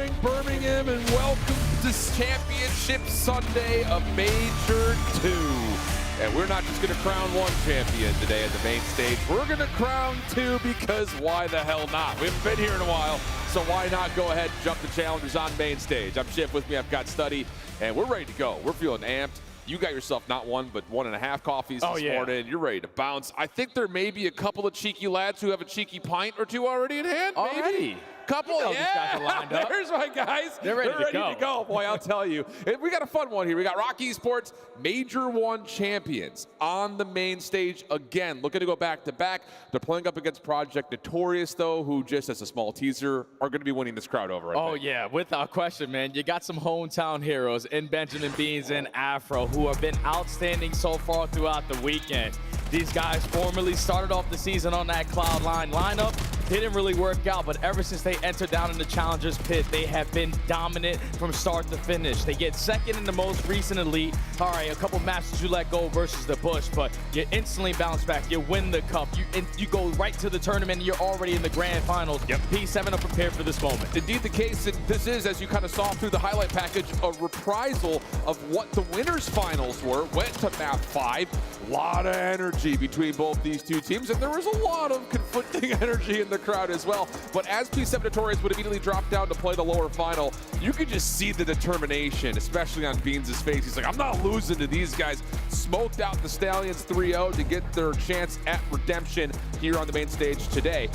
morning, Birmingham, and welcome to Championship Sunday of Major 2. And we're not just going to crown one champion today at the main stage. We're going to crown two because why the hell not? We haven't been here in a while, so why not go ahead and jump the challengers on main stage? I'm Chip. With me, I've got Study, and we're ready to go. We're feeling amped. You got yourself not one, but 1.5 coffees this morning. You're ready to bounce. I think there may be a couple of cheeky lads who have a cheeky pint or two already in hand. Already? Couple, These guys are lined up. There's my guys. They're ready to go. Boy, I'll tell you. We got a fun one here. We got ROK Esports Major 1 champions on the main stage again. Looking to go back to back. They're playing up against Project Notorious, though, who, just as a small teaser, are going to be winning this crowd over. I think. Yeah, without question, man. You got some hometown heroes in Benjamin Beans and Afro who have been outstanding so far throughout the weekend. These guys formerly started off the season on that Cloud9 lineup. Didn't really work out, but ever since they entered down in the Challengers pit, they have been dominant from start to finish. They get second in the most recent Elite. All right, a couple matches you let go versus the Bush, but you instantly bounce back. You win the cup. You go right to the tournament, and you're already in the grand finals. Yep. P7 are prepared for this moment. Indeed the case, and this is, as you kind of saw through the highlight package, a reprisal of what the winners finals were. Went to map 5. A lot of energy between both these two teams, and there was a lot of conflicting energy in the crowd as well. But as P7 Notorious would immediately drop down to play the lower final, you could just see the determination, especially on Beans' face. He's like, I'm not losing to these guys. Smoked out the Stallions 3-0 to get their chance at redemption here on the main stage today.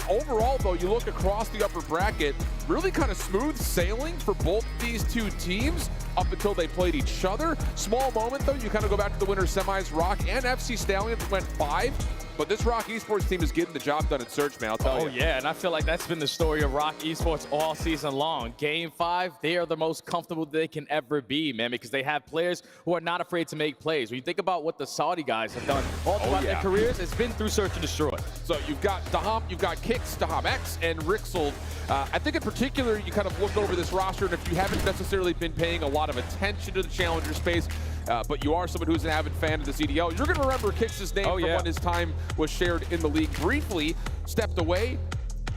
Overall, though, you look across the upper bracket, really kind of smooth sailing for both these two teams up until they played each other. Small moment, though, you kind of go back to the winner semis. ROK and FC Stallions went 5. But this ROK Esports team is getting the job done at Search, man, I'll tell you. Oh, yeah, and I feel like that's been the story of ROK Esports all season long. Game 5, they are the most comfortable they can ever be, man, because they have players who are not afraid to make plays. When you think about what the Saudi guys have done all throughout their careers, it's been through Search and Destroy. So you've got Daham, you've got Kicks, Daham X, and Rixel. I think in particular, you kind of look over this roster, and if you haven't necessarily been paying a lot of attention to the Challenger space, but you are someone who's an avid fan of the CDL, you're going to remember Kicks' name from when his time was shared in the league. Briefly stepped away,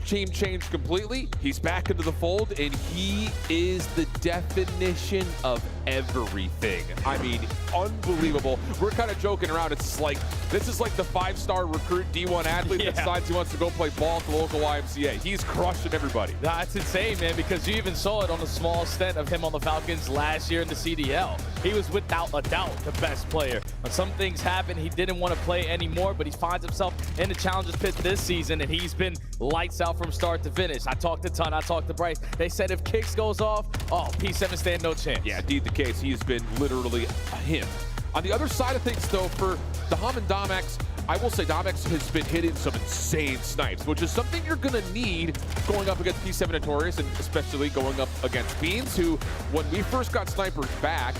team changed completely. He's back into the fold, and he is the definition of everything. I mean, unbelievable. We're kind of joking around. It's like, this is like the 5-star recruit D1 athlete that decides he wants to go play ball at the local YMCA. He's crushing everybody. That's insane, man, because you even saw it on a small stint of him on the Falcons last year in the CDL. He was without a doubt the best player. When some things happened, he didn't want to play anymore, but he finds himself in the Challengers pit this season, and he's been lights out from start to finish. I talked to Ton, I talked to Bryce. They said if Kicks goes off, P7 stand no chance. Yeah, indeed the case. He's been literally a him. On the other side of things, though, for Daham and Domex, I will say Domex has been hitting some insane snipes, which is something you're going to need going up against P7 Notorious, and especially going up against Beans, who, when we first got snipers back,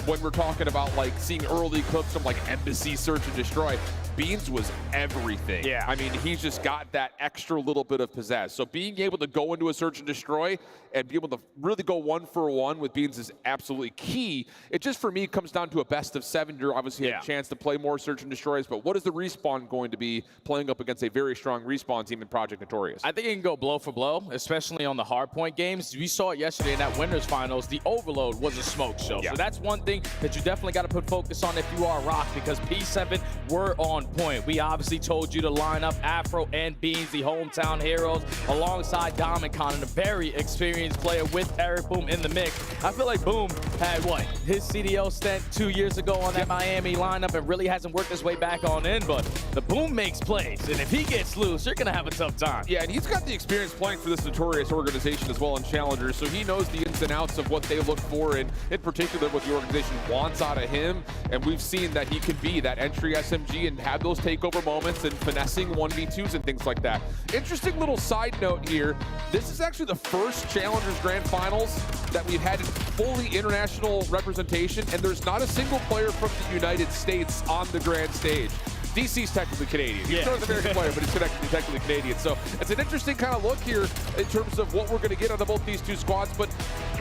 when we're talking about like seeing early clips from like Embassy, Search and Destroy, Beans was everything. Yeah. I mean, he's just got that extra little bit of pizzazz. So being able to go into a Search and Destroy and be able to really go 1-for-1 with Beans is absolutely key. It just, for me, comes down to a best of 7. You're obviously have a chance to play more Search and Destroys, but what is the Respawn going to be playing up against a very strong Respawn team in Project Notorious? I think it can go blow for blow, especially on the hardpoint games. We saw it yesterday in that winners finals. The overload was a smoke show. So that's one thing that you definitely got to put focus on if you are ROK, because P7 were on point. We obviously told you to line up Afro and Beans, the hometown heroes, alongside Dom and Con, and a very experienced player with Eric Boom in the mix. I feel like Boom had his CDL stint 2 years ago on that Miami lineup and really hasn't worked his way back on in, but the Boom makes plays, and if he gets loose, you're gonna have a tough time. Yeah, and he's got the experience playing for this Notorious organization as well in Challengers, so he knows the ins and outs of what they look for, and in particular what the organization wants out of him, and we've seen that he can be that entry SMG and have those takeover moments and finessing 1v2s and things like that. Interesting little side note here, this is actually the first Challengers Grand Finals that we've had in fully international representation, and there's not a single player from the United States on the grand stage. DC's technically Canadian. He's a North American player, but he's technically Canadian. So it's an interesting kind of look here in terms of what we're going to get out of both these two squads. But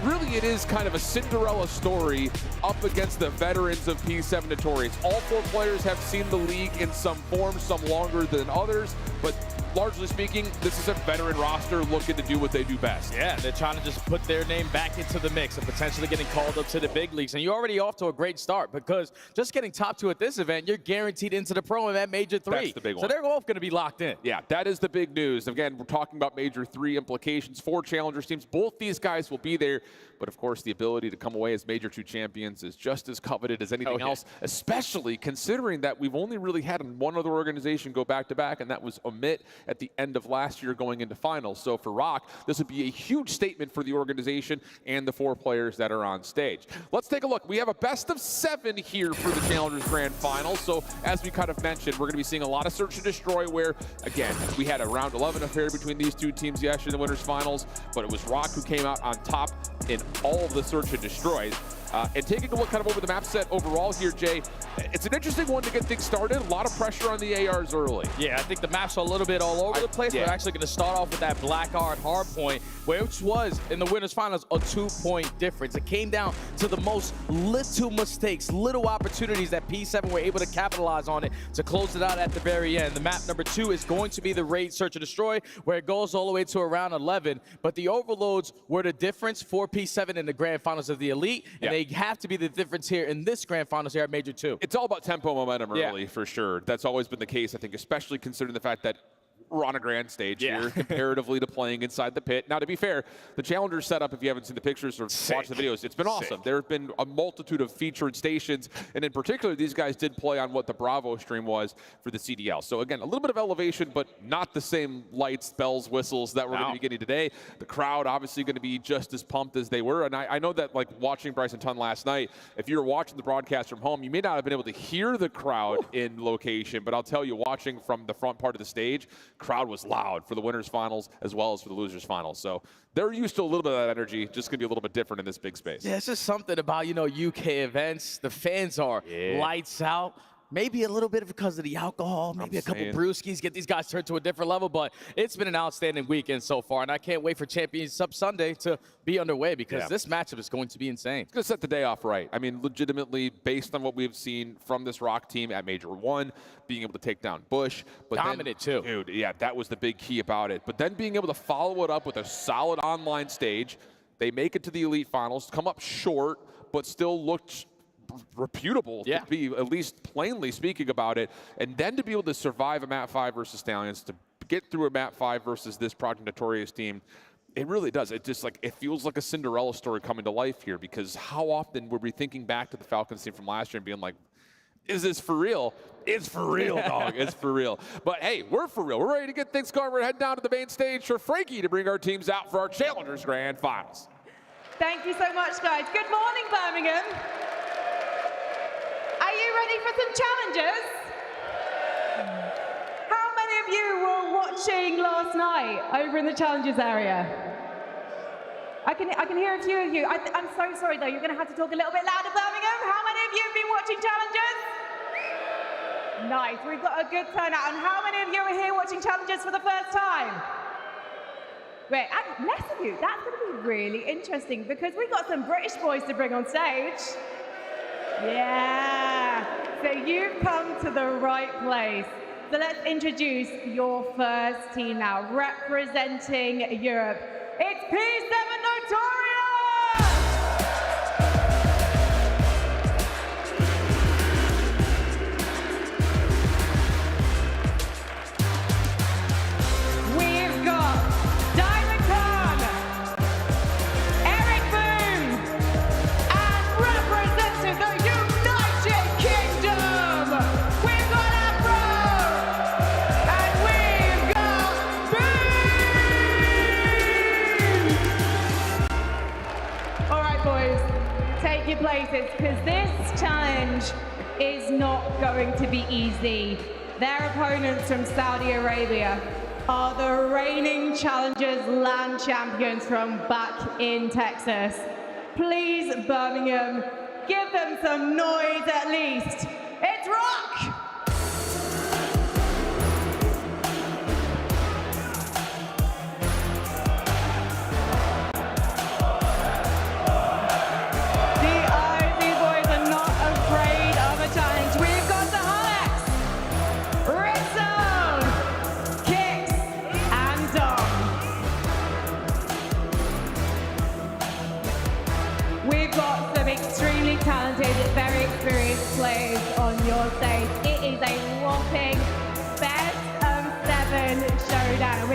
really, it is kind of a Cinderella story up against the veterans of P7 Notorious. All 4 players have seen the league in some form, some longer than others. But largely speaking, this is a veteran roster looking to do what they do best. Yeah, they're trying to just put their name back into the mix and potentially getting called up to the big leagues. And you're already off to a great start because just getting top 2 at this event, you're guaranteed into the Pro Am at Major 3. That's the big one. So they're both going to be locked in. Yeah, that is the big news. Again, we're talking about Major 3 implications for Challengers teams. Both these guys will be there, but of course, the ability to come away as Major 2 champions is just as coveted as anything else, especially considering that we've only really had one other organization go back-to-back, and that was Omit at the end of last year going into finals. So for ROC, this would be a huge statement for the organization and the 4 players that are on stage. Let's take a look. We have a best of 7 here for the Challengers Grand Final. So as we kind of mentioned, we're going to be seeing a lot of search and destroy where, again, we had a round 11 affair between these 2 teams yesterday in the winners finals, but it was ROC who came out on top in all of the search and destroys. And taking a look kind of over the map set overall here, Jay, it's an interesting one to get things started. A lot of pressure on the ARs early. Yeah, I think the maps are a little bit all over the place. We're actually going to start off with that Blackguard hardpoint, which was, in the winners finals, a 2-point difference. It came down to the most little mistakes, little opportunities that P7 were able to capitalize on it to close it out at the very end. The map number 2 is going to be the Raid Search and Destroy, where it goes all the way to around 11. But the overloads were the difference for P7 in the grand finals of the Elite, and they have to be the difference here in this grand finals here at Major 2. It's all about tempo, momentum early, for sure. That's always been the case, I think, especially considering the fact that we're on a grand stage here comparatively to playing inside the pit. Now, to be fair, the Challenger setup, if you haven't seen the pictures or watched the videos, it's been awesome. There have been a multitude of featured stations, and in particular, these guys did play on what the Bravo stream was for the CDL. So again, a little bit of elevation, but not the same lights, bells, whistles that we're going to be getting today. The crowd obviously going to be just as pumped as they were, and I know that, like, watching Bryson Tun last night, if you were watching the broadcast from home, you may not have been able to hear the crowd in location, but I'll tell you, watching from the front part of the stage, crowd was loud for the winners finals as well as for the losers finals. So they're used to a little bit of that energy, just gonna be a little bit different in this big space. Yeah, it's just something about, you know, UK events. The fans are lights out. Maybe a little bit because of the alcohol, maybe a couple brewskis, get these guys turned to a different level, but it's been an outstanding weekend so far, and I can't wait for Championship Sunday to be underway because this matchup is going to be insane. It's going to set the day off right. I mean, legitimately, based on what we've seen from this ROC team at Major 1, being able to take down Bush. But dominant, too. Dude, yeah, that was the big key about it. But then being able to follow it up with a solid online stage, they make it to the Elite Finals, come up short, but still looked reputable to be, at least plainly speaking about it, and then to be able to survive a Map 5 versus Stallions, to get through a Map 5 versus this Project Notorious team, it really does. It just, like, it feels like a Cinderella story coming to life here, because how often were we thinking back to the Falcons team from last year and being like, is this for real? It's for real, dog. It's for real. But hey, we're for real. We're ready to get things going. We're heading down to the main stage for Frankie to bring our teams out for our Challengers Grand Finals. Thank you so much, guys. Good morning, Birmingham. Are you ready for some challenges? How many of you were watching last night over in the challenges area? I can hear a few of you. I'm so sorry, though. You're going to have to talk a little bit louder, Birmingham. How many of you have been watching challenges? Nice. We've got a good turnout. And how many of you are here watching challenges for the first time? Great. And less of you. That's going to be really interesting because we've got some British boys to bring on stage. Yeah, so you've come to the right place. So let's introduce your first team now, representing Europe. It's P7 Notorious! We've got Diamond Khan, Eric Boone, and representing the United Kingdom, we've got Afro, and we've got Boone! All right, boys, take your places, because this challenge is not going to be easy. Their opponents from Saudi Arabia are the reigning Challengers Land Champions from back in Texas. Please, Birmingham, give them some noise at least. It's ROC! These boys are not afraid of a challenge. We've got the Halex, Red Zone, Kicks,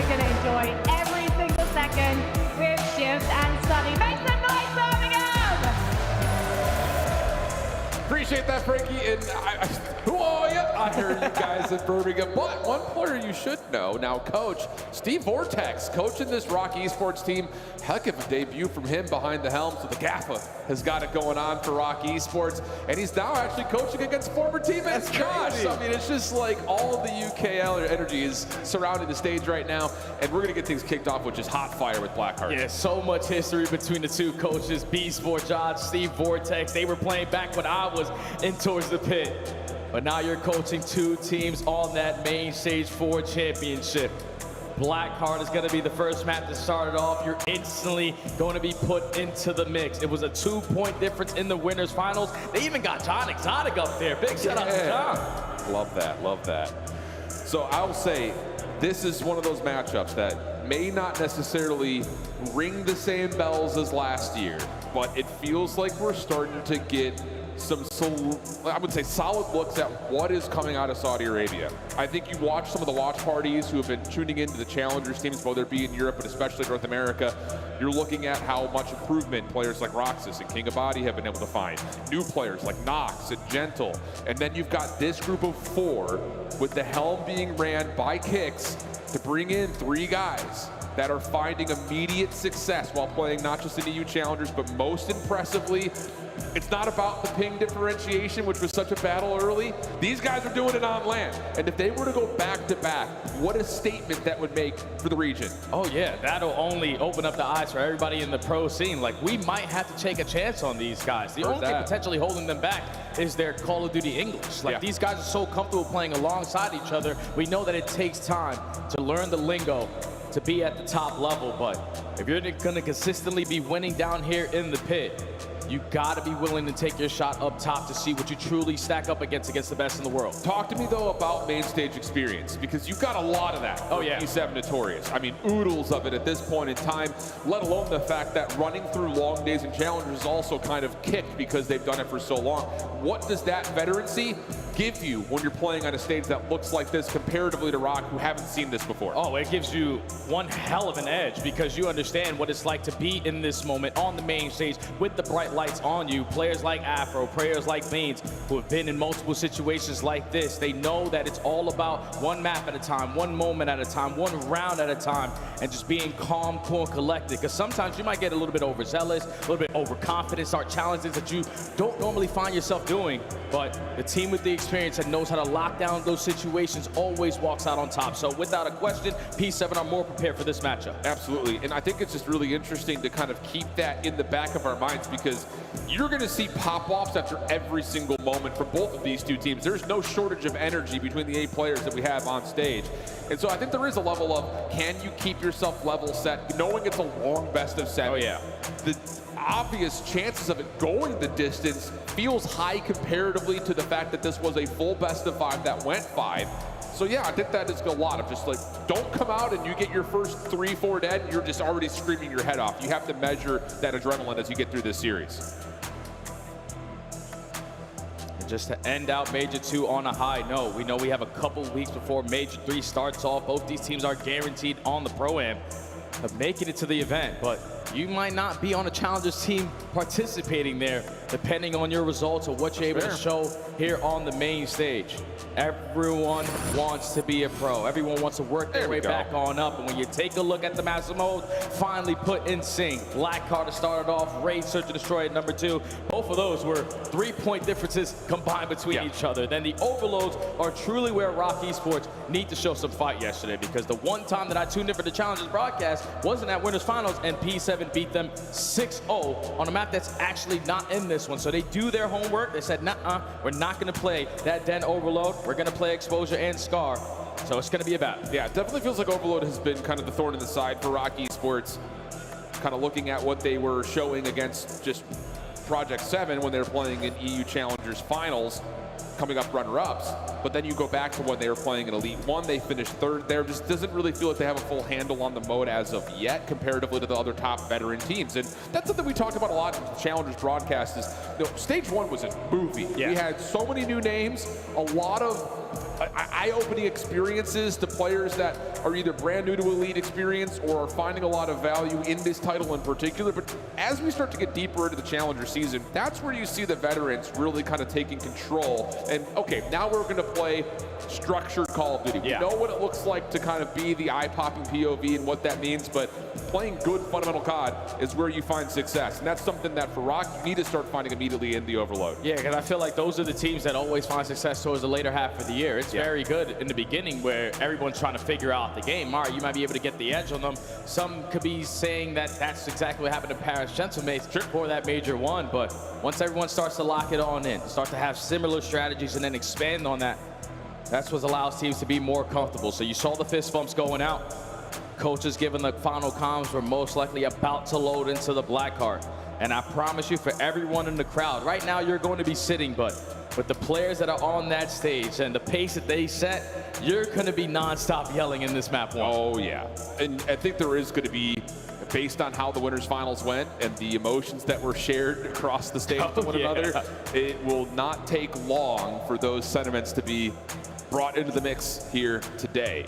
going to enjoy every single second with Shift and Sunny. Make some noise, Birmingham! Appreciate that, Frankie. And who are you? I hear you guys in Birmingham. But one player you should know now, Coach Steve Vortex, coaching this ROK Esports team. Heck of a debut from him behind the helm. So the GAFA has got it going on for ROK Esports. And he's now actually coaching against former teammates. Gosh, I mean, it's just like all of the UKL energy is surrounding the stage right now. And we're going to get things kicked off with just hot fire with Blackheart. Yeah, so much history between the two coaches, Beast Vortex, Steve Vortex. They were playing back when I was in towards the pit. But now you're coaching two teams on that main stage for championship. Blackheart is going to be the first map to start it off. You're instantly going to be put into the mix. It was a 2-point difference in the winners finals. They even got John Exotic up there. Big shout out to John. Love that, love that. So I'll say this is one of those matchups that may not necessarily ring the same bells as last year, but it feels like we're starting to get some, I would say, solid looks at what is coming out of Saudi Arabia. I think you watch some of the watch parties who have been tuning into the Challengers teams, whether it be in Europe, but especially North America. You're looking at how much improvement players like Roxas and King Abadi have been able to find. New players like Nox and Gentle. And then you've got this group of 4 with the helm being ran by Kicks to bring in 3 guys that are finding immediate success while playing not just in EU Challengers, but most impressively, it's not about the ping differentiation, which was such a battle early. These guys are doing it on land. And if they were to go back-to-back, what a statement that would make for the region. Oh yeah, that'll only open up the eyes for everybody in the pro scene. Like, we might have to take a chance on these guys. The only thing potentially holding them back is their Call of Duty English. Like, these guys are so comfortable playing alongside each other. We know that it takes time to learn the lingo to be at the top level, but if you're gonna consistently be winning down here in the pit, you gotta be willing to take your shot up top to see what you truly stack up against the best in the world. Talk to me though about main stage experience, because you've got a lot of that. Oh yeah. P7 Notorious. I mean, oodles of it at this point in time, let alone the fact that running through long days and challenges is also kind of kicked because they've done it for so long. What does that veterancy give you when you're playing on a stage that looks like this comparatively to ROK, who haven't seen this before? Oh, it gives you one hell of an edge because you understand what it's like to be in this moment on the main stage with the bright lights on you. Players like Afro, players like Beans, who have been in multiple situations like this, they know that it's all about one map at a time, one moment at a time, one round at a time, and just being calm, cool, and collected. Because sometimes you might get a little bit overzealous, a little bit overconfident, start challenges that you don't normally find yourself doing. But the team with the experience that knows how to lock down those situations always walks out on top. So without a question, P7 are more prepared for this matchup. Absolutely, and I think it's just really interesting to kind of keep that in the back of our minds, because you're going to see pop-offs after every single moment for both of these two teams. There's no shortage of energy between the 8 players that we have on stage. And so I think there is a level of, can you keep yourself level set, knowing it's a long best of 7? Oh yeah. The obvious chances of it going the distance feels high comparatively to the fact that this was a full best of 5 that went 5. So yeah, I think that is a lot of just like, don't come out and you get your first 3-4 dead and you're just already screaming your head off. You have to measure that adrenaline as you get through this series. And just to end out Major 2 on a high note, we know we have a couple weeks before Major 3 starts off. Both these teams are guaranteed on the Pro-Am of making it to the event, but you might not be on a Challengers team participating there, depending on your results or what you're able to show here on the main stage. Everyone wants to be a pro. Everyone wants to work their way back on up. And when you take a look at the Master Mode, finally put in sync. Blackheart started off, Raid Search and Destroy at number 2. Both of those were 3-point differences combined between each other. Then the Overloads are truly where ROK Esports need to show some fight yesterday, because the one time that I tuned in for the Challengers broadcast wasn't at Winners Finals, and P7 beat them 6-0 on a map that's actually not in this one. So they do their homework. They said, nah, we're not going to play that Den Overload. We're going to play Exposure and Scar. So it's going to be a battle. Yeah, it definitely feels like Overload has been kind of the thorn in the side for ROK Esports. Kind of looking at what they were showing against just Project 7 when they were playing in EU Challengers Finals. coming up runner-ups. But then you go back to when they were playing in Elite 1, they finished third there. Just doesn't really feel like they have a full handle on the mode as of yet, comparatively to the other top veteran teams. And that's something we talked about a lot in the Challengers broadcast is, Stage 1 was a movie. Yeah. We had so many new names, a lot of eye-opening experiences to players that are either brand new to Elite experience or are finding a lot of value in this title in particular. But as we start to get deeper into the Challenger season, that's where you see the veterans really kind of taking control. And okay, now we're going to play structured Call of Duty. Yeah. We know what it looks like to kind of be the eye-popping POV and what that means, but playing good fundamental COD is where you find success. And that's something that for Rock, you need to start finding immediately in the Overload. Yeah, because I feel like those are the teams that always find success towards the later half of the year. It's very good in the beginning where everyone's trying to figure out the game. All right, you might be able to get the edge on them. Some could be saying that that's exactly what happened to Paris Gentlemates for that Major 1, but once everyone starts to lock it on in, start to have similar strategies and then expand on that, that's what allows teams to be more comfortable. So you saw the fist bumps going out. Coaches giving the final comms were most likely about to load into the Blackheart. And I promise you, for everyone in the crowd, right now you're going to be sitting, but with the players that are on that stage and the pace that they set, you're going to be nonstop yelling in this map 1. Oh, yeah. And I think there is going to be, based on how the winners finals went and the emotions that were shared across the stage to one another, it will not take long for those sentiments to be brought into the mix here today.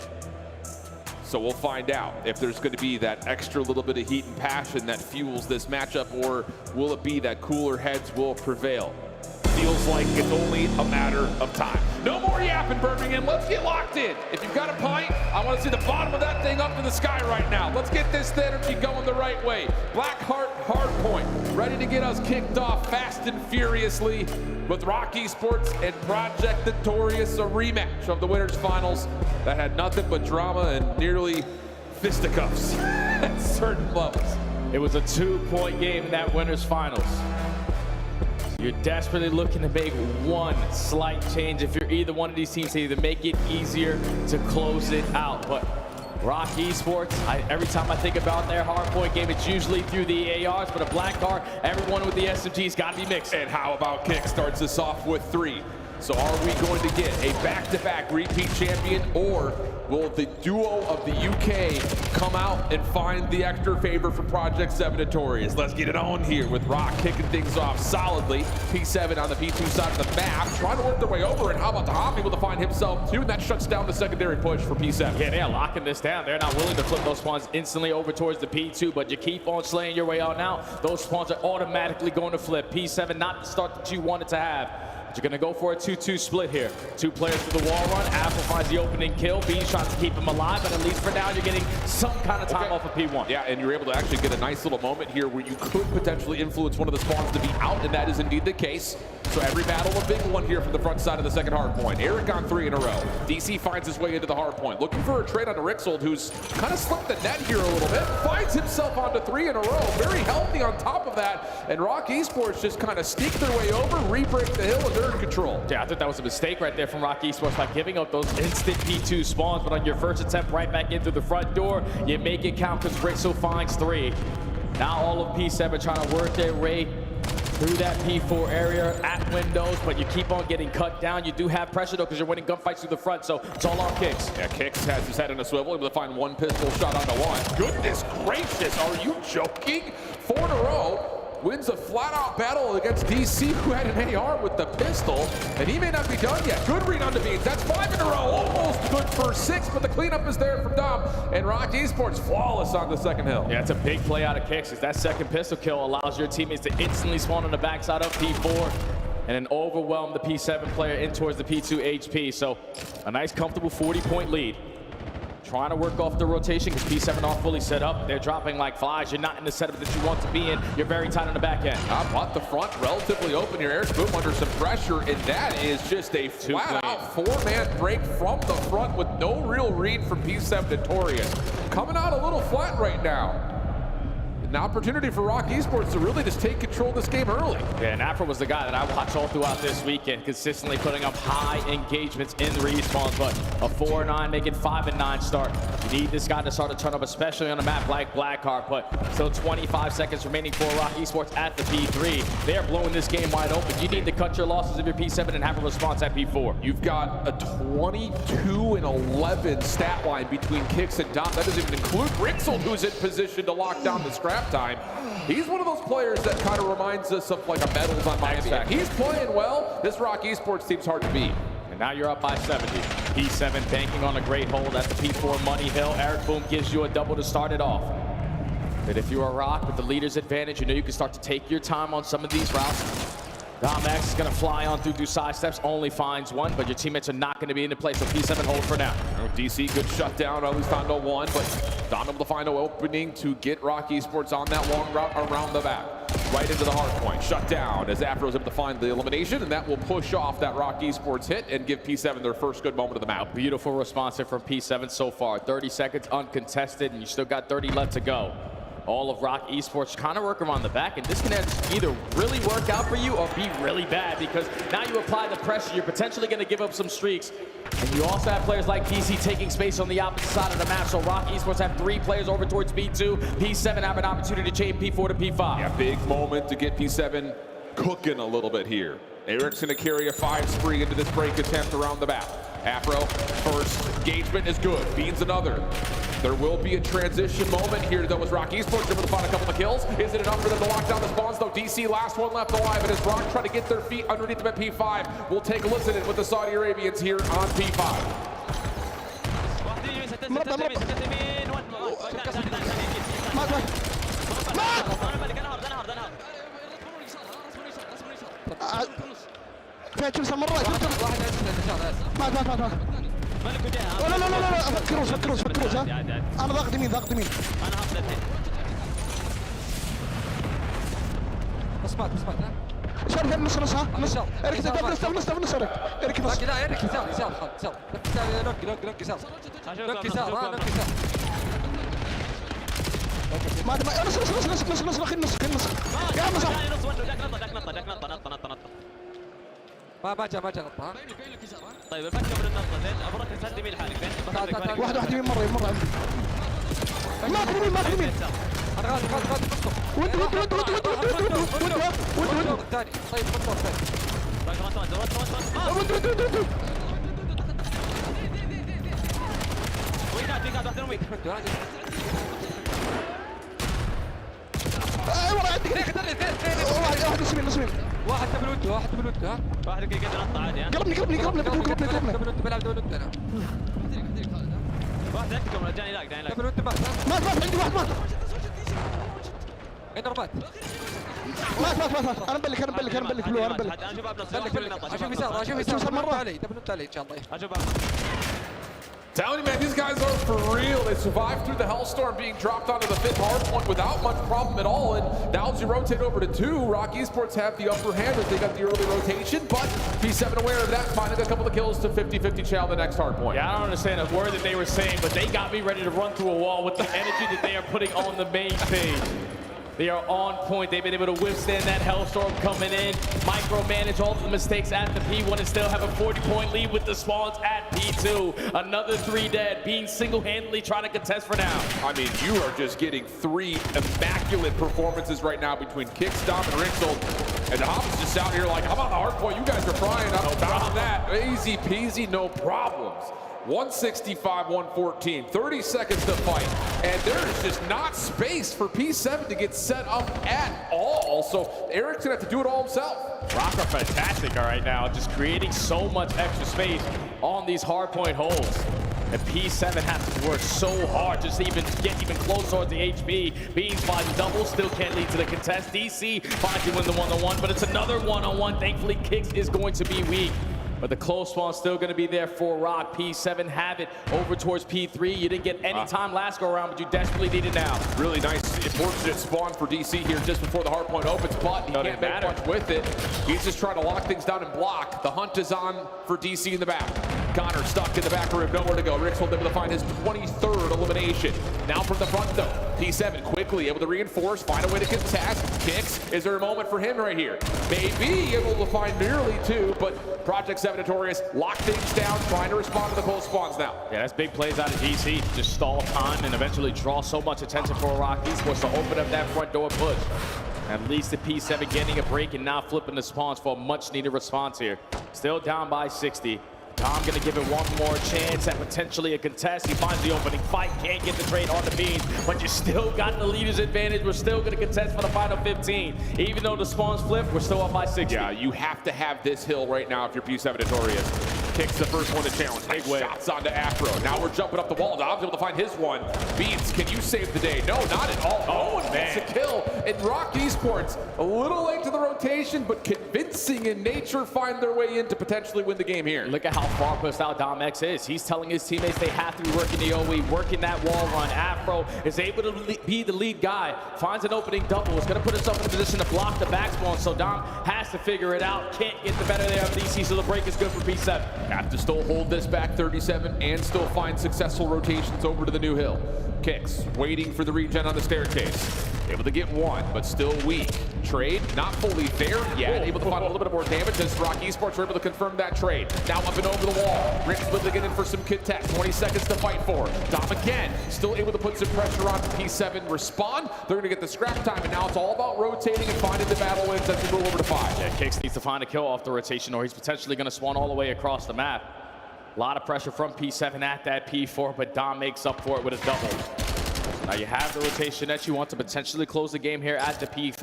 So we'll find out if there's going to be that extra little bit of heat and passion that fuels this matchup, or will it be that cooler heads will prevail? Feels like it's only a matter of time. No more yapping, Birmingham. Let's get locked in. If you've got a pint, I want to see the bottom of that thing up to the sky right now. Let's get this energy going the right way. Blackheart Hardpoint, ready to get us kicked off fast and furiously with Rock Esports and Project Notorious, a rematch of the winners finals that had nothing but drama and nearly fisticuffs at certain levels. It was a 2-point game in that winners finals. You're desperately looking to make one slight change if you're either one of these teams to either make it easier to close it out. But Rock Esports, every time I think about their hardpoint game, it's usually through the ARs, but a Blackheart, everyone with the SMG's got to be mixed. And how about Kick starts us off with 3? So are we going to get a back-to-back repeat champion, or will the duo of the UK come out and find the extra favor for Project 7 Notorious? Let's get it on here with Rock kicking things off solidly. P7 on the P2 side of the map, trying to work their way over, and how about Dom able to find himself too, and that shuts down the secondary push for P7. Yeah, they're locking this down. They're not willing to flip those spawns instantly over towards the P2, but you keep on slaying your way on out. Those spawns are automatically going to flip. P7 not the start that you wanted to have. You're going to go for a 2-2 split here. 2 players for the wall run. Apple finds the opening kill. Bean tries to keep him alive, but at least for now, you're getting some kind of time off of P1. Yeah, and you're able to actually get a nice little moment here where you could potentially influence one of the spawns to be out, and that is indeed the case. So every battle a big one here from the front side of the second hard point. Eric on 3 in a row. DC finds his way into the hard point. Looking for a trade onto Rixold, who's kind of slipped the net here a little bit. Finds himself onto 3 in a row. Very healthy on top of that. And Rock Esports just kind of sneak their way over, re-break the hill, and they're in control. Yeah, I thought that was a mistake right there from Rock Esports by giving up those instant P2 spawns, but on your first attempt right back into the front door, you make it count because Rixold finds 3. Now all of P7 trying to work their way through that P4 area at windows, but you keep on getting cut down. You do have pressure though because you're winning gunfights through the front, so it's all on Kicks. Yeah, Kicks has his head in a swivel, able to find 1 pistol shot onto 1. Goodness gracious, are you joking? 4 in a row. Wins a flat-out battle against DC, who had an AR with the pistol, and he may not be done yet. Good read on the beans. That's 5 in a row. Almost good for 6, but the cleanup is there from Dom, and Rock Esports flawless on the second hill. Yeah, it's a big play out of Kicks. That second pistol kill allows your teammates to instantly spawn on the backside of P4 and then overwhelm the P7 player in towards the P2 HP. So a nice, comfortable 40-point lead. Trying to work off the rotation because P7 are fully set up. They're dropping like flies. You're not in the setup that you want to be in. You're very tight on the back end. Bought the front relatively open here. Eric Boom under some pressure, and that is just a flat-out 4-man break from the front with no real read from P7 Notorious. Coming out a little flat right now. an opportunity for Rock Esports to really just take control of this game early. Yeah, and Afro was the guy that I watched all throughout this weekend, consistently putting up high engagements in the respawns, but a 4-9, making 5-9 start. You need this guy to start to turn up, especially on a map like Blackheart, but still 25 seconds remaining for Rock Esports at the P3. They're blowing this game wide open. You need to cut your losses of your P7 and have a response at P4. You've got a 22-11 stat line between Kicks and Dom. That doesn't even include Rixel, who's in position to lock down the scrap time. He's one of those players that kind of reminds us of like a Metals on Miami. He's playing well. This Rock Esports team's hard to beat. And now you're up by 70. P7 banking on a great hold at the P4 Money Hill. Eric Boom gives you a double to start it off. But if you're a Rock with the leader's advantage, you know you can start to take your time on some of these routes. Dom X is going to fly on through side steps, only finds one, but your teammates are not going to be into play, so P7 hold for now. DC, good shutdown, at least on no one, but Dom able to find an opening to get Rock Esports on that long route around the back. Right into the hard point, shut down as Afro's able to find the elimination, and that will push off that Rock Esports hit and give P7 their first good moment of the map. Beautiful response here from P7 so far. 30 seconds uncontested, and you still got 30 left to go. All of Rock Esports kind of work around the back, and this can either really work out for you or be really bad, because now you apply the pressure, you're potentially going to give up some streaks. And you also have players like DC taking space on the opposite side of the map, so Rock Esports have 3 players over towards P2. P7 have an opportunity to change P4 to P5. Yeah, big moment to get P7 cooking a little bit here. Eric's going to carry a 5 spree into this break attempt around the back. Afro, first engagement is good. Beans another. There will be a transition moment here, though, as Rock Esports able to find a couple of kills. Is it enough for them to lock down the spawns, though? DC, last one left alive, and as Rock try to get their feet underneath them at P5, we'll take a listen in with the Saudi Arabians here on P5. لا لا لا لا فكروش ها انا ضاغط يمين انا هاخذ الحين بس مات شرف النص ها نص اركز في النص اركز نص لا اركز يسار لوك يسار ما نص يا نص ما جاء نطها طيب الفكه من النطه زين ابغاك تسد يمين حالك زين واحد يمين مره ما في يمين انا غادي نصه ود الثاني طيب الدور الثاني ويكاد واحد ايوه عندك واحد يمين واحد تبلوته ها واحد يقدر ينط عادي ها قربني بلعب دبل انت انا واحد يكتم جاني لاك دبل انت مات عندي واحد مات عندي رباط مات انا مبلك بلو انا مبلك اشوف يسار مره علي دبل انت علي ان شاء الله اشوف Telling you, man, these guys are for real. They survived through the Hellstorm being dropped onto the 5th hardpoint without much problem at all. And now as you rotate over to 2, Rock Esports have the upper hand as they got the early rotation, but P7 aware of that, finding a couple of kills to 50-50 chow the next hardpoint. Yeah, I don't understand a word that they were saying, but they got me ready to run through a wall with the energy that they are putting on the main stage. They are on point. They've been able to withstand that Hellstorm coming in, micromanage all of the mistakes at the P1 and still have a 40-point lead with the spawns at P2. Another 3 dead, being single-handedly trying to contest for now. I mean, you are just getting 3 immaculate performances right now between Kicks, Dom, and Rixel. And Dom is just out here like, I'm on the hard point. You guys are frying up. No problem. That. Easy peasy, no problems. 165-114, 30 seconds to fight, and there is just not space for P7 to get set up at all, so Eric's gonna have to do it all himself. Rock are fantastic right now, just creating so much extra space on these hardpoint holes. And P7 has to work so hard just to get even close towards the HP. Beans finds double, still can't lead to the contest. DC finds you win the one-on-one, but it's another one-on-one. Thankfully, Kicks is going to be weak. But the close spawn's still going to be there for Rock. P7 have it over towards P3. You didn't get any time last go around, but you desperately need it now. Really nice, fortunate spawn for DC here just before the hardpoint opens, but he can't make much with it. He's just trying to lock things down and block. The hunt is on for DC in the back. Connor stuck in the back room, nowhere to go. Rixel able to find his 23rd elimination. Now from the front though, P7 quickly able to reinforce, find a way to contest. Kicks, is there a moment for him right here? Maybe able to find nearly two, but Project 7 Notorious lock things down, trying to respond to the cold spawns now. Yeah, that's big plays out of GC. Just stall time and eventually draw so much attention for ROC Esports to open up that front door push. At least the P7 getting a break and now flipping the spawns for a much needed response here. Still down by 60. Tom gonna give it one more chance at potentially a contest. He finds the opening fight, can't get the trade on the beans, but you still got the leader's advantage. We're still gonna contest for the final 15. Even though the spawns flip, we're still up by 60. Yeah, you have to have this hill right now if you're P7 Notorious. Kicks the first one to challenge. Big shots onto Afro. Now we're jumping up the wall. Dom's able to find his one. Beans, can you save the day? No, not at all. Oh, and that's a kill. And ROC Esports, a little late to the rotation, but convincing in nature, find their way in to potentially win the game here. Look at how far pushed out Dom X is. He's telling his teammates they have to be working the OE, working that wall run. Afro is able to be the lead guy, finds an opening double, is going to put himself in a position to block the back spawn, so Dom has to figure it out. Can't get the better there of DC, so the break is good for P7. Have to still hold this back 37 and still find successful rotations over to the new hill. Kicks, waiting for the regen on the staircase. Able to get one, but still weak. Trade, not fully there yet. Able to find a little bit more damage as ROC Esports were able to confirm that trade. Now up and over the wall. Rick's able to get in for some contest. 20 seconds to fight for. Dom again, still able to put some pressure on P7. Respond. They're going to get the scrap time, and now it's all about rotating and finding the battle wins as we roll over to 5. Yeah, Kicks needs to find a kill off the rotation, or he's potentially going to spawn all the way across the map. A lot of pressure from P7 at that P4, but Dom makes up for it with a double. Now you have the rotation that you want to potentially close the game here at the P5.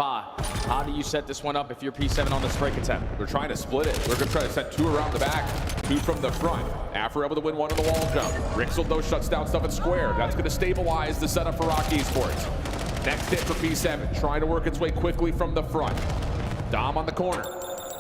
How do you set this one up if you're P7 on this break attempt? We're trying to split it. We're going to try to send 2 around the back, 2 from the front. Afro able to win 1 on the wall jump. Rixel though shuts down stuff at square. That's going to stabilize the setup for ROC Esports. Next hit for P7, trying to work its way quickly from the front. Dom on the corner,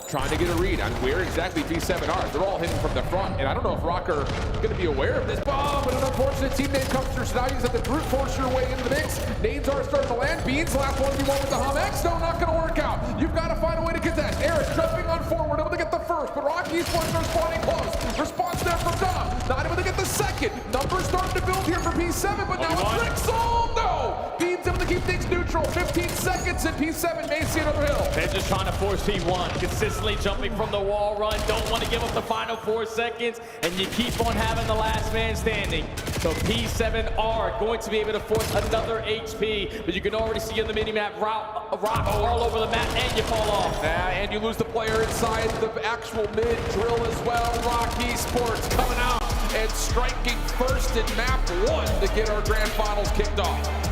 trying to get a read on where exactly P7 are. They're all hitting from the front, and I don't know if ROC are going to be aware of this. Oh, but an unfortunate teammate comes through. So now you just have to brute force your way into the mix. Nades are starting to land. Beans, last 1v1 with the Hum X. No, not going to work out. You've got to find a way to contest. Eric jumping on forward, able to get the first, but ROC Esports are spawning close. Response there from Dom, not able to get the second. Numbers starting to build here for P7, but now it's Rixel. No! Beans able to keep things neutral. 15 seconds, and P7 may see another hill. They're just trying to force P1. Consistently jumping from the wall run. Don't want to give up the final 4 seconds, and you keep on having the last man standing. So P7 are going to be able to force another HP, but you can already see on the mini-map, ROC all over the map, and you fall off. And you lose the player inside the actual mid-drill as well. ROC Esports coming out and striking first in map 1 to get our grand finals kicked off.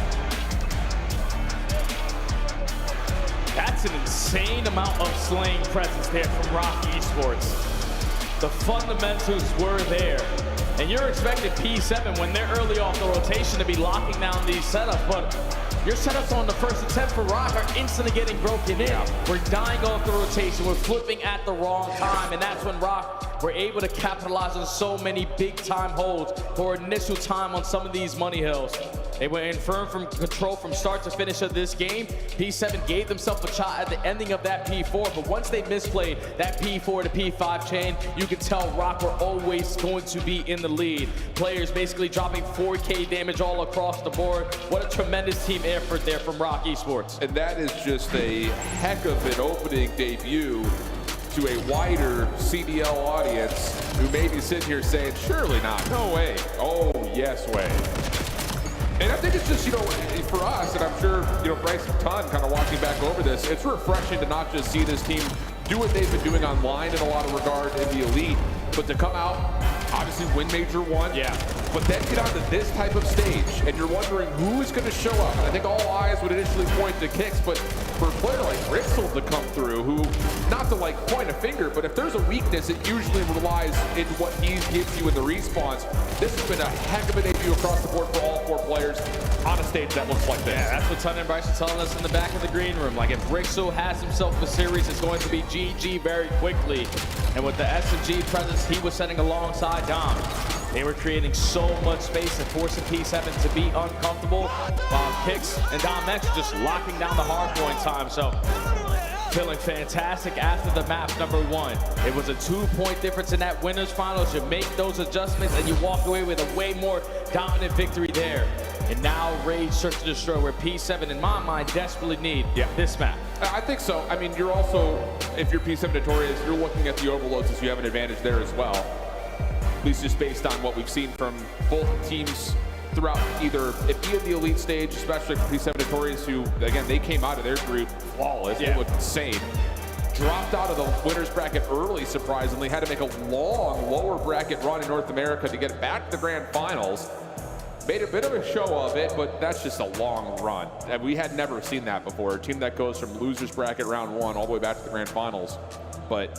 That's an insane amount of slaying presence there from ROC Esports. The fundamentals were there. And you're expecting P7 when they're early off the rotation to be locking down these setups, but your setups on the first attempt for ROC are instantly getting broken in. We're dying off the rotation, we're flipping at the wrong time, and that's when ROC were able to capitalize on so many big time holds for initial time on some of these money hills. They were in firm from control from start to finish of this game. P7 gave themselves a shot at the ending of that P4, but once they misplayed that P4 to P5 chain, you can tell ROC were always going to be in the lead. Players basically dropping 4K damage all across the board. What a tremendous team effort there from ROC Esports. And that is just a heck of an opening debut to a wider CDL audience who may be sitting here saying, surely not, no way. Oh, yes way. And I think it's just, for us, and I'm sure, Bryce and Ton kind of walking back over this, it's refreshing to not just see this team do what they've been doing online in a lot of regard in the Elite, but to come out, obviously win Major 1, but then get onto this type of stage, and you're wondering who is going to show up. And I think all eyes would initially point to Kicks, but for a player like Rixel to come through, who, not to point a finger, but if there's a weakness, it usually relies in what he gives you in the respawns. This has been a heck of a debut across the board for all 4 players on a stage that looks like this. Yeah, that's what Ton and Bryce are telling us in the back of the green room. Like, if Rixel has himself a series, it's going to be GG very quickly. And with the SMG presence he was setting alongside Dom, they were creating so much space and forcing P7 to be uncomfortable, while Kicks and Dom X just locking down the hard point time. So feeling fantastic after the map number 1. It was a 2-point difference in that winners finals. You make those adjustments and you walk away with a way more dominant victory there. And now Rage Search to Destroy, where P7 in my mind desperately need this map. I think so. I mean, you're also, if you're P7 Notorious, you're looking at the overloads as you have an advantage there as well. At least just based on what we've seen from both teams throughout either it be in the elite stage, especially for P7 Notorious, who, again, they came out of their group flawless. It looked insane. Dropped out of the winners bracket early, surprisingly. Had to make a long lower bracket run in North America to get back to the grand finals. Made a bit of a show of it, but that's just a long run. And we had never seen that before. A team that goes from losers bracket round 1 all the way back to the grand finals. But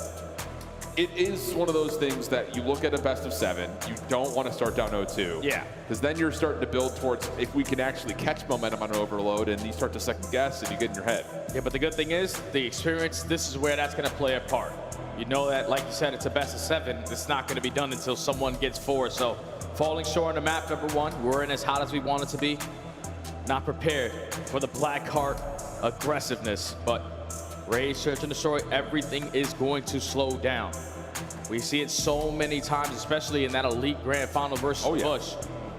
it is one of those things that you look at a best of 7, you don't want to start down 0-2. Yeah. Because then you're starting to build towards if we can actually catch momentum on overload, and you start to second guess and you get in your head. Yeah, but the good thing is, the experience, this is where that's going to play a part. You know that, like you said, it's a best of 7. It's not going to be done until someone gets 4. So falling short on the map number 1, we're in as hot as we wanted to be. Not prepared for the Blackheart aggressiveness, but Rage Search and Destroy, everything is going to slow down. We see it so many times, especially in that elite grand final versus Bush.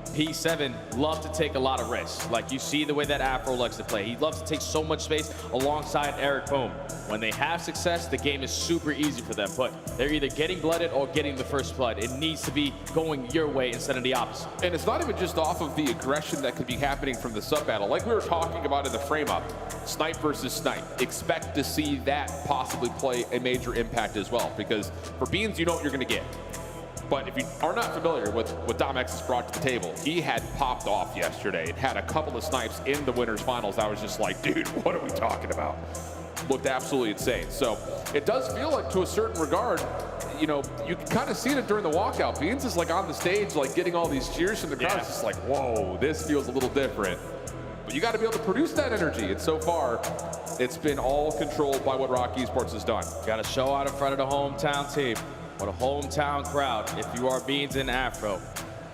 P7 love to take a lot of risks. Like, you see the way that Afro likes to play. He loves to take so much space alongside Eric Boom. When they have success, the game is super easy for them, but they're either getting blooded or getting the first blood. It needs to be going your way instead of the opposite. And it's not even just off of the aggression that could be happening from the sub battle. Like we were talking about in the frame up, snipe versus snipe. Expect to see that possibly play a major impact as well, because for Beans, you know what you're going to get. But if you are not familiar with what Dom-X has brought to the table, he had popped off yesterday and had a couple of snipes in the winners finals. I was just like, dude, what are we talking about? Looked absolutely insane. So it does feel like, to a certain regard, you know, you can kind of see it during the walkout. Beans is like on the stage, like getting all these cheers from the crowd. It's just like, whoa, this feels a little different. But you got to be able to produce that energy. And so far, it's been all controlled by what ROK Esports has done. Got to show out in front of the hometown team. What a hometown crowd if you are Beans and Afro.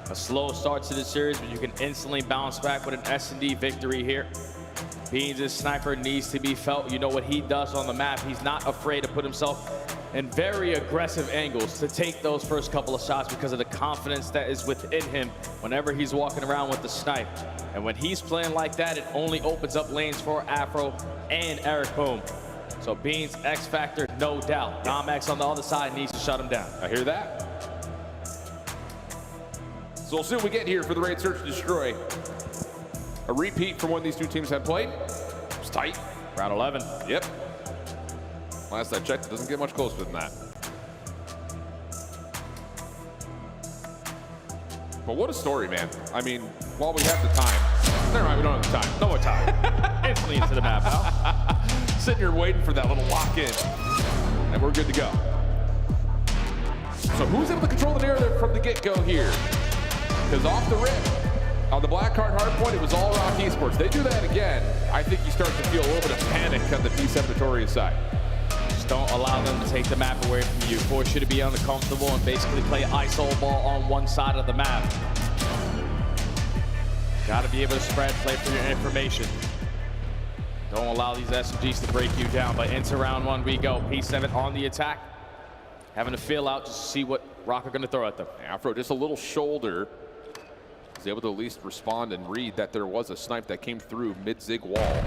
A slow start to the series, but you can instantly bounce back with an S&D victory here. Beans' sniper needs to be felt. You know what he does on the map. He's not afraid to put himself in very aggressive angles to take those first couple of shots because of the confidence that is within him whenever he's walking around with the snipe. And when he's playing like that, it only opens up lanes for Afro and Eric Boom. So Beans, X Factor, no doubt. Dom-X on the other side needs to shut him down. I hear that. So we'll see what we get here for the Rage Search and Destroy. A repeat from when these two teams had played. It was tight. Round 11. Yep. Last I checked, it doesn't get much closer than that. But what a story, man. I mean, while we have the time. Never mind, we don't have the time. No more time. Instantly into the map, pal. Sitting here waiting for that little lock-in. And we're good to go. So who's able to control the narrative from the get-go here? Because off the rip, on the Blackheart hardpoint, it was all ROK Esports. They do that again, I think you start to feel a little bit of panic on the P7 Notorious side. Just don't allow them to take the map away from you. Force you to be uncomfortable and basically play ISO ball on one side of the map. Got to be able to spread, play for your information. Don't allow these SMGs to break you down, but into round 1 we go. P7 on the attack. Having to feel out just to see what ROK are going to throw at them. Afro just a little shoulder. Was able to at least respond and read that there was a snipe that came through mid-zig wall.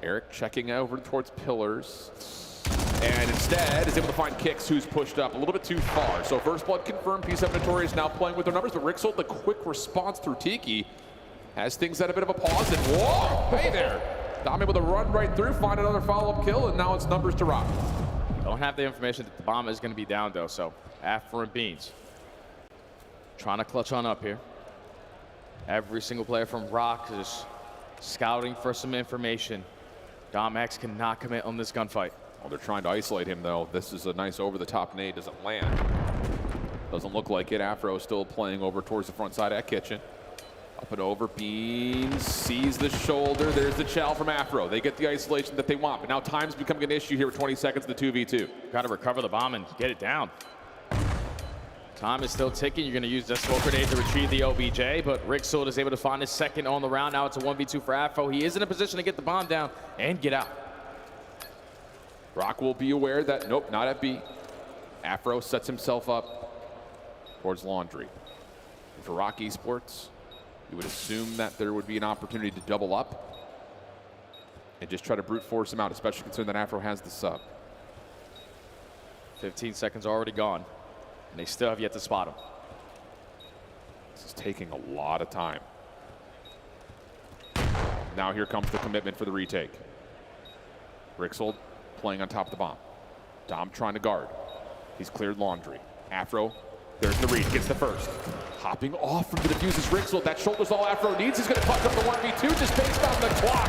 Eric checking over towards pillars. And instead is able to find Kicks, who's pushed up a little bit too far. So first blood confirmed. P7 Notorious now playing with their numbers, but Rixel, the quick response through Tiki, has things at a bit of a pause. And whoa, hey there. Dom able to run right through, find another follow-up kill, and now it's numbers to ROK. Don't have the information that the bomb is going to be down, though, so Afro and Beans trying to clutch on up here. Every single player from ROK is scouting for some information. Dom-X cannot commit on this gunfight. Well, they're trying to isolate him, though. This is a nice over-the-top nade. Doesn't land. Doesn't look like it. Afro is still playing over towards the front side at Kitchen. Up and over, Beans sees the shoulder. There's the chow from Afro. They get the isolation that they want, but now time's becoming an issue here with 20 seconds in the 2v2. Got to recover the bomb and get it down. Time is still ticking. You're going to use the smoke grenade to retrieve the OBJ, but Rixel is able to find his second on the round. Now it's a 1v2 for Afro. He is in a position to get the bomb down and get out. Rock will be aware that, nope, not at B. Afro sets himself up towards Laundry. And for Rock Esports, you would assume that there would be an opportunity to double up and just try to brute force him out, especially considering that Afro has the sub. 15 seconds already gone, and they still have yet to spot him. This is taking a lot of time. Now here comes the commitment for the retake. Rixel playing on top of the bomb. Dom trying to guard. He's cleared Laundry. Afro, there's the read, gets the first. Hopping off from the defuse is Rixel. That shoulder's all Afro needs. He's gonna punch up the 1v2 just based on the clock.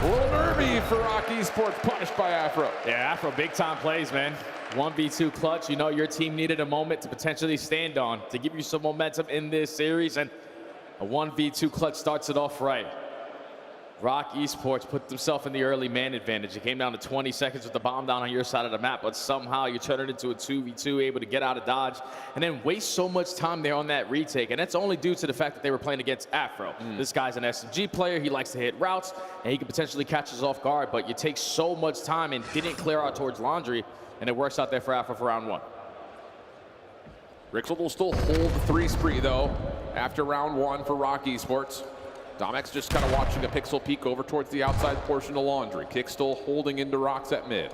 A little nervy for Rock Esports, punished by Afro. Yeah, Afro, big time plays, man. 1v2 clutch. You know your team needed a moment to potentially stand on, to give you some momentum in this series, and a 1v2 clutch starts it off right. Rock Esports put themselves in the early man advantage. It came down to 20 seconds with the bomb down on your side of the map, but somehow you turn it into a 2v2, able to get out of dodge, and then waste so much time there on that retake. And that's only due to the fact that they were playing against Afro. This guy's an SMG player. He likes to hit routes, and he can potentially catch us off guard, but you take so much time and didn't clear out towards Laundry, and it works out there for Afro for round one. Rixel will still hold the 3 spree, though, after round 1 for Rock Esports. Domex just kind of watching a pixel peek over towards the outside portion of Laundry. Kick still holding into Rocks at mid.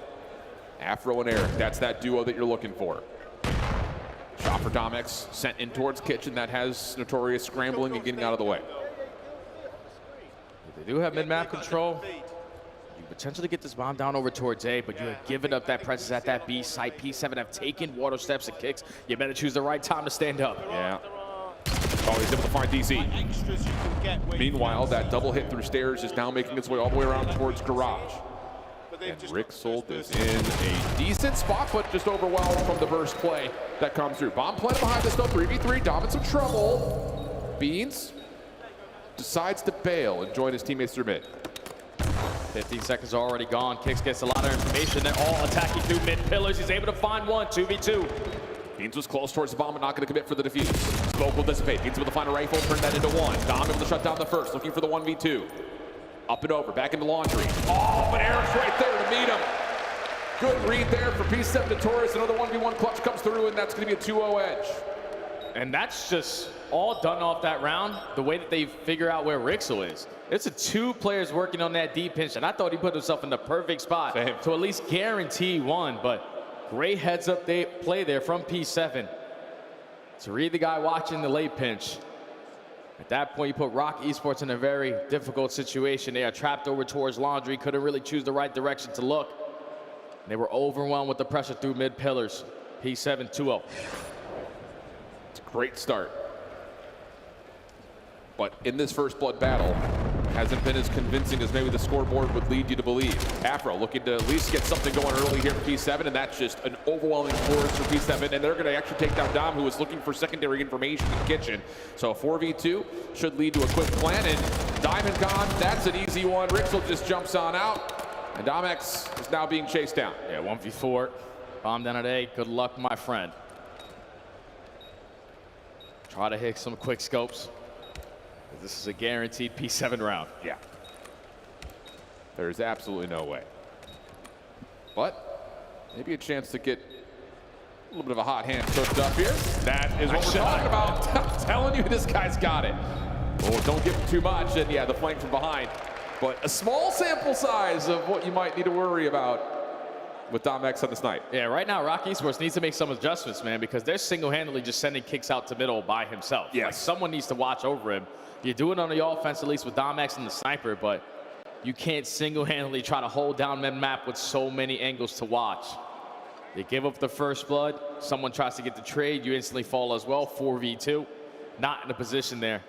Afro and Eric, that's that duo that you're looking for. Shot for Domex, sent in towards Kitchen. That has Notorious scrambling and getting out of the way. They do have mid-map control. You potentially get this bomb down over towards A, but you have given up that presence at that B site. P7 have taken water steps and kicks. You better choose the right time to stand up. Yeah. Oh, he's able to find DC. Meanwhile, that double hit through stairs is now making its way all the way around towards Garage. And Rixel is in a decent spot, but just overwhelmed from the burst play that comes through. Bomb plant behind this though, 3v3, Dom in some trouble. Beans decides to bail and join his teammates through mid. 15 seconds already gone. Kicks gets a lot of information. They're all attacking through mid pillars. He's able to find one, 2v2. Beans was close towards the bomb, but not going to commit for the defuse. Smoke will dissipate. Beans able to find a rifle, turn that into 1. Dom able to shut down the first, looking for the 1v2. Up and over, back into Laundry. Oh, but Eric's right there to meet him. Good read there for P7 Notorious. Another 1v1 clutch comes through, and that's going to be a 2-0 edge. And that's just all done off that round, the way that they figure out where Rixel is. It's a 2 players working on that deep pinch, and I thought he put himself in the perfect spot to at least guarantee 1, but great heads up play there from P7 to read the guy watching the late pinch. At that point, you put Rock Esports in a very difficult situation. They are trapped over towards Laundry, couldn't really choose the right direction to look. They were overwhelmed with the pressure through mid pillars. P7 2-0. It's a great start. But in this first blood battle, hasn't been as convincing as maybe the scoreboard would lead you to believe. Afro looking to at least get something going early here for P7, and that's just an overwhelming force for P7, and they're going to actually take down Dom, who was looking for secondary information in the kitchen. So a 4v2 should lead to a quick plan, and Diamond gone, that's an easy one. Rixel just jumps on out, and Domex is now being chased down. Yeah, 1v4, bomb down at A. Good luck, my friend. Try to hit some quick scopes. This is a guaranteed P7 round. Yeah. There's absolutely no way. But maybe a chance to get a little bit of a hot hand cooked up here. That is what we're talking about. I'm telling you, this guy's got it. Oh, don't give him too much. And yeah, the flank from behind. But a small sample size of what you might need to worry about with Domex on this night. Yeah, right now, Rock Esports needs to make some adjustments, man, because they're single-handedly just sending kicks out to middle by himself. Yes. Like, someone needs to watch over him. You do it on the offense, at least with Domex and the sniper, but you can't single-handedly try to hold down mid-map with so many angles to watch. You give up the first blood, someone tries to get the trade, you instantly fall as well, 4v2. Not in a position there,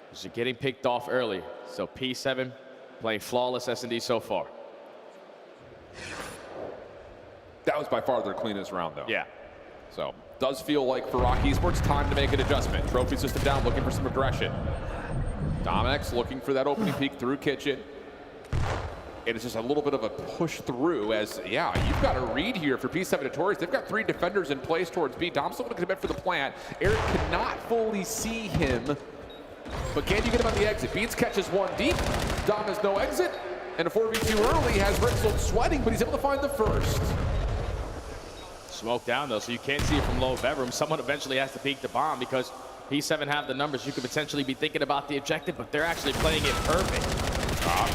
because you're getting picked off early. So P7 playing flawless S&D so far. That was by far their cleanest round, though. Yeah. So, does feel like for Rock Esports, time to make an adjustment. Trophy system down, looking for some aggression. Domex looking for that opening peek through kitchen. And it's just a little bit of a push through as, yeah, you've got a read here for P7 Notorious. They've got 3 defenders in place towards B. Dom's still going to commit for the plant. Eric cannot fully see him, but can you get him on the exit? Beans catches 1 deep. Dom has no exit. And a 4v2 early has Rixel sweating, but he's able to find the first. Smoke down though, so you can't see it from low bedroom. Someone eventually has to peek the bomb because P7 have the numbers. You could potentially be thinking about the objective, but they're actually playing it perfect.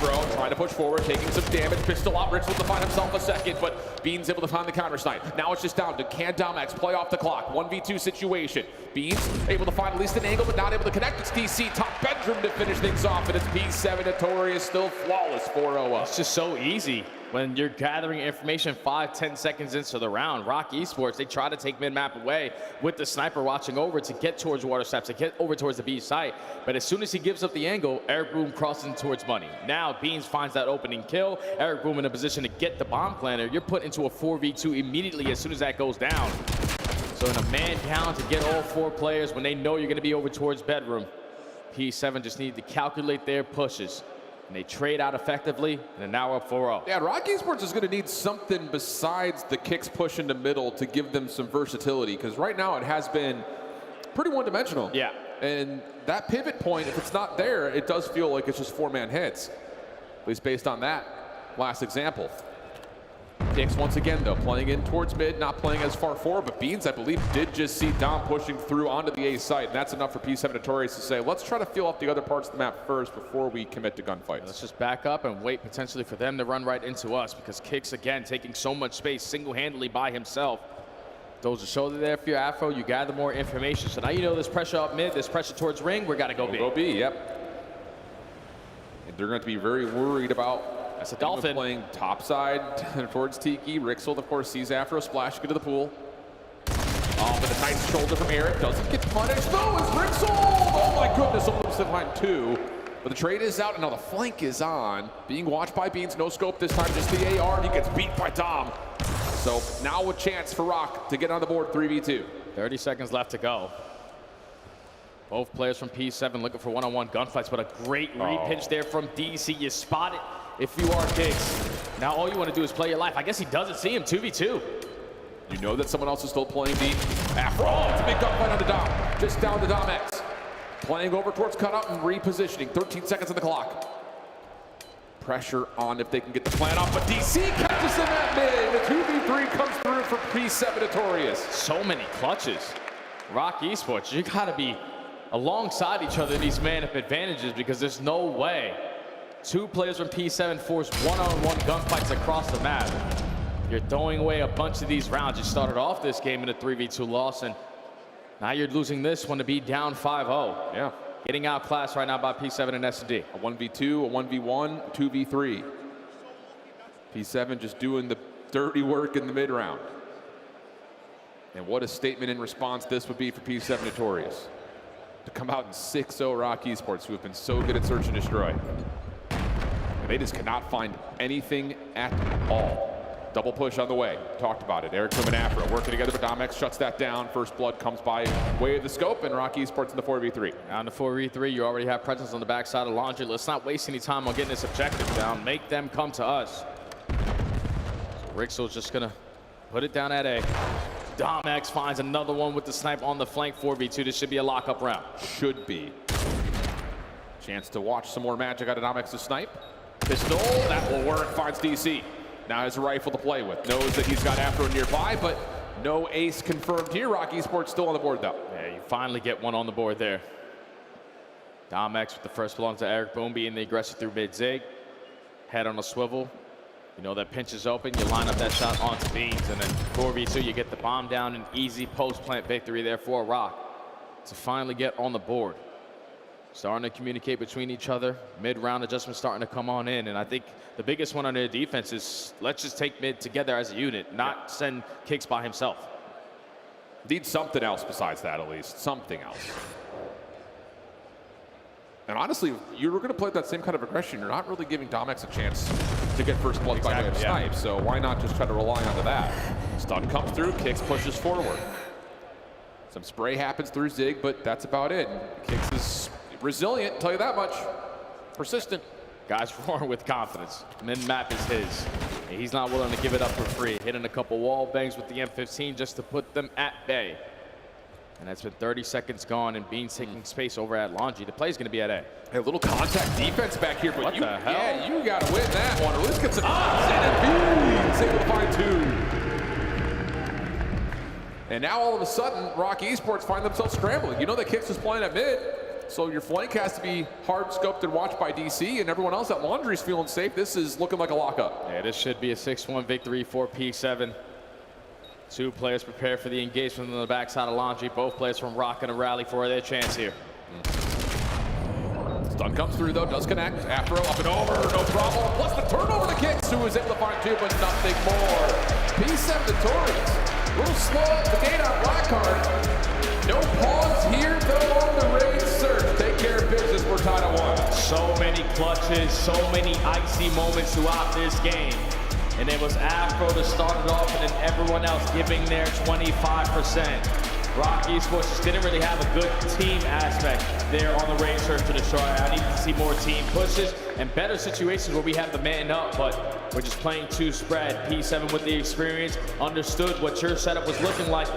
Bro trying to push forward, taking some damage. Pistol out, Rixel to find himself a second, but Beans able to find the counter snipe. Now it's just down to can Domex play off the clock. 1v2 situation. Beans able to find at least an angle, but not able to connect. It's DC top bedroom to finish things off, and it's P7 Notorious still flawless 4-0 up. It's just so easy when you're gathering information 5-10 seconds into the round. Rock Esports, they try to take mid-map away with the sniper watching over to get towards water steps, to get over towards the B site. But as soon as he gives up the angle, Eric Boom crosses towards money. Now Beans finds that opening kill. Eric Boom in a position to get the bomb planter. You're put into a 4v2 immediately as soon as that goes down. So in a man down to get all 4 players when they know you're going to be over towards bedroom, P7 just need to calculate their pushes. And they trade out effectively, and they're now up 4-0. Yeah, Rock Esports is going to need something besides the kicks push into middle to give them some versatility, because right now it has been pretty one-dimensional. Yeah. And that pivot point, if it's not there, it does feel like it's just 4-man hits, at least based on that last example. Kicks once again, though, playing in towards mid, not playing as far forward, but Beans, I believe, did just see Dom pushing through onto the A site, and that's enough for P7 Notorious to say, let's try to feel up the other parts of the map first before we commit to gunfights. Let's just back up and wait potentially for them to run right into us, because Kicks, again, taking so much space single-handedly by himself. Throws a shoulder there for your Afro, you gather more information. So now you know there's pressure up mid, there's pressure towards ring, we gotta go B. Go B, yep. And they're going to be very worried about That's a Dolphin playing topside towards Tiki. Rixel, of course, sees Afro splashing into the pool. Oh, but a nice shoulder from Eric. Doesn't get punished, though, as Rixel! Oh my goodness, almost in line 2. But the trade is out, and now the flank is on. Being watched by Beans, no scope this time, just the AR, and he gets beat by Dom. So now a chance for Rock to get on the board 3v2. 30 seconds left to go. Both players from P7 looking for one-on-one gunfights, but a great re-pinch there from DC. You spot it if you are Kicks. Now all you want to do is play your life. I guess he doesn't see him, 2v2. You know that someone else is still playing deep. Afro, it's a big gunfight on the Dom. Just down to Domex. Playing over towards cutout and repositioning. 13 seconds on the clock. Pressure on if they can get the plan off, but DC catches him at mid. The 2v3 comes through for P7 Notorious. So many clutches. Rock Esports, you gotta be alongside each other in these man-up advantages, because there's no way 2 players from P7 force one-on-one gunfights across the map. You're throwing away a bunch of these rounds. You started off this game in a 3v2 loss, and now you're losing this one to be down 5-0. Yeah. Getting outclassed right now by P7 and S&D. A 1v2, a 1v1, a 2v3. P7 just doing the dirty work in the mid-round. And what a statement in response this would be for P7 Notorious. To come out in 6-0 Rock Esports, who have been so good at search and destroy. And they just cannot find anything at all. Double push on the way. Talked about it. Eric Boom and Afro working together, but Domex shuts that down. First blood comes by way of the scope, and Rock Esports in the 4v3. On the 4v3, you already have presence on the backside of Laundry. Let's not waste any time on getting this objective down. Make them come to us. So Rixel's just gonna put it down at A. Domex finds another one with the snipe on the flank. 4v2. This should be a lockup round. Should be. Chance to watch some more magic out of Domex's snipe. Pistol, that will work. Finds DC. Now has a rifle to play with. Knows that he's got Afro nearby, but no ace confirmed here. Rock Esports still on the board, though. Yeah, you finally get one on the board there. Domex with the first blow to Eric Boom, being the aggressor through mid-zig. Head on a swivel. You know that pinch is open. You line up that shot onto Beans, and then 4v2, you get the bomb down. An easy post-plant victory there for Rock to finally get on the board. Starting to communicate between each other. Mid-round adjustments starting to come on in, and I think the biggest one on their defense is let's just take mid together as a unit, not send Kicks by himself. Need something else besides that, at least. Something else. And honestly, if you were going to play that same kind of aggression, you're not really giving Domex a chance to get first blood by way of snipe, so why not just try to rely onto that? Stun comes through, Kicks pushes forward. Some spray happens through Zig, but that's about it. Kicks is resilient, I'll tell you that much. Persistent. Guys roaring with confidence. Mid-map is his. He's not willing to give it up for free. Hitting a couple wall bangs with the M15 just to put them at bay. And that's been 30 seconds gone, and Bean's taking space over at Laundry. The play's going to be at A. A little contact defense back here, but What the hell? Yeah, you got to win that one, or at least get some and Bean's able to find 2. And now all of a sudden, Rock Esports find themselves scrambling. You know that Kicks is playing at mid, so your flank has to be hard scoped and watched by DC, and everyone else at Laundry's feeling safe. This is looking like a lockup. Yeah, this should be a 6-1 victory for P7. 2 players prepare for the engagement on the backside of Laundry. Both players from Rock and a rally for their chance here. Stun comes through though, does connect. Afro up and over, no problem. Plus the turnover to Kicks, who was able to find 2, but nothing more. P7 victorious. A little slow at the gate on Blackheart. No pause here though on the raid surge. Take care of business, we're tied at 1. So many clutches, so many icy moments throughout this game. And it was Afro to start it off, and then everyone else giving their 25%. Rock Esports just didn't really have a good team aspect there on the raid search to destroy. I need to see more team pushes and better situations where we have the man up, but we're just playing 2 spread. P7 with the experience understood what your setup was looking like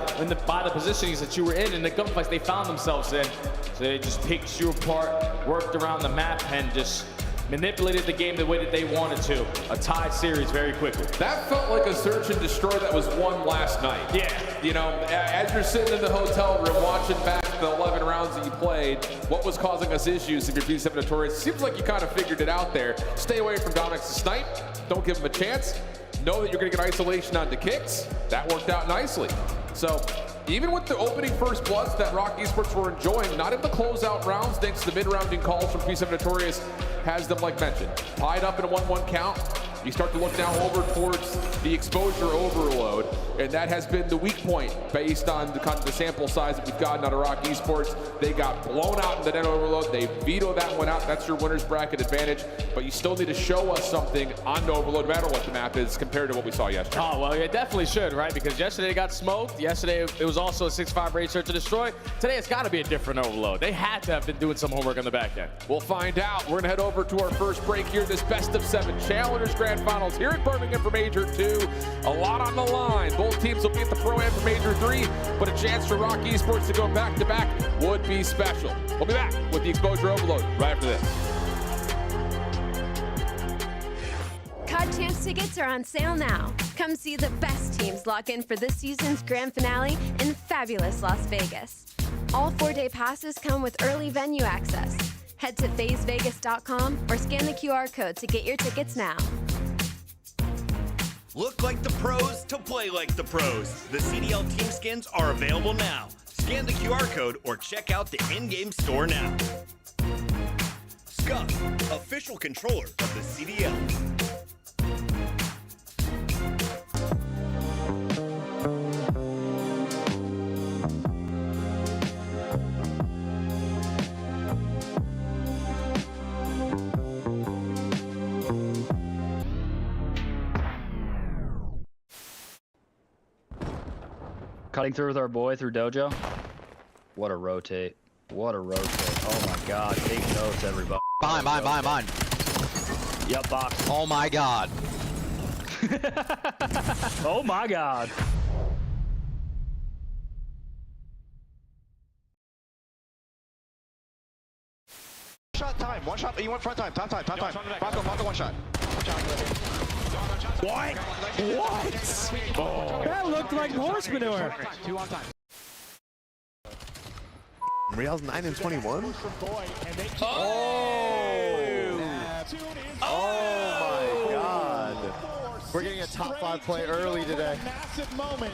by the positionings that you were in the gunfights they found themselves in. So they just picked you apart, worked around the map, and just manipulated the game the way that they wanted to. A tied series very quickly. That felt like a search and destroy that was won last night. Yeah. You know, as you're sitting in the hotel room watching back the 11 rounds that you played, what was causing us issues if you're P7 Notorious? Seems like you kind of figured it out there. Stay away from Dominic's snipe. Don't give him a chance. Know that you're going to get isolation onto Kicks. That worked out nicely. So, even with the opening first bloods that Rock Esports were enjoying, not in the closeout rounds, thanks to the mid-rounding calls from P7 Notorious, has them, like mentioned, tied up in a 1-1 count. You start to look now over towards the exposure overload, and that has been the weak point based on the kind of the sample size that we've gotten out of Rock Esports. They got blown out in the net overload. They vetoed that one out. That's your winner's bracket advantage, but you still need to show us something on the overload, no matter what the map is, compared to what we saw yesterday. Oh, well, it definitely should, right? Because yesterday it got smoked. Yesterday it was also a 6-5 raid search to destroy. Today it's got to be a different overload. They had to have been doing some homework on the back end. We'll find out. We're going to head over to our first break here, this best of 7 Challengers Grand Finals here at Birmingham for Major 2. A lot on the line. Both teams will be at the Pro-Am for Major 3, but a chance for Rock Esports to go back-to-back would be special. We'll be back with the Exposure Overload right after this. COD Champs tickets are on sale now. Come see the best teams lock in for this season's grand finale in fabulous Las Vegas. All 4-day passes come with early venue access. Head to FazeVegas.com or scan the QR code to get your tickets now. Look like the pros to play like the pros. The CDL team skins are available now. Scan the QR code or check out the in-game store now. Scuf, official controller of the CDL. Cutting through with our boy through Dojo. What a rotate. What a rotate. Oh my god. Take notes, everybody. Behind. Yep, box. Oh my god. Oh my god. Shot time. One shot. You went front time. Time. Front one shot. What? Oh. That looked like horse manure. 2 on time. Real's 9 and 21. Oh my god. We're getting a top 5 play early today. Massive moment.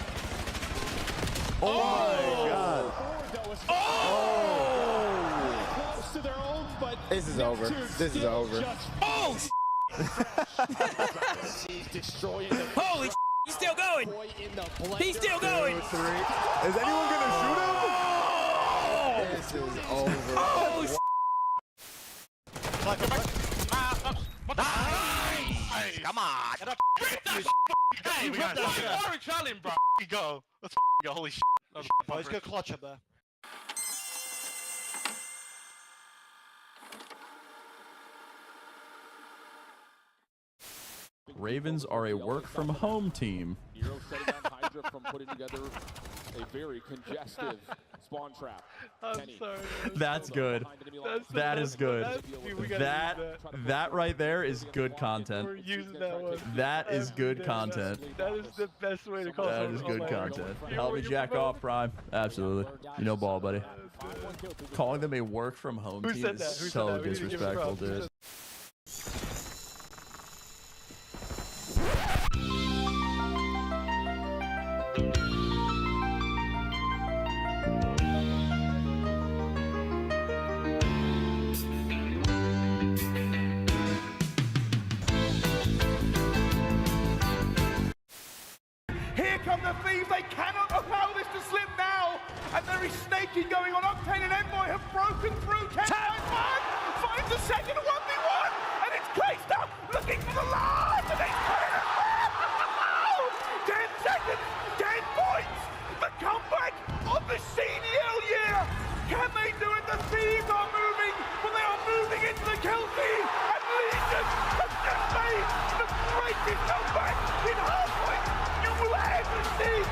Oh my god. Close to their own, but This is over. This is over. Oh! He's destroying the Holy he's still going. boy in the blender. He's still going. 2, 3. Is anyone gonna shoot him? This is over. Oh, Come on. Hey, we got orange challenge, bro. Go. Let's go. Holy shit. Oh, he's got clutch up there. Ravens are a work-from-home team. Hero setting down Hydra from putting together a very congestive Spawn trap. I'm sorry. That's good. That is good. That right there is good content. We're using that one. That is good content. That is the best way to call That is good content. Help me jack off, Prime. Absolutely. You know ball, buddy. Calling them a work from home Who team said is that? Who said so that? We need to give him disrespectful, props. Who dude. said Here come the thieves. They cannot allow this to slip now. And there is snaking going on. Octane and Envoy have broken through. Ken finds the second 1v1. And it's Clayster looking for the last. And he's put it out. 10 seconds, 10 points. The comeback of the CDL year. Can they do it? The thieves are moving. But they are moving into the kill feed. And Legion have just made the greatest comeback in Hardpoint you will ever see.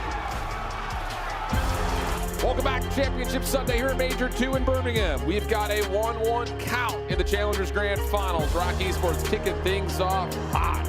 Welcome back to Championship Sunday here at Major 2 in Birmingham. We've got a 1-1 count in the Challengers Grand Finals. ROC Esports kicking things off hot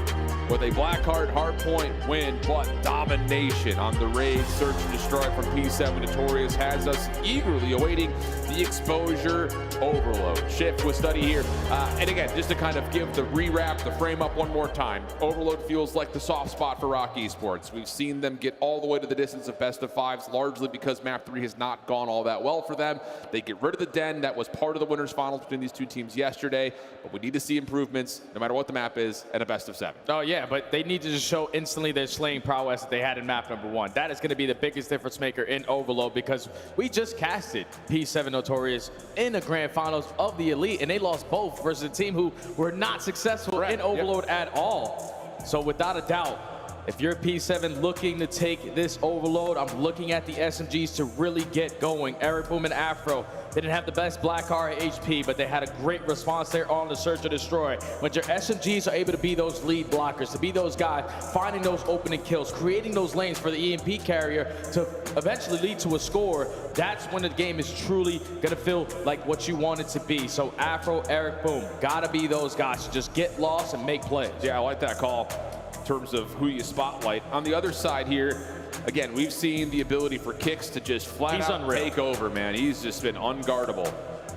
with a Blackheart Hardpoint win, but domination on the raid. Search and destroy from P7 Notorious has us eagerly awaiting the exposure overload. Shift with Study here. And again, just to kind of give the rewrap, the frame up one more time, overload feels like the soft spot for ROC Esports. We've seen them get all the way to the distance of best of fives, largely because map 3 has not gone all that well for them. They get rid of the den. That was part of the winners finals between these two teams yesterday, but we need to see improvements, no matter what the map is, at a best of 7. Oh yeah, but they need to just show instantly their slaying prowess that they had in map number 1. That is going to be the biggest difference maker in Overload, because we just casted P7 Notorious in the grand finals of the Elite, and they lost both versus a team who were not successful in Overload at all. So without a doubt, if you're P7 looking to take this Overload, I'm looking at the SMGs to really get going. Eric Boom and Afro, they didn't have the best Blackheart HP, but they had a great response there on the Search and Destroy. When your SMGs are able to be those lead blockers, to be those guys finding those opening kills, creating those lanes for the EMP carrier to eventually lead to a score, that's when the game is truly gonna feel like what you want it to be. So Afro, Eric Boom, gotta be those guys to just get lost and make plays. Yeah, I like that call in terms of who you spotlight. On the other side here, again, we've seen the ability for Kicks to just flat out take over, man. He's just been unguardable.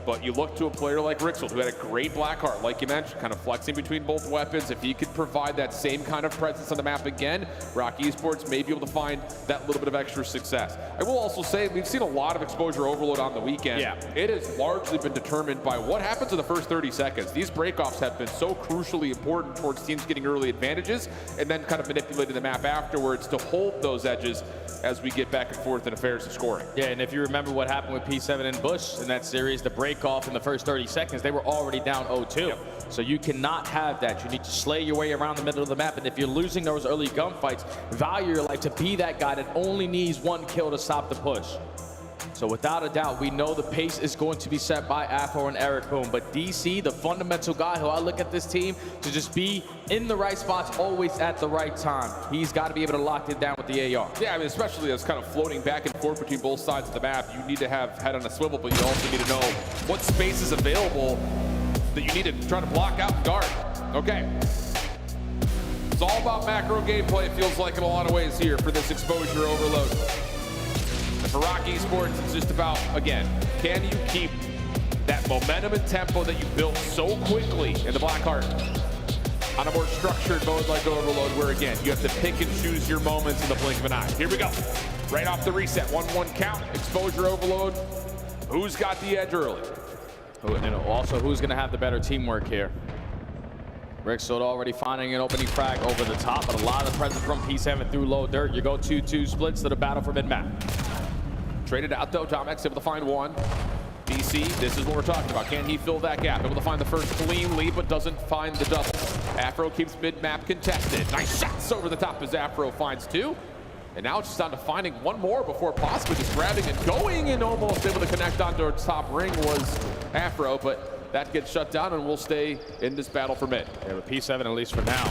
But you look to a player like Rixel, who had a great Blackheart, like you mentioned, kind of flexing between both weapons. If he could provide that same kind of presence on the map again, ROC Esports may be able to find that little bit of extra success. I will also say we've seen a lot of exposure overload on the weekend. Yeah. It has largely been determined by what happens in the first 30 seconds. These breakoffs have been so crucially important towards teams getting early advantages and then kind of manipulating the map afterwards to hold those edges as we get back and forth in affairs of scoring. Yeah, and if you remember what happened with P7 and Bush in that series, the break off in the first 30 seconds, they were already down 0-2. So you cannot have that. You need to slay your way around the middle of the map. And if you're losing those early gunfights, value your life to be that guy that only needs one kill to stop the push. So without a doubt, we know the pace is going to be set by Afro and Eric Boom. But DC, the fundamental guy who I look at this team to just be in the right spots, always at the right time. He's got to be able to lock it down with the AR. Yeah, I mean, especially as kind of floating back and forth between both sides of the map, you need to have head on a swivel, but you also need to know what space is available that you need to try to block out and guard. Okay. It's all about macro gameplay, it feels like, in a lot of ways here for this exposure overload. And for ROC Esports, it's just about, again, can you keep that momentum and tempo that you built so quickly in the Blackheart on a more structured mode like Overload, where, again, you have to pick and choose your moments in the blink of an eye. Here we go. Right off the reset, 1-1 count, exposure overload. Who's got the edge early? And also, who's going to have the better teamwork here? Rixel already finding an opening frag over the top, but a lot of the presence from P7 through low dirt. You go 2-2 splits to the battle for mid-map. Traded out though, Domex able to find one. DC, this is what we're talking about. Can he fill that gap? Able to find the first clean lead, but doesn't find the double. Afro keeps mid-map contested. Nice shots over the top as Afro finds 2. And now it's just down to finding one more before possibly just grabbing and going, and almost able to connect onto its top ring was Afro, but that gets shut down and we'll stay in this battle for mid. Yeah, with P7 at least for now.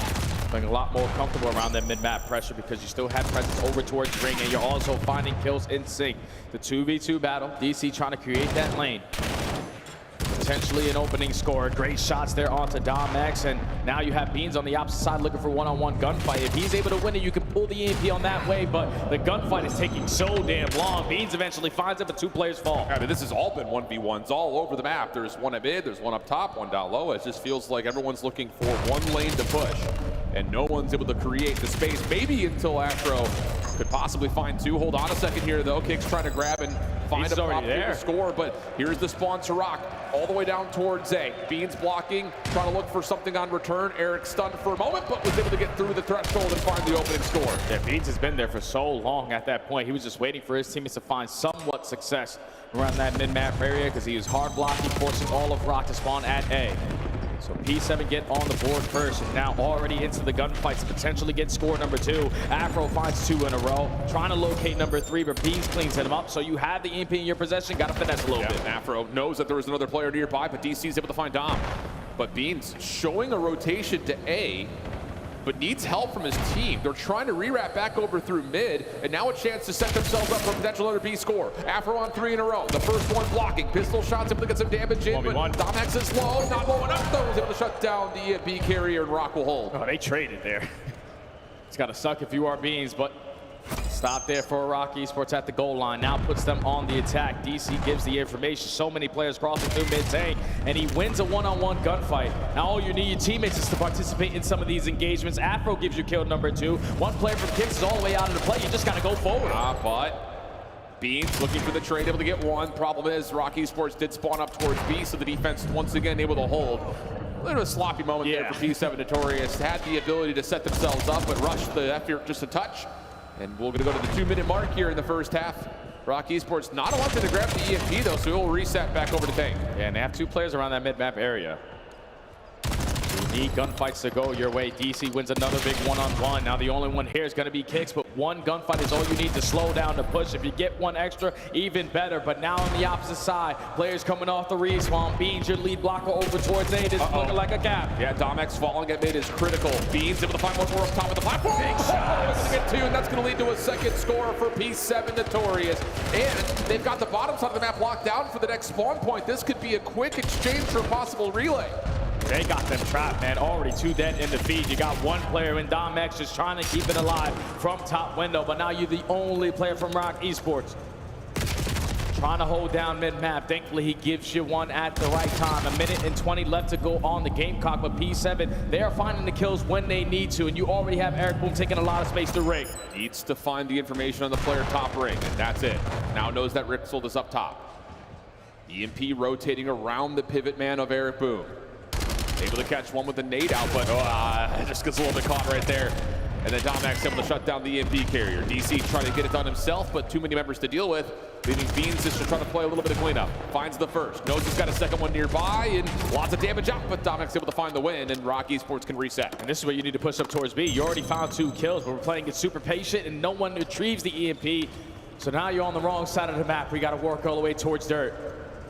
Feeling a lot more comfortable around that mid-map pressure because you still have presence over towards ring, and you're also finding kills in sync. The 2v2 battle, DC trying to create that lane. Potentially an opening score. Great shots there onto Dom-Ex, and now you have Beans on the opposite side looking for one-on-one gunfight. If he's able to win it, you can pull the EMP on that way, but the gunfight is taking so damn long. Beans eventually finds it, but 2 players fall. I mean, this has all been 1v1s all over the map. There's one at mid, there's one up top, one down low. It just feels like everyone's looking for one lane to push, and no one's able to create the space, maybe until Afro could possibly find 2. Hold on a second here, though. Kick's trying to grab and find a prop to score, but here's the spawn to Rock all the way down towards A. Beans blocking, trying to look for something on return. Eric stunned for a moment, but was able to get through the threshold and find the opening score. Yeah, Beans has been there for so long at that point. He was just waiting for his teammates to find somewhat success around that mid-map area because he is hard blocking, forcing all of Rock to spawn at A. So P7 get on the board first, and now already into the gunfights to potentially get score number 2. Afro finds 2 in a row, trying to locate number 3, but Beans cleans him up. So you have the EMP in your possession, got to finesse a little bit. Afro knows that there was another player nearby, but DC's able to find Dom. But Beans showing a rotation to A, but needs help from his team. They're trying to rewrap back over through mid, and now a chance to set themselves up for a potential other B score. Afro on 3 in a row. The first one blocking. Pistol shots able to get some damage in, but Dom-Ex is low, not low enough though. He's able to shut down the B carrier, and Rock will hold. Oh, they traded there. It's got to suck if you are Beans, but stop there for Rock Esports at the goal line. Now puts them on the attack. DC gives the information. So many players crossing through mid-tank, and he wins a one-on-one gunfight. Now all you need your teammates is to participate in some of these engagements. Afro gives you kill number 2. One player from Kicks is all the way out of the play. You just got to go forward. But Beans looking for the trade, able to get 1. Problem is, Rock Esports did spawn up towards B, so the defense once again able to hold. A little bit of a sloppy moment there for P7 Notorious. Had the ability to set themselves up, but rushed the F here just a touch. And we're going to go to the 2-minute mark here in the first half. Rock Esports not elected to grab the EMP though, so he'll reset back over to tank. Yeah, and they have 2 players around that mid-map area. You need gunfights to go your way. DC wins another big one-on-one. Now the only one here is going to be Kicks, but 1 gunfight is all you need to slow down the push. If you get 1 extra, even better. But now on the opposite side, players coming off the respawn. Beans, your lead blocker over towards A. This is looking like a gap. Yeah, Dom-Ex falling at mid is critical. Beans able to find one more up top of the platform. Big shot. Going to get 2, and that's going to lead to a second score for P7 Notorious. And they've got the bottom side of the map locked down for the next spawn point. This could be a quick exchange for a possible relay. They got them trapped, man. Already 2 dead in the feed. You got 1 player in Dom-Ex just trying to keep it alive from top window, but now you're the only player from Rock Esports trying to hold down mid-map. Thankfully, he gives you 1 at the right time. 1 minute and 20 left to go on the Gamecock, but P7, they are finding the kills when they need to, and you already have Eric Boom taking a lot of space to ring. Needs to find the information on the player top ring, and that's it. Now knows that Rixel is up top. EMP rotating around the pivot man of Eric Boom. Able to catch 1 with a nade out, but just gets a little bit caught right there. And then Dom-Ex able to shut down the EMP carrier. DC trying to get it done himself, but too many members to deal with, leaving Beans just to try to play a little bit of cleanup. Finds the first. Knows he's got a second one nearby, and lots of damage out, but Dom-Ex able to find the win, and Rock Esports can reset. And this is where you need to push up towards B. You already found 2 kills, but we're playing it super patient, and no one retrieves the EMP. So now you're on the wrong side of the map. We got to work all the way towards dirt.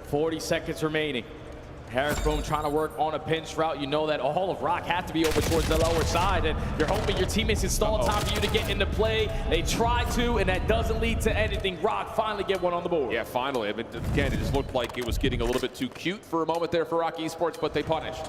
40 seconds remaining. Eric Boom trying to work on a pinch route. You know that all of Rock have to be over towards the lower side, and you're hoping your teammates install time for you to get into play. They try to, and that doesn't lead to anything. Rock finally get 1 on the board. Yeah, finally. I mean, again, it just looked like it was getting a little bit too cute for a moment there for Rock Esports, but they punished.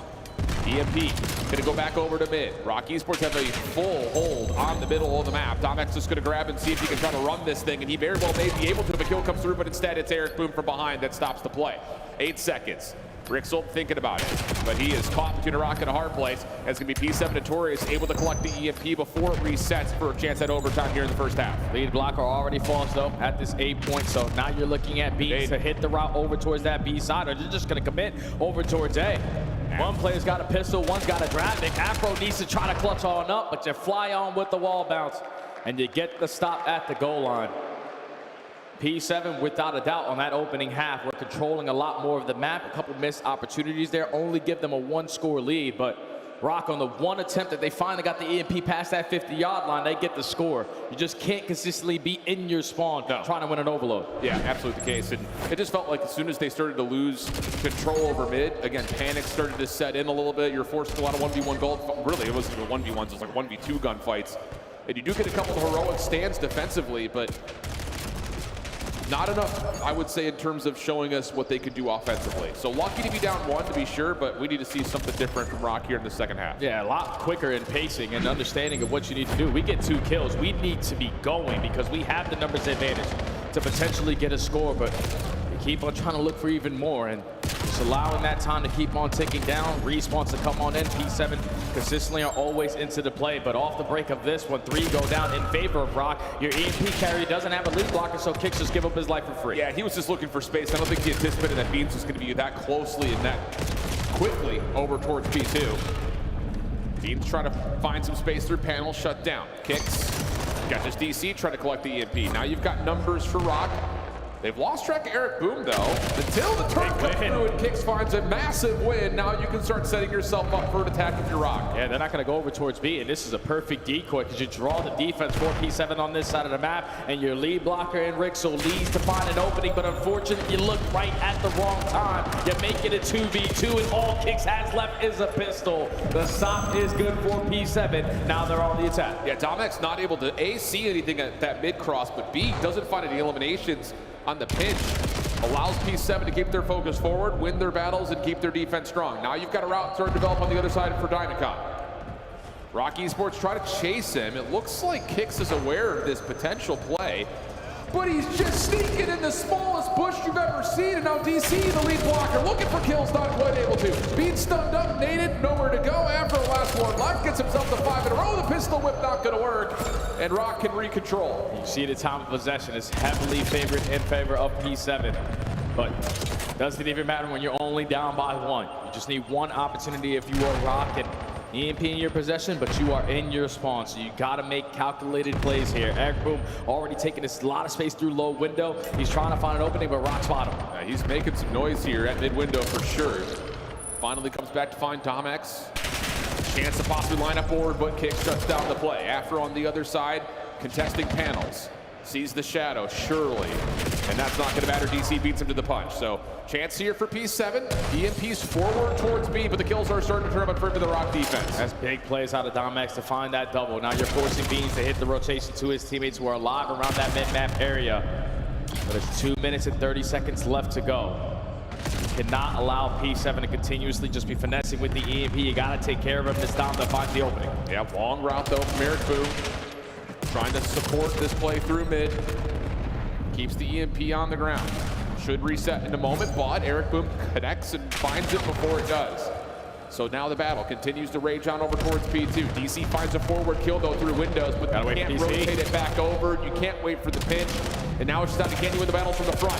EMP gonna go back over to mid. Rock Esports have a full hold on the middle of the map. Dom-Ex just gonna grab and see if he can try to run this thing, and he very well may be able to if a kill comes through, but instead it's Eric Boom from behind that stops the play. 8 seconds. Rixel thinking about it, but he is caught between a rock and a hard place. It's going to be P7 Notorious able to collect the EMP before it resets for a chance at overtime here in the first half. Lead blocker already falls though at this 8 point, so now you're looking at Beans to hit the route over towards that B side, or you're just going to commit over towards A. 1 player's got a pistol, 1's got a Dravnik. Afro needs to try to clutch on up, but you fly on with the wall bounce, and you get the stop at the goal line. P7, without a doubt, on that opening half, we're controlling a lot more of the map. A couple missed opportunities there, only give them a 1-score lead, but Rock, on the one attempt that they finally got the EMP past that 50-yard line, they get the score. You just can't consistently be in your spawn trying to win an overload. Yeah, absolutely the case. And it just felt like as soon as they started to lose control over mid, again, panic started to set in a little bit. You're forced a lot of 1v1 gold. Really, it wasn't even 1v1s, it was like 1v2 gunfights. And you do get a couple of heroic stands defensively, but not enough, I would say, in terms of showing us what they could do offensively. So lucky to be down 1 to be sure, but we need to see something different from Rock here in the second half. Yeah, a lot quicker in pacing and understanding of what you need to do. We get 2 kills. We need to be going because we have the numbers advantage to potentially get a score, but we keep on trying to look for even more, and just allowing that time to keep on ticking down. Respawns to come on in. P7 consistently are always into the play, but off the break of this one, 3 go down in favor of Rock. Your EMP carry doesn't have a lead blocker, so Kicks just give up his life for free. Yeah, he was just looking for space. I don't think he anticipated that Beans was going to be that closely and that quickly over towards P2. Beans trying to find some space through panel, shut down. Kicks, got this DC, trying to collect the EMP. Now you've got numbers for Rock. They've lost track of Eric Boom, though, until the turn comes through and Kicks finds a massive win. Now you can start setting yourself up for an attack with your Rock. Yeah, they're not going to go over towards B, and this is a perfect decoy because you draw the defense for P7 on this side of the map, and your lead blocker in Rixel leads to find an opening, but unfortunately, you look right at the wrong time. You make it a 2v2, and all Kicks has left is a pistol. The stop is good for P7. Now they're on the attack. Yeah, Domek's not able to, A, see anything at that mid-cross, but B, doesn't find any eliminations on the pinch. Allows P7 to keep their focus forward, win their battles, and keep their defense strong. Now you've got a route start to develop on the other side for Dynacon. Rock Esports try to chase him. It looks like Kicks is aware of this potential play, but he's just sneaking in the smallest bush you've ever seen, and now DC, the lead blocker, looking for kills, not quite able to. Being stunned up, naded, nowhere to go after the last one left, gets himself to 5 in a row. The pistol whip not gonna work, and Rock can recontrol. You see the time of possession is heavily favored in favor of P7, but doesn't even matter when you're only down by 1. You just need one opportunity if you are Rock, and EMP in your possession, but you are in your spawn, so you gotta make calculated plays here. Eric Boom already taking a lot of space through low window. He's trying to find an opening, but Rock's bottom. He's making some noise here at mid window for sure. Finally comes back to find Domex. Chance to possibly line up forward, but Kick shuts down the play. After on the other side, contesting panels. Sees the shadow, surely. And that's not gonna matter, DC beats him to the punch. So, chance here for P7. EMP's forward towards B, but the kills are starting to turn up in favor of the Rock defense. That's big plays out of Domex to find that double. Now you're forcing Beans to hit the rotation to his teammates who are alive around that mid-map area. But it's 2 minutes and 30 seconds left to go. You cannot allow P7 to continuously just be finessing with the EMP. You gotta take care of him. It's time to find the opening. Yeah, long route though from Eric Boom. Trying to support this play through mid. Keeps the EMP on the ground. Should reset in a moment, but Eric Boom connects and finds it before it does. So now the battle continues to rage on over towards P2. DC finds a forward kill though through windows, but you can't rotate it back over. You can't wait for the pinch. And now it's time to can you win the battle from the front.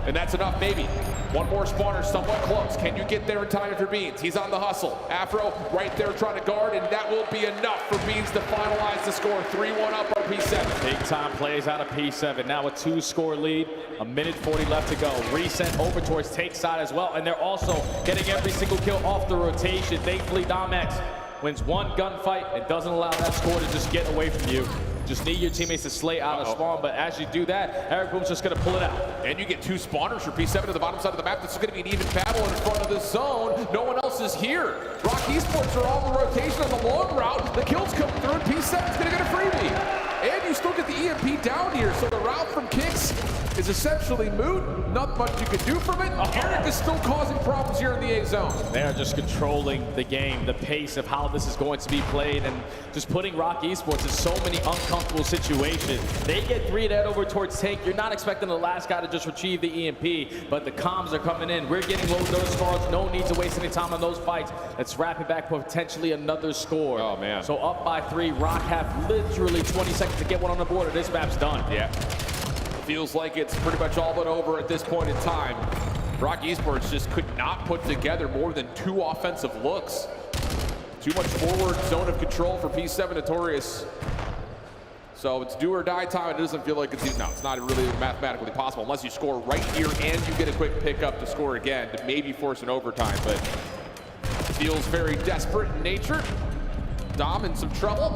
And that's enough, maybe. One more spawner somewhat close. Can you get there in time for Beans? He's on the hustle. Afro right there trying to guard, and that will be enough for Beans to finalize the score. 3-1 up on P7. Big time plays out of P7. Now a 2-score lead. 1:40 left to go. Reset over towards Take side as well. And they're also getting every single kill off the rotation. Thankfully, Domex wins one gunfight and doesn't allow that score to just get away from you. Just need your teammates to slay out of spawn, but as you do that, Eric Boom's just gonna pull it out. And you get 2 spawners for P7 to the bottom side of the map. This is gonna be an even battle in front of the zone. No one else is here. Rock Esports are on the rotation on the long route. The kills come through, and P7's gonna get a freebie. And you still get the EMP down here, so the route from Kicks is essentially moot. Not much you can do from it. Eric is still causing problems here in the A zone. They are just controlling the game, the pace of how this is going to be played, and just putting Rock Esports in so many uncomfortable situations. They get 3 dead over towards Tank. You're not expecting the last guy to just retrieve the EMP, but the comms are coming in. We're getting low notice cards. No need to waste any time on those fights. Let's wrap it back for potentially another score. Oh, man. So up by 3. Rock have literally 20 seconds to get one on the board, or this map's done. Yeah. Feels like it's pretty much all but over at this point in time. Rock Esports just could not put together more than 2 offensive looks. Too much forward zone of control for P7 Notorious. So it's do or die time. It doesn't feel like it's not really mathematically possible unless you score right here and you get a quick pickup to score again to maybe force an overtime. But Feels very desperate in nature. Dom in some trouble.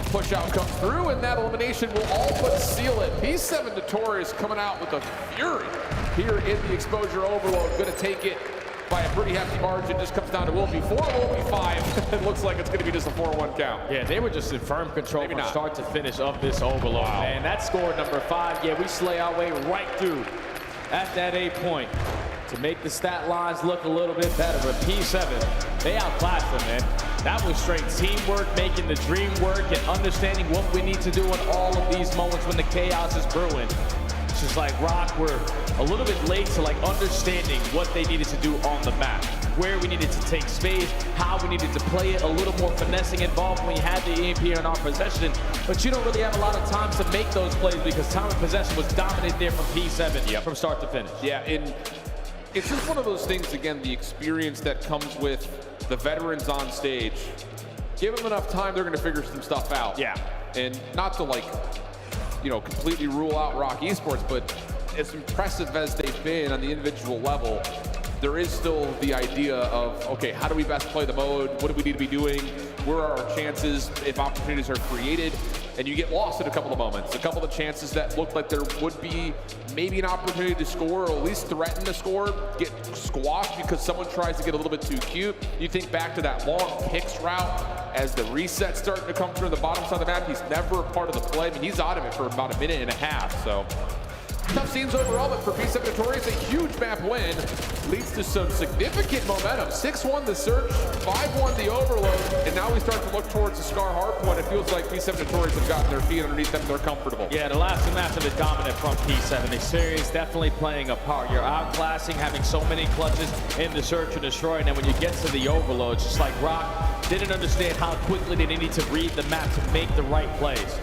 Push out comes through, and that elimination will all but seal it. P7 Notorious coming out with a fury here in the exposure overload. Going to take it by a pretty hefty margin. Just comes down to will it be 4, will it be 5? It looks like it's going to be just a 4-1 count. Yeah, they were just in firm control from start to finish of this overload, man. That score number 5, yeah, we slay our way right through at that 8 point to make the stat lines look a little bit better. But P7, they outclassed them, man. That was straight teamwork, making the dream work, and understanding what we need to do in all of these moments when the chaos is brewing. It's just like Rock, we're a little bit late to like understanding what they needed to do on the map, where we needed to take space, how we needed to play it, a little more finessing involved when we had the EMP in our possession. But you don't really have a lot of time to make those plays because time of possession was dominated there from P7 from start to finish. Yeah, and it's just one of those things, again, the experience that comes with the veterans on stage. Give them enough time, they're going to figure some stuff out. Yeah. And not to like, you know, completely rule out Rock Esports, but as impressive as they've been on the individual level, there is still the idea of, okay, how do we best play the mode? What do we need to be doing? Where are our chances if opportunities are created? And you get lost in a couple of moments. A couple of chances that looked like there would be maybe an opportunity to score, or at least threaten to score, get squashed because someone tries to get a little bit too cute. You think back to that long picks route as the reset's starting to come through the bottom side of the map. He's never a part of the play. I mean, he's out of it for about a minute and a half, so. Tough scenes overall, but for P7 Notorious, a huge map win leads to some significant momentum. 6-1 the search, 5-1 the overload, and now we start to look towards the Scar hardpoint. It feels like P7 Notorious have gotten their feet underneath them. They're comfortable. Yeah, the last 2 maps have been dominant from P7. The series definitely playing a part. You're outclassing, having so many clutches in the search and destroy, and then when you get to the overload, it's just like Rock didn't understand how quickly they need to read the map to make the right plays.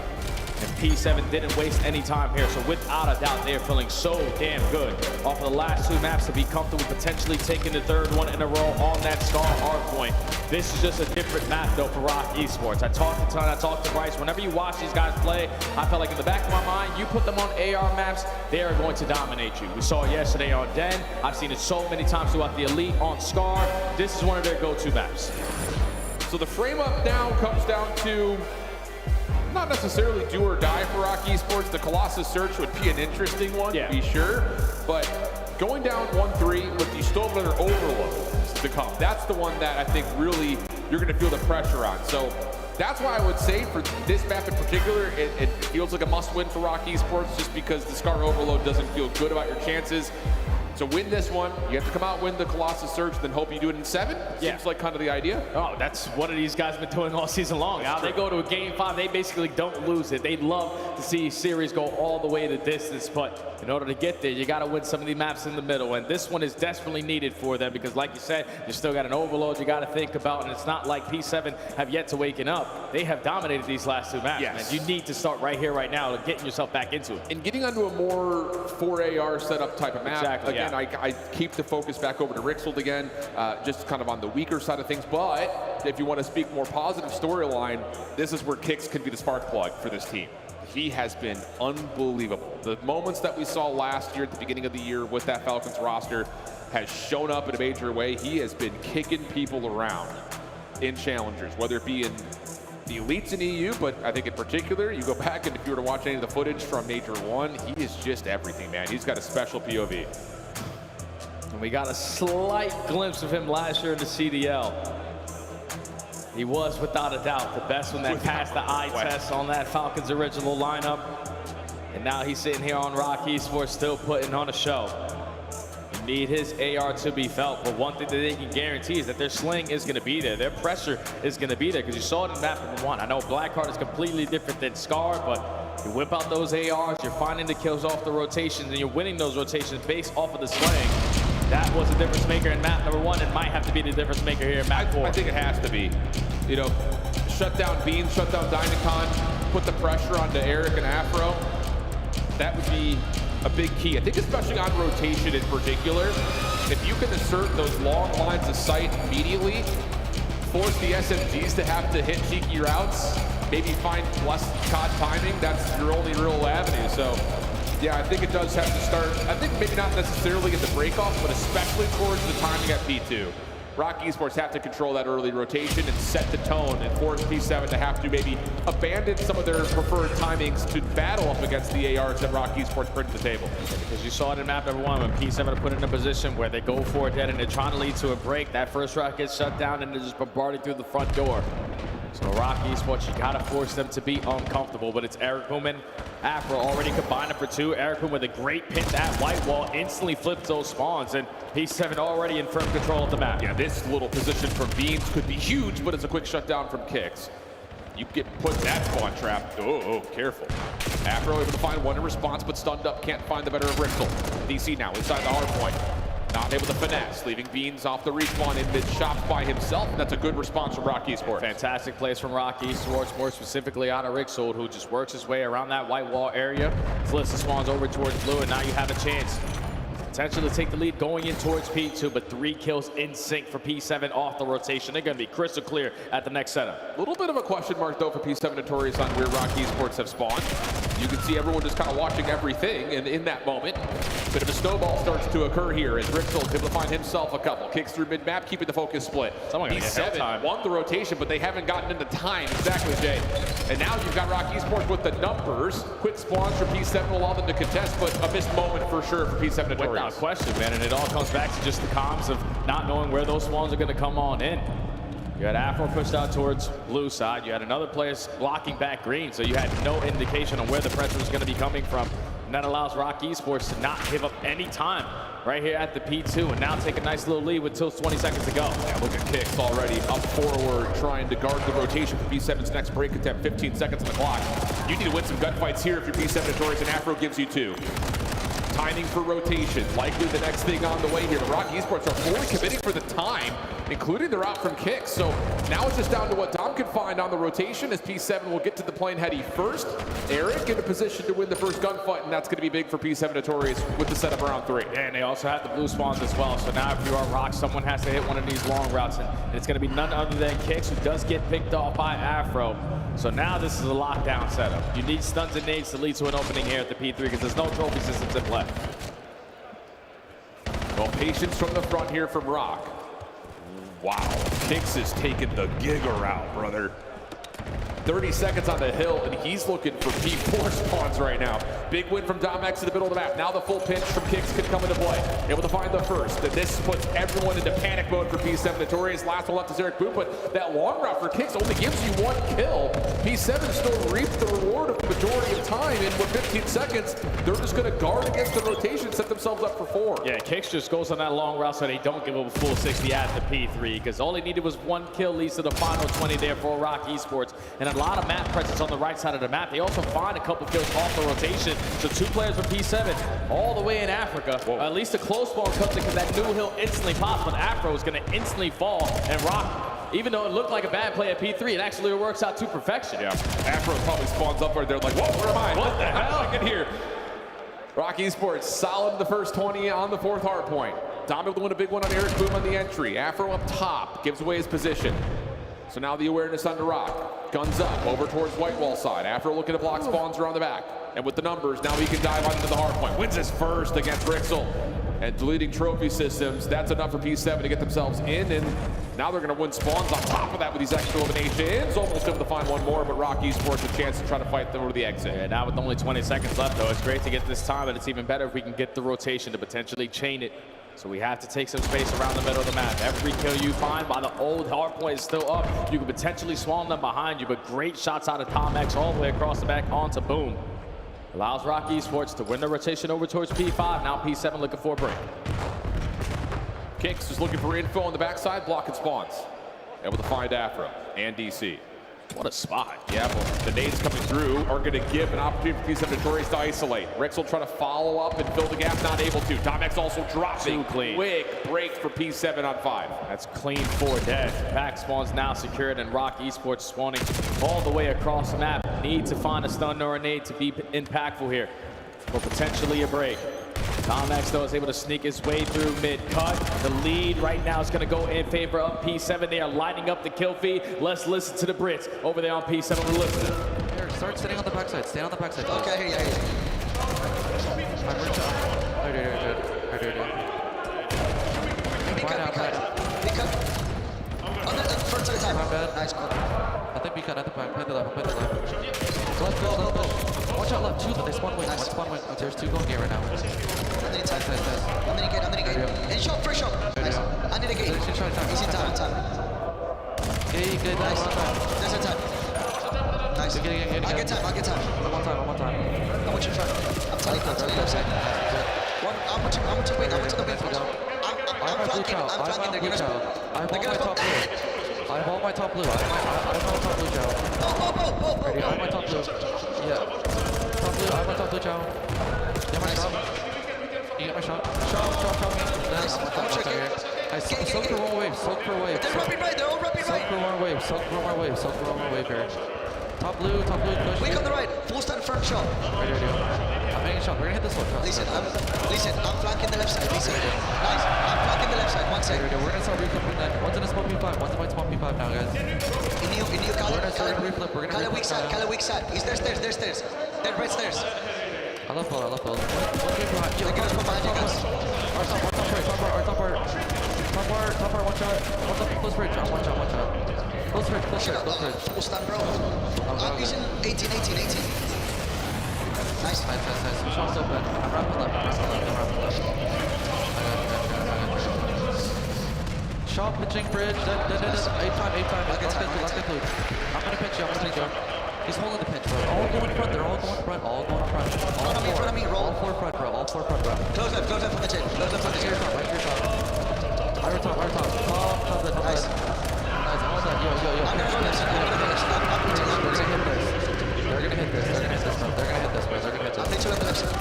And P7 didn't waste any time here, so without a doubt, they're feeling so damn good off of the last 2 maps to be comfortable potentially taking the 3rd one in a row on that Scar hardpoint. This is just a different map, though, for Rock Esports. I talked to Ton, I talked to Bryce. Whenever you watch these guys play, I felt like in the back of my mind, you put them on AR maps, they are going to dominate you. We saw it yesterday on Den. I've seen it so many times throughout the Elite on Scar. This is one of their go-to maps. So the frame up now comes down to not necessarily do or die for Rock Esports. The Colossus search would be an interesting one, to be sure. But going down 1-3, but you still have another overload to come. That's the one that I think really you're going to feel the pressure on. So that's why I would say for this map in particular, it feels like a must-win for Rock Esports just because the Scar overload doesn't feel good about your chances. So win this one, you have to come out, win the Colossus Search, then hope you do it in 7. Seems like kind of the idea. Oh, that's what these guys have been doing all season long. Now they go to a game 5, they basically don't lose it. They'd love to see series go all the way the distance, but in order to get there, you got to win some of the maps in the middle, and this one is desperately needed for them because, like you said, you still got an overload you got to think about, and it's not like P7 have yet to waken up. They have dominated these last 2 maps, man. You need to start right here, right now, getting yourself back into it. And getting onto a more 4AR setup type of map. Exactly, again, I keep the focus back over to Rixel again, just kind of on the weaker side of things. But if you want to speak more positive storyline, this is where Kix could be the spark plug for this team. He has been unbelievable. The moments that we saw last year at the beginning of the year with that Falcons roster has shown up in a major way. He has been kicking people around in challengers, whether it be in the elites in EU, but I think in particular, you go back and if you were to watch any of the footage from Major 1, he is just everything, man. He's got a special POV. And we got a slight glimpse of him last year in the CDL. He was, without a doubt, the best one that passed the eye test on that Falcons original lineup. And now he's sitting here on Rock Esports still putting on a show. You need his AR to be felt, but one thing that they can guarantee is that their sling is going to be there. Their pressure is going to be there because you saw it in map number 1. I know Blackheart is completely different than Scar, but you whip out those ARs, you're finding the kills off the rotations, and you're winning those rotations based off of the sling. That was a difference maker in map number 1 and might have to be the difference maker here in map 4. I think it has to be. You know, shut down Beans, shut down Dynacon, put the pressure onto Eric and Afro. That would be a big key. I think especially on rotation in particular, if you can assert those long lines of sight immediately, force the SMGs to have to hit cheeky routes, maybe find less COD timing, that's your only real avenue. So yeah, I think it does have to start, I think maybe not necessarily in the breakoff, but especially towards the timing at P2. Rock Esports have to control that early rotation and set the tone and force P7 to have to maybe abandon some of their preferred timings to battle up against the ARs that Rock Esports bring to the table. Because you saw it in map number 1 when P7 are put in a position where they go for it dead and they're trying to lead to a break. That first rock gets shut down and they're just bombarding through the front door. So Rock Esports, you gotta force them to be uncomfortable, but it's Eric Boom and Afro already combining for 2. Eric Boom with a great pin at white wall, instantly flips those spawns, and P7 already in firm control of the map. Yeah, this little position from Beans could be huge, but it's a quick shutdown from Kicks. You get put that spawn trap. Oh, careful. Afro able to find one in response, but stunned up, can't find the better of Rixel. DC now inside the hard point. Not able to finesse, leaving Beans off the respawn in mid-shops by himself. That's a good response from Rock Esports. Fantastic plays from Rock Esports, more specifically out of Rixel, who just works his way around that white wall area, flips the spawns over towards blue, and now you have a chance potentially to take the lead going in towards P2, but 3 kills in sync for P7 off the rotation. They're going to be crystal clear at the next setup. A little bit of a question mark, though, for P7 Notorious on where Rock Esports have spawned. You can see everyone just kind of watching everything, and in that moment, a bit of a snowball starts to occur here as Rixel is able to find himself a couple. Kicks through mid-map, keeping the focus split. P7 won the rotation, but they haven't gotten into time. Exactly, Jay. And now you've got Rock Esports with the numbers. Quick spawns from P7 will allow them to contest, but a missed moment for sure for P7 Notorious. Without question, man, and it all comes back to just the comms of not knowing where those spawns are going to come on in. You had Afro pushed out towards blue side. You had another player blocking back green, so you had no indication on where the pressure was going to be coming from. And that allows Rock Esports to not give up any time right here at the P2 and now take a nice little lead with till 20 seconds to go. Yeah, look at Kicks already up forward, trying to guard the rotation for P7's next break attempt. 15 seconds on the clock. You need to win some gunfights here if you're P7 Notorious, and Afro gives you 2. Timing for rotation, likely the next thing on the way here. The Rock Esports are fully committing for the time, including the route from Kicks. So now it's just down to what Dom can find on the rotation as P7 will get to the plane heady first. Eric in a position to win the first gunfight, and that's going to be big for P7 Notorious with the setup around 3. And they also have the blue spawns as well. So now if you are Rock, someone has to hit one of these long routes, and it's going to be none other than Kicks, who does get picked off by Afro. So now this is a lockdown setup. You need stuns and nades to lead to an opening here at the P3 because there's no trophy systems in play. Well, patience from the front here from Rock. Wow, Kicks is taking the Giga route, brother. 30 seconds on the hill, and he's looking for P4 spawns right now. Big win from Domex in the middle of the map. Now the full pinch from Kicks can come into play. Able to find the first. And this puts everyone into panic mode for P7 Notorious. Last one left is Eric Boom, but that long route for Kicks only gives you 1 kill. P7 still reaps the reward of the majority of time, and with 15 seconds, they're just going to guard against the rotation, set themselves up for 4. Yeah, Kicks just goes on that long route so they don't give up a full 60 at the P3, because all he needed was 1 kill, leads to the final 20 there for Rock Esports. And a lot of map presence on the right side of the map. They also find a couple kills off the rotation. So 2 players from P7 all the way in Africa. At least a close spawn comes in because that new hill instantly pops, but Afro is going to instantly fall. And Rock, even though it looked like a bad play at P3, it actually works out to perfection. Yeah, Afro probably spawns up right there like, whoa, where am I? What the hell? I can hear. Rock Esports solid in the first 20 on the 4th hard point. Dom able to win a big one on Eric Boom on the entry. Afro up top, gives away his position. So now the awareness on the Rock. Guns up, over towards white wall side. Afro looking to block spawns around the back. And with the numbers, now he can dive on into the hard point. Wins his first against Rixel. And deleting trophy systems, that's enough for P7 to get themselves in. And now they're going to win spawns on top of that with these extra eliminations. Almost able to find one more, but Rock Esports a chance to try to fight them over the exit. Yeah, now with only 20 seconds left, though, it's great to get this time, and it's even better if we can get the rotation to potentially chain it. So we have to take some space around the middle of the map. Every kill you find by the old hard point is still up. You can potentially swarm them behind you, but great shots out of Tom X all the way across the back onto Boom. Allows Rock Esports to win the rotation over towards P5. Now P7 looking for a break. Kicks is looking for info on the backside, blocking spawns. Able to find Afro and DC. What a spot. Yeah, but the nades coming through are going to give an opportunity for P7 Notorious to isolate. Rex will try to follow up and fill the gap, not able to. Domex also dropping. Too clean. Quick break for P7 on 5. That's clean 4 dead. Back spawns now secured, and Rock Esports spawning all the way across the map. Need to find a stun or a nade to be impactful here for potentially a break. Domex, though, is able to sneak his way through mid-cut. The lead right now is going to go in favor of P7. They are lining up the kill feed. Let's listen to the Brits over there on P7. We're listening. Here, start standing on the backside. Stay on the backside. Okay, yeah. Right out. at a time. Nice. I think we can. I think we can. Play the left. Play the left. Let's go. Watch out left. Two. They spawn wing. One spawn wing. There's two going here right now. Nice. I'm gonna get. In shot. First shot. Nice. I need a gate. He's in time. Okay, good. Nice. There's a time. Nice. I'll get time. One more time. I want you to try. I'm telling you left side. I want you to wait. I want you to wait. I'm flanking. They're gonna spawn. I have all my top blue. I have my top blue, Joe. Ready? I have my top blue. Yeah. Top blue. I have my top blue, Joe. You have my shot? You get my shot? Shot. Nice. Nice. Soak for one wave. They're rubbing right. They're all rubbing right. Soak for one wave here. Top blue. Push. Wake on the right. Full stand front shot. Ready. I'm making a shot. We're gonna hit this one. Listen, I'm flanking the left side. Listen. Nice. I'm flanking the left side. One second. We're gonna start reflipping that. One's in a small P5. One's in my small P5 now, guys. In you, Kala. We're gonna start reflip. We're gonna reflip. Kala weak side. Is there stairs? There's stairs. They're red stairs. I love both. One game behind. They're gonna come behind you guys. Our top part. One shot. One's up close bridge. One shot. Close bridge. Full stand, bro. I'm using 18. Nice. Shot's open. I'm wrapping left. Shot pitching bridge. Then. 8 time. Let's get through. I'm gonna pinch you. He's holding the pinch, bro. All go in front. They're all going front. All front of me. Roll. All four front, bro. Close left from the chain. Right here, top. Our top. Top left. Nice. All that. Yo. I'm gonna go left side. I'm gonna hit this. They're gonna hit this, bro. I'll hit you on the left side.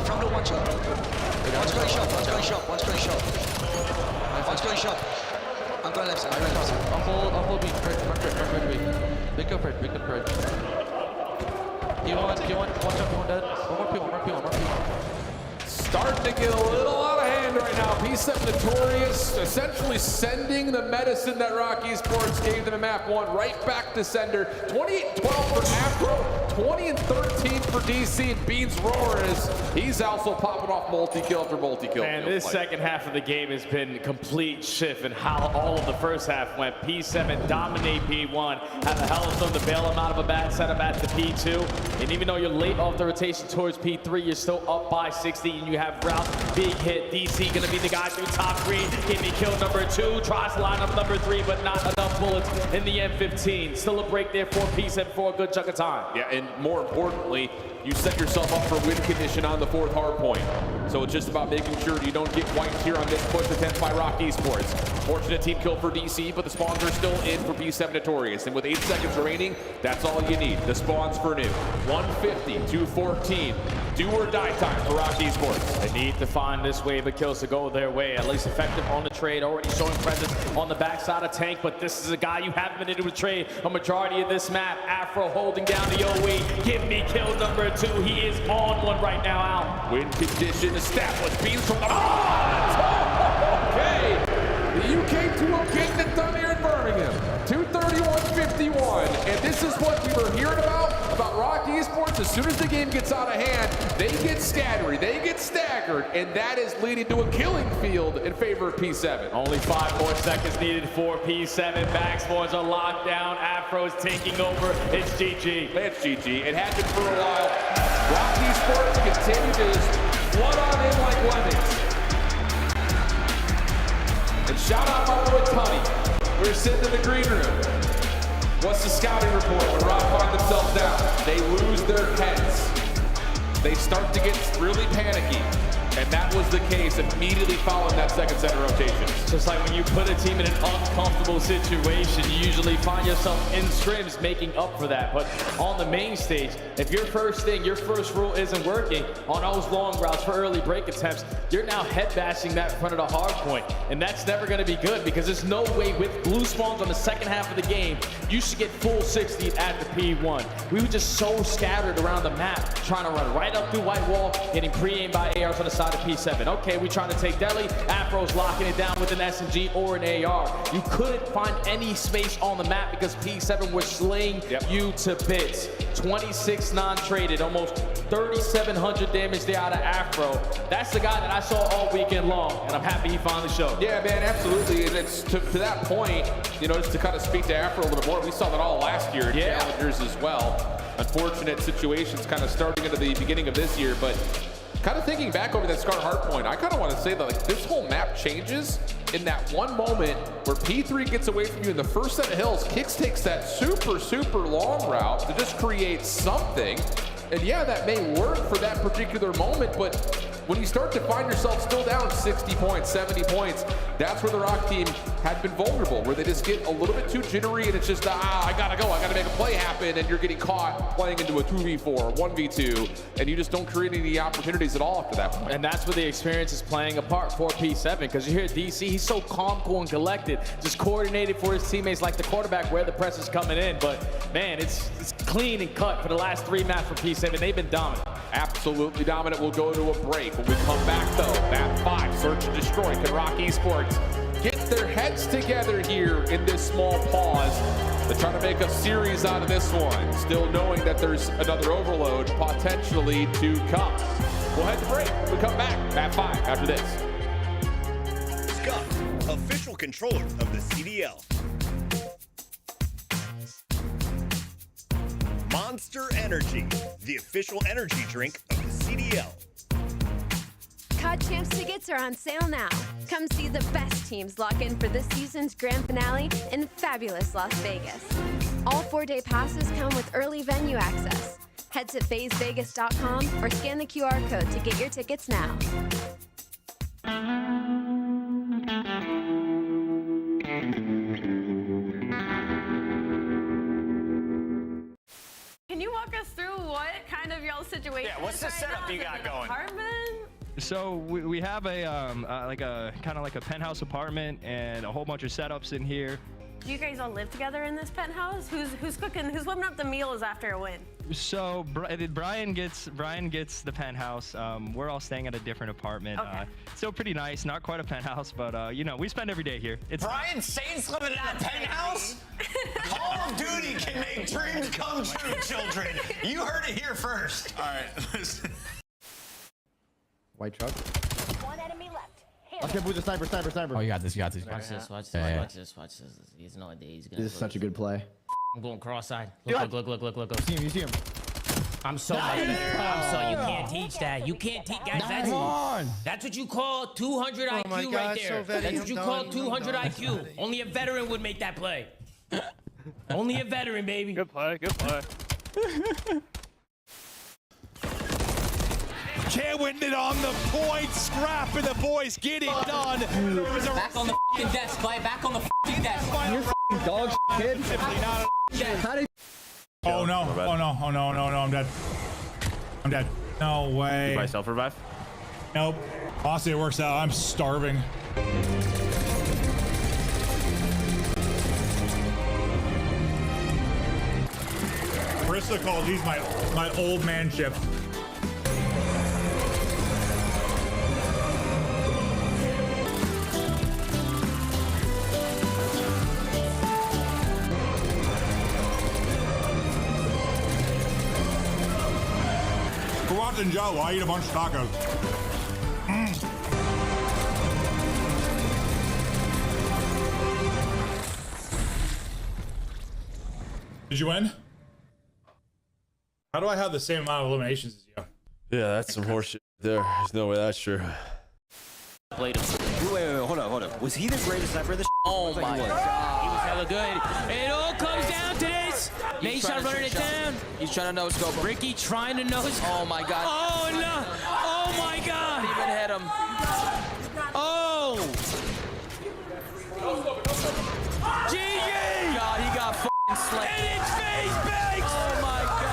From blue, one shot. One's going shot. I'm going left side. I'll hold B. Bridge. Big up bridge. You want one shot, one dead. One more P. Starting to get a little out of hand right now. P7 Notorious essentially sending the medicine that Rocky Sports gave them in map 1 right back to sender. 28-12 for Afro, 20-13 for DC, and Beans Roar as he's also popping off multi-kill after multi-kill. Man, this second half of the game has been complete shift in how all of the first half went. P7 dominate P1, have a Hellstone to bail him out of a bad setup at the P2, and even though you're late off the rotation towards P3, you're still up by 60, and you have Rouse, big hit. DC gonna be the guy through top green. Give me kill number 2. Tries to line up number 3, but not enough bullets in the M15. Still a break there for P7 for a good chunk of time. Yeah, and more importantly, you set yourself up for win condition on the 4th hard point. So it's just about making sure you don't get wiped here on this push attempt by Rock Esports. Fortunate team kill for DC, but the spawns are still in for P7 Notorious. And with 8 seconds remaining, that's all you need. The spawns for new. 150-214. Do or die time for Rock Esports. They need to find this wave of kills to go their way. At least effective on the trade, already showing presence on the backside of Tank, but this is a guy you haven't been able to trade a majority of this map. Afro holding down the OE. Give me kill number 2. He is on one right now, out. Win condition established. Beams from the... Okay. The UK 2-0 getting it done here in Birmingham. 231-51. And this is what we were hearing about Rock Esports. As soon as the game gets out of hand, they get scattered, they get staggered, and that is leading to a killing field in favor of P7. Only 5 more seconds needed for P7. Back spawns are locked down. Afro's taking over. It's GG. It's GG. It had been for a while. Rock Esports continue to just flood on in like lemons. And shout out my boy Tunny. We're sitting in the green room. What's the scouting report when Rock find themselves down? They lose their heads. They start to get really panicky. And that was the case immediately following that second set of rotations. Just like when you put a team in an uncomfortable situation, you usually find yourself in scrims making up for that. But on the main stage, if your first rule isn't working on those long routes for early break attempts, you're now head bashing that front of the hard point. And that's never gonna be good because there's no way with blue spawns on the second half of the game, you should get full 60 at the P1. We were just so scattered around the map, trying to run right up through white wall, getting pre-aimed by ARs on the side of P7. Okay, we trying to take Delhi. Afro's locking it down with an SMG or an AR. You couldn't find any space on the map because P7 was slaying you to bits. 26 non-traded, almost 3,700 damage there out of Afro. That's the guy that I saw all weekend long, and I'm happy he finally showed. Yeah, man, absolutely. And it's to that point, you know, just to kind of speak to Afro a little bit more, we saw that all last year in Challengers as well. Unfortunate situations kind of starting into the beginning of this year, but kind of thinking back over that Scar Hardpoint, I kind of want to say that like this whole map changes in that one moment where P3 gets away from you in the first set of hills. Kix takes that super long route to just create something. And yeah, that may work for that particular moment, but when you start to find yourself still down 60 points, 70 points, that's where the Rock team had been vulnerable, where they just get a little bit too jittery and it's just, I gotta go, I gotta make a play happen, and you're getting caught playing into a 2v4, 1v2, and you just don't create any opportunities at all after that point. And that's where the experience is playing a part for P7, because you hear DC, he's so calm, cool, and collected, just coordinated for his teammates like the quarterback where the press is coming in. But man, it's clean and cut for the last 3 maps for P7. They've been dominant. Absolutely dominant. We'll go to a break. When we come back though, map 5, search and destroy. Can Rock Esports get their heads together here in this small pause to try to make a series out of this one, still knowing that there's another overload potentially to come? We'll head to break. When we come back, map 5 after this. Scuf, official controller of the CDL. Monster Energy, the official energy drink of the CDL. COD Champs tickets are on sale now. Come see the best teams lock in for this season's grand finale in fabulous Las Vegas. All 4-day passes come with early venue access. Head to FazeVegas.com or scan the QR code to get your tickets now. Can you walk us through what kind of y'all's situation? Yeah, what's the setup you got going? Apartment? So we have a kind of like a penthouse apartment and a whole bunch of setups in here. Do you guys all live together in this penthouse? Who's cooking? Who's whipping up the meals after a win? So Brian gets the penthouse. We're all staying at a different apartment. Okay. Still pretty nice, not quite a penthouse, but you know, we spend every day here. It's Brian Saints living in a penthouse? Call of Duty can make dreams come true, children. You heard it here first. All right. White truck. One enemy left. Okay, Boozer, sniper. Oh, you got this. Watch this. He has no idea. He's gonna. This is such a good play. I'm going cross-eyed. Look. You see him. I'm so much better. You can't teach that. You can't teach, guys. That's what you call 200 IQ right there. That's what you call 200 IQ. Only a veteran would make that play. Only a veteran, baby. Good play. Can't win it on the point. Scrap and the boys get it done. Back on the f***ing desk, play. Back on the f***ing desk. You're f***ing dog kid. How did? Oh no, I'm dead. No way. You buy self-revive? Nope. Honestly, it works out. I'm starving. Krista calls these my old man ship. Go out and Joe, I eat a bunch of tacos. Did you win? How do I have the same amount of eliminations as you? Yeah, that's some horseshit there. There's no way that's true. Wait, hold on. Was he the greatest sniper of this? Oh my God. He was hella good. It all comes down to this. Nation running it down. He's trying to no-scope. Ricky trying to no-scope. Oh my God. Oh no. Oh my God. Didn't even hit him. Oh. GG. God, he got f***ing slammed. And it's face banks. Oh my God.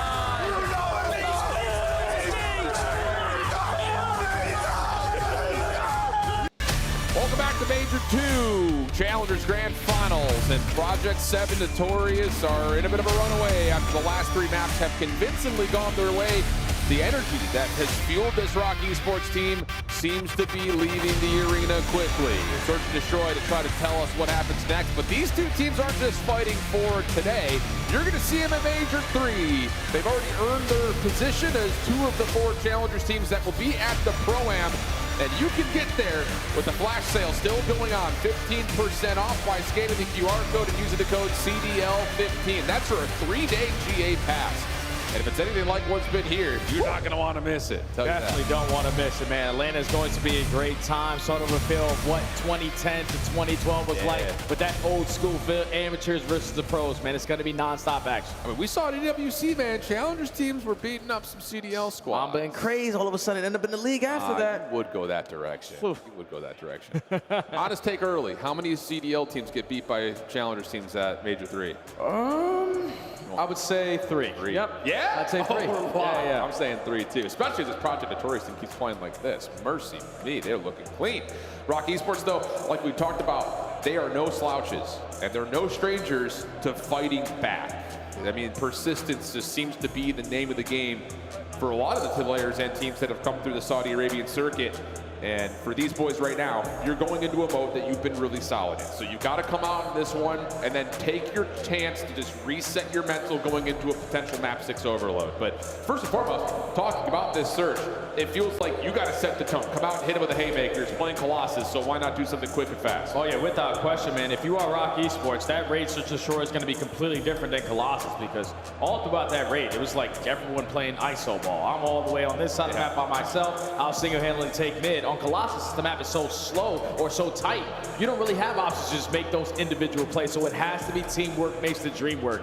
Welcome back to Major 2, Challengers Grand Finals, and Project 7 Notorious are in a bit of a runaway after the last 3 maps have convincingly gone their way. the energy that has fueled this Rock Esports team seems to be leaving the arena quickly. Search and Destroy to try to tell us what happens next, but these two teams aren't just fighting for today. You're going to see them at Major 3. They've already earned their position as 2 of the 4 Challengers teams that will be at the Pro-Am. And you can get there with the flash sale still going on. 15% off by scanning the QR code and using the code CDL15. That's for a 3-day GA pass. And if it's anything like what's been here, you're not going to want to miss it. Definitely don't want to miss it, man. Atlanta is going to be a great time. Sort of a feel of what 2010 to 2012 was like with that old school feel, amateurs versus the pros, man. It's going to be nonstop action. I mean, we saw at EWC, man. Challengers teams were beating up some CDL squads. Mamba and Craze all of a sudden end up in the league after that. You would go that direction. You would go that direction. Honest take early. How many CDL teams get beat by Challengers teams at Major 3? I would say 3. Yep. Yeah? I'd say 3. Yeah. I'm saying 3 too, especially as this Project Notorious team keeps playing like this. Mercy me, they're looking clean. Rock Esports, though, like we talked about, they are no slouches, and they're no strangers to fighting back. I mean, persistence just seems to be the name of the game for a lot of the players and teams that have come through the Saudi Arabian circuit. And for these boys right now, you're going into a mode that you've been really solid in. So you got to come out in this one and then take your chance to just reset your mental going into a potential map 6 overload. But first and foremost, talking about this search, it feels like you got to set the tone. Come out and hit it with the haymakers, playing Colossus, so why not do something quick and fast? Oh yeah, without question, man. If you are Rock Esports, that raid Search and Destroy is going to be completely different than Colossus, because all throughout that raid, it was like everyone playing ISO ball. I'm all the way on this side of the map by myself. I'll single-handedly take mid. On Colossus, the map is so slow or so tight, you don't really have options to just make those individual plays, so it has to be teamwork makes the dream work.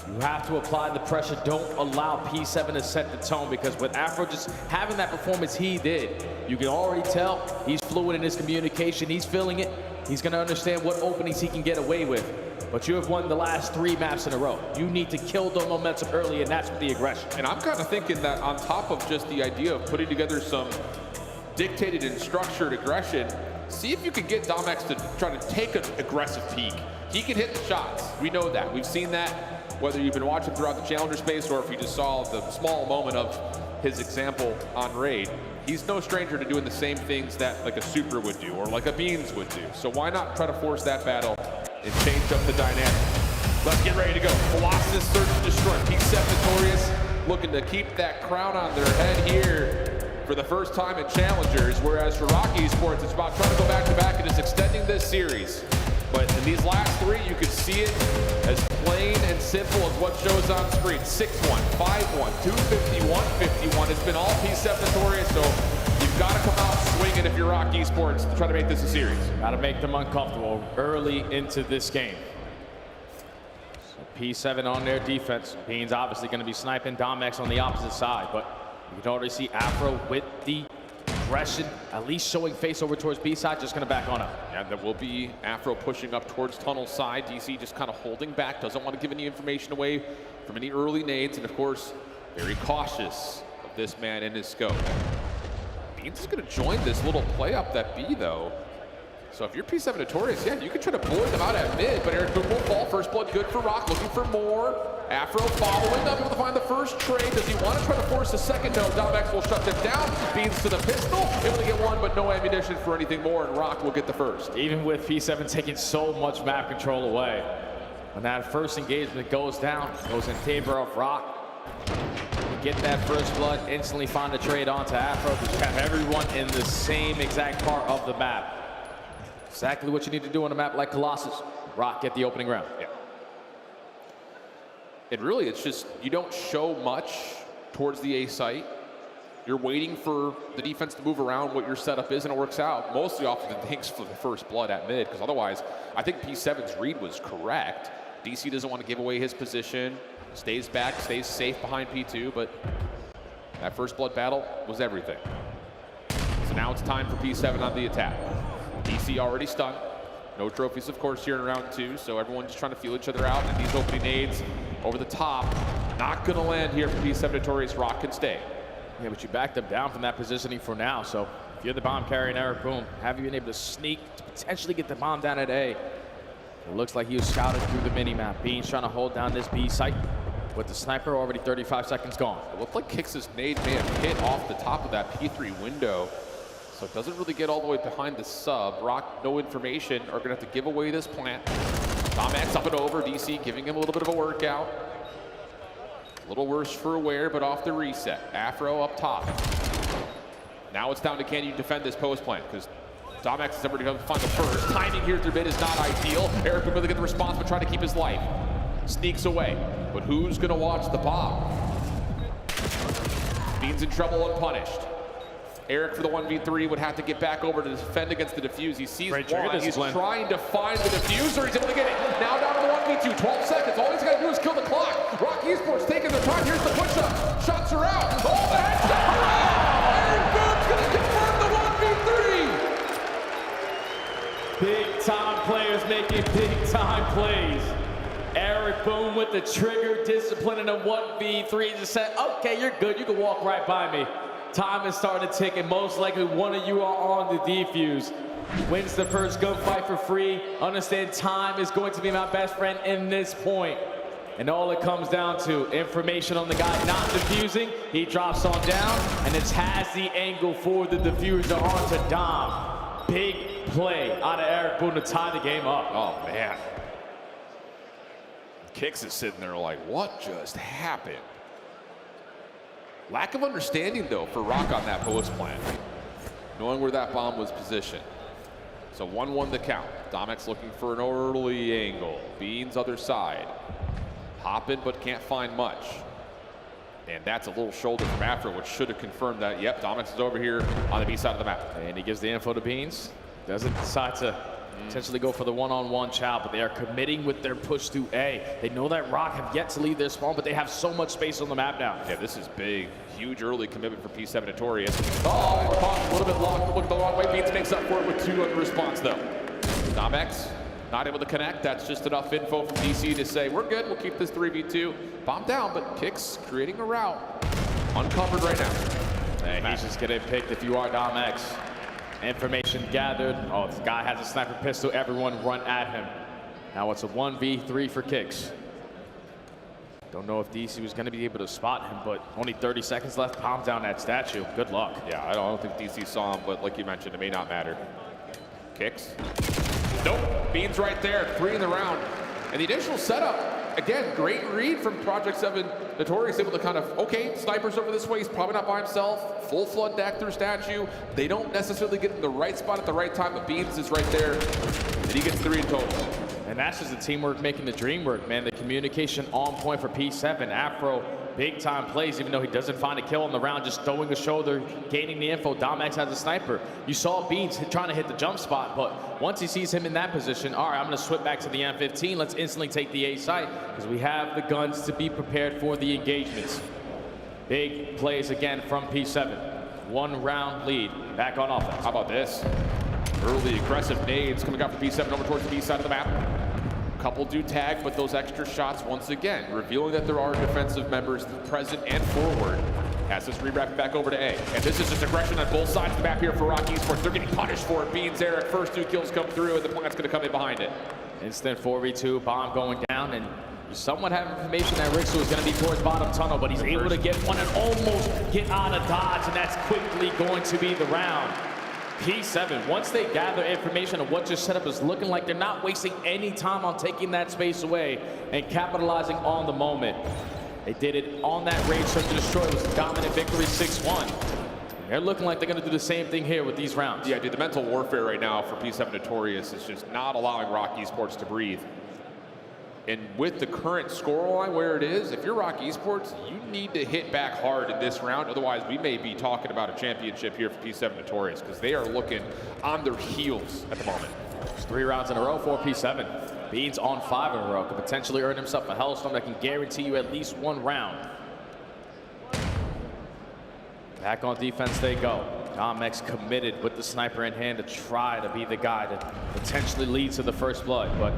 You have to apply the pressure. Don't allow P7 to set the tone, because with Afro just having that performance he did, you can already tell he's fluid in his communication. He's feeling it. He's going to understand what openings he can get away with. But you have won the last 3 maps in a row. You need to kill the momentum early, and that's with the aggression. And I'm kind of thinking that on top of just the idea of putting together some dictated and structured aggression, see if you can get Domex to try to take an aggressive peek. He can hit the shots. We know that. We've seen that, whether you've been watching throughout the Challenger space or if you just saw the small moment of his example on Raid. He's no stranger to doing the same things that like a Super would do or like a Beans would do. So why not try to force that battle and change up the dynamic? Let's get ready to go. Colossus, Search and Destroy. P7 Notorious looking to keep that crown on their head here for the first time in Challengers, whereas for Rock Esports, it's about trying to go back-to-back and just extending this series. But in these last 3, you can see it as plain and simple as what shows on screen. 6-1, 5-1, 250, 151. It's been all P7 Notorious, so you've got to come out swinging if you're Rock Esports to try to make this a series. Got to make them uncomfortable early into this game. So P7 on their defense. Beans obviously going to be sniping Domex on the opposite side, but you can already see Afro with the aggression, at least showing face over towards B side, just going to back on up. And there will be Afro pushing up towards tunnel side. DC just kind of holding back, doesn't want to give any information away from any early nades, and of course, very cautious of this man in his scope. Beans is going to join this little play up that B though. So if you're P7 Notorious, yeah, you can try to bully them out at mid, but Eric Boom will fall. First blood good for Rock, looking for more. Afro following, not able to find the first trade. Does he want to try to force a second? No, Domex will shut them down. Beans to the pistol, able to get one, but no ammunition for anything more, and Rock will get the first. Even with P7 taking so much map control away, when that first engagement goes down, goes in favor of Rock. You get that first blood, instantly find a trade onto Afro, because you have everyone in the same exact part of the map. Exactly what you need to do on a map like Colossus. Rock get the opening round. Yeah. And really, it's just, you don't show much towards the A site. You're waiting for the defense to move around what your setup is, and it works out mostly off of the things for the first blood at mid, because otherwise, I think P7's read was correct. DC doesn't want to give away his position, stays back, stays safe behind P2, but that first blood battle was everything. So now it's time for P7 on the attack. DC already stunned. No trophies, of course, here in round 2, so everyone's just trying to feel each other out, and these opening nades over the top, not gonna land here for P7 Notorious. Rock can stay. Yeah, but you backed them down from that positioning for now, so if you're the bomb carrier and Eric Boom, have you been able to sneak to potentially get the bomb down at A? It looks like he was scouted through the mini-map. Beans trying to hold down this B site. With the sniper already 35 seconds gone. It looked like Kix's nade may have hit off the top of that P3 window. So it doesn't really get all the way behind the sub. Rock, no information, are gonna have to give away this plant. Domex up and over, DC giving him a little bit of a workout. A little worse for Aware, but off the reset. Afro up top. Now it's down to can you defend this post plant, because Domex is already going to find the first. Timing here through mid is not ideal. Eric will really get the response, but trying to keep his life. Sneaks away, but who's going to watch the bomb? Bean's in trouble unpunished. Eric for the 1v3 would have to get back over to defend against the defuse. He sees one, he's trying to find the diffuser, he's able to get it. Now down to the 1v2, 12 seconds. All he's got to do is kill the clock. Rock Esports taking their time. Here's the push-up. Shots are out. Oh, the headshot! Eric Boone's going to confirm the 1v3. Big time players making big time plays. Eric Boone with the trigger discipline in a 1v3 just said, okay, you're good. You can walk right by me. Time has started ticking. Most likely one of you are on the defuse. Wins the first gunfight for free. Understand time is going to be my best friend in this point. And all it comes down to, information on the guy not defusing. He drops on down, and it has the angle for the diffuser onto Dom. Big play out of Eric Boone to tie the game up. Oh, man. Kix is sitting there like, what just happened? Lack of understanding, though, for Rock on that post plant, knowing where that bomb was positioned. So 1-1 the count. Domex looking for an early angle. Beans other side. Hopping, but can't find much. And that's a little shoulder from Afro, which should have confirmed that, yep, Domex is over here on the B side of the map. And he gives the info to Beans. Doesn't decide to potentially go for the one-on-one chow, but they are committing with their push to A. They know that Rock have yet to leave their spawn, but they have so much space on the map now. Yeah, this is big. Huge early commitment for P7 Notorious. Oh, a little bit long, look the wrong way. Beans makes up for it with 2 on the response, though. Domex not able to connect. That's just enough info from DC to say, we're good, we'll keep this 3v2. Bomb down, but Kix creating a route. Uncovered right now. And he's just getting picked if you are Domex. Information gathered. Oh, this guy has a sniper pistol. Everyone run at him. Now it's a 1v3 for Kix. Don't know if DC was going to be able to spot him, but only 30 seconds left. Palm down that statue. Good luck. Yeah, I don't think DC saw him, but like you mentioned, it may not matter. Kix. Nope. Beans right there. 3 in the round. And the initial setup, again, great read from Project 7 Notorious, able to kind of, okay, sniper's over this way, he's probably not by himself, full flood deck through statue. They don't necessarily get in the right spot at the right time, but Beans is right there, and he gets 3 in total. And that's just the teamwork making the dream work, man. The communication on point for P7. Afro, big time plays, even though he doesn't find a kill on the round, just throwing a shoulder, gaining the info. Domex has a sniper. You saw Beans trying to hit the jump spot, but once he sees him in that position, all right, I'm gonna switch back to the M15. Let's instantly take the A site, because we have the guns to be prepared for the engagements. Big plays again from P7. 1 round lead, back on offense. How about this? Early aggressive nades coming out from P7 over towards the B side of the map. Couple do tag, but those extra shots, once again, revealing that there are defensive members present and forward. Has this re-wrap back over to A. And this is just aggression on both sides of the map here for Rock Esports. They're getting punished for it. Beans, Eric, first 2 kills come through, and the plant's gonna come in behind it. Instant 4v2, bomb going down, and you somewhat have information that Rixel is gonna be towards bottom tunnel, but he's able to get one and almost get out of dodge, and that's quickly going to be the round. P7, once they gather information of what your setup is looking like, they're not wasting any time on taking that space away and capitalizing on the moment. They did it on that Rage Search to Destroy. It was a dominant victory, 6-1. They're looking like they're going to do the same thing here with these rounds. Yeah, dude, the mental warfare right now for P7 Notorious is just not allowing Rock Esports to breathe. And with the current scoreline where it is, if you're Rock Esports, you need to hit back hard in this round. Otherwise, we may be talking about a championship here for P7 Notorious, because they are looking on their heels at the moment. 3 rounds in a row for P7. Beans on 5 in a row. Could potentially earn himself a Hellstorm that can guarantee you at least 1 round. Back on defense they go. Domex committed with the sniper in hand to try to be the guy to potentially lead to the first blood, but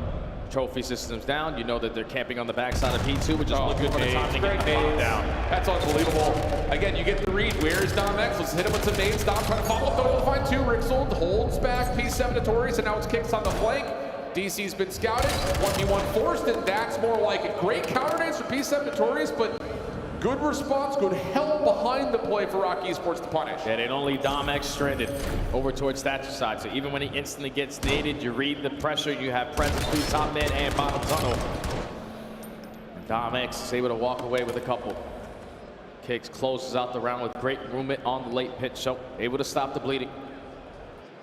trophy systems down. You know that they're camping on the backside of P2, which is looking for the time to get bombed down. That's unbelievable. Again, you get the read. Where's Domex? Let's hit him with some nades. Dom trying to follow up, though. We'll find 2. Rixel holds back P7 Notorious, and now it's Kix on the flank. DC's been scouted, 1v1 forced, and that's more like a great counter dance for P7 Notorious, but good response, good help behind the play for Rock Esports to punish. Yeah, they don't leave Dom-X stranded over towards Thatcher side. So even when he instantly gets naded, you read the pressure, you have presence through top mid and bottom tunnel. And Dom-X is able to walk away with a couple. Kicks closes out the round with great movement on the late pitch, so able to stop the bleeding.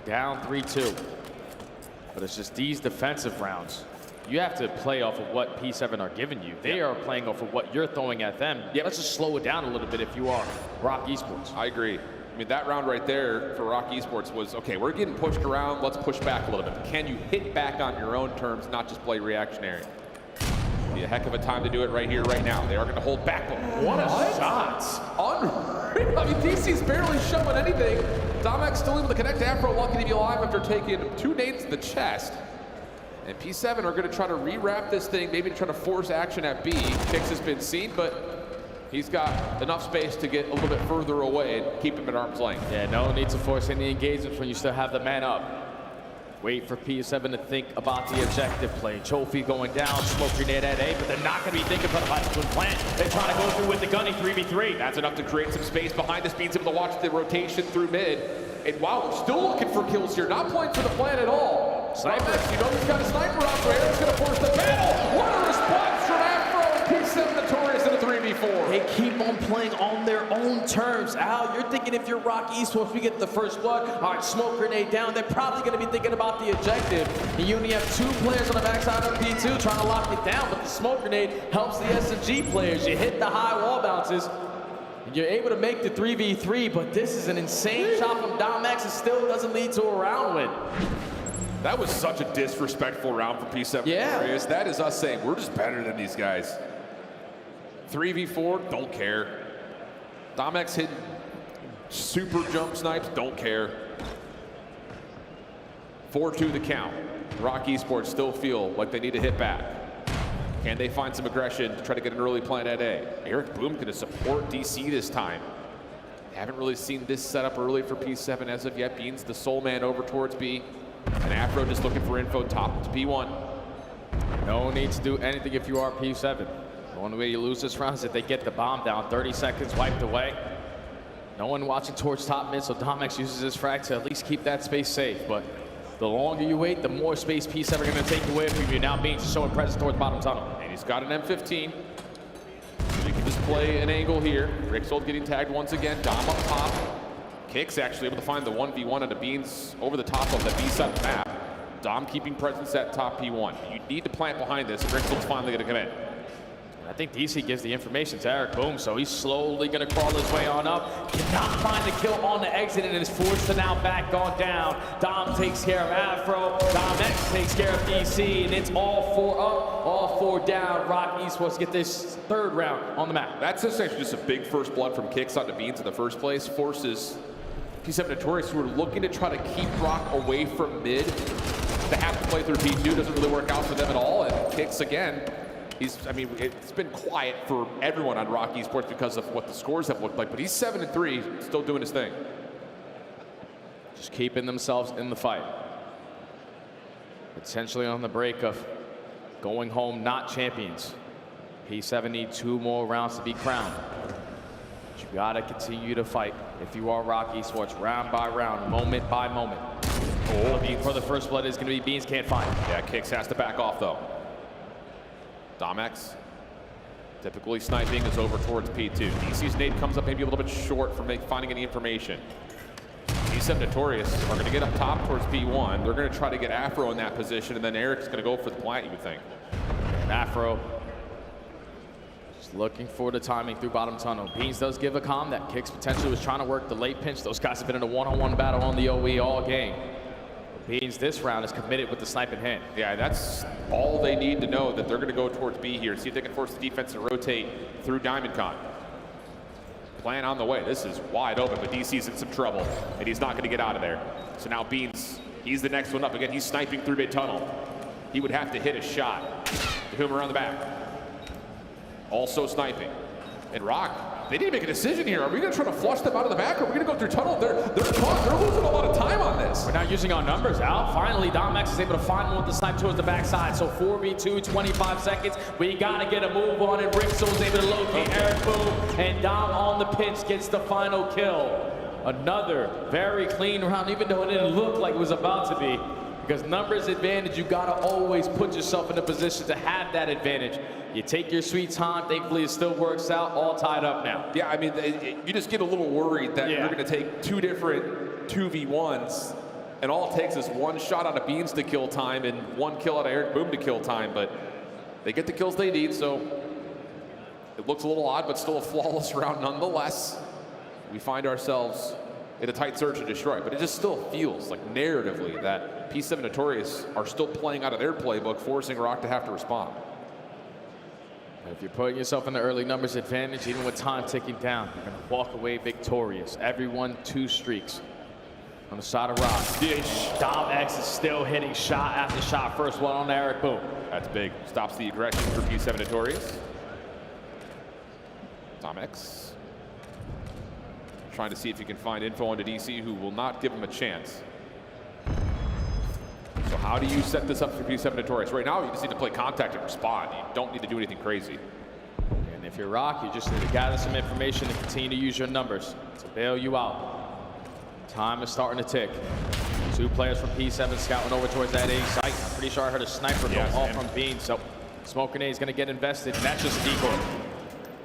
Down 3-2. But it's just these defensive rounds. You have to play off of what P7 are giving you. They are playing off of what you're throwing at them. Yeah, let's just slow it down a little bit if you are Rock Esports. I agree. I mean, that round right there for Rock Esports was, okay, we're getting pushed around, let's push back a little bit. Can you hit back on your own terms, not just play reactionary? Be a heck of a time to do it right here, right now. They are going to hold back, but what a shot! Unreal. I mean, DC's barely showing anything. Dom-X still able to connect to Afro, lucky to be alive after taking 2 nades to the chest. And P7 are going to try to rewrap this thing, maybe try to force action at B. Kicks has been seen, but he's got enough space to get a little bit further away and keep him at arm's length. Yeah, no need to force any engagements when you still have the man up. Wait for P7 to think about the objective play. Trophy going down, smoke grenade at A, but they're not going to be thinking about the plant. They're trying to go through with the gunny 3v3. That's enough to create some space behind this. Beans able to watch the rotation through mid. And wow, we're still looking for kills here. Not playing for the plant at all. Sniper. You know he's got a sniper out there. It's going to force the battle. What a response from Afro and P7 Notorious in a 3v4. They keep on playing on their own terms. Al, you're thinking if you're Rock Esports, we get the first blood. All right, smoke grenade down. They're probably going to be thinking about the objective. And you only have 2 players on the backside of P2 trying to lock it down, but the smoke grenade helps the SMG players. You hit the high wall bounces. You're able to make the 3v3, but this is an insane shot from Dom-X. It still doesn't lead to a round win. That was such a disrespectful round for P7 Notorious. That is us saying we're just better than these guys. 3v4, don't care. Dom-X hitting super jump snipes, don't care. 4-2 the count. Rock Esports still feel like they need to hit back. Can they find some aggression to try to get an early plant at A? Eric Boom going to support DC this time. Haven't really seen this setup early for P7 as of yet. Beans the sole man over towards B. And Afro just looking for info top to P1. No need to do anything if you are P7. The only way you lose this round is if they get the bomb down. 30 seconds wiped away. No one watching towards top mid, so Dom-X uses his frag to at least keep that space safe. But the longer you wait, the more space P7 are going to take away from you. Now Beans is showing presence towards bottom tunnel. And he's got an M15. So you can just play an angle here. Rixold getting tagged once again. Dom up top. Kicks actually able to find the 1v1 into Beans over the top of the B side of the map. Dom keeping presence at top P1. You need to plant behind this, and Rixold's finally going to come in. I think DC gives the information to Eric Boom, so he's slowly going to crawl his way on up. Cannot find the kill on the exit and is forced to now back on down. Dom takes care of Afro. Dom-X takes care of DC, and it's all 4 up, all 4 down. Rock Esports get this 3rd round on the map. That's essentially just a big first blood from Kicks onto Beans in the first place. Forces P7 Notorious, who are looking to try to keep Rock away from mid. To have to play through P2 doesn't really work out for them at all. And Kicks again. I mean, it's been quiet for everyone on Rock Esports because of what the scores have looked like, but he's 7-3, still doing his thing. Just keeping themselves in the fight. Potentially on the break of going home not champions. P7 need 2 more rounds to be crowned. But you gotta continue to fight if you are Rock Esports, round by round, moment by moment. For the first blood is gonna be Beans, can't find it. Yeah, Kicks has to back off though. Dom-X, typically sniping is over towards P2. DC's nade comes up maybe a little bit short from finding any information. P7 Notorious are going to get up top towards P1. They're going to try to get Afro in that position, and then Eric's going to go for the plant, you would think. And Afro just looking for the timing through bottom tunnel. Beans does give a comm that Kicks potentially was trying to work the late pinch. Those guys have been in a one-on-one battle on the OE all game. Beans this round is committed with the snipe in hand. Yeah, that's all they need to know, that they're going to go towards B here and see if they can force the defense to rotate through DiamondCon. Plan on the way. This is wide open, but DC's in some trouble, and he's not going to get out of there. So now Beans, he's the next one up. Again, he's sniping through mid-tunnel. He would have to hit a shot to him around the back. Also sniping. And Rock, They need to make a decision here. Are we going to try to flush them out of the back, or are we going to go through tunnel? They're caught. They're losing a lot of time on this. We're not using our numbers, Al. Finally, Domex is able to find one with the snipe towards the backside. So 4v2, 25 seconds. We got to get a move on it. Rixel's able to locate Eric Boom, and Dom on the pinch gets the final kill. Another very clean round, even though it didn't look like it was about to be. Because numbers advantage, you got to always put yourself in a position to have that advantage. You take your sweet time. Thankfully, it still works out. All tied up now. Yeah, I mean, you just get a little worried that you're going to take 2 different 2v1s, and all it takes is 1 shot out of Beans to kill time and 1 kill out of Eric Boom to kill time. But they get the kills they need, so it looks a little odd, but still a flawless round nonetheless. We find ourselves in a tight search and destroy, but it just still feels like narratively that P7 Notorious are still playing out of their playbook, forcing Rock to have to respond. If you're putting yourself in the early numbers advantage, even with time ticking down, you're going to walk away victorious. Everyone 2 streaks on the side of Rock. Domex is still hitting shot after shot. First one on Eric Boom. That's big. Stops the aggression for P7 Notorious. Domex trying to see if he can find info onto DC, who will not give him a chance. So how do you set this up for P7 Notorious? Right now, you just need to play contact and respond. You don't need to do anything crazy. And if you're Rock, you just need to gather some information and continue to use your numbers to bail you out. Time is starting to tick. 2 players from P7 scouting over towards that A site. I'm pretty sure I heard a sniper go off from Bean, so Smoke Grenade is going to get invested, and that's just a decoy.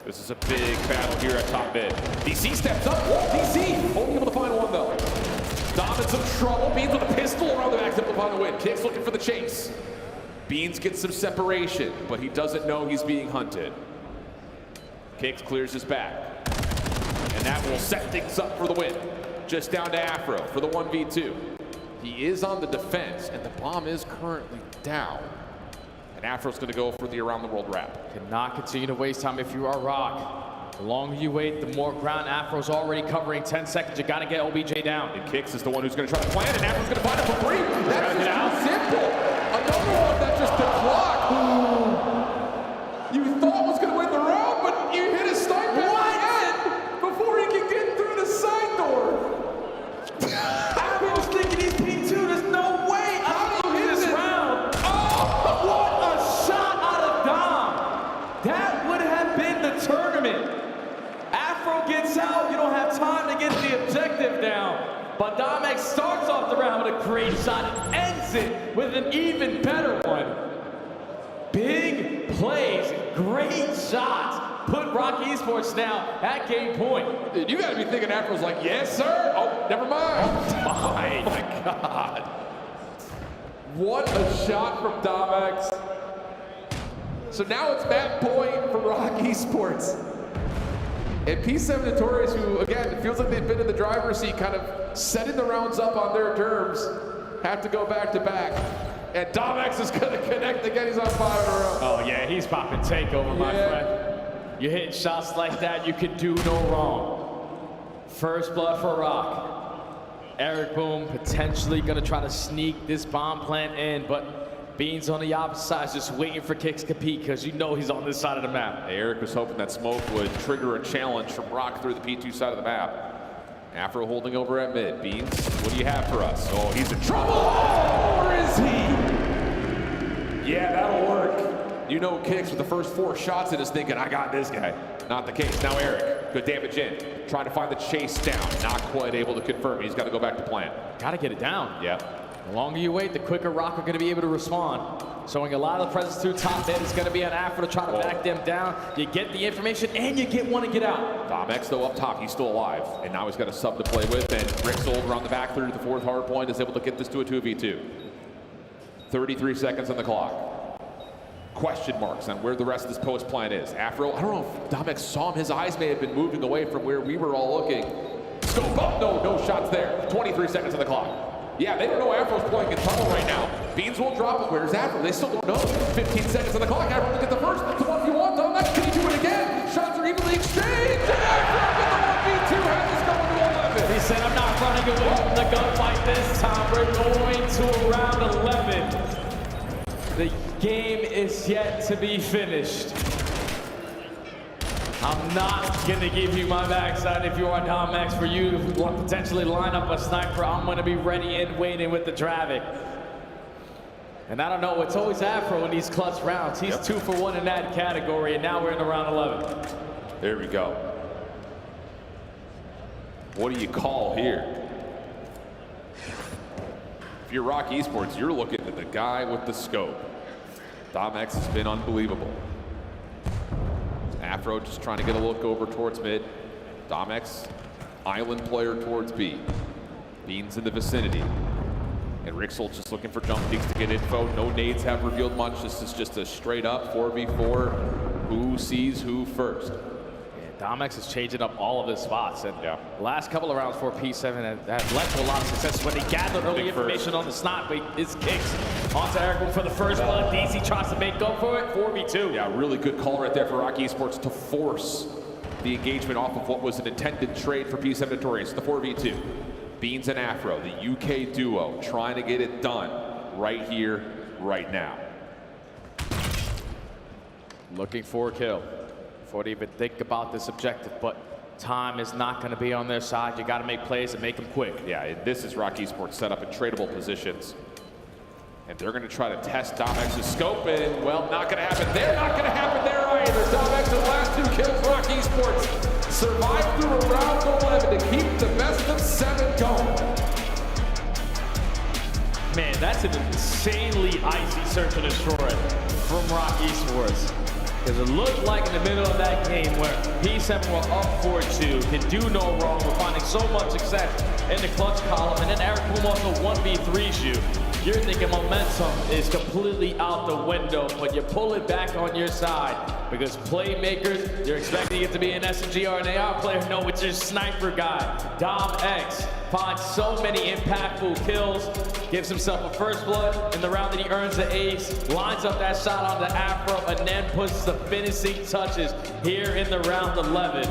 This is a big battle here at top mid. DC steps up. Whoa, DC only able to find 1 though. Dom in some trouble. Beans with a pistol around the back to find the win. Kicks looking for the chase. Beans gets some separation, but he doesn't know he's being hunted. Kicks clears his back, and that will set things up for the win. Just down to Afro for the 1v2. He is on the defense, and the bomb is currently down. And Afro's going to go for the around the world wrap. Cannot continue to waste time if you are Rock. The longer you wait, the more ground. Afro's already covering 10 seconds. You got to get OBJ down. And Kicks is the one who's going to try to plant, and Afro's going to find it for free. That's just how simple. Another one that's just the clock. You thought was going to win the round, but you hit a snipe at the end before he can get through the side door. Afro's thinking he's P2. There's no way. How do you hit this round? Oh, what a shot out of Dom. That would have been the tournament. Afro gets out. You don't have time to get the objective down. But Domex starts off the round with a great shot and ends it with an even better one. Big plays, great shots. Put Rock Esports now at game point. Dude, you gotta be thinking Afro's like, yes, sir. Oh, never mind. Oh my God. What a shot from Domex. So now it's map point for Rock Esports. And P7 Notorious, who, again, it feels like they've been in the driver's seat, kind of setting the rounds up on their terms, have to go back to back. And Domex is going to connect again. He's on 5 in a row. Oh, yeah, he's popping takeover, my friend. You hit shots like that, you can do no wrong. First blood for Rock. Eric Boom potentially going to try to sneak this bomb plant in, but Beans on the opposite side, just waiting for Kicks to peek, because you know he's on this side of the map. Eric was hoping that smoke would trigger a challenge from Rock through the P2 side of the map. Afro holding over at mid. Beans, what do you have for us? Oh, he's in trouble! Or is he? Yeah, that'll work. You know Kicks with the first 4 shots and is thinking, I got this guy. Not the case. Now Eric, good damage in. Trying to find the chase down. Not quite able to confirm. He's got to go back to plant. Got to get it down. Yeah. The longer you wait, the quicker Rock are going to be able to respond. Showing a lot of the presence through top mid. It's going to be an Afro to try to back them down. You get the information, and you get one to get out. Domex, though, up top. He's still alive. And now he's got a sub to play with. And Rixel around the back through the 4th hard point is able to get this to a 2v2. 33 seconds on the clock. Question marks on where the rest of this post plan is. Afro, I don't know if Domex saw him. His eyes may have been moving away from where we were all looking. Scope up. No shots there. 23 seconds on the clock. Yeah, they don't know Afro's playing in tunnel right now. Beans will drop it. Where's Afro? They still don't know. 15 seconds on the clock. Afro to get the first. That's the 1v1. Domex, can he do it again? Shots are evenly exchanged. And Afro with the 1v2 has this going to 11. He said, I'm not running away from the gunfight this time. We're going to round 11. The game is yet to be finished. I'm not gonna give you my backside if you are Dom X. For you to potentially line up a sniper, I'm gonna be ready and waiting with the Dravic. And I don't know, it's always Afro in these clutch rounds. He's 2 for 1 in that category, and now we're in the round 11. There we go. What do you call here? If you're Rock Esports, you're looking at the guy with the scope. Dom X has been unbelievable. Afro just trying to get a look over towards mid. Dom X, island player towards B. Beans in the vicinity. And Rixel just looking for jump peeks to get info. No nades have revealed much. This is just a straight up 4v4. Who sees who first? Dom X is changing up all of his spots, and the last couple of rounds for P7 have led to a lot of success when they gathered early information on the snot, but his kicks onto Eric for the first blood. DC tries to make up for it, 4v2. Yeah, really good call right there for Rock Esports to force the engagement off of what was an intended trade for P7 Notorious, the 4v2. Beans and Afro, the UK duo, trying to get it done right here, right now. Looking for a kill before they even think about this objective, but time is not going to be on their side. You got to make plays and make them quick. Yeah, this is Rock Esports set up in tradable positions. And they're going to try to test Dom X's scope, and, well, not going to happen. They're not going to happen there either. Dom X's last 2 kills, Rock Esports survived through a round 11 to keep the best of 7 going. Man, that's an insanely icy search and destroy from Rock Esports. Because it looked like in the middle of that game where P7 were up 4-2, can do no wrong, we're finding so much success in the clutch column, and then Eric Boom also 1v3s you. You're thinking momentum is completely out the window, but you pull it back on your side because playmakers, you're expecting it to be an SMG or an AR player. No, it's your sniper guy. Dom X finds so many impactful kills, gives himself a first blood in the round that he earns the ace, lines up that shot on the Afro, and then puts the finishing touches here in the round 11.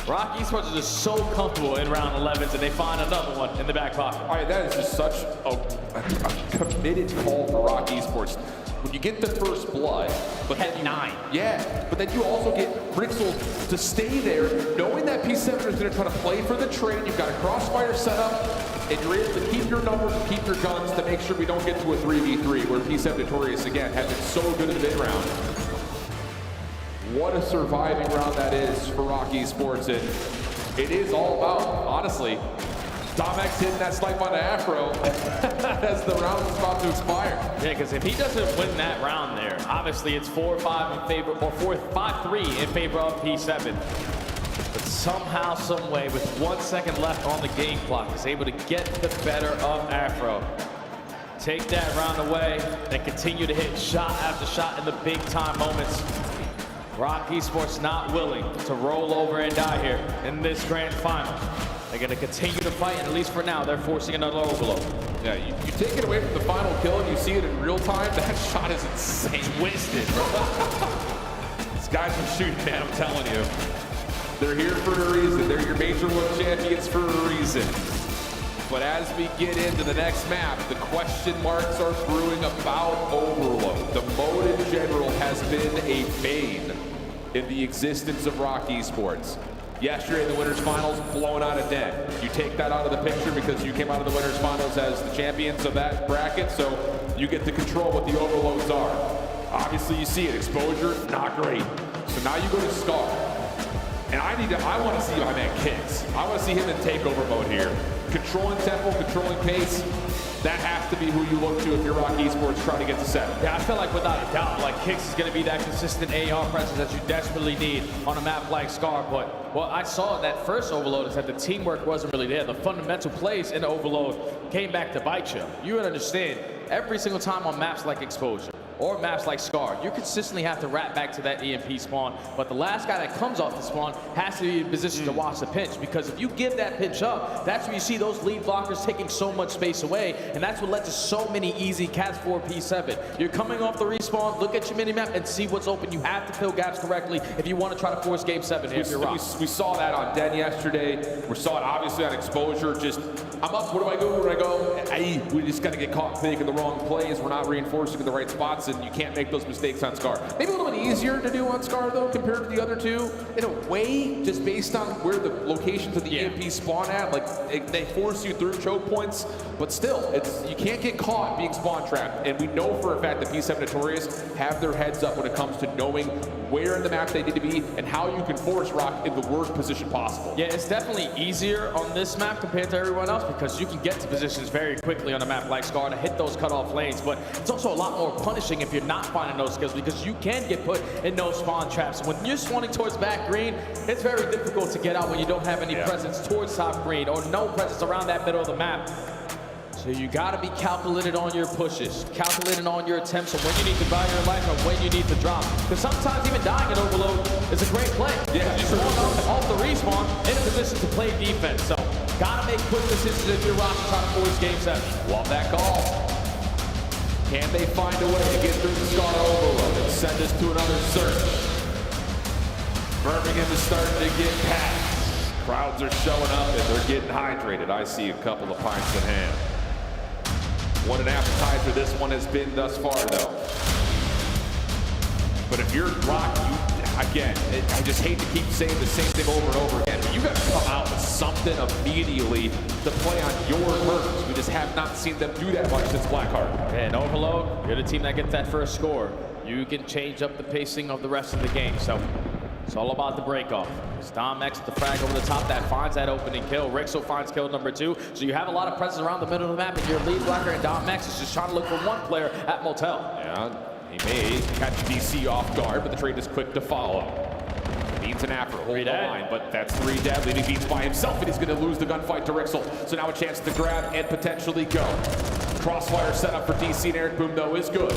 Rock Esports is just so comfortable in round 11s, and they find another one in the back pocket. All right, that is just such a committed call for Rock Esports. When you get the first blood, but then 9. Yeah, but then you also get Rixel to stay there, knowing that P7 is going to try to play for the trade. You've got a crossfire set up, and you're able to keep your numbers and keep your guns to make sure we don't get to a 3v3, where P7 Notorious, again, has been so good in the mid-round. What a surviving round that is for Rock Esports, and it is all about, honestly, Dom X hitting that snipe on the Afro as the round is about to expire. Yeah, because if he doesn't win that round there, obviously it's 4-5 in favor, or 5-3 in favor of P7. But somehow, some way, with 1 second left on the game clock, is able to get the better of Afro. Take that round away and continue to hit shot after shot in the big time moments. Rock Esports not willing to roll over and die here in this grand final. They're going to continue to fight, and at least for now, they're forcing another overload. Yeah, you take it away from the final kill and you see it in real time, that shot is insane. Twisted. These guys are shooting, man, I'm telling you. They're here for a reason. They're your Major World Champions for a reason. But as we get into the next map, the question marks are brewing about Overload. The mode in general has been a bane in the existence of Rock Esports. Yesterday, the winners finals blown out of Den. You take that out of the picture because you came out of the winners finals as the champions of that bracket, so you get to control what the overloads are. Obviously, you see it. Exposure, not great. So now you go to Scar. And I want to see my man Kicks. I want to see him in takeover mode here. Controlling tempo, controlling pace. That has to be who you look to if you're Rock Esports trying to get to 7. Yeah, I feel like without a doubt, like Kicks is going to be that consistent AR presence that you desperately need on a map like Scar. But what I saw in that first Overload is that the teamwork wasn't really there. The fundamental plays in the Overload came back to bite you. You would understand, every single time on maps like Exposure or maps like Scar, you consistently have to wrap back to that EMP spawn. But the last guy that comes off the spawn has to be in position to watch the pinch, because if you give that pinch up, that's when you see those lead blockers taking so much space away, and that's what led to so many easy Cats 4 P7. You're coming off the respawn, look at your minimap and see what's open. You have to fill gaps correctly if you want to try to force game 7 here if you're Rock. We saw that on Den yesterday. We saw it obviously on Exposure. Just, I'm up, where do I go, where do I go? We just got to get caught making the wrong plays. We're not reinforcing in the right spots, and you can't make those mistakes mistakes on Scar. Maybe a little bit easier to do on Scar, though, compared to the other two. In a way, just based on where the locations of the EMP spawn at, like, they force you through choke points, but still, you can't get caught being spawn trapped. And we know for a fact that P7 Notorious have their heads up when it comes to knowing where in the map they need to be and how you can force Rock in the worst position possible. Yeah, it's definitely easier on this map compared to everyone else because you can get to positions very quickly on a map like Scar to hit those cutoff lanes, but it's also a lot more punishing if you're not finding those skills because you can get put in those spawn traps. When you're spawning towards back green, it's very difficult to get out when you don't have any presence towards top green or no presence around that middle of the map. So you gotta be calculated on your pushes, calculated on your attempts on when you need to buy your life and when you need to drop. Because sometimes even dying in Overload is a great play. Yeah, you're going off the respawn in a position to play defense. So gotta make quick decisions if you're Rock trying to force game 7. Love that call. Can they find a way to get through the Scar Overload and send us to another search? Birmingham is starting to get packed. Crowds are showing up and they're getting hydrated. I see a couple of pints in hand. What an appetizer this one has been thus far, though. But if you're Rock, I just hate to keep saying the same thing over and over again, but you got to come out with something immediately to play on your terms. We just have not seen them do that much since Blackheart. And Overload, you're the team that gets that first score. You can change up the pacing of the rest of the game. So it's all about the break-off. Domex the frag over the top that finds that opening kill. Rixel finds kill number 2. So you have a lot of presence around the middle of the map, and your lead blocker and Domex is just trying to look for one player at Motel. Yeah, he may catch DC off guard, but the trade is quick to follow. Beans and Afro hold the line, but that's 3 dead, leaving Beans by himself, and he's going to lose the gunfight to Rixel. So now a chance to grab and potentially go. Crossfire set up for DC and Eric Boom, though, is good.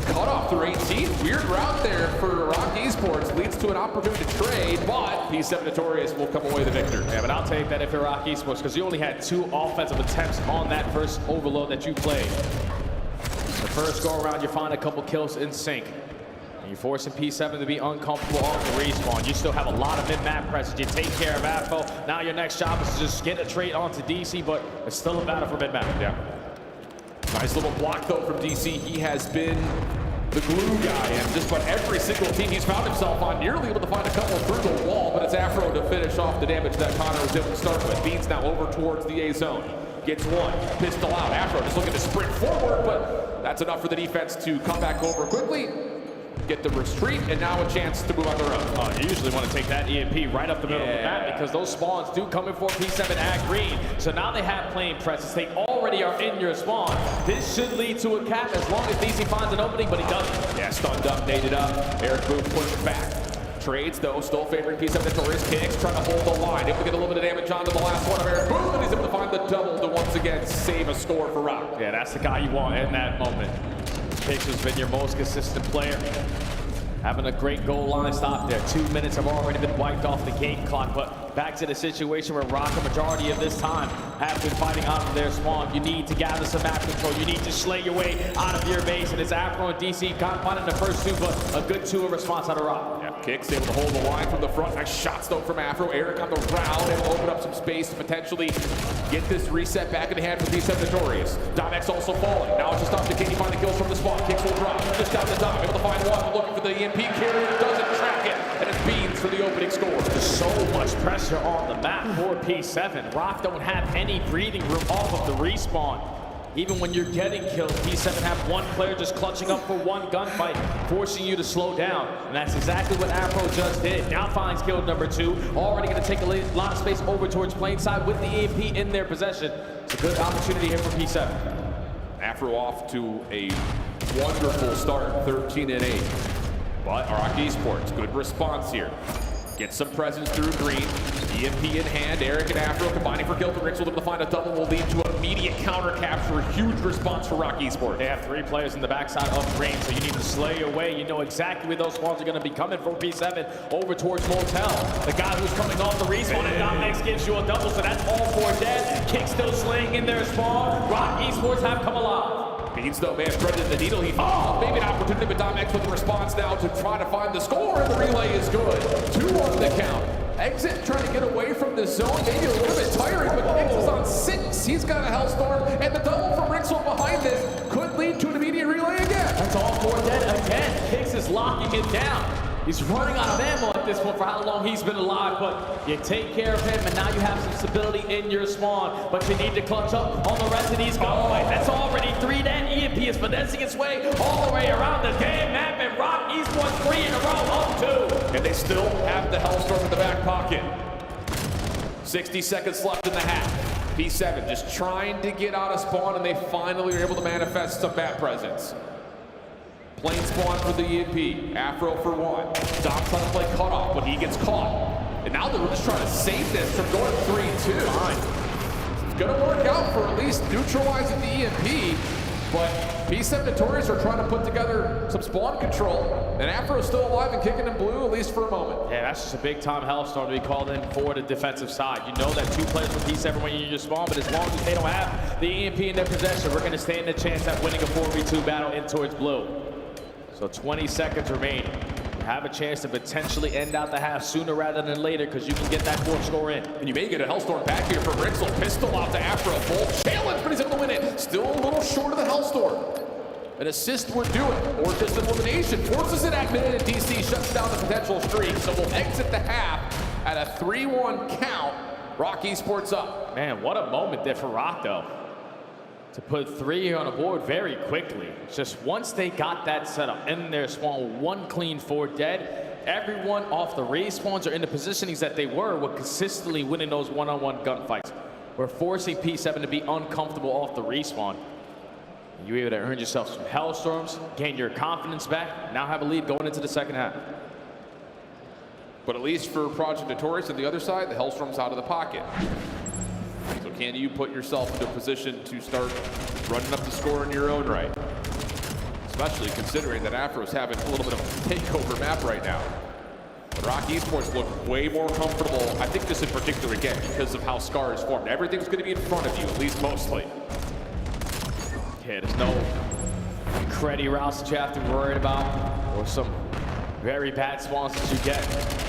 Cut off through 18. Weird route there for Rock Esports. Leads to an opportunity to trade, but P7 Notorious will come away the victor. Yeah, but I'll take that if you're Rock Esports, because you only had 2 offensive attempts on that first Overload that you played. The first go around, you find a couple kills in sync. And you're forcing P7 to be uncomfortable off the respawn. You still have a lot of mid-map presence. You take care of Afro. Now your next job is to just get a trade onto DC, but it's still a battle for mid-map. Yeah. Nice little block, though, from DC. He has been the glue guy, and just about every single team he's found himself on, nearly able to find a couple through the wall, but it's Afro to finish off the damage that Connor was able to start with. Beans now over towards the A zone. Gets one, pistol out. Afro just looking to sprint forward, but that's enough for the defense to come back over quickly, get the retreat, and now a chance to move on their own. You usually want to take that EMP right up the middle of the map because those spawns do come in for P7 at green. So now they have playing presence. They already are in your spawn. This should lead to a cap as long as DC finds an opening, but he doesn't. Yeah, stunned up, naded up. Eric Boom pushed back. Trades, though, still favoring P7 Notorious. Kicks, trying to hold the line. Able to get a little bit of damage onto the last one of Eric Boom, and he's able to find the double to once again save a score for Rock. Yeah, that's the guy you want in that moment. Kicks has been your most consistent player. Having a great goal line stop there. 2 minutes have already been wiped off the game clock, but back to the situation where Rock, the majority of this time, have been fighting out of their spawn. You need to gather some map control. You need to slay your way out of your base, and it's Afro and DC finding the first 2, but a good 2 in response out of Rock. Yeah, Kicks able to hold the line from the front. Nice shots, though, from Afro. Eric on the round, able to open up some space to potentially get this reset back in the hand for P7 Notorious. Domex also falling. Now it's just up to can he find the kills from the spawn. Kicks will drop. Just down the Dom, able to find one, looking for the EMP carrier, doesn't track it, and it's Beans for the opening score. There's so much pressure on the map for P7. Rock don't have any breathing room off of the respawn. Even when you're getting killed, P7 have one player just clutching up for one gunfight, forcing you to slow down. And that's exactly what Afro just did. Now finds kill number 2. Already going to take a lot of space over towards plain side with the EMP in their possession. It's a good opportunity here for P7. Afro off to a wonderful start, 13-8. But Rock Esports, good response here. Get some presence through green. EMP in hand. Eric and Afro combining for kill. Rix will be able to find a double will lead to immediate counter capture. Huge response for Rock Esports. They have 3 players in the backside of green, so you need to slay your way. You know exactly where those spawns are going to be coming for P7 over towards Motel. The guy who's coming off the respawn, and Domex gives you a double, so that's all 4 dead. Kick still slaying in their spawn. Rock Esports have come alive. Beans, though, man, threaded the needle. He maybe an opportunity, but Domex with the response now to try to find the score, and the relay is good. 2 on the count. Exit trying to get away from the zone, maybe a little bit tiring, but Kicks is on 6. He's got a Hellstorm, and the double from Rixel behind this could lead to an immediate relay again. That's all 4 dead again. Kicks is is locking it down. He's running out of ammo at this point for how long he's been alive, but you take care of him, and now you have some stability in your spawn. But you need to clutch up on the rest of these gunfights. That's already 3 dead. EMP is finessing its way all the way around the damn map, and Rock Esports 3 in a row, up 2. And they still have the Hellstorm in the back pocket. 60 seconds left in the half. P7 just trying to get out of spawn, and they finally are able to manifest some map presence. Plane spawn for the EMP. Afro for 1. Dom trying to play cutoff, but he gets caught. And now they're just trying to save this from going 3-2. It's going to work out for at least neutralizing the EMP, but P7 Notorious are trying to put together some spawn control, and Afro's still alive and kicking in blue, at least for a moment. Yeah, that's just a big-time Hellstorm to be called in for the defensive side. You know that 2 players from P7 when you're in your spawn, but as long as they don't have the EMP in their possession, we're going to stand a chance at winning a 4v2 battle in towards blue. So 20 seconds remaining. You have a chance to potentially end out the half sooner rather than later because you can get that 4th score in. And you may get a Hellstorm back here from Rixel. Pistol out to Afro. Full challenge, but he's able to win it. Still a little short of the Hellstorm. An assist would do it, or just elimination. Forces it at mid, and DC shuts down the potential streak. So we'll exit the half at a 3-1 count. Rock Esports up. Man, what a moment there for Rock, though. To put 3 on a board very quickly. Just once they got that set up in their spawn, 1 clean 4 dead, everyone off the respawns or in the positionings that they were consistently winning those one-on-one gunfights. We're forcing P7 to be uncomfortable off the respawn. You were able to earn yourself some Hellstorms, gain your confidence back, now have a lead going into the second half. But at least for Project Notorious on the other side, the Hellstorm's out of the pocket. So can you put yourself into a position to start running up the score in your own right? Especially considering that Afro's having a little bit of a takeover map right now. But Rock Esports look way more comfortable, I think this in particular, again, because of how Scar is formed. Everything's going to be in front of you, at least mostly. Yeah, there's no cruddy routes that you have to be worried about, or some very bad spawns that you get.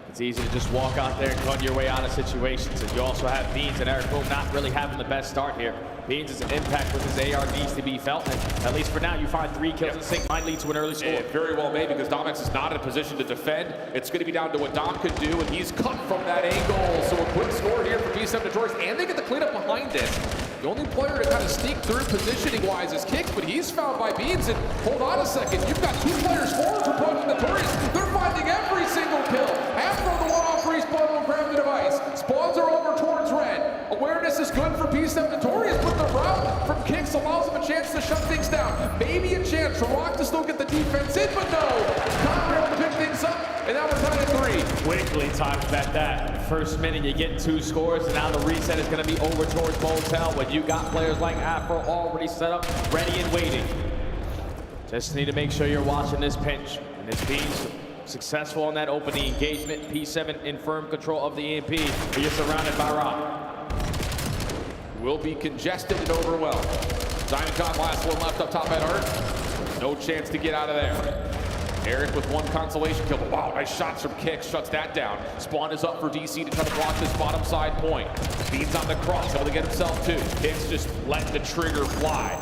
It's easy to just walk out there and gun your way out of situations. And you also have Beans and Eric Boom not really having the best start here. Beans' impact with his AR needs to be felt, and at least for now, you find 3 kills in sync might lead to an early score. It very well may, because Domex is not in a position to defend. It's going to be down to what Dom could do, and he's cut from that angle. So a quick score here for P7 Notorious, and they get the cleanup behind this. The only player to kind of sneak through positioning-wise is Kicks, but he's found by Beans, and hold on a second, you've got 2 players forward for Project Notorious. They're finding every single kill. After the one-off respawn will grab the device. Spawns are over towards red. Awareness is good for P7 Notorious, but the route from Kicks allows them a chance to shut things down. Maybe a chance for Rock to still get the defense in, but no. Connor able to pick things up, and now we're tied at 3. Quickly time to bet that. First minute, you get 2 scores, and now the reset is going to be over towards Motel when you got players like Afro already set up, ready and waiting. Just need to make sure you're watching this pinch, and it's being successful on that opening engagement. P7 in firm control of the EMP, but you're surrounded by Rock. Will be congested and overwhelmed. Diamondcon last one left up top at Art. No chance to get out of there. Eric with 1 consolation kill. Wow, nice shots from Kicks, shuts that down. Spawn is up for DC to try to block this bottom side point. Beans on the cross, able to get himself too. Kicks just letting the trigger fly.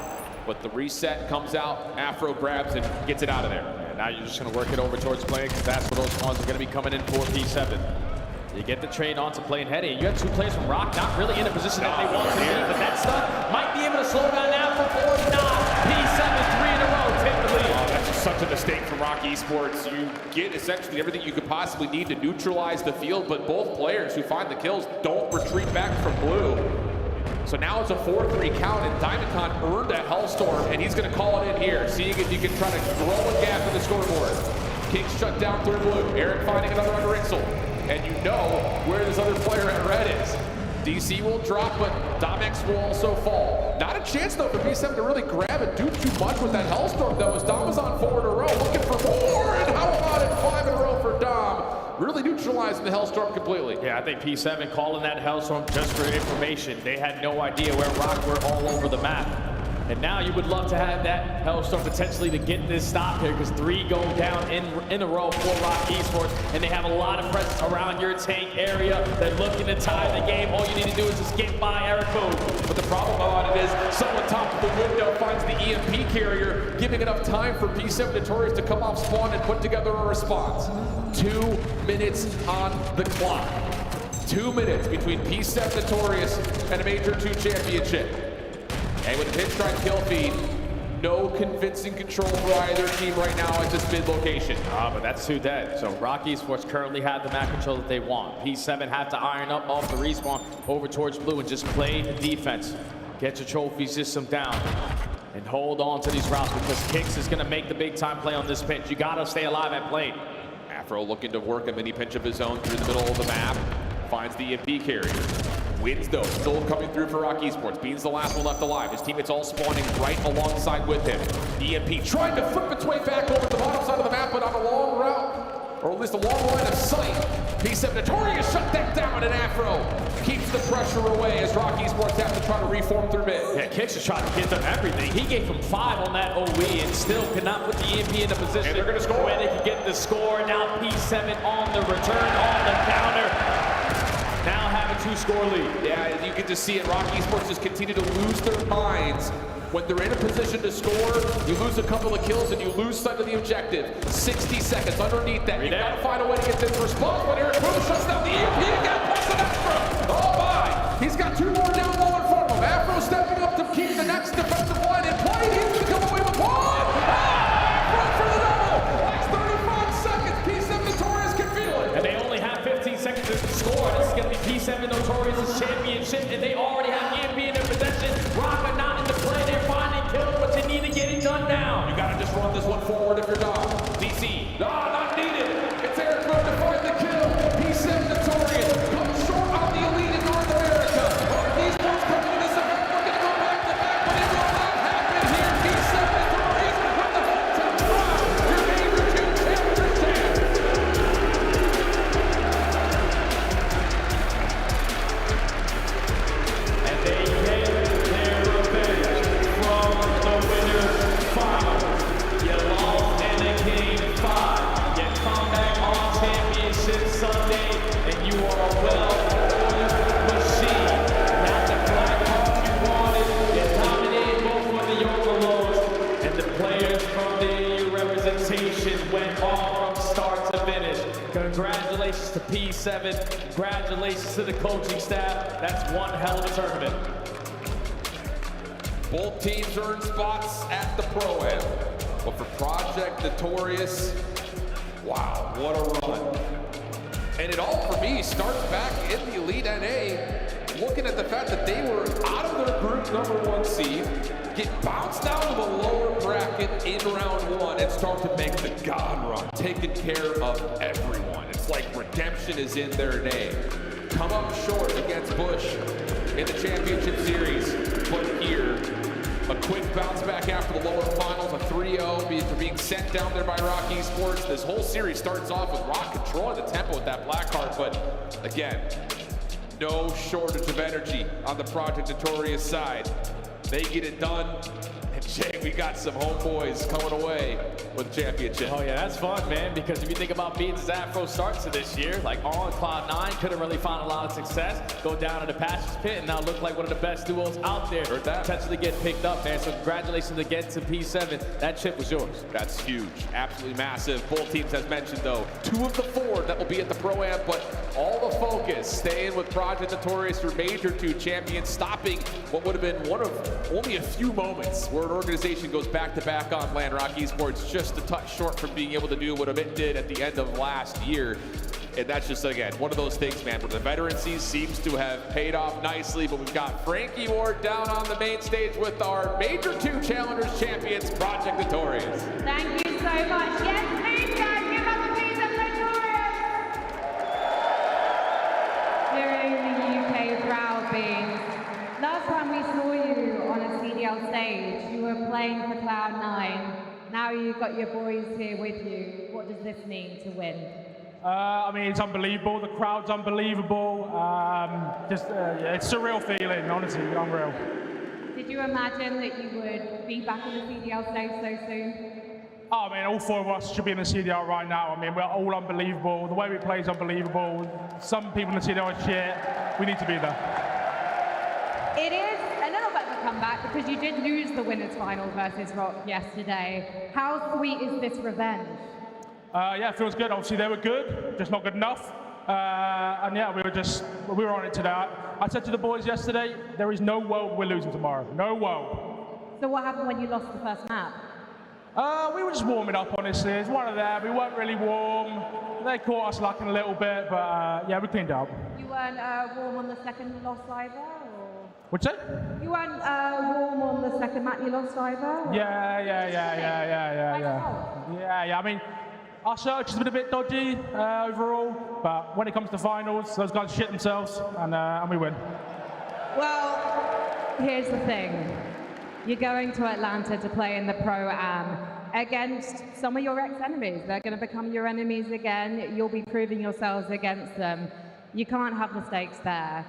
But the reset comes out, Afro grabs and gets it out of there. And now you're just gonna work it over towards playing, because that's where those spawns are gonna be coming in for P7. You get the trade onto playing heady, and you have 2 players from Rock not really in a position that they want to be, but that stuff might be able to slow down now for 4. Not P7, 3 in a row, take the lead. Oh, that's just such a mistake from Rock Esports. You get essentially everything you could possibly need to neutralize the field, but both players who find the kills don't retreat back from blue. So now it's a 4-3 count, and Diamondcon earned that Hellstorm, and he's going to call it in here, seeing if you can try to grow a gap in the scoreboard. Kicks shut down through blue. Eric finding another under Rixel. And you know where this other player at red is. DC will drop, but Domex will also fall. Not a chance, though, for P7 to really grab and do too much with that Hellstorm, though, as Dom is on 4 in a row, looking for more. And how about it? 5 in a row for Dom. Really neutralizing the Hellstorm completely. Yeah, I think P7 calling that Hellstorm just for information. They had no idea where Rock were all over the map. And now you would love to have that Hellstorm potentially to get this stop here, because 3 go down in a row for Rock Esports, and they have a lot of presence around your tank area. They're looking to tie the game. All you need to do is just get by Eric Code. But the problem about it is someone top of the window finds the EMP carrier, giving enough time for P7 Notorious to come off spawn and put together a response. 2 minutes on the clock. 2 minutes between P7 Notorious and a Major 2 championship. And with the pinstripe kill feed, no convincing control for either team right now at this mid location. But that's too dead. So Rock Esports currently have the map control that they want. P7 have to iron up off the respawn over towards blue and just play the defense. Get your trophy system down and hold on to these routes, because Kicks is going to make the big time play on this pinch. You got to stay alive at plane. Afro looking to work a mini pinch of his own through the middle of the map. Finds the EMP carrier. Wins though, still coming through for Rock Esports. Bean's the last one left alive. His teammates all spawning right alongside with him. EMP trying to flip its way back over to the bottom side of the map, but on a long route, or at least a long line of sight. P7 Notorious shut that down, and Afro keeps the pressure away as Rock Esports have to try to reform through mid. Yeah, Kicks is trying to get them everything. He gave him 5 on that OE and still could not put the EMP in a position and they're gonna score. where they could get the score. Now P7 on the return, on the counter. Now have a 2-score lead. Yeah, you can just see it. Rock Esports just continue to lose their minds. When they're in a position to score, you lose a couple of kills and you lose sight of the objective. 60 seconds underneath that. You've got to find a way to get this response. When Eric Cruz shuts down the EMP again, plus an Afro. Oh my! He's got 2 more down low in front of him. Afro stepping up to keep the next defensive line in play. He's going to come away with 1. Afro for the double. That's 35 seconds. P7 Notorious can feel it. And they only have 15 seconds to score. This is going to be P7 Notorious' championship, and they already have EMP in their possession. Rock are not in the play. They're finding kills, but you need to get it done now. You got to just run this one forward if you're not. DC, not needed. It's Eric Rowe to find the kill. P7 Notorious comes short on the elite in North America. These boys coming to this event, looking to go back to back, but it will not happen here. P7 Notorious with the hometown crowd. Your Major 2 championship. And they get their revenge from the winners final. You lost in the game 5. You come back on championship Sunday, and you are a well-oiled machine. Not the black hawk you wanted. You dominated both of the overloads, and the players from the EU representation went on from start to finish. Congratulations to P7. Congratulations to the coaching staff. That's one hell of a tournament. Both teams earn spots at the Pro-Am. But for Project Notorious, wow, what a run. And it all, for me, starts back in the Elite NA, looking at the fact that they were out of their group #1 seed, get bounced down to the lower bracket in round 1, and start to make the God run, taking care of everyone. It's like redemption is in their name. Come up short against Bush in the championship series, but here, a quick bounce back after the lower finals, a 3-0 for being sent down there by Rock Esports. This whole series starts off with Rock controlling the tempo with that Blackheart, but again, no shortage of energy on the Project Notorious side. They get it done, and Jay, we got some homeboys coming away with the championship. Oh yeah, that's fun, man, because if you think about Beans' Afro starts to this year, like on Cloud 9, couldn't really find a lot of success, go down to the Patches Pit, and now look like one of the best duos out there. Heard that. Potentially get picked up, man, so congratulations again to P7. That chip was yours. That's huge, absolutely massive. Both teams, as mentioned though, 2 of the 4 that will be at the Pro-Am, but all the focus staying with Project Notorious, your Major 2 champion, stopping what would have been one of only a few moments where an organization goes back-to-back on land. Rock Esports just a touch short from being able to do what it did at the end of last year. And that's just, again, one of those things, man, where the veterancy seems to have paid off nicely, but we've got Frankie Ward down on the main stage with our Major 2 Challengers champions, Project Notorious. Thank you so much. Yes, please, guys, give up the P7 Notorious. Hearing the UK proud Beans. Last time we saw you on a CDL stage, you were playing for Cloud9. Now you've got your boys here with you. What does this mean to win? I mean, it's unbelievable. The crowd's unbelievable. It's a surreal feeling, honestly, unreal. Did you imagine that you would be back in the CDL stage so soon? Oh, I mean, all four of us should be in the CDL right now. I mean, we're all unbelievable. The way we play is unbelievable. Some people in the CDL are shit. We need to be there. It is a little bit of a comeback because you did lose the winners' final versus Rock yesterday. How sweet is this revenge? Yeah, it feels good. Obviously, they were good, just not good enough. And yeah, we were on it today. I said to the boys yesterday, there is no world we're losing tomorrow. No world. So what happened when you lost the first map? We were just warming up, honestly. It's one of them. We weren't really warm. They caught us lacking a little bit, but yeah, we cleaned up. You weren't warm on the second loss either? Or? What's that? You weren't warm on the second map you lost either? Yeah. I mean, our search has been a bit dodgy overall, but when it comes to finals, those guys shit themselves, and we win. Well, here's the thing. You're going to Atlanta to play in the Pro-Am against some of your ex-enemies. They're going to become your enemies again. You'll be proving yourselves against them. You can't have mistakes there.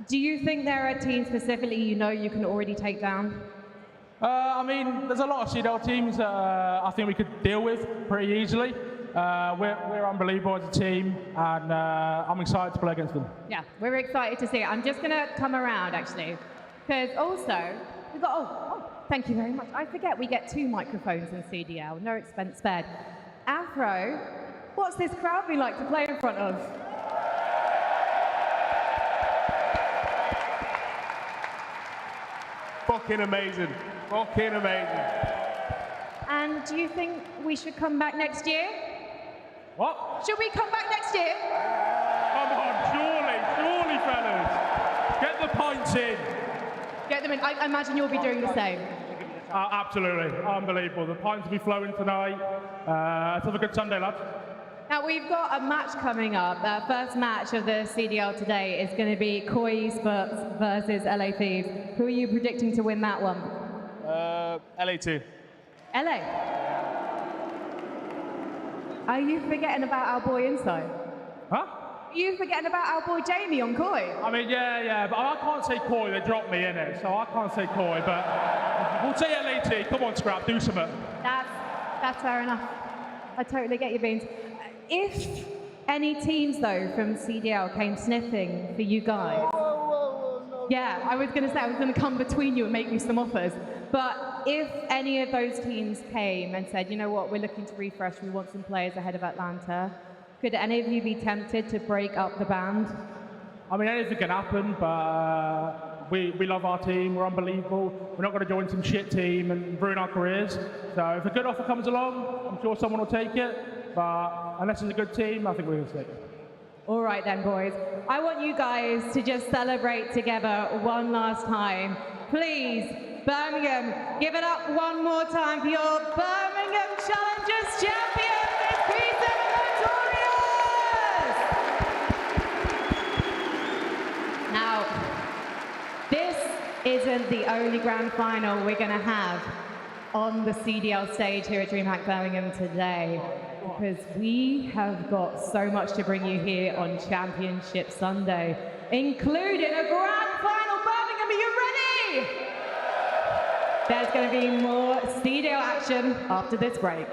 Do you think there are teams specifically you know you can already take down? I mean, there's a lot of CDL teams that I think we could deal with pretty easily. We're unbelievable as a team, and I'm excited to play against them. Yeah, we're excited to see it. I'm just going to come around, actually, because also, we've got, oh, thank you very much. I forget we get 2 microphones in CDL, no expense spared. Afro, what's this crowd been like to play in front of? Fucking amazing. Fucking amazing. And do you think we should come back next year? What? Should we come back next year? Come on, surely, fellas. Get the pints in. Get them in. I imagine you'll be doing the same. Absolutely. Unbelievable. The pints will be flowing tonight. Let's have a good Sunday, lads. Now, we've got a match coming up. First match of the CDL today is going to be Koi Sports versus LA Thieves. Who are you predicting to win that one? LA2. LA? Are you forgetting about our boy Inside? Huh? Are you forgetting about our boy Jamie on Koi? I mean, yeah, but I can't say Koi. They dropped me in it, so I can't say Koi, but we'll say LAT. Come on, Scrap, do something. That's fair enough. I totally get your beans. If any teams, though, from CDL came sniffing for you guys, yeah, I was going to say I was going to come between you and make you some offers. But if any of those teams came and said, you know what, we're looking to refresh, we want some players ahead of Atlanta, could any of you be tempted to break up the band? I mean, anything can happen, but we love our team. We're unbelievable. We're not going to join some shit team and ruin our careers. So if a good offer comes along, I'm sure someone will take it. But unless it's a good team, I think we're going to take it. All right then, boys. I want you guys to just celebrate together one last time. Please, Birmingham, give it up one more time for your Birmingham Challengers champions, the P7 Notorious! Now, this isn't the only grand final we're going to have on the CDL stage here at DreamHack Birmingham today, because we have got so much to bring you here on Championship Sunday, including a grand final. Birmingham, are you ready? There's going to be more CDL action after this break.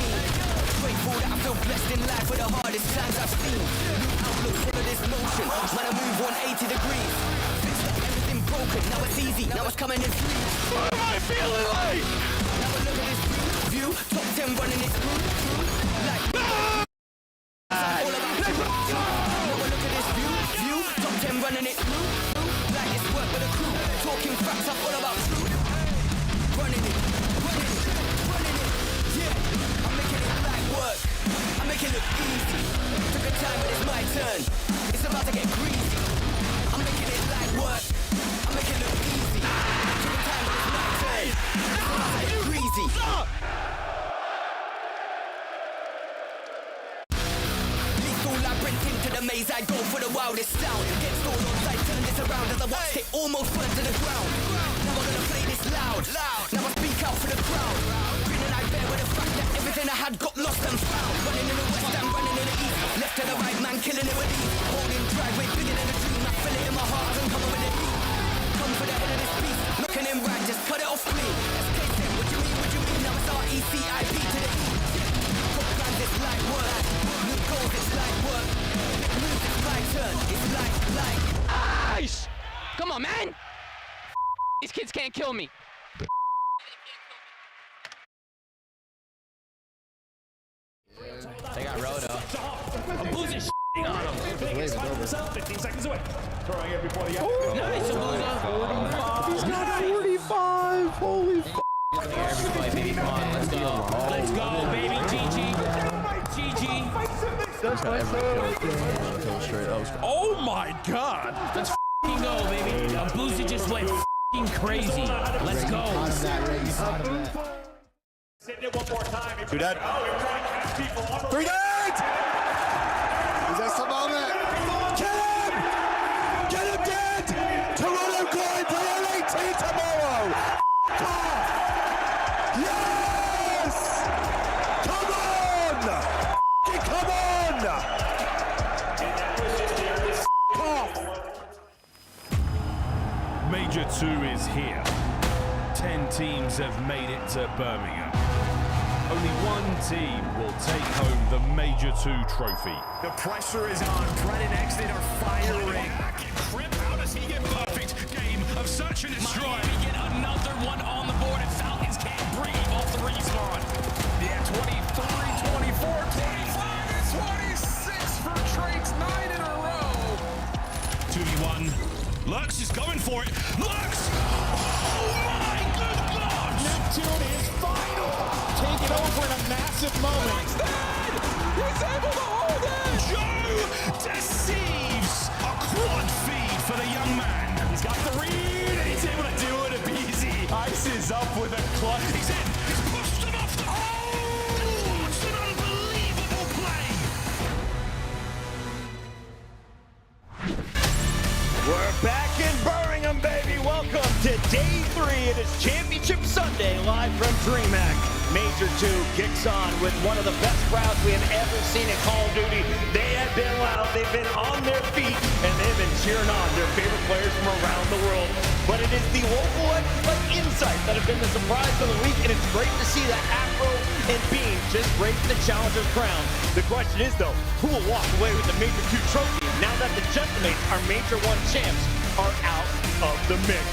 mean? Grateful that I feel blessed in life with the hardest times I've seen. New outlook full of this motion, man I move 180 degrees. Fixed up everything broken, now it's easy, now it's coming in free. What am I feeling like? Now I look at this view, top 10 running it through, like all about now I look at this view, top 10 running it through, like it's work with a crew, talking facts, I'm all about truth. Running it, yeah, I'm making it like work, I make it look easy, took a time but it's my turn, it's about to get greasy, I'm making it like work, I make it look easy, took a time but it's my turn, it's about to get greasy. Labyrinth into the maze, I go for the wildest sound. Get stored on side, turn this around as I watch it almost burn to the ground. Now I'm gonna play this loud. Now I speak out for the crowd. Grin and I bear with the fact that everything I had got lost and found. Running in the west and running in the east. Left to the right, man, killing it with ease. Holding driveway, bigger than a dream. I feel it in my heart and coming with it deep. Come for the head of this beast. Knocking in right, just cut it off clean. SK said, what you mean? Now it's RECIP to the E. Top plans, it's like work. New goals, it's like work. Big moves, it's my turn. It's like. Nice! Come on, man! These kids can't kill me. They got Roto. Abuza shitting on him. Wave's over. 15 seconds away. Throwing it before the Nice, Abuza. He's got 45. Holy f. Everybody, baby, come on, let's go. Let's go, baby. GG. Oh my God! Let's f***ing go, baby. Abuza just went f***ing crazy. Let's go. Sitting it one more time. Two dead. Oh, you're trying to catch people. 3 dead! Is that some moment? Kill him! Get him dead! Toronto going to LAT tomorrow! Yes! Come on! Come on! Major 2 is here. 10 teams have made it to Birmingham. Only one team will take home the Major 2 trophy. The pressure is on. Brennan Exton are firing. Crip, how does he get perfect game of search and destroy? Miami get another one on the board, and Falcons can't breathe off the respawn. Yeah, 23, 24, 25, and 26 for Traits, 9 in a row. 2v1. Lux is going for it. Lux! Oh my good God! Neptune is final. Take it over in a massive moment. He's able to hold it. Joe deceives. A quad feed for the young man. He's got the read, and he's able to do it easy. Ice is up with a clutch. He's in. He's pushed him off the... Oh! It's an unbelievable play. We're back in Birmingham, baby. Welcome to Day 3. It is Championship Sunday, live from DreamHack. Major 2 kicks on with one of the best crowds we have ever seen in Call of Duty. They have been loud, they've been on their feet, and they've been cheering on their favorite players from around the world. But it is the local like insights that have been the surprise of the week, and it's great to see that Afro and Beam just break the challenger's crown. The question is, though, who will walk away with the Major 2 trophy now that the Gentlemen, our Major 1 champs, are out of the mix?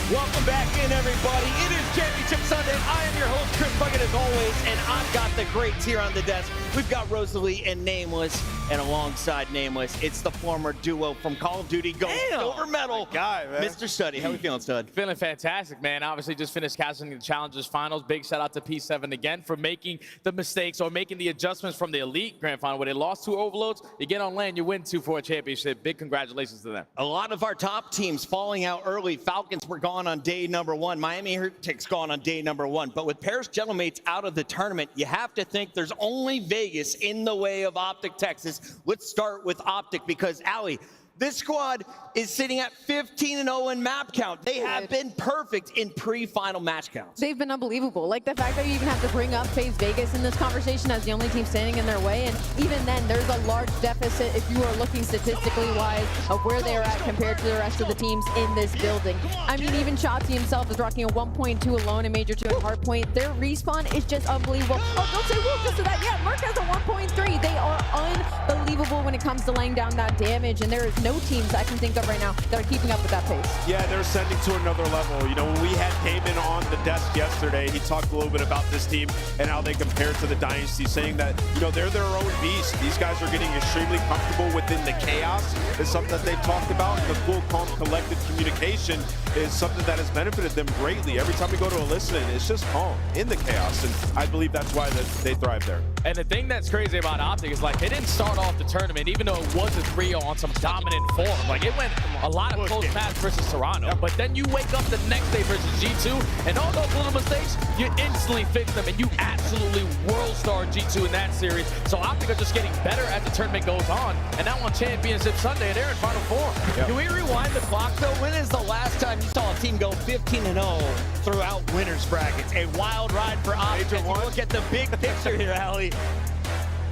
Welcome back in, everybody. It is Championship Sunday. I am your host, Chris Bucket, as always, and I've got the greats here on the desk. We've got Rosalie and Nameless, and alongside Nameless, it's the former duo from Call of Duty Ghost Silver Medal guy, man. Mr. Studdy. How are we feeling, Stud? Feeling fantastic, man. Obviously, just finished casting the Challengers Finals. Big shout out to P7 again for making the mistakes or making the adjustments from the Elite Grand Final where they lost 2 overloads. You get on land, you win 2 for a championship. Big congratulations to them. A lot of our top teams falling out early. Falcons were gone on day number 1. Miami Heretics gone on day number 1. But with Paris Gentlemates out of the tournament, you have to think there's only Vegas in the way of Optic Texas. Let's start with Optic because, Allie, This squad is sitting at 15-0 in map count. They have been perfect in pre-final match counts. They've been unbelievable. Like the fact that you even have to bring up FaZe Vegas in this conversation as the only team standing in their way. And even then, there's a large deficit if you are looking statistically wise of where they're at compared to the rest of the teams in this building. I mean, even Shotzzy himself is rocking a 1.2 alone in Major 2 and Hardpoint. Their respawn is just unbelievable. Oh, don't say whoop just to that. Yeah, Merc has a 1.3. They are unbelievable when it comes to laying down that damage. And there is no teams I can think of right now that are keeping up with that pace. Yeah, they're ascending to another level. You know, when we had Damon on the desk yesterday, he talked a little bit about this team and how they compare to the Dynasty, saying that, you know, they're their own beast. These guys are getting extremely comfortable within the chaos. It's something that they've talked about. The full, calm, collected communication is something that has benefited them greatly. Every time we go to a listen, it's just calm in the chaos, and I believe that's why they thrive there. And the thing that's crazy about Optic is, like, they didn't start off the tournament, even though it was a 3-0 on some dominant form. Like, it went a lot of close matches versus Toronto. But then you wake up the next day versus G2, and all those little mistakes, you instantly fix them, and you absolutely world-star G2 in that series. So Optic are just getting better as the tournament goes on. And now on Championship Sunday, they're in Final Four. Can we rewind the clock, though? When is the last time you saw a team go 15-0 throughout winners brackets? A wild ride for Optic. As you look at the big picture here, Allie.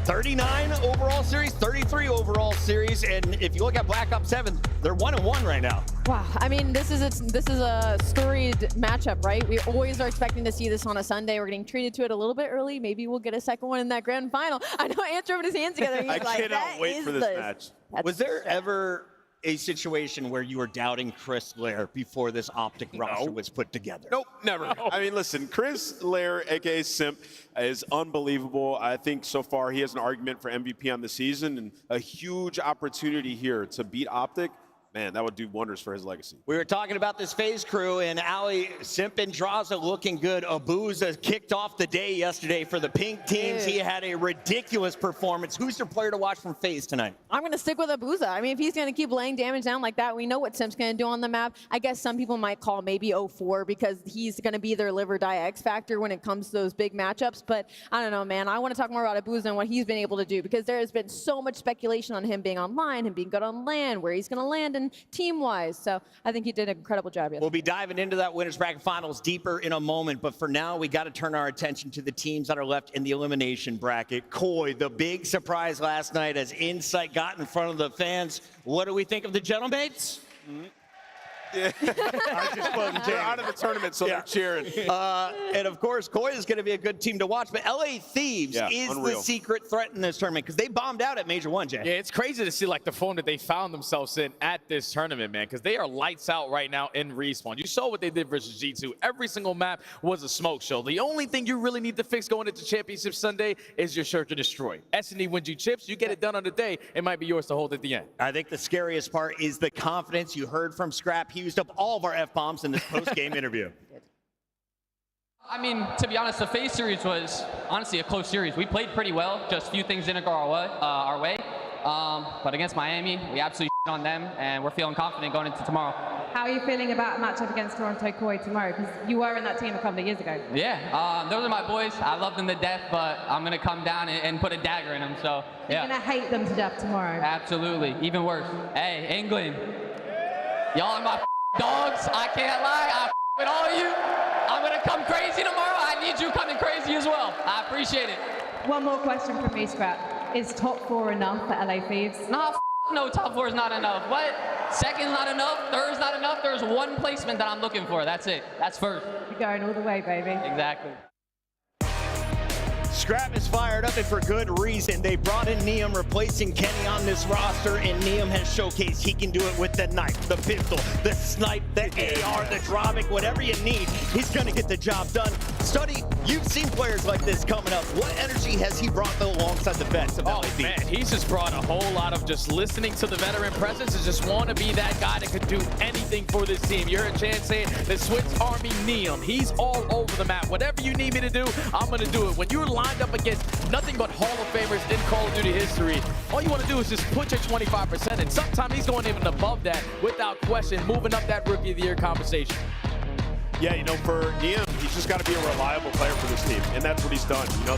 39 overall series, 33 overall series, and if you look at Black Ops 7, they're 1-1 right now. Wow, I mean, this is a storied matchup, right? We always are expecting to see this on a Sunday. We're getting treated to it a little bit early. Maybe we'll get a second one in that grand final. I know Andrew put his hands together. He's I like, cannot wait for this match. Was there ever a situation where you were doubting Chris Lair before this Optic roster was put together? Nope, never. I mean, listen, Chris Lair, aka Simp, is unbelievable. I think so far he has an argument for MVP on the season, and a huge opportunity here to beat Optic. Man, that would do wonders for his legacy. We were talking about this FaZe crew, and Ali, Simp and Draza looking good. Abuza kicked off the day yesterday for the pink teams. He had a ridiculous performance. Who's your player to watch from FaZe tonight? I'm going to stick with Abuza. I mean, if he's going to keep laying damage down like that, we know what Simp's going to do on the map. I guess some people might call maybe 0-4 because he's going to be their live or die X factor when it comes to those big matchups. But I don't know, man. I want to talk more about Abuza and what he's been able to do, because there has been so much speculation on him being online, him being good on land, where he's going to land, and team-wise. So I think he did an incredible job yesterday. We'll be diving into that winners bracket finals deeper in a moment, but for now, we got to turn our attention to the teams that are left in the elimination bracket. Koi, the big surprise last night as Insight got in front of the fans. What do we think of the gentlemen-mates? Yeah. They're out of the tournament, so they're cheering. And of course, Koi is going to be a good team to watch, but LA Thieves is the secret threat in this tournament because they bombed out at Major 1, Jay. Yeah, it's crazy to see like the form that they found themselves in at this tournament, man, because they are lights out right now in Respawn. You saw what they did versus G2. Every single map was a smoke show. The only thing you really need to fix going into Championship Sunday is your Search and Destroy. S&D wins you chips. You get it done on the day, it might be yours to hold at the end. I think the scariest part is the confidence. You heard from Scrap. He used up all of our F-bombs in this post-game interview. I mean, to be honest, the FaZe series was honestly a close series. We played pretty well, just a few things didn't go our way. But against Miami, we absolutely on them, and we're feeling confident going into tomorrow. How are you feeling about a matchup against Toronto Koi tomorrow? Because you were in that team a couple of years ago. Yeah, those are my boys. I love them to death, but I'm going to come down and put a dagger in them. So, yeah. You're going to hate them to death tomorrow. Absolutely. Even worse. Hey, England, y'all are my dogs. I can't lie. I with all of you. I'm going to come crazy tomorrow. I need you coming crazy as well. I appreciate it. One more question from me, Scrap. Is top 4 enough for LA Thieves? Nah, no, top 4 is not enough. What? Second's not enough. Third's not enough. There's one placement that I'm looking for. That's it. That's first. You're going all the way, baby. Exactly. Scrap is fired up, and for good reason. They brought in Neum, replacing Kenny on this roster, and Neum has showcased he can do it with the knife, the pistol, the snipe, the AR, the Dromic, whatever you need. He's going to get the job done. Study, you've seen players like this coming up. What energy has he brought alongside the vets of LA Thieves? Man, he's just brought a whole lot of just listening to the veteran presence and just want to be that guy that could do anything for this team. You heard Chan saying the Swiss Army Neum. He's all over the map. Whatever you need me to do, I'm going to do it. When you're lined up against nothing but Hall of Famers in Call of Duty history, all you want to do is just put your 25%, and sometimes he's going even above that without question, moving up that Rookie of the Year conversation. Yeah, you know, for Niam, he's just got to be a reliable player for this team, and that's what he's done. You know,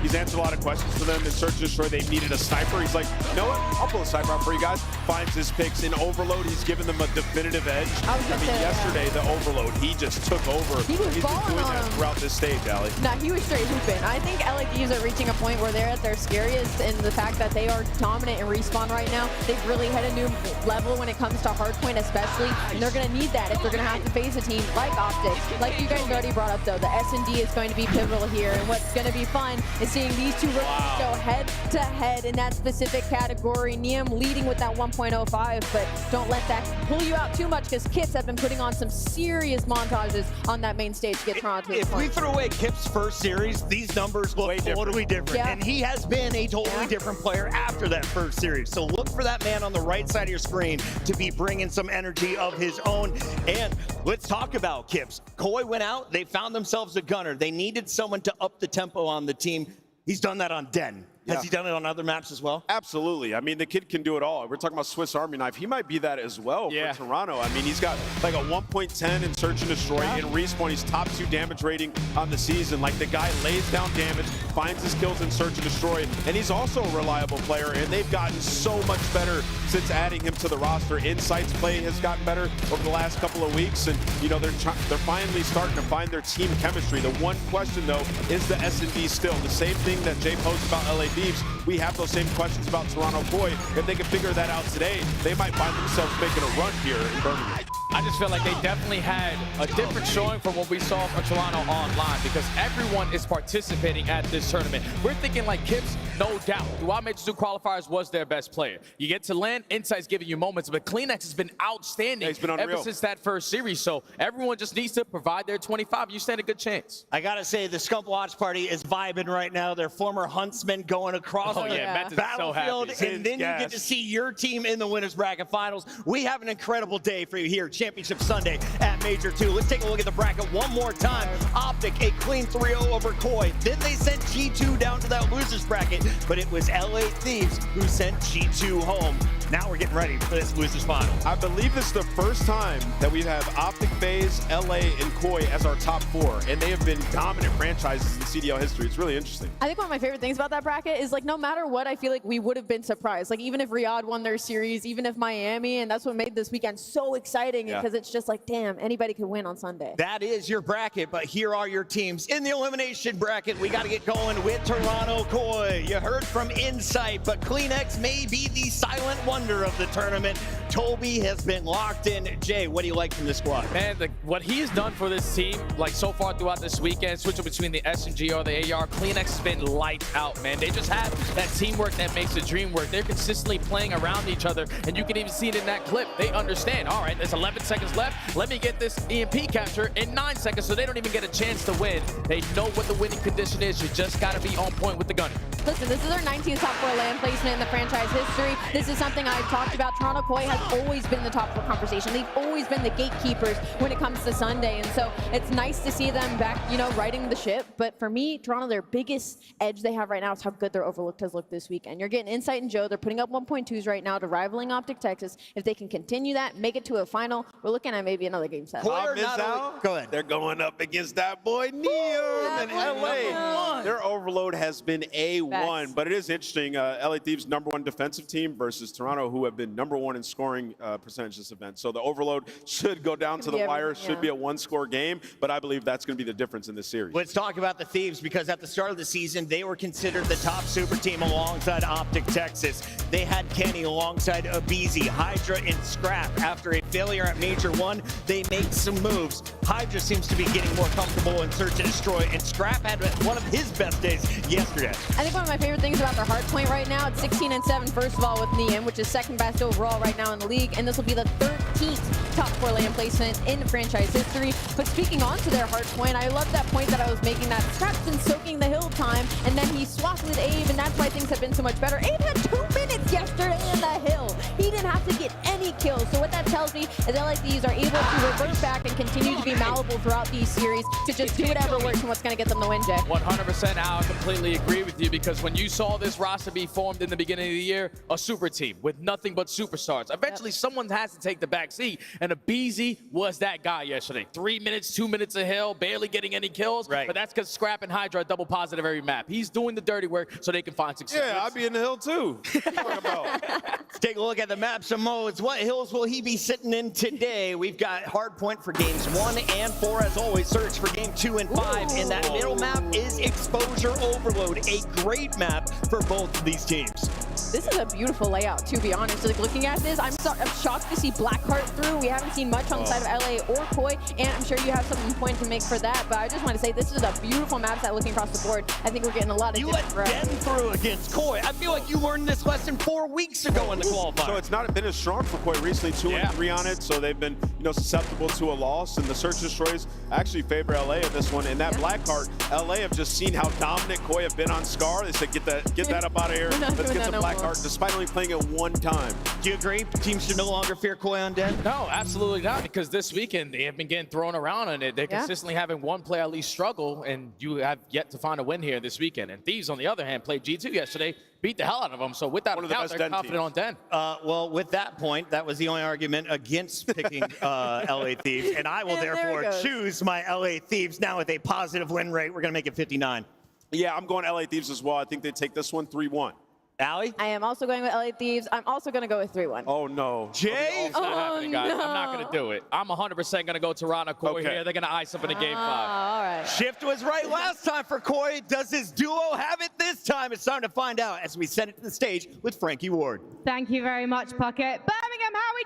he's answered a lot of questions for them in Search and Destroy. They needed a sniper. He's like, you know what? I'll pull a sniper out for you guys. Finds his picks. In Overload, he's given them a definitive edge. I mean, yesterday, the Overload, he just took over. He was he's been doing that throughout this stage, Allie. Nah, he was straight hooping. I think LA Thieves are reaching a point where they're at their scariest, and the fact that they are dominant in Respawn right now, they've really hit a new level when it comes to hardpoint especially, and they're going to need that if they're going to have to face a team like Optic. Like you guys already brought up though, the S&D is going to be pivotal here, and what's going to be fun is seeing these two rookies go head to head in that specific category. Niam leading with that 1.05, but don't let that pull you out too much, because Kips have been putting on some serious montages on that main stage to get Toronto to If we throw away Kip's first series, these numbers look totally different. Yeah. And he has been a totally different player after that first series. So look for that man on the right side of your screen to be bringing some energy of his own. And let's talk about Kips. Koi went out. They found themselves a gunner. They needed someone to up the tempo on the team. He's done that on Den. Has he done it on other maps as well? Absolutely. I mean, the kid can do it all. We're talking about Swiss Army knife. He might be that as well for Toronto. I mean, he's got like a 1.10 in Search and Destroy. In Respawn, he's top 2 damage rating on the season. Like, the guy lays down damage, finds his kills in Search and Destroy, and he's also a reliable player, and they've gotten so much better since adding him to the roster. Insight's play has gotten better over the last couple of weeks, and, you know, they're finally starting to find their team chemistry. The one question, though, is the S&D still. The same thing that Jay posed about LA Thieves, we have those same questions about Toronto Koi. If they can figure that out today, they might find themselves making a run here in Birmingham. I just feel like they definitely had a different showing from what we saw from Toronto online, because everyone is participating at this tournament. We're thinking like Kips, no doubt, throughout Major 2 qualifiers was their best player. You get to land, Insight's giving you moments, but CleanX has been outstanding ever since that first series. So everyone just needs to provide their 25. You stand a good chance. I gotta say, the Scump Watch Party is vibing right now. Their former huntsmen going across the battlefield, and then you get to see your team in the winners bracket finals. We have an incredible day for you here, Championship Sunday at Major 2. Let's take a look at the bracket one more time. Optic, a clean 3-0 over Koi. Then they sent G2 down to that losers bracket, but it was LA Thieves who sent G2 home. Now we're getting ready for this losers final. I believe this is the first time that we have Optic, FaZe, LA, and Koi as our top 4, and they have been dominant franchises in CDL history. It's really interesting. I think one of my favorite things about that bracket is, like, no matter what, I feel like we would have been surprised. Like, even if Riyadh won their series, even if Miami, and that's what made this weekend so exciting, because it's just like, damn, anybody could win on Sunday. That is your bracket, but here are your teams. In the elimination bracket, we got to get going with Toronto Koi. You heard from Insight, but CleanX may be the silent wonder of the tournament. Toby has been locked in. Jay, what do you like from this squad? Man, what he has done for this team, like so far throughout this weekend, switching between the SNG or the AR, CleanX has been lights out, man. They just have that teamwork that makes the dream work. They're consistently playing around each other, and you can even see it in that clip. They understand, all right, there's 11 seconds left. Let me get this EMP capture in 9 seconds, so they don't even get a chance to win. They know what the winning condition is. You just got to be on point with the gun. Listen, this is their 19th top 4 land placement in the franchise history. This is something I've talked about. Toronto Koi has always been the top 4 conversation. They've always been the gatekeepers when it comes to Sunday, and so it's nice to see them back, you know, riding the ship. But for me, Toronto, their biggest edge they have right now is how good their Overlooked has looked this weekend. You're getting Insight and Joe. They're putting up 1.2s right now to rivaling Optic Texas. If they can continue that, make it to a final, we're looking at maybe another game set. Go ahead. They're going up against that boy Niam in LA. Their Overload has been A1, but it is interesting. LA Thieves #1 defensive team versus Toronto, who have been #1 in scoring percentage this event. So the Overload should go down to the wire. Should be a 1-score game, but I believe that's going to be the difference in this series. Let's talk about the Thieves, because at the start of the season, they were considered the top super team alongside Optic Texas. They had Kenny alongside Abizi, Hydra, and Scrap. After a failure at Major 1, they make some moves. Hydra seems to be getting more comfortable in Search and Destroy, and Scrap had one of his best days yesterday. I think one of my favorite things about their hardpoint right now, it's 16-7 first of all with Niam, which is second best overall right now in the league, and this will be the 13th top 4 land placement in franchise history. But speaking on to their hardpoint, I love that point that I was making, that Scrap's been soaking the hill time, and then he swapped with Abe, and that's why things have been so much better. Abe had 2 minutes yesterday in the hill. He didn't have to get any kills. So what that tells me is LA Thieves are able to revert back and continue to be malleable throughout these series to just do whatever works and what's going to get them the win, Jay. 100%, Al, I completely agree with you, because when you saw this roster be formed in the beginning of the year, a super team with nothing but superstars, eventually someone has to take the back seat, and aBeZy was that guy yesterday. 3 minutes, 2 minutes of hell, barely getting any kills, but that's because Scrap and Hydra are double positive every map. He's doing the dirty work so they can find success. Yeah, I'd be in the hill too. Let's take a look at the maps and modes. What hills will he be sitting in today? We've got Hardpoint for games 1 and 4. As always, search for game 2 and 5. And that middle map is Exposure Overload, a great map for both of these teams. This is a beautiful layout, to be honest. Like, looking at this, I'm shocked to see Blackheart through. We haven't seen much on the side of LA or Koi, and I'm sure you have some point to make for that. But I just want to say this is a beautiful map set looking across the board. I think we're getting a lot of different You let Den through against Koi. I feel like you learned this lesson 4 weeks ago in the qualifier. So it's not been as strong for Koi recently, 2 and 3 on it. So they've been, susceptible to a loss. And the Search Destroys actually favor LA in this one. And that Blackheart, LA have just seen how dominant Koi have been on Scar. They said, get that up out of here. Let's get the Blackheart, despite only playing it 1 time. Do you agree? Teams should no longer fear Koi on Den? No, absolutely not, because this weekend they have been getting thrown around on it. They're consistently having one player at least struggle, and you have yet to find a win here this weekend. And Thieves, on the other hand, played G2 yesterday, beat the hell out of them. So without a doubt, they're confident on Den. Well, with that point, that was the only argument against picking LA Thieves, and I will therefore choose my LA Thieves now with a positive win rate. We're going to make it 59. Yeah, I'm going LA Thieves as well. I think they take this one 3-1. Allie? I am also going with LA Thieves. I'm also going to go with 3-1. Oh, no. Jay? It's not happening, guys. I'm not going to do it. I'm 100% going to go Toronto Koi here. They're going to ice up in a game 5. All right. Shift was right last time for Koi. Does his duo have it this time? It's time to find out as we send it to the stage with Frankie Ward. Thank you very much, Puckett. Birmingham, how are we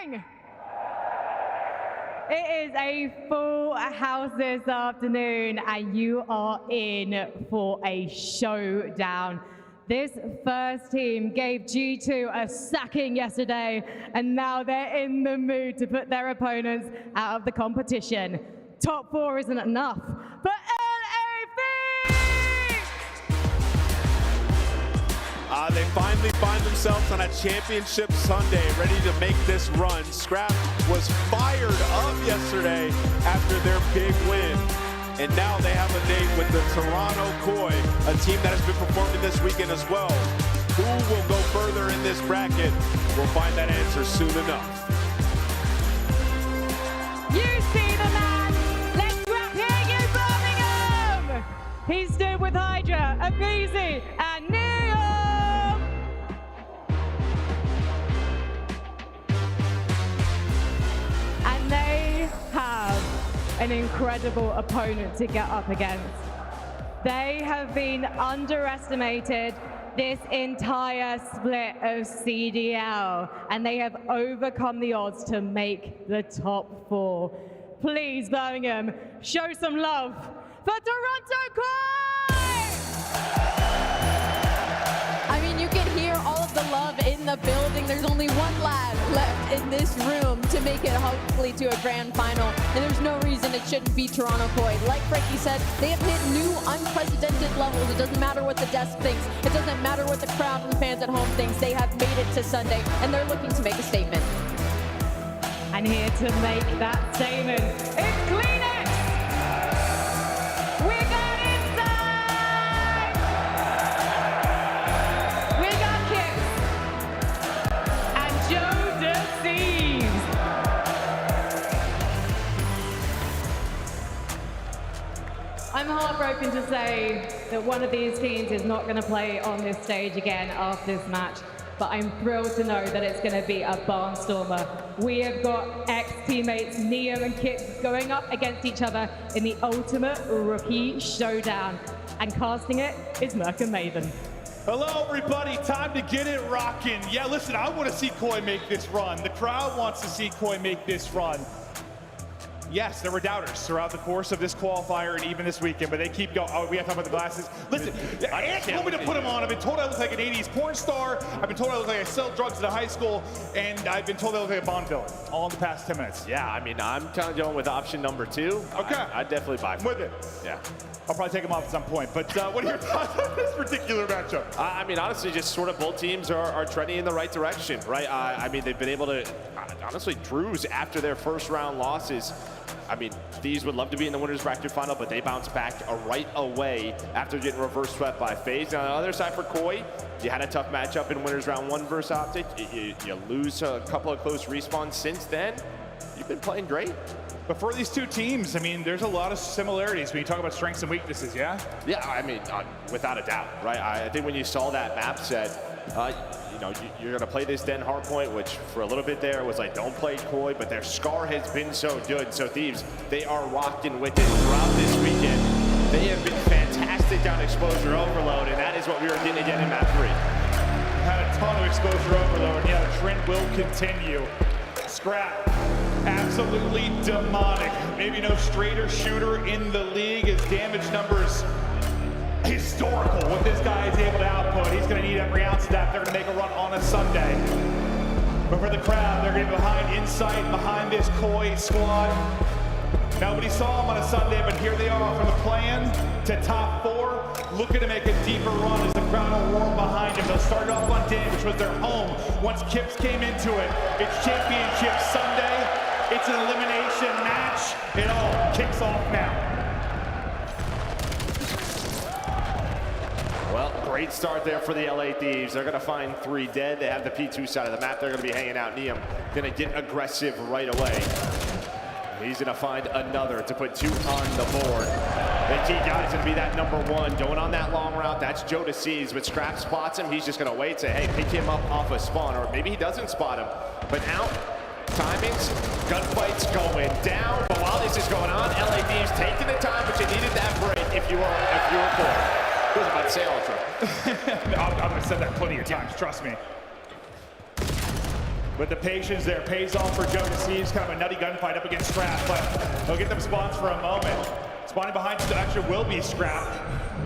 doing? It is a full house this afternoon, and you are in for a showdown. This first team gave G2 a sacking yesterday, and now they're in the mood to put their opponents out of the competition. Top 4 isn't enough, but They finally find themselves on a championship Sunday, ready to make this run. Scrap was fired up yesterday after their big win. And now they have a date with the Toronto Koi, a team that has been performing this weekend as well. Who will go further in this bracket? We'll find that answer soon enough. You see the man. Let's clap here, you Birmingham. He stood with Hydra, aBeZy, and Neo. And they have an incredible opponent to get up against. They have been underestimated this entire split of CDL, and they have overcome the odds to make the top 4. Please, Birmingham, show some love for Toronto Koi! I mean, you can hear all of the love in the building. There's only one lad left in this room to make it hopefully to a grand final, and there's no reason it shouldn't be Toronto Koi. Like Frankie said, they have hit new unprecedented levels. It doesn't matter what the desk thinks. It doesn't matter what the crowd and fans at home thinks. They have made it to Sunday, and they're looking to make a statement. And here to make that statement, it's Kleenex! We got Inside! We got Kicks! And Joe Deceives! I'm heartbroken to say that one of these teams is not going to play on this stage again after this match. But I'm thrilled to know that it's going to be a barnstormer. We have got ex-teammates Neo and Kip going up against each other in the ultimate rookie showdown. And casting it is Merc and Maven. Hello, everybody. Time to get it rocking. Yeah, listen, I want to see Koi make this run. The crowd wants to see Koi make this run. yes, there were doubters throughout the course of this qualifier and even this weekend, but they keep going. Oh, we have to talk about the glasses. Listen, Ant told me to put them on. I've been told I look like an 80s porn star. I've been told I look like I sell drugs at a high school, and I've been told I look like a Bond villain all in the past 10 minutes. Yeah, I mean, I'm kind of going with option number 2. Okay. I'd definitely buy with it. Yeah. I'll probably take them off at some point, but what are your thoughts on this particular matchup? I mean, honestly, just sort of both teams are trending in the right direction, right? I mean, they've been able to, honestly, Drews, after their first round losses, I mean, Thieves would love to be in the winners bracket final, but they bounced back right away after getting reverse swept by FaZe. Now, on the other side for Koi, you had a tough matchup in winners round 1 versus Optic. You lose a couple of close respawns since then. You've been playing great. But for these two teams, I mean, there's a lot of similarities when you talk about strengths and weaknesses, yeah? Yeah, I mean, without a doubt, right? I think when you saw that map set, you know, you're going to play this Den Hardpoint, which for a little bit there was like, don't play Koi, but their Scar has been so good. So Thieves, they are rocking with it throughout this weekend. They have been fantastic on exposure overload, and that is what we were getting again in map 3. Had a ton of exposure overload, and yeah, the trend will continue. Scrap, absolutely demonic. Maybe no straighter shooter in the league. His damage numbers historical. What this guy is able to output, he's going to need every ounce of that. They're going to make a run on a Sunday. But for the crowd, they're getting behind Insight, behind this Koi squad. Nobody saw them on a Sunday, but here they are from the play-in to top 4, looking to make a deeper run as the crowd will roar behind them. They'll start off on Dan, which was their home. Once Kips came into it, it's Championship Sunday. It's an elimination match. It all kicks off now. Well, great start there for the LA Thieves. They're going to find 3 dead. They have the P2 side of the map. They're going to be hanging out. Neum going to get aggressive right away. He's going to find another to put 2 on the board. The key guy's going to be that number 1. Going on that long route, that's Joe Deceives. But Scrap spots him. He's just going to wait, say, hey, pick him up off a spawn. Or maybe he doesn't spot him. But now, timings, gunfights going down. But while this is going on, LA Thieves taking the time, but you needed that break if you were Koi. I was about to say Ultra. I'm going to say that plenty of times, trust me. But the patience there pays off for Joe Deceives. Kind of a nutty gunfight up against Scrap, but they'll get them spawns for a moment. Spawning behind actually will be Scrap.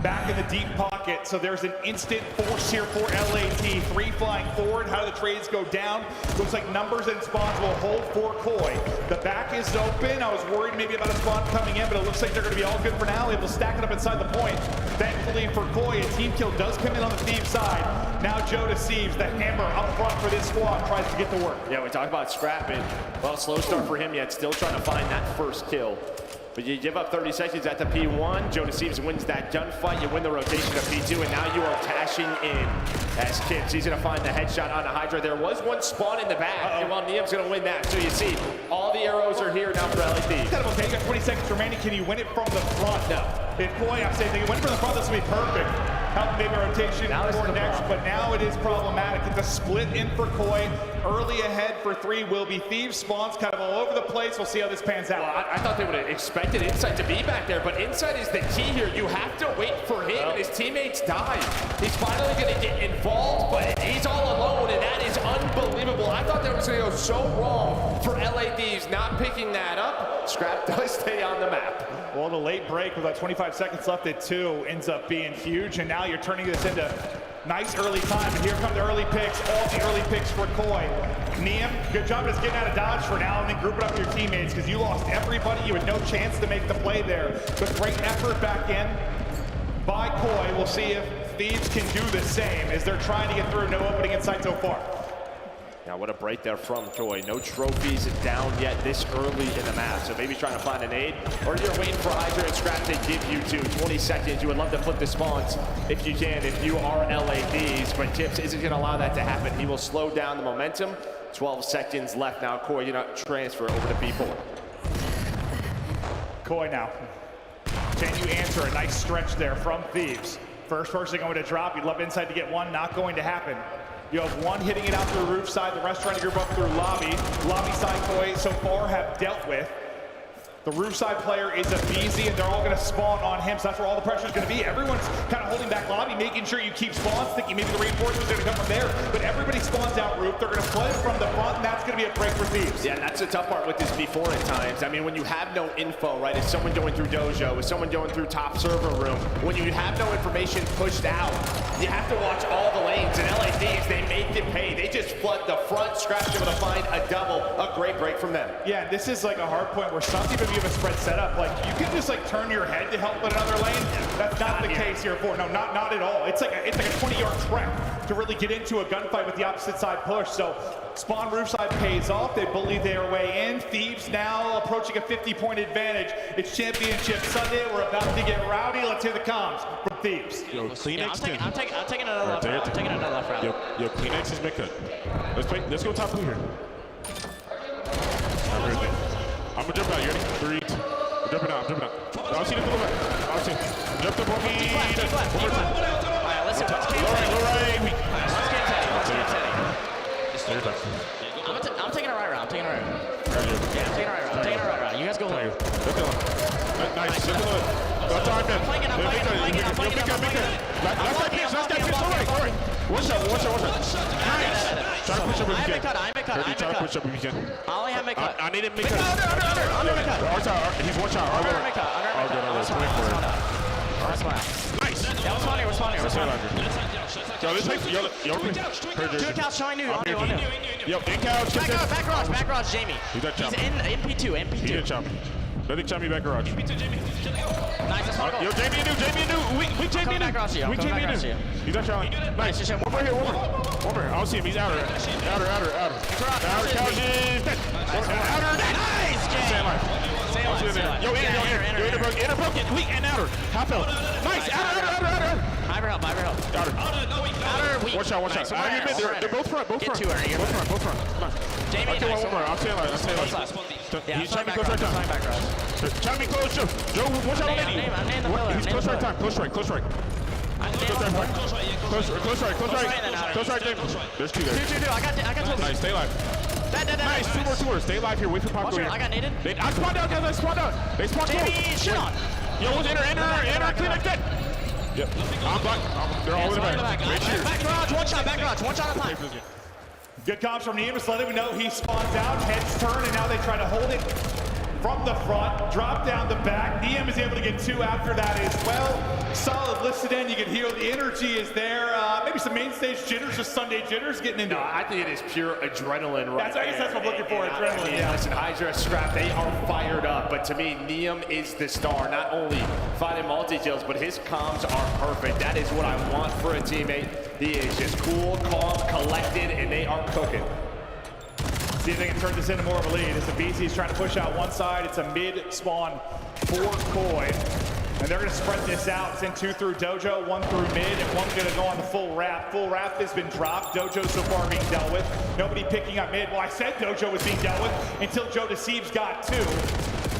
Back in the deep pocket, so there's an instant force here for LAT. 3 flying forward. How do the trades go down? Looks like numbers and spawns will hold for Koi. The back is open. I was worried maybe about a spawn coming in, but it looks like they're going to be all good for now. Able to stack it up inside the point. Thankfully for Koi, a team kill does come in on the Thieves side. Now Joe Deceives, the hammer up front for this squad, tries to get to work. Yeah, we talk about scrapping. Well, slow start for him yet. Still trying to find that first kill. But you give up 30 seconds at the P1. Joe Deceives wins that gunfight. You win the rotation to P2, and now you are cashing in as Kips. He's going to find the headshot on the Hydra. There was one spawn in the back, and while Neum's going to win that. So you see, all the arrows are here now for LAT. Kind of okay, you got 20 seconds remaining. Can you win it from the front? No. If Koi, I'm saying, if you win it from the front, this will be perfect. Help maybe rotation for next, but now it is problematic. It's a split in for Koi. Early ahead for 3 will be Thieves. Spawns kind of all over the place. We'll see how this pans out. Well, I thought they would have expected Insight to be back there, but Insight is the key here. You have to wait for him, and his teammates die. He's finally going to get involved, but he's all alone, and that is unbelievable. I thought that was going to go so wrong for LA Thieves not picking that up. Scrap does stay on the map. Well, the late break with about 25 seconds left at 2 ends up being huge, and now you're turning this into nice early time. And here come the early picks, all the early picks for Koi. Neum, good job just getting out of dodge for now and then grouping up your teammates because you lost everybody. You had no chance to make the play there. But great effort back in by Koi. We'll see if Thieves can do the same as they're trying to get through. No opening in sight so far. Now, what a break there from Koi. No trophies down yet this early in the map. So maybe trying to find an aid, or you're waiting for Hydra and Scrap to give you 20 seconds. You would love to flip the spawns if you can, if you are LADs, but Kips isn't going to allow that to happen. He will slow down the momentum. 12 seconds left now. Koi, you know, transfer over to P4. Koi now. Can you answer a nice stretch there from Thieves? First person going to drop. You'd love Insight to get one. Not going to happen. You have one hitting it out through roof side, the rest trying to group up through lobby. Lobby side Koi so far have dealt with. The roof side player is a BZ, and they're all going to spawn on him, so that's where all the pressure is going to be. Everyone's kind of holding back lobby, making sure you keep spawns, thinking maybe the reinforcements are going to come from there, but everybody spawns out roof. They're going to play from the front, and that's going to be a break for Thieves. Yeah, that's the tough part with this before at times. I mean, when you have no info, right, is someone going through Dojo, is someone going through top server room, when you have no information pushed out, you have to watch all the lanes, and LA Thieves, they make it pay. They just flood the front, Scrap's able to find a double, a great break from them. Yeah, this is like a hard point where some even if you have a spread setup, like you can just like turn your head to help in another lane. That's not the case here for, no, not at all. It's like a 20-yard trek to really get into a gunfight with the opposite side push. So spawn roof side pays off. They bully their way in. Thieves now approaching a 50-point advantage. It's Championship Sunday. We're about to get rowdy. Let's hear the comms from Thieves. Yo, Kleenex I'm taking another left route. I'm taking another left route. Yo, Kleenex is mid-cut. Let's go top blue here. I'm gonna jump out. You ready? 3, 2. I'm jumping out. I'll see the blue back. I'll see. Jump the ball. Keep left. Alright, listen. Let's get Teddy. I'm taking a right route. Yeah, I'm taking a right route. You guys go left. Nice. That's all right, man. I'm playing it. Last guy pitch. All right. One shot. Nice. Try to push up if you can. I'm Try to push up if you can. I only have mid-cut. I need him mid-cut. Under mid-cut. He's one shot. Under mid-cut. Nice. Yeah, we're spawning here. Yo, this takes. Yo, Two accounts showing new. Yo, in couch. Back garage, Jamie. He's that chop. He's in P2. He did chop. Let me chop me back garage. Nice, that's one goal. Yo, Jamie and new. We Jamie and new. We Jamie and new. He's that challenge. Nice. One more here. I don't see him. He's outer. Outer couches. Outer. Nice. Stay alive. Yo, inner broken. Weak and outer. Half out. Nice. Outer. Hyper help. Outer, weak. One shot. They're both front. Both front. Jamie, okay, one more. I'll stay alive. He's trying to close right time. Trying to be close, Joe. One shot on Eddie. He's close right time. Close right. Close right, James. There's two there. Two. I got two. Nice, stay alive. Nice, two more. Stay alive here. Wait for Paco here. I got naded. I spawned out, guys. They spawned out. Jamie, shit on. Yo, enter, clean like that. Yep. I'm black. They're all in the back. Back garage, one shot at a time. Good comms from Nemus, letting me know he spawns out, heads turn, and now they try to hold it from the front, drop down the back. Niem is able to get 2 after that as well. Solid listed in, you can hear the energy is there. Maybe some main stage jitters, just Sunday jitters getting into it. I think it is pure adrenaline right I guess that's what I'm looking for, adrenaline. Yeah, listen, Hydra, Scrap, they are fired up, but to me, Niem is the star. Not only finding multi-kills, but his comms are perfect. That is what I want for a teammate. He is just cool, calm, collected, and they are cooking. See if they can turn this into more of a lead. It's a BC's trying to push out one side. It's a mid-spawn for Koi. And they're going to spread this out. Send 2 through Dojo, 1 through mid, and 1's going to go on the full wrap. Full wrap has been dropped. Dojo so far being dealt with. Nobody picking up mid. Well, I said Dojo was being dealt with until Joe Deceives got 2.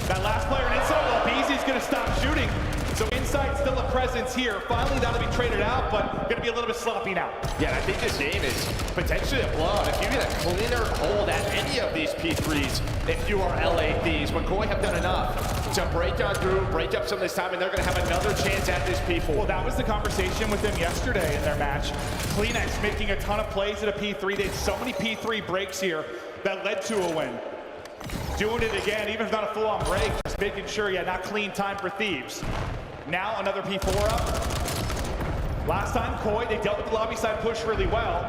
That last player in inside, well, BZ's going to stop shooting. So inside still a presence here. Finally, that'll be traded out, but going to be a little bit sloppy now. Yeah, I think this game is potentially a blowout. If you get a cleaner hold at any of these P3s, if you are LA Thieves, when Koi have done enough to break on through, break up some of this time, and they're going to have another chance at this P4. Well, that was the conversation with them yesterday in their match. Kleenex making a ton of plays at a P3. They had so many P3 breaks here that led to a win. Doing it again, even if not a full-on break, just making sure, not clean time for Thieves. Now another P4 up. Last time, Koi, they dealt with the lobby side push really well.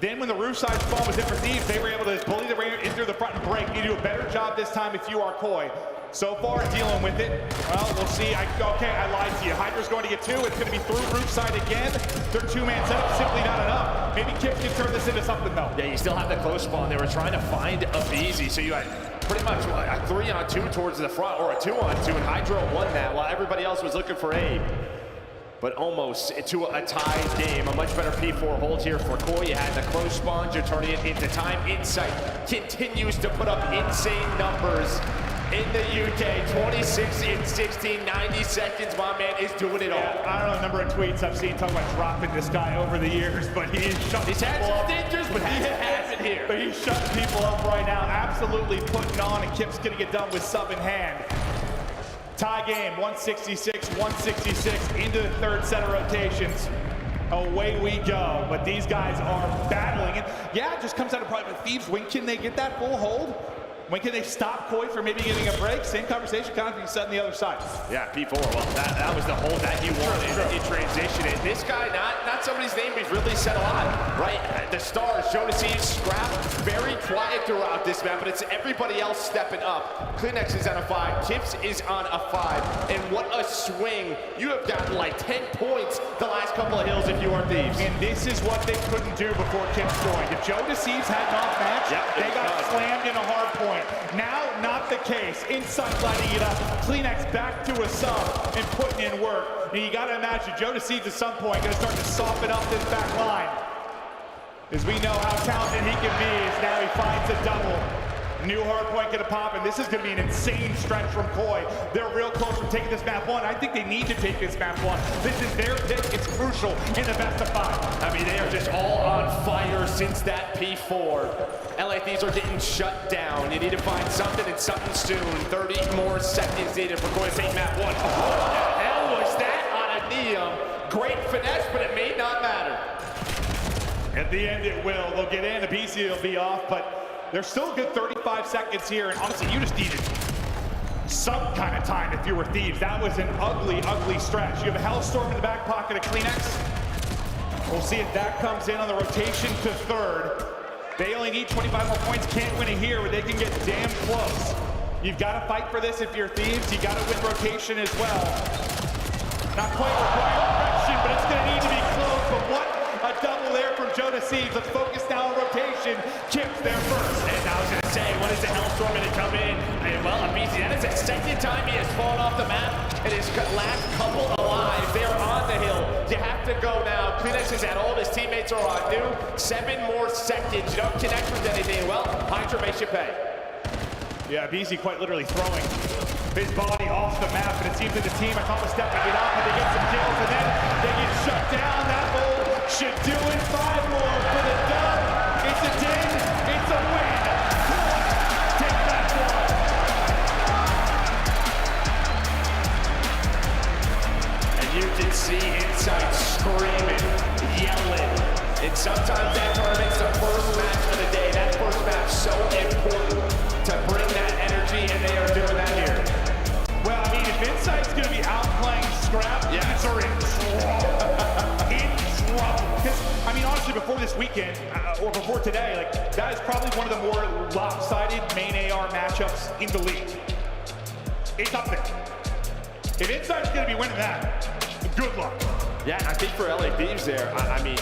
Then when the roof side spawn was in for Thieves, they were able to bully the rain into the front and break. You do a better job this time if you are Koi. So far, dealing with it. Well, we'll see. Okay, I lied to you. Hydra's going to get 2. It's going to be through roof side again. Their 2-man setup, simply not enough. Maybe Kip can turn this into something, though. Yeah, you still have the close spawn. They were trying to find a BZ, so you had pretty much a 3-on-2 towards the front, or a 2-on-2, and Hydra won that while everybody else was looking for Abe. But almost to a tied game. A much better P4 hold here for Koi. You had the close spawns. You're turning it into time. Insight continues to put up insane numbers in the UK. 26 in 16, 90 seconds. My man is doing it all. I don't know the number of tweets I've seen talking about dropping this guy over the years, but he is shut. He's had some dangers, but he hasn't here. But he's shutting people up right now, absolutely putting on, and Kip's gonna get done with sub in hand. Tie game, 166 into the third set of rotations. Away we go, but these guys are battling. And yeah, it just comes down to probably with Thieves. When can they get that full hold? When can they stop Koi from maybe getting a break? Same conversation kind of being said on the other side. Yeah, P4, well, that was the hold that he wanted in transition. And this guy, not somebody's name we've really said a lot, right? The stars, Jodeci, Scrap, very quiet throughout this map, but it's everybody else stepping up. Klinex is on a 5, Chips is on a 5, and what a swing. You have gotten like 10 points the last couple of hills if you are Thieves. And this is what they couldn't do before Kips joined. If Jodeci's had an off match, they got slammed in a hard point. Now, not the case. Inside lighting it up. Klinex back to a sub and putting in work. And you got to imagine Jodeci at some point going to start to soften up this back line. As we know how talented he can be, as now he finds a double. New hard point going to pop, and this is going to be an insane stretch from Koi. They're real close from taking this map 1. I think they need to take this map 1. This is their pick. It's crucial in the best of 5. I mean, they are just all on fire since that P4. LA Thieves are getting shut down. You need to find something and something soon. 30 more seconds needed for Koi to take map 1. What the hell was that on a Neum? Great finesse, but it may not matter. At the end, it will. They'll get in. The BC will be off, but there's still a good 35 seconds here, and honestly, you just needed some kind of time if you were Thieves. That was an ugly, ugly stretch. You have a Hellstorm in the back pocket of Klinex. We'll see if that comes in on the rotation to third. They only need 25 more points. Can't win it here, but they can get damn close. You've got to fight for this if you're Thieves. You got to win rotation as well. Not quite required perfection, but it's going to need to be close. But what a double there from Jodeci. Let's focus now on rotation. Kips there first. And I was going to say, when is the Hellstorm going to come in? And well, BC, that is the second time he has fallen off the map. And his last couple alive, they're on the hill. You have to go now. Klinex is at all. His teammates are on new. 7 more seconds. You don't connect with anything. Well, Hydra makes you pay. Yeah, BC quite literally throwing his body off the map, and it seems that the team, a couple stepping it up, and they get some kills, and then they get shut down. That hold should do it. 5 more for the dub. It's a din, it's a win. Take that one. And you can see Inside screaming, yelling. And sometimes that tournament's the first match of the day. That first match so important to bring that energy, and they are doing that here. Well, I mean, if Insight's going to be outplaying Scrap, Thieves are in trouble. In trouble. Because, I mean, honestly, before this weekend, or before today, like, that is probably one of the more lopsided main AR matchups in the league. It's up there. If Insight's going to be winning that, good luck. Yeah, I think for LA Thieves there, I mean,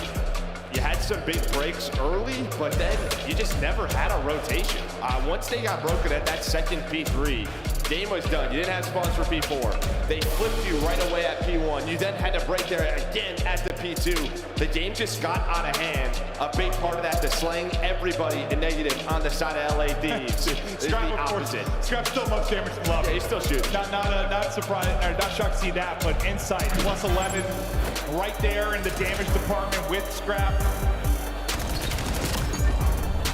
you had some big breaks early, but then you just never had a rotation. Once they got broken at that second P3, game was done. You didn't have spawns for P4. They flipped you right away at P1. You then had to break there again at the P2. The game just got out of hand. A big part of that, the slaying everybody in negative on the side of LA Thieves. It's the opposite. Scrap's still most damage than Love. Yeah, he's still shooting. Not surprised, or not shocked to see that, but Insight plus 11 right there in the damage department with Scrap.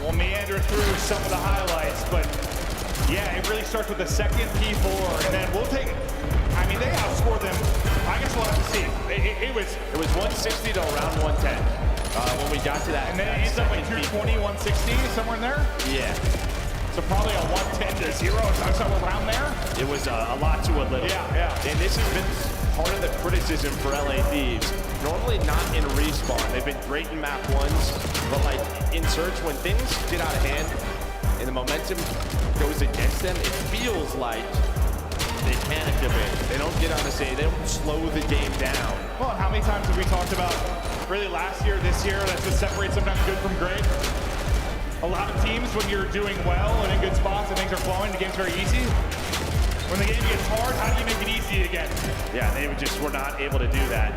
We'll meander through some of the highlights, but yeah, it really starts with the second P4, and then we'll take it. I mean, they outscored them. I guess we'll have to see. It was 160 to around 110 when we got to that. And then it ends up like 220, 160, somewhere in there? Yeah. So probably a 110 to 0, somewhere around there? It was a lot to a little. Yeah. And this has been part of the criticism for LA Thieves. Normally not in respawn. They've been great in map 1s, but like in Search, when things get out of hand and the momentum goes against them, it feels like they panic a bit. They don't get on the stage. They don't slow the game down. Well, how many times have we talked about, really last year, this year, that's what separates sometimes good from great? A lot of teams, when you're doing well and in good spots and things are flowing, the game's very easy. When the game gets hard, how do you make it easy again? Yeah, they were not able to do that.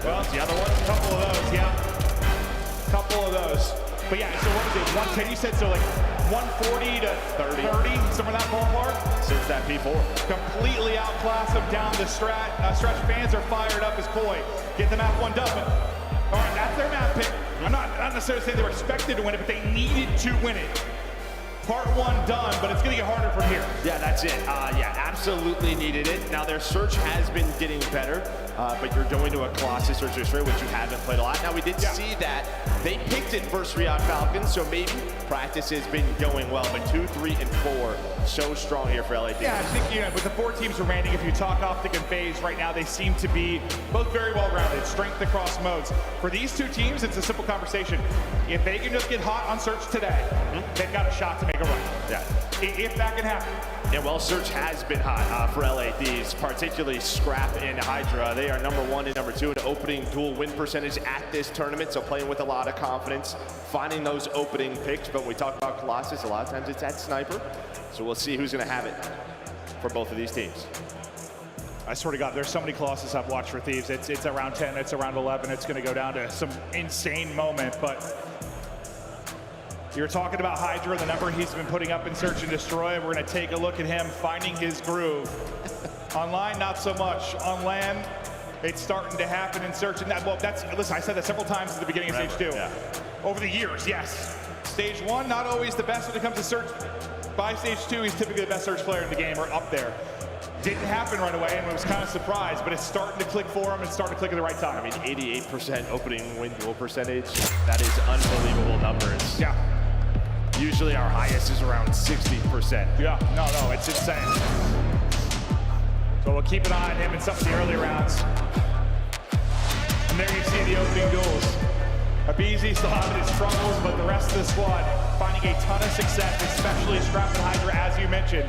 Well, the other ones, a couple of those, yeah. Couple of those. But yeah, so what is it, 110 you said, so like 140 to 30, somewhere in that ballpark? Since that P4. Completely outclass them down the stretch. Stretch fans are fired up as Koi. Get the map 1 dub. All right, that's their map pick. I'm not necessarily saying they were expected to win it, but they needed to win it. Part one done, but it's going to get harder from here. Yeah, that's it. Yeah, absolutely needed it. Now, their search has been getting better, but you're going to a Colossus or Destroy, which you haven't played a lot. Now, we did see that they picked it versus Riyadh Falcons, so maybe practice has been going well, but 2, 3, and 4 so strong here for LAD. Yeah, I think, with the 4 teams remaining, if you talk Optic and FaZe right now, they seem to be both very well-rounded, strength across modes. For these 2 teams, it's a simple conversation. If they can just get hot on search today, they've got a shot to make a run. Yeah. If that can happen. Yeah, well, search has been hot for LADs, particularly Scrap and Hydra. They are #1 and #2 in opening dual win percentage at this tournament, so playing with a lot of confidence, finding those opening picks. But when we talk about Colossus, a lot of times it's at Sniper, so we'll see who's going to have it for both of these teams. I swear to God, there's so many Colossus I've watched for Thieves. It's around 10, it's around 11. It's going to go down to some insane moment, but you're talking about Hydra, the number he's been putting up in Search and Destroy. We're going to take a look at him finding his groove. Online, not so much. On land, it's starting to happen in Search. And that, well, listen, I said that several times at the beginning of Stage 2. Yeah. Over the years, yes. Stage 1, not always the best when it comes to Search. By Stage 2, he's typically the best Search player in the game, or up there. Didn't happen right away, and I was kind of surprised, but it's starting to click for him and starting to click at the right time. I mean, 88% opening win duel percentage. That is unbelievable numbers. Yeah. Usually our highest is around 60%. Yeah, no, it's insane. So we'll keep an eye on him in some of the early rounds. And there you see the opening duels. aBeZy still having his struggles, but the rest of the squad finding a ton of success, especially Scrap and Hydra, as you mentioned.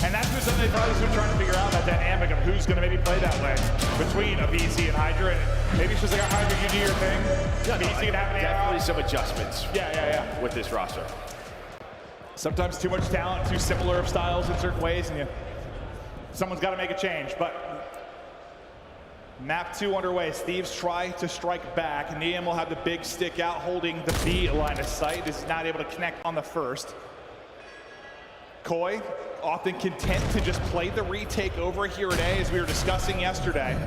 And that's just something they've probably been trying to figure out, that dynamic of who's going to maybe play that way between aBeZy and Hydra. And maybe it's just like, Hydra, you do your thing. Yeah, aBeZy can have an definitely some adjustments. Yeah. With this roster. Sometimes too much talent, too similar of styles in certain ways, and someone's got to make a change. But map 2 underway. Thieves try to strike back. Niam will have the big stick out, holding the B line of sight. Is not able to connect on the first. Koi, often content to just play the retake over here at A, as we were discussing yesterday.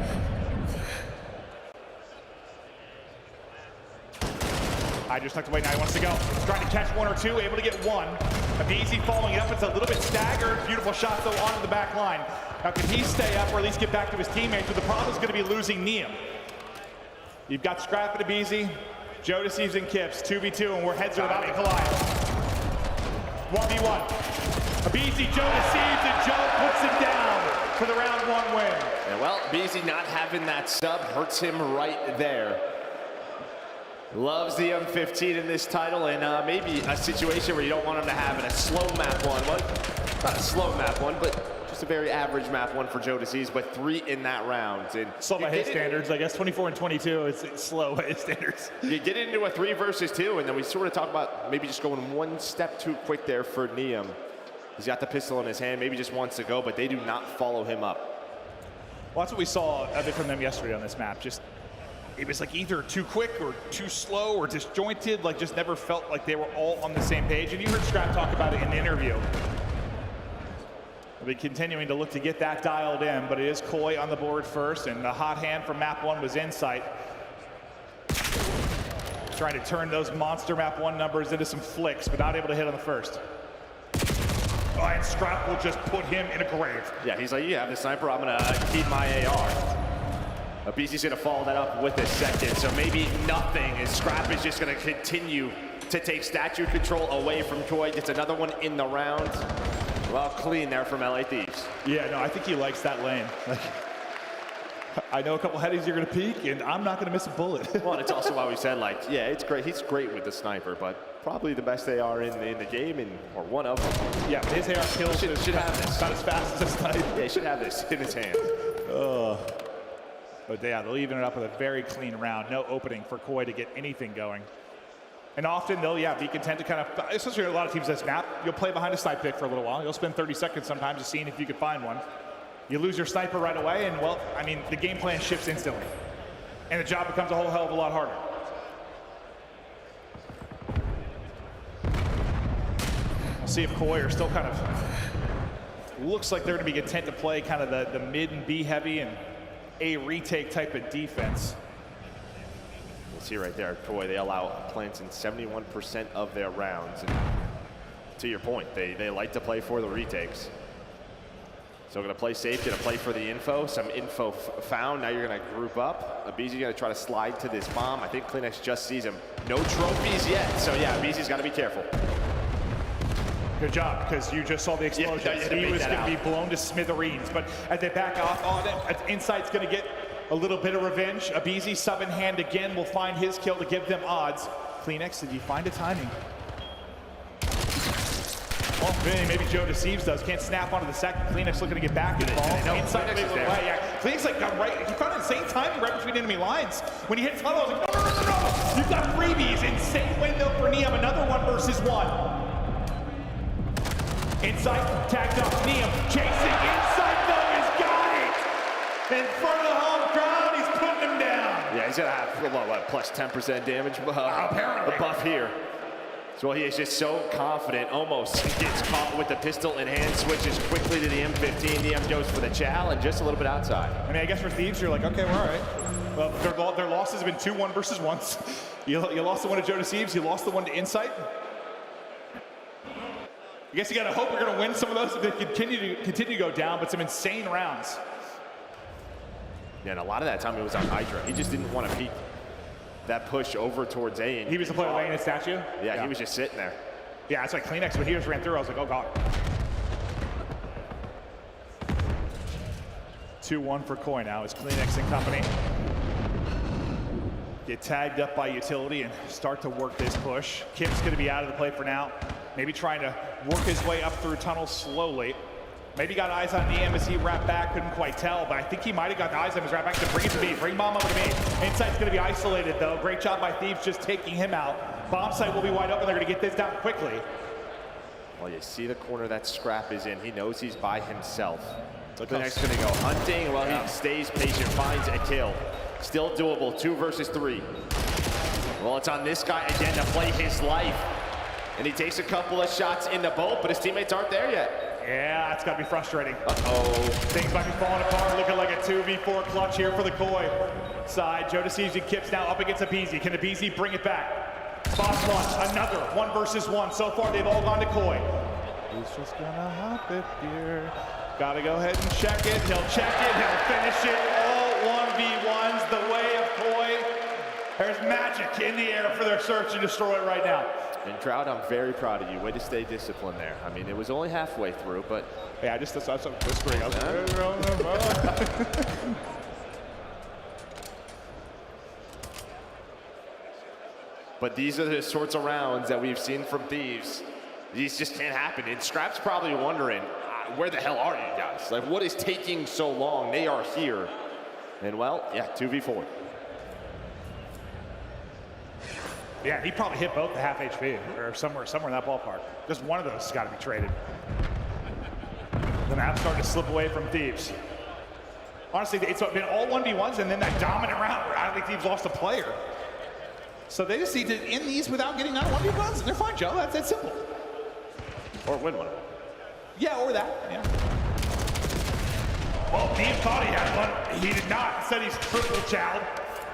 I just tucked away, now he wants to go. He's trying to catch 1 or 2, able to get 1. aBeZy following it up, it's a little bit staggered. Beautiful shot though onto the back line. Now can he stay up or at least get back to his teammates? But the problem is going to be losing Niam. You've got Scrap and aBeZy, Jodeci's and Kips, 2v2, and we're heads are about to collide. 1v1. aBeZy, Jodeci, and Joe puts it down for the round 1 win. Yeah, well, aBeZy not having that sub hurts him right there. Loves the M15 in this title, and maybe a situation where you don't want him to have in a slow map 1. Well, not a slow map 1, but just a very average map 1 for Jodeci's, but 3 in that round. And slow by his standards, I guess 24 and 22 is slow by his standards. You get into a 3 versus 2, and then we sort of talk about maybe just going 1 step too quick there for Niam. He's got the pistol in his hand, maybe just wants to go, but they do not follow him up. Well, that's what we saw from them yesterday on this map. Just, it was like either too quick or too slow or disjointed, like just never felt like they were all on the same page. And you heard Scrap talk about it in the interview. We'll be continuing to look to get that dialed in, but it is Koi on the board first, and the hot hand from map 1 was Insight. Trying to turn those monster map 1 numbers into some flicks, but not able to hit on the first. Oh, and Scrap will just put him in a grave. Yeah, he's like, you have the sniper, I'm gonna keep my AR. aBeZy's gonna follow that up with a second, so maybe nothing, and Scrap is just gonna continue to take statue control away from Koi. Gets another one in the round. Well, clean there from LA Thieves. Yeah, no, I think he likes that lane. Like, I know a couple headies you're gonna peek, and I'm not gonna miss a bullet. Well, and it's also why we said, like, yeah, it's great. He's great with the sniper, but probably the best AR in the game, or one of them. Yeah, but his AR kills should have this. About as fast as a sniper. Yeah, he should have this in his hand. But yeah, they'll even it up with a very clean round. No opening for Koi to get anything going. And often they'll, be content to kind of, especially a lot of teams that snap, you'll play behind a snipe pick for a little while. You'll spend 30 seconds sometimes just seeing if you can find one. You lose your sniper right away, and well, I mean, the game plan shifts instantly. And the job becomes a whole hell of a lot harder. We'll see if Koi are still kind of, looks like they're going to be content to play kind of the mid and B heavy and A retake type of defense. You see right there, Koi, they allow plants in 71% of their rounds. And to your point, they like to play for the retakes. So gonna play safe, gonna play for the info. Some info found, now you're gonna group up. aBeZy's gonna try to slide to this bomb. I think CleanX just sees him. No trophies yet, so yeah, aBeZy's gotta be careful. Good job, because you just saw the explosion. Yeah, he was going to be blown to smithereens, but as they back off on it, Insight's going to get a little bit of revenge. aBeZy sub in hand again will find his kill to give them odds. CleanX, did you find a timing? Well, maybe Joe Deceives does. Can't snap onto the second. CleanX looking to get back involved. Insight is there. Right, yeah. CleanX like got right. He found insane timing right between enemy lines. When he hit tunnel, I was like, no. You've got freebies. Insane window for Neum. Another 1 versus 1. Insight tagged up. Neum chasing. Insight though has got it. In front of the home crowd, he's putting him down. Yeah, he's gonna have what, plus 10% damage. Apparently. A buff here. So he is just so confident, almost gets caught with the pistol in hand, switches quickly to the M15. Neum goes for the challenge, just a little bit outside. I mean, I guess for Thieves, you're like, okay, we're all right. Well, their losses have been 2 1 versus 1s. You lost the one to Joe Deceives, you lost the one to Insight. I guess you gotta hope we're gonna win some of those if they continue to go down, but some insane rounds. Yeah, and a lot of that time it was on Hydra. He just didn't want to peek that push over towards A. And he was the player laying his statue? Yeah, he was just sitting there. Yeah, that's like CleanX, when he just ran through, I was like, oh God. 2-1 for Koi now as CleanX and company get tagged up by utility and start to work this push. Kip's gonna be out of the play for now. Maybe trying to work his way up through tunnels slowly. Maybe got eyes on Neum as he wrapped back, couldn't quite tell, but I think he might have got the eyes on his wrap back to bring it to B. Bring bomb over to B. Insight's gonna be isolated though. Great job by Thieves just taking him out. Bomb site will be wide open, they're gonna get this down quickly. Well, you see the corner that Scrap is in. He knows he's by himself. So CleanX gonna go hunting while he stays patient, finds a kill. Still doable, 2 versus 3. Well, it's on this guy again to play his life. And he takes a couple of shots in the boat, but his teammates aren't there yet. Yeah, it's got to be frustrating. Uh-oh. Things might be falling apart, looking like a 2v4 clutch here for the Koi side. Joe Deceives and Kips now up against aBeZy. Can aBeZy bring it back? Boss one, another 1 versus 1. So far, they've all gone to Koi. He's just gonna hop it here. Gotta go ahead and check it. He'll check it, he'll finish it. All 1v1s the way of Koi. There's magic in the air for their search and destroy right now. And Trout, I'm very proud of you. Way to stay disciplined there. I mean, it was only halfway through, but... Yeah, I just saw some whispering. I was But these are the sorts of rounds that we've seen from Thieves. These just can't happen. And Scrap's probably wondering, where the hell are you guys? Like, what is taking so long? They are here. And well, yeah, 2v4. Yeah, he probably hit both the half HP or somewhere in that ballpark. Just one of those has got to be traded. The map's starting to slip away from Thieves. Honestly, it's been all 1v1s and then that dominant round where I don't think Thieves lost a player. So they just need to end these without getting out of 1v1s and they're fine, Joe. That's that simple. Or win one. Yeah, or that, yeah. Well, Neum thought he had one. He did not. Instead, he's triple chowed.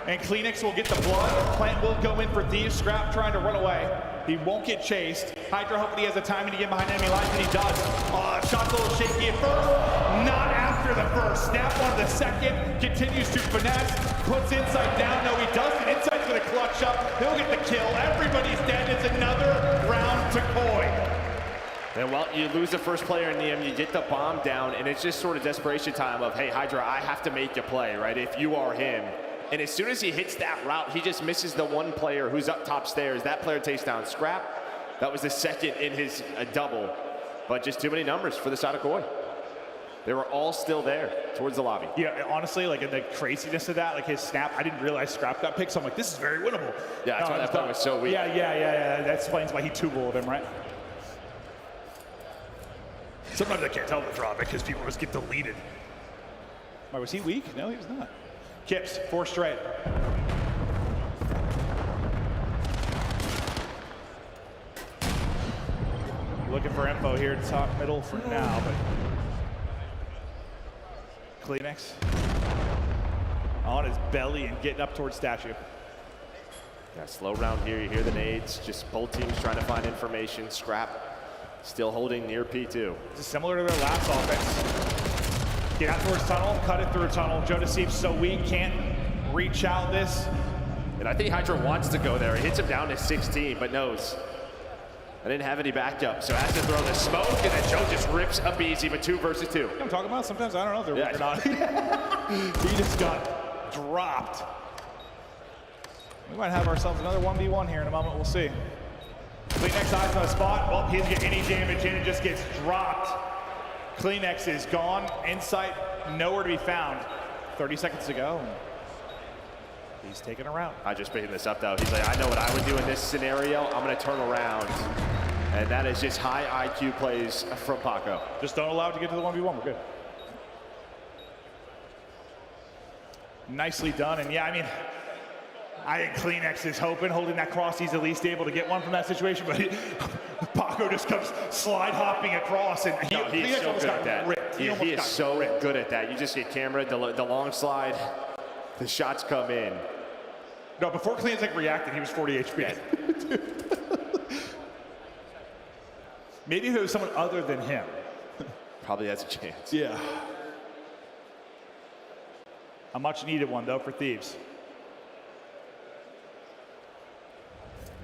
And CleanX will get the blood. Plant will go in for Thieves. Scrap trying to run away. He won't get chased. Hydra hopefully has the timing to get behind enemy lines, and he does. Shot's a little shaky at first. Not after the first. Snap on the second. Continues to finesse. Puts Insight down. No, he doesn't. Insight's going to clutch up. He'll get the kill. Everybody's dead. It's another round to Koi. And well, you lose the first player in Neum, you get the bomb down, and it's just sort of desperation time of, hey, Hydra, I have to make you play, right? If you are him. And as soon as he hits that route, he just misses the one player who's up top stairs. That player takes down Scrap. That was the second in his double. But just too many numbers for the side of Koi. They were all still there towards the lobby. Yeah, honestly, like in the craziness of that, like his snap, I didn't realize Scrap got picked, so I'm like, this is very winnable. Yeah, that's why that play was so weak. Yeah. That explains why he two-balled him, right? Sometimes I can't tell the draw because people just get deleted. Why, was he weak? No, he was not. Kips, 4 straight. Looking for info here to top middle for now, but CleanX on his belly and getting up towards statue. Yeah, slow round here. You hear the nades. Just both teams trying to find information. Scrap still holding near P2. It's similar to their last offense. Get out towards tunnel, cut it through tunnel. Joe Deceived so weak, can't reach out this. And I think Hydra wants to go there. It hits him down to 16, but knows. I didn't have any backup, so has to throw the smoke, and then Joe just rips up easy, but 2 versus 2. You know what I'm talking about? Sometimes I don't know if they're weak or not. He just got dropped. We might have ourselves another 1v1 here in a moment. We'll see. Kleenex eyes on the spot. Well, he doesn't get any damage in. It just gets dropped. Kleenex is gone. Insight nowhere to be found. 30 seconds to go. He's taking a round. I just picking this up, though. He's like, I know what I would do in this scenario. I'm going to turn around. And that is just high IQ plays from Paco. Just don't allow it to get to the 1v1. We're good. Nicely done. And yeah, I mean, I think Kleenex is holding that cross. He's at least able to get one from that situation. But Paco just comes slide hopping across. And he's so good at that. He is so good at that. You just get camera, the long slide. The shots come in. No, before Kleenex reacted, he was 40 HP. Maybe if it was someone other than him. Probably has a chance. Yeah. A much needed one, though, for Thieves.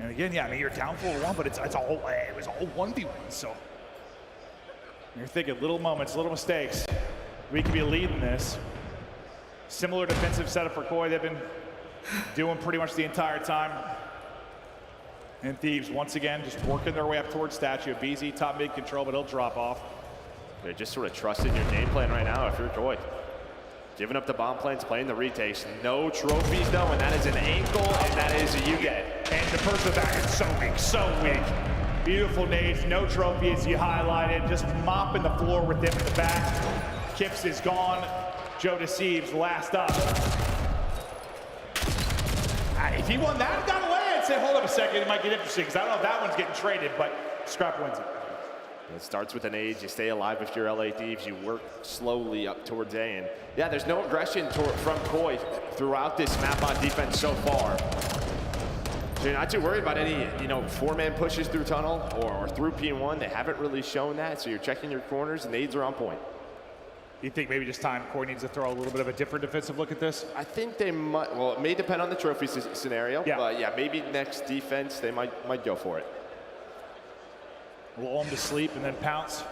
And again, yeah, I mean, you're down 4-1, but it was all 1v1, so. You're thinking little moments, little mistakes. We could be leading this. Similar defensive setup for Koi. They've been doing pretty much the entire time. And Thieves, once again, just working their way up towards Statue. BZ top mid control, but he'll drop off. They're just sort of trusting your game plan right now if you're Koi. Giving up the bomb plants, playing the retakes. No trophies, though, and that is an ankle, and that is a you get. And the person back is so weak, so weak. Beautiful nades, no trophy as you highlighted. Just mopping the floor with them in the back. Kips is gone. Joe Deceives last up. If he won that and got away, I'd say, hold up a second, it might get interesting, because I don't know if that one's getting traded, but Scrap wins it. It starts with an age. You stay alive if you're LA Thieves. You work slowly up towards A. And yeah, there's no aggression from Koi throughout this map on defense so far. So you're not too worried about any, four-man pushes through tunnel or through P1. They haven't really shown that. So you're checking your corners, and nades are on point. You think maybe just time Koi needs to throw a little bit of a different defensive look at this? I think they might. Well, it may depend on the trophy scenario. Yeah. But yeah, maybe next defense they might go for it. Lull him to sleep and then pounce.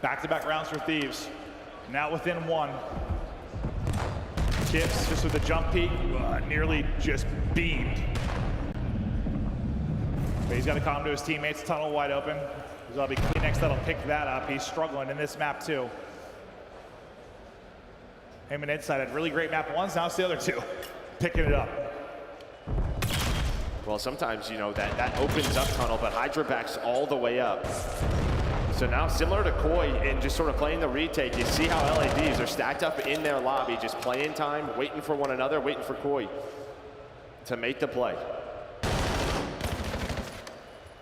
Back-to-back rounds for Thieves. Now within 1. Kips just with a jump peek, nearly just beamed. But he's got to calm to his teammates. Tunnel wide open. There'll be Kleenex that'll pick that up. He's struggling in this map too. Him and Inside had really great map ones. Now it's the other two picking it up. Well, sometimes, that opens up tunnel, but Hydra backs all the way up. So now, similar to Koi, and just sort of playing the retake, you see how LA Thieves are stacked up in their lobby, just playing time, waiting for one another, waiting for Koi to make the play.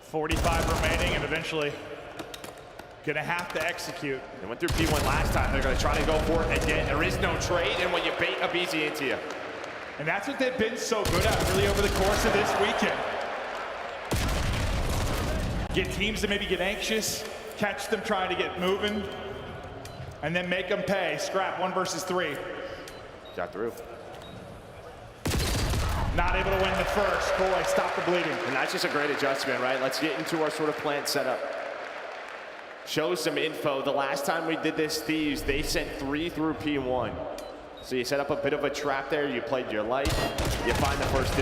45 remaining, and eventually gonna have to execute. They went through P1 last time. They're gonna try to go for it again. There is no trade, and when you bait a BZ into you. And that's what they've been so good at really over the course of this weekend. Get teams to maybe get anxious, catch them trying to get moving, and then make them pay. Scrap 1 versus 3. Got through. Not able to win the first. Koi, stop the bleeding. And that's just a great adjustment, right? Let's get into our sort of plant setup. Show some info. The last time we did this, Thieves, they sent 3 through P1. So you set up a bit of a trap there, you played your life, you find the first 2.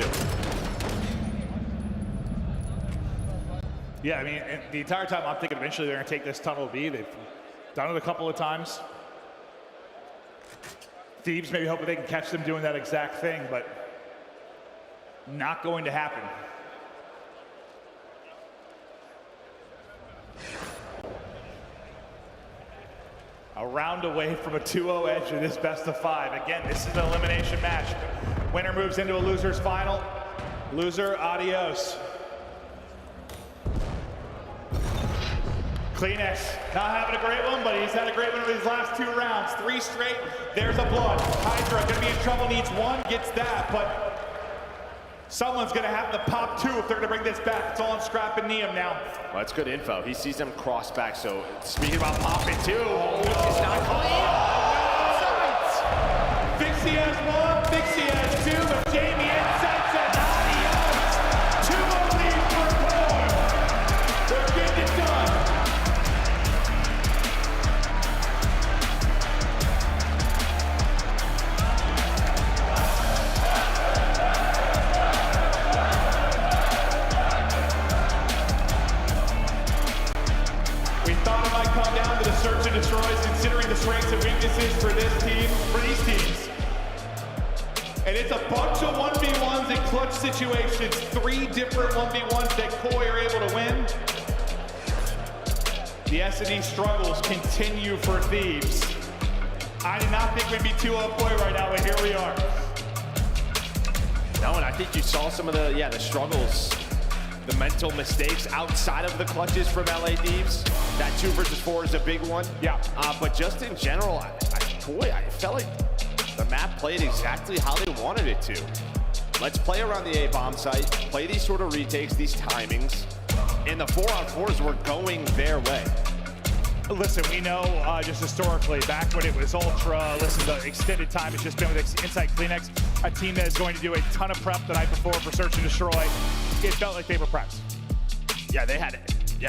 Yeah, I mean, the entire time I'm thinking eventually they're gonna take this tunnel B. They've done it a couple of times. Thieves maybe hoping they can catch them doing that exact thing, but not going to happen. A round away from a 2-0 edge in this best of 5. Again, this is an elimination match. Winner moves into a loser's final. Loser, adios. Kleenex, not having a great one, but he's had a great one over these last 2 rounds. 3 straight, there's a blood. Hydra gonna be in trouble, needs 1, gets that, but Someone's going to have to pop 2 if they're going to bring this back. It's all on Scrap and Neum now. Well, that's good info. He sees them cross back, so speaking about popping 2, it's not clean. Fixie has 1, Fixie has 2, but Jamie Inside says adios. 2 lead for Boyle. They're getting it done. We thought it might come down to the search and destroys, considering the strengths and weaknesses for this team, for these teams. And it's a bunch of 1v1s in clutch situations. 3 different 1v1s that Koi are able to win. The S&D struggles continue for Thieves. I did not think we'd be 2-0 Koi right now, but here we are. No, and I think you saw some of the struggles, the mental mistakes outside of the clutches from LA Thieves. That 2 versus 4 is a big one. Yeah. But just in general, I felt like the map played exactly how they wanted it to. Let's play around the A-bomb site, play these sort of retakes, these timings, and the 4-on-4s were going their way. Listen, we know just historically, back when it was Ultra, listen, the extended time has just been with Inside Kleenex, a team that is going to do a ton of prep the night before for Search and Destroy. It felt like they were prepped. Yeah,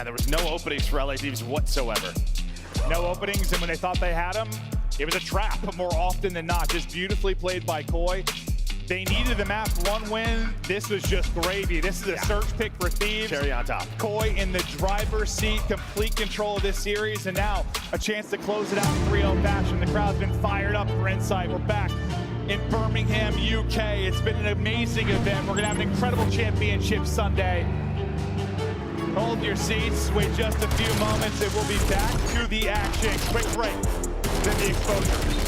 there was no openings for LA Thieves whatsoever. No openings, and when they thought they had them, it was a trap more often than not. Just beautifully played by Koi. They needed the map 1 win. This was just gravy. This is a search pick for Thieves. Cherry on top. Koi in the driver's seat, complete control of this series, and now a chance to close it out in 3-0 fashion. The crowd's been fired up for Insight. We're back in Birmingham, UK. It's been an amazing event. We're gonna have an incredible championship Sunday. Hold your seats, wait just a few moments, and we'll be back to the action. Quick break, then the exposure.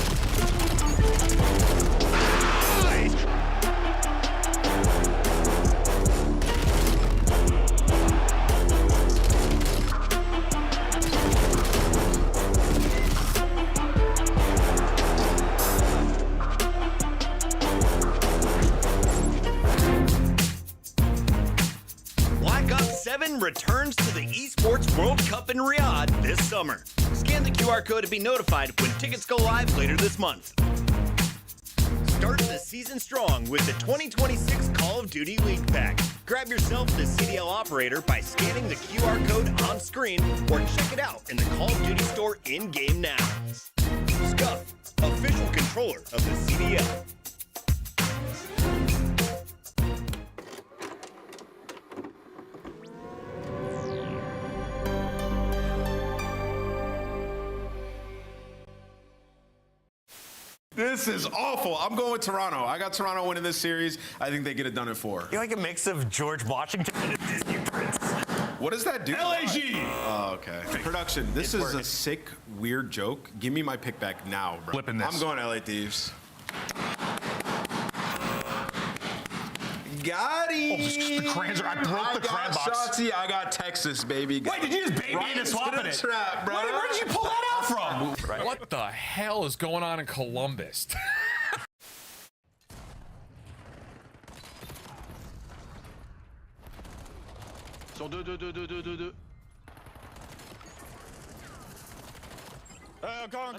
Returns to the Esports World Cup in Riyadh this summer. Scan the QR code to be notified when tickets go live later this month. Start the season strong with the 2026 Call of Duty League Pack. Grab yourself the CDL operator by scanning the QR code on screen or check it out in the Call of Duty store in-game now. Scuff, official controller of the CDL. This is awful. I'm going with Toronto. I got Toronto winning this series. I think they get it done in 4. You're like a mix of George Washington and a Disney prince. What does that do? LAG! Oh, okay. Production, this is a sick, weird joke. Give me my pick back now, bro. Flipping this. I'm going LA Thieves. Got him. I broke the cran box. Shotzi, I got Texas, baby. Wait, did you just baby into swapping it? Trap, bro. Where did you pull that out from? Right. What the hell is going on in Columbus? Sur 2. Encore,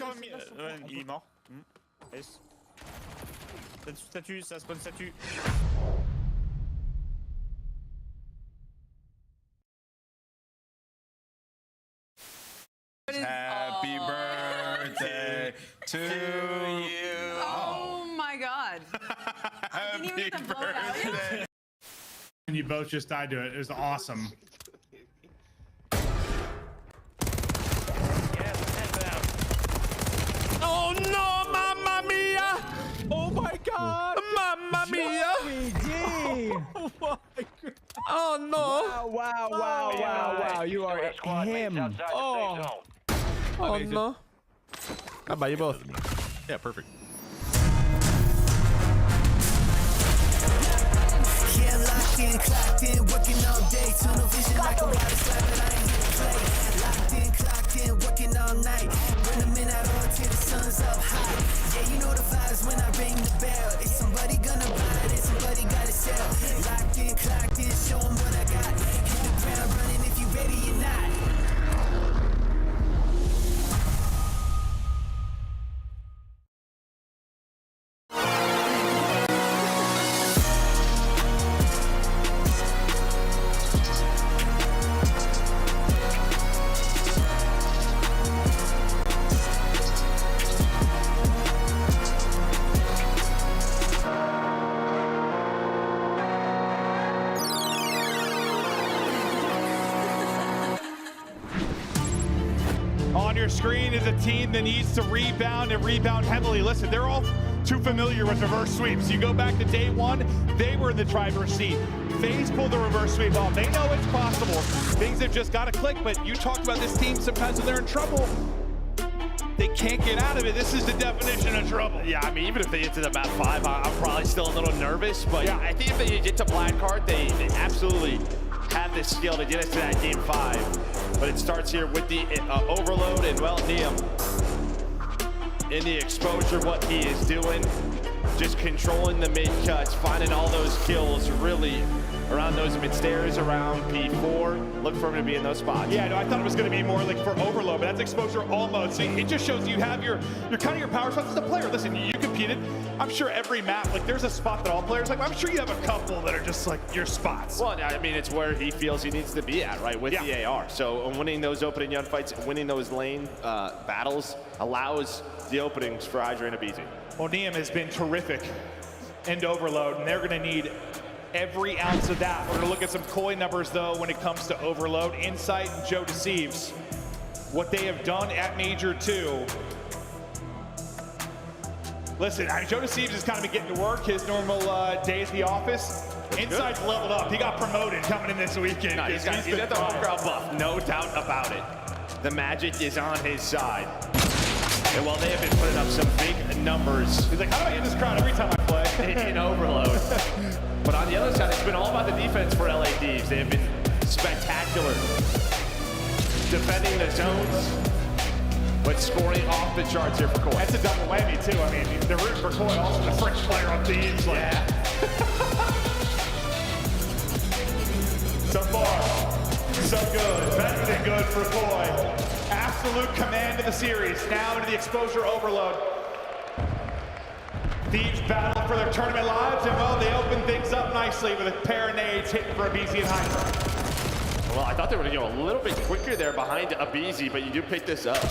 il est mort. Yes. Statue, ça spawn statue. Happy birthday to you. Oh my God. I didn't even get the vote out yet. And you both just died to it. It was awesome. Oh no, Mamma Mia! Oh my God! Mamma Mia! Oh my God. Oh no! Wow. You are him. Oh no. How about you both? Yeah, perfect. Yeah, locked in, clocked in, working all day. Tunnel vision like a water slide, but I ain't here to play. Locked in, clocked in, working all night. Bring the midnight oil till the sun's up high. Yeah, you know the vibes when I ring the bell. Is somebody gonna buy it? Is somebody gotta sell? On your screen is a team that needs to rebound and rebound heavily. Listen, they're all too familiar with reverse sweeps. You go back to day one, they were in the driver's seat. FaZe pulled the reverse sweep off. They know it's possible. Things have just got to click, but you talk about this team sometimes when they're in trouble, they can't get out of it. This is the definition of trouble. Yeah, I mean, even if they get to the map 5, I'm probably still a little nervous, but yeah, I think if they get to black card, they absolutely have the skill to get us to that game 5. But it starts here with the overload, and well, Niam in the exposure, what he is doing, just controlling the mid cuts, finding all those kills really around those mid stairs, around P4. Look for him to be in those spots. Yeah, no, I thought it was going to be more like for overload, but that's exposure all mode. So it just shows you have your kind of your power spots as a player. Listen, you competed. I'm sure every map, like there's a spot that all players like. I'm sure you have a couple that are just like your spots. Well, I mean, it's where he feels he needs to be at, right, with the AR. So winning those opening gun fights, winning those lane battles allows the openings for Hydra and aBeZy. Well, Niam has been terrific in overload, and they're going to need every ounce of that. We're going to look at some coin numbers, though, when it comes to overload. Insight and Joe Deceives, what they have done at Major 2. Listen, Joe Deceives has kind of been getting to work his normal day at the office. Insight's leveled up. He got promoted coming in this weekend. No, he's got the home crowd buff, no doubt about it. The magic is on his side. And while they have been putting up some big numbers. He's like, how do I get this crowd every time I play? in overload. But on the other side, it's been all about the defense for LA Thieves. They have been spectacular. Defending the zones, but scoring off the charts here for Koi. That's a double whammy, too. I mean, they're rooting for Koi, also the French player on Thieves. Like. Yeah. So far, so good. Better than good for Koi. Absolute command of the series. Now into the exposure overload. Thieves battle for their tournament lives, and well, they open things up nicely with a pair of nades hitting for aBeZy and Hydra. Well, I thought they were going to go a little bit quicker there behind aBeZy, but you do pick this up.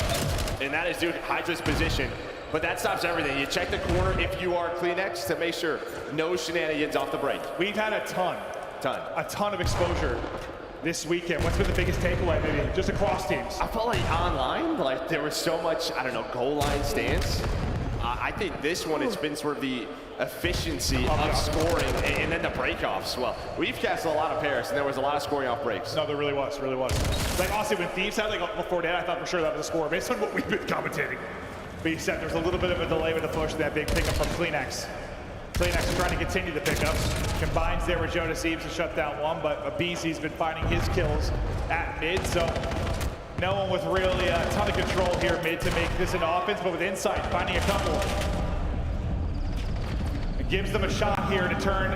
And that is due to Hydra's position. But that stops everything. You check the corner if you are CleanX to make sure no shenanigans off the break. We've had a ton of exposure this weekend. What's been the biggest takeaway, maybe, just across teams? I felt like online, like there was so much, I don't know, goal line stance. I think this one, it's been sort of the efficiency of scoring and then the breakoffs. Well, we've cast a lot of pairs, and there was a lot of scoring off breaks. No, there really was, Like, honestly, when Thieves had like before that, I thought for sure that was a score based on what we've been commentating. But you said there's a little bit of a delay with the push, that big pickup from CleanX. CleanX is trying to continue the pickups. Combines there with Joe Deceives to shut down one, but aBeZy's been finding his kills at mid, so no one with really a ton of control here mid to make this an offense, but with Insight finding a couple. It gives them a shot here to turn.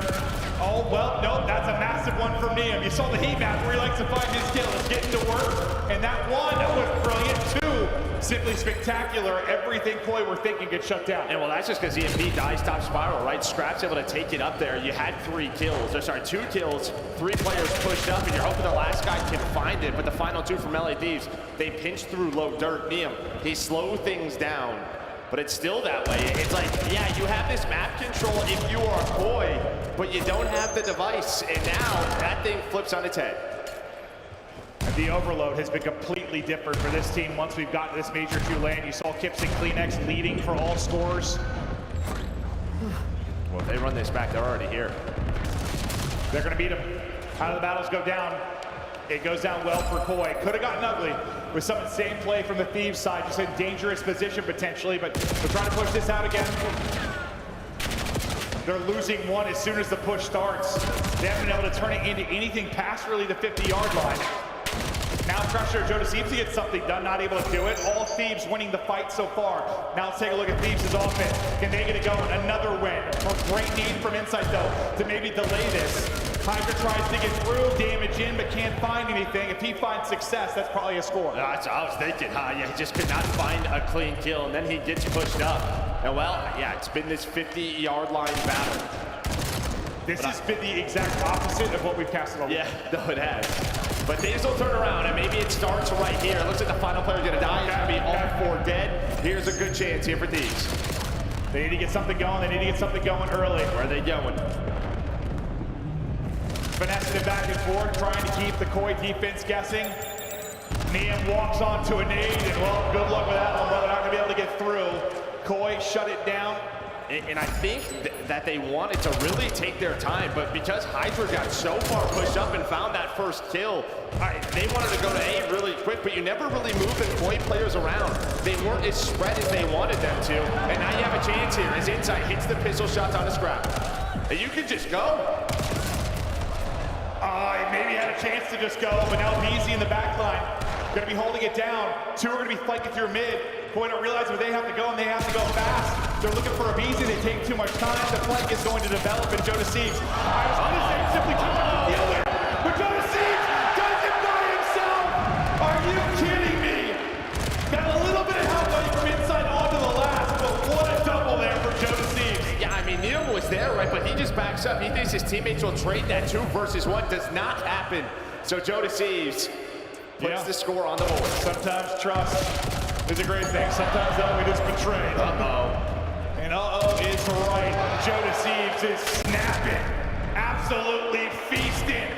Oh, well, nope, that's a massive one from Niam. You saw the heat map where he likes to find his kills, getting to work, and that one was brilliant. Two, simply spectacular. Everything Koi were thinking gets shut down. And well, that's just because EMP dies top spiral, right? Scrap's able to take it up there. You had 2 kills, 3 players pushed up, and you're hoping the last guy can find it. But the final 2 from LA Thieves, they pinch through low dirt. Niam, he slowed things down, but it's still that way. It's like, yeah, you have this map control if you are Koi, but you don't have the device, and now that thing flips on its head. The overload has been completely different for this team once we've gotten this Major 2 lane. You saw Kips and CleanX leading for all scores. Well, if they run this back, they're already here. They're going to beat them. How do the battles go down? It goes down well for Koi. Could have gotten ugly with some insane play from the Thieves side, just in dangerous position potentially, but they're trying to push this out again. They're losing one as soon as the push starts. They haven't been able to turn it into anything past really the 50-yard line. Now pressure, Joe Deceives to get something done, not able to do it. All Thieves winning the fight so far. Now let's take a look at Thieves' offense. Can they get it going? Another win. A great need from Insight, though, to maybe delay this. Hydra tries to get through, damage in, but can't find anything. If he finds success, that's probably a score. That's what I was thinking, Yeah, he just could not find a clean kill, and then he gets pushed up. And well, yeah, it's been this 50-yard line battle. This has been the exact opposite of what we've casted over. Yeah, no, it has. But Thieves will turn around, and maybe it starts right here. It looks like the final player is going to die. It's going to be all 4 dead. Here's a good chance here for Thieves. They need to get something going. They need to get something going early. Where are they going? Finessing it back and forth, trying to keep the Koi defense guessing. Niam walks onto a nade, and well, good luck with that one, brother. Not gonna be able to get through. Koi shut it down. And I think that they wanted to really take their time, but because Hydra got so far pushed up and found that first kill, they wanted to go to A really quick, but you never really move the Koi players around. They weren't as spread as they wanted them to, and now you have a chance here as Insight hits the pistol shots on a scrap. And you can just go. He maybe had a chance to just go, but now BZ in the back line. Gonna be holding it down. Two are gonna be flanking through mid. Koi don't realize where they have to go, and they have to go fast. They're looking for a BZ, they take too much time. The flank is going to develop, and Joe Deceives. I was gonna say simply took the other, but Joe Deceives does it by himself! Are you kidding me? Got a little bit of help from inside onto the last, but what a double there for Joe Deceives. Yeah, I mean, Neil was there, right, but he just backs up. He thinks his teammates will trade that 2 versus 1. Does not happen. So Joe Deceives puts the score on the board. Sometimes trust is a great thing. Sometimes though it is betrayed. And is right. Joe Deceives is snapping. Absolutely feasting.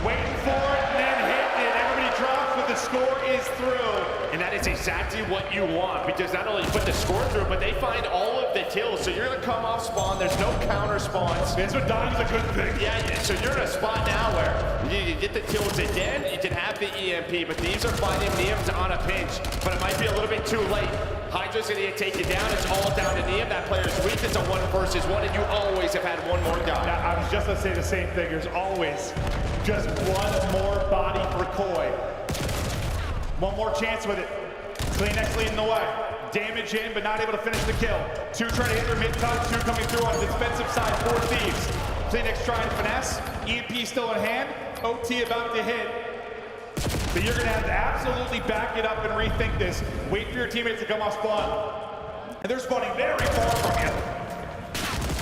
Waiting for it and then hitting it. Everybody drops, but the score is through. And that is exactly what you want, because not only you put the score through, but they find all of the kills. So you're gonna come off spawn, there's no counter spawns. That's what Dime's a good thing. Yeah, so you're in a spot now where you get the kills again, you can have the EMP, but these are finding Niam's on a pinch, but it might be a little bit too late. Hydra's gonna take you down, it's all down to Niam. That player's weak, it's a 1 versus 1, and you always have had one more guy. Now, I was just gonna say the same thing, there's always just one more body for Koi. One more chance with it. Kleenex leading the way. Damage in, but not able to finish the kill. 2 trying to hit their mid-touch, 2 coming through on the defensive side for Thieves. Kleenex trying to finesse, EMP still in hand, OT about to hit. But you're gonna have to absolutely back it up and rethink this. Wait for your teammates to come off spawn. And they're spawning very far from you.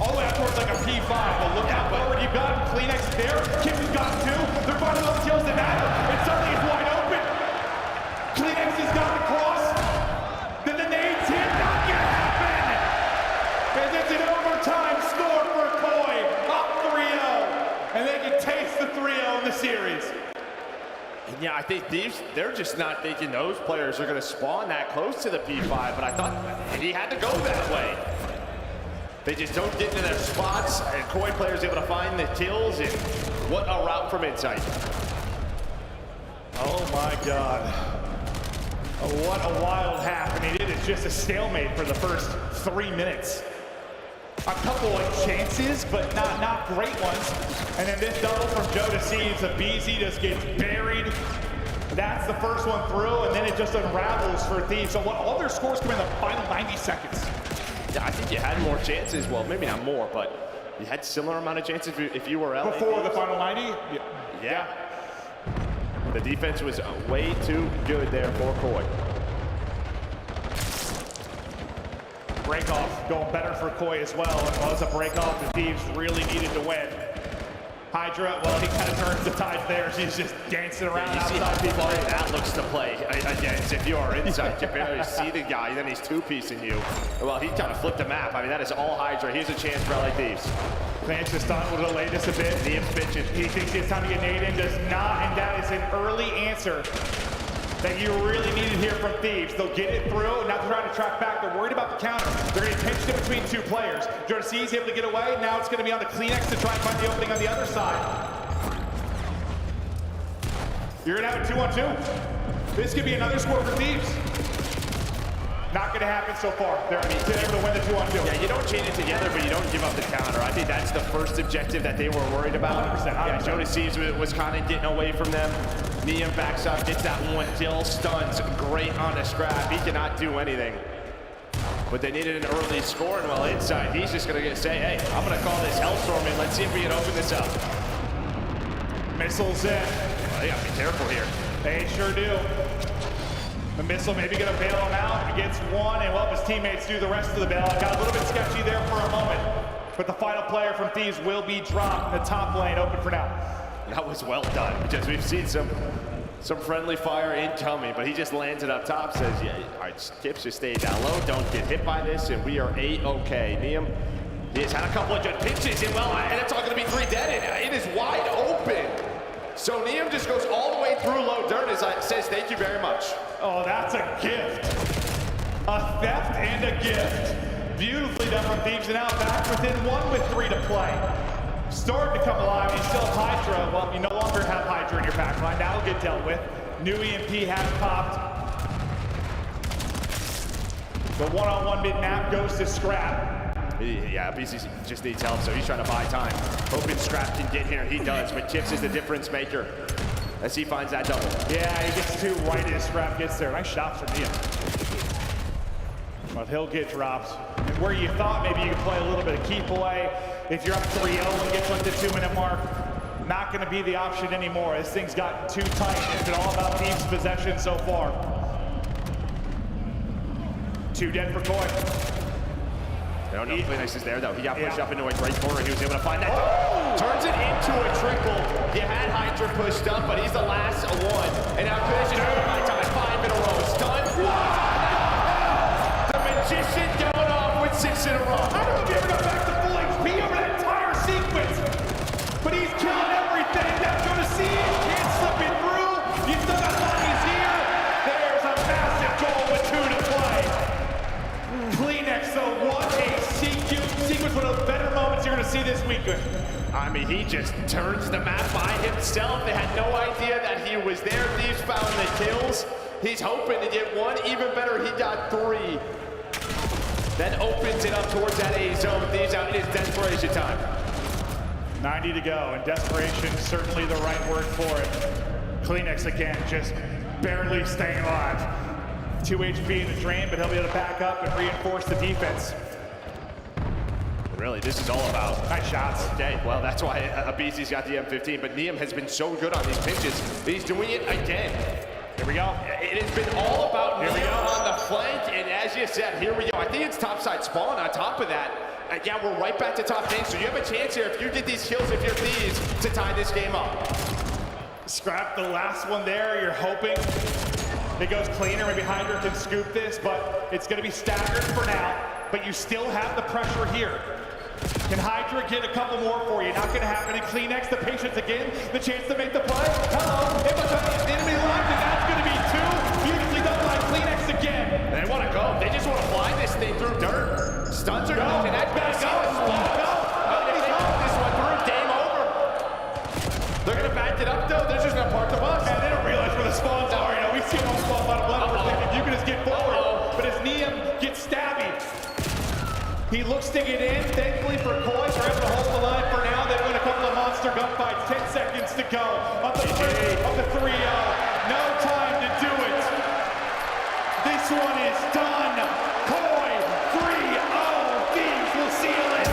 All the way out towards like a P5, but look out forward, you've got Kleenex there, Kips has got 2, they're finding those kills that matter, and suddenly it's wide open. Kleenex has got the cross, then the nade's hit, not gonna happen! And it's an overtime score for Koi, up 3-0, and they can taste the 3-0 in the series. Yeah, I think they're just not thinking those players are gonna spawn that close to the P5, but I thought he had to go that way. They just don't get into their spots, and Koi players able to find the kills, and what a route from Insight. Oh my God. What a wild half, and it is just a stalemate for the first 3 minutes. A couple of chances, but not great ones. And then this double from Joe Deceives, the BZ just gets buried. That's the first one through, and then it just unravels for Thieves. So all their scores come in the final 90 seconds. Yeah, I think you had more chances. Well, maybe not more, but you had similar amount of chances if you were LA. Before the final 90? Yeah. The defense was way too good there for Koi. Breakoff going better for Koi as well. It was a breakoff the Thieves really needed to win. Hydra, well, he kind of turns the tide there. She's just dancing around outside people. That looks to play against. If you are inside, you barely see the guy, then he's two-piecing you. Well, he kind of flipped the map. I mean, that is all Hydra. Here's a chance for LA Thieves. Kleenex is done with delay this a bit. Niam's bitching. He thinks it's time to get nade in, does not, and that is an early answer that you really needed here from Thieves. They'll get it through, now they're trying to track back. They're worried about the counter. They're going to pinch it between 2 players. Joe Deceives able to get away. Now it's going to be on the Kleenex to try and find the opening on the other side. You're going to have a 2-on-2. This could be another score for Thieves. Not going to happen so far. They're able to win the 2-on-2. Yeah, you don't chain it together, but you don't give up the counter. I think that's the first objective that they were worried about. 100%. Yeah, Joe Deceives was kind of getting away from them. Niam backs up, gets that 1 kill, stuns, great on a scrap. He cannot do anything. But they needed an early score, and well, inside, he's just going to say, hey, I'm going to call this Hellstorm in. Let's see if we can open this up. Missiles in. Well, they got to be careful here. They sure do. The missile maybe going to bail him out. He gets 1, and well, his teammates do the rest of the bail. Got a little bit sketchy there for a moment. But the final player from Thieves will be dropped in the top lane, open for now. That was well done, because we've seen some friendly fire incoming, but he just lands it up top, says, yeah, all right, Kips, just stay down low, don't get hit by this, and we are A-okay. Niam, he has had a couple of good pitches, and well, and it's all going to be 3 dead, and it is wide open. So Neum just goes all the way through low dirt and says thank you very much. Oh, that's a gift. A theft and a gift. Beautifully done from Thieves, and now back within 1 with 3 to play. Starting to come alive. You still have Hydra. Well, you no longer have Hydra in your backline. That'll get dealt with. New EMP has popped. The one-on-one mid-map goes to Scrap. Yeah, BC just needs help, so he's trying to buy time. Hoping Scrap can get here, he does, but Kips is the difference maker as he finds that double. Yeah, he gets 2 right as Scrap gets there. Nice shot from Neum. But he'll get dropped. And where you thought maybe you could play a little bit of keep away, if you're up 3-0 and get to like the 2-minute mark, not going to be the option anymore. This thing's gotten too tight. It's been all about Thieves' possession so far. 2 dead for Koi. I don't know if Kleenex is there though. He got pushed up into a great corner. He was able to find that. Turns it into a triple. You had Hydra pushed up, but he's the last one. And now Kleenex is by time 5 in a row. Stunned. The magician going off with 6 in a row. I don't know if he ever got back to full HP over that entire sequence. But he's killing everything. Now go to see it. Can't slip it through. You still got Lonnie's here. There's a massive goal with 2 to play. Kleenex, though, what a sequence, one of the better moments you're going to see this weekend. I mean, he just turns the map by himself. They had no idea that he was there. Thieves found the kills. He's hoping to get 1. Even better, he got 3. Then opens it up towards that A zone. Thieves out. It is desperation time. 90 to go, and desperation is certainly the right word for it. Kleenex again, just barely staying alive. 2 HP in the drain, but he'll be able to back up and reinforce the defense. Really, this is all about nice shots. Okay, well, that's why Abizi's got the M15, but Neum has been so good on these pitches. He's doing it again. Here we go. It has been all about Neum on the flank, and as you said, here we go. I think it's topside spawn on top of that. Yeah, we're right back to top 10, so you have a chance here if you get these kills, if you're Thieves, to tie this game up. Scrap the last one there, you're hoping it goes cleaner. Maybe Hydra can scoop this, but it's going to be staggered for now. But you still have the pressure here. Can Hydra get a couple more for you? Not going to happen. And Kleenex, the patience again, the chance to make the play. Hello, enemy locked, and that's going to be 2. Beautifully done by Kleenex again. They want to go. They just want to fly this thing through dirt. Stuns are going to that back this one through. Game over. They're going to back it up though. They're just going to park the bus. And they don't realize where the spawns are. You know, we see them on spawn by the blood. We're thinking you can just get forward. But as Neum gets stabby, he looks to get in. Thankfully for Koi, they're able to hold the line for now. They've won a couple of monster gunfights. 10 seconds to go. Up the 3-0. No time to do it. This one is done. Koi 3-0. Thieves will seal it.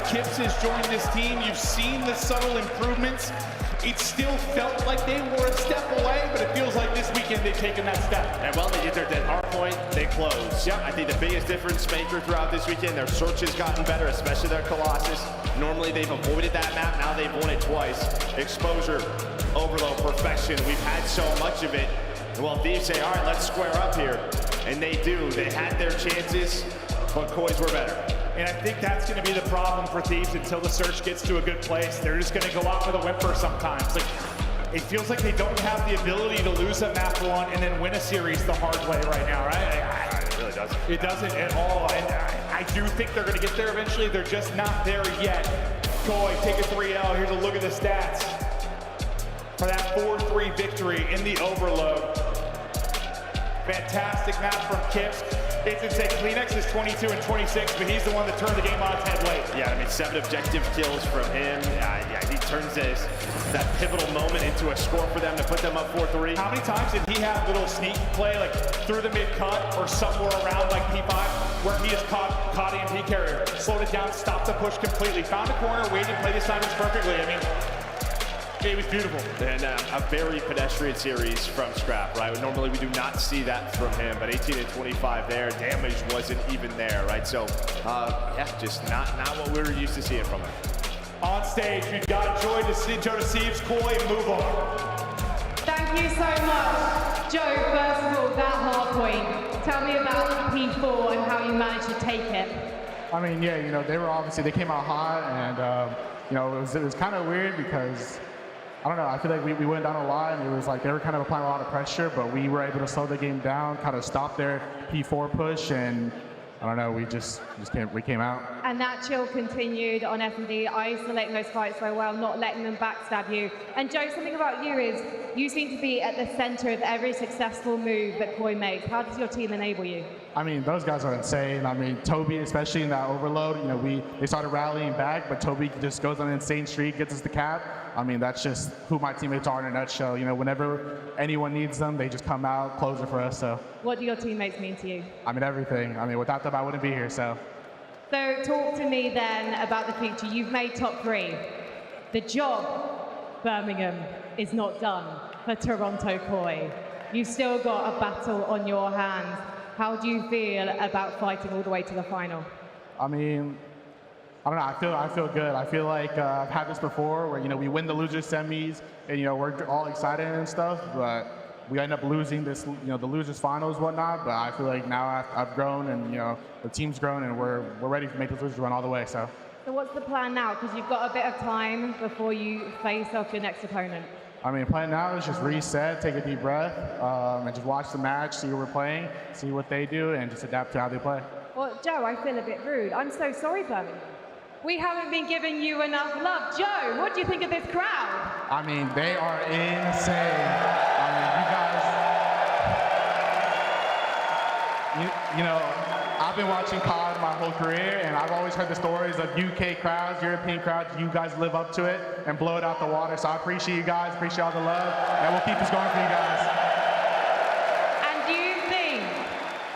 Kips has joined this team. You've seen the subtle improvements. It still felt like they were a step away, but it feels like this weekend they've taken that step. And well, they get their dead hard point, they close. Yep. I think the biggest difference maker throughout this weekend, their search has gotten better, especially their Colossus. Normally they've avoided that map, now they've won it twice. Exposure, overload, perfection. We've had so much of it. Well, Thieves say, all right, let's square up here. And they do. They had their chances, but Koi's were better. And I think that's going to be the problem for Thieves until the search gets to a good place. They're just going to go out with a whimper sometimes. Like, it feels like they don't have the ability to lose a map 1 and then win a series the hard way right now, right? It really doesn't. It doesn't at all. And I do think they're going to get there eventually. They're just not there yet. Koi, take a 3-0. Here's a look at the stats for that 4-3 victory in the overload. Fantastic map from Kips. It's insane. Kleenex is 22 and 26, but he's the one that turned the game on its head late. Yeah, I mean, 7 objective kills from him. Yeah, he turns that pivotal moment into a score for them to put them up 4-3. How many times did he have little sneak play, like through the mid-cut or somewhere around like P5, where he has caught EMP carrier, slowed it down, stopped the push completely, found a corner, waited, played his timings perfectly. I mean, Jay was beautiful. And a very pedestrian series from Scrap, right? Normally we do not see that from him, but 18 and 25 there, damage wasn't even there, right? So, yeah, just not what we were used to seeing from him. On stage, we've got Joe Deceives, Koi, move on. Thank you so much. Joe, first of all, that hard point. Tell me about P4 and how you managed to take it. I mean, yeah, they came out hot, and it was kind of weird because, I don't know, I feel like we went down a lot, and it was like they were kind of applying a lot of pressure, but we were able to slow the game down, kind of stop their P4 push, and I don't know, we came out. And that chill continued on S&D, isolating those fights so well, not letting them backstab you. And Joe, something about you is you seem to be at the center of every successful move that Koi makes. How does your team enable you? I mean, those guys are insane. I mean, Toby, especially in that overload, they started rallying back, but Toby just goes on an insane streak, gets us the cap. I mean, that's just who my teammates are in a nutshell. Whenever anyone needs them, they just come out, close it for us. So. What do your teammates mean to you? I mean, everything. I mean, without them, I wouldn't be here. So talk to me then about the future. You've made top 3. The job, Birmingham, is not done for Toronto Koi. You've still got a battle on your hands. How do you feel about fighting all the way to the final? I mean, I don't know. I feel good. I feel like I've had this before, where we win the losers semis, and we're all excited and stuff, but we end up losing this, the losers finals, whatnot. But I feel like now I've grown, and the team's grown, and we're ready to make the losers run all the way. So what's the plan now? Because you've got a bit of time before you face off your next opponent. I mean, plan now is just reset, take a deep breath, and just watch the match, see who we're playing, see what they do, and just adapt to how they play. Well, Joe, I feel a bit rude. I'm so sorry, Birmingham. We haven't been giving you enough love. Joe, what do you think of this crowd? I mean, they are insane. I mean, I've been watching COD my whole career, and I've always heard the stories of UK crowds, European crowds. You guys live up to it and blow it out the water. So I appreciate you guys, appreciate all the love, and we'll keep this going for you guys. And do you think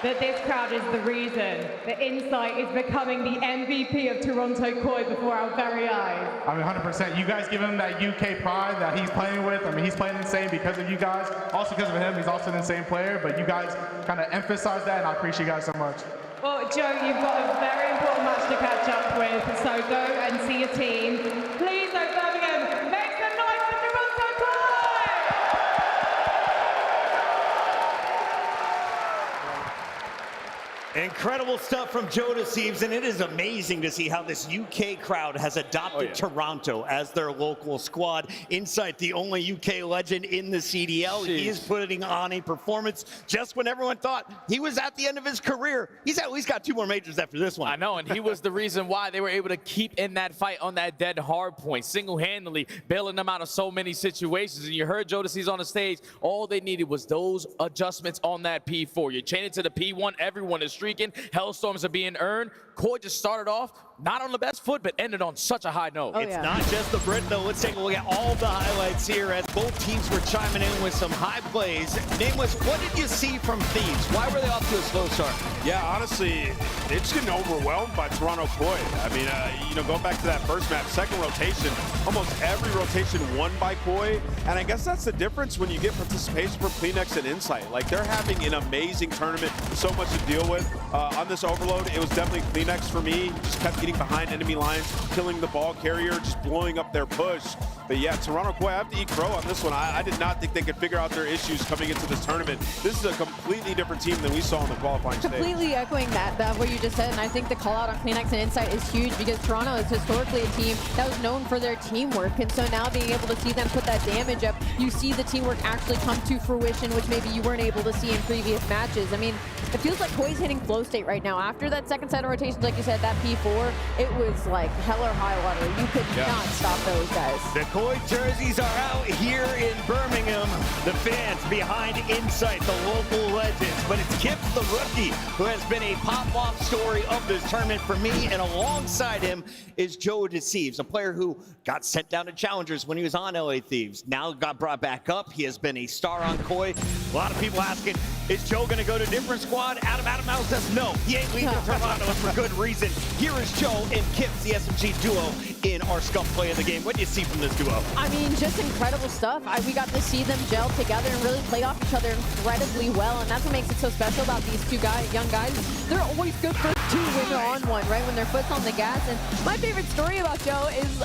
that this crowd is the reason that Insight is becoming the MVP of Toronto Koi before our very eyes? I mean, 100%. You guys give him that UK pride that he's playing with. I mean, he's playing insane because of you guys. Also because of him, he's also an insane player. But you guys kind of emphasize that, and I appreciate you guys so much. Well, Joe, you've got a very important match to catch up with, so go and see your team. Please, Birmingham, make some noise for Toronto Koi! Incredible stuff from Joe Deceives, and it is amazing to see how this UK crowd has adopted Toronto as their local squad. Insight, the only UK legend in the CDL. He is putting on a performance just when everyone thought he was at the end of his career. He's at least got 2 more majors after this one. I know, and he was the reason why they were able to keep in that fight on that dead hard point, single-handedly bailing them out of so many situations. And you heard Joe Deceives on the stage. All they needed was those adjustments on that P4. You chain it to the P1, everyone is streaking. Hellstorms are being earned. Koi just started off not on the best foot, but ended on such a high note. It's not just the Brit, though. Let's take a look at all the highlights here as both teams were chiming in with some high plays. Nameless, what did you see from Thieves? Why were they off to a slow start? Yeah, honestly, they're just getting overwhelmed by Toronto Koi. I mean, going back to that first map, second rotation, almost every rotation won by Koi. And I guess that's the difference when you get participation from CleanX and Insight. Like, they're having an amazing tournament, so much to deal with. On this overload, it was definitely CleanX for me. Just kept getting behind enemy lines, killing the ball carrier, just blowing up their push. But yeah, Toronto Koi, I have to eat crow on this one. I did not think they could figure out their issues coming into this tournament. This is a completely different team than we saw in the qualifying stage. Completely echoing that what you just said, and I think the call out on CleanX and Insight is huge because Toronto is historically a team that was known for their teamwork, and so now being able to see them put that damage up, you see the teamwork actually come to fruition, which maybe you weren't able to see in previous matches. I mean, it feels like Koi's hitting flow state right now. After that second set of rotations, like you said, that P4, it was like hell or high water. You could not stop those guys. The Koi jerseys are out here in Birmingham. The fans behind Insight, the local legends. But it's Kip, the rookie, who has been a pop-off story of this tournament for me. And alongside him is Joe Deceives, a player who got sent down to Challengers when he was on LA Thieves. Now got brought back up. He has been a star on Koi. A lot of people asking, is Joe going to go to a different squad? Adam Mouse says no. He ain't leaving Toronto for good reason. Here is Joe and Kip, the SMG duo in our Scum play of the game. What do you see from this duo? I mean, just incredible stuff. We got to see them gel together and really play off each other incredibly well, and that's what makes it so special about these two young guys. They're always good for two when they're on one, right? When their foot's on the gas. And my favorite story about Joe is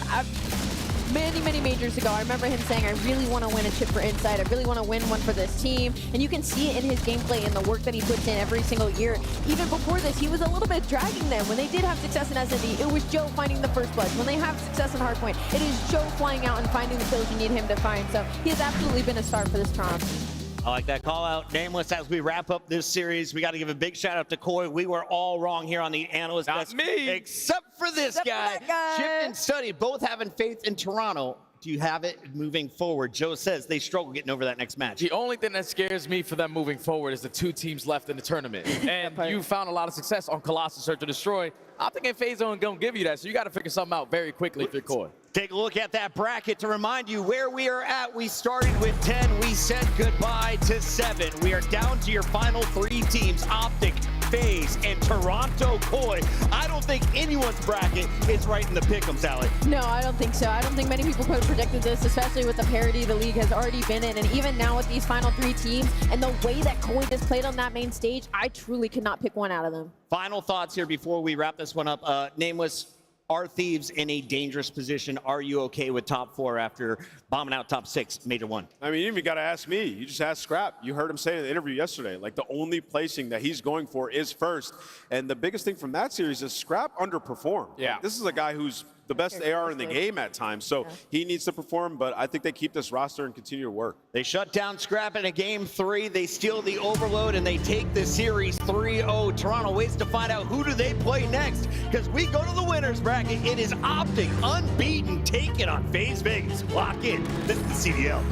many majors ago, I remember him saying, I really want to win a chip for Inside. I really want to win one for this team. And you can see it in his gameplay and the work that he puts in every single year. Even before this, he was a little bit dragging them. When they did have success in S&D, it was Joe finding the first blood. When they have success in Hardpoint, it is Joe flying out and finding the kills you need him to find. So he has absolutely been a star for this Toronto team. I like that call out. Nameless, as we wrap up this series, we got to give a big shout out to Koi. We were all wrong here on the analyst desk. Not me. Except for this guy. Chip and Study both having faith in Toronto. Do you have it moving forward? Joe says they struggle getting over that next match. The only thing that scares me for them moving forward is the two teams left in the tournament. And you found a lot of success on Colossus Search to Destroy. I think FaZe ain't gonna give you that, so you got to figure something out very quickly if you're Koi. Take a look at that bracket to remind you where we are at. We started with 10. We said goodbye to 7. We are down to your final 3 teams, Optic, FaZe, and Toronto Koi. I don't think anyone's bracket is right in the pick'ems, Allie. No, I don't think so. I don't think many people could have predicted this, especially with the parity the league has already been in. And even now with these final 3 teams and the way that Koi has played on that main stage, I truly could not pick one out of them. Final thoughts here before we wrap this one up. Nameless, are Thieves in a dangerous position? Are you okay with top 4 after bombing out top 6, Major 1? I mean, you even got to ask me. You just asked Scrap. You heard him say in the interview yesterday, like the only placing that he's going for is first. And the biggest thing from that series is Scrap underperformed. Yeah. Like, this is a guy who's the best AR in the game at times, so he needs to perform, but I think they keep this roster and continue to work. They shut down Scrap in a game 3. They steal the Overload, and they take the series 3-0. Toronto waits to find out who do they play next, because we go to the winners bracket. It is Optic, unbeaten, taking on FaZe Vegas. Lock in. This is the CDL.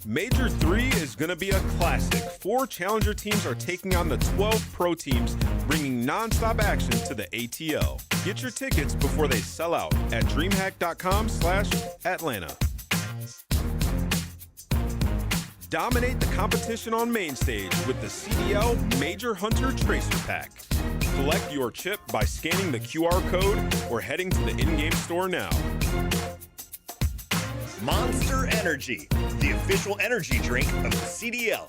Major 3 is going to be a classic. 4 challenger teams are taking on the 12 pro teams, bringing non-stop action to the ATL. Get your tickets before they sell out at DreamHack.com/Atlanta. Dominate the competition on main stage with the CDL Major Hunter Tracer Pack. Collect your chip by scanning the QR code or heading to the in-game store now. Monster Energy, the official energy drink of the CDL.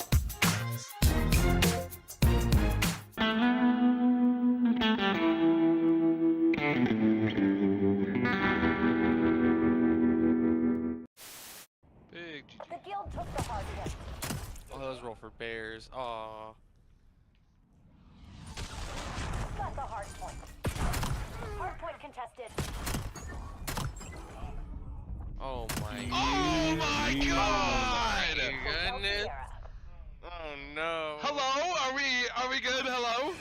Big GG. The guild took the hard point. Oh, those roll for bears. Aw. Got the hard point. Hard point contested. Oh my god. Oh my goodness. Oh no. Hello? Are we good? Hello?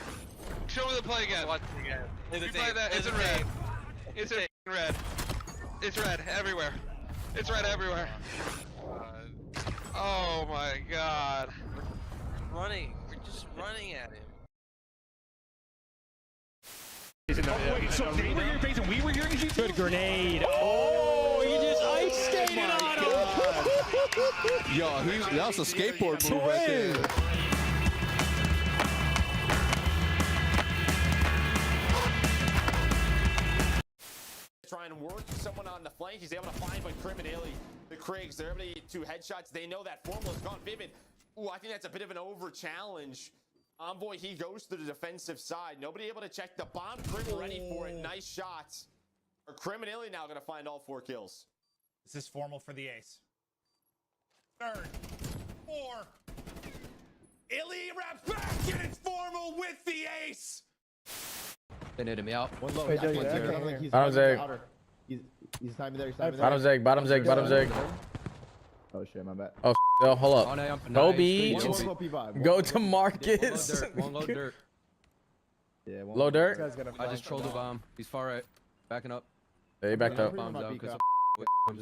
Show me the play again. Watch it again. You play that. It's in red. It's in red. It's red everywhere. It's red everywhere. Oh my god. We're running. We're just running at him. Wait, so they were here facing, we were here in G2? Good grenade. Oh, he just ice skated on him. Yo, that was a skateboard move right there. Try and work someone on the flank. He's able to find but Criminelli, the Craigs, they're able to get 2 headshots. They know that Formal is gone. Vivid. Ooh, I think that's a bit of an over challenge. Envoy, he goes to the defensive side. Nobody able to check the bomb. Crim ready for it. Nice shots. Or Criminelli now gonna find all 4 kills. This is Formal for the ace. 3rd, 4. Illy wraps back and it's Formal with the ace. They needed me out. One low. Bottom Zeg. He's timing there. Bottom Zeg, bottom Zeg, bottom Zeg. Oh shit, my bad. Oh, yo, hold up. Go B. Nice. Go to Marcus. One low dirt. Yeah, Low dirt. I just trolled the bomb. He's far right. Backing up. Yeah, he backed up. Bombs out because I'm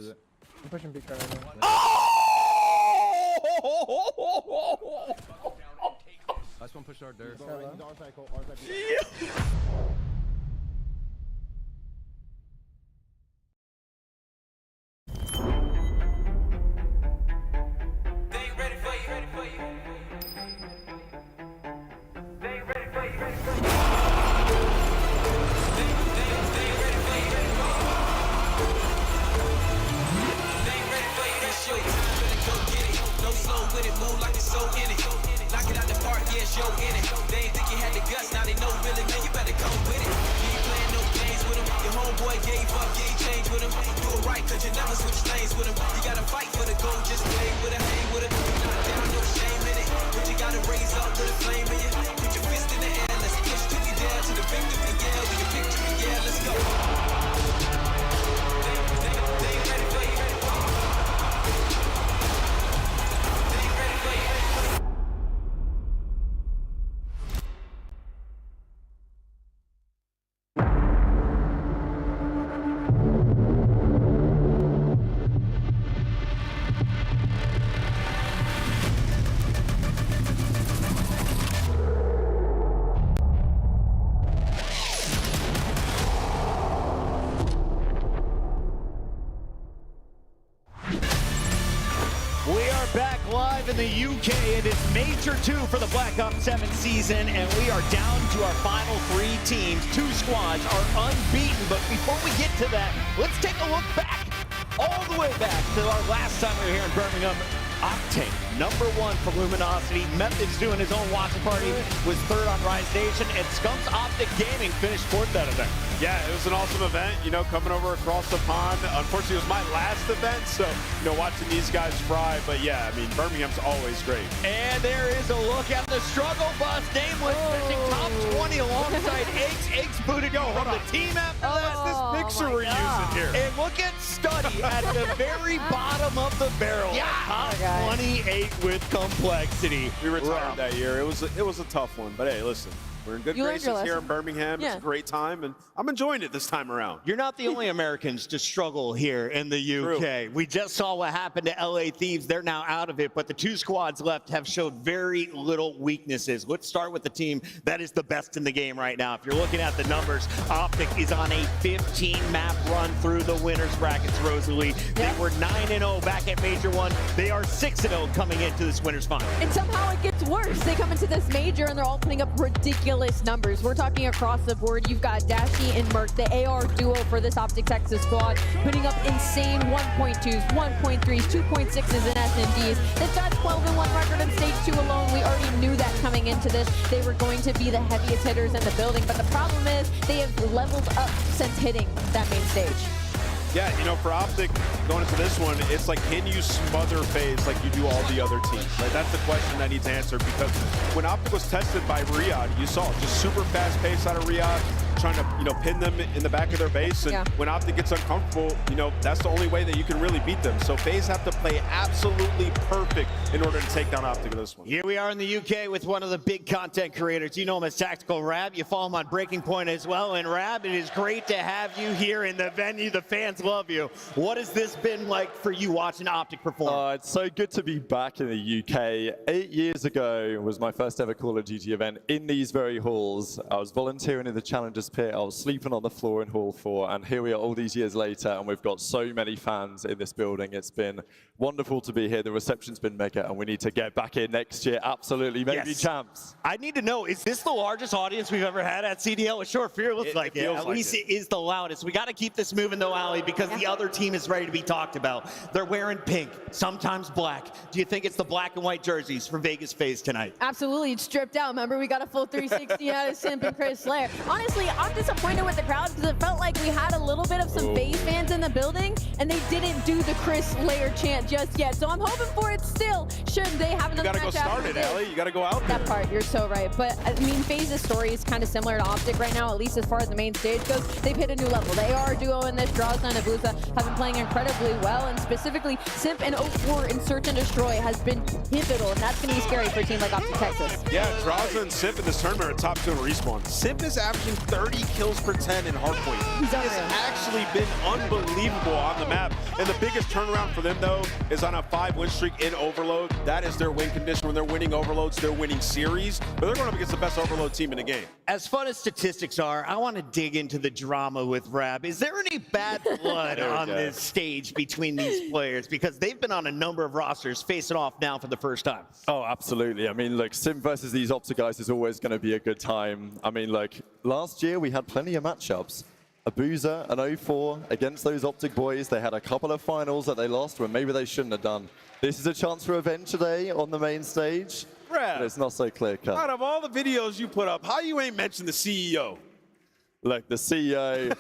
pushing B card right now. Oh! Last one push our dirt. Knock it out the park, yes, yo, in it. They ain't think you had the guts, now they know really, man, you better come with it. You ain't playing no games with him. Your homeboy gave up, you ain't changed with him. Do it right, cause you never switch lanes with him. You gotta fight for the gold, just play with it, hang with it. Not down, no shame in it. But you gotta raise up with a flame in you. Put your fist in the air, let's push to the down to the victory, yeah, we can victory, yeah, let's go. They ain't ready for you. In the UK, it is Major 2 for the Black Ops 7 season, and we are down to our final 3 teams. 2 squads are unbeaten, but before we get to that, let's take a look back, all the way back to our last time we were here in Birmingham. Octane, #1 for Luminosity. Method's doing his own watch party, was 3rd on Rise Nation, and Skunks Optic Gaming finished 4th that event. Yeah, it was an awesome event, you know, coming over across the pond. Unfortunately, it was my last event, so, you know, watching these guys fry. But yeah, I mean, Birmingham's always great. And there is a look at the struggle bus. Nameless finishing top 20 alongside Eggs. Eggs booted go from the team after that. This picture we're using here. And look at Study at the very bottom of the barrel. Yeah. Top 28 with complexity. We retired that year. It was a tough one, but hey, listen. We're in good graces here in Birmingham. Yeah. It's a great time, and I'm enjoying it this time around. You're not the only Americans to struggle here in the UK. True. We just saw what happened to LA Thieves. They're now out of it, but the 2 squads left have showed very little weaknesses. Let's start with the team that is the best in the game right now. If you're looking at the numbers, Optic is on a 15-map run through the winners brackets, Rosalie. They were 9-0 back at Major 1. They are 6-0 coming into this winners final. And somehow it gets worse. They come into this major and they're all putting up ridiculous numbers. We're talking across the board. You've got Dashy and Merc, the AR duo for this Optic Texas squad, putting up insane 1.2s, 1.3s, 2.6s, and SMDs. They've got 12-1 record in stage 2 alone. We already knew that coming into this. They were going to be the heaviest hitters in the building, but the problem is they have leveled up since hitting that main stage. Yeah, you know, for Optic, going into this one, it's like, can you smother FaZe like you do all the other teams? Right? That's the question that needs answered, because when Optic was tested by Riyadh, you saw just super fast pace out of Riyadh, trying to, you know, pin them in the back of their base. And when Optic gets uncomfortable, you know, that's the only way that you can really beat them. So FaZe have to play absolutely perfect in order to take down Optic in this one. Here we are in the UK with one of the big content creators. You know him as Tactical Rab. You follow him on Breaking Point as well. And Rab, it is great to have you here in the venue. The fans love you. What has this been like for you watching Optic perform? It's so good to be back in the UK. 8 years ago was my first ever Call of Duty event in these very halls. I was volunteering in the Challengers Pit. I was sleeping on the floor in Hall 4, and here we are all these years later, and we've got so many fans in this building. It's been wonderful to be here. The reception's been mega, and we need to get back in next year. Absolutely, maybe champs. I need to know, is this the largest audience we've ever had at CDL? It sure feels like it. At least it is the loudest. We got to keep this moving though, Ali, because the other team is ready to be talked about. They're wearing pink, sometimes black. Do you think it's the black and white jerseys for Vegas FaZe tonight? Absolutely, it's stripped out. Remember, we got a full 360 out of Simp and Chris Slayer. Honestly, I'm disappointed with the crowd because it felt like we had a little bit of some FaZe fans in the building, and they didn't do the Chris Slayer chant just yet. So I'm hoping for it still. Should they have another match? You gotta go start it, Allie. You gotta go out there. That part, you're so right. But I mean, FaZe's story is kind of similar to Optic right now, at least as far as the main stage goes. They've hit a new level. The AR duo in this, Draza and Abusa, have been playing incredibly well, and specifically Simp and 04 in Search and Destroy has been pivotal, and that's going to be scary for a team like Optic Texas. Yeah, Draza and Simp in this tournament are top 2 in respawn. Simp is averaging 30 kills per 10 in hardpoint. He has actually been unbelievable on the map, and the biggest turnaround for them, though, is on a 5-win streak in Overload. Overload. That is their win condition. When they're winning Overloads, they're winning series. But they're going up against the best Overload team in the game. As fun as statistics are, I want to dig into the drama with Rab. Is there any bad blood on this stage between these players? Because they've been on a number of rosters facing off now for the first time. Oh, absolutely. I mean, look, Sim versus these Optic guys is always going to be a good time. I mean, like, last year we had plenty of matchups. Abuza and 04 against those Optic boys. They had a couple of finals that they lost when maybe they shouldn't have done. This is a chance for revenge today on the main stage. Rab, but it's not so clear cut. Out of all the videos you put up, how you ain't mentioned the CEO? Look, the CEO,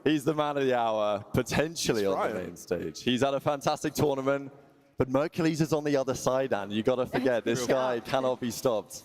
he's the man of the hour, potentially on the main stage. He's had a fantastic tournament, but Mercules is on the other side, and you got to forget, this guy cannot be stopped.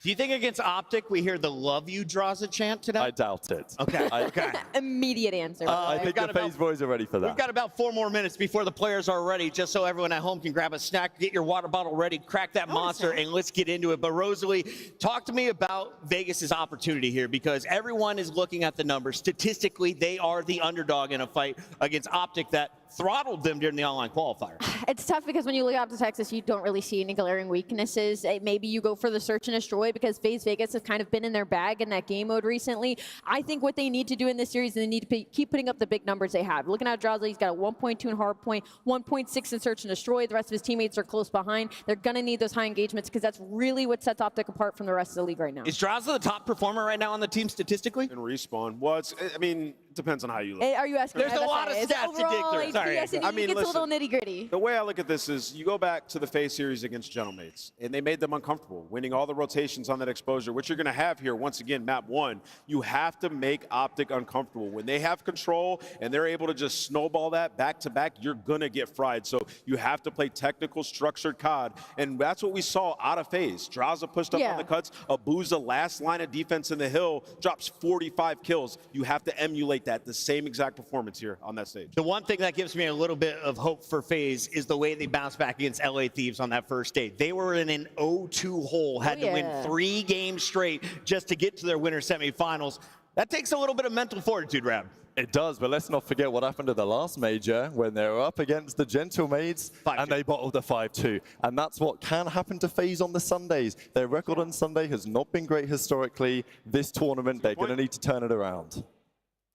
Do you think against Optic we hear the love you draws a chant today? I doubt it. Okay, okay. Immediate answer. I think the FaZe boys are ready for that. We've got about 4 more minutes before the players are ready, just so everyone at home can grab a snack, get your water bottle ready, crack that monster, and let's get into it. But Rosalie, talk to me about Vegas's opportunity here, because everyone is looking at the numbers. Statistically, they are the underdog in a fight against Optic that throttled them during the online qualifier. It's tough because when you look out to Texas, you don't really see any glaring weaknesses. Maybe you go for the search and destroy because FaZe Vegas has kind of been in their bag in that game mode recently. I think what they need to do in this series is they need to keep putting up the big numbers they have. Looking at Draza, he's got a 1.2 in hardpoint, 1.6 in search and destroy. The rest of his teammates are close behind. They're going to need those high engagements because that's really what sets Optic apart from the rest of the league right now. Is Draza the top performer right now on the team statistically? And Respawn. Well, I mean, it depends on how you look. Are you asking? There's a lot of stats to dig through. Sorry. I mean, it gets a little nitty gritty. The way I look at this is you go back to the FaZe series against Gentlemates, and they made them uncomfortable, winning all the rotations on that exposure, which you're going to have here once again, map 1. You have to make Optic uncomfortable. When they have control and they're able to just snowball that back to back, you're going to get fried. So you have to play technical, structured COD, and that's what we saw out of FaZe. Draza pushed up on the cuts. Abuza, last line of defense in the hill, drops 45 kills. You have to emulate that, the same exact performance here on that stage. The one thing that gives me a little bit of hope for FaZe is the way they bounced back against LA Thieves on that first day. They were in an 0-2 hole, had to win 3 games straight just to get to their winter semifinals. That takes a little bit of mental fortitude, Rab. It does, but let's not forget what happened at the last major when they were up against the Gentlemates and they bottled the 5-2. And that's what can happen to FaZe on the Sundays. Their record on Sunday has not been great historically. This tournament, they're going to need to turn it around.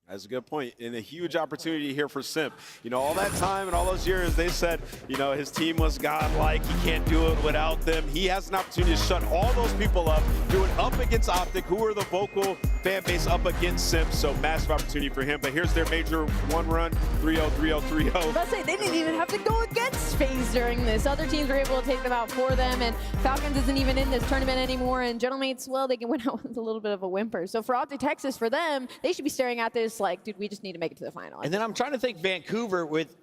That's a good point, and a huge opportunity here for Simp. You know, all that time and all those years, they said, you know, his team was godlike. He can't do it without them. He has an opportunity to shut all those people up, do it up against Optic, who are the vocal fan base up against Simp. So massive opportunity for him. But here's their major 1 run, 3-0, 3-0, 3-0. I was about to say, they didn't even have to go against FaZe during this. Other teams were able to take them out for them, and Falcons isn't even in this tournament anymore, and Gentlemates, well, they can win out with a little bit of a whimper. So for Optic Texas, for them, they should be staring at this like, dude, we just need to make it to the final. And then I'm trying to think Vancouver with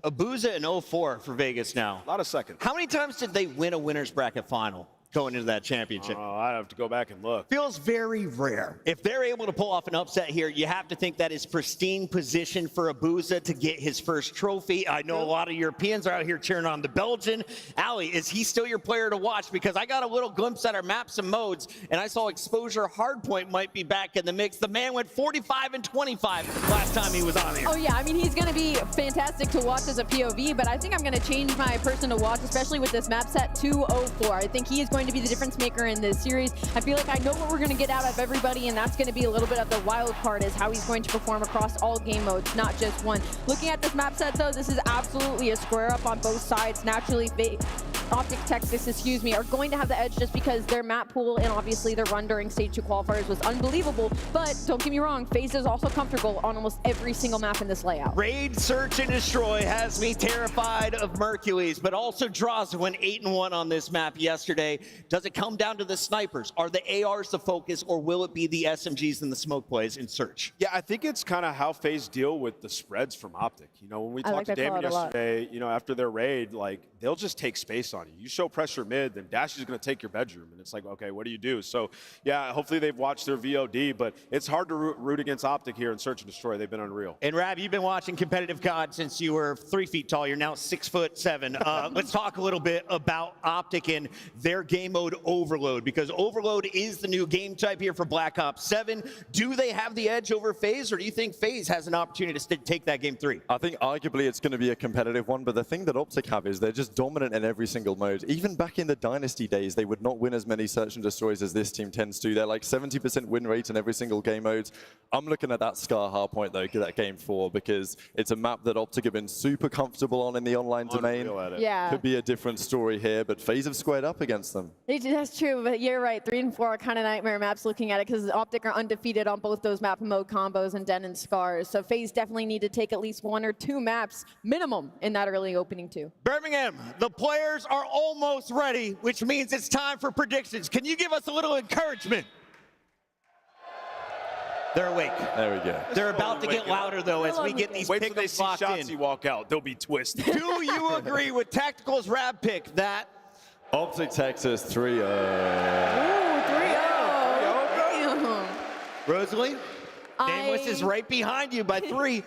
Abuza and 04 for Vegas now. A lot of seconds. How many times did they win a winner's bracket final going into that championship? Oh, I have to go back and look. Feels very rare. If they're able to pull off an upset here, you have to think that is pristine position for Abuza to get his first trophy. I know a lot of Europeans are out here cheering on the Belgian. Ali, is he still your player to watch? Because I got a little glimpse at our maps and modes, and I saw Exposure Hardpoint might be back in the mix. The man went 45 and 25 last time he was on here. Oh yeah, I mean, he's going to be fantastic to watch as a POV, but I think I'm going to change my person to watch, especially with this map set to 04. I think he is going to be the difference maker in this series. I feel like I know what we're going to get out of everybody, and that's going to be a little bit of the wild card is how he's going to perform across all game modes, not just one. Looking at this map set, though, this is absolutely a square up on both sides. Naturally, Optic Texas, are going to have the edge just because their map pool and obviously their run during Stage 2 qualifiers was unbelievable. But don't get me wrong, FaZe is also comfortable on almost every single map in this layout. Raid, Search, and Destroy has me terrified of Mercules, but also Draza went 8-1 on this map yesterday. Does it come down to the snipers? Are the ARs the focus, or will it be the SMGs and the smoke plays in Search? Yeah, I think it's kind of how FaZe deal with the spreads from Optic. You know, when we talked to Damon yesterday, you know, after their raid, like, they'll just take space on you. You show pressure mid, then Dash is going to take your bedroom. And it's like, okay, what do you do? So, yeah, hopefully they've watched their VOD, but it's hard to root against Optic here in Search and Destroy. They've been unreal. And Rab, you've been watching competitive COD since you were 3 feet tall. You're now 6'7". Let's talk a little bit about Optic and their game game mode Overload, because Overload is the new game type here for Black Ops 7. Do they have the edge over FaZe, or do you think FaZe has an opportunity to take that game 3? I think arguably it's going to be a competitive one, but the thing that Optic have is they're just dominant in every single mode. Even back in the Dynasty days, they would not win as many search and destroys as this team tends to. They're like 70% win rate in every single game mode. I'm looking at that Scar hardpoint though, that game 4, because it's a map that Optic have been super comfortable on in the online domain. Yeah. Could be a different story here, but FaZe have squared up against them. That's true, but you're right. 3 and 4 are kind of nightmare maps looking at it, because Optic are undefeated on both those map and mode combos and Den and Scars. So FaZe definitely need to take at least 1 or 2 maps minimum in that early opening too. Birmingham, the players are almost ready, which means it's time for predictions. Can you give us a little encouragement? They're awake. There we go. They're about to get louder, though, as we get these Wait till they pickups see locked Shotzzy in. walk out. They'll be twisted. Do you agree with Tactical's rab pick that Optic Texas 3-0. Ooh, 3-0. Rosalie, Nameless is right behind you by 3.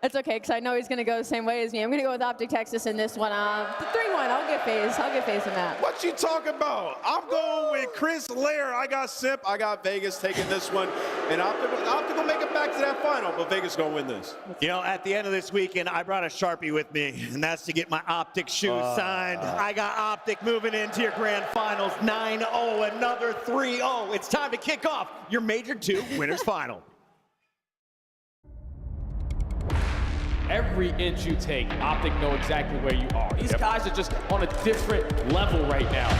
It's okay, because I know he's going to go the same way as me. I'm going to go with Optic Texas in this one. 3-1. I'll get FaZe. I'll get FaZe in that. What you talking about? I'm going with Chris Lair. I got Sip. I got Vegas taking this one. And Optic will make it back to that final, but Vegas going to win this. You know, at the end of this weekend, I brought a Sharpie with me, and that's to get my Optic shoes signed. I got Optic moving into your grand finals 9-0, another 3-0. It's time to kick off your Major 2 winners final. Every inch you take, Optic know exactly where you are. These guys are just on a different level right now.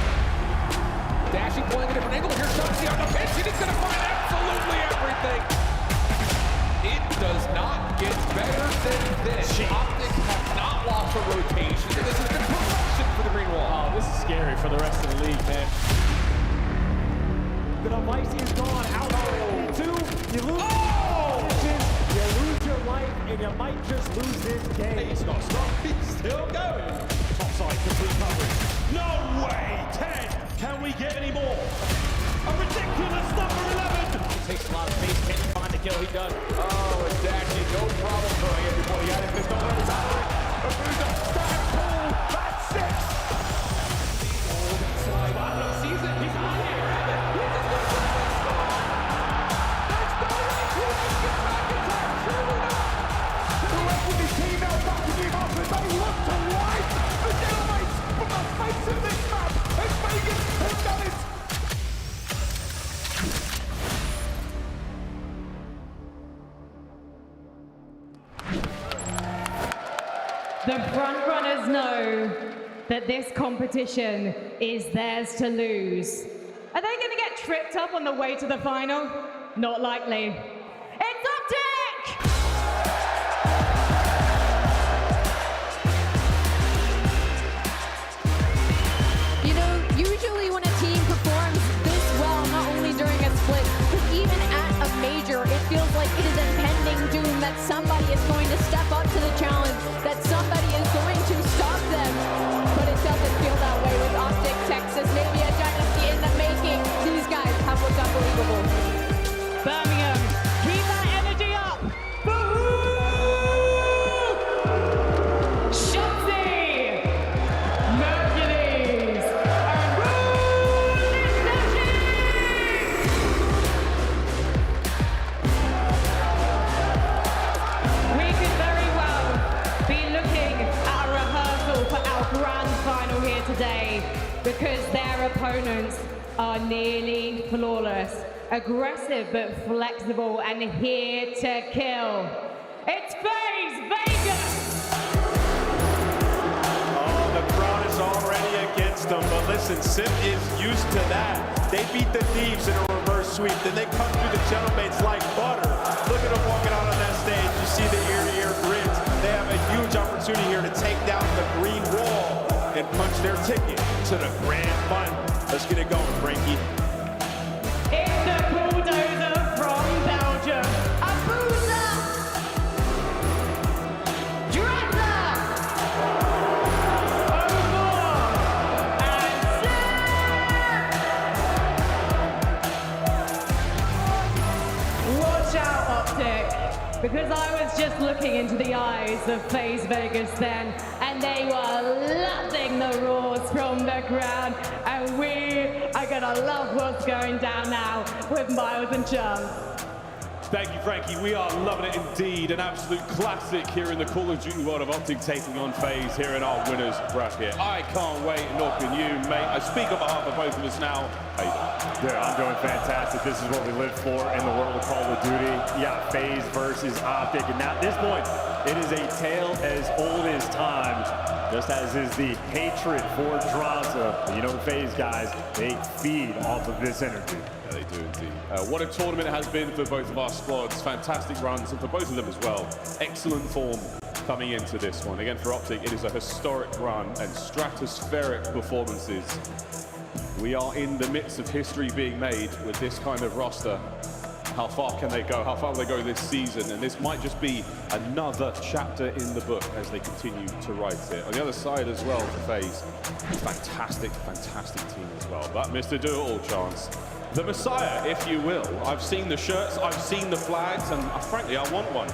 Dashing, pulling a different angle. Here's Shotzzy on the bench, and he's going to find absolutely everything. It does not get better than this. Optic have not lost a rotation. This is the progression for the Green Wall. Oh, this is scary for the rest of the league, man. The Vice is gone out on 2. You lose. You lose your life, and you might just lose this game. Hey, he's not stopped. He's still going. Topside complete coverage. No way. 10. Can we get any more? A ridiculous number 11. It takes a lot of faith. Can he find the kill? He does. Oh, and Dashy, no problem throwing everybody out of this. Don't let it die. Abuza, stand cool. That's 6. Sees it. He's on here. The front runners know that this competition is theirs to lose. Are they going to get tripped up on the way to the final? Not likely. It's Optic! You know, usually when a team performs this well, not only during a split, but even at a major, it feels like it is impending doom that somebody is going to step up to the challenge, that somebody is going to stop them. But it doesn't feel that way with Optic Texas. Maybe a dynasty in the making. These guys have looked unbelievable. Birmingham, keep that energy up! Shotzzy! Mercules! And we could very well be looking at a rehearsal for our grand final here today, because their opponents are nearly flawless, aggressive but flexible, and here to kill. It's FaZe Vegas! Oh, the crowd is already against them, but listen, Sip is used to that. They beat the Thieves in a reverse sweep, then they cut through the Gentleman's like butter. Look at them walking out on that stage. You see the ear-to-ear grit. They have a huge opportunity here to take down the Green Wall and punch their ticket to the grand final. Let's get it going, Frankie. It's the bulldozer from Belgium. Abuza! Drazza! Omar! And Sam! Watch out, Optic. because I was just looking into the eyes of FaZe Vegas then, and they were loving the roars from the crowd, and we are gonna love what's going down now with Miles and Chance. Thank you, Frankie. We are loving it indeed. An absolute classic here in the Call of Duty world of Optic taking on FaZe here in our winners bracket. I can't wait, nor can you, mate. I speak on behalf of both of us now. How you doing? Yeah, I'm doing fantastic. This is what we live for in the world of Call of Duty. Yeah, FaZe versus Optic. And at this point, it is a tale as old as time, just as is the hatred for Drazah. You know the FaZe guys, they feed off of this energy. Yeah, they do indeed. What a tournament it has been for both of our squads. Fantastic runs, and for both of them as well. Excellent form coming into this one. Again, for Optic, it is a historic run and stratospheric performances. We are in the midst of history being made with this kind of roster. How far can they go? How far will they go this season? And this might just be another chapter in the book as they continue to write it. On the other side as well, for FaZe, fantastic, fantastic team as well. But Mr. Do-It-All, Chance, the Messiah, if you will. I've seen the shirts, I've seen the flags, and frankly, I want one.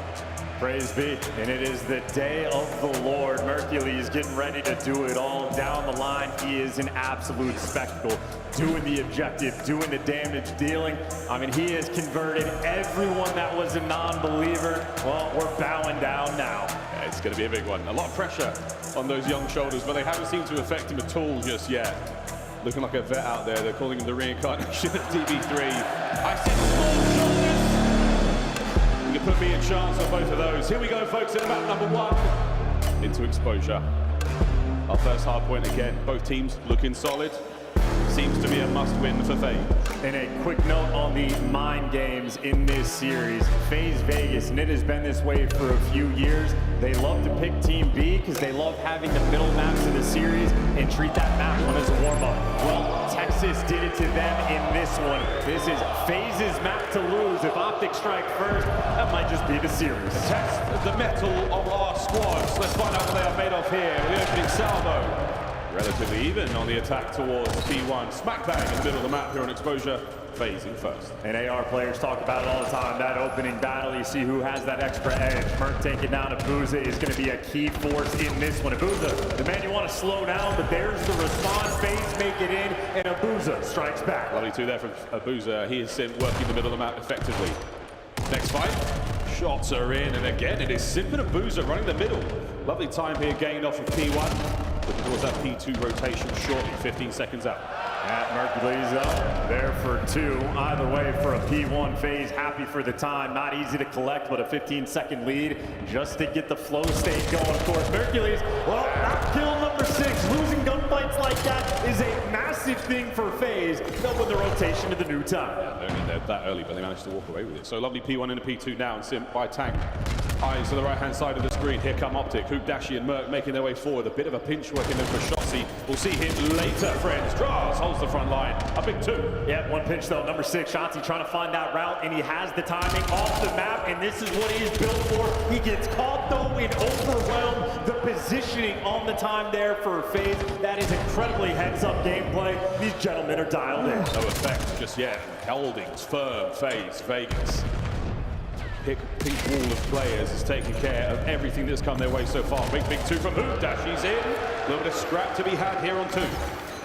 Praise be, and it is the day of the Lord. Mercules getting ready to do it all down the line. He is an absolute spectacle, doing the objective, doing the damage dealing. I mean, he has converted everyone that was a non-believer. Well, we're bowing down now. Yeah, it's going to be a big one. A lot of pressure on those young shoulders, but they haven't seemed to affect him at all just yet. Looking like a vet out there. They're calling him the reincarnation of DB3. I said small shoulders. You can put me a chance on both of those. Here we go, folks, in map number 1. Into exposure. Our first hard point again. Both teams looking solid. Seems to be a must-win for FaZe. And a quick note on the mind games in this series. FaZe Vegas, and it has been this way for a few years. They love to pick Team B because they love having the middle maps of the series and treat that map one as a warm-up. Well, Texas did it to them in this one. This is FaZe's map to lose. If Optic strike first, that might just be the series. Test the mettle of our squads. Let's find out what they are made of here. The opening salvo. Relatively even on the attack towards P1. Smack bang in the middle of the map here on exposure. FaZe in first. And AR players talk about it all the time. That opening battle, you see who has that extra edge. Merc taking down Abuza is going to be a key force in this one. Abuza, the man you want to slow down, but there's the response. FaZe make it in, and Abuza strikes back. Lovely two there from Abuza. He is working the middle of the map effectively. Next fight. Shots are in, and again it is Simp and Abuza running the middle. Lovely time here gained off of P1. Looking towards that P2 rotation shortly, 15 seconds out. At Mercules up, there for 2. Either way for a P1 FaZe, happy for the time. Not easy to collect, but a 15-second lead just to get the flow state going. Of course, Mercules, well, not kill number 6. Losing gunfights like that is a massive thing for FaZe. They'll win the rotation to the new time. Yeah, they're in there that early, but they managed to walk away with it. So lovely P1 into P2 now, and Simp by Tank. Eyes to the right-hand side of the screen. Here come Optic, Hoop, Dashi, and Merc making their way forward. A bit of a pinch working there for Shotzi. We'll see him later, friends. Draz holds the front line. A big 2. Yeah, one pinch though. Number 6, Shotzi trying to find that route, and he has the timing off the map, and this is what he's built for. He gets caught though and overwhelmed. The positioning on the time there for FaZe, that is incredibly heads-up gameplay. These gentlemen are dialed in. No effect just yet. Holdings, firm, FaZe, Vegas. Pink wall of players is taking care of everything that's come their way so far. Big 2 from Hoop. Dashi's in. A little bit of scrap to be had here on 2.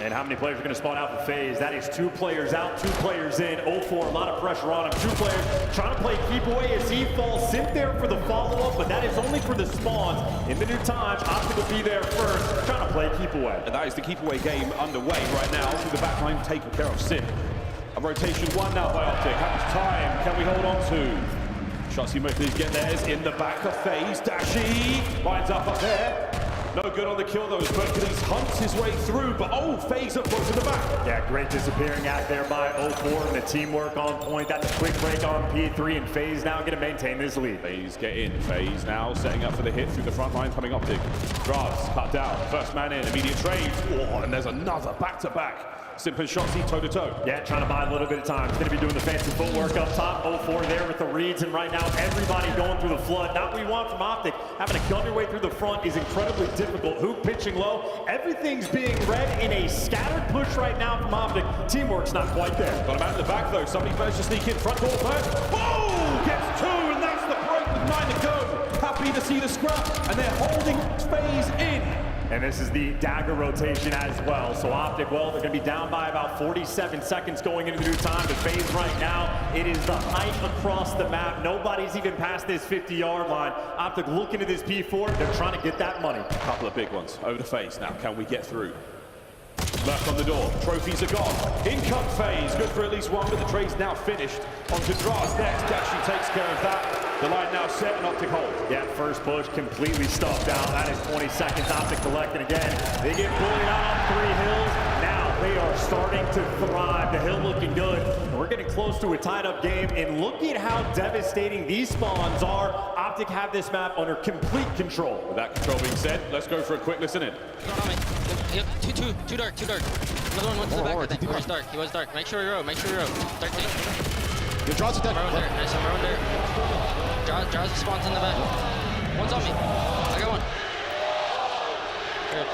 And how many players are going to spawn out for FaZe? That is 2 players out, 2 players in. 0-4, a lot of pressure on him. 2 players trying to play keep away as he falls. Simp there for the follow-up, but that is only for the spawns. In the new time, Optic will be there first, trying to play keep away. And that is the keep away game underway right now. Through the back line, taking care of Simp. A rotation 1 now by Optic. How much time can we hold on to? Shotzi Mercules get theirs in the back of FaZe. Dashi lines up there. No good on the kill though as Mercules hunts his way through, but FaZe up close to the back. Yeah, great disappearing act there by 0-4 and the teamwork on point. That's a quick break on P3 and FaZe now going to maintain this lead. FaZe get in. FaZe now setting up for the hit through the front line coming Optic. Draz cut down. First man in. Immediate trade. Oh, and there's another back-to-back. Simp and Shotzi toe-to-toe. Yeah, trying to buy a little bit of time. He's going to be doing the fancy footwork up top. 0-4 there with the reads, and right now everybody going through the flood. Not what we want from Optic. Having to gun your way through the front is incredibly difficult. Hoop pitching low. Everything's being read in a scattered push right now from Optic. Teamwork's not quite there. Got him out in the back though. Somebody managed to sneak in front door first. Oh! Gets 2, and that's the break with And this is the dagger rotation as well. So Optic, well, they're going to be down by about 47 seconds going into the new time. The phase right now, it is the height across the map. Nobody's even past this 50-yard line. Optic looking at this P4. They're trying to get that money. A couple of big ones over the face now. Can we get through? Left on the door. Trophies are gone. In come phase. Good for at least one, but the trade's now finished. On to Draz next. Dashi takes care of that. The line now set and Optic hold. Yeah, first push completely stuffed out. That is 20 seconds. Optic collecting again. They get bullied out on 3 hills. Now they are starting to thrive. The hill looking good. We're getting close to a tied-up game, and look at how devastating these spawns are. Optic have this map under complete control. With that control being said, let's go for a quick listen in. Yep, too dark. Another one went to the back, I think. He was dark. Make sure you row. Dark thing. Your Draz is dead. Nice, I'm around there. Draz spawns in the back. One's on me. I got one.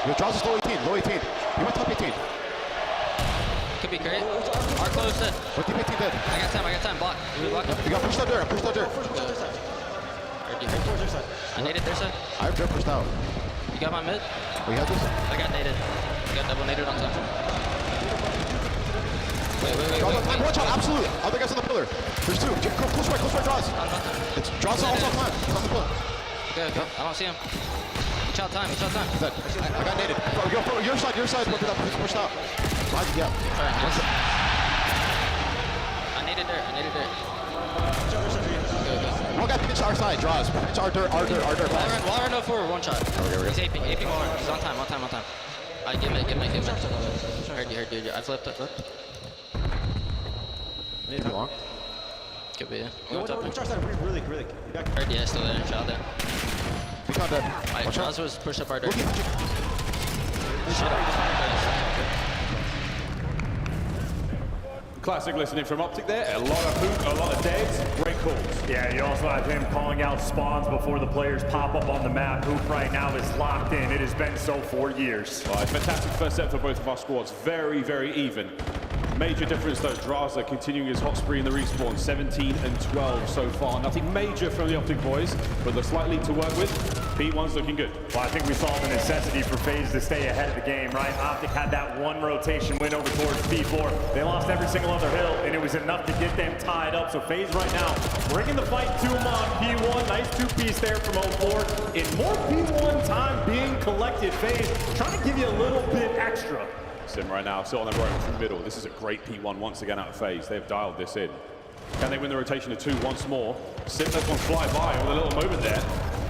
Your Draz is low 18. You went top 18. Could be great. Our close dead. What team 18 dead? I got time. Block. You got pushed out there. I naded their side. I've just pushed out. You got my mid? We have this? I got naded. I got double naded on top. Wait. One shot, absolute. Other guys on the pillar. There's 2. Close right, Draz. It's Draz also climb. He's on the pillar. Okay. I don't see him. He shot time. Dead. I got naded. Your side. Pushed out. Yeah. I naded there. One guy pinch our side, Draz. Pinch our dirt. Wallrun 04, one shot. He's aping Wallrun. He's on time. Give me. Heard you. I flipped. Too long. Could be, yeah. Which our side? Really. Heard you, still there. Shot there. We got dead. Draz was pushed up our dirt. Classic listening from Optic there. A lot of hoot, a lot of deads. Great calls. Yeah, you also have him calling out spawns before the players pop up on the map. Hoop right now is locked in. It has been so for years. Right, fantastic first set for both of our squads. Very, very even. Major difference though, Draz continuing his hot spree in the respawn, 17 and 12 so far. Nothing major from the Optic boys, but the slight lead to work with. P1's looking good. Well, I think we saw the necessity for FaZe to stay ahead of the game, right? Optic had that one rotation win over towards P4. They lost every single other hill, and it was enough to get them tied up. So FaZe right now bringing the fight to them on P1. Nice 2-piece there from 04. And more P1 time being collected. FaZe trying to give you a little bit extra. Sim right now, still on the road through the middle. This is a great P1 once again out of FaZe. They've dialed this in. Can they win the rotation of 2 once more? Sim lets one fly by with a little moment there.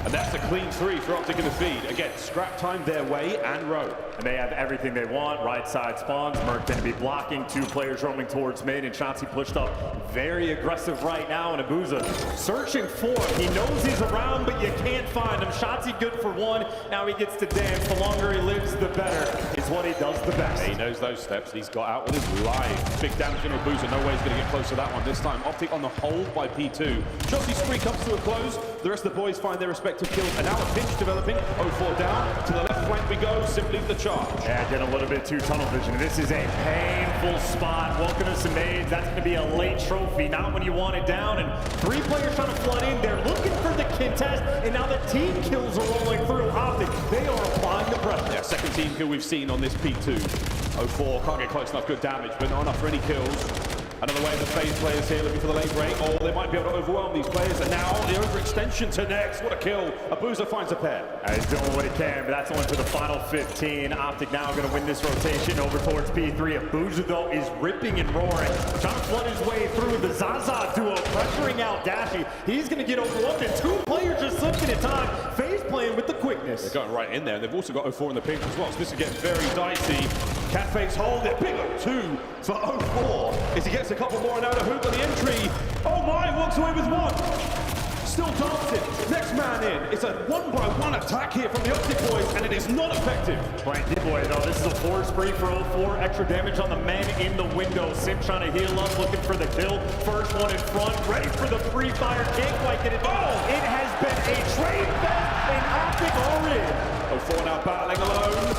And that's a clean 3 for Optic in the feed. Again, scrap time their way and row. And they have everything they want. Right side spawns. Merc going to be blocking. 2 players roaming towards mid. And Shotzzy pushed up very aggressive right now. And Abuza searching for him. He knows he's around, but you can't find him. Shotzzy good for 1. Now he gets to dance. The longer he lives, the better. Is what he does the best. He knows those steps. He's got out with his life. Big damage in Abuza. No way he's going to get close to that one this time. Optic on the hold by P2. Shotzzy's spree comes to a close. The rest of the boys find their respective kills. And now a pinch developing. 04 down. To the left flank we go. Simply the charge. Yeah, get a little bit too tunnel vision. This is a painful spot. Welcome to some nades. That's going to be a late trophy. Not when you want it down. And 3 players trying to flood in. They're looking for the contest. And now the team kills are rolling through. Optic, they are applying the pressure. Yeah, second team kill we've seen on this P2. 04 can't get close enough. Good damage, but not enough for any kills. Another way of the FaZe players here looking for the late break. Oh, they might be able to overwhelm these players. And now the overextension to next. What a kill. Abuza finds a pair. He's doing what he can, but that's only for the final 15. Optic now going to win this rotation over towards P3. Abuza, though, is ripping and roaring. Trying to flood his way through the Zaza duo, pressuring out Dashi. He's going to get overwhelmed, and 2 players just slipping at time. FaZe playing with the quickness. They're going right in there. They've also got 04 in the pink as well, so this is getting very dicey. Can FaZe hold it? Big 2 for 04. As he gets a couple more and out of hoop on the entry. Oh my, walks away with 1. Still dancing. Next man in. It's a 1-by-1 attack here from the Optic boys, and it is not effective. Playing D-boy though. This is a 4 spree for 04. Extra damage on the men in the window. Sim trying to heal up, looking for the kill. First one in front, ready for the free fire. Can't quite get it. Oh! It has been a trade fest, and Optic are in. 04 now battling alone.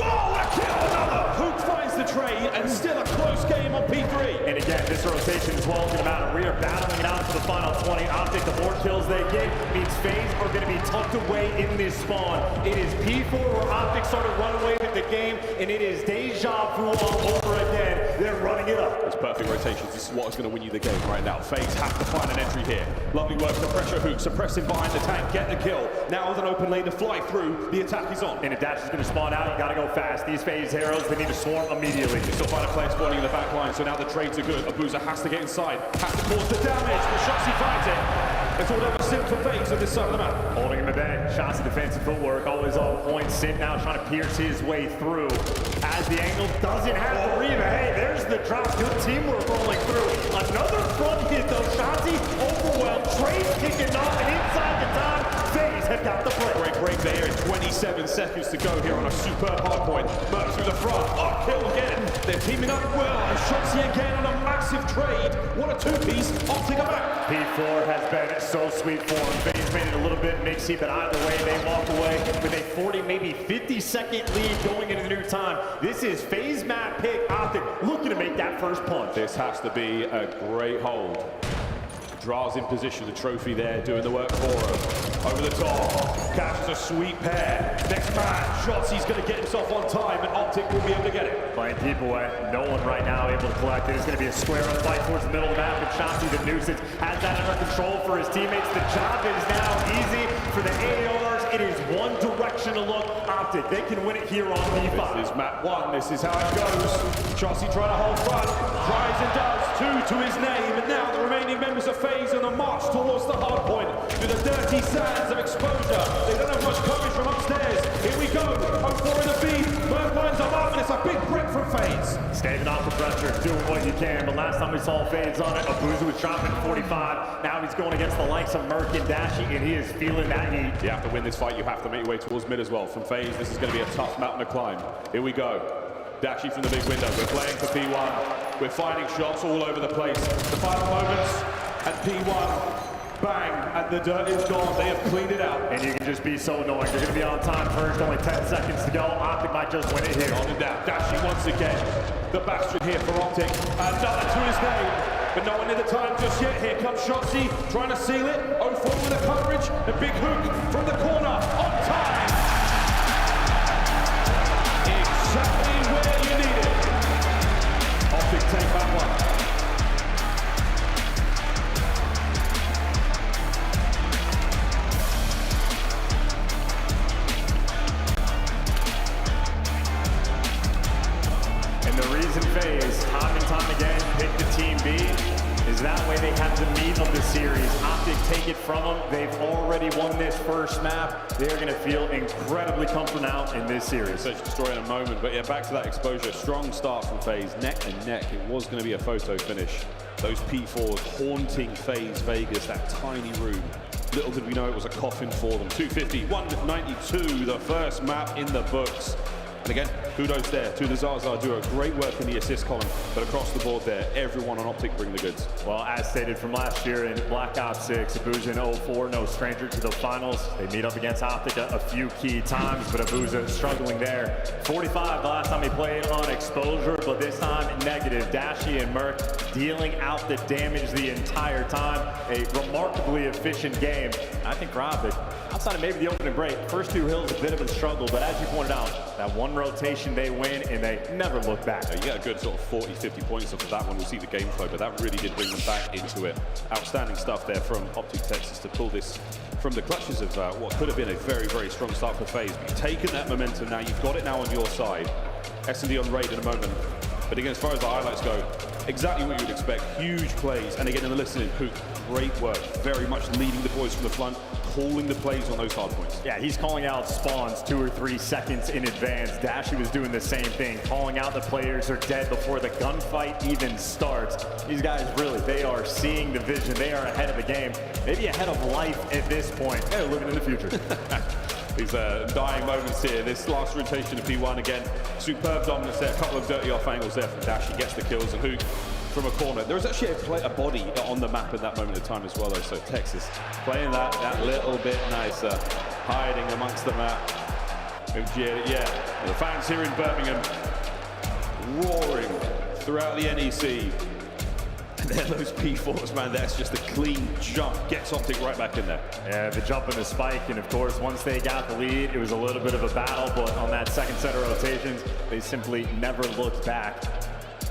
Oh, a kill! Another! Hook finds the trade, and still a close game on P3. And again, this rotation is well going to matter. We are battling it out for the final 20. Optic, the more kills they get means FaZe are going to be tucked away in this spawn. It is P4 where Optic started running away with the game, and it is deja vu all over again. They're running it up. It's perfect rotations. This is what is going to win you the game right now. FaZe have to find an entry here. Lovely work for pressure Hook, suppressing behind the tank, get the kill. Now with an open lane to fly through, the attack is on. And if Dash is going to spawn out, you got to go fast. These FaZe heroes, they need to swarm immediately. They still find a player spawning in the back line, so now the trades are good. Abuza has to get inside, has to cause the damage, but Shotzzy finds it. It's all over Sim for FaZe on this side of the map. Holding him at bay. Shotzzy defensive footwork, always on point. Sim now trying to pierce his way through. As the angle doesn't have the Reva. Hey, there's the drop. Good teamwork rolling through. Another front hit though. Shotzzy overwhelmed. Trade kicking off, and inside the time, FaZe have got the play. Great break there in 27 seconds to go here on a superb hard point. Merc through the front. Oh, kill again. They're teaming up well. And Shotzzy again on a massive trade. What a two-piece. Optic are back. P4 has been so sweet for him. FaZe made it a little bit mixy, but either way, they walk away with a 40, maybe 50-second lead going into the new time. This is FaZe map pick. Optic looking to make that first punch. This has to be a great hold. Draws in position, the trophy there, doing the work for him. Over the top, catches a sweet pair. Next man, Shotzzy's going to get himself on time, and Optic will be able to get it. Playing deep away, no one right now able to collect it. It's going to be a square-up fight towards the middle of the map, and Shotzzy, the nuisance, has that under control for his teammates. The job is now easy for the ARs. It is one direction to look. Optic, they can win it here on P5. This is map one, this is how it goes. Shotzzy trying to hold front, tries and does, 2 to his name, and now the remaining members of FaZe on the march towards the hard point through the dirty sands of exposure. They don't have much coverage from upstairs. Here we go, 0-4 in the B. Merc lines them up, and it's a big brick from FaZe. Staving off the pressure, doing what you can, but last time we saw FaZe on it, Abuza was dropping 45. Now he's going against the likes of Merc and Dashy, and he is feeling that heat. You have to win this fight, you have to make your way towards mid as well. From FaZe, this is going to be a tough mountain to climb. Here we go. Dashy from the big window. We're playing for P1. We're finding shots all over the place. The final moments at P1. Bang, and the dirt is gone. They have cleaned it out. And you can just be so annoying. You're going to be on time first, only 10 seconds to go. Optic might just win it here. On and down. Dashy once again. The bastion here for Optic. Another to his name. But no one in the time just yet. Here comes Shotzzy trying to seal it. 0-4 with the coverage. The big hook from the corner. On time. Exactly where you need it. Optic take that one. And the reason FaZe, time and time again, pick the team B is that way they have the meat of the series. Optic take it from them. They've already won this first map. They're going to feel incredibly comfortable now in this series. Search and destroy in a moment, but yeah, back to that exposure. Strong start from FaZe, neck and neck. It was going to be a photo finish. Those P4s haunting FaZe Vegas, that tiny room. Little did we know it was a coffin for them. 250, 192, the first map in the books. And again, kudos there to the Zaza duo. Great work in the assist column, but across the board there, everyone on Optic bring the goods. Well, as stated from last year in Black Ops 6, Abuza in 0-4, no stranger to the finals. They meet up against Optic a few key times, but Abuza struggling there. 45 the last time he played on exposure, but this time negative. Dashy and Merc dealing out the damage the entire time. A remarkably efficient game. I think for Optic, outside of maybe the opening break, first 2 hills a bit of a struggle, but as you pointed out, that one rotation they win and they never look back. You get a good sort of 40, 50 points off of that one. We'll see the game flow, but that really did bring them back into it. Outstanding stuff there from Optic Texas to pull this from the clutches of what could have been a very, very strong start for FaZe. You've taken that momentum now, you've got it now on your side. S&D on raid in a moment. But again, as far as the highlights go, exactly what you would expect. Huge plays. And again, in the listening, Hook, great work. Very much leading the boys from the front, calling the plays on those hard points. Yeah, he's calling out spawns 2 or 3 seconds in advance. Dashy was doing the same thing, calling out the players are dead before the gunfight even starts. These guys really, they are seeing the vision. They are ahead of the game, maybe ahead of life at this point. They're living in the future. These dying moments here. This last rotation of P1 again. Superb dominance there. A couple of dirty off angles there from Dashy. Gets the kills, and Hook from a corner. There was actually a body on the map at that moment of time as well, though. So Texas playing that little bit nicer, hiding amongst the map. Yeah, the fans here in Birmingham roaring throughout the NEC. They're those P4s, man. That's just a clean jump. Gets Optic right back in there. Yeah, the jump and the spike, and of course, once they got the lead, it was a little bit of a battle, but on that second set of rotations, they simply never looked back.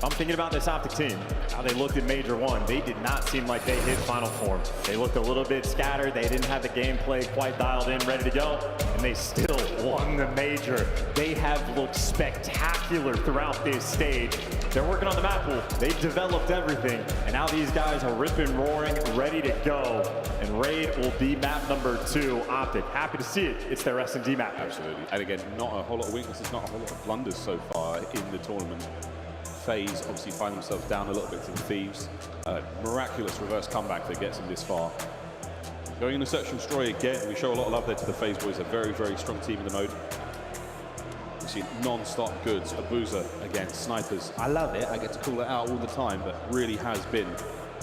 I'm thinking about this Optic team, how they looked at Major 1. They did not seem like they hit final form. They looked a little bit scattered. They didn't have the gameplay quite dialed in, ready to go, and they still won the Major. They have looked spectacular throughout this stage. They're working on the map pool. They've developed everything, and now these guys are ripping, roaring, ready to go. And Raid will be map number 2. Optic, happy to see it. It's their S&D map. Absolutely. And again, not a whole lot of weaknesses, not a whole lot of blunders so far in the tournament. FaZe obviously find themselves down a little bit to the Thieves. Miraculous reverse comeback that gets them this far. Going into Search and Destroy again, we show a lot of love there to the FaZe boys. A very, very strong team in the mode. We've seen non-stop goods. Abuza again, snipers. I love it. I get to call it out all the time, but really has been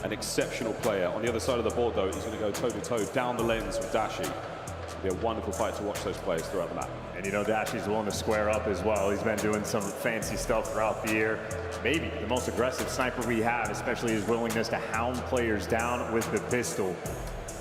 an exceptional player. On the other side of the board, though, he's going to go toe-to-toe down the lens with Dashy. It'll be a wonderful fight to watch those players throughout the map. And you know, Dashy's willing to square up as well. He's been doing some fancy stuff throughout the year. Maybe the most aggressive sniper we have, especially his willingness to hound players down with the pistol.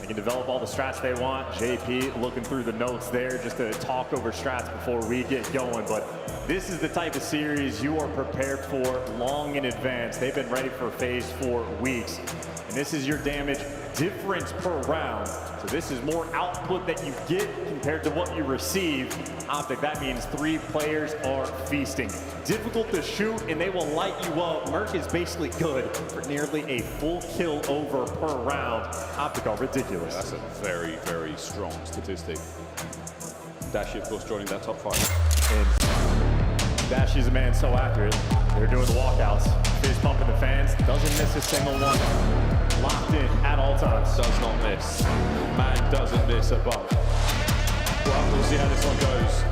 They can develop all the strats they want. JP looking through the notes there just to talk over strats before we get going. But this is the type of series you are prepared for long in advance. They've been ready for FaZe for weeks. And this is your damage difference per round. So this is more output that you get compared to what you receive. Optic, that means 3 players are feasting. Difficult to shoot, and they will light you up. Merc is basically good for nearly a full kill over per round. Optic are ridiculous. Yeah, that's a very, very strong statistic. Dashy, of course, joining that top 5. And Dashy's a man so accurate. They're doing the walkouts. Fist pumping the fans. Doesn't miss a single one. Locked in at all times. Does not miss. Man doesn't miss a bump. Well, we'll see how this one goes.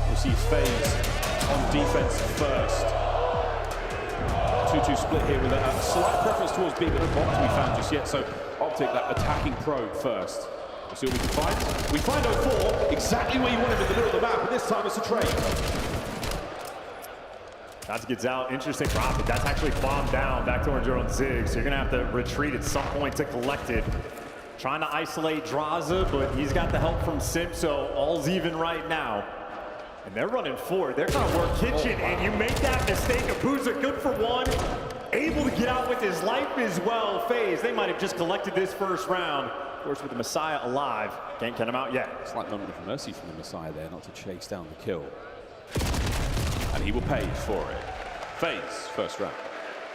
We'll see FaZe on defense first. 2-2 split here with a slight preference towards B, but no bomb to be found just yet. So Optic, that attacking probe first. We'll see what we can find. We find 04, exactly where you wanted in the middle of the map, and this time it's a trade. That gets out. Interesting for Optic. That's actually bombed down back towards your own Zig. So you're going to have to retreat at some point to collect it. Trying to isolate Draza, but he's got the help from Simp, so all's even right now. And they're running forward. They're trying to work Kitchen, and you make that mistake. Abuza, good for 1. Able to get out with his life as well. FaZe, they might have just collected this first round. Of course, with the Messiah alive, can't get him out yet. Slight moment of mercy from the Messiah there, not to chase down the kill. And he will pay for it. FaZe, first round.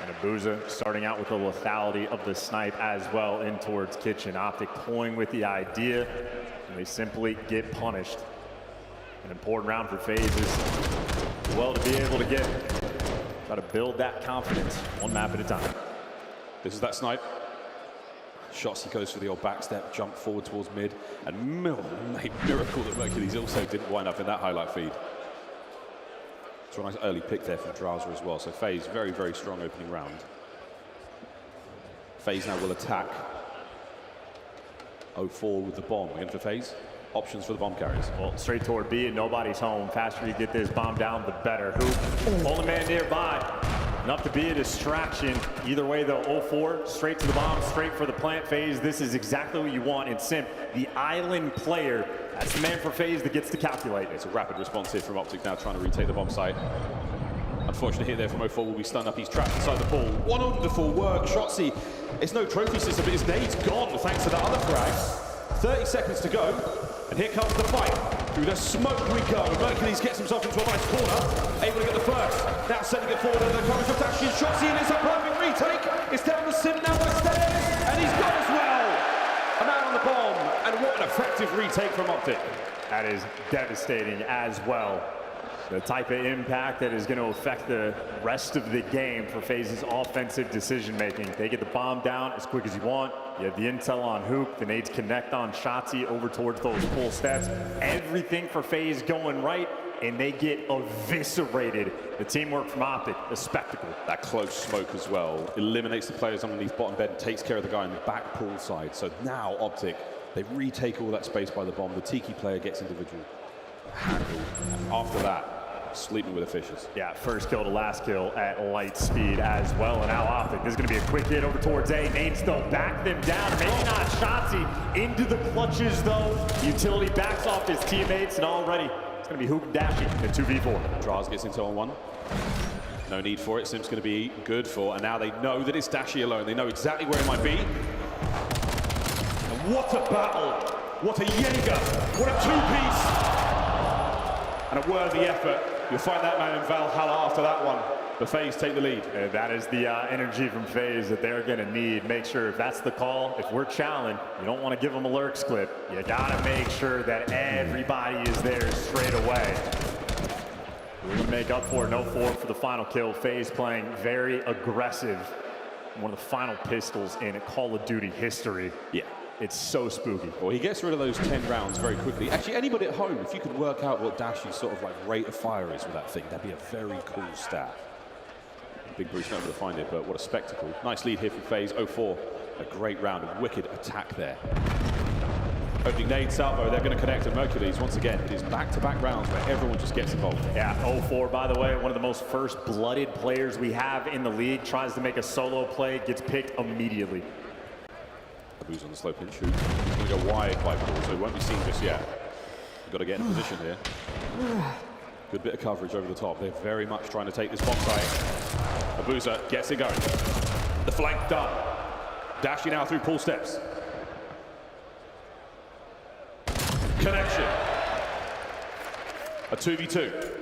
And Abuza starting out with the lethality of the snipe as well in towards Kitchen. Optic toying with the idea, and they simply get punished. An important round for FaZe is, well, to be able to get, try to build that confidence one map at a time. This is that snipe. Shots, he goes for the old backstep, jump forward towards mid, and miracle that Mercules also didn't wind up in that highlight feed. So a nice early pick there from Drowser as well. So FaZe, very, very strong opening round. FaZe now will attack. 04 with the bomb. Again for FaZe. Options for the bomb carriers. Well, straight toward B, and nobody's home. Faster you get this bomb down, the better. Who? Only man nearby. Enough to be a distraction. Either way, though, 04, straight to the bomb, straight for the plant. FaZe, this is exactly what you want in Simp. The island player. That's the man for FaZe that gets to calculate. It's a rapid response here from Optic now trying to retake the bomb site. Unfortunate hit there from 04 will be stunned up. He's trapped inside the ball. Wonderful work. Shotzzy, it's no trophy system, but his nade's gone thanks to that other frag. 30 seconds to go. And here comes the fight. Through the smoke we go. Mercules gets himself into a nice corner. Able to get the first. Now sending it forward under the coverage of Dashy and Shotzzy, and it's a perfect retake. It's down to Simp now by stairs. And he's got as well. A man on the bomb. And what an effective retake from Optic. That is devastating as well. The type of impact that is going to affect the rest of the game for FaZe's offensive decision-making. They get the bomb down as quick as you want. You have the intel on Hoop. The nades connect on Shotzzy over towards those full steps. Everything for FaZe going right, and they get eviscerated. The teamwork from Optic, a spectacle. That close smoke as well eliminates the players underneath bottom bed and takes care of the guy on the back pool side. So now Optic, they retake all that space by the bomb. The Tiki player gets individual handle. And after that, sleeping with the fishes. Yeah, first kill to last kill at light speed as well. And now Optic, this is going to be a quick hit over towards A. Nades though back them down. Maybe not Shotzzy into the clutches though. Utility backs off his teammates, and already it's going to be Hook and Dashy in 2v4. Draz gets into on one. No need for it. Sim's going to be good for, and now they know that it's Dashy alone. They know exactly where it might be. And what a battle! What a Jaeger! What a two-piece! And a worthy effort. You'll find that man in Valhalla after that one. The FaZe take the lead. And that is the energy from FaZe that they're going to need. Make sure if that's the call, if we're challenged, you don't want to give them a lurks clip. You got to make sure that everybody is there straight away. We're going to make up for it. No forward for the final kill. FaZe playing very aggressive. One of the final pistols in Call of Duty history. Yeah. It's so spooky. Well, he gets rid of those 10 rounds very quickly. Actually, anybody at home, if you could work out what Dashy's sort of like rate of fire is with that thing, that'd be a very cool stat. Big Bruce not able to find it, but what a spectacle. Nice lead here from FaZe. 0-4. A great round, a wicked attack there. Opening nade, Salvo, they're going to connect to Mercules. Once again, it is back-to-back rounds where everyone just gets involved. Yeah, 0-4, by the way, one of the most first-blooded players we have in the league. Tries to make a solo play, gets picked immediately. Who's on the slow pinch shoot? He's going to go wide by ball, so he won't be seen just yet. We've got to get in a position here. Good bit of coverage over the top. They're very much trying to take this bomb site. Abuza gets it going. The flank done. Dashy now through pull steps. Connection. A 2v2.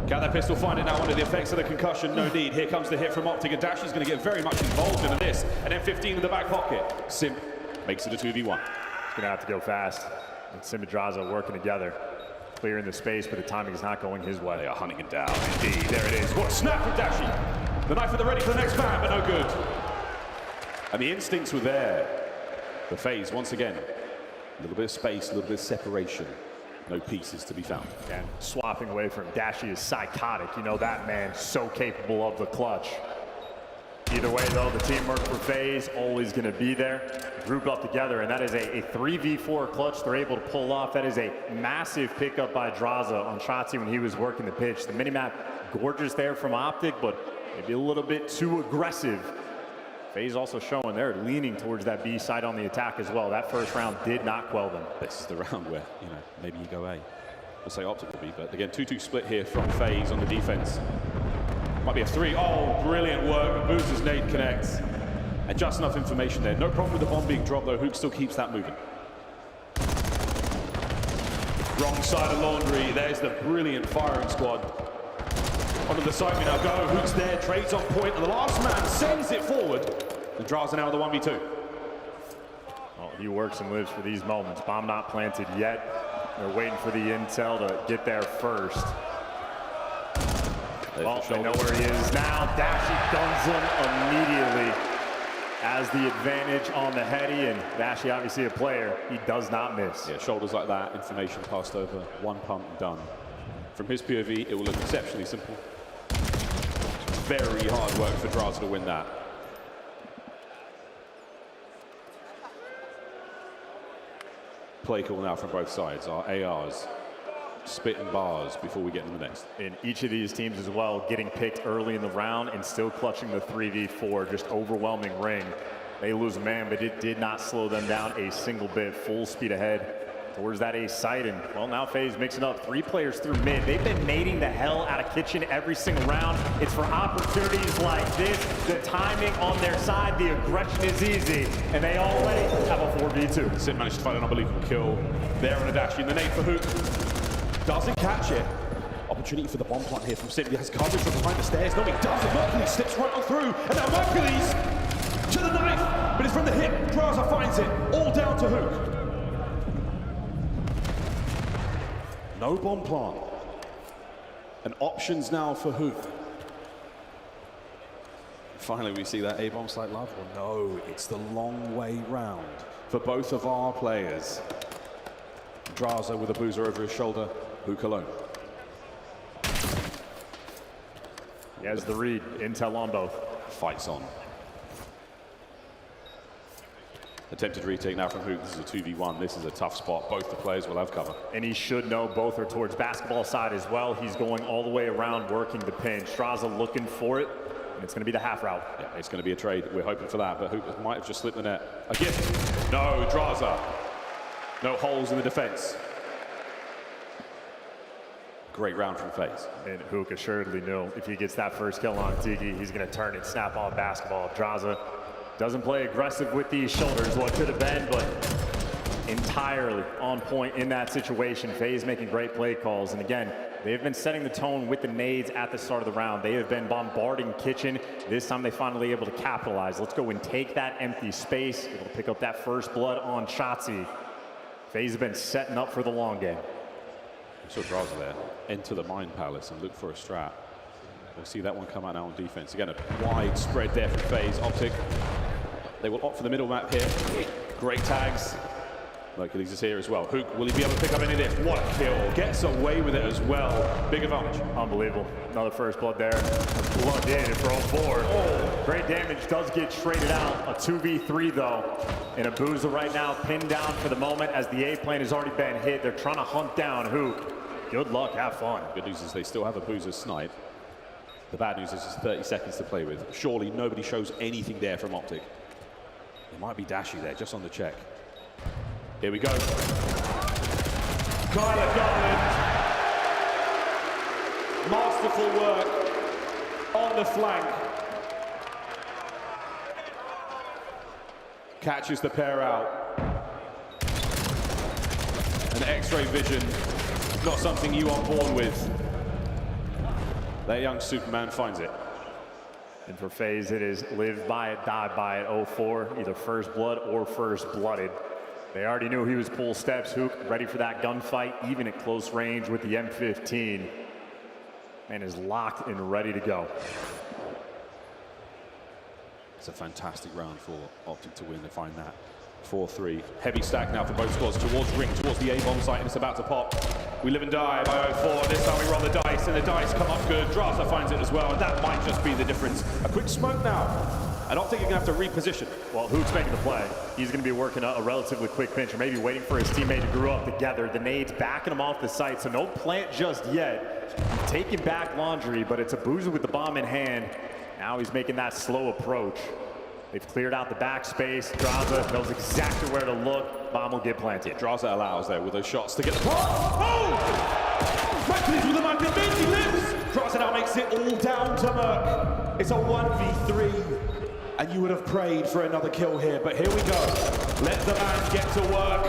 Got that pistol, find it now under the effects of the concussion, no need. Here comes the hit from Optic, and Dashy's going to get very much involved in this. And M15 in the back pocket. Sim makes it a 2v1. He's going to have to go fast. And Sim and Drazah working together. Clearing the space, but the timing is not going his way. They are hunting him down, indeed. There it is. What a snap from Dashy. The knife at the ready for the next man, but no good. And the instincts were there. The FaZe, once again, a little bit of space, a little bit of separation. No pieces to be found. And swapping away from Dashy is psychotic. You know that man, so capable of the clutch. Either way, though, the teamwork for FaZe always going to be there. Grouped up together, and that is a 3v4 clutch they're able to pull off. That is a massive pickup by Drazah on Shotzzy when he was working the pitch. The minimap, gorgeous there from Optic, but maybe a little bit too aggressive. FaZe also showing they're leaning towards that B side on the attack as well. That first round did not quell them. This is the round where, you know, maybe you go A. I'll say Optic will be, but again, 2-2 split here from FaZe on the defense. Might be a 3. Oh, brilliant work. Booster's nade connects. And just enough information there. No problem with the bomb being dropped, though. Hook still keeps that moving. Wrong side of Laundry. There's the brilliant firing squad. Onto the side we now go. Hook's there, trades on point, and the last man sends it forward. And Drazah now the 1v2. Well, he works and lives for these moments. Bomb not planted yet. They're waiting for the intel to get there first. Well, they know where he is now. Dashy guns him immediately. Has the advantage on the heady, and Dashy, obviously a player, he does not miss. Yeah, shoulders like that, information passed over, one pump, done. From his POV, it will look exceptionally simple. Very hard work for Drazah to win that. Play call now from both sides. Our ARs spitting bars before we get into the next. In each of these teams as well, getting picked early in the round and still clutching the 3v4, just overwhelming ring. They lose a man, but it did not slow them down a single bit. Full speed ahead towards that A site, and well, now FaZe mixing up 3 players through mid. They've been nading the hell out of Kitchen every single round. It's for opportunities like this. The timing on their side, the aggression is easy, and they already have a 4v2. Sim managed to find an unbelievable kill there on a Dashy, and the nade for Hook. Doesn't catch it. Opportunity for the bomb plant here from Sim. He has coverage from behind the stairs. No, he doesn't. Mercules slips right on through, and now Mercules to the knife, but it's from the hip. Drazah finds it, all down to Hook. No bomb plant. And options now for Hook. Finally, we see that A-bomb site love. Well, no, it's the long way round for both of our players. Drazah with a boozer over his shoulder. Hook alone. He has the read. Intel on both. Fights on. Attempted retake now from Hook. This is a 2v1. This is a tough spot. Both the players will have cover. And he should know both are towards basketball side as well. He's going all the way around working the pin. Straza looking for it, and it's going to be the half route. Yeah, it's going to be a trade. We're hoping for that, but Hook might have just slipped the net. Again, no, Draza. No holes in the defense. Great round from FaZe. And Hook assuredly knew if he gets that first kill on Tiki, he's going to turn and snap on basketball. Draza doesn't play aggressive with these shoulders, what could have been, but entirely on point in that situation. FaZe making great play calls. And again, they've been setting the tone with the nades at the start of the round. They have been bombarding Kitchen. This time they finally able to capitalize. Let's go and take that empty space. Able to pick up that first blood on Shotzzy. FaZe have been setting up for the long game. So Draza there. Enter the Mine Palace and look for a strat. We'll see that one come out now on defense. Again, a wide spread there from FaZe. Optic. They will opt for the middle map here. Great tags. Hercules is here as well. Hook, will he be able to pick up any of this? What a kill. Gets away with it as well. Big advantage. Unbelievable. Another first blood there. Blood in for 04. Oh. Great damage does get traded out. A 2v3 though. And Abuza right now pinned down for the moment as the A plane has already been hit. They're trying to hunt down Hook. Good luck, have fun. Good news is they still have Abuza's snipe. The bad news is just 30 seconds to play with. Surely nobody shows anything there from Optic. It might be Dashy there, just on the check. Here we go. Kyler Garland. Masterful work on the flank. Catches the pair out. An X-ray vision, not something you are born with. That young Superman finds it. And for FaZe, it is live by it, die by it, 04, either first blood or first blooded. They already knew he was pull steps. Hook ready for that gunfight, even at close range with the M15. And is locked and ready to go. It's a fantastic round for Optic to win. They find that 4-3. Heavy stack now for both squads towards ring, towards the A-bomb site, and it's about to pop. We live and die by 04. This time we roll the dice, and the dice come up good. Draza finds it as well, and that might just be the difference. A quick smoke now. I don't think you're going to have to reposition. Well, Hook's making the play. He's going to be working a relatively quick pinch, or maybe waiting for his teammate to grow up together. The nades backing him off the site, so no plant just yet. He's taking back Laundry, but it's Abuza with the bomb in hand. Now he's making that slow approach. They've cleared out the backspace. Draza knows exactly where to look. Bomb will get planted. Draza allows there with those shots to get the pop. Oh! Hercules with the man convinced he lives. Draza now makes it all down to Merc. It's a 1v3. And you would have prayed for another kill here, but here we go. Let the man get to work.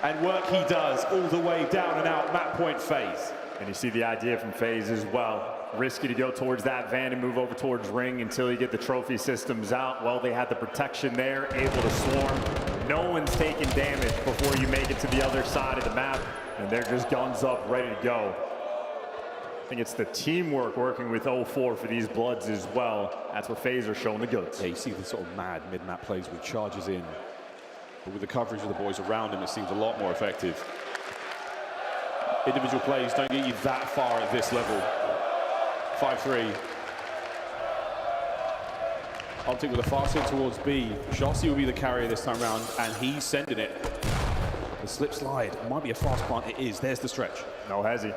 And work he does all the way down and out. Map point FaZe. And you see the idea from FaZe as well. Risky to go towards that van and move over towards ring until you get the trophy systems out. Well, they had the protection there, able to swarm. No one's taking damage before you make it to the other side of the map. And they're just guns up, ready to go. I think it's the teamwork working with 04 for these bloods as well. That's where FaZe are showing the goods. Yeah, you see the sort of mad mid-map plays with charges in. But with the coverage of the boys around him, it seems a lot more effective. Individual plays don't get you that far at this level. 5-3. Optic with a fast hit towards B. Shotzzy will be the carrier this time round, and he's sending it. The slip slide might be a fast plant. It is. There's the stretch. No hezzy.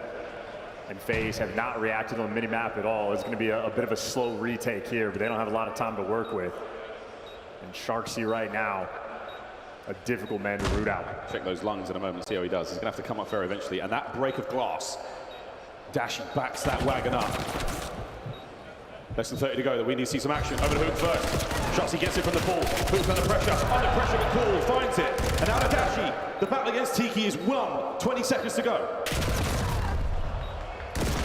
And FaZe have not reacted on the minimap at all. It's going to be a bit of a slow retake here, but they don't have a lot of time to work with. And Sharksy right now, a difficult man to root out. Check those lungs in a moment, see how he does. He's going to have to come up fair eventually. And that break of glass, Dashy backs that wagon up. Less than 30 to go. We need to see some action. Over to Hook first. Shotzzy gets it from the pool. Hook's under pressure. Under pressure, but cool. Finds it. And out of Dashy. The battle against Tiki is won. 20 seconds to go.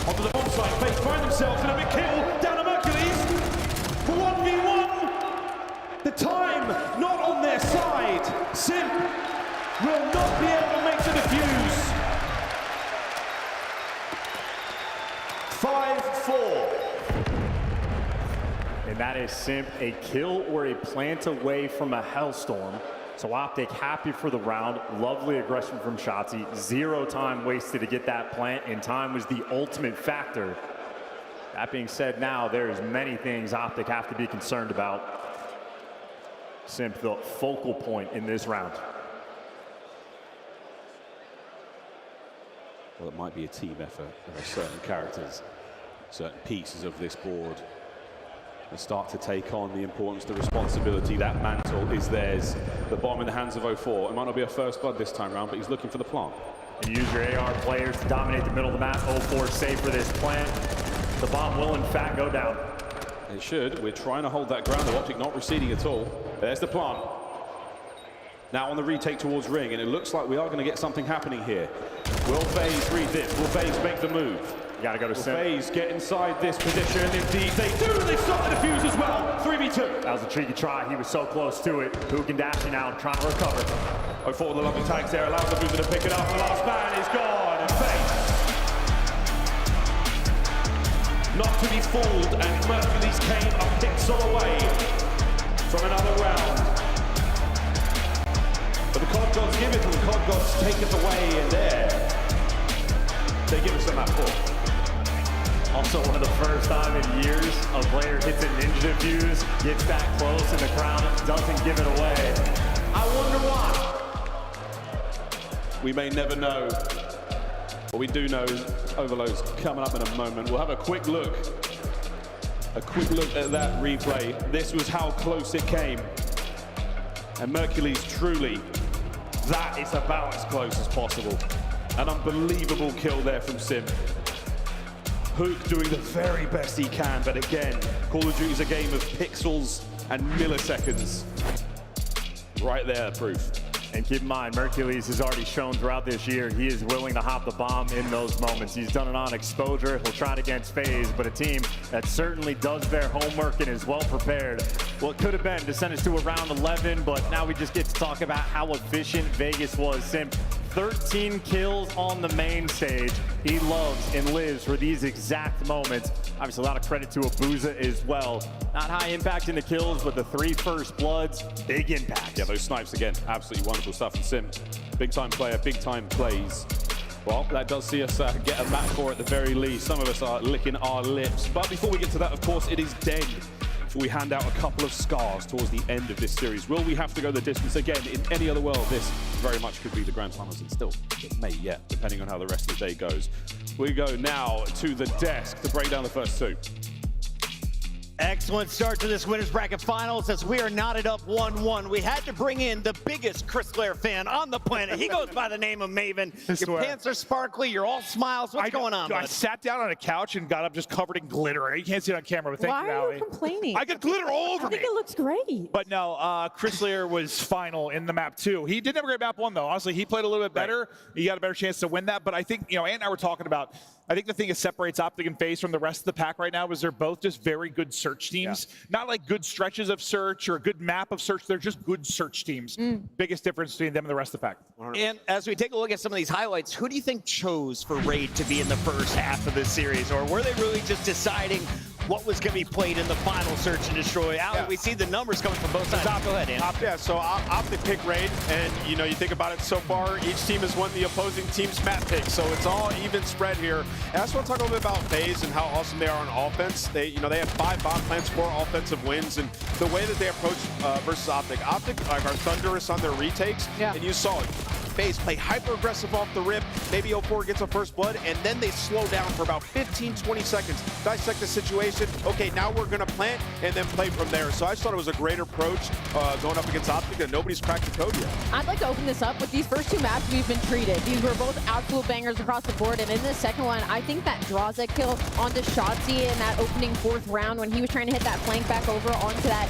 Onto the bomb site. FaZe find themselves in a big kill. Down to Hercules. For 1v1. The time not on their side. Simp will not be able to make the defuse. 5-4. And that is Simp, a kill or a plant away from a Hellstorm. So Optic happy for the round. Lovely aggression from Shotzzy. 0 time wasted to get that plant, and time was the ultimate factor. That being said, now there's many things Optic have to be concerned about. Simp the focal point in this round. Well, it might be a team effort. There are certain characters, certain pieces of this board that start to take on the importance, the responsibility. That mantle is theirs. The bomb in the hands of 04. It might not be a first blood this time around, but he's looking for the plant. And use your AR players to dominate the middle of the map. 04 safe for this plant. The bomb will in fact go down. It should. We're trying to hold that ground. The Optic not receding at all. There's the plant. Now on the retake towards Ring, and it looks like we are going to get something happening here. Will FaZe read this? Will FaZe make the move? You gotta go to Simp. Will FaZe get inside this position? Indeed they do. They stop the defuse as well. 3v2. That was a tricky try. He was so close to it. Hoogan dashing out, trying to recover. 04 with the lovely tags there, allows the Boozer to pick it up. The last man is gone, and FaZe not to be fooled, and Mercules came a pixel away from another round. But the COD gods give it, and the COD gods take it away, and there they give us a map 4. Also one of the first time in years a player hits a ninja defuse, gets that close, and the crowd doesn't give it away. I wonder why. We may never know. What we do know is Overload's coming up in a moment. We'll have a quick look at that replay. This was how close it came. And Mercules truly, that is about as close as possible. An unbelievable kill there from Simp. Hook doing the very best he can, but again, Call of Duty is a game of pixels and milliseconds. Right there, proof. And keep in mind, Mercules has already shown throughout this year he is willing to hop the bomb in those moments. He's done it on exposure. He'll try it against FaZe, but a team that certainly does their homework and is well prepared. Well, it could have been to send us to a round 11, but now we just get to talk about how efficient Vegas was. Simp, 13 kills on the main stage. He loves and lives for these exact moments. Obviously, a lot of credit to Abuza as well. Not high impact in the kills, but the 3 first bloods, big impact. Yeah, those snipes again, absolutely wonderful stuff. And Simp, big time player, big time plays. Well, that does see us get a map 4 at the very least. Some of us are licking our lips. But before we get to that, of course, it is Den. Before we hand out a couple of scars towards the end of this series. Will we have to go the distance again? In any other world, this very much could be the Grand Finals, and still, it may yet, depending on how the rest of the day goes. We go now to the desk to break down the first 2. Excellent start to this winners bracket finals as we are knotted up 1-1. We had to bring in the biggest Chris Clare fan on the planet. He goes by the name of Maven. Your pants are sparkly. You're all smiles. What's going on, bud? I sat down on a couch and got up just covered in glitter. You can't see it on camera, but thank you, Why are Allie. you complaining? I got glitter all over me. I think it looks great. But no, Chris Clare was final in the map 2. He did have a great map 1, though. Honestly, he played a little bit better. He got a better chance to win that. But I think, Ant and I were talking about, I think the thing that separates Optic and FaZe from the rest of the pack right now is they're both just very good search teams. Yeah. Not like good stretches of search or a good map of search. They're just good search teams. Biggest difference between them and the rest of the pack. And as we take a look at some of these highlights, who do you think chose for Raid to be in the first half of this series? Or were they really just deciding what was going to be played in the final search and destroy? Allie, we see the numbers coming from both sides. Go ahead, Andy. Yeah, so Optic pick Raid, and you think about it so far, each team has won the opposing team's map pick, so it's all even spread here. And I just want to talk a little bit about FaZe and how awesome they are on offense. They have 5 bomb plants, 4 offensive wins, and the way that they approach versus Optic, like are thunderous on their retakes, and you saw it. FaZe play hyper-aggressive off the rip. Maybe 04 gets a first blood, and then they slow down for about 15-20 seconds. Dissect the situation. Okay, now we're going to plant, and then play from there. So I just thought it was a great approach going up against Optic, and nobody's cracked the code yet. I'd like to open this up with these first 2 maps we've been treated. These were both absolute bangers across the board, and in this second one, I think that Drazek kill onto Shotzzy in that opening 4th round when he was trying to hit that flank back over onto that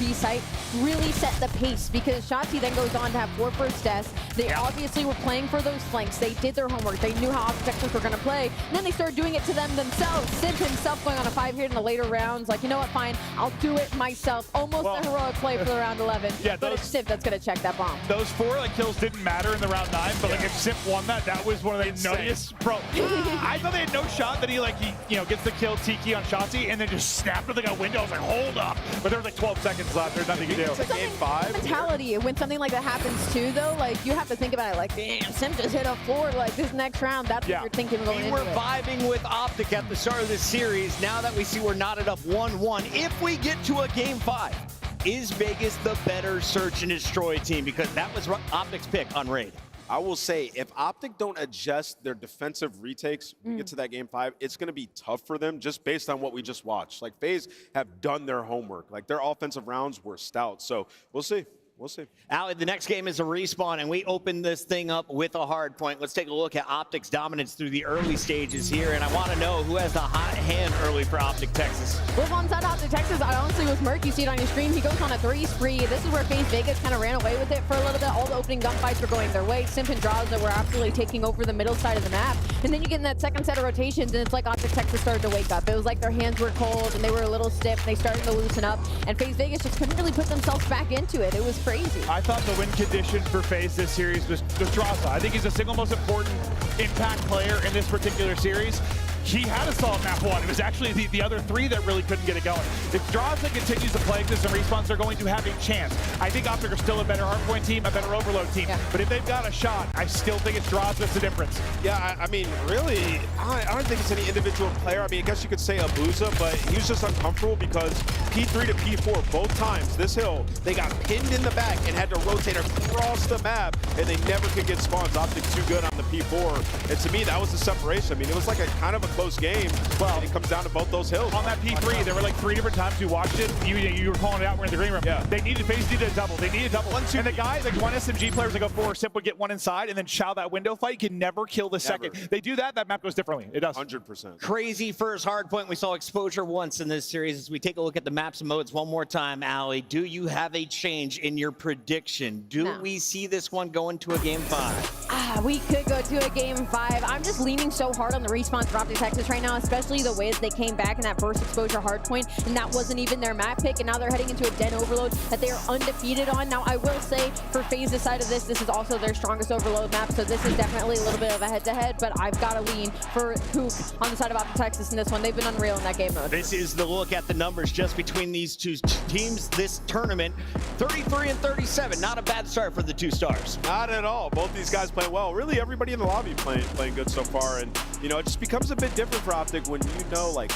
B site really set the pace, because Shotzzy then goes on to have 4 first deaths. They obviously were playing for those flanks. They did their homework. They knew how objectives were going to play. And then they started doing it to them themselves. Simp himself going on a 5 hit in the later rounds. Like, you know what, fine, I'll do it myself. Almost a heroic play for the round 11. Yeah, but it's Simp that's going to check that bomb. Those 4 kills didn't matter in the round 9, but if Simp won that was one of the nuttiest. Bro, I thought they had no shot that he gets the kill Tiki on Shotzzy and then just snapped it like a window. I was like, hold up. But there was like 12 seconds left. There's nothing you can do. It's game 5. Mentality, when something like that happens too, though, like, you have to think about it like, damn, Simp just hit a 4 like this next round. That's what you're thinking going into it. We were vibing with Optic at the start of this series. Now that we see we're knotted up 1-1, if we get to a game 5, is Vegas the better search and destroy team? Because that was Optic's pick on Raid. I will say, if Optic don't adjust their defensive retakes when we get to that game 5, it's going to be tough for them just based on what we just watched. Like, FaZe have done their homework. Like, their offensive rounds were stout. So we'll see. We'll see. Ali, the next game is a respawn, and we open this thing up with a hard point. Let's take a look at Optic's dominance through the early stages here, and I want to know who has the hot hand early for Optic Texas. Well, on side Optic Texas, I honestly was Merc. You see it on your screen. He goes on a 3 spree. This is where FaZe Vegas kind of ran away with it for a little bit. All the opening gunfights were going their way. Simp and Draza were absolutely taking over the middle side of the map. And then you get in that second set of rotations, and it's like Optic Texas started to wake up. It was like their hands were cold, and they were a little stiff, and they started to loosen up. And FaZe Vegas just couldn't really put themselves back into it. It was crazy. I thought the win condition for FaZe this series was Draza. I think he's the single most important impact player in this particular series. He had a solid map 1. It was actually the other 3 that really couldn't get it going. If Draza continues to play like this and respawns, they're going to have a chance. I think Optic are still a better hardpoint team, a better overload team. Yeah. But if they've got a shot, I still think it's Draza that's the difference. Yeah, I mean, really, I don't think it's any individual player. I mean, I guess you could say Abuza, but he was just uncomfortable because P3 to P4, both times, this hill, they got pinned in the back and had to rotate across the map, and they never could get spawns. Optic too good on the P4. And to me, that was the separation. I mean, it was like a kind of a close game. Well, it comes down to both those hills. On that P3, there were like 3 different times we watched it. You were calling it out. We're in the green room. Yeah. FaZe needed a double. They needed a double. 1, 2, and the guy, like one SMG players that go forward, Simp would get one inside, and then Chow that window fight can never kill the second. They do that map goes differently. It does. 100%. Crazy first hard point. We saw exposure once in this series. As we take a look at the maps and modes one more time, Ali, do you have a change in your prediction? Do we see this one going to a game 5? We could go to a game 5. I'm just leaning so hard on the respawn for Optic Texas right now, especially the way that they came back in that first exposure hardpoint, and that wasn't even their map pick, and now they're heading into a Den overload that they are undefeated on. Now, I will say, for FaZe's side of this is also their strongest overload map, so this is definitely a little bit of a head-to-head, but I've got to lean for Hook on the side of Optic Texas in this one. They've been unreal in that game mode. This is the look at the numbers just between these two teams this tournament. 33 and 37, not a bad start for the 2 stars. Not at all. Both these guys playing well. Really, everybody in the lobby playing good so far, and you know, it just becomes a bit different for Optic when you know, like,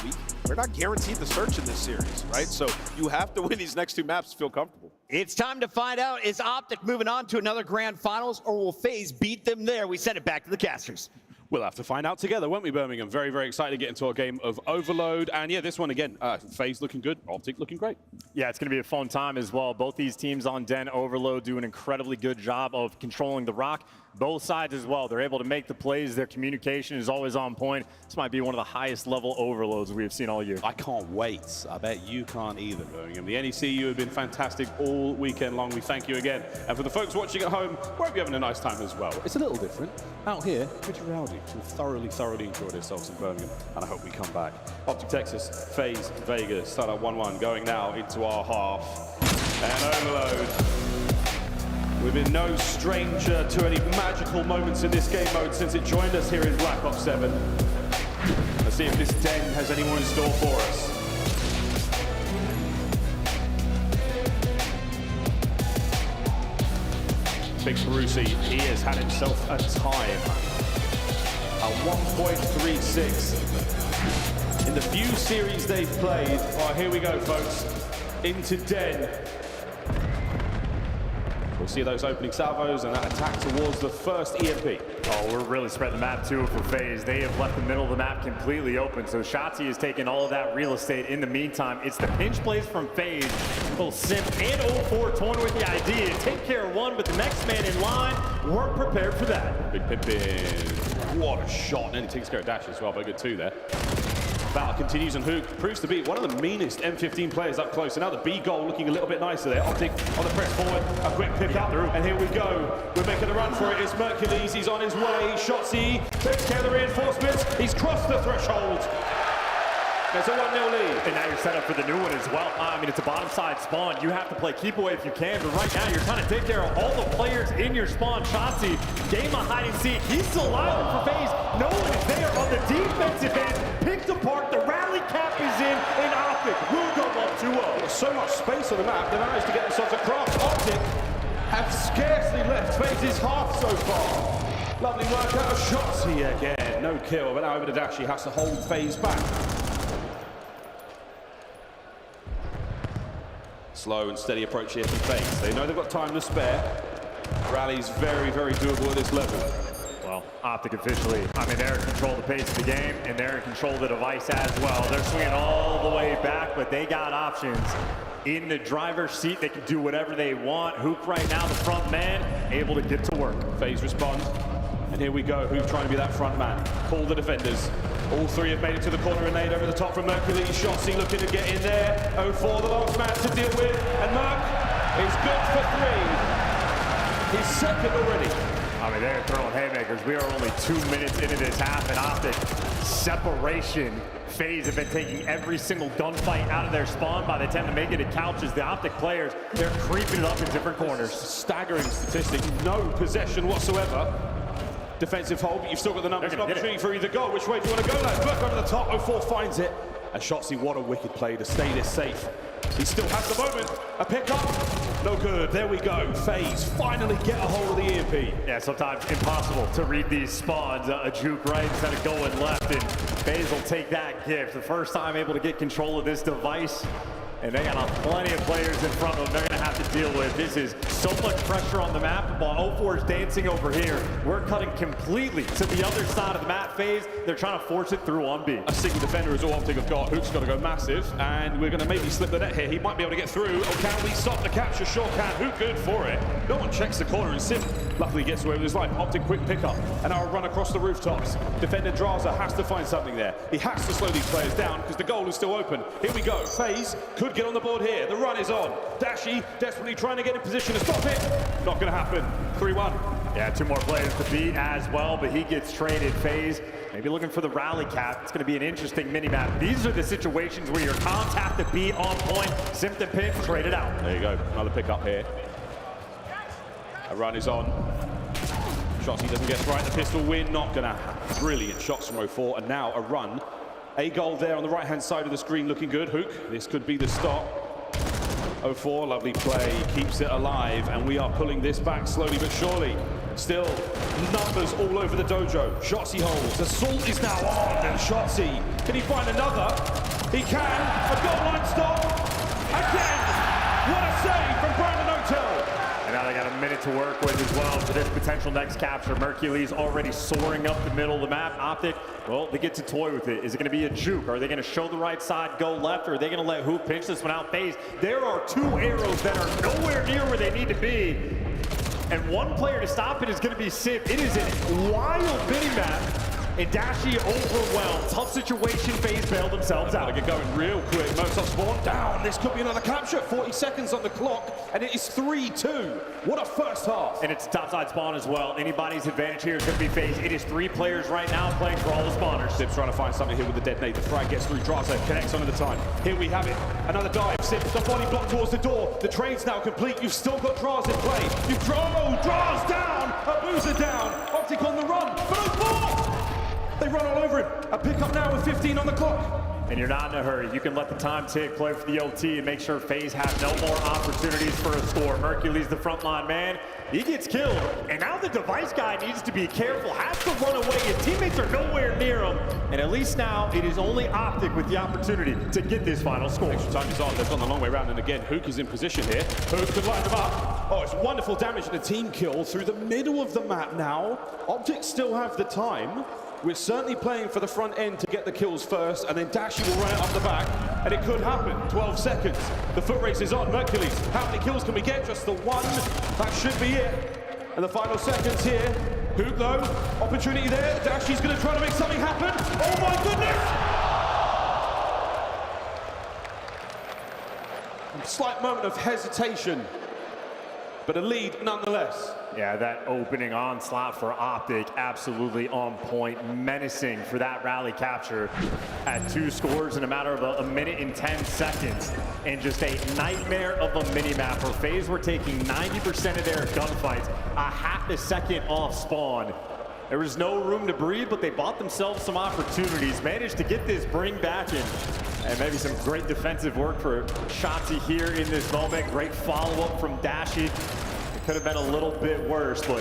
we're not guaranteed the search in this series, right? So you have to win these next 2 maps to feel comfortable. It's time to find out, is Optic moving on to another grand finals, or will FaZe beat them there? We send it back to the casters. We'll have to find out together, won't we, Birmingham? Very, very excited to get into a game of Overload. And yeah, this one again, FaZe looking good, Optic looking great. Yeah, it's going to be a fun time as well. Both these teams on Den Overload do an incredibly good job of controlling the rock. Both sides as well. They're able to make the plays. Their communication is always on point. This might be one of the highest level overloads we have seen all year. I can't wait. I bet you can't either, Birmingham. The NECU have been fantastic all weekend long. We thank you again. And for the folks watching at home, we hope you're having a nice time as well. It's a little different. Out here, pretty rowdy. We've thoroughly enjoyed ourselves in Birmingham, and I hope we come back. Optic Texas, FaZe Vegas, start at 1-1, going now into our half. And Overload. We've been no stranger to any magical moments in this game mode since it joined us here in Black Ops 7. Let's see if this Den has anyone in store for us. Big Carusi, he has had himself a time. A 1.36. In the few series they've played. All right, here we go, folks. Into Den. We'll see those opening salvos and that attack towards the first EMP. Oh, we're really spreading the map too for FaZe. They have left the middle of the map completely open, so Shotzzy has taken all of that real estate. In the meantime, it's the pinch plays from FaZe. Both Simp and 04 torn with the idea to take care of one, but the next man in line weren't prepared for that. Big Pippin. What a shot. And he takes care of Dash as well, but good too there. Battle continues, and Hook proves to be one of the meanest M15 players up close. And now the B goal looking a little bit nicer there. Optic on the press forward, a quick pick up, and here we go. We're making a run for it. It's Mercules, he's on his way. Shotzzy takes care of the reinforcements. He's crossed the threshold. There's a 1-0 lead. And now you're set up for the new one as well. I mean, it's a bottom side spawn. You have to play keep away if you can, but right now you're trying to take care of all the players in your spawn. Shotzzy, game of hide and seek. He's still alive for FaZe. No one is there on the defensive end. Picked apart, the rally cap is in, and Optic will go up 2-0. There's so much space on the map, they managed to get themselves across. Optic have scarcely left FaZe's half so far. Lovely work out of Shotzzy again. No kill, but now over to Dash, he has to hold FaZe back. Slow and steady approach here from FaZe. They know they've got time to spare. Rally's very, very doable at this level. Well, Optic officially, they're in control of the pace of the game, and they're in control of the device as well. They're swinging all the way back, but they got options. In the driver's seat, they can do whatever they want. Hook right now, the front man, able to get to work. FaZe respond, and here we go. Hook trying to be that front man. Call the defenders. All three have made it to the corner, and Nade over the top from Mercury. Shotzzy looking to get in there. 0-4, the last man to deal with, and Merc is good for 3. His second already. They're throwing haymakers. We are only 2 minutes into this half, and Optic separation. FaZe have been taking every single gunfight out of their spawn. By the time they make it to couches, the Optic players, they're creeping it up in different corners. Staggering statistic, no possession whatsoever. Defensive hold, but you've still got the numbers. An opportunity for either goal. Which way do you want to go, lads? Burke over the top. 0-4 finds it. And Shotzzy, what a wicked play to stay this safe. He still has the moment. A pickup. No good. There we go. FaZe finally get a hold of the EMP. Yeah, sometimes impossible to read these spawns. A juke right instead of going left. And FaZe will take that gift. The first time able to get control of this device. And they got plenty of players in front of them they're going to have to deal with. This is so much pressure on the map. While 0-4 is dancing over here, we're cutting completely to the other side of the map. FaZe, they're trying to force it through on B. A single defender is all Optic have got. Hook's got to go massive, and we're going to maybe slip the net here. He might be able to get through. Or can we stop the capture? Sure can. Hook good for it. No one checks the corner, and Sim luckily gets away with his life. Optic quick pickup, and now a run across the rooftops. Defender Draza has to find something there. He has to slow these players down because the goal is still open. Here we go. FaZe could get on the board here. The run is on. Dashy desperately trying to get in position to stop it. Not going to happen. 3-1. Yeah, 2 more players to beat as well, but he gets traded. FaZe maybe looking for the rally cap. It's going to be an interesting mini-map. These are the situations where your comms have to be on point. Simpton Pin, trade it out. There you go. Another pickup here. A run is on. Shotzzy doesn't get right. The pistol win. Not going to happen. Brilliant shots from 0-4. And now a run. A goal there on the right-hand side of the screen looking good. Hook. This could be the stop. 0-4, lovely play, keeps it alive, and we are pulling this back slowly but surely. Still, numbers all over the dojo. Shotzzy holds, Assault is now on, and Shotzzy, can he find another? He can, a goal line stop, again! What a save from Brandon O'Tell! And now they got a minute to work with as well for this potential next capture. Mercury's already soaring up the middle of the map. Optic, well, they get to toy with it. Is it going to be a juke? Are they going to show the right side, go left, or are they going to let Hoop pinch this one out? FaZe, there are 2 arrows that are nowhere near where they need to be. And one player to stop it is going to be Sim. It is a wild mini-map. And Dashy overwhelmed. Tough situation. FaZe bailed themselves out. Gotta get going real quick. Mozart spawn down. This could be another capture. 40 seconds on the clock, and it is 3-2. What a first half. And it's a topside spawn as well. Anybody's advantage here is going to be FaZe. It is 3 players right now playing for all the spawners. Sip's trying to find something here with the detonate. The frag gets through. Draza connects onto the time. Here we have it. Another dive. Sip, the body block towards the door. The train's now complete. You've still got Draza in play. You've Draza down. Abuza down. Optic on the run. But 0-4. They run all over him. A pickup now with 15 on the clock. And you're not in a hurry. You can let the time tick, play for the OT, and make sure FaZe have no more opportunities for a score. Mercury's the frontline man. He gets killed. And now the device guy needs to be careful, has to run away. His teammates are nowhere near him. And at least now it is only Optic with the opportunity to get this final score. Extra time is on. They've gone the long way around. And again, Hook is in position here. Hook could line them up. Oh, it's wonderful damage and a team kill through the middle of the map now. Optic still have the time. We're certainly playing for the front end to get the kills first, and then Dashy will run it up the back, and it could happen. 12 seconds. The foot race is on. Mercury, how many kills can we get? Just the one. That should be it. And the final seconds here. Hook though, opportunity there. Dashy's going to try to make something happen. Oh my goodness! Slight moment of hesitation, but a lead nonetheless. Yeah, that opening onslaught for Optic, absolutely on point, menacing for that rally capture at 2 scores in a matter of a minute and 10 seconds. And just a nightmare of a mini-map where FaZe were taking 90% of their gunfights, a half a second off spawn. There was no room to breathe, but they bought themselves some opportunities, managed to get this bring back in. And maybe some great defensive work for Shotzzy here in this moment. Great follow-up from Dashy. Could have been a little bit worse, but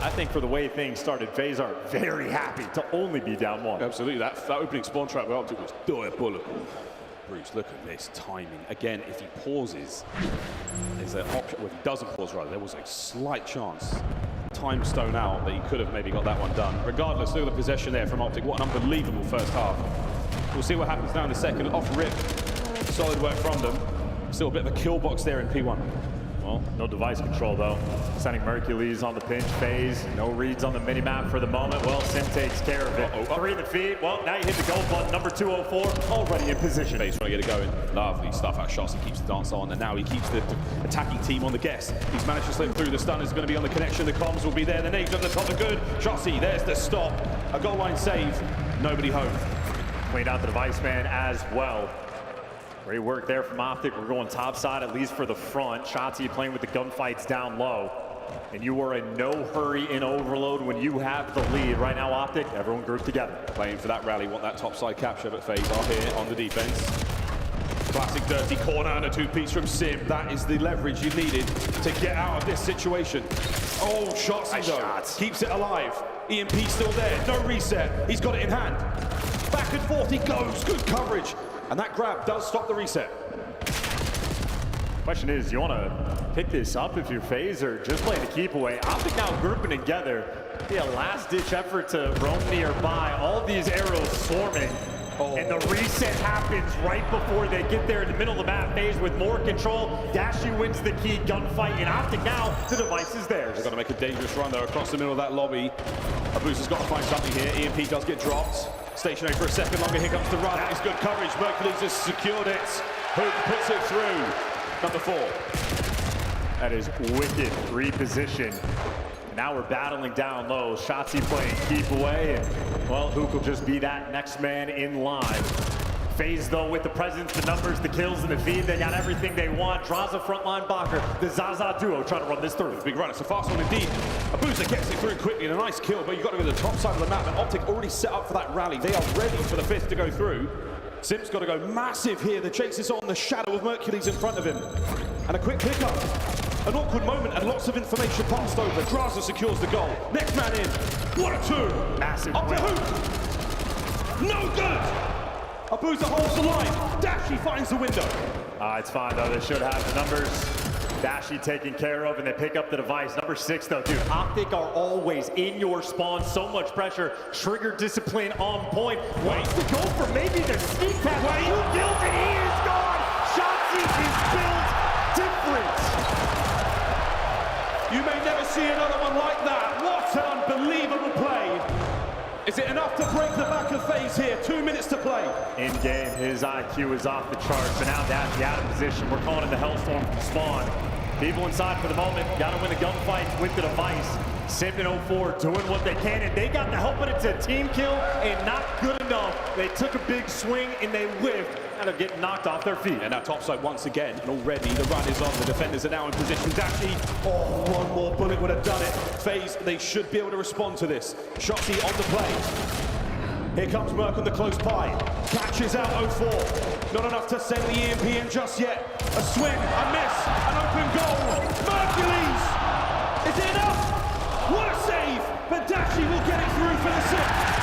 I think for the way things started, FaZe are very happy to only be down 1. Absolutely, that opening spawn trap with Optic was bullet. Bruce, look at this timing. Again, if he pauses, there's an option, well, if he doesn't pause, rather, there was a slight chance. Time stone out that he could have maybe got that one done. Regardless, look at the possession there from Optic. What an unbelievable first half. We'll see what happens now in the second. Off rip, solid work from them. Still a bit of a kill box there in P1. Well, no device control though. Sending Mercules on the pinch phase. No reads on the minimap for the moment. Well, Sim takes care of it. 3 in the feed. Well, now you hit the go button. Number 204 already in position. He's trying to get it going. Lovely stuff out shots. He keeps the dance on, and now he keeps the attacking team on the guess. He's managed to slip through. The stun is going to be on the connection. The comms will be there. The nades at the top are good. Shotzi, there's the stop. A goal line save. Nobody home. Cleaned out the device man as well. Great work there from Optic. We're going top side, at least for the front. Shotzi playing with the gunfights down low. And you are in no hurry in overload when you have the lead. Right now, Optic, everyone grouped together. Playing for that rally, want that top side capture, but FaZe are here on the defense. Classic dirty corner and a two-piece from Sim. That is the leverage you needed to get out of this situation. Oh, Shotzi though, keeps it alive. EMP still there, no reset. He's got it in hand. Back and forth he goes, good coverage. And that grab does stop the reset. Question is, you want to pick this up if you're FaZe or just play the keep away? Optic now grouping together. Be a last-ditch effort to roam nearby. All these arrows swarming. And the reset happens right before they get there in the middle of the map. FaZe with more control. Dashy wins the key gunfight. And Optic now, the device is theirs. They're going to make a dangerous run though across the middle of that lobby. Abusa's got to find something here. EMP does get dropped. Stationary for a second longer. Here comes the run. That is good coverage. Mercules has secured it. Hook puts it through. Number 4. That is wicked reposition. Now we're battling down low. Shotzi playing keep away. And, well, Hook will just be that next man in line. FaZe, though, with the presence, the numbers, the kills, and the feed, they got everything they want. Draws a frontline blocker. The Zaza duo trying to run this through. Big run. It's a fast one indeed. Abusa gets it through quickly and a nice kill, but you've got to go to the top side of the map. And Optic already set up for that rally. They are ready for the 5th to go through. Sim's got to go massive here. The chase is on, the shadow of Mercules in front of him. And a quick pickup. An awkward moment and lots of information passed over. Draza secures the goal. Next man in. What a 2. Massive up to Hook. No good. Abusa holds the line. Dashy finds the window. It's fine though. They should have the numbers. Dashy taken care of, and they pick up the device. Number 6 though, dude. Optic are always in your spawn. So much pressure. Trigger discipline on point. Waits to go for maybe the sneak pass. Who kills it? He is gone. Shotzi is built different. You may never see another one like that. What an unbelievable play. Is it enough to break the back of FaZe here? 2 minutes to play. In game, his IQ is off the charts, but now Dashy out of position. We're calling it the Hellstorm from spawn. People inside for the moment. Got to win the gunfights with the device. Sim and 04 doing what they can, and they got the help, but it's a team kill and not good enough. They took a big swing and they whiffed, and they're getting knocked off their feet. And now topside once again, and already the run is on. The defenders are now in position. Dashy, one more bullet would have done it. FaZe, they should be able to respond to this. Shotzi on the play. Here comes Merc on the close by. Catches out 04. Not enough to send the EMP in just yet. A swing, a miss, an open goal. Mercules! Is it enough? What a save! But Dashy will get it through for the 6th.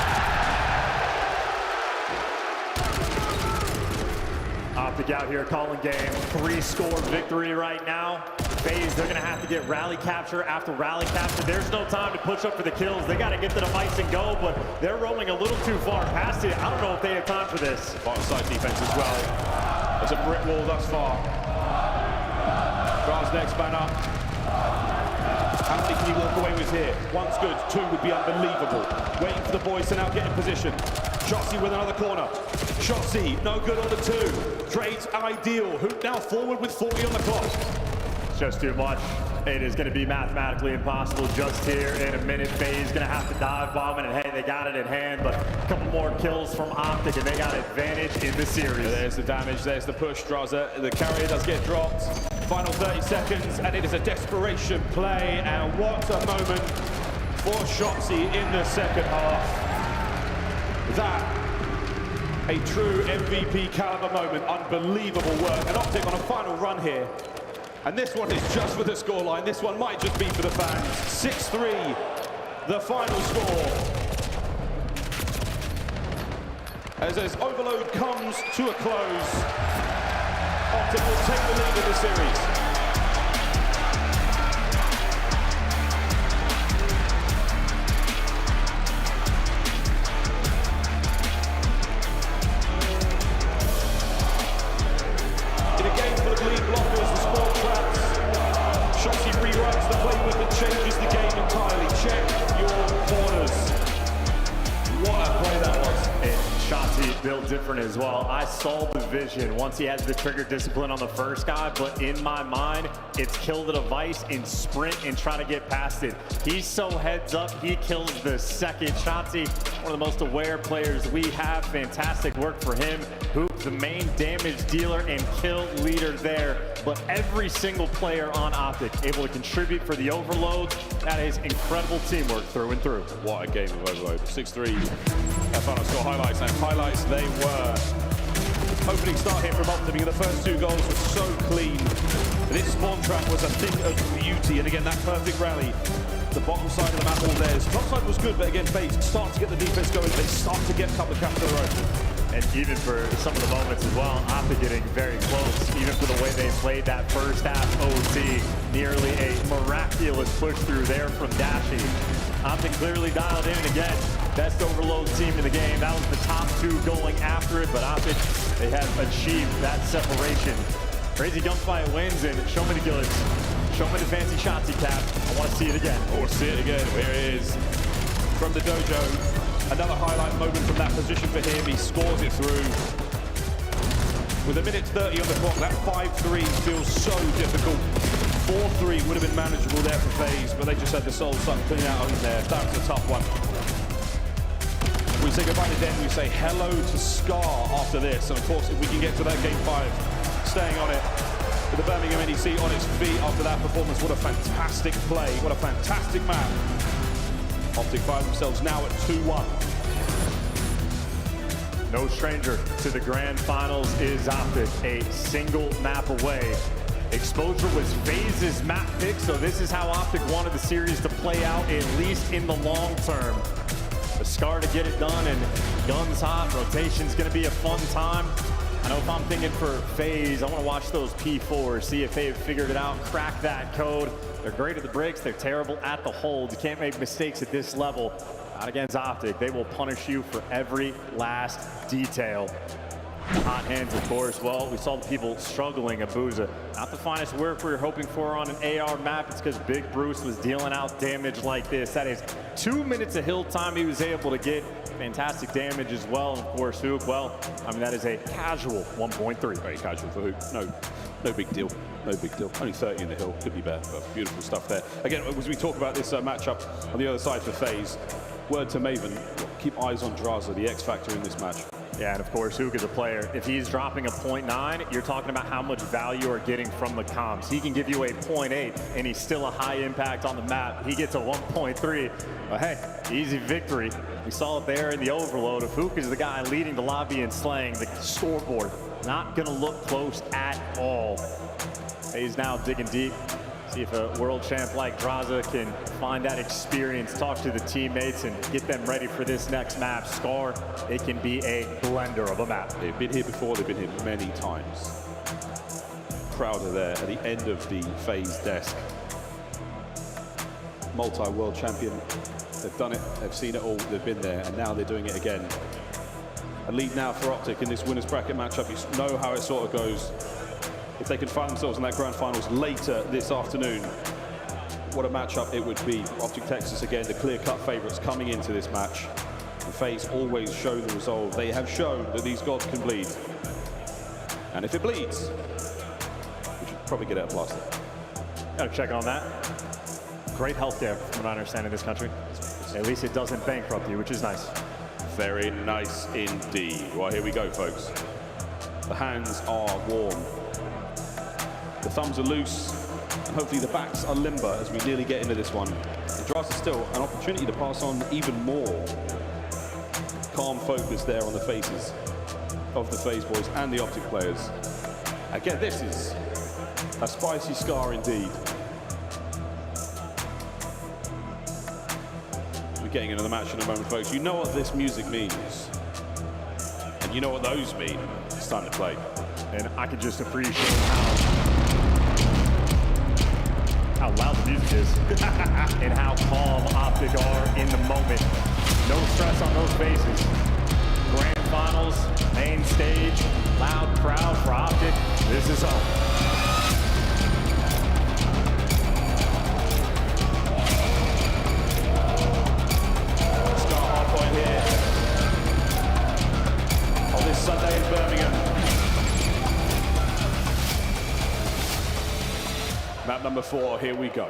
Optic out here calling game. 3-score victory right now. FaZe, they're going to have to get rally capture after rally capture. There's no time to push up for the kills. They got to get the device and go, but they're rolling a little too far past it. I don't know if they have time for this. Bottom side defense as well. There's a brick wall thus far. Dra's next man up. How many can he walk away with here? One's good, 2 would be unbelievable. Waiting for the boys to now get in position. Shotzi with another corner. Shotzi, no good on the 2. Trades ideal. Hoop now forward with 40 on the clock. Just too much. It is going to be mathematically impossible just here in a minute. FaZe going to have to dive bomb it, and hey, they got it in hand, but a couple more kills from Optic, and they got advantage in the series. There's the damage, there's the push. Draza, the carrier does get dropped. Final 30 seconds, and it is a desperation play, and what a moment for Shotzi in the second half. That, a true MVP caliber moment, unbelievable work, and Optic on a final run here. And this one is just for the scoreline. This one might just be for the fans. 6-3, the final score. as Overload comes to a close. Optic will take the lead in the series. In a game full of lead blockers and spawn traps, Shotzzy rewrites the playbook and changes the game entirely. Check your corners. What a play that was. And Shotzzy built different as well. I saw the vision once he has the trigger discipline on the first guy, but in my mind, it's kill the device and sprint and try to get past it. He's so heads up, he kills the second. Shotzzy, one of the most aware players we have. Fantastic work for him. Hoop, the main damage dealer and kill leader there. But every single player on Optic able to contribute for the Overload. That is incredible teamwork through and through. What a game of Overload. 6-3. Our final score highlights. And highlights they were. Opening start here from Optic. The first two goals were so clean. This spawn trap was a thing of beauty. And again, that perfect rally. The bottom side of the map all theirs. Top side was good, but again, FaZe start to get the defense going. They start to get a couple of caps in a row. And even for some of the moments as well, Optic getting very close, even for the way they played that first half OT. Nearly a miraculous push through there from Dashy. Optic clearly dialed in, and again, best Overload team in the game. That was the top two going after it, but Optic, they have achieved that separation. Crazy Gunfight wins, and show me the goods. Show me the fancy Shotzzy cap. I want to see it again. I want to see it again. Here it is. From the dojo. Another highlight moment from that position for him. He scores it through. With a minute 30 on the clock, that 5-3 feels so difficult. 4-3 would have been manageable there for FaZe, but they just had the soul suck clean out on there. That was a tough one. We say goodbye to Den. We say hello to Scar after this. And of course, if we can get to that game 5, staying on it. With the Birmingham NEC on its feet after that performance. What a fantastic play. What a fantastic map. Optic find themselves now at 2-1. No stranger to the grand finals is Optic, a single map away. Exposure was FaZe's map pick, so this is how Optic wanted the series to play out, at least in the long term. A Scar to get it done, and guns hot. Rotation's gonna be a fun time. I know if I'm thinking for FaZe, I want to watch those P4s, see if they've figured it out, crack that code. They're great at the breaks, they're terrible at the holds. You can't make mistakes at this level. Not against Optic. They will punish you for every last detail. Hot hands, of course. Well, we saw the people struggling at Booza. Not the finest work we were hoping for on an AR map. It's because Big Bruce was dealing out damage like this. That is 2 minutes of hill time he was able to get. Fantastic damage as well. And of course, Hook, well, I mean, that is a casual 1.3. Very casual for Hook. No big deal. No big deal. Only 30 in the hill. Could be better, but beautiful stuff there. Again, as we talk about this matchup on the other side for FaZe, word to Maven, keep eyes on Drazah, the X factor in this match. Yeah, and of course, Hook is a player. If he's dropping a 0.9, you're talking about how much value you're getting from the comps. He can give you a 0.8, and he's still a high impact on the map. He gets a 1.3. But hey, easy victory. We saw it there in the Overload. If Hook is the guy leading the lobby and slaying, the scoreboard not going to look close at all. He's now digging deep. See if a world champ like Drazah can find that experience, talk to the teammates, and get them ready for this next map. Scar, it can be a blender of a map. They've been here before, they've been here many times. Crowd are there at the end of the FaZe desk. Multi-world champion. They've done it, they've seen it all, they've been there, and now they're doing it again. A lead now for Optic in this winners bracket matchup. You know how it sort of goes. If they can find themselves in that grand finals later this afternoon, what a matchup it would be. Optic Texas again, the clear-cut favorites coming into this match. And FaZe always show the resolve. They have shown that these gods can bleed. And if it bleeds, we should probably get out plaster. Gotta check on that. Great healthcare, from what I understand, in this country. At least it doesn't bankrupt you, which is nice. Very nice indeed. Well, here we go, folks. The hands are warm. The thumbs are loose, and hopefully the backs are limber as we nearly get into this one. And Drazah still an opportunity to pass on even more. Calm focus there on the faces of the FaZe boys and the Optic players. Again, this is a spicy Scar indeed. We're getting into the match in a moment, folks. You know what this music means. You know what those mean. It's time to play. And I can just appreciate how loud the music is and how calm Optic are in the moment. No stress on those faces. Grand finals, main stage, loud crowd for Optic. This is home. Sunday in Birmingham. Map number 4, here we go.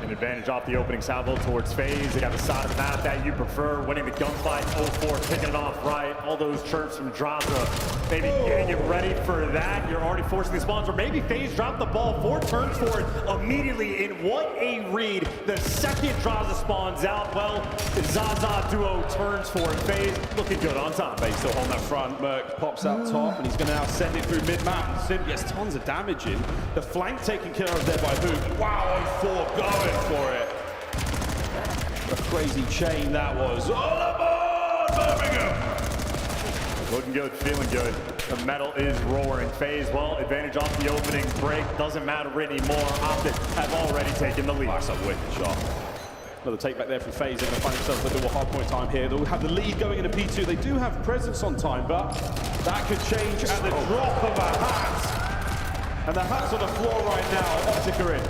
An advantage off the opening salvo towards FaZe. They got the side of the map that you prefer, winning the gunfight. 0-4, kicking it off right. All those chirps from Drazah, maybe getting it ready for that. You're already forcing the spawns, or maybe FaZe dropped the ball 4 turns for it immediately. In what a read. The second Drazah spawns out, well, the Zaza duo turns for it. FaZe looking good on top. FaZe still holding that front. Merc pops out top, and he's going to now send it through mid-map. Sim gets tons of damage in. The flank taken care of there by Hoop. Wow, 0-4 going for it. A crazy chain that was. All aboard Birmingham! Looking good, feeling good. The metal is roaring. FaZe, well, advantage off the opening break. Doesn't matter anymore. Optic have already taken the lead. That's a wicked shot. Another take back there from FaZe. They're going to find themselves with a little hard point time here. They'll have the lead going into P2. They do have presence on time, but that could change at the drop of a hat. And the hat's on the floor right now. Optic are in.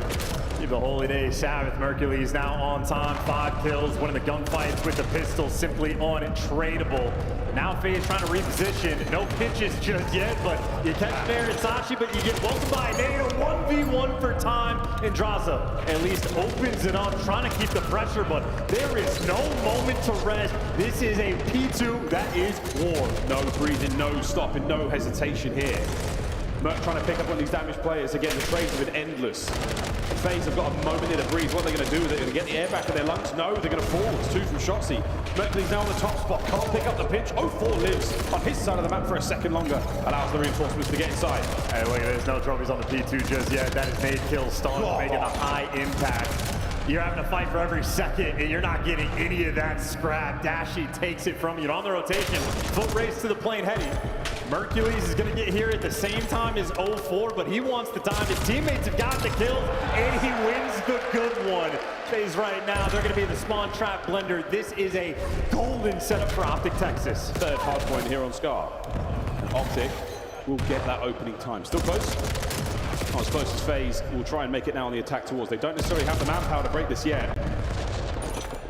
Give the Holy Day Sabbath. Mercury's now on time. 5 kills, winning the gunfights with the pistol simply untradeable. Now FaZe trying to reposition. No pitches just yet, but you catch Versace, but you get welcomed by Nate. A 1v1 for time, and Drazah at least opens it up, trying to keep the pressure, but there is no moment to rest. This is a P2 that is war. No breathing, no stopping, no hesitation here. Merc trying to pick up on these damaged players. Again, the trades have been endless. FaZe have got a moment here to breathe. What are they going to do? They're going to get the air back in their lungs? No, they're going to fall. It's 2 from Shotzzy. Mercury's now on the top spot. Can't pick up the pinch. 0-4 lives on his side of the map for a second longer. Allows the reinforcements to get inside. Hey, look at this. No trophies on the P2 just yet. That is made kill stun, making a high impact. You're having to fight for every second, and you're not getting any of that scrap. Dashy takes it from you. On the rotation, foot race to the plane heading. Mercules is going to get here at the same time as 0-4, but he wants the time. His teammates have got the kills, and he wins the good one. FaZe right now, they're going to be in the spawn trap blender. This is a golden setup for Optic Texas. Third hard point here on Scar. And Optic will get that opening time. Still close. Not as close as FaZe. Will try and make it now on the attack towards. They don't necessarily have the manpower to break this yet.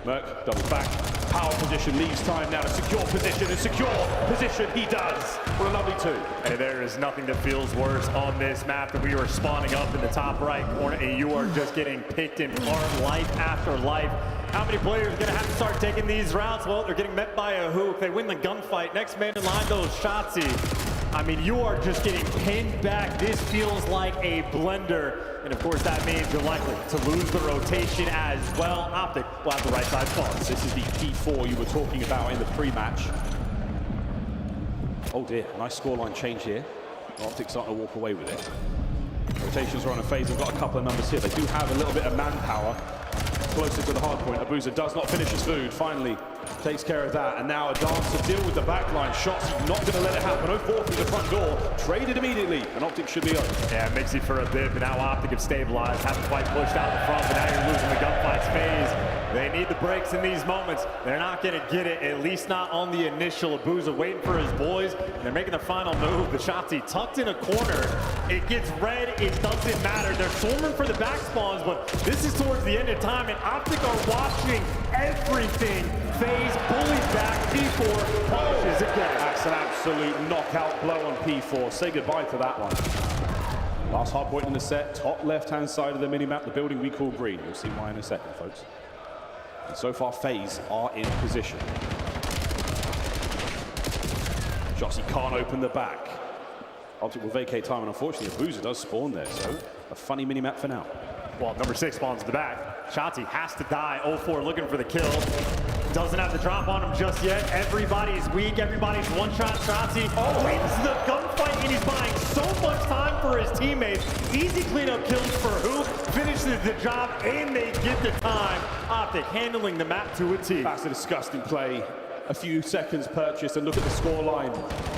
Merc doubles back. Power position, leaves time now to secure position, and secure position he does. What a lovely 2. And there is nothing that feels worse on this map than we were spawning up in the top right corner, and you are just getting picked apart life after life. How many players are going to have to start taking these routes? Well, they're getting met by a Hoop. They win the gunfight. Next man in line, those Shotzzy. I mean, you are just getting pinned back. This feels like a blender. And of course, that means you're likely to lose the rotation as well. Optic will have the right side spawns. This is the P4 you were talking about in the pre-match. Oh dear, nice scoreline change here. Optic starting to walk away with it. Rotations are on a FaZe. We've got a couple of numbers here. They do have a little bit of manpower closer to the hard point. Abuza does not finish his food. Finally takes care of that. And now a dance to deal with the backline. Shots not going to let it happen. 0-4 through the front door. Traded immediately. And Optic should be up. Yeah, makes it for a bit. But now Optic have stabilized. Haven't quite pushed out the front. But now you're losing the gunfights. FaZe. They need the breaks in these moments. They're not going to get it, at least not on the initial. Abuza waiting for his boys. And they're making the final move. The Shotzzy tucked in a corner. It gets red. It doesn't matter. They're swarming for the back spawns, but this is towards the end of time, and Optic are watching everything. FaZe bullies back. P4 punishes again. That's an absolute knockout blow on P4. Say goodbye to that one. Last hard point in the set, top left-hand side of the minimap, the building we call green. You'll see why in a second, folks. And so far, FaZe are in position. Shotzzy can't open the back. Optic will vacate time, and unfortunately, Abuza does spawn there, so a funny minimap for now. Well, number 6 spawns in the back. Shotzzy has to die. 0-4 looking for the kill. Doesn't have the drop on him just yet. Everybody's weak. Everybody's one-shot. Shotzzy wins the gunfight, and he's buying so much time for his teammates. Easy cleanup kills for Hoop. Finishes the job, and they get the time. Optic handling the map to a T. That's a disgusting play. a few seconds purchased, and look at the scoreline.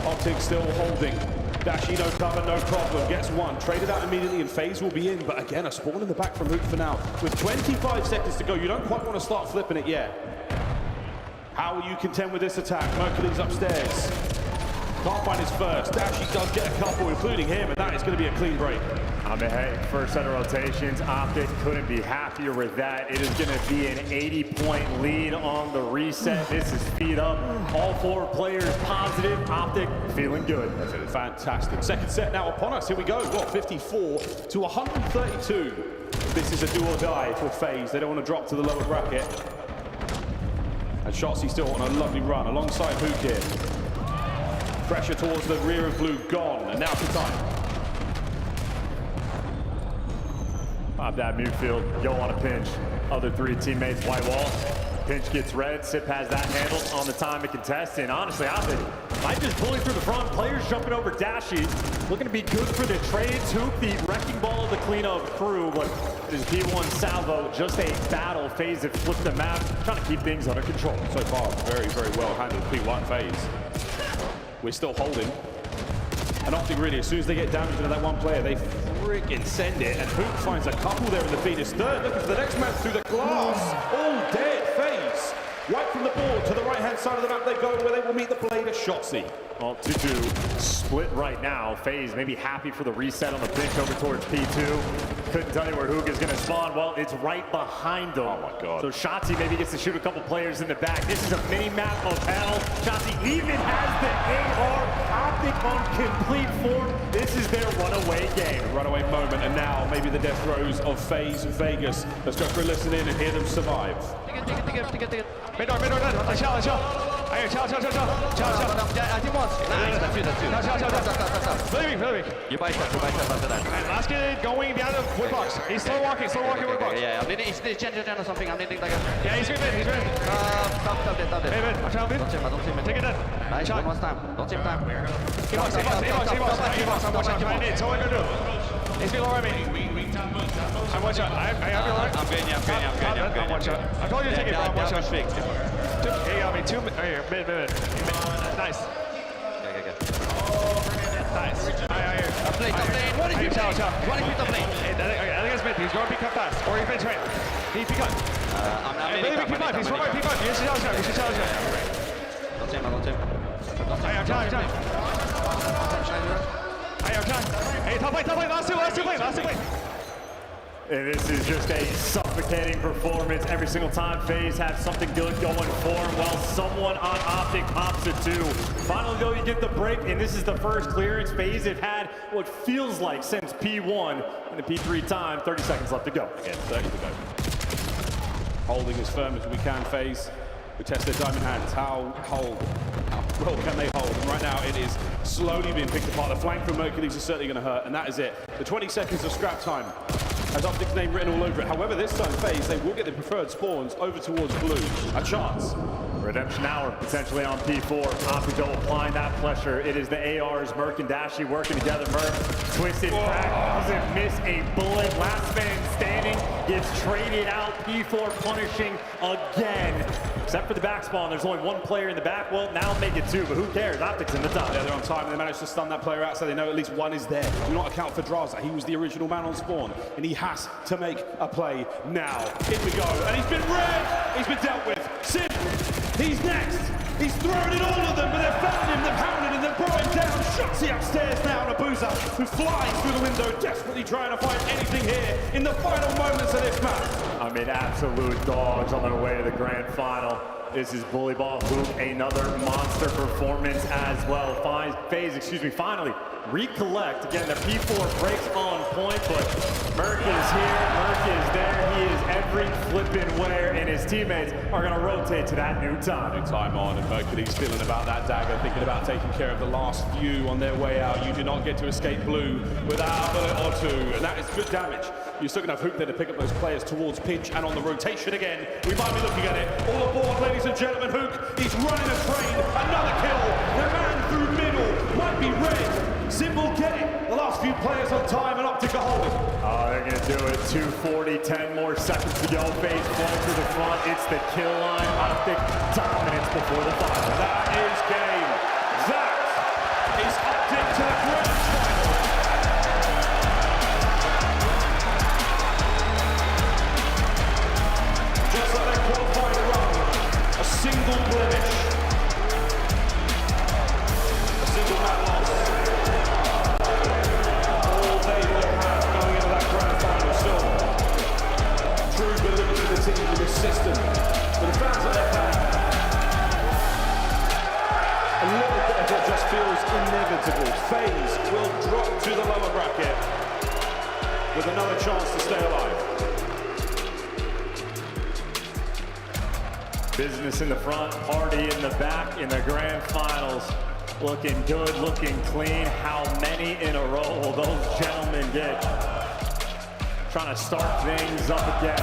Optic still holding. Dashi, no cover, no problem. Gets one. Traded out immediately, and FaZe will be in. But again, a spawn in the back from Hook for now. With 25 seconds to go, you don't quite want to start flipping it yet. How will you contend with this attack? Mercury's upstairs. Can't find his first. Dashi does get a couple, including him, and that is going to be a clean break. I mean, hey, first set of rotations, Optic couldn't be happier with that. It is going to be an 80-point lead on the reset. This is speed up. All 4 players positive. Optic feeling good. Fantastic. Second set now upon us. Here we go. What, 54 to 132. This is a do or die for FaZe. They don't want to drop to the lower bracket. And Shotzzy still on a lovely run alongside Hook here. Pressure towards the rear of Blue gone, and now for time. Pop that midfield, go on a pinch. Other 3 teammates, white wall. Pinch gets red, Sip has that handled on the time to contest, and honestly, Optic might just bully through the front. Players jumping over Dashi, looking to be good for the trades. Hoop, the wrecking ball of the cleanup crew, but it is P1 Salvo, just a battle. FaZe have flipped the map, trying to keep things under control. So far, very, very well handled P1 FaZe. We're still holding. And Optic really, as soon as they get damage into that one player, they freaking send it. And Hoop finds a couple there in the feed. Is third, looking for the next man through the glass. All dead, FaZe. Right from the board to the right-hand side of the map they go, where they will meet the blade of Shotzzy. Well, 2-2 split right now. FaZe maybe happy for the reset on the pinch over towards P2. Couldn't tell you where Hook is going to spawn. Well, it's right behind them. Oh my God. So Shotzzy maybe gets to shoot a couple players in the back. This is a mini-map of hell. Shotzzy even has the AR. Optic on complete form. This is their runaway game. Runaway moment, and now maybe the death throes of FaZe Vegas. Let's go for a listen in and hear them survive. Midor, You buy that. Last kid going behind the wood box. He's slow walking wood box. Yeah, I'm needing change or something. I'm needing like a... Yeah, he's ready. Stop it. Hey, man, watch out, man. Don't team it. Take it in. Nice, one more time. Don't team time. A-box. I'm watching. I need. So what I'm gonna do. He's below me. I'm one shot. I have your line. I'm good. I'm one shot. I told you to take it, bro. I'm one shot. Big. Hey, got me 2 minutes. Right here, mid. Nice. Okay. Nice. Top lane. What is he top lane? I think it's mid. He's going to be cut fast. Or he's been trained. He peek up. I'm not He's from right. You should challenge him. Don't team. I have time. Hey, top lane. Last two lane. And this is just a suffocating performance. Every single time FaZe have something good going for them, while someone on Optic pops it too. Finally, though, you get the break, and this is the first clearance FaZe have had what feels like since P1 and the P3 time. 30 seconds left to go. Again, 30 to go. Holding as firm as we can, FaZe. We test their diamond hands. How well can they hold? And right now, it is slowly being picked apart. The flank from Mercury's is certainly going to hurt, and that is it. The 20 seconds of scrap time has Optic's name written all over it. However, this time, FaZe, they will get the preferred spawns over towards Blue. A chance. Redemption hour potentially on P4. Optic applying that pressure. It is the ARs, Merc and Dashi working together. Merc, twisted crack, doesn't miss a bullet. Last man standing gets traded out. P4 punishing again. Except for the back spawn, there's only 1 player in the back. Well, now make it 2, but who cares? Optic's in the top. Yeah, they're on time, and they managed to stun that player out, so they know at least 1 is there. Do not account for Draza. He was the original man on spawn, and he has to make a play now. In we go, and he's been red. He's been dealt with. Sim, he's next. He's thrown in all of them, but they've found him, they've hounded him, they've brought him down. Shotzzy upstairs now, and Abuza, who flies through the window, desperately trying to find anything here in the final moments of this match. I mean, absolute dogs on their way to the grand final. This is Bully Ball Hoop, another monster performance as well. FaZe, finally recollect. Again, the P4 breaks on point, but Merc is here, Merc is there. He is every flippin' where, and his teammates are going to rotate to that new time. New time on, and Mercury's feeling about that dagger, thinking about taking care of the last few on their way out. You do not get to escape Blue without a bullet or 2, and that is good damage. You're still going to have Hoop there to pick up those players towards Pinch, and on the rotation again. We might be looking at it. All aboard, ladies and gentlemen. Hook, he's running a train. Another kill. The man through middle might be red. Sim will get it. The last few players on time, and Optic are holding. Oh, they're going to do it. 2:40, 10 more seconds to go. FaZe point to the front. It's the kill line. Optic dominance before the final. That is game. That is Optic to the grand final. Just like their qualifying run, a single blemish, a single map loss. All they will have going into that grand final. Still, true belief in the team, in the system, for the fans at their back. A little bit of it just feels inevitable. FaZe will drop to the lower bracket with another chance to stay alive. Business in the front, party in the back in the grand finals. Looking good, looking clean. How many in a row will those gentlemen get? Trying to start things up again.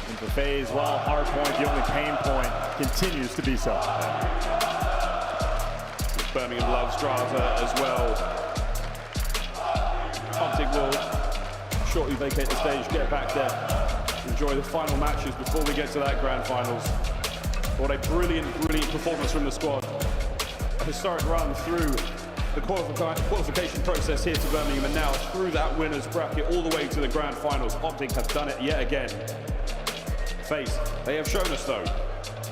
And for FaZe, well, hardpoint, the only pain point, continues to be so. Birmingham loves Strata as well. Optic will shortly vacate the stage, get back there, enjoy the final matches before we get to that grand finals. What a brilliant, brilliant performance from the squad. A historic run through the qualification process here to Birmingham, and now through that winners bracket all the way to the grand finals. Optic have done it yet again. FaZe, they have shown us though,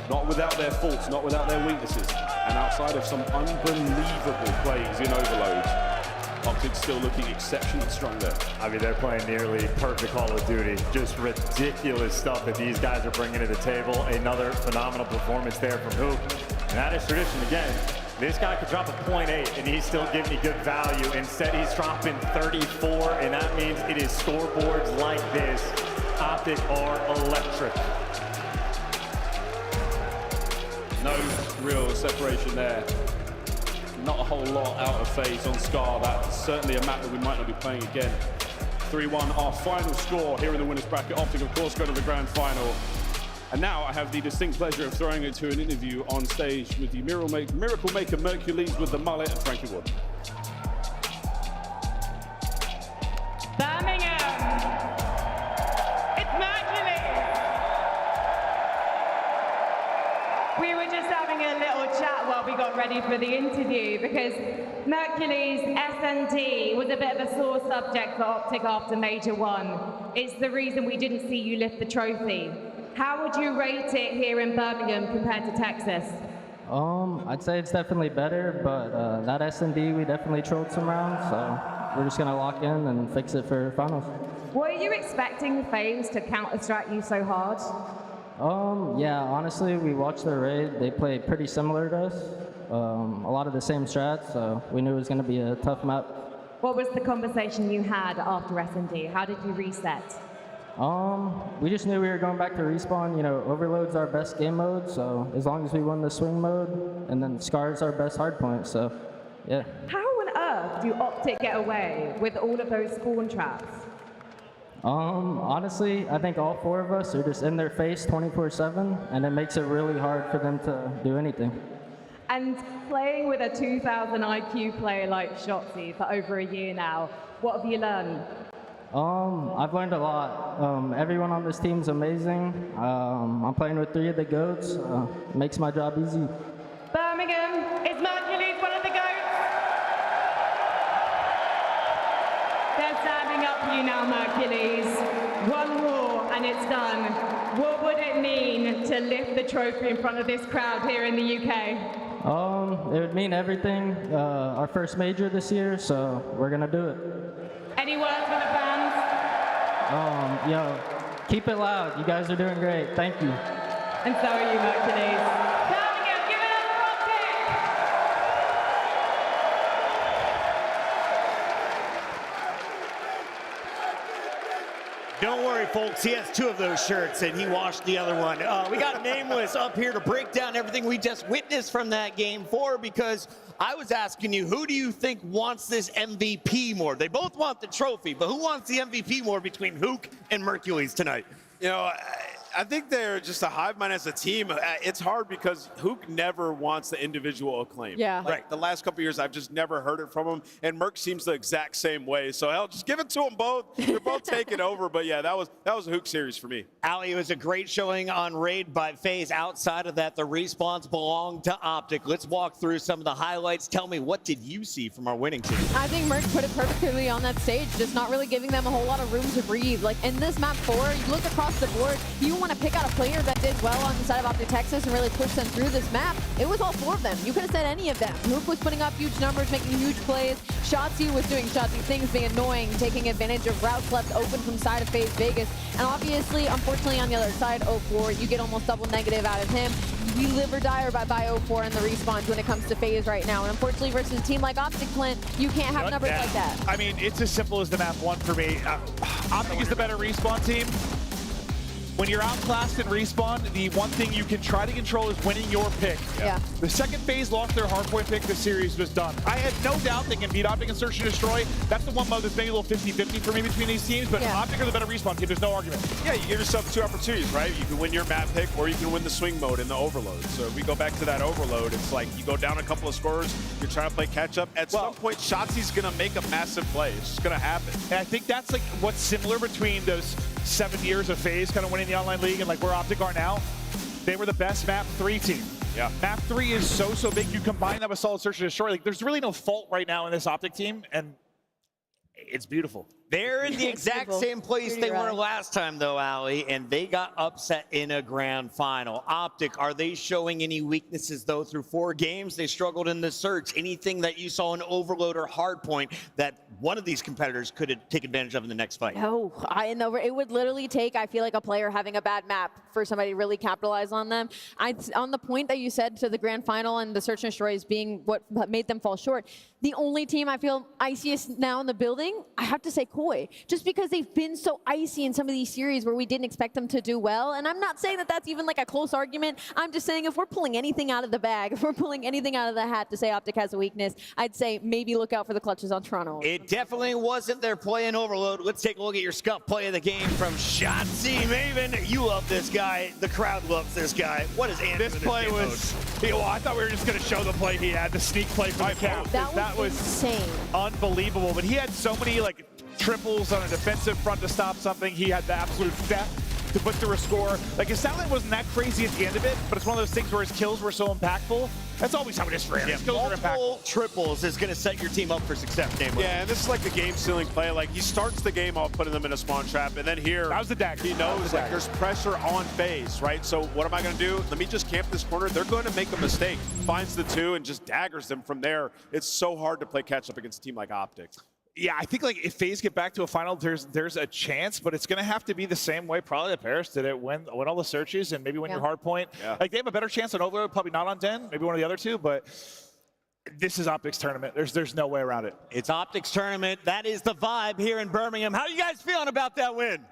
not without their faults, not without their weaknesses, and outside of some unbelievable plays in Overload, Optic still looking exceptionally strong there. I mean, they're playing nearly perfect Call of Duty. Just ridiculous stuff that these guys are bringing to the table. Another phenomenal performance there from Hook. And that is tradition again. This guy could drop a .8 and he's still giving you good value. Instead, he's dropping 34, and that means it is scoreboards like this. Optic are electric. No real separation there. Not a whole lot out of FaZe on Scar. That's certainly a map that we might not be playing again. 3-1, our final score here in the winners bracket. Optic, of course, go to the grand final. And now I have the distinct pleasure of throwing it to an interview on stage with the Miracle Maker Mercules with the mullet and Frankie Wood. Birmingham, it's Mercules. We were just having a little chat while we got ready for the interview because Mercules S&T was a bit of a sore subject for Optic after Major 1. It's the reason we didn't see you lift the trophy. How would you rate it here in Birmingham compared to Texas? I'd say it's definitely better, but that S&D, we definitely trolled some rounds, so we're just gonna lock in and fix it for finals. Were you expecting FaZe to counter-strat you so hard? Yeah, honestly, we watched their raid. They play pretty similar to us. A lot of the same strats, so we knew it was gonna be a tough map. What was the conversation you had after S&D? How did you reset? We just knew we were going back to respawn. You know, Overload's our best game mode, so as long as we won the swing mode, and then Scar's our best hardpoint, so yeah. How on earth do Optic get away with all of those spawn traps? Honestly, I think all four of us are just in their face 24/7, and it makes it really hard for them to do anything. And playing with a 2000 IQ player like Shotzzy for over a year now, what have you learned? I've learned a lot. Everyone on this team's amazing. I'm playing with 3 of the GOATs. Makes my job easy. Birmingham, is Mercules one of the GOATs? They're standing up for you now, Mercules. One more and it's done. What would it mean to lift the trophy in front of this crowd here in the UK? It would mean everything. Our first major this year, so we're gonna do it. Any words for the fans? Yo, keep it loud. You guys are doing great. Thank you. And so are you, Mercules. Birmingham, give it up for Optic! Don't worry, folks. He has 2 of those shirts, and he washed the other one. We got a Nameless up here to break down everything we just witnessed from that game 4, because I was asking you, who do you think wants this MVP more? They both want the trophy, but who wants the MVP more between Hook and Mercules tonight? You know, I think they're just a hive mind as a team. It's hard because Hook never wants the individual acclaim. Yeah. Like the last couple years, I've just never heard it from him. And Merc seems the exact same way. So hell, just give it to them both. They're both taking over. But yeah, that was a Hook series for me. Ali, it was a great showing on Raid by FaZe. Outside of that, the respawns belong to Optic. Let's walk through some of the highlights. Tell me, what did you see from our winning team? I think Merc put it perfectly on that stage, just not really giving them a whole lot of room to breathe. Like in this map 4, you look across the board, you want to pick out a player that did well on the side of Optic Texas and really push them through this map. It was all 4 of them. You could have said any of them. Hook was putting up huge numbers, making huge plays. Shotzzy was doing Shotzzy things, being annoying, taking advantage of routes left open from side of FaZe Vegas. And obviously, unfortunately, on the other side, 0-4, you get almost double negative out of him. We live or die by 0-4 in the respawns when it comes to FaZe right now. And unfortunately, versus a team like Optic Flint, you can't have numbers like that. I mean, it's as simple as the map 1 for me. Optic is the better respawn team. When you're outclassed in respawn, the one thing you can try to control is winning your pick. Yeah. The second FaZe lost their hardpoint pick, the series was done. I had no doubt they can beat Optic and Search and Destroy. That's the one mode that's maybe a little 50-50 for me between these teams, but Optic are the better respawn team, there's no argument. Yeah, you give yourself 2 opportunities, right? You can win your map pick or you can win the swing mode in the overload. So if we go back to that overload, it's like you go down a couple of scores, you're trying to play catch up. At some point, Shotzi's gonna make a massive play. It's just gonna happen. And I think that's like what's similar between those 7 years of FaZe kind of winning the online league and like where Optic are now. They were the best map 3 team. Yeah. Map 3 is so big. You combine that with Solid Search and Destroy. Like there's really no fault right now in this Optic team, and it's beautiful. They're in the exact same place they were right. last time, though, Ali, and they got upset in a grand final. Optic, are they showing any weaknesses, though, through 4 games? They struggled in the search. Anything that you saw in Overload or Hardpoint that one of these competitors could take advantage of in the next fight? No, it would literally take, I feel like, a player having a bad map for somebody to really capitalize on them. On the point that you said to the grand final and the Search and Destroy as being what made them fall short, the only team I feel iciest now in the building, I have to say Koi, just because they've been so icy in some of these series where we didn't expect them to do well. And I'm not saying that that's even like a close argument. I'm just saying if we're pulling anything out of the bag, if we're pulling anything out of the hat to say Optic has a weakness, I'd say maybe look out for the clutches on Toronto. It definitely wasn't their play in Overload. Let's take a look at your scuff play of the game from Shotzzy Maven. You love this guy. The crowd loves this guy. What is Andrew? This play was, I thought we were just going to show the play he had, the sneak play from the cap. That was insane. Unbelievable. But he had so many like triples on a defensive front to stop something. He had the absolute depth to put through a score. Like his talent wasn't that crazy at the end of it, but it's one of those things where his kills were so impactful. That's always how it is for him. His kills are impactful. Multiple triples is going to set your team up for success, Name. Yeah, and this is like the game-sealing play. Like he starts the game off putting them in a spawn trap, and then here that was the dagger. He knows like there's pressure on FaZe, right? So what am I going to do? Let me just camp this corner. They're going to make a mistake. Finds the 2 and just daggers them from there. It's so hard to play catch-up against a team like Optic. Yeah, I think like if FaZe get back to a final, there's a chance, but it's going to have to be the same way probably that Paris did it, win all the searches and maybe win your hard point. Yeah. Like they have a better chance on Overload, probably not on Den, maybe one of the other 2, but this is Optic's tournament. There's no way around it. It's Optic's tournament. That is the vibe here in Birmingham. How are you guys feeling about that win?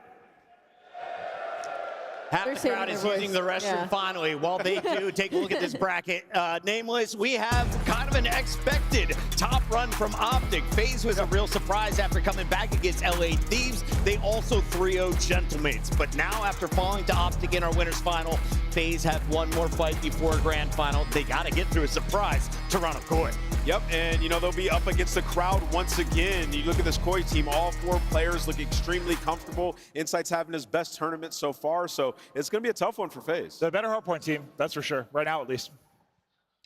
Half the crowd is using the restroom finally. While they do, take a look at this bracket. Nameless, we have kind of an expected top run from Optic. FaZe was a real surprise after coming back against LA Thieves. They also 3-0 Gentlemates. But now after falling to Optic in our winners final, FaZe have one more fight before a grand final. They got to get through a surprise, Toronto Koi. Yep, and they'll be up against the crowd once again. You look at this Koi team, all 4 players look extremely comfortable. Insight's having his best tournament so far, so it's going to be a tough one for FaZe. The better hardpoint team, that's for sure, right now at least.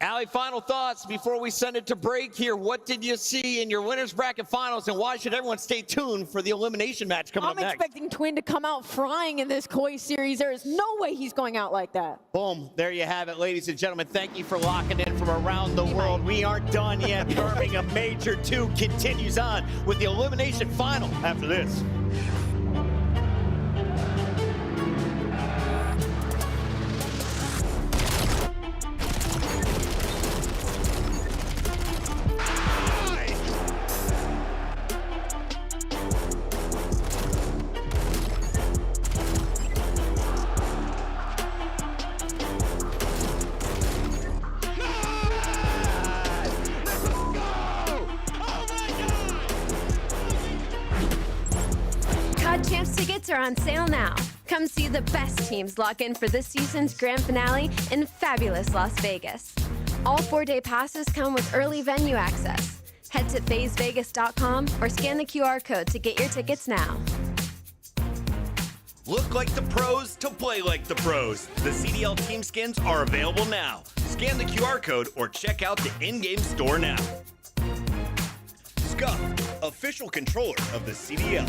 Ali, final thoughts before we send it to break here. What did you see in your winners bracket finals, and why should everyone stay tuned for the elimination match coming up next? I'm expecting Twin to come out frying in this Koi series. There is no way he's going out like that. Boom. There you have it, ladies and gentlemen. Thank you for locking in from around the world. We aren't done yet. Birmingham Major 2 continues on with the elimination final after this. COD Champs tickets are on sale now. Come see the best teams lock in for this season's grand finale in fabulous Las Vegas. All 4-day passes come with early venue access. Head to FazeVegas.com or scan the QR code to get your tickets now. Look like the pros to play like the pros. The CDL team skins are available now. Scan the QR code or check out the in-game store now. Scuff, official controller of the CDL.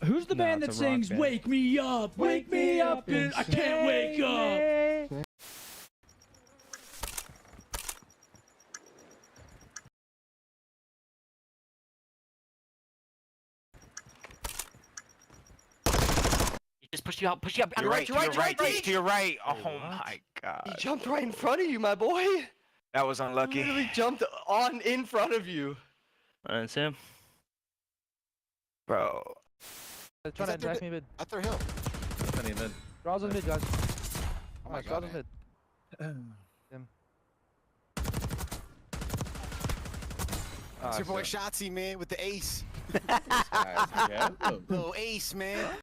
Who's the band that sings "Wake Me Up, Wake Me Up," and I can't wake up? He just pushed you out, push you up. To your right, to your right. Oh my god. He jumped right in front of you, my boy. That was unlucky. He literally jumped in front of you. And Sam. Bro. Trying to attack me mid. At their hill. Mid. Draws on mid, guys. Oh my god. Mid. Him. It's your boy Shotzi, man, with the ace. Little ace, man.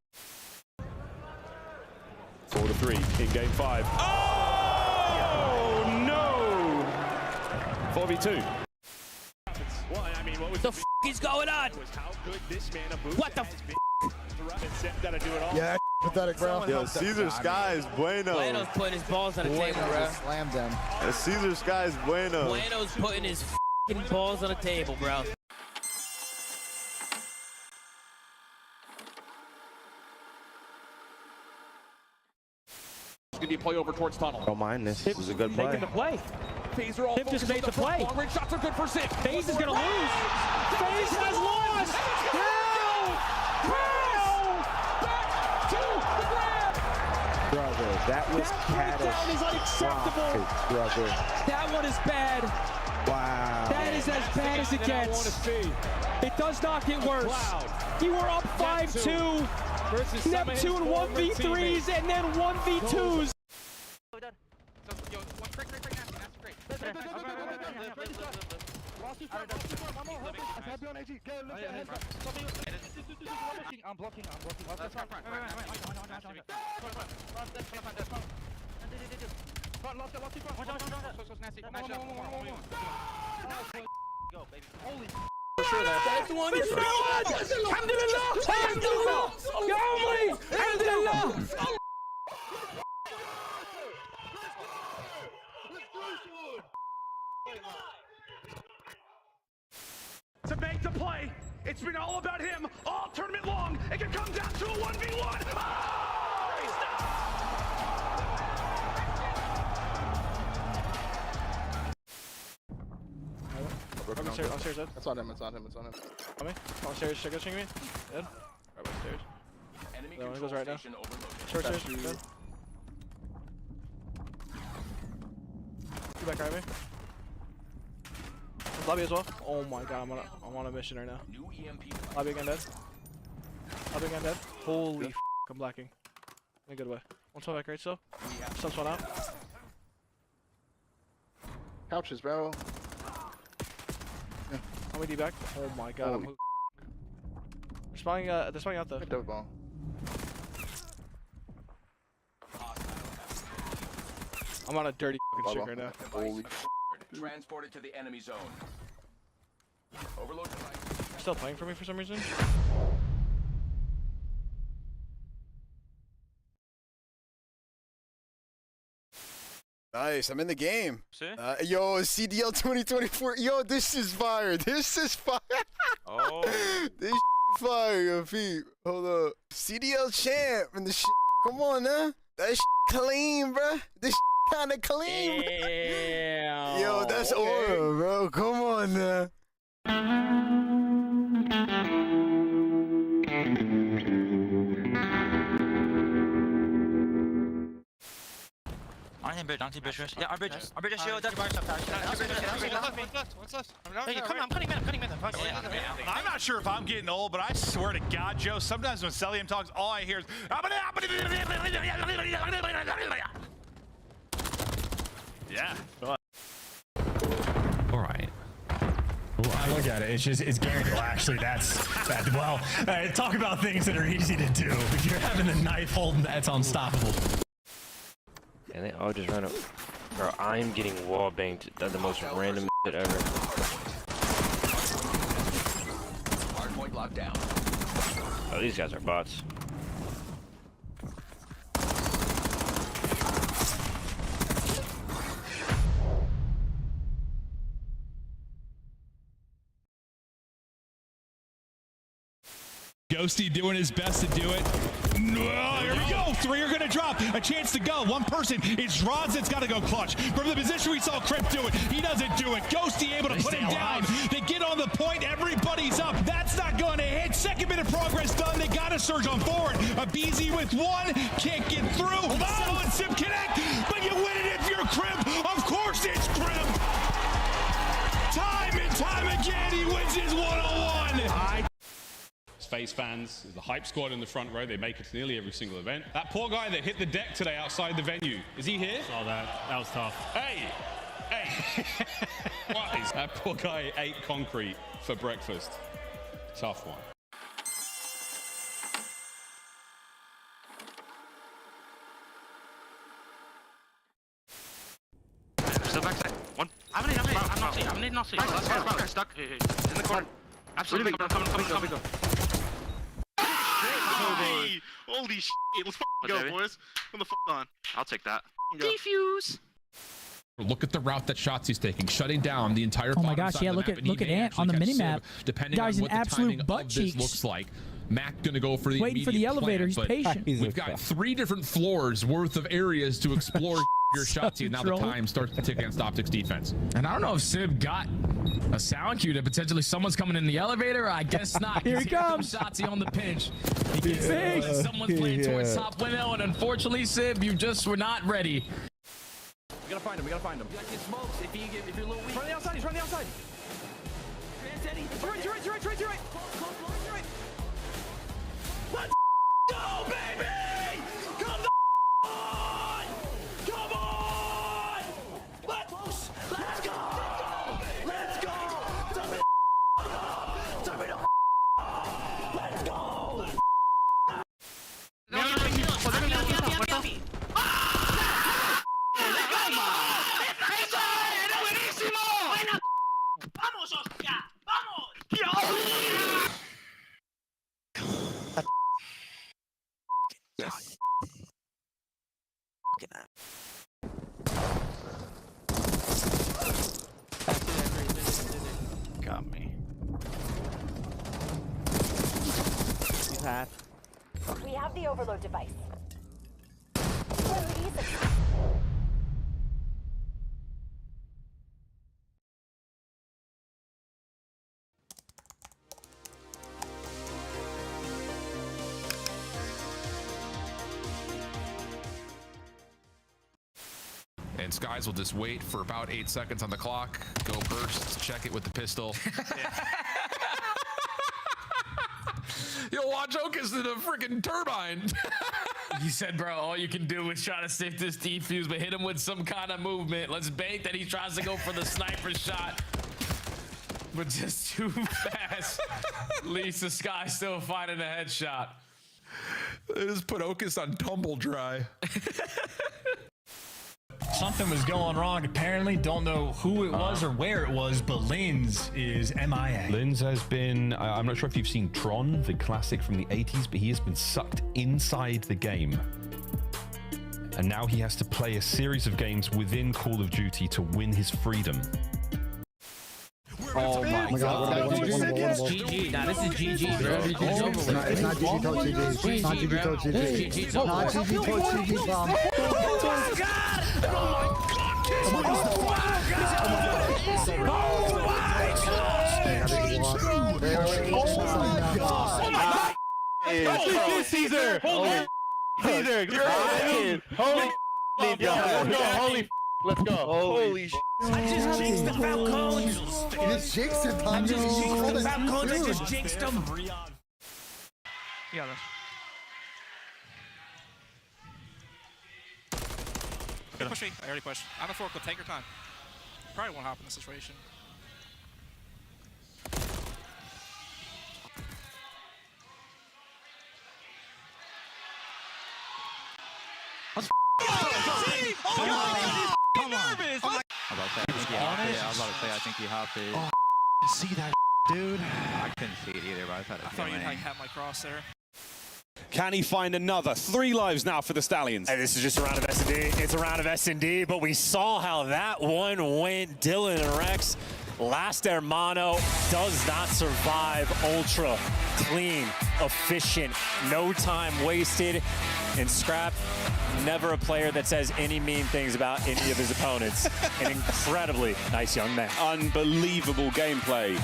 4-3 in game 5. Oh no! 4v2. Well, I mean, what the f is going on? What the f? Yeah, pathetic, bro. Yo, Caesar Sky is bueno. Bueno's putting his balls on the table, bro. Slammed them. Caesar Sky is bueno. Bueno's putting his f***ing balls on the table, bro. It's gonna be a play over towards tunnel. Don't mind this. This is a good play. Making the play. Phaser all just made the play. Long range shots are good for Zip. FaZe is gonna lose. FaZe has lost. Brother, that was That is unacceptable. Brother. That one is bad. Wow. That is as bad as it gets. It does not get worse. You were up 5-2. Neptune 1v3s and then 1v2s. I'm blocking. Holy That's the one. Alhamdulillah! Alhamdulillah! Ya Umri! Alhamdulillah! To make the play, it's been all about him all tournament long. It can come down to a 1v1. Oh, he's Upstairs, It's on him. On me. Upstairs, checking me. Dead. Right upstairs. Enemy That one goes right now. Short stairs, dead. Two back right me. Lobby as well. Oh my god, I'm on a mission right now. Lobby again dead. Holy f, I'm blacking. In a good way. One spot back right still. Some spot out. Couches, bro. How many D back? Oh my god. They're spawning out there. Dope ball. I'm on a dirty fucking streak right now. Holy Transported to the enemy zone. Overload device. Still playing for me for some reason? Nice, I'm in the game. Yo, CDL 2024. Yo, this is fire. This is fire. Oh. This fire, yo, Pete. Hold up. CDL champ and the shit. Come on, huh? That clean, bruh. This kind of clean. Damn. Yo, that's aura, bro. Come on, now. On bridge, yeah, our bridge is shield, that's What's left? I'm cutting mid. I'm not sure if I'm getting old, but I swear to God, Joe, sometimes when Celium talks, all I hear is... Yeah. All right. Well, I look at it, it's guaranteed. Well, actually, talk about things that are easy to do. If you're having the knife holding, that's unstoppable. And they all just run up. Bro, I'm getting wall banged at the most random shit ever. Hardpoint locked down. Oh, these guys are bots. Ghosty doing his best to do it. Here we go. 3 are going to drop. A chance to go. One person. It's Rods that's got to go clutch. From the position we saw Crimp do it, he doesn't do it. Ghosty able to put him down. They get on the point. Everybody's up. That's not going to hit. Second bit of progress done. They got to surge on forward. A BZ with 1. Can't get through. Oh, and Sim connect. But you win it if you're Crimp. Of course it's Crimp. Time and time again, he wins his one-on-one. FaZe fans, the hype squad in the front row, they make it to nearly every single event. That poor guy that hit the deck today outside the venue, is he here? Saw that. That was tough. Hey! What is that poor guy ate concrete for breakfast? Tough one. Still backside. One. I'm not seeing. Stuck. In the corner. Absolutely. Coming. Holy shit. Let's go, boys. What the fuck on? I'll take that. Defuse. Look at the route that Shotzzy's taking, shutting down the entire. Oh my gosh, yeah, look at Ant on the minimap. Depending Guys, on what an the timing absolute butt of this cheeks. looks like. Mac gonna go for the waiting for the elevator. He's patient. We've got 3 different floors worth of areas to explore your Shotzzy, and now the time starts to tick against Optics defense. And I don't know if Sib got a sound cue that potentially someone's coming in the elevator. I guess not. Here he comes. Shotzzy on the pinch. He gets it. Someone's playing towards top window, and unfortunately, Sib, you just were not ready. We gotta find him. You gotta get smokes if you're a little weak. He's running outside. He's running outside. You're right. Let's go, baby! Come on! Come on! Let's go! Let's go! Let's go! ¡Vamos, hostia! ¡Vamos! Got me. We have the overload device. And Skies will just wait for about 8 seconds on the clock, go burst, check it with the pistol. Yo, watch Okus in a freaking turbine. You said, bro, all you can do is try to stick this defuse, but hit him with some kind of movement. Let's bait that he tries to go for the sniper shot, but just too fast. Leads to Sky still finding a headshot. They just put Okus on tumble dry. Something was going wrong, apparently. Don't know who it was or where it was, but Linz is MIA. Linz has been, I'm not sure if you've seen Tron, the classic from the 80s, but he has been sucked inside the game. And now he has to play a series of games within Call of Duty to win his freedom. Oh my god. GG. Nah, this is GG, bro. It's not GG Code GG. It's not GG Code GG. It's not GG Code GG, fam. Oh god! Caesar! Holy Caesar! Holy let's go. Holy shit. I just jinxed the Falcons. You just jinxed it, Tom. I just jinxed the Falcons. I just jinxed them. Yeah, Push me. I already pushed. I'm a fork. Take your time. Probably won't happen in this situation. Come on. I think you have to. Oh, see that, dude? I couldn't see it either, but I thought you'd have my cross there. Can he find another? 3 lives now for the Stallions. Hey, this is just a round of S&D. It's a round of S&D, but we saw how that one went. Dylan and Rex, last Hermano does not survive. Ultra clean, efficient, no time wasted. And Scrap, never a player that says any mean things about any of his opponents. An incredibly nice young man. Unbelievable gameplay.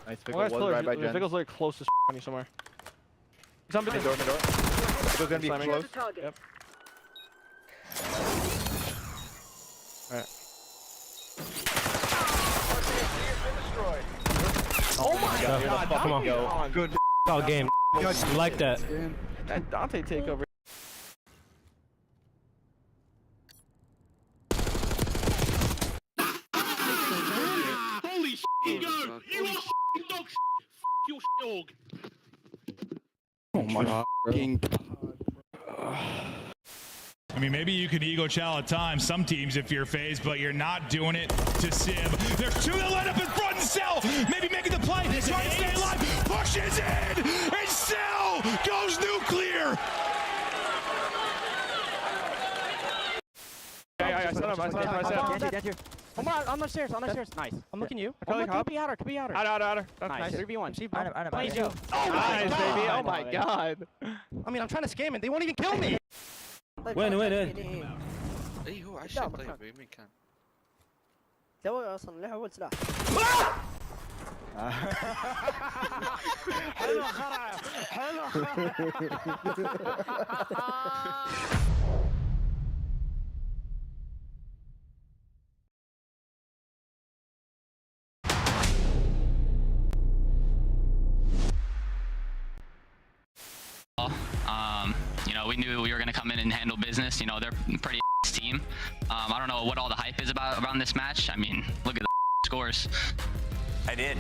Nice pick. Vickle's like close as on you somewhere. He's on mid door. Vickle's gonna be close. Yep. Alright. Oh my god. Come on. Good game. You like that. That Dante takeover. Holy shit, go! You are dog shit! Your dog! Oh my god. I mean, maybe you can ego chow at times, some teams if you're FaZe, but you're not doing it to Sim. There's 2 that line up in front and Cell, maybe making the play, trying to stay alive, pushes in, and Cell goes nuclear. I set up. Come on the stairs, Nice. I'm looking you. Could be outer. Outer. That's nice. 3v1. Please do. Nice, baby. Oh my god. I mean, I'm trying to scam it. They won't even kill me. وين اي هو 10 طيب مين كان؟ تو اصلا له اول سلاح حلو خرعه حلو You know, we knew we were going to come in and handle business. You know, they're a pretty team. I don't know what all the hype is about around this match. I mean, look at the scores. I did.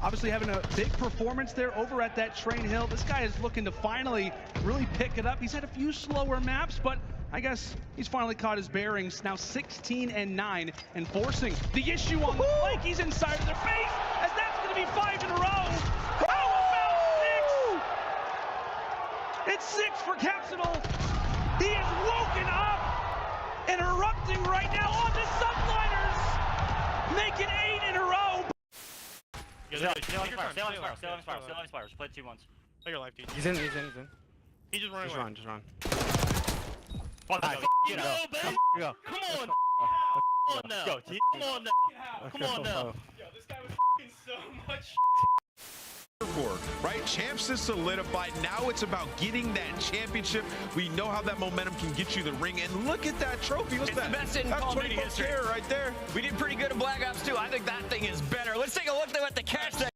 Obviously having a big performance there over at that Train Hill. This guy is looking to finally really pick it up. He's had a few slower maps, but I guess he's finally caught his bearings. Now 16-9 and forcing the issue on the flank. He's inside of their face, as that's going to be 5 in a row. How about 6? It's 6 for Capsidal. He is woken up and erupting right now on the Sunliners, making 8 in a row. Stay on Spires. Play 2 once. Play your life, dude. He's in. He just ran away. Just run. Fuck no, baby. Come on. Come on now. Come on now. Come on now. Yo, this guy was f***ing so much right? Champs is solidified. Now it's about getting that championship. We know how that momentum can get you the ring. And look at that trophy. What's that? The best in Call of Duty history right there. We did pretty good in Black Ops 2. I think that thing is better. Let's take a look though at the catch that.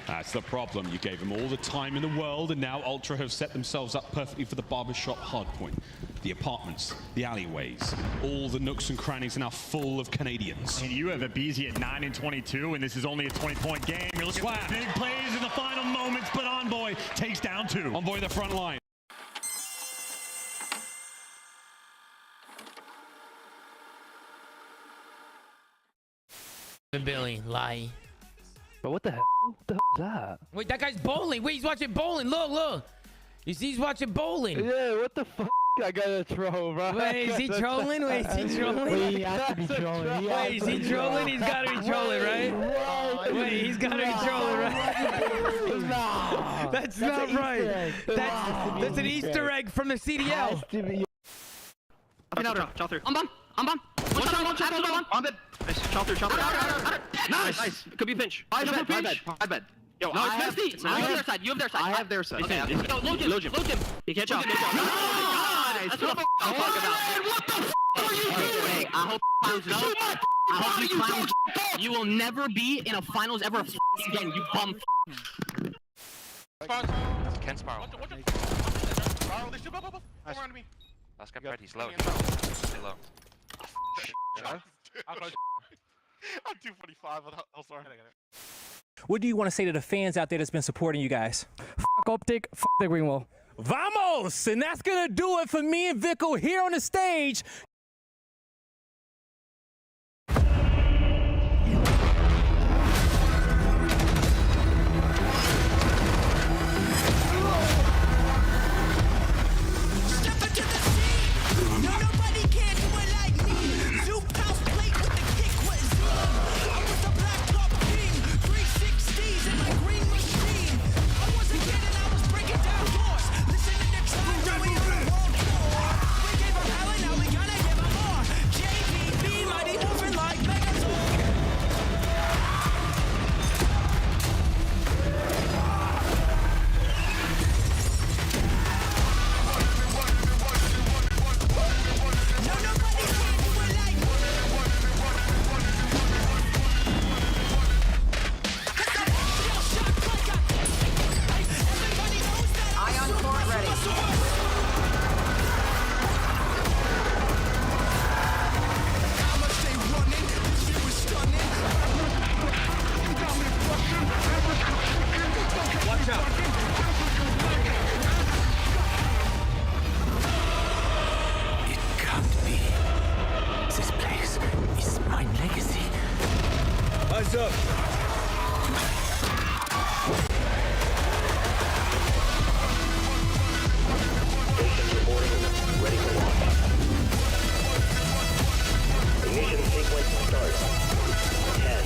That's the problem. You gave them all the time in the world, and now Ultra have set themselves up perfectly for the barbershop hardpoint. the apartments, the alleyways, all the nooks and crannies are now full of Canadians. And you have a BZ at 9 and 22, and this is only a 20-point game. You're looking at big plays in the final moments, but Envoy takes down 2. Envoy the front line. Billy, lie. But what the hell? What the hell is that? Wait, that guy's bowling. Wait, he's watching bowling. Look, look. You see, he's watching bowling. Yeah, what the fuck? I gotta troll, bro. Wait, is he trolling? Wait, is he trolling? Wait, he has to be trolling. Wait, is he trolling? He's gotta be trolling, right? Wait, he's gotta be trolling, right? That's not right. That's an Easter egg from the CDL. I'm bomb. One shot. I'm dead. Nice. Shot through. Nice. Could be a pinch. I bet. Yo, no, it's Messi. You have their side. I have their side. Okay. Yo, load him. He can't jump. Nice. That's what I'm talking about. What the are you doing? I hope finals know. I hope you clowns. You will never be in a finals ever again, you bum. Ken Sparrow. Last guy red, he's low. Stay low. I'm 245. I'm sorry. What do you want to say to the fans out there that's been supporting you guys? Fuck Optic, fuck the green wall. Vamos! And that's gonna do it for me and Vico here on the stage. Eyes up. Ready for launch. Ignition sequence starts. 10,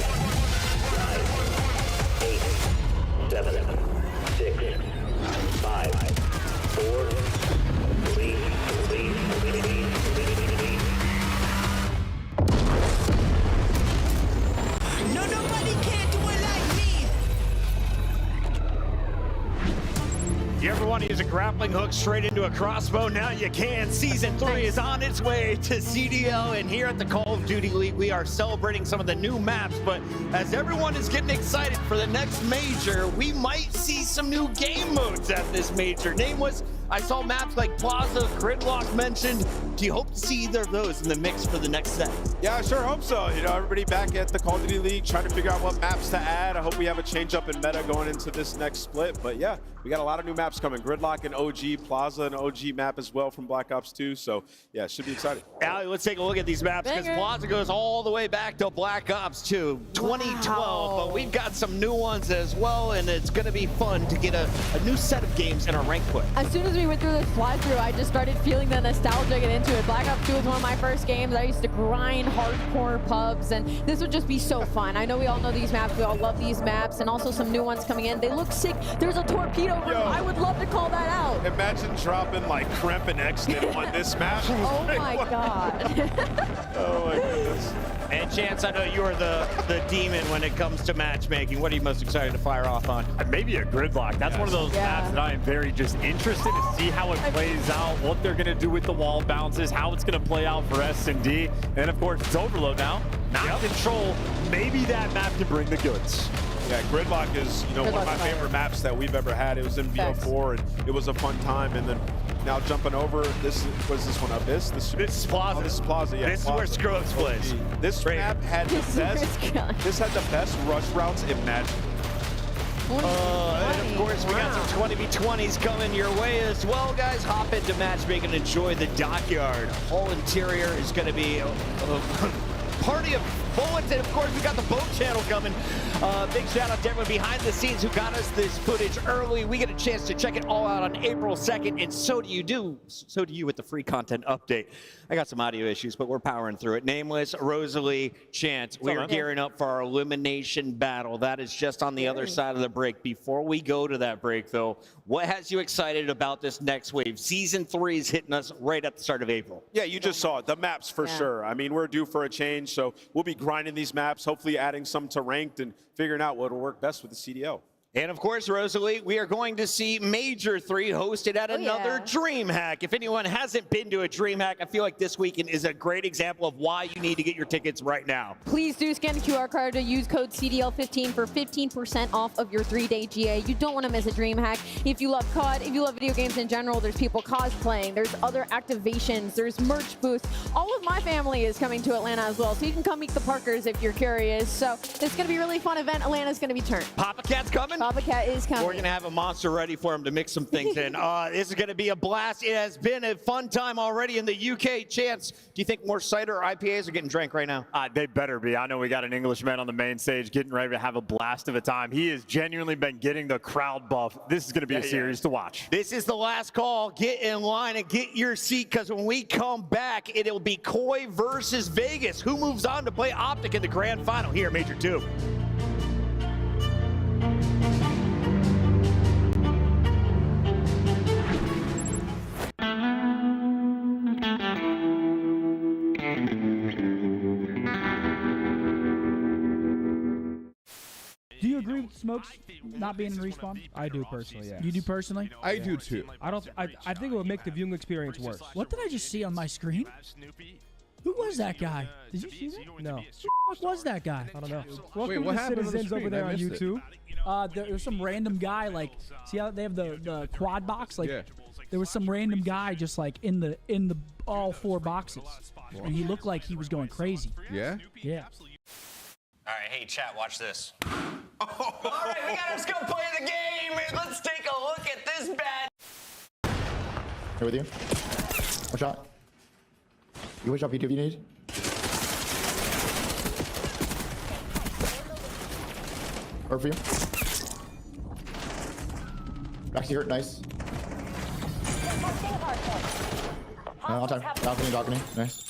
9, 8, 7, 6, 5, 4, 3, No, nobody can do it like me. You ever want to use a grappling hook straight into a crossbow? Now you can. Season 3 is on its way to CDL, and here at the Call of Duty League, we are celebrating some of the new maps, but as everyone is getting excited for the next major, we might see some new game modes at this major. Name was, I saw maps like Plaza, Gridlock mentioned. Do you hope to see either of those in the mix for the next set? Yeah, I sure hope so. You know, everybody back at the Call of Duty League trying to figure out what maps to add. I hope we have a change up in meta going into this next split. But yeah, we got a lot of new maps coming. Gridlock and OG, Plaza and OG map as well from Black Ops 2. So yeah, it should be exciting. Allie, let's take a look at these maps because Plaza goes all the way back to Black Ops 2, 2012. But we've got some new ones as well, and it's going to be fun to get a new set of games in our rank play. As soon as we went through this fly-through, I just started feeling the nostalgia get into it. Black Ops 2 was one of my first games. I used to grind hardcore pubs, and this would just be so fun. I know we all know these maps. We all love these maps, and also some new ones coming in. They look sick. There's a torpedo room. I would love to call that out. Imagine dropping like Kremp and Exton on this map. Oh my god. Oh my goodness. And Chance, I know you're the demon when it comes to matchmaking. What are you most excited to fire off on? Maybe a Gridlock. That's one of those maps that I am very just interested to see how it plays out, what they're going to do with the wall bounces, how it's going to play out for S&D. And of course, it's Overload now. Not Control. Maybe that map can bring the goods. Yeah, Gridlock is, you know, one of my favorite maps that we've ever had. It was in BO4, and it was a fun time. And then now jumping over. This was this one Abyss. This is Plaza. Oh, this is Plaza. Yeah, this Plaza. is where Scrubs plays. This map had the best. This had the best rush routes imaginable. And of course, we got some 20v20s coming your way as well, guys. Hop into matchmaking and enjoy the dockyard. Whole interior is going to be a party of bullets, and of course, we got the boat channel coming. Big shout out to everyone behind the scenes who got us this footage early. We get a chance to check it all out on April 2nd, and so do you with the free content update. I got some audio issues, but we're powering through it. Nameless, Rosalie, Chance, we are gearing up for our elimination battle. That is just on the other side of the break. Before we go to that break, though, what has you excited about this next wave? Season 3 is hitting us right at the start of April. Yeah, you just saw it. The maps for sure. I mean, we're due for a change, so we'll be grinding these maps, hopefully adding some to ranked and figuring out what will work best with the CDL. And of course, Rosalie, we are going to see Major 3 hosted at another DreamHack. If anyone hasn't been to a DreamHack, I feel like this weekend is a great example of why you need to get your tickets right now. Please do scan the QR code to use code CDL15 for 15% off of your 3-day GA. You don't want to miss a DreamHack. If you love COD, if you love video games in general, there's people cosplaying, there's other activations, there's merch booths. All of my family is coming to Atlanta as well, so you can come meet the Parkers if you're curious. So it's going to be a really fun event. Atlanta's going to be turned. Papa Cat's coming? Papa Cat is coming. We're going to have a monster ready for him to mix some things in. This is going to be a blast. It has been a fun time already in the UK. Chance, do you think more cider or IPAs are getting drank right now? They better be. I know we got an Englishman on the main stage getting ready to have a blast of a time. He has genuinely been getting the crowd buff. This is going to be a series to watch. This is the last call. Get in line and get your seat, because when we come back, it'll be Koi versus Vegas. Who moves on to play Optic in the grand final here at Major 2? Do you agree with Smokes not being in Respawn? I do personally, yeah. You do personally? I do too. I think it would make the viewing experience worse. What did I just see on my screen? Who was that guy? Did you see that? No. Who the fuck was that guy? I don't know. Welcome what to happened on the Citizens screen? over there I on missed YouTube. There was some random guy, like, see how they have the quad box? Like, there was some random guy just like in the all 4 boxes, and he looked like he was going crazy. Yeah. Yeah. All right, hey chat, watch this. All right, we gotta just go play the game. Let's take a look at this bad. Here with you. One shot. You wish up YouTube you need. Or for you. Actually hurt, nice. On time. Balcony. Nice.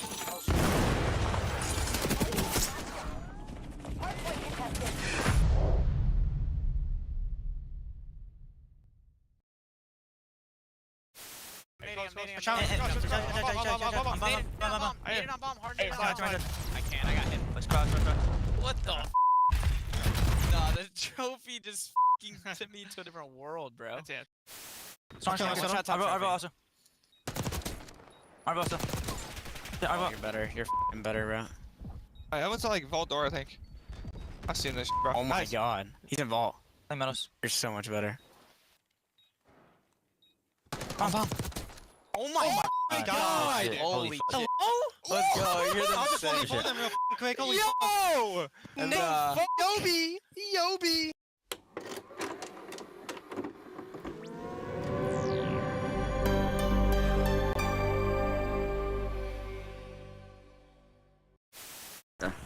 I got hit. What the f? Nah, the trophy just f***ing sent me to a different world, bro. That's it. You're better. You're f***ing better, bro. I went to like Vault Door, I think. I've seen this, bro. Oh my god. He's in Vault. You're so much better. Bomb. Oh my god! Holy shit. Let's go, you're the same. I'll just real quick. Holy yo! And, Yobi!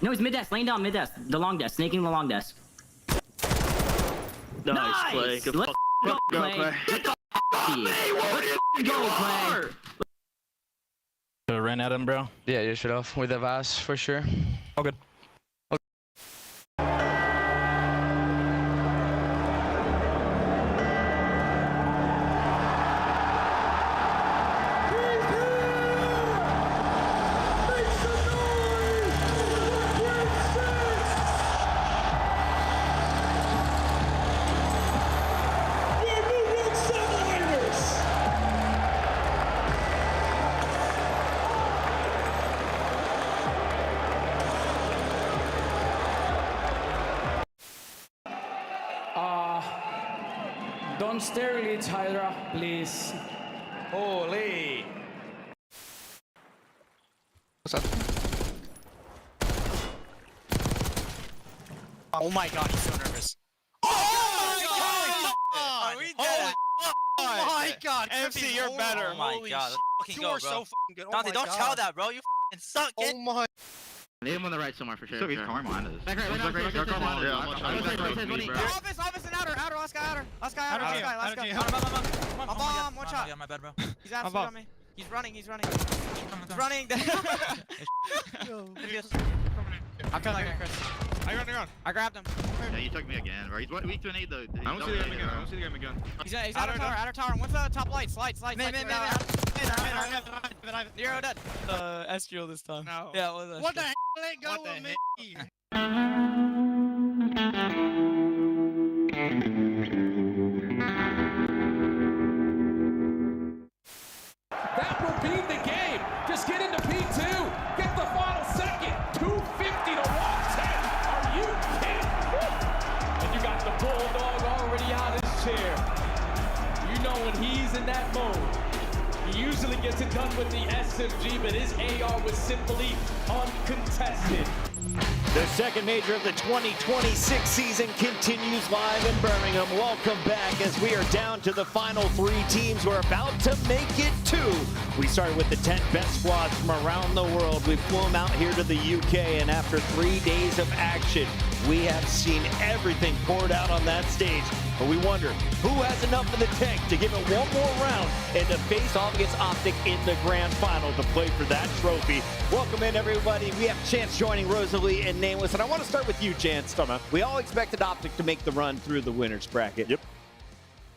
No, he's mid-desk, laying down mid-desk. The long desk, snaking the long desk. Nice play. Good Let's go, Clay. Let's go, Clay. So ran at him, bro? Yeah, you should have with the VAS for sure. All good. Don't sterilize Hydra, please. Holy. What's up? Oh my god, he's so nervous. Oh my god, MC, you're better. Oh my god, You are so fucking good. Dante, don't chow that, bro. You fucking suck, kid. Oh my. Leave him on the right somewhere for sure. So he's calm behind us. Back right, Office and outer, last guy, last guy. I'm bomb, one shot. Yeah, my bad, bro. He's absolutely on me. He's running. He's running. I felt like Chris. I grabbed him. Yeah, you took me again, bro. He's weak to an 8 though. I don't see the guy again. He's outer tower. What's the top light? Slide. Nero dead. Estriel this time. No. Yeah, what What the hell? Let go of me. That will be the game. Just get into P2. Get the final second. 250 to 110. Are you kidding? And you got the Bulldog already out his chair. You know when he's in that mode, he usually gets it done with the SMG, but his AR was simply uncontested. The second major of the 2026 season continues live in Birmingham. Welcome back as we are down to the final 3 teams. We're about to make it 2. We started with the 10 best squads from around the world. We flew them out here to the UK, and after 3 days of action, we have seen everything poured out on that stage. But we wonder, who has enough in the tank to give it one more round and to face off against Optic in the grand final to play for that trophy. Welcome in, everybody. We have Chance joining Rosalie and Nameless. And I want to start with you, Chance. We all expected Optic to make the run through the winner's bracket. Yep.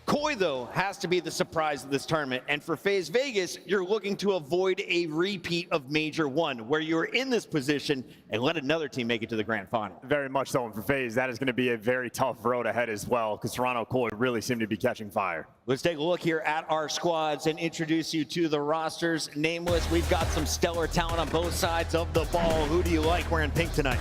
Koi, though, has to be the surprise of this tournament. And for FaZe Vegas, you're looking to avoid a repeat of Major 1, where you were in this position and let another team make it to the grand final. Very much so. And for FaZe, that is going to be a very tough road ahead as well, because Toronto Koi really seem to be catching fire. Let's take a look here at our squads and introduce you to the rosters. Nameless, we've got some stellar talent on both sides of the ball. Who do you like wearing pink tonight?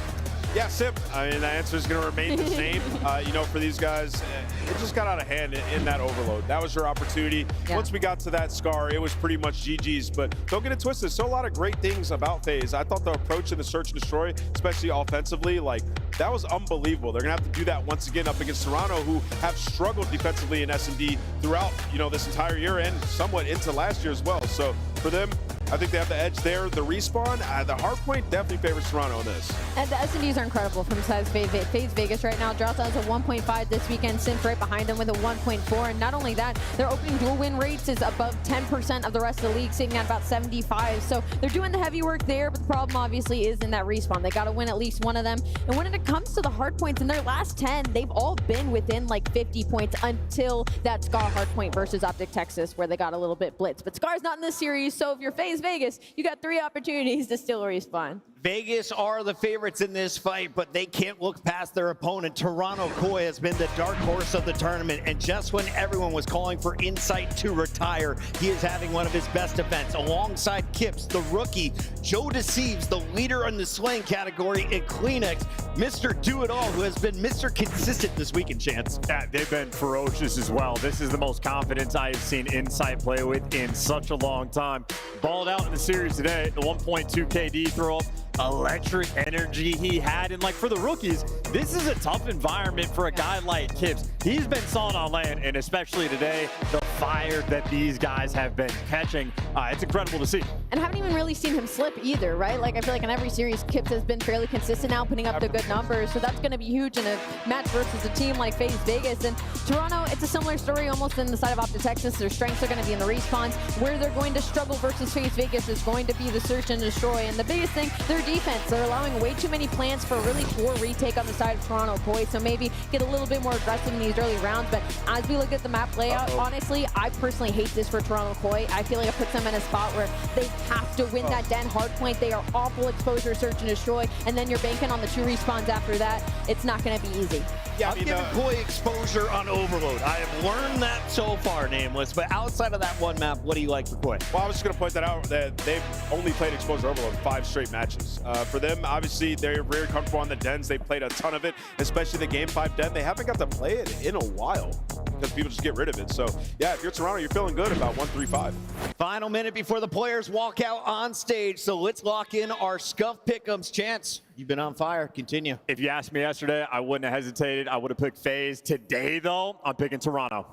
Yeah, Sip. I mean, the answer is going to remain the same. You know, for these guys, it just got out of hand in that overload. That was your opportunity. Yeah. Once we got to that scar, it was pretty much GG's. But don't get it twisted. Still a lot of great things about FaZe. I thought the approach in the search and destroy, especially offensively, like, that was unbelievable. They're going to have to do that once again up against Toronto, who have struggled defensively in S&D throughout, you know, this entire year and somewhat into last year as well. So for them, I think they have the edge there. The respawn, the hard point definitely favors Toronto in this. And the S&Ds are incredible from FaZe Vegas right now. Drought has a 1.5 this weekend. Synth right behind them with a 1.4. And not only that, their opening duel win rates is above 10% of the rest of the league, sitting at about 75. So they're doing the heavy work there, but the problem obviously is in that respawn. They got to win at least one of them. And when it comes to the hard points, in their last 10, they've all been within like 50 points until that Scar hard point versus Optic Texas, where they got a little bit blitzed. But Scar's not in this series, so if you're FaZe Vegas, you got 3 opportunities to still respawn. Vegas are the favorites in this fight, but they can't look past their opponent. Toronto Koi has been the dark horse of the tournament, and just when everyone was calling for Insight to retire, he is having one of his best events. Alongside Kips, the rookie, Joe Deceives, the leader in the slaying category, and Kleenex, Mr. Do-It-All, who has been Mr. Consistent this weekend, Chance. Yeah, they've been ferocious as well. This is the most confidence I have seen Insight play with in such a long time. Balled out in the series today, the 1.2 KD throw-up. Electric energy he had, and like for the rookies, this is a tough environment for a guy like Kips. He's been solid on land, and especially today, the fire that these guys have been catching, it's incredible to see. And I haven't even really seen him slip either, right? Like, I feel like in every series, Kips has been fairly consistent now, putting up the good numbers, so that's going to be huge in a match versus a team like FaZe Vegas. And Toronto, it's a similar story almost in the side of Optic Texas. Their strengths are going to be in the respawns. Where they're going to struggle versus FaZe Vegas is going to be the search and destroy. And the biggest thing, their defense. They're allowing way too many plans for a really poor retake on the side of Toronto Koi, so maybe get a little bit more aggressive in these early rounds. But as we look at the map layout, honestly, I personally hate this for Toronto Koi. I feel like it puts them in a spot where they have to win that den hard point. They are awful exposure, search and destroy, and then you're banking on the 2 respawns after that. It's not going to be easy. Yeah, I'm giving Koi exposure on overload. I have learned that so far, Nameless. But outside of that one map, what do you like for Koi? Well, I was just going to point that out, that they've only played exposure overload 5 straight matches. maps. For them, obviously, they're very comfortable on the dens. They played a ton of it, especially the Game 5 den. They haven't got to play it in a while because people just get rid of it. So, yeah, if you're Toronto, you're feeling good about 1-3-5. Final minute before the players walk out on stage, so let's lock in our Scuff Pick'ems. Chance, you've been on fire. Continue. If you asked me yesterday, I wouldn't have hesitated. I would have picked FaZe. Today, though, I'm picking Toronto.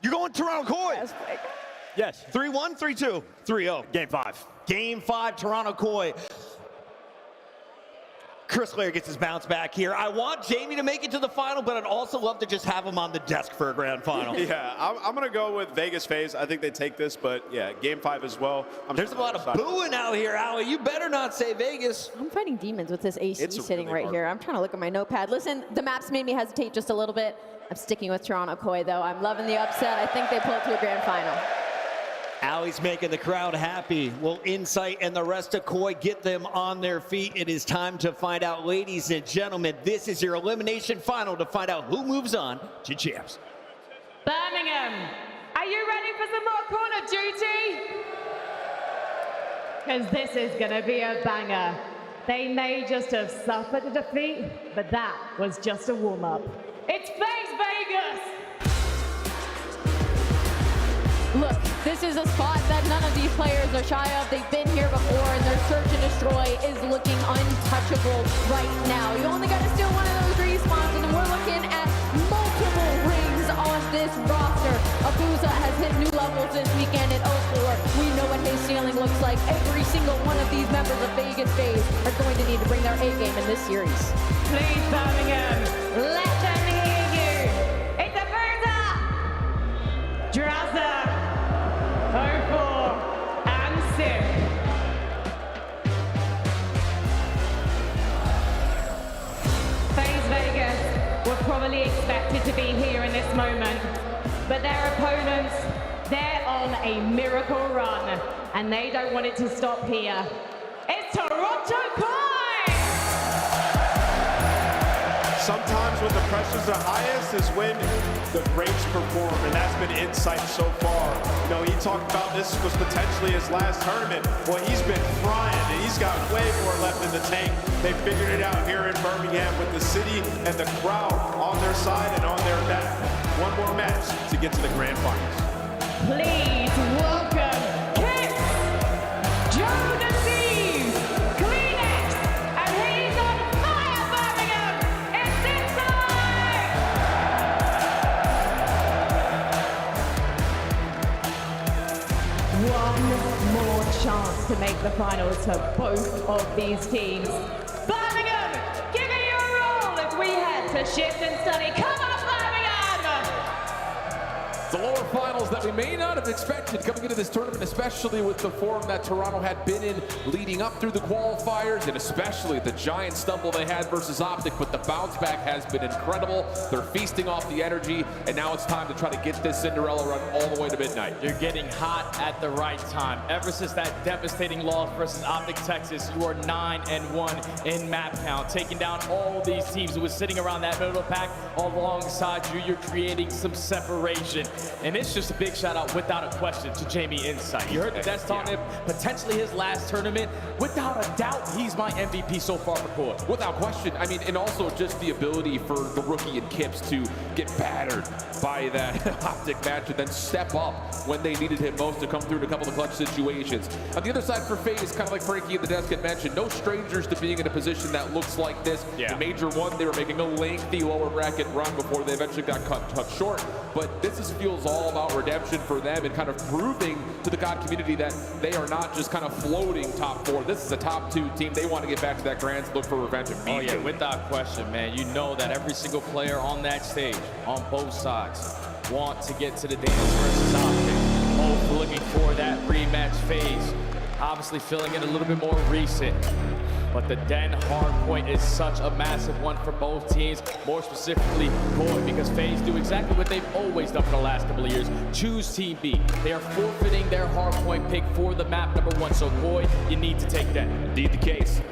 You're going Toronto Koi? Yes. 3-1, 3-2, 3-0. Game 5. Game 5, Toronto Koi. Chris Lair gets his bounce back here. I want Jamie to make it to the final, but I'd also love to just have him on the desk for a grand final. Yeah, I'm going to go with Vegas FaZe. I think they take this, but yeah, Game 5 as well. There's a lot of booing out here, Allie. You better not say Vegas. I'm fighting demons with this AC sitting right here. I'm trying to look at my notepad. Listen, the maps made me hesitate just a little bit. I'm sticking with Toronto Koi, though. I'm loving the upset. I think they pull it to a grand final. Allie's making the crowd happy. Will Insight and the rest of Koi get them on their feet? It is time to find out, ladies and gentlemen. This is your elimination final to find out who moves on to champs. Birmingham, are you ready for some more Call of Duty? Because this is going to be a banger. They may just have suffered a defeat, but that was just a warm-up. It's FaZe Vegas! Look, this is a spot that none of these players are shy of. They've been here before, and their search and destroy is looking untouchable right now. You only got to steal one of those respawns, and we're looking at multiple rings on this roster. Abuza has hit new levels this weekend at 04. We know what his ceiling looks like. Every single one of these members of Vegas FaZe are going to need to bring their A game in this series. Please, Birmingham, let them hear you. It's Abuza, Drazza, 04 and Sim. FaZe Vegas were probably expected to be here in this moment, but their opponents, they're on a miracle run, and they don't want it to stop here. It's Toronto Koi! Sometimes when the pressures are highest is when the greats perform, and that's been Insight so far. You know, he talked about this was potentially his last tournament. Well, he's been frying, and he's got way more left in the tank. They figured it out here in Birmingham with the city and the crowd on their side and on their back. One more match to get to the grand finals. Please welcome Kix, Joe Deceives, Kleenex, and he's on fire, Birmingham! It's Insight! One more chance to make the finals to both of these teams. Birmingham, give it your all if we head to Shift and Study. Come on, The lower finals that we may not have expected coming into this tournament, especially with the form that Toronto had been in leading up through the qualifiers, and especially the giant stumble they had versus Optic, but the bounce back has been incredible. They're feasting off the energy, and now it's time to try to get this Cinderella run all the way to midnight. You're getting hot at the right time. Ever since that devastating loss versus Optic Texas, you are 9-1 in map count, taking down all these teams who was sitting around that middle pack alongside you. You're creating some separation. And it's just a big shout out without a question to Jamie Insight. You heard the test on him, potentially his last tournament. Without a doubt, he's my MVP so far for Koi. Without question. I mean, and also just the ability for the rookie and Kips to get battered by that Optic match and then step up when they needed him most to come through in a couple of clutch situations. On the other side for FaZe, kind of like Frankie at the desk had mentioned, no strangers to being in a position that looks like this. In Major 1, they were making a lengthy lower bracket run before they eventually got cut short. But this feels all about redemption for them and kind of proving to the COD community that they are not just kind of floating top 4. This is a top 2 team. They want to get back to that Grands, look for revenge immediately. Oh yeah, without question, man. You know that every single player on that stage, on both sides, want to get to the dance versus Optic. Both looking for that rematch phase. Obviously feeling it a little bit more recent. But the Den hardpoint is such a massive one for both teams, more specifically Koi, because FaZe do exactly what they've always done for the last couple of years, choose Team B. They are forfeiting their hardpoint pick for the map number 1, so Koi, you need to take that. Indeed the case.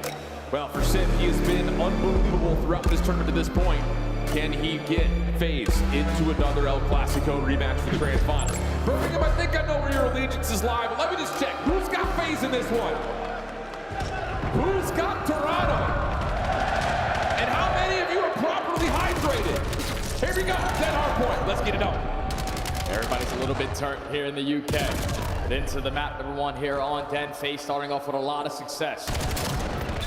Well, for Sim, he has been unbelievable throughout this tournament to this point. Can he get FaZe into another El Clasico rematch for the Grand Finals? Birmingham, I think I know where your allegiance is live, but let me just check. Who's got FaZe in this one? Who's got Toronto? And how many of you are properly hydrated? Here we go, 10 hard point. Let's get it up. Everybody's a little bit turnt here in the UK. But into the map number 1 here on Den. FaZe starting off with a lot of success.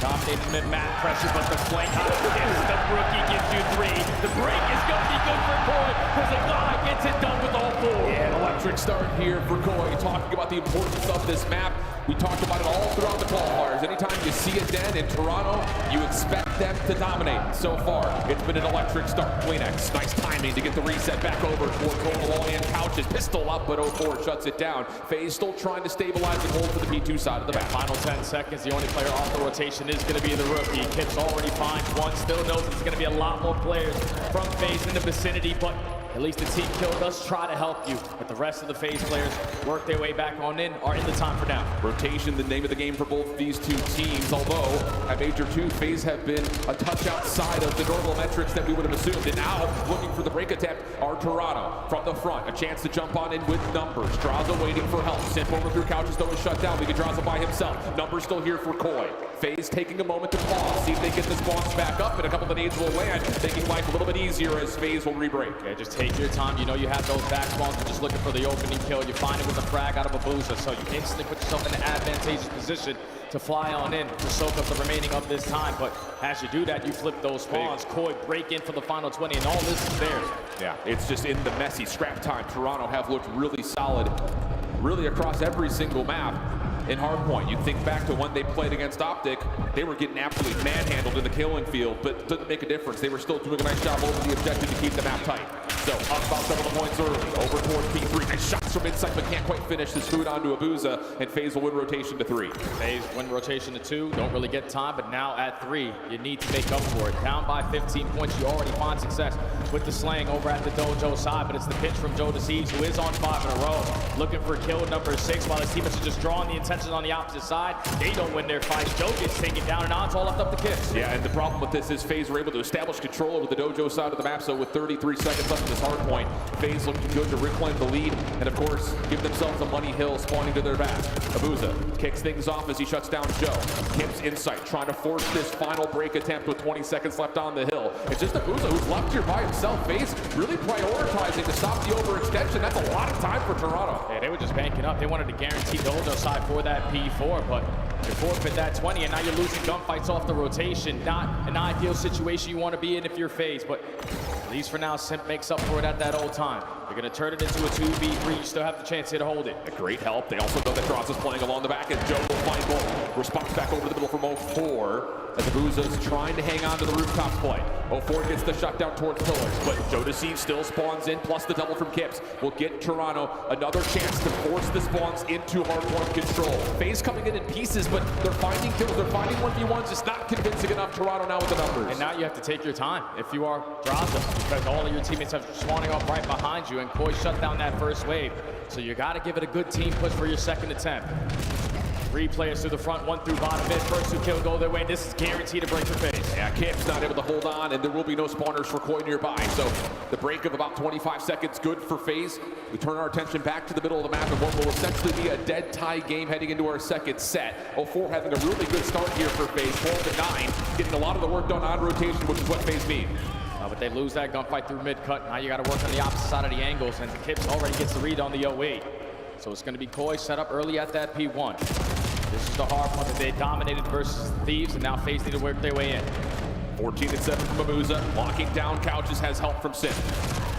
Dominating mid-map pressure, but the flank high hits. The rookie gives you 3. The break is going to be good for Koi, because the guy gets it done with all 4. Yeah, an electric start here for Koi. Talking about the importance of this map. We talked about it all throughout the qualifiers. Anytime you see a Den in Toronto, you expect them to dominate. So far, it's been an electric start. Queenex, nice timing to get the reset back over toward Total and Couches. Pistol up, but 0-4 shuts it down. FaZe still trying to stabilize and hold for the P2 side of the map. Final 10 seconds. The only player off the rotation is going to be the rookie. Kip's already finds one. Still knows there's going to be a lot more players from FaZe in the vicinity, but at least the team kill does try to help you. But the rest of the FaZe players work their way back on in, are in the time for now. Rotation, the name of the game for both these two teams. Although at Major 2, FaZe have been a touch outside of the normal metrics that we would have assumed. And now looking for the break attempt are Toronto from the front. A chance to jump on in with Numbers. Draza waiting for help. Simp over through Couches, though is shut down. We get Draza by himself. Numbers still here for Koi. FaZe taking a moment to pause. See if they get the spawns back up, and a couple of nades will land. Making life a little bit easier as FaZe will re-break. Yeah, just take your time. You know you have those back spawns. You're just looking for the opening kill. You find it with a frag out of a boozer, so you instantly put yourself in an advantageous position to fly on in to soak up the remaining of this time. But as you do that, you flip those spawns. Koi break in for the final 20, and all this is theirs. Yeah, it's just in the messy scrap time. Toronto have looked really solid, really across every single map. In Hardpoint, you think back to when they played against Optic, they were getting absolutely manhandled in the killing field, but it didn't make a difference. They were still doing a nice job over the objective to keep the map tight. So up about several points early, over towards P3. Nice shots from inside, but can't quite finish this food onto Abuza, and FaZe will win rotation to 3. FaZe win rotation to 2, don't really get time, but now at 3, you need to make up for it. Down by 15 points, you already find success with the slaying over at the Dojo side, but it's the pitch from Joe Deceives, who is on 5 in a row, looking for kill number 6, while his teammates are just drawing the intentions on the opposite side. They don't win their fights. Joe gets taken down, and now it's all left up to Kips. Yeah, and the problem with this is FaZe were able to establish control over the Dojo side of the map, so with 33 seconds left in this hard point, FaZe looking good to reclaim the lead, and of course, give themselves a money hill spawning to their back. Abuza kicks things off as he shuts down Joe. Kips insight, trying to force this final break attempt with 20 seconds left on the hill. It's just Abuza who's left here by himself. FaZe really prioritizing to stop the overextension. That's a lot of time for Toronto. Yeah, they were just banking up. They wanted to guarantee Dojo side for that P4, but you forfeit that 20, and now you're losing gunfights off the rotation. Not an ideal situation you want to be in if you're FaZe, but at least for now, Simp makes up for it at that old time. You're going to turn it into a 2v3. You still have the chance here to hold it. A great help. They also know that Cross is playing along the back, and Joe will find both. Response back over the middle from 0-4 as Abuza's trying to hang on to the rooftops play. 0-4 gets the shutdown towards pillars, but Joe Deceive still spawns in, plus the double from Kips will get Toronto another chance to force the spawns into hardpoint control. FaZe coming in pieces, but they're finding kills. They're finding 1v1s. It's not convincing enough. Toronto now with the numbers. And now you have to take your time if you are Draza, because all of your teammates are spawning up right behind you, and Koi shut down that first wave. So you got to give it a good team push for your second attempt. 3 players through the front, 1 through bottom mid. First 2 kill go their way. This is guaranteed to break for FaZe. Yeah, Kip's not able to hold on, and there will be no spawners for Koi nearby. So the break of about 25 seconds, good for FaZe. We turn our attention back to the middle of the map and what will essentially be a dead tie game heading into our second set. 0-4 having a really good start here for FaZe, 12-9, getting a lot of the work done on rotation, which is what FaZe need. But they lose that gunfight through mid-cut. Now you got to work on the opposite side of the angles, and Kips already gets the read on the 08. So it's going to be Koi set up early at that P1. This is the hard part that they dominated versus Thieves, and now FaZe need to work their way in. 14-7 from Abuza, locking down Couches, has help from Simp.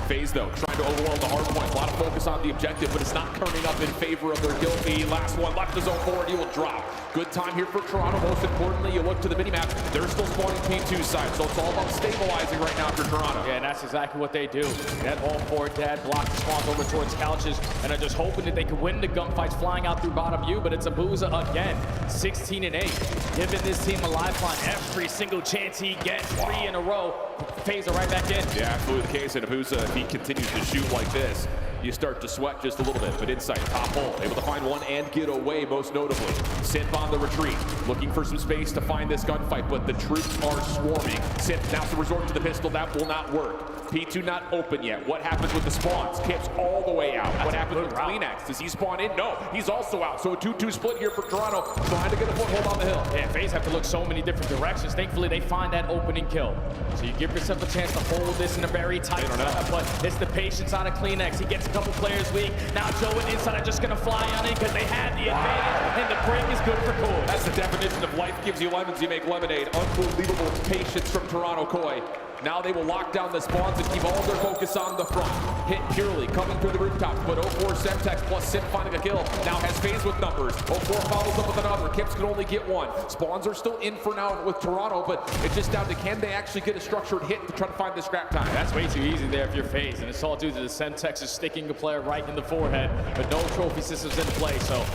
FaZe, though, trying to overwhelm the hard point. A lot of focus on the objective, but it's not turning up in favor of their kill feed. Last one left to zone 4, and he will drop. Good time here for Toronto. Most importantly, you look to the minimap. They're still spawning P2 side, so it's all about stabilizing right now for Toronto. Yeah, and that's exactly what they do. That all 4 dad block the spawns over towards Couches, and are just hoping that they can win the gunfights flying out through bottom U, but it's Abuza again, 16-8, giving this team a lifeline every single chance he gets. 3 in a row. FaZe are right back in. Yeah, absolutely the case. And Abuza, if he continues to shoot like this, you start to sweat just a little bit. But inside, top hole, able to find one and get away, most notably. Simp on the retreat, looking for some space to find this gunfight, but the troops are swarming. Simp now to resort to the pistol. That will not work. P2 not open yet. What happens with the spawns? Kips all the way out. What happens with CleanX? Does he spawn in? No, he's also out. So a 2-2 split here for Toronto, trying to get a foothold on the hill. Yeah, FaZe have to look so many different directions. Thankfully, they find that opening kill. So you give yourself a chance to hold this in a very tight setup, but it's the patience out of CleanX. He gets a couple players weak. Now Joe and Inside are just going to fly on in because they had the advantage, and the break is good for Koi. That's the definition of life gives you lemons, you make lemonade. Unbelievable patience from Toronto Koi. Now they will lock down the spawns and keep all their focus on the front. Hit purely, coming through the rooftops, but 04 Semtex plus Sim finding a kill. Now has FaZe with numbers. 04 follows up with another. Kips can only get one. Spawns are still in for now with Toronto, but it's just down to can they actually get a structured hit to try to find the scrap time. That's way too easy there if you're FaZe, and it's all due to the Semtex is sticking a player right in the forehead, but no trophy systems in play, so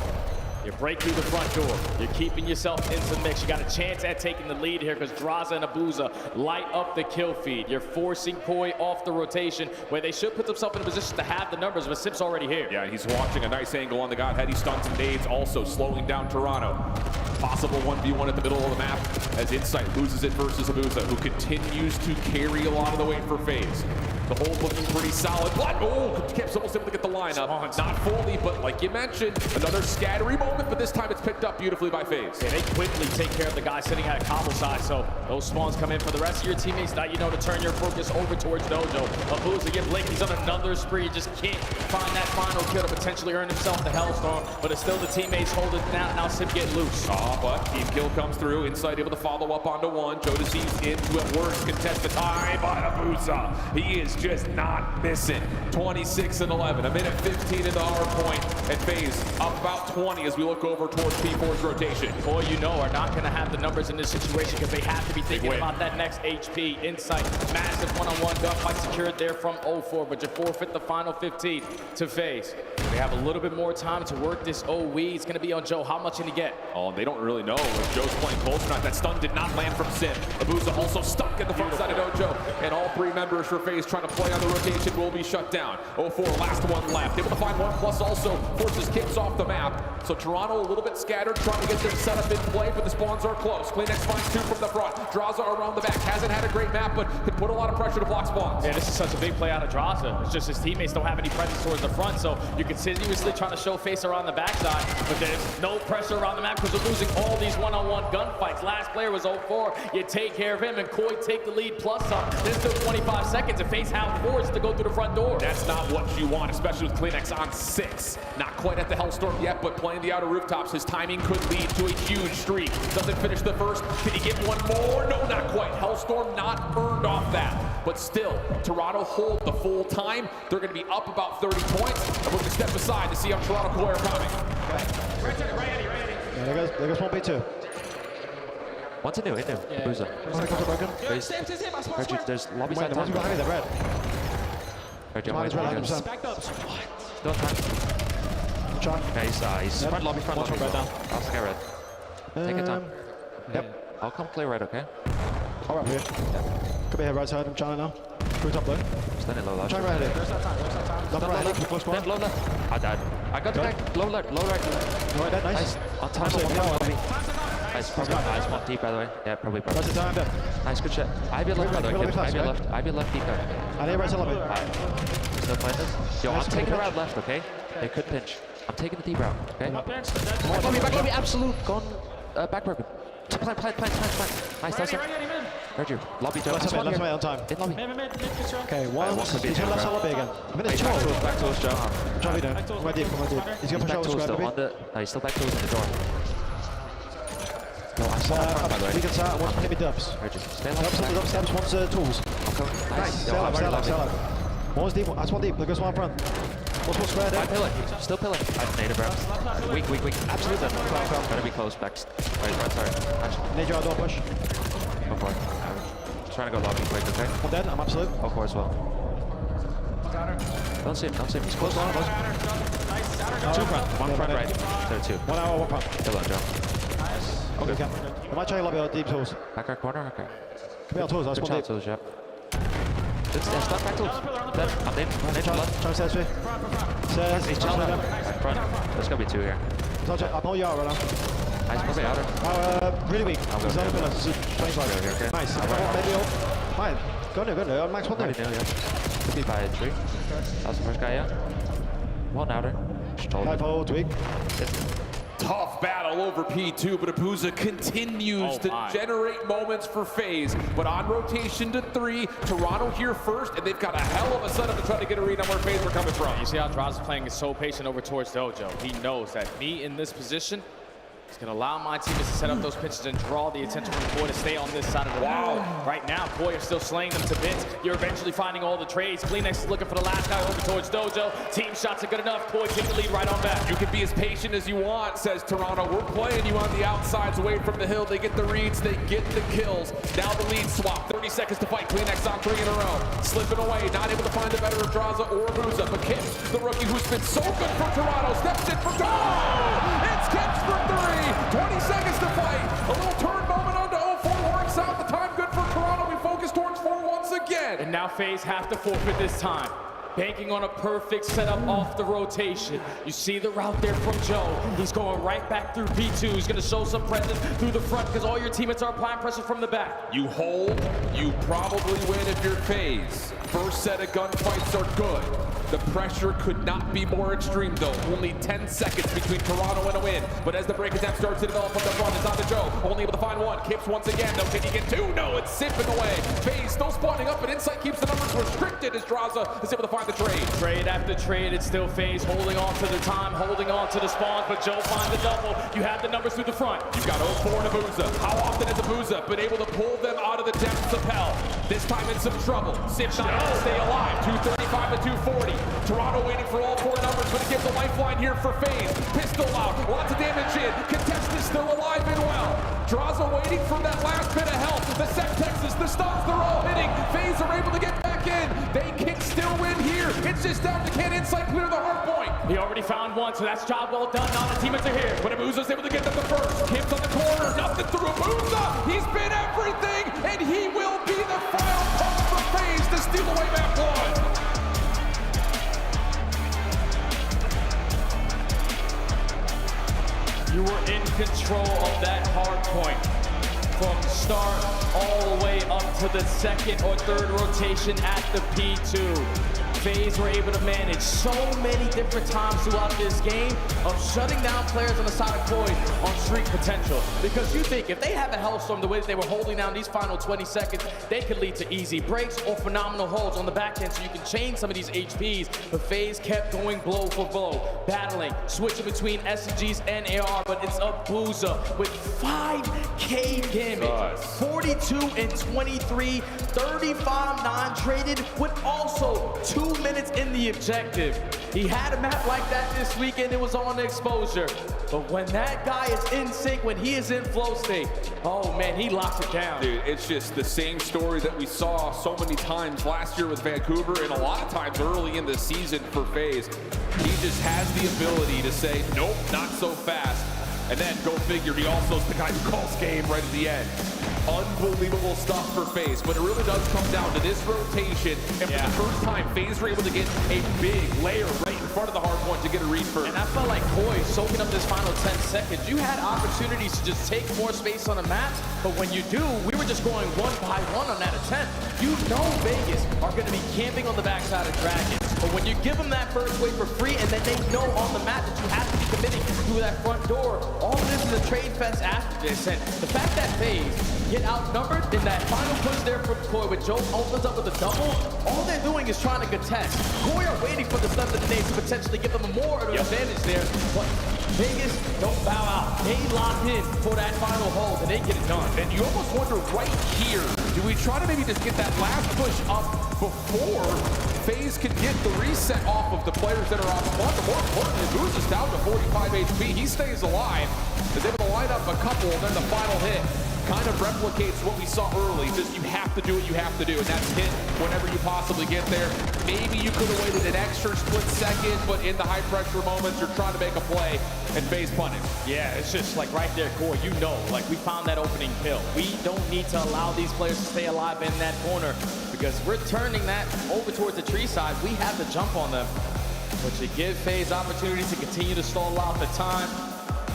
you break through the front door. You're keeping yourself into the mix. You got a chance at taking the lead here because Drazah and Abuza light up the kill feed. You're forcing Koi off the rotation where they should put themselves in a position to have the numbers, but Sim's already here. Yeah, he's watching a nice angle on the Godhead. He stuns and nades, also slowing down Toronto. Possible 1v1 at the middle of the map as Insight loses it versus Abuza, who continues to carry a lot of the weight for FaZe. The hold looking pretty solid, but Kips almost able to get the lineup. Not fully, but like you mentioned, another scattery moment, but this time it's picked up beautifully by FaZe. Yeah, they quickly take care of the guy sitting at a cobble side, so those spawns come in for the rest of your teammates. Now you know to turn your focus over towards Dojo. Abuza, get Blake, he's on another spree, just can't find that final kill to potentially earn himself the Hellstorm, but it's still the teammates holding it down. Now Sim get loose. But team kill comes through. Insight able to follow up onto one. Jodeci's into at worst, contest the time by Abuza. He is just not missing. 26 and 11, a minute 15 in the hard point, and FaZe up about 20 as we look over towards P4's rotation. Boy, you know, are not going to have the numbers in this situation because they have to be thinking about that next HP. Insight, massive one-on-one gunfight secured there from 04, but you forfeit the final 15 to FaZe. They have a little bit more time to work this OE. It's going to be on Joe. How much can he get? Oh, they don't really know if Joe's playing close or not. That stun did not land from Sim. Abuza also stuck at the front side of Dojo, and all three members for FaZe trying to play on the rotation will be shut down. 04, last one left. Able to find one, plus also forces Kips off the map. So Toronto a little bit scattered, trying to get their setup in play, but the spawns are close. CleanX finds two from the front. Drazah around the back. Hasn't had a great map, but could put a lot of pressure to block spawns. Yeah, this is such a big play out of Drazah. It's just his teammates don't have any presence towards the front, so you're continuously trying to show face around the backside, but there's no pressure around the map because they're losing all these one-on-one gunfights. Last player was 04. You take care of him, and Koi take the lead plus some. There's still 25 seconds, and FaZe have forced to go through the front door. That's not what you want, especially with CleanX on 6. Not quite at the Hellstorm yet, but playing the outer rooftops. His timing could lead to a huge streak. Doesn't finish the first. Can he get one more? No, not quite. Hellstorm not earned off that. But still, Toronto hold the full time. They're going to be up about 30 points. And we're going to step aside to see how Toronto Koi are coming. Yeah, there goes 1v2. What's it do? It do. Abuza. There's lobby side. One's behind me, they're red. Mine's red, 100%. Don't try. Okay, he's front lobby, front lobby. I'll get red. Take your time. Yep. I'll come clear red, okay? All right, here. Could be here right side. I'm trying now. Through top though. Standing low left. Try right here. Left, right, left, close one. Low left. I died. I got the back. Low right. All right, that nice. On time. Nice. Probably nice. One deep, by the way. Yeah, probably. That's the time, there. Nice, good shit. Ivy left, by the way. Ivy left, deep. I need right side lobby. Still playing this? Yo, I'm taking a route left, okay? They could pinch. I'm taking the deep route, okay? Back lobby, absolute. Gone. Back broken. Plant. Nice, that's it. Heard you. Lobby, Joe. That's way on time. In lobby. Okay, one. He's going left side lobby again. Back to us, Joe. Try me down. Come on deep. He's going to push out the square, maybe? No, he's still back to us in the door. No, I saw that front, by the way. We can start. One hit me dubs. Heard you. Stay left. Dubs, steps, one's tools. Nice. Stay left. One's deep. That's one deep. There goes one front. What's one square there? I'm pilling. Still pilling. I've made it, bro. Weak. Absolutely. Gotta be close. Back. Right, sorry. Actually. Need your door push. Go for it. I'm trying to go lobby quick, okay? I'm dead. I'm absolute. Go for it as well. Don't see him. He's close. Two front. One front right. There, two. 1 hour, 1 front. Kill that, Joe. Okay. I might try lobby on deep tools. Back our corner, okay. Come here on tools. That's one deep. Tools, yep. Stop back tools. Dead. I'm in. Try stairs free. Stairs. He's chilling back front. There's gonna be two here. I'm all you out right now. Nice, probably outer. Really weak. He's on the pillar. Okay. Nice. Maybe up. Fine. Go no. On max one there. Could be by a tree. That's the first guy, yeah. One outer. Hypo, tweak. Tough battle over P2, but Abuza continues to generate moments for FaZe. But on rotation to 3, Toronto here first, and they've got a hell of a setup to try to get a read on where FaZe were coming from. You see how Draws is playing is so patient over towards Dojo. He knows that me in this position is going to allow my teammates to set up those pitches and draw the attention from Boy to stay on this side of the wall. Right now, Boy are still slaying them to bits. You're eventually finding all the trades. Kleenex is looking for the last guy over towards Dojo. Team shots are good enough. Boy take the lead right on back. You can be as patient as you want, says Toronto. We're playing you on the outsides away from the hill. They get the reads, they get the kills. Now the lead swap. 30 seconds to fight. Kleenex on 3 in a row. Slipping away, not able to find a better Adraza or Abuza. But Kips, the rookie who's been so good for Toronto, steps in for goal! It's Kips for 3! 20 seconds to fight. A little turn moment onto 0-4 works out. The time good for Toronto. We focus towards 4 once again. And now FaZe have to forfeit this time. Banking on a perfect setup off the rotation. You see the route there from Joe. He's going right back through P2. He's going to show some presence through the front because all your teammates are applying pressure from the back. You hold, you probably win if you're FaZe. First set of gunfights are good. The pressure could not be more extreme though. Only 10 seconds between Toronto and a win. But as the break attempt starts to develop from the front, it's on to Joe. Only able to find one. Kips once again. No, can he get 2? No, it's sipping away. FaZe still spawning up, but Insight keeps the numbers restricted as Draza is able to find the trade. Trade after trade, it's still FaZe holding on to the time, holding on to the spawns, but Joe finds the double. You have the numbers through the front. You've got 0-4 and Abuza. How often has Abuza been able to pull them out of the depths of hell? This time in some trouble. Sip not able to stay alive. 235 to 240. Toronto waiting for all 4 numbers, but it gives a lifeline here for FaZe. Pistol out, lots of damage in. Contestant still alive and well. Draza waiting for that last bit of help. The Sectexes, the stuns, they're all hitting. FaZe are able to get back in. They can still win here. It's just down to can Insight clear the hard point. He already found one, so that's job well done. Now the teammates are here. But Abuza's able to get them the first. Kips on the corner, nothing through Abuza. He's been everything, and he will be the final punch for FaZe to steal away map 1. You were in control of that hard point from start all the way up to the second or third rotation at the P2. FaZe were able to manage so many different times throughout this game of shutting down players on the side of Void on streak potential. Because you think if they have a Hellstorm the way that they were holding down these final 20 seconds, they could lead to easy breaks or phenomenal holds on the back end so you can change some of these HPs. But FaZe kept going blow for blow, battling, switching between SMGs and AR, but it's Abuza with 5K damage, 42 and 23, 35 non-traded with also 2 minutes in the objective. He had a map like that this weekend. It was on exposure. But when that guy is in sync, when he is in flow state, oh man, he locks it down. Dude, it's just the same story that we saw so many times last year with Vancouver and a lot of times early in the season for FaZe. He just has the ability to say, nope, not so fast. And then, go figure, he also is the guy who calls game right at the end. Unbelievable stuff for FaZe, but it really does come down to this rotation. And for the first time, FaZe were able to get a big layer right in front of the hard point to get a read first. And I felt like Koi soaking up this final 10 seconds. You had opportunities to just take more space on the map, but when you do, we were just going 1 by 1 on that attempt. You know Vegas are going to be camping on the backside of Dragons. But when you give them that first wave for free, and then they know on the map that you have to be committing through that front door, all this is a trade fest after this. And the fact that FaZe get outnumbered in that final push there from Koi when Joe opens up with a double, all they're doing is trying to contest. Koi are waiting for the stuff that they to potentially give them more of an advantage there. But Vegas don't bow out. They lock in for that final hold and they get it done. And you almost wonder right here, do we try to maybe just get that last push up before FaZe can get the reset off of the players that are off front? But more importantly, Abuza's down to 45 HP. He stays alive. Is able to line up a couple, and then the final hit kind of replicates what we saw early. Just you have to do what you have to do, and that's hit whenever you possibly get there. Maybe you could have waited an extra split second, but in the high pressure moments, you're trying to make a play and FaZe punish. Yeah, it's just like right there, Core, you know, like we found that opening kill. We don't need to allow these players to stay alive in that corner because we're turning that over towards the tree side. We have to jump on them, but you give FaZe opportunities to continue to stall out the time.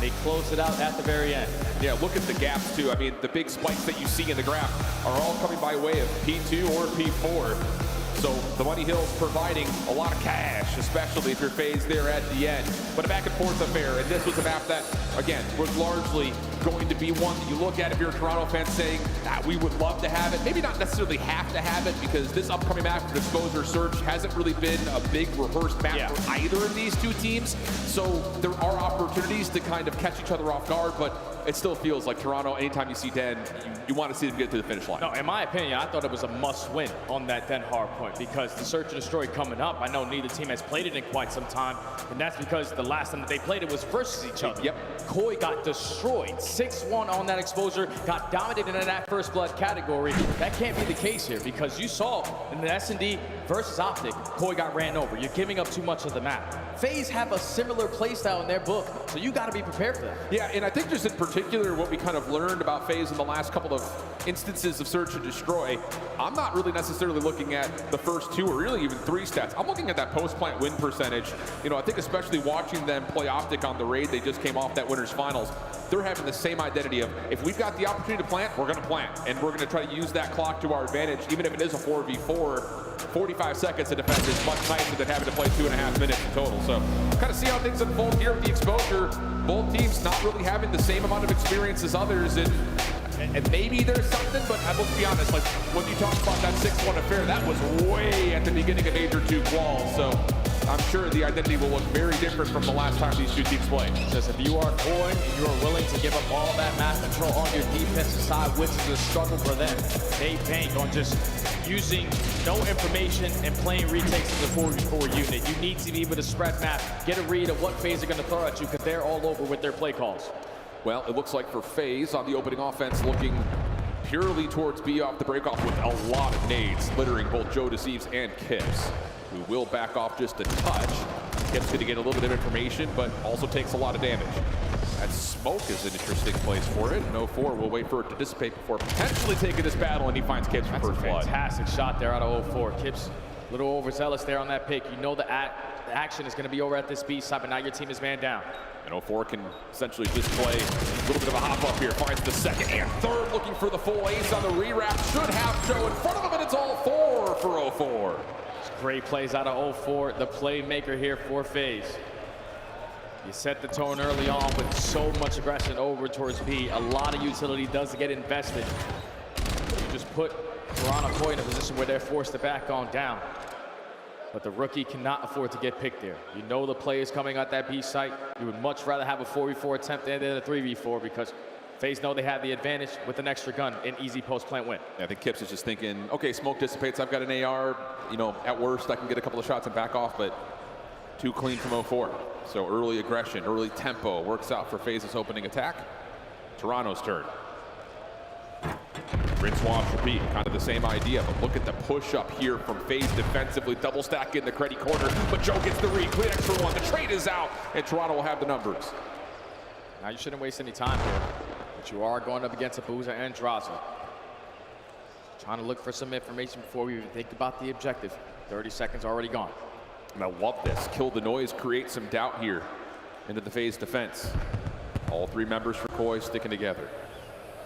They closed it out at the very end. Yeah, look at the gaps too. I mean, the big spikes that you see in the graph are all coming by way of P2 or P4. So the Money Hill's providing a lot of cash, especially if you're FaZe there at the end. But a back and forth affair, and this was a map that, again, was largely going to be one that you look at if you're a Toronto fan saying, we would love to have it. Maybe not necessarily have to have it, because this upcoming map for Exposure Search hasn't really been a big rehearsed map for either of these two teams. So there are opportunities to kind of catch each other off guard, but it still feels like Toronto, anytime you see Den, you want to see them get to the finish line. No, in my opinion, I thought it was a must-win on that Den hard point, because the Search and Destroy coming up, I know neither team has played it in quite some time, and that's because the last time that they played it was versus each other. Yep. Koi got destroyed, 6-1 on that Exposure, got dominated in that first blood category. That can't be the case here, because you saw in the S&D versus Optic, Koi got ran over. You're giving up too much of the map. FaZe have a similar playstyle in their book, so you got to be prepared for that. Yeah, and I think just in particular what we kind of learned about FaZe in the last couple of instances of Search and Destroy, I'm not really necessarily looking at the first two or really even three stats. I'm looking at that post-plant win percentage. You know, I think especially watching them play Optic on the raid, they just came off that winners finals. They're having the same identity of, if we've got the opportunity to plant, we're going to plant. And we're going to try to use that clock to our advantage, even if it is a 4v4. 45 seconds to defend is much nicer than having to play 2.5 minutes in total. So kind of see how things unfold here with the Exposure. Both teams not really having the same amount of experience as others, and maybe there's something, but let's be honest, like when you talk about that 6-1 affair, that was way at the beginning of Major 2 qual. So I'm sure the identity will look very different from the last time these two teams played. Because if you are Koi and you are willing to give up all that map control on your defensive side, which is a struggle for them, they bank on just using no information and playing retakes as a 4v4 unit. You need to be able to spread map, get a read of what FaZe are going to throw at you, because they're all over with their play calls. Well, it looks like for FaZe on the opening offense, looking purely towards B off the breakoff with a lot of nades, littering both Joe Deceives and Kips, who will back off just a touch. Kips going to get a little bit of information, but also takes a lot of damage. That smoke is an interesting place for it. No 4 will wait for it to dissipate before potentially taking this battle, and he finds Kips for first blood. Fantastic shot there out of 04. Kips a little overzealous there on that pick. You know the action is going to be over at this B side, but now your team is man down. And 04 can essentially just play a little bit of a hop up here. Finds the second and third, looking for the full ace on the rewrap. Should have Joe in front of him, and it's all 4 for 04. Great plays out of 04, the playmaker here for FaZe. You set the tone early on with so much aggression over towards B. A lot of utility does get invested. You just put Toronto Koi in a position where they're forced to back on down. But the rookie cannot afford to get picked there. You know the play is coming at that B site. You would much rather have a 4v4 attempt than a 3v4, because FaZe know they have the advantage with an extra gun, an easy post-plant win. Yeah, I think Kips is just thinking, okay, smoke dissipates, I've got an AR, you know, at worst I can get a couple of shots and back off, but too clean from 04. So early aggression, early tempo works out for FaZe's opening attack. Toronto's turn. Rinse, wash, repeat, kind of the same idea, but look at the push up here from FaZe defensively, double stack in the Creddy corner, but Joe gets the read, clean extra one, the trade is out, and Toronto will have the numbers. Now you shouldn't waste any time here, but you are going up against Abuza and Draza. Trying to look for some information before we even think about the objective. 30 seconds already gone. And I love this, kill the noise, create some doubt here into the FaZe defense. All 3 members for Koi sticking together.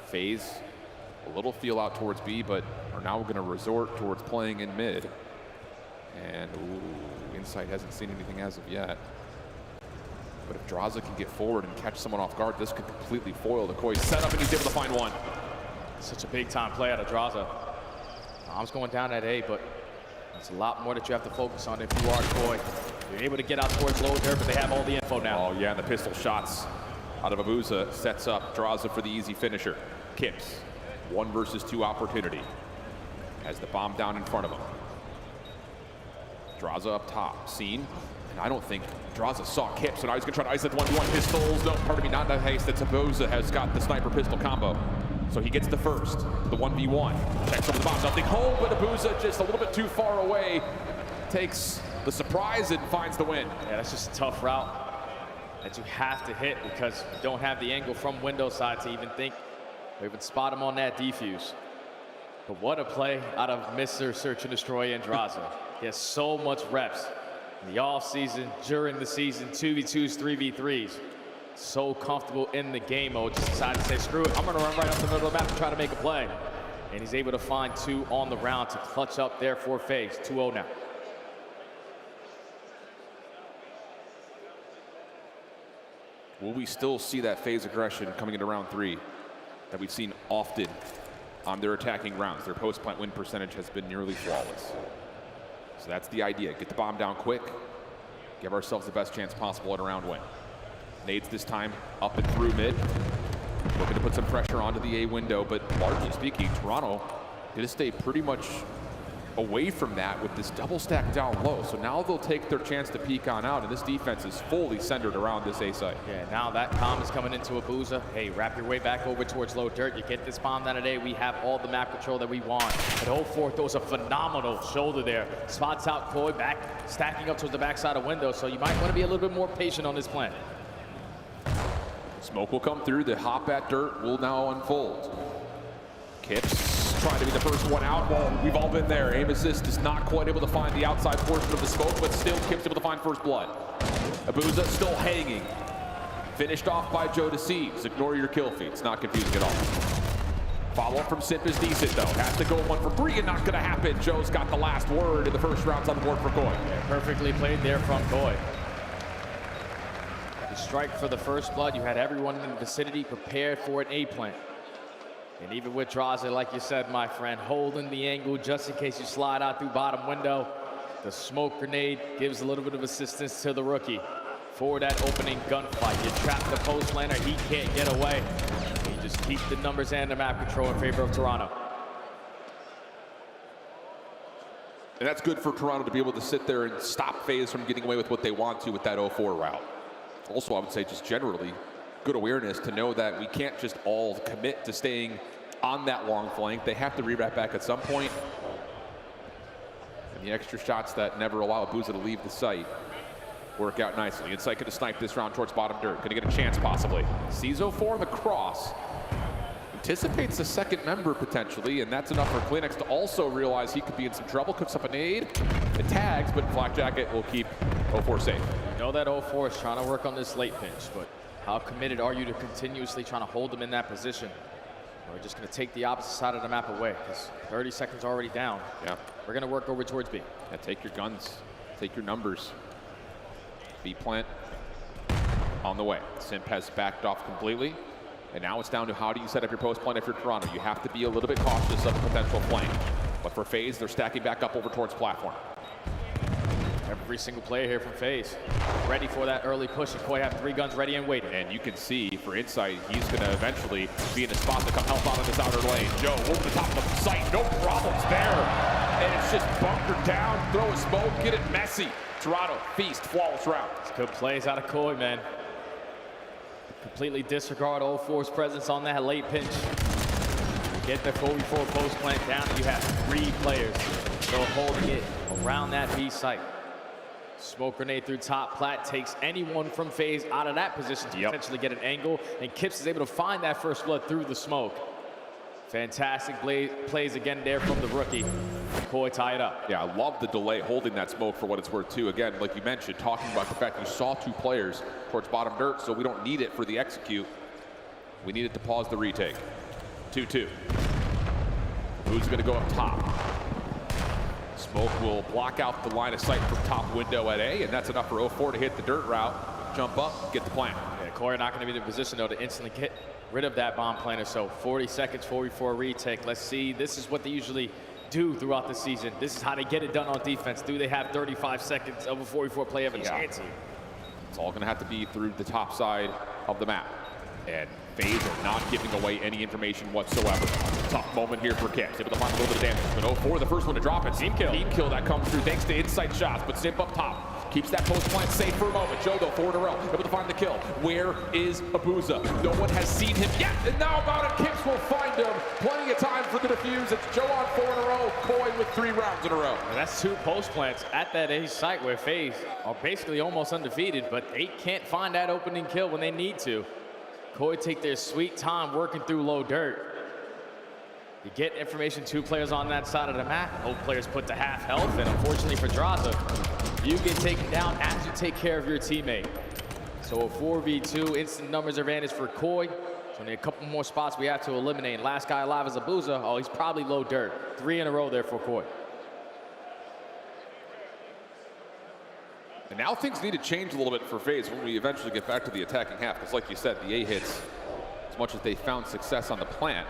FaZe, a little feel out towards B, but are now going to resort towards playing in mid. And ooh, Insight hasn't seen anything as of yet. But if Draza can get forward and catch someone off guard, this could completely foil the Koi setup, and he's able to find one. Such a big time play out of Draza. Bomb's going down at A, but it's a lot more that you have to focus on if you are Koi. You're able to get out towards low there, but they have all the info now. Oh yeah, and the pistol shots out of Abuza sets up Draza for the easy finisher. Kips, 1 versus 2 opportunity. Has the bomb down in front of him. Draza up top, seen. And I don't think Draza saw Kips, so now he's gonna try to ice that 1v1 pistols. No, pardon me, not that haste. That's Abuza has got the sniper pistol combo. So he gets the first, the 1v1. Checks over the bomb, nothing home, but Abuza just a little bit too far away. Takes the surprise and finds the win. Yeah, that's just a tough route that you have to hit, because you don't have the angle from window side to even think or even spot him on that defuse. But what a play out of Mr. Search and Destroy and Draza. He has so much reps in the off season, during the season, 2v2s, 3v3s. so comfortable in the game mode, just decided to say, screw it, I'm gonna run right up the middle of the map and try to make a play. And he's able to find 2 on the round to clutch up there for FaZe. 2-0 now. Will we still see that FaZe aggression coming into round 3 that we've seen often on their attacking rounds? Their post-plant win percentage has been nearly flawless. So that's the idea. Get the bomb down quick. Give ourselves the best chance possible at a round win. Nades this time up and through mid. Looking to put some pressure onto the A window, but largely speaking, Toronto going to stay pretty much away from that with this double stack down low. So now they'll take their chance to peek on out, and this defense is fully centered around this A site. Yeah, now that comm is coming into Abuza. Hey, wrap your way back over towards low dirt. You get this bomb down today, we have all the map control that we want. But 0-4 throws a phenomenal shoulder there. Spots out Koi back, stacking up towards the backside of window, so you might want to be a little bit more patient on this plan. Smoke will come through, the hop at dirt will now unfold. Kips trying to be the first one out. Well, we've all been there. Aim assist is not quite able to find the outside portion of the smoke, but still Kips able to find first blood. Abuza still hanging. Finished off by Joe Deceives. Ignore your kill feed. It's not confusing at all. Follow-up from Simp is decent, though. Has to go 1 for 3 and not going to happen. Joe's got the last word in the first rounds on the board for Koi. Yeah, perfectly played there from Koi. The strike for the first blood. You had everyone in the vicinity prepared for an A plant. And even with Draza, like you said, my friend, holding the angle just in case you slide out through bottom window. The smoke grenade gives a little bit of assistance to the rookie for that opening gunfight. You trap the post laner, he can't get away. You just keep the numbers and the map control in favor of Toronto. And that's good for Toronto to be able to sit there and stop FaZe from getting away with what they want to with that 0-4 route. Also, I would say just generally, good awareness to know that we can't just all commit to staying on that long flank. They have to re-wrap back at some point. And the extra shots that never allow Abuza to leave the site work out nicely. Insight going to snipe this round towards bottom dirt. Going to get a chance possibly. Sees 0-4 on the cross. Anticipates a second member potentially, and that's enough for Kleenex to also realize he could be in some trouble. Cooks up a nade. It tags, but Flak Jacket will keep 0-4 safe. You know that 0-4 is trying to work on this late pinch, but how committed are you to continuously trying to hold them in that position? We're just going to take the opposite side of the map away because 30 seconds already down. Yeah. We're going to work over towards B. Yeah, take your guns, take your numbers. B plant on the way. Simp has backed off completely. And now it's down to how do you set up your post plant if you're Toronto. You have to be a little bit cautious of the potential flank. But for FaZe, they're stacking back up over towards platform. Every single player here from FaZe ready for that early push, and Koi have 3 guns ready and waiting. And you can see for Insight, he's going to eventually be in a spot to come help out on this outer lane. Joe over the top of the site, no problems there. And it's just bunkered down, throw a smoke, get it messy. Toronto, feast, flawless round. It's good plays out of Koi, man. Completely disregard 0-4's presence on that late pinch. Get the 4v4 post plant down, and you have 3 players still holding it around that B site. Smoke grenade through top plat takes anyone from FaZe out of that position to potentially get an angle, and Kips is able to find that first blood through the smoke. Fantastic plays again there from the rookie. Koi tie it up. Yeah, I love the delay holding that smoke for what it's worth too. Again, like you mentioned, talking about the fact you saw 2 players towards bottom dirt, so we don't need it for the execute. We needed to pause the retake. 2-2. Who's going to go up top? Smoke will block out the line of sight from top window at A, and that's enough for 0-4 to hit the dirt route, jump up, get the plant. Yeah, Koi not going to be in the position though to instantly get rid of that bomb planter. So 40 seconds, 4v4 retake. Let's see. This is what they usually do throughout the season. This is how they get it done on defense. Do they have 35 seconds of a 4v4 play have a chance here? It's all going to have to be through the top side of the map. And FaZe are not giving away any information whatsoever. Tough moment here for Kips. Able to find a little bit of damage. But 0-4, the first one to drop it. Team kill that comes through thanks to Insight shots. But Simp up top keeps that post plant safe for a moment. Joe, though, 4 in a row. Able to find the kill. Where is Abuza? No one has seen him yet. And now about it, Kips will find him. Plenty of time for the defuse. It's Joe on 4 in a row. Koi with 3 rounds in a row. And that's 2 post plants at that A site where FaZe are basically almost undefeated, but they can't find that opening kill when they need to. Koi take their sweet time working through low dirt. You get information, 2 players on that side of the map. Both players put to half health, and unfortunately for Draza, you get taken down as you take care of your teammate. So a 4v2, instant numbers advantage for Koi. So only a couple more spots we have to eliminate. Last guy alive is Abuza. Oh, he's probably low dirt. 3 in a row there for Koi. And now things need to change a little bit for FaZe when we eventually get back to the attacking half. Because like you said, the A hits, as much as they found success on the plant,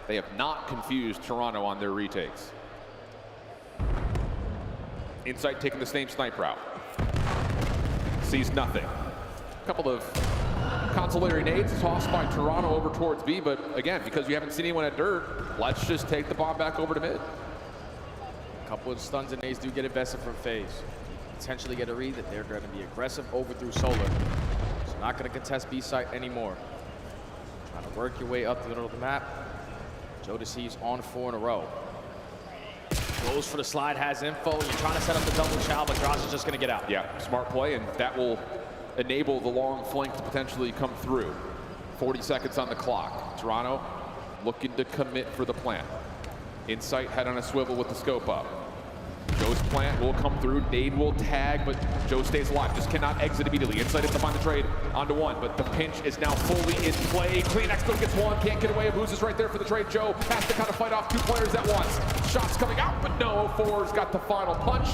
they have not confused Toronto on their retakes. Insight taking the same snipe route. Sees nothing. A couple of consolatory nades tossed by Toronto over towards B, but again, because you haven't seen anyone at dirt, let's just take the bomb back over to mid. A couple of stuns and nades do get invested from FaZe. Potentially get a read that they're going to be aggressive over through Solar. So not going to contest B site anymore. Trying to work your way up the middle of the map. Jodeci's on 4 in a row. Goes for the slide, has info. You're trying to set up the double chow, but Dross is just going to get out. Yeah, smart play, and that will enable the long flank to potentially come through. 40 seconds on the clock. Toronto looking to commit for the plant. Insight head on a swivel with the scope up. Joe's plant will come through, nade will tag, but Joe stays alive, just cannot exit immediately. Insight is to find the trade onto 1, but the pinch is now fully in play. CleanX still gets 1, can't get away. Booz is right there for the trade. Joe has to kind of fight off 2 players at once. Shots coming out, but no, 4's got the final punch,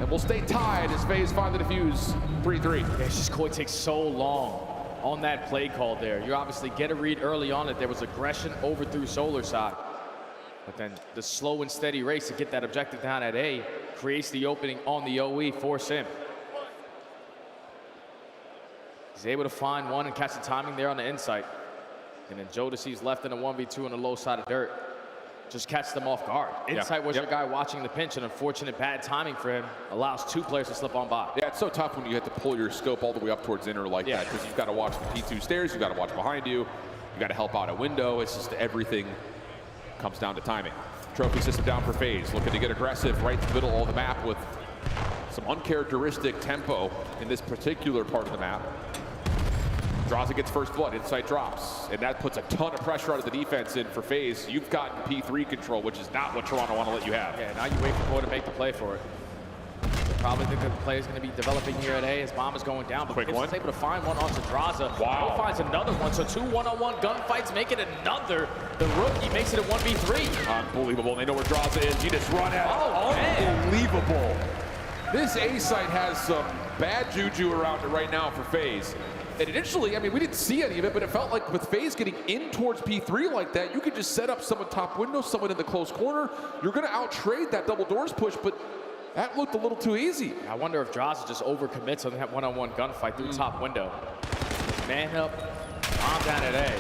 and we'll stay tied as FaZe find the defuse 3-3. Yeah, it's just Koi takes so long on that play call there. You obviously get a read early on that there was aggression over through Solar side. But then the slow and steady race to get that objective down at A creates the opening on the OE for Sim. He's able to find 1 and catch the timing there on the Insight. And then Jodeci's left in a 1v2 on the low side of dirt. Just catch them off guard. Insight was your guy watching the pinch, and unfortunate bad timing for him allows 2 players to slip on by. Yeah, it's so tough when you have to pull your scope all the way up towards inner like that, because you've got to watch the P2 stairs, you've got to watch behind you, you got to help out a window. It's just everything comes down to timing. Trophy system down for FaZe, looking to get aggressive right to the middle of the map with some uncharacteristic tempo in this particular part of the map. Drazah gets first blood, Insight drops, and that puts a ton of pressure out of the defense in for FaZe. You've gotten P3 control, which is not what Toronto want to let you have. Yeah, now you wait for Koi to make the play for it. Probably think the play is going to be developing here at A as bomb is going down, but Quick Gibbs one. is able to find one onto Drazah. Wow. Koi finds another one, so 2 one-on-one gunfights make it another. The rookie makes it a 1v3. Unbelievable. They know where Drazah is. You just run at it. Unbelievable. This A site has some bad juju around it right now for FaZe. And initially, I mean, we didn't see any of it, but it felt like with FaZe getting in towards P3 like that, you could just set up someone top window, someone in the close corner. You're going to out-trade that double doors push, but that looked a little too easy. I wonder if Drazah just overcommits on that one-on-one gunfight through top window. Man up, bomb down at A.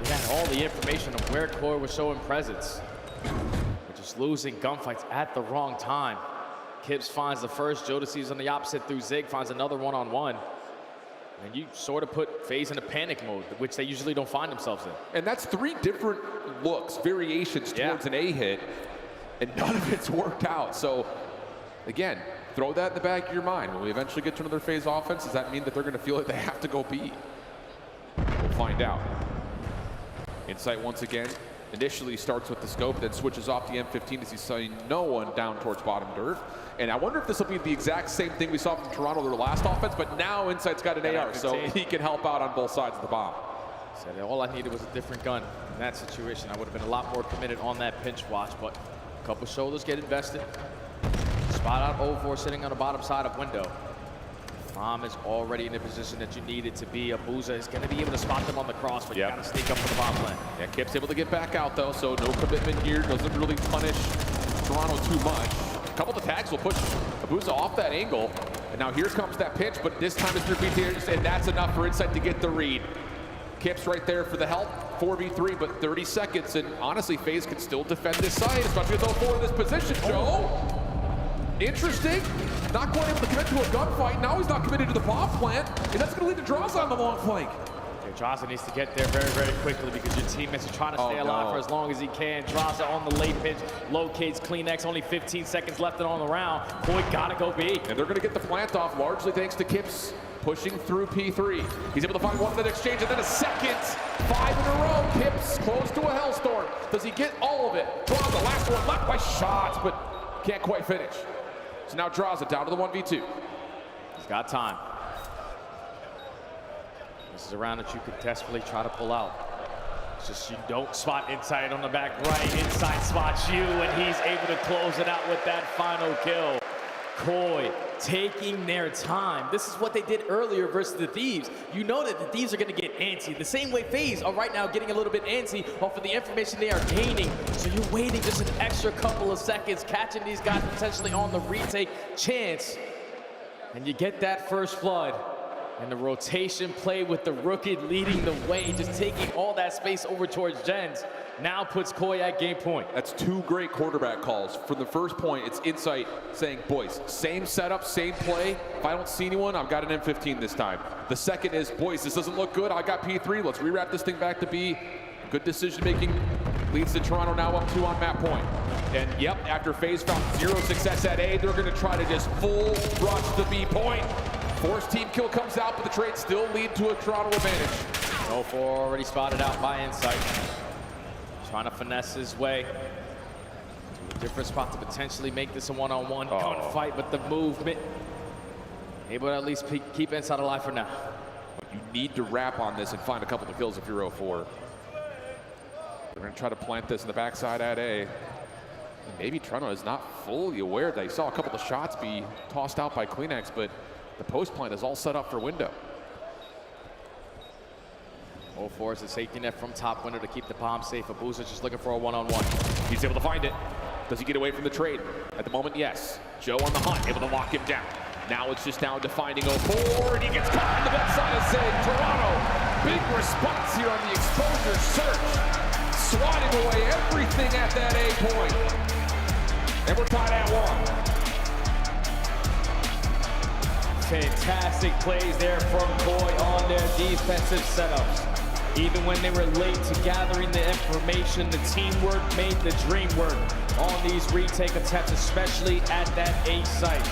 We had all the information of where Koi was showing presence. We're just losing gunfights at the wrong time. Kibbs finds the first, Jodeci's on the opposite through Zig, finds another one-on-one. And you sort of put FaZe in a panic mode, which they usually don't find themselves in. And that's 3 different looks, variations towards an A hit, and none of it's worked out. So, again, throw that in the back of your mind. When we eventually get to another FaZe offense, does that mean that they're going to feel like they have to go B? We'll find out. Insight once again initially starts with the scope, then switches off the M15 as he's seeing no one down towards bottom dirt. And I wonder if this will be the exact same thing we saw from Toronto their last offense, but now Insight's got an AR, so he can help out on both sides of the bomb. Said all I needed was a different gun. In that situation, I would have been a lot more committed on that pinch watch, but a couple shoulders get invested. Spot out 0-4 sitting on the bottom side of window. Bomb is already in the position that you need it to be. Abuza is going to be able to spot them on the cross, but you got to sneak up for the bomb plant. Yeah, Kip's able to get back out though, so no commitment here. Doesn't really punish Toronto too much. A couple of tags will push Abuza off that angle, and now here comes that pinch, but this time it's through PTH, and that's enough for Insight to get the read. Kip's right there for the help, 4v3, but 30 seconds, and honestly, FaZe can still defend this side, especially with 0-4 in this position. Joe, interesting, not quite able to commit to a gunfight. Now he's not committed to the bomb plant, and that's going to lead to Drazah on the long flank. Drazah needs to get there very, very quickly because your teammates are trying to stay alive for as long as he can. Drazah on the late pitch, locates CleanX, only 15 seconds left on the round. Koi gotta go B. And they're gonna get the plant off largely thanks to Kips pushing through P3. He's able to find one in that exchange and then a second. 5 in a row, Kips close to a hellstorm. Does he get all of it? Drazah, last one left by shots, but can't quite finish. So now Drazah down to the 1v2. He's got time. This is a round that you could desperately try to pull out. It's just you don't spot inside on the back right. Inside spots you, and he's able to close it out with that final kill. Koi taking their time. This is what they did earlier versus the Thieves. You know that the Thieves are going to get antsy. The same way FaZe are right now getting a little bit antsy off of the information they are gaining. So you're waiting just an extra couple of seconds, catching these guys potentially on the retake chance. And you get that first blood. And the rotation play with the rookie leading the way, just taking all that space over towards Jens. Now puts Koi at game point. That's two great quarterback calls. For the first point, it's Insight saying, boys, same setup, same play. If I don't see anyone, I've got an M15 this time. The second is, boys, this doesn't look good. I got P3. Let's rewrap this thing back to B. Good decision making leads to Toronto now up 2 on map point. And yep, after FaZe found 0 success at A, they're going to try to just full rush the B point. Force team kill comes out, but the trade still lead to a Toronto advantage. 0-4 already spotted out by Insight. Trying to finesse his way to a different spot to potentially make this a one-on-one gunfight, but the movement able to at least keep Insight alive for now. You need to wrap on this and find a couple of kills if you're 0-4. They're going to try to plant this in the backside at A. And maybe Toronto is not fully aware that he saw a couple of shots be tossed out by Kleenex, but the post plant is all set up for window. 0-4 is a safety net from top window to keep the bomb safe. Abuza just looking for a one-on-one. He's able to find it. Does he get away from the trade? At the moment, yes. Joe on the hunt, able to lock him down. Now it's just down to finding 0-4, and he gets caught in the backside of Zig. Toronto, big response here on the exposure search. Swatting away everything at that A point. And we're tied at 1. Fantastic plays there from Koi on their defensive setups. Even when they were late to gathering the information, the teamwork made the dream work on these retake attempts, especially at that A site.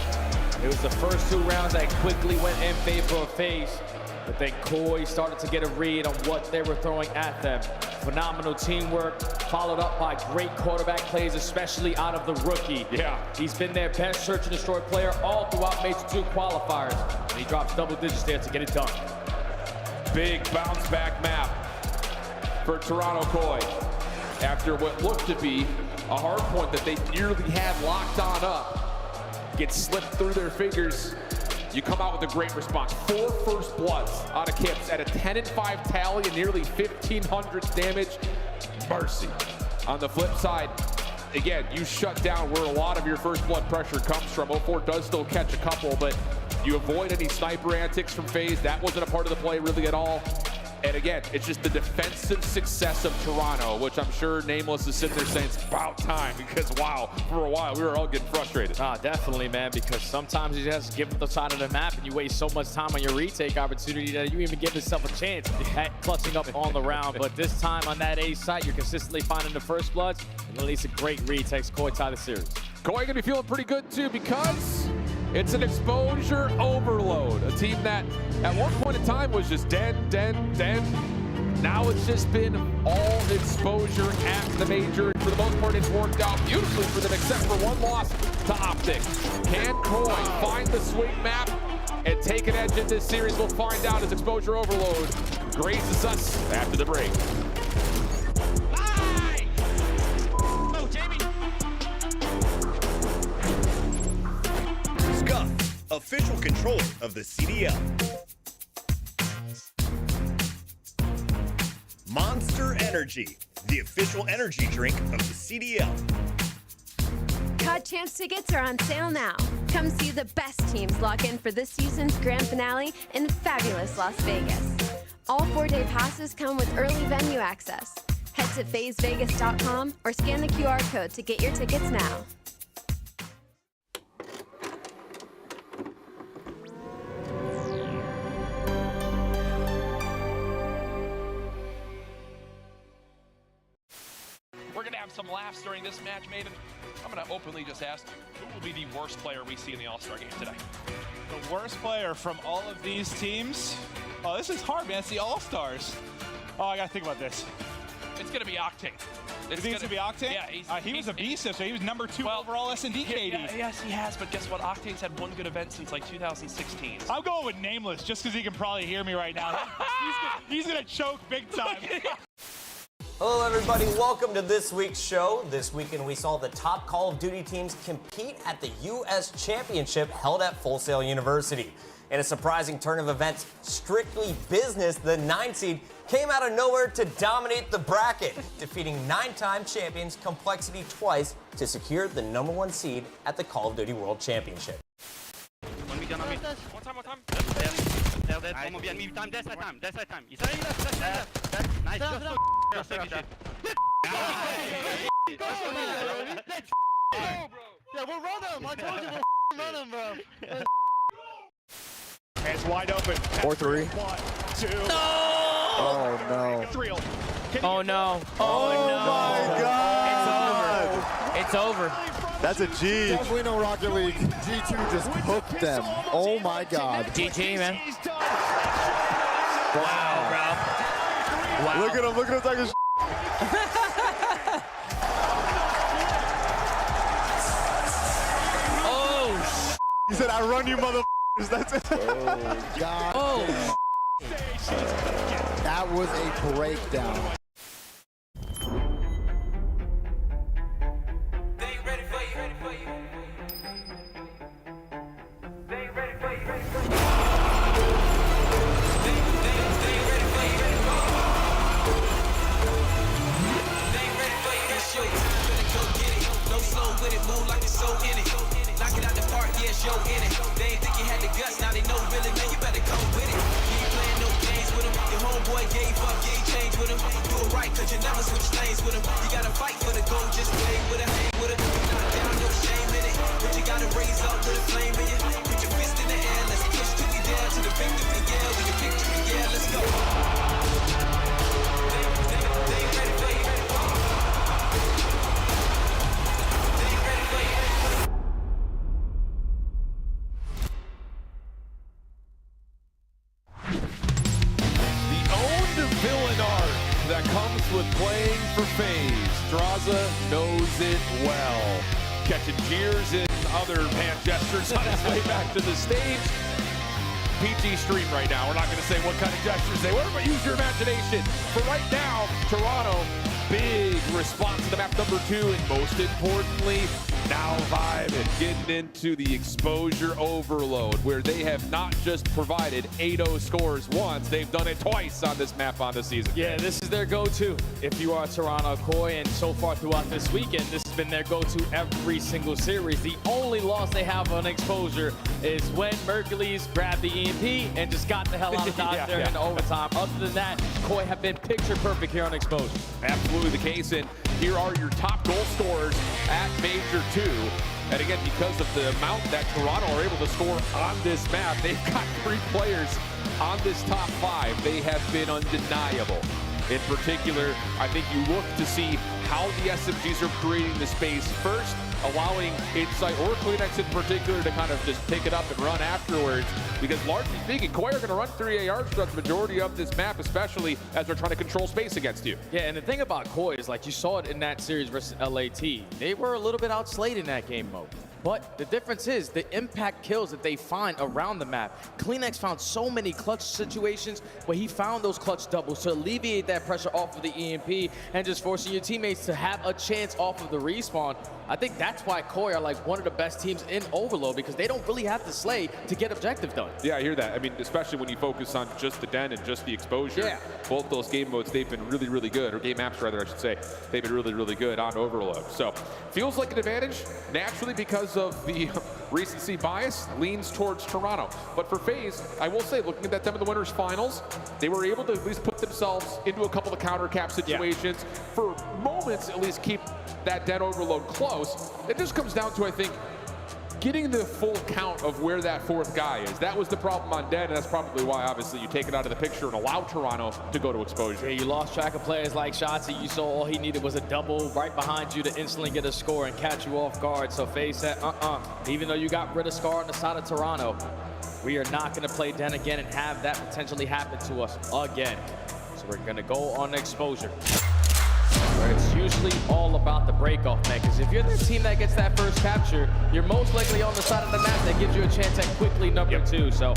It was the first 2 rounds that quickly went in favor of FaZe, but then Koi started to get a read on what they were throwing at them. Phenomenal teamwork, followed up by great quarterback plays, especially out of the rookie. Yeah. He's been their best search and destroy player all throughout Major 2 qualifiers. And he drops double digits there to get it done. Big bounce back map for Toronto Koi. After what looked to be a hard point that they nearly had locked on up, gets slipped through their fingers. You come out with a great response. 4 first bloods out of Kips at a 10-5 tally and nearly 1,500 damage. Mercy. On the flip side, again, you shut down where a lot of your first blood pressure comes from. 0-4 does still catch a couple, but you avoid any sniper antics from FaZe. That wasn't a part of the play really at all. And again, it's just the defensive success of Toronto, which I'm sure Nameless is sitting there saying it's about time, because wow, for a while we were all getting frustrated. Definitely, man, because sometimes you just give up the side of the map and you waste so much time on your retake opportunity that you even give yourself a chance at clutching up on the round. But this time on that A site, you're consistently finding the first bloods and at least a great retakes. Koi tie the series. Koi gonna be feeling pretty good too, because it's an exposure overload. A team that at one point in time was just den. Now it's just been all exposure at the major. And for the most part, it's worked out beautifully for them, except for 1 loss to Optic. Can Koi find the swing map and take an edge in this series? We'll find out as exposure overload graces us after the break. Scuf, official controller of the CDL. Monster Energy, the official energy drink of the CDL. COD Champs tickets are on sale now. Come see the best teams lock in for this season's grand finale in fabulous Las Vegas. All 4-day passes come with early venue access. Head to FazeVegas.com or scan the QR code to get your tickets now. We're going to have some laughs during this match, Maiden. I'm going to openly just ask, who will be the worst player we see in the All-Star game today? The worst player from all of these teams? Oh, this is hard, man. It's the All-Stars. Oh, I got to think about this. It's going to be Octane. You think it's going to be Octane? Yeah. He was a beast yesterday. He was number 2 overall S&D KD. Yes, he has, but guess what? Octane's had one good event since like 2016. I'm going with Nameless just because he can probably hear me right now. he's going to choke big time. Hello everybody, welcome to this week's show. This weekend we saw the top Call of Duty teams compete at the U.S. Championship held at Full Sail University. In a surprising turn of events, Strictly Business, the 9 seed, came out of nowhere to dominate the bracket, defeating 9-time champions Complexity twice to secure the #1 seed at the Call of Duty World Championship. One week on me. One time. They're dead. One more behind me. Time. That's that time. He's left. Nice. Just take shit. Yeah, we'll run him. I told you we'll run him, bro. Hands wide open. 4-3. 1, 2. No! Oh no. It's real. Oh no. Oh my God! It's over. That's a G. Definitely no Rocket League. G2 just hooked them. Oh my God. GG, man. Wow, bro. Wow. Look at him like a Oh, he said, I run you motherfuckers. That's it. Oh, God. Oh. That was a breakdown. Knows it well. Catching jeers and other hand gestures on his way back to the stage. PG stream right now. We're not going to say what kind of gestures they were, but use your imagination. For right now, Toronto, big response to the map #2, and most importantly, now Vibe and getting into the exposure overload, where they have not just provided 8-0 scores once, they've done it twice on this map on the season. Yeah, this is their go-to if you are Toronto Koi, and so far throughout this weekend, this has been their go-to every single series. The only loss they have on exposure is when Mercules grabbed the EMP and just got the hell out of Dodge there in overtime. Other than that, Koi have been picture perfect here on exposure. Absolutely the case, and here are your top goal scorers at Major 2. And again, because of the amount that Toronto are able to score on this map, they've got 3 players on this top 5. They have been undeniable. In particular, I think you look to see how the SMGs are creating the space first, allowing Insight or CleanX in particular to kind of just pick it up and run afterwards. Because largely speaking, Koi are going to run 3 ARs throughout the majority of this map, especially as they're trying to control space against you. Yeah, and the thing about Koi is, like, you saw it in that series versus LAT. They were a little bit outslayed in that game mode. But the difference is the impact kills that they find around the map. CleanX found so many clutch situations where he found those clutch doubles to alleviate that pressure off of the EMP and just forcing your teammates to have a chance off of the respawn. I think that's why Koi are like one of the best teams in Overload, because they don't really have to slay to get objective done. Yeah, I hear that. I mean, especially when you focus on just the den and just the exposure. Yeah. Both those game modes, they've been really, really good, or game maps rather, I should say. They've been really, really good on Overload. So, feels like an advantage, naturally, because of the recency bias, leans towards Toronto. But for FaZe, I will say, looking at them in the winners finals, they were able to at least put themselves into a couple of counter cap situations. Yeah. For moments, at least keep that den Overload close. It just comes down to, I think, getting the full count of where that 4th guy is. That was the problem on Den, and that's probably why, obviously, you take it out of the picture and allow Toronto to go to exposure. Yeah, you lost track of players like Shotzzy. You saw all he needed was a double right behind you to instantly get a score and catch you off guard. So FaZe said, even though you got rid of Scar on the side of Toronto, we are not going to play Den again and have that potentially happen to us again. So we're going to go on exposure. where it's usually all about the breakoff, man. Because if you're the team that gets that first capture, you're most likely on the side of the map that gives you a chance at quickly number 2. So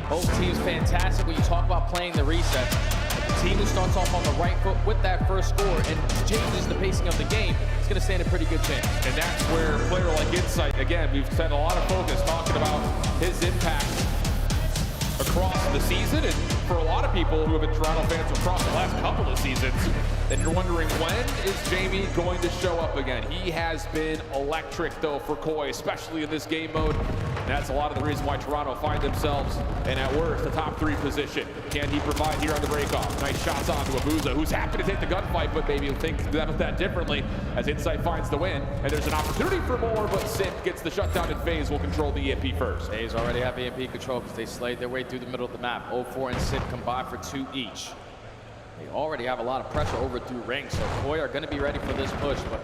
both teams fantastic when you talk about playing the reset. The team who starts off on the right foot with that first score and changes the pacing of the game is going to stand a pretty good chance. And that's where a player like Insight, again, we've spent a lot of focus talking about his impact across the season, and for a lot of people who have been Toronto fans across the last couple of seasons, and you're wondering, when is Jamie going to show up again? He has been electric, though, for Koi, especially in this game mode. And that's a lot of the reason why Toronto find themselves in, at worst, the top 3 position. Can he provide here on the breakoff? Nice shots on to Abuza, who's happy to take the gunfight, but maybe he'll think about that differently as Insight finds the win. And there's an opportunity for more, but Sip gets the shutdown, and FaZe will control the EMP first. FaZe already have EMP control because they slayed their way through the middle of the map. 0-4 and Sip combined for 2 each. They already have a lot of pressure over through ring, so Koi are going to be ready for this push. But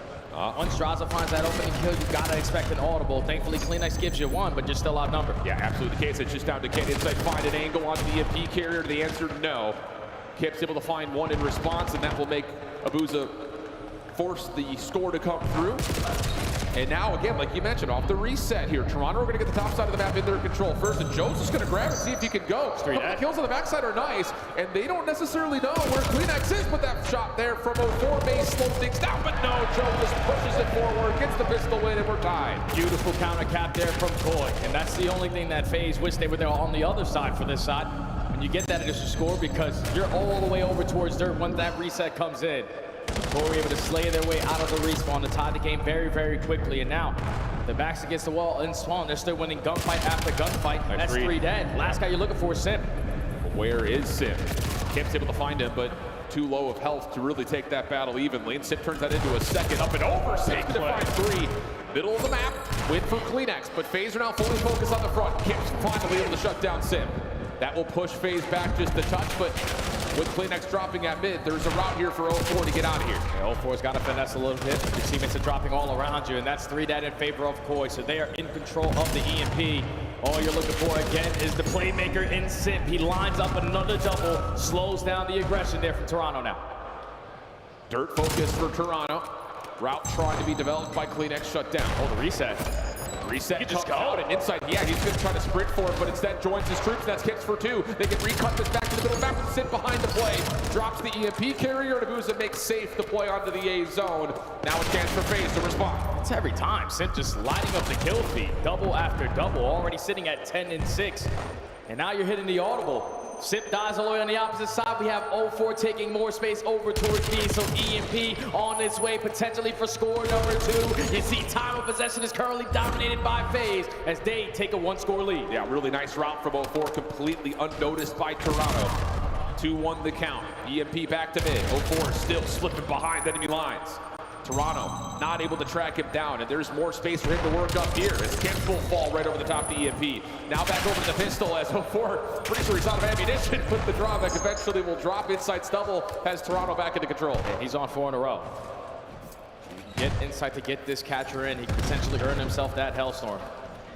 once Straza finds that opening kill, you got to expect an audible. Thankfully, CleanX gives you 1, but you're still outnumbered. Yeah, absolutely the case. It's just down to Kid. Insight find an angle on the EMP carrier. The answer, no. Kip's able to find 1 in response, and that will make Abuza force the score to come through. And now, again, like you mentioned, off the reset here, Toronto are going to get the top side of the map in their control first, and Joe's just going to grab it, see if he can go. The kills on the backside are nice, and they don't necessarily know where CleanX is, but that shot there from 0-4 may slow things down, but no, Joe just pushes it forward, gets the pistol win, and we're tied. Beautiful counter cap there from Koi, and that's the only thing that FaZe wish they were there on the other side for this side. And you get that initial score because you're all the way over towards dirt when that reset comes in. Koi able to slay their way out of the respawn to tie the game very, very quickly. And now, the back's against the wall in Spawn. They're still winning gunfight after gunfight. That's 3 dead. Last guy you're looking for is Sim. Where is Sim? Kip's able to find him, but too low of health to really take that battle evenly. And Sim turns that into a second. Up and over. Sim's gonna find 3. Middle of the map. Win for CleanX, but FaZe are now fully focused on the front. Kip's finally able to shut down Sim. That will push FaZe back just a touch, but with CleanX dropping at mid, there's a route here for 0-4 to get out of here. Yeah, 0-4's got to finesse a little bit. Your teammates are dropping all around you, and that's 3 dead in favor of Koi, so they are in control of the EMP. All you're looking for, again, is the playmaker in Sip. He lines up another double, slows down the aggression there from Toronto now. Dirt focus for Toronto. Route trying to be developed by CleanX, shut down. Oh, the reset. Reset, he just out and Insight. Yeah, he's going to try to sprint for it, but instead joins his troops. That's Kips for 2. They can recut this back to the middle map and sit behind the play. Drops the EMP carrier, and Abuza makes safe the play onto the A zone. Now a chance for FaZe to respond. It's every time. Sip just lighting up the kill feed. Double after double, already sitting at 10 and 6. And now you're hitting the audible. Sip dies all the way on the opposite side. We have 0-4 taking more space over towards B. So EMP on its way potentially for score number 2. You see time of possession is currently dominated by FaZe as they take a 1-score lead. Yeah, really nice route from 0-4, completely unnoticed by Toronto. 2-1 the count. EMP back to mid. 0-4 still slipping behind enemy lines. Toronto not able to track him down, and there's more space for him to work up here as Kemp will fall right over the top of the EMP. Now back over to the pistol as 0-4, pretty sure he's out of ammunition, but the drawback eventually will drop. Insight double has Toronto back into control. And he's on 4 in a row. Get Insight to get this catcher in. He can potentially earn himself that Hellstorm.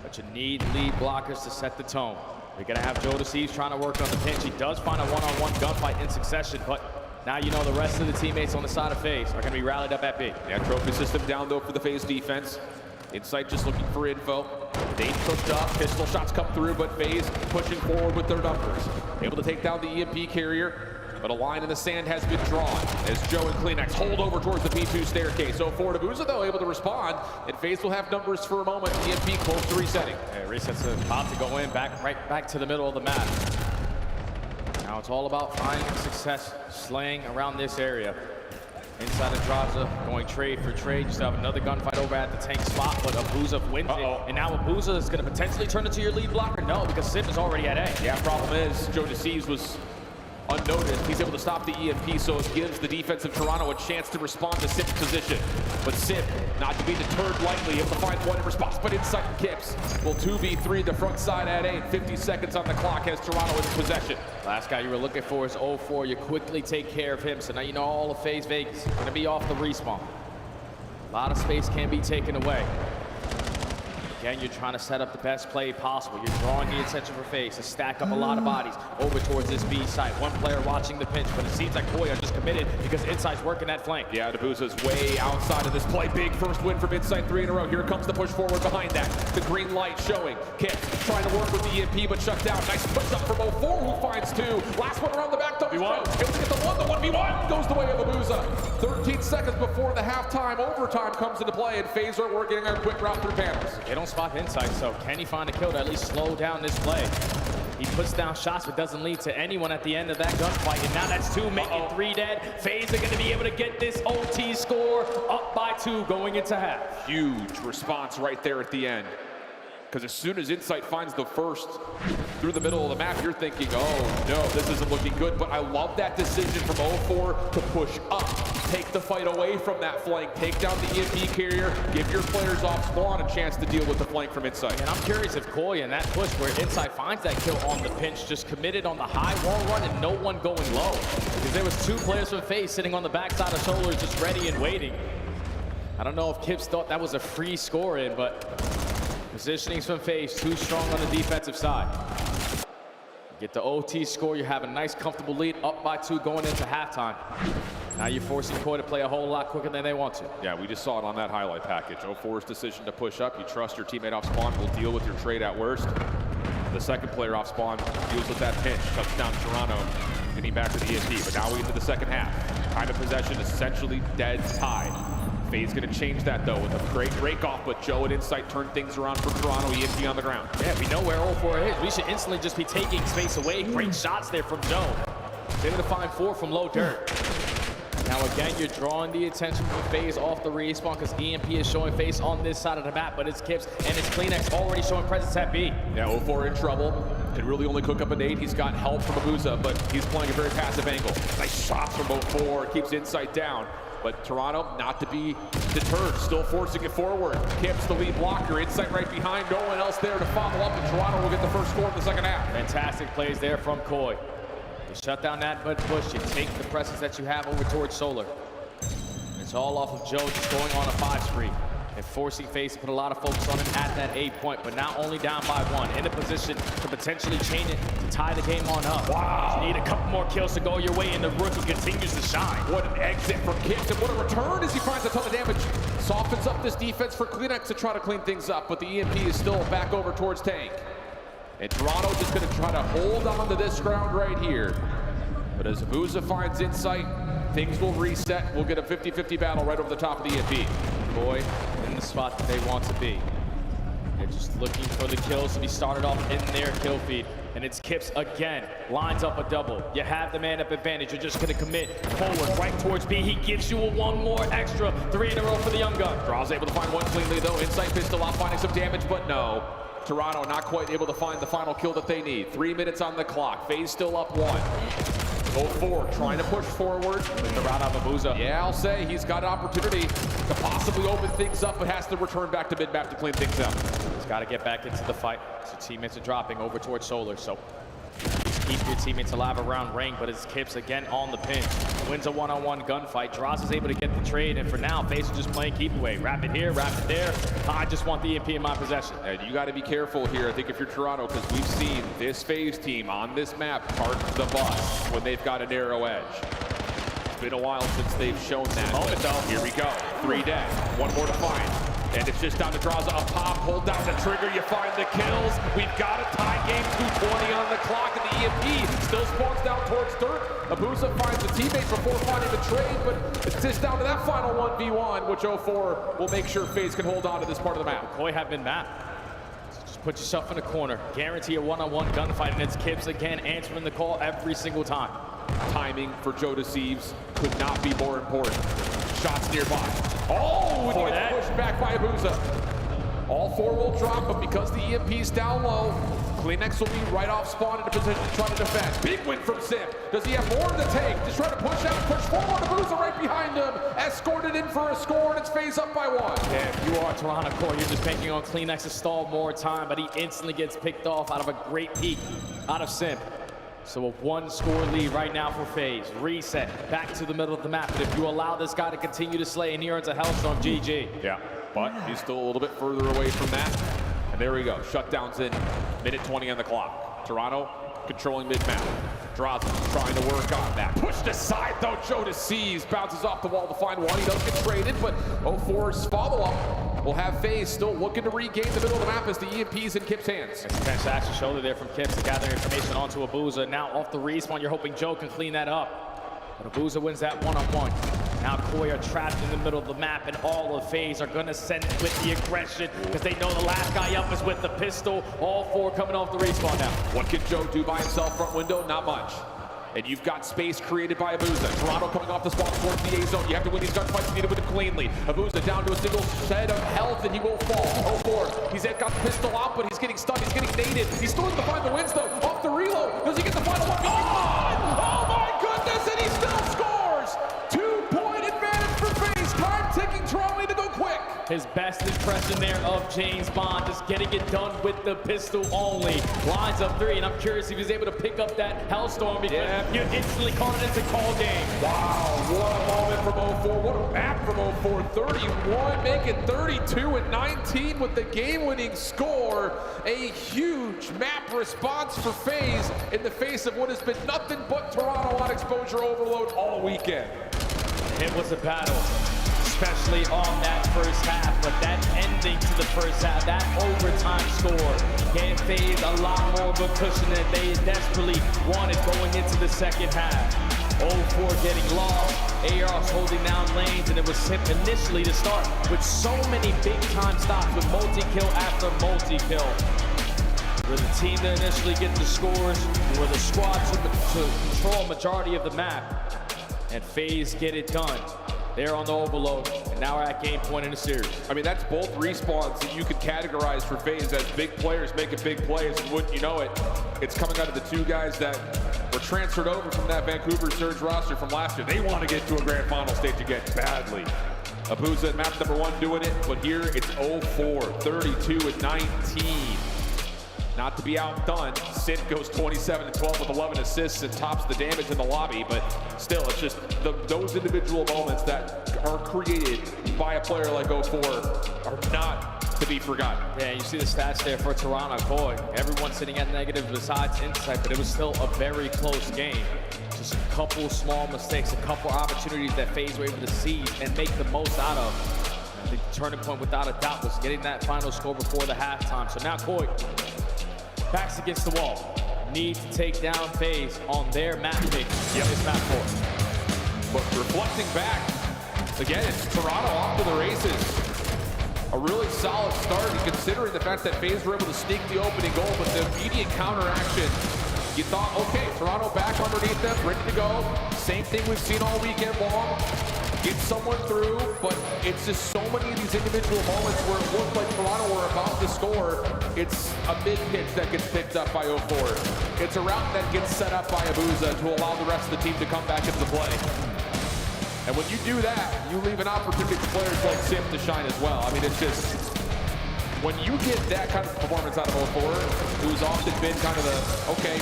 But you need lead blockers to set the tone. You're gonna have Joe Deceives trying to work on the pinch. He does find a one-on-one gunfight in succession, but now you know the rest of the teammates on the side of FaZe are going to be rallied up at B. Yeah, trophy system down though for the FaZe defense. Insight just looking for info. Dane pushed up, pistol shots come through, but FaZe pushing forward with their numbers. Able to take down the EMP carrier, but a line in the sand has been drawn as Joe and CleanX hold over towards the P2 staircase. 0-4 to Abuza though, able to respond, and FaZe will have numbers for a moment. EMP close to resetting. Okay, resets about to go in, right back to the middle of the map. Now it's all about finding success, slaying around this area. Inside of Draza, going trade for trade. Just have another gunfight over at the tank spot, but Abuza wins it. And now Abuza is going to potentially turn into your lead blocker. No, because Sip is already at A. Yeah, problem is, Joe Deceives was unnoticed. He's able to stop the EMP, so it gives the defense of Toronto a chance to respond to Sip's position. But Sip, not to be deterred lightly, able to find 1 in response, but Insight and Kips will 2v3 the front side at A. 50 seconds on the clock as Toronto is in possession. Last guy you were looking for is 0-4. You quickly take care of him, so now you know all of FaZe Vegas is going to be off the respawn. A lot of space can be taken away. Again, you're trying to set up the best play possible. You're drawing the attention for FaZe to stack up a lot of bodies over towards this B site. One player watching the pinch, but it seems like Koi are just committed because Insight's working that flank. Yeah, Nabuza's way outside of this play. Big first win from Insight, 3 in a row. Here comes the push forward behind that. The green light showing. Kips trying to work with the EMP, but shut down. Nice push up from 04, who finds 2. Last one around the back, though. Able to get the 1. The 1v1 goes the way of Nabuza. 13 seconds before the halftime overtime comes into play, and FaZe are working a quick route through panels. They don't spot Insight, so can he find a kill to at least slow down this play? He puts down shots, but doesn't lead to anyone at the end of that gunfight. And now that's 2, making 3 dead. FaZe are going to be able to get this OT score up by 2 going into half. Huge response right there at the end. Because as soon as Insight finds the first through the middle of the map, you're thinking, oh no, this isn't looking good. But I love that decision from 04 to push up, take the fight away from that flank, take down the EMP carrier, give your players off spawn a chance to deal with the flank from Insight. And I'm curious if Koi in that push where Insight finds that kill on the pinch, just committed on the high wall run and no one going low. Because there was 2 players from FaZe sitting on the backside of Solar just ready and waiting. I don't know if Kips thought that was a free score in, but positionings from FaZe too strong on the defensive side. Get the OT score, you have a nice comfortable lead, up by 2 going into halftime. Now you're forcing Koi to play a whole lot quicker than they want to. Yeah, we just saw it on that highlight package. 04's decision to push up. You trust your teammate off spawn, will deal with your trade at worst. The second player off spawn deals with that pinch, touchdown Toronto, getting back to the ESP. But now we into the second half. Time of possession essentially dead tie. FaZe gonna change that though with a great break off, but Joe and Insight turn things around for Toronto. EMP on the ground. Yeah, we know where 04 is. We should instantly just be taking space away. Great shots there from Joe. They're gonna find 4 from low dirt. Now again, you're drawing the attention from FaZe off the respawn because EMP is showing FaZe on this side of the map, but it's Kips and it's CleanX already showing presence at B. Yeah, 04 in trouble. Can really only cook up a nade. He's got help from Abuza, but he's playing a very passive angle. Nice shots from 04, keeps Insight down. But Toronto not to be deterred, still forcing it forward. Kips the lead blocker, Insight right behind, no one else there to follow up, and Toronto will get the first score in the second half. Fantastic plays there from Koi. You shut down that mud push, you take the presence that you have over towards Solar. It's all off of Joe just going on a 5 spree and forcing FaZe to put a lot of focus on him at that 8 point, but now only down by 1, in a position to potentially chain it to tie the game on up. Wow. You need a couple more kills to go your way, and the rookie continues to shine. What an exit from Kips, and what a return as he finds a ton of damage. Softens up this defense for CleanX to try to clean things up, but the EMP is still back over towards Tank. And Toronto just gonna try to hold on to this ground right here. But as Abuza finds Insight, things will reset. We'll get a 50-50 battle right over the top of the EMP. Koi in the spot that they want to be. They're just looking for the kills to be started off in their kill feed. And it's Kips again, lines up a double. You have the man up advantage. You're just gonna commit forward right towards B. He gives you a 1 more extra, 3 in a row for the young gun. Draw's able to find 1 cleanly though. Insight pistol off, finding some damage, but no. Toronto not quite able to find the final kill that they need. 3 minutes on the clock. FaZe still up 1. 04 trying to push forward with the route of Abuza. Yeah, I'll say he's got an opportunity to possibly open things up, but has to return back to mid-map to clean things up. He's got to get back into the fight. So teammates are dropping over towards Solar, so just keep your teammates alive around ring, but it's Kips again on the pinch. Wins a one-on-one gunfight. Droz is able to get the trade, and for now, FaZe is just playing keep away. Wrap it here, wrap it there. I just want the EMP in my possession. And you got to be careful here, I think, if you're Toronto, because we've seen this FaZe team on this map park the bus when they've got a narrow edge. It's been a while since they've shown that. Moment though. Here we go. 3 dead. 1 more to find. And it's just down to Draza, a pop, hold down the trigger, you find the kills. We've got a tie game, 2:20 on the clock, and the EMP still spawns down towards dirt. Abuza finds the teammate before finding the trade, but it's just down to that final 1v1, which 04 will make sure FaZe can hold on to this part of the map. Koi have been mapped. So just put yourself in a corner. Guarantee a one-on-one gunfight, and it's Kips again answering the call every single time. Timing for Joe Deceives could not be more important. Shots nearby. Oh, and he gets pushed back by Abuza. All 4 will drop, but because the EMP's down low, CleanX will be right off spawn in a position to try to defend. Big win from Simp. Does he have more to take? Just trying to push out, push forward. Abuza right behind him. Escorted in for a score, and it's FaZe up by 1. Yeah, if you are Toronto Core, you're just banking on CleanX to stall more time, but he instantly gets picked off out of a great peek out of Simp. So a 1-score lead right now for FaZe. Reset, back to the middle of the map. But if you allow this guy to continue to slay and he earns a Hellstorm, GG. Yeah, but he's still a little bit further away from that. And there we go. Shutdowns in. Minute 20 on the clock. Toronto controlling mid-map. Drazen trying to work on that. Pushed aside though, Joe to seize. Bounces off the wall to find one. He does get traded, but 0-4's follow-up will have FaZe still looking to regain the middle of the map as the EMP's in Kip's hands. It's a fantastic shoulder there from Kips to gather information onto Abuza. Now off the respawn, you're hoping Joe can clean that up. But Abuza wins that one-on-one. Now Koi are trapped in the middle of the map, and all of FaZe are gonna send it with the aggression because they know the last guy up is with the pistol. All 4 coming off the respawn now. What can Joe do by himself front window? Not much. And you've got space created by Abuza. Toronto coming off the spawn towards the A zone. You have to win these gunfights. You need to win it cleanly. Abuza down to a single set of health, and he will fall. 0-4. He's got the pistol out, but he's getting stunned. He's getting naded. He's still to find the wins though. Off the reload. Does he get the final one? Oh my goodness! And he still scores. 2-point advantage for FaZe. Time ticking. Toronto need to go quick. His best impression there of James Bond, just getting it done with the pistol only. Lines up 3, and I'm curious if he's able to pick up that Hellstorm because you instantly called it into call game. Wow, what a moment from 0-4. What a map from 0-4. 31, making 32 and 19 with the game-winning score. A huge map response for FaZe in the face of what has been nothing but Toronto on exposure overload all weekend. It was a battle, especially on that first half, but that ending to the first half, that overtime score gave FaZe a lot more of a cushion than they desperately wanted going into the second half. 0-4 getting lost, ARs holding down lanes, and it was Sip initially to start with so many big-time stops with multi-kill after multi-kill. We're the team that initially get the scores, we're the squad to control a majority of the map, and FaZe get it done. They're on the overload, and now we're at game point in the series. I mean, that's both respawns that you could categorize for FaZe as big players making big plays, and wouldn't you know it, it's coming out of the 2 guys that were transferred over from that Vancouver Surge roster from last year. They want to get to a grand final stage again badly. Abuza at map number 1 doing it, but here it's 0-4, 32 and 19. Not to be outdone, Sid goes 27-12 with 11 assists and tops the damage in the lobby, but still, it's just those individual moments that are created by a player like 0-4 are not to be forgotten. Yeah, you see the stats there for Toronto. Boy, everyone's sitting at negative besides Insight, but it was still a very close game. Just a couple small mistakes, a couple opportunities that FaZe were able to seize and make the most out of. The turning point, without a doubt, was getting that final score before the halftime. So now Koi backs against the wall. Need to take down FaZe on their map pick. This map 4. But reflecting back, again, it's Toronto off to the races. A really solid start, considering the fact that FaZe were able to sneak the opening goal, but the immediate counteraction, you thought, okay, Toronto back underneath them, ready to go. Same thing we've seen all weekend long. Get someone through, but it's just so many of these individual moments where it looked like Toronto were about to score. It's a mid-pitch that gets picked up by 0-4. It's a route that gets set up by Abuza to allow the rest of the team to come back into the play. And when you do that, you leave an opportunity for players like Sim to shine as well. I mean, it's just, when you get that kind of performance out of 0-4, who's often been kind of the, okay,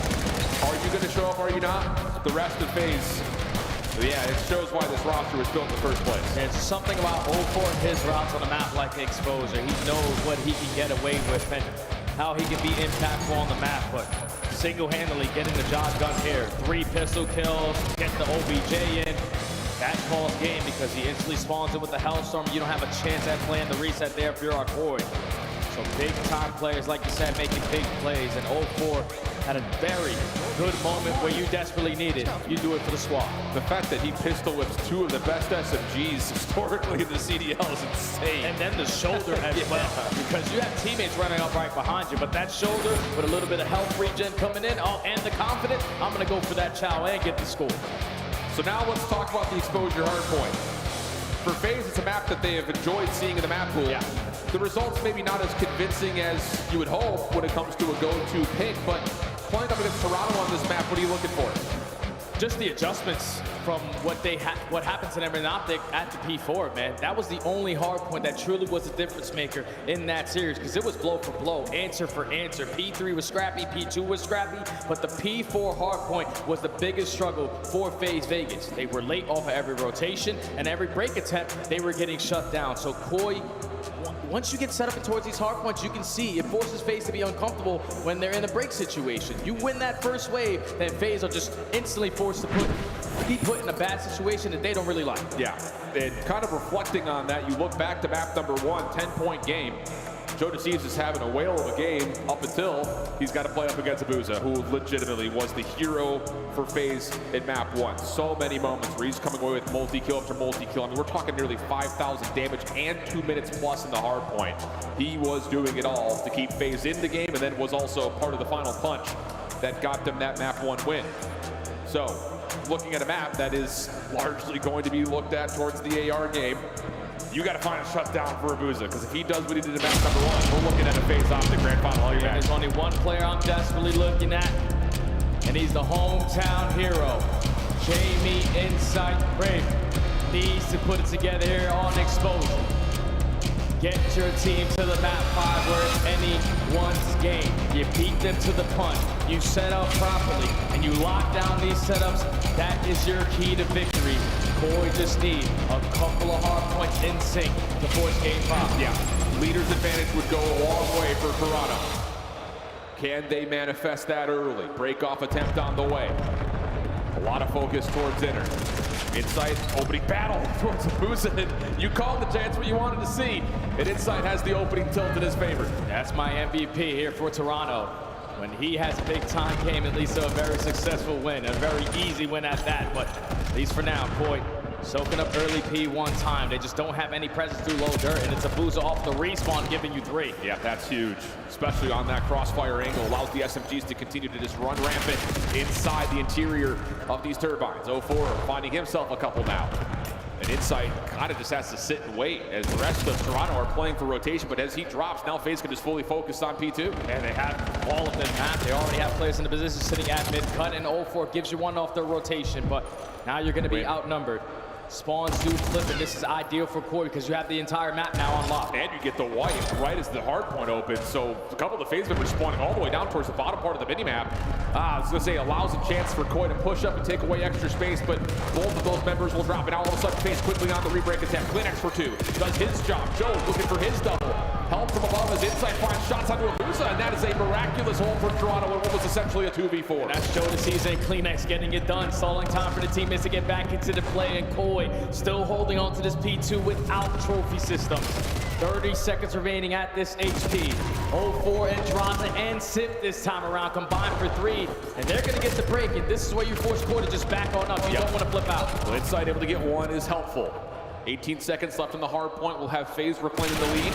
are you going to show up, are you not? The rest of FaZe, yeah, it shows why this roster was built in the first place. There's something about 0-4 and his routes on a map like the exposure. He knows what he can get away with and how he can be impactful on the map, but single-handedly getting the job done here. 3 pistol kills, get the OBJ in. That calls game because he instantly spawns in with the Hellstorm. You don't have a chance at playing the reset there if you're on Koi. So big-time players, like you said, making big plays, and 0-4 had a very good moment where you desperately need it. You do it for the squad. The fact that he pistol whips 2 of the best SMGs historically in the CDL is insane. And then the shoulder as well, because you have teammates running up right behind you, but that shoulder with a little bit of health regen coming in, and the confidence, I'm gonna go for that chow and get the score. So now let's talk about the exposure hardpoint. For FaZe, it's a map that they have enjoyed seeing in the map pool. Yeah. The results maybe not as convincing as you would hope when it comes to a go-to pick, but playing up against Toronto on this map, what are you looking for? Just the adjustments from what happened to them in Optic at the P4, man. That was the only hard point that truly was a difference maker in that series, because it was blow for blow, answer for answer. P3 was scrappy, P2 was scrappy, but the P4 hard point was the biggest struggle for FaZe Vegas. They were late off of every rotation, and every break attempt, they were getting shut down. So Koi, once you get set up towards these hard points, you can see it forces FaZe to be uncomfortable when they're in a break situation. You win that first wave, then FaZe are just instantly forced to be put in a bad situation that they don't really like. Yeah, and kind of reflecting on that, you look back to map number 1, 10-point game. Joe Deceives is having a whale of a game up until he's got to play up against Abuza, who legitimately was the hero for FaZe in map 1. So many moments where he's coming away with multi-kill after multi-kill. I mean, we're talking nearly 5,000 damage and 2 minutes plus in the hard point. He was doing it all to keep FaZe in the game, and then was also part of the final punch that got them that map 1 win. So, looking at a map that is largely going to be looked at towards the AR game, you got to find a shutdown for Abuza, because if he does what he did in map number 1, we're looking at a FaZe Optic Grand Final all year back. There's only one player I'm desperately looking at, and he's the hometown hero, Jamie Insight Brave. Needs to put it together here on Exposure. Get your team to the map 5 where it's anyone's game. You beat them to the punch. You set up properly, and you lock down these setups. That is your key to victory. Koi just need a couple of hard points in sync to force game 5. Yeah, leader's advantage would go a long way for Toronto. Can they manifest that early? Break off attempt on the way. A lot of focus towards Inner. Insight opening battle towards Abuza. You called the chance what you wanted to see. And Insight has the opening tilt in his favor. That's my MVP here for Toronto. When he has a big time game, at least a very successful win, a very easy win at that. But at least for now, Koi soaking up early P1 time. They just don't have any presence through low dirt, and it's Abuza off the respawn giving you 3. Yeah, that's huge, especially on that crossfire angle. Allows the SMGs to continue to just run rampant inside the interior of these turbines. 0-4 finding himself a couple now. And Insight kind of just has to sit and wait as the rest of Toronto are playing for rotation, but as he drops, now FaZe can just fully focus on P2. And they have all of them mapped. They already have players in the position sitting at mid-cut, and 0-4 gives you 1 off their rotation, but now you're going to be outnumbered. Spawns do flip, and this is ideal for Koi because you have the entire map now unlocked. And you get the white right as the hard point opens, so a couple of the FaZe members spawning all the way down towards the bottom part of the minimap. I was going to say, allows a chance for Koi to push up and take away extra space, but both of those members will drop, and now all of a sudden FaZe quickly on the rebreak attempt. Klinex for 2, does his job. Joe looking for his double. Help from above as Insight finds shots onto Abuza, and that is a miraculous hold for Toronto in what was essentially a 2v4. And that's Joe Deceives and Klinex getting it done. Stalling time for the teammates to get back into the play, and Koi still holding on to this P2 without trophy systems. 30 seconds remaining at this HP. 0-4 and Droza and Sip this time around combined for 3, and they're going to get the break, and this is where you force Koi to just back on up. You don't want to flip out. Well, Insight able to get 1 is helpful. 18 seconds left on the hard point. We'll have FaZe reclaiming the lead.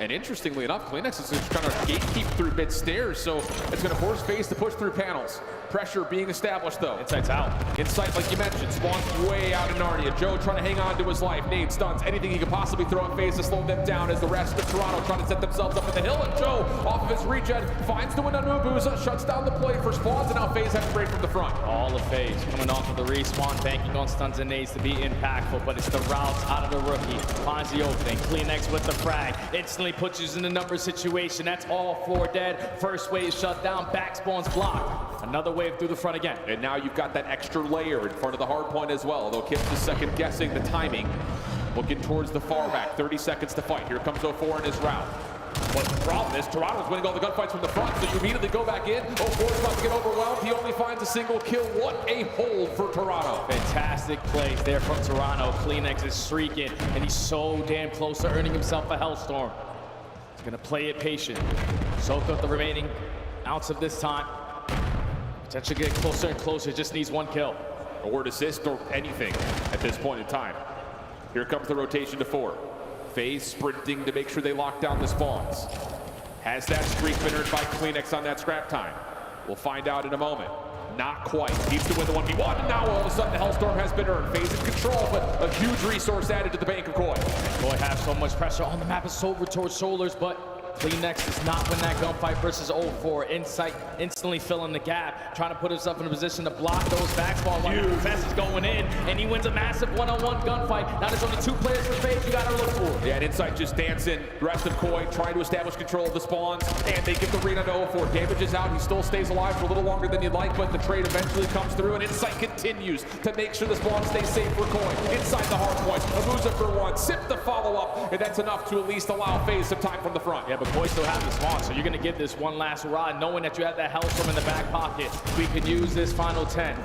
And interestingly enough, Klinex is just trying to gatekeep through mid stairs, so it's going to force FaZe to push through panels. Pressure being established, though. Insight's out. Insight, like you mentioned, spawns way out in Narnia. Joe trying to hang on to his life. Nade stuns, anything he could possibly throw at FaZe to slow them down as the rest of Toronto trying to set themselves up at the hill. And Joe, off of his regen, finds the win on Abuza, shuts down the play for spawns, and now FaZe has to break from the front. All of FaZe coming off of the respawn, banking on stuns and nades to be impactful, but it's the routes out of the rookie. Finds the opening. Klinex with the frag. Instantly puts you in the number situation. That's all 4 dead. First wave shut down, back spawns blocked. Another wave through the front again. And now you've got that extra layer in front of the hard point as well, although Kips is second guessing the timing. Looking towards the far back, 30 seconds to fight. Here comes 0-4 in his route. But the problem is Toronto's winning all the gunfights from the front, so you immediately go back in. 0-4 is about to get overwhelmed. He only finds a single kill. What a hold for Toronto. Fantastic plays there from Toronto. Klinex is streaking, and he's so damn close to earning himself a Hellstorm. He's gonna play it patient. Soak up the remaining ounce of this time. Potentially get closer and closer, just needs 1 kill. A word assist or anything at this point in time. Here comes the rotation to 4. FaZe sprinting to make sure they lock down the spawns. Has that streak been earned by Klinex on that scrap time? We'll find out in a moment. Not quite. Needs to win the 1v1, and now all of a sudden the Hellstorm has been earned. FaZe in control, but a huge resource added to the bank of Koi. Koi has so much pressure on the map. It's over towards shoulders, but Kleenex does not win that gunfight versus 0-4. Insight instantly filling the gap, trying to put himself in a position to block those backspawns while Fest is going in, and he wins a massive one-on-one gunfight. Now there's only 2 players for FaZe you gotta look for. Yeah, and Insight just dancing. The rest of Koi trying to establish control of the spawns, and they give the read on 0-4. Damage is out. He still stays alive for a little longer than you'd like, but the trade eventually comes through, and Insight continues to make sure the spawn stays safe for Koi. Inside the hard point, Abuza for 1, Sip the follow-up, and that's enough to at least allow FaZe some time from the front. Yeah, but Koi still has the spawn, so you're gonna give this one last ride, knowing that you have that Hellstorm in the back pocket. We could use this final 10.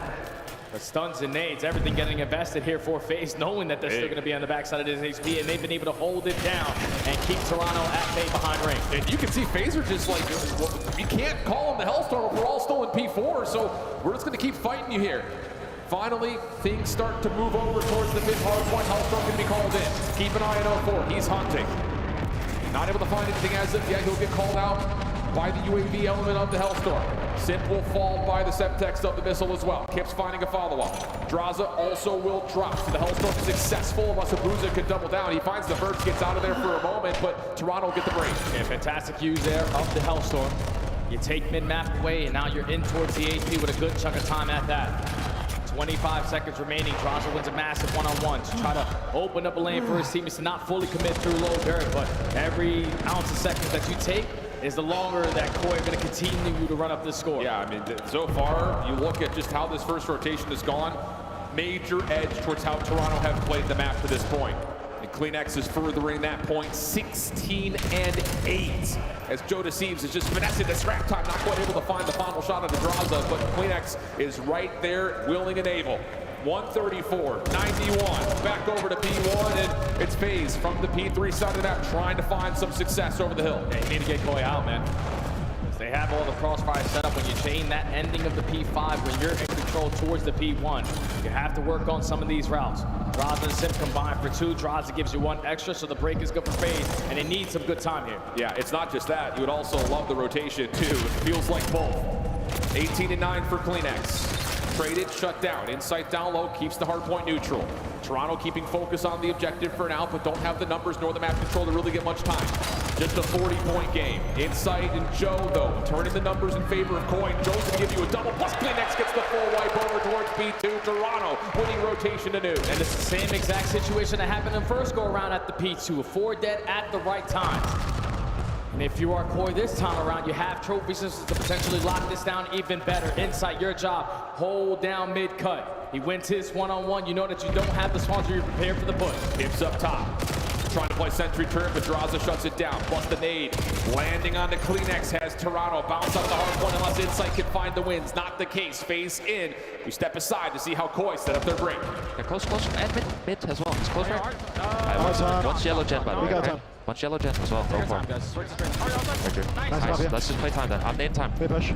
The stuns and nades, everything getting invested here for FaZe, knowing that they're still going to be on the backside of this HP, and they've been able to hold it down and keep Toronto at bay behind ring. And you can see FaZe are just like, you can't call them the Hellstorm if we're all still in P4, so we're just going to keep fighting you here. Finally, things start to move over towards the mid hard point. Hellstorm going to be called in. Keep an eye on 0-4. He's hunting. Not able to find anything as of yet. He'll get called out by the UAV element of the Hellstorm. Sip will fall by the Semtex of the missile as well. Kip's finding a follow-up. Draza also will drop. So the Hellstorm is successful unless Abuza can double down. He finds the burst, gets out of there for a moment, but Toronto will get the break. Yeah, fantastic use there of the Hellstorm. You take mid-map away, and now you're in towards the AP with a good chunk of time at that. 25 seconds remaining. Draza wins a massive one-on-one to try to open up a lane for his teammates to not fully commit through low dirt, but every ounce of seconds that you take is the longer that Koi are going to continue to run up this score. Yeah, I mean, so far, you look at just how this first rotation has gone, major edge towards how Toronto have played the map to this point. And Kleenex is furthering that point, 16-8. As Joe Deceives is just finessing the scrap time, not quite able to find the final shot of the Draza, but Kleenex is right there, willing and able. 134-91, back over to P1, and it's FaZe from the P3 side of that, trying to find some success over the hill. Yeah, you need to get Koi out, man. They have all the crossfire set up when you chain that ending of the P5 when you're in control towards the P1. You have to work on some of these routes. Draza and Sim combined for 2. Draza gives you 1 extra, so the break is good for FaZe, and they need some good time here. Yeah, it's not just that. You would also love the rotation, too. It feels like both. 18-9 for Kleenex. Traded, shut down. Insight down low, keeps the hard point neutral. Toronto keeping focus on the objective for now, but don't have the numbers nor the map control to really get much time. Just a 40-point game. Insight and Joe, though, turning the numbers in favor of Koi. Joe's going to give you a double, plus Kleenex gets the full wipe over towards B2. Toronto winning rotation to new. And it's the same exact situation that happened in first go-around at the P2. 4 dead at the right time. And if you are Koi this time around, you have trophies to potentially lock this down even better. Insight, your job, hold down mid-cut. He wins his one-on-one. You know that you don't have the sponsor. You're prepared for the push. Hips up top. Trying to play sentry turret, but Draza shuts it down. Plus the nade. Landing on the Kleenex has Toronto bounce out of the hard point unless Insight can find the wins. Not the case. FaZe in. We step aside to see how Koi set up their break. Yeah, close. And mid as well. It's close right. One's yellow gen, by the way. Okay? One's yellow gen as well. Go for it. Nice. Let's just play time then. I'm name time. Big push.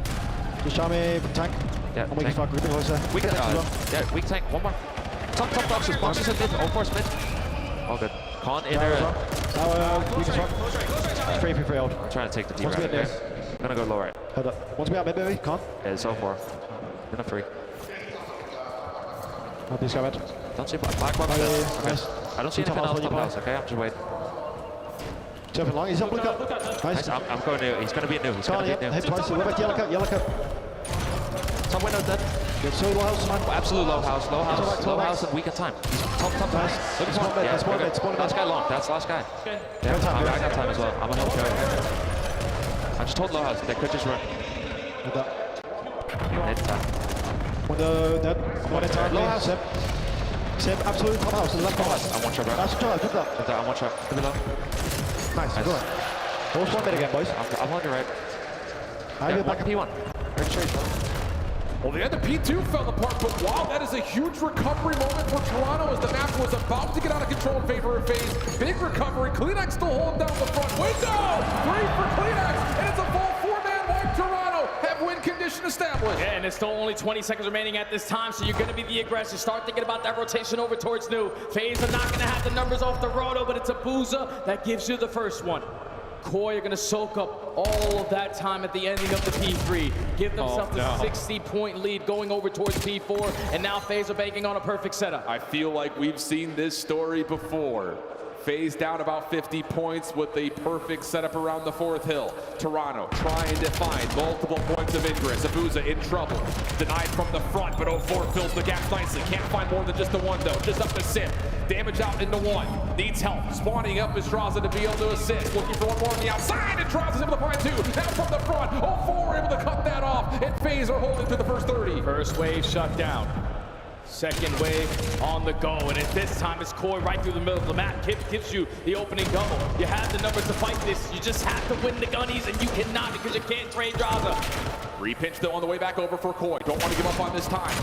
Just show me tank. Yeah, we can fuck. We can closer. We can, yeah, weak tank. One more. Top boxes. Boxes in mid. 0-4's mid. All good. Con in there. We can swap. 3-3 old. I'm trying to take the D right. Okay. I'm gonna go low right. Hold up. Once we out mid, baby. Con. Yeah, it's 0-4. In a 3. I'll be scared. Don't see black one. Okay. I don't see anything else top house. Okay, I'm just waiting. Jumping long. He's up. Look up. Nice. I'm going new. He's gonna be new. He's gonna be new. Hit twice. What about yellow cup? Yellow cup. Top window dead. Good. So low house, man. Absolute low house. Low house and weak at time. Top. Nice. Look at spawn mid. Spawn mid. Last guy long. That's last guy. Yeah, I got time as well. I'm gonna help you. I just told low house. They could just run. Mid time. Window dead. One at time. Low house. Sip. Absolute top house. Left top house. I want shot, bro. That's good. Good luck. I want shot. Below. Nice. Good. Hold spawn mid again, boys. I'm on your right. I get back P1. Well, the end of P2 fell apart, but wow, that is a huge recovery moment for Toronto as the map was about to get out of control in favor of FaZe. Big recovery. Kleenex still holding down the front window. 3 for Kleenex, and it's a full 4-man wipe. Toronto have win condition established. Yeah, and it's still only 20 seconds remaining at this time, so you're going to be the aggressor. Start thinking about that rotation over towards new. FaZe are not going to have the numbers off the roto, but it's Abuza that gives you the first one. Koi are going to soak up all of that time at the ending of the P3. Give themselves a 60-point lead going over towards P4, and now FaZe are banking on a perfect setup. I feel like we've seen this story before. FaZe down about 50 points with a perfect setup around the fourth hill. Toronto trying to find multiple points of ingress. Abuza in trouble. Denied from the front, but 04 fills the gaps nicely. Can't find more than just the one, though. Just up to Sip. Damage out into one. Needs help. Spawning up is Draza to be able to assist. Looking for one more on the outside, and Draza's able to find two. Now from the front. 04 able to cut that off, and FaZe are holding through the first 30. First wave shut down. Second wave on the go, and at this time it's Koi right through the middle of the map. Kip gives you the opening double. You have the numbers to fight this. You just have to win the gunnies, and you cannot because you can't trade Draza. Repinch though on the way back over for Koi. Don't want to give up on this time.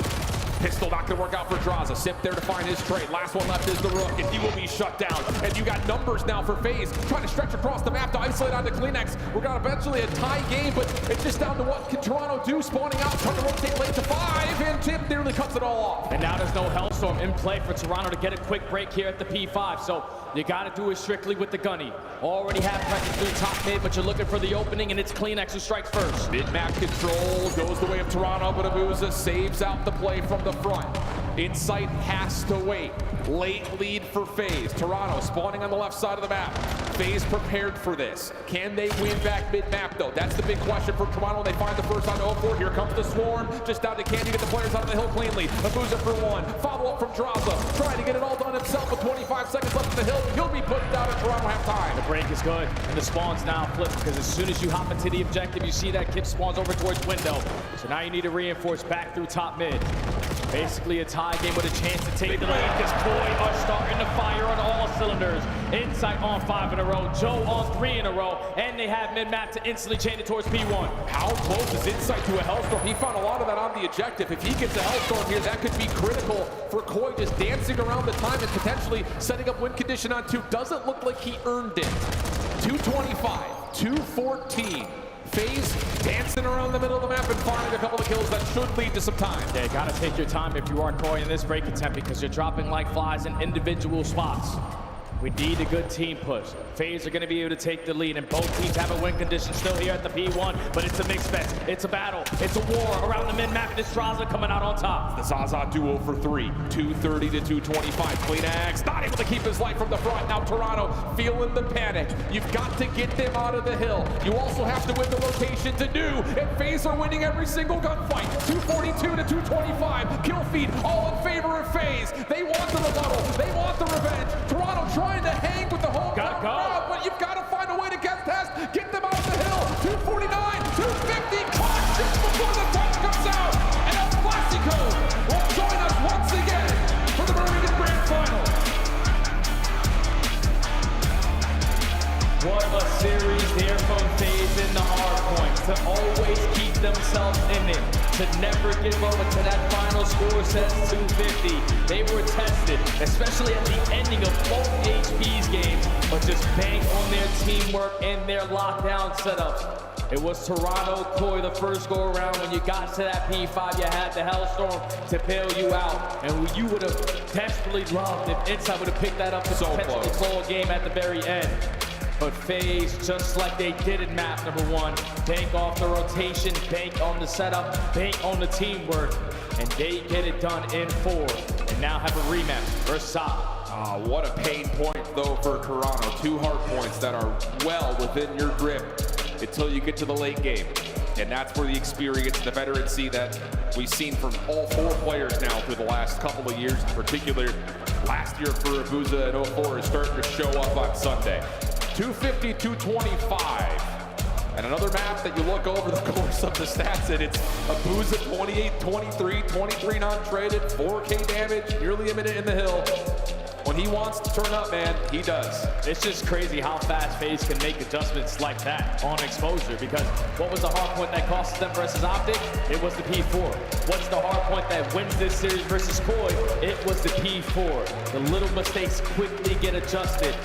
Pistol not gonna work out for Draza. Simp there to find his trade. Last one left is the Rook, and he will be shut down. And you got numbers now for FaZe, trying to stretch across the map to isolate onto CleanX. We're gonna eventually a tie game, but it's just down to what can Toronto do. Spawning out, trying to rotate late to 5, and Tip nearly cuts it all off. And now there's no Hellstorm in play for Toronto to get a quick break here at the P5. So you gotta do it strictly with the gunny. Already have pressure through top mid, but you're looking for the opening, and it's CleanX who strikes first. Mid-map control goes the way of Toronto, but Abuza saves out the play from the front. Insight has to wait. Late lead for FaZe. Toronto spawning on the left side of the map. FaZe prepared for this. Can they win back mid-map though? That's the big question for Toronto. They find the first on 04. Here comes the Swarm. Just down to can you get the players out of the hill cleanly. Abuza for one. Follow up from Draza. Trying to get it all done himself with 25 seconds left in the hill. He'll be put down at Toronto halftime. The break is good, and the spawns now flip because as soon as you hop into the objective, you see that Kip spawns over towards window. So now you need to reinforce back through top mid. Basically a tie game with a chance to take the lead because Koi are starting to fire on all cylinders. Insight on 5 in a row, Joe on 3 in a row, and they have mid-map to instantly chain it towards P1. How close is Insight to a Hellstorm? He found a lot of that on the objective. If he gets a Hellstorm here, that could be critical for Koi, just dancing around the time and potentially setting up win condition on 2. Doesn't look like he earned it. 225, 214. FaZe dancing around the middle of the map and finding a couple of kills that should lead to some time. Yeah, you gotta take your time if you are Koi in this break attempt because you're dropping like flies in individual spots. We need a good team push. FaZe are going to be able to take the lead, and both teams have a win condition still here at the P1, but it's a mixed fest. It's a battle. It's a war around the mid-map, and it's Draza coming out on top. The Zaza duo for 3, 230 to 225. CleanX not able to keep his life from the front. Now Toronto feeling the panic. You've got to get them out of the hill. You also have to win the rotation to do, and FaZe are winning every single gunfight. 242 to 225. Kill feed all in favor of FaZe. They want the rebuttal. They want the revenge. Toronto trying to hang with the whole crowd, but you've got to find a way to get past, get them out of the hill. 249, 250, clock just before the touch comes out. And El Clasico will join us once again for the Birmingham Grand Final. What a series here from FaZe in the hard points to always keep themselves in it, to never give up until that final score says 250. They were tested, especially at the ending of both HP's games, but just bank on their teamwork and their lockdown setups. It was Toronto Koi the first go around. When you got to that P5, you had the Hellstorm to bail you out. And you would have desperately loved if Insight would have picked that up to potentially call a game at the very end. But FaZe, just like they did in map number 1, bank off the rotation, bank on the setup, bank on the teamwork, and they get it done in 4. And now have a rematch versus Sop. What a pain point, though, for Toronto. 2 hard points that are well within your grip until you get to the late game. And that's where the experience and the veterancy that we've seen from all 4 players now through the last couple of years, in particular last year for Abuza and 04, is starting to show up on Sunday. 250, 225. And another map that you look over the course of the stats, and it's Abuza 28, 23, 23 non-traded, 4K damage, nearly a minute in the hill. When he wants to turn up, man, he does. It's just crazy how fast FaZe can make adjustments like that on exposure, because what was the hard point that cost them versus Optic? It was the P4. What's the hard point that wins this series versus Koi? It was the P4. The little mistakes quickly get adjusted.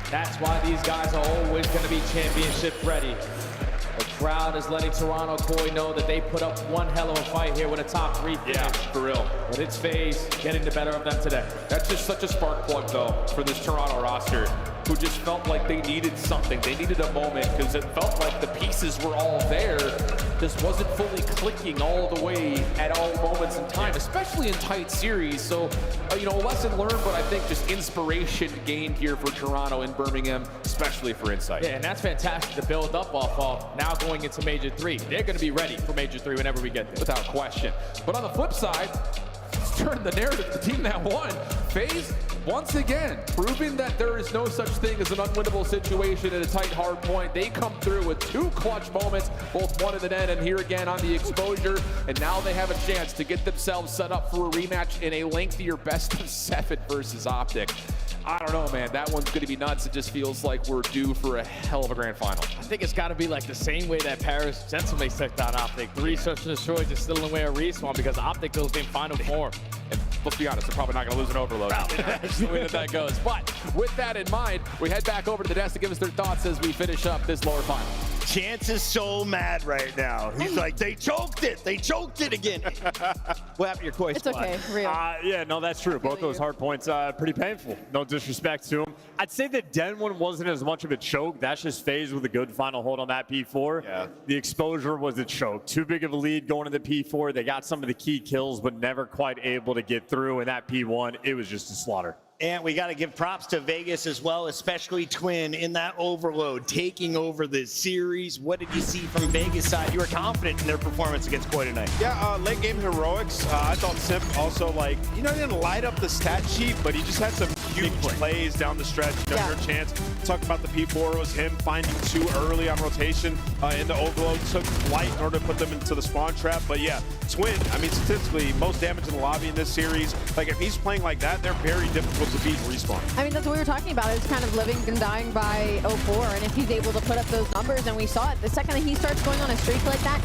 That's why these guys are always going to be championship ready. The crowd is letting Toronto Koi know that they put up one hell of a fight here with a top 3 finish. Yeah, for real. But it's FaZe getting the better of them today. That's just such a spark plug, though, for this Toronto roster. who just felt like they needed something. They needed a moment because it felt like the pieces were all there. Just wasn't fully clicking all the way at all moments in time, especially in tight series. So, you know, a lesson learned, but I think just inspiration gained here for Toronto and Birmingham, especially for Insight. Yeah, and that's fantastic to build up off of now going into Major 3. They're going to be ready for Major 3 whenever we get there. Without question. But on the flip side, let's turn the narrative to the team that won. FaZe, once again, proving that there is no such thing as an unwinnable situation at a tight hard point. They come through with 2 clutch moments, both one at the end and here again on the exposure. And now they have a chance to get themselves set up for a rematch in a lengthier best of 7 versus Optic. I don't know, man. That one's going to be nuts. It just feels like we're due for a hell of a grand final. I think it's got to be like the same way that Paris Gentlemen took down Optic. 3 search and destroy just still in the way of Respawn because Optic goes in final form. And let's be honest, they're probably not going to lose an overload. That's the way that goes. But with that in mind, we head back over to the desk to give us their thoughts as we finish up this lower final. Chance is so mad right now. He's like, they choked it. They choked it again. What happened to your Koi squad? It's okay, real. Yeah, no, that's true. Both those hard points, pretty painful. No disrespect to him. I'd say the Den one wasn't as much of a choke. That's just FaZe with a good final hold on that P4. Yeah. The exposure was a choke. Too big of a lead going into the P4. They got some of the key kills, but never quite able to get through. And that P1, it was just a slaughter. And we got to give props to Vegas as well, especially Twin in that overload, taking over the series. What did you see from Vegas side? You were confident in their performance against Koi tonight. Yeah, late game heroics. I thought Simp also, like, you know, he didn't light up the stat sheet, but he just had some huge plays down the stretch. You know, your chance. Talk about the P4. It was him finding 2 early on rotation in the overload. Took light in order to put them into the spawn trap. But yeah, Twin, I mean, statistically, most damage in the lobby in this series. Like, if he's playing like that, they're very difficult to beat Respawn. I mean, that's what we were talking about. It's kind of living and dying by 04, and if he's able to put up those numbers, and we saw it, the second that he starts going on a streak like that,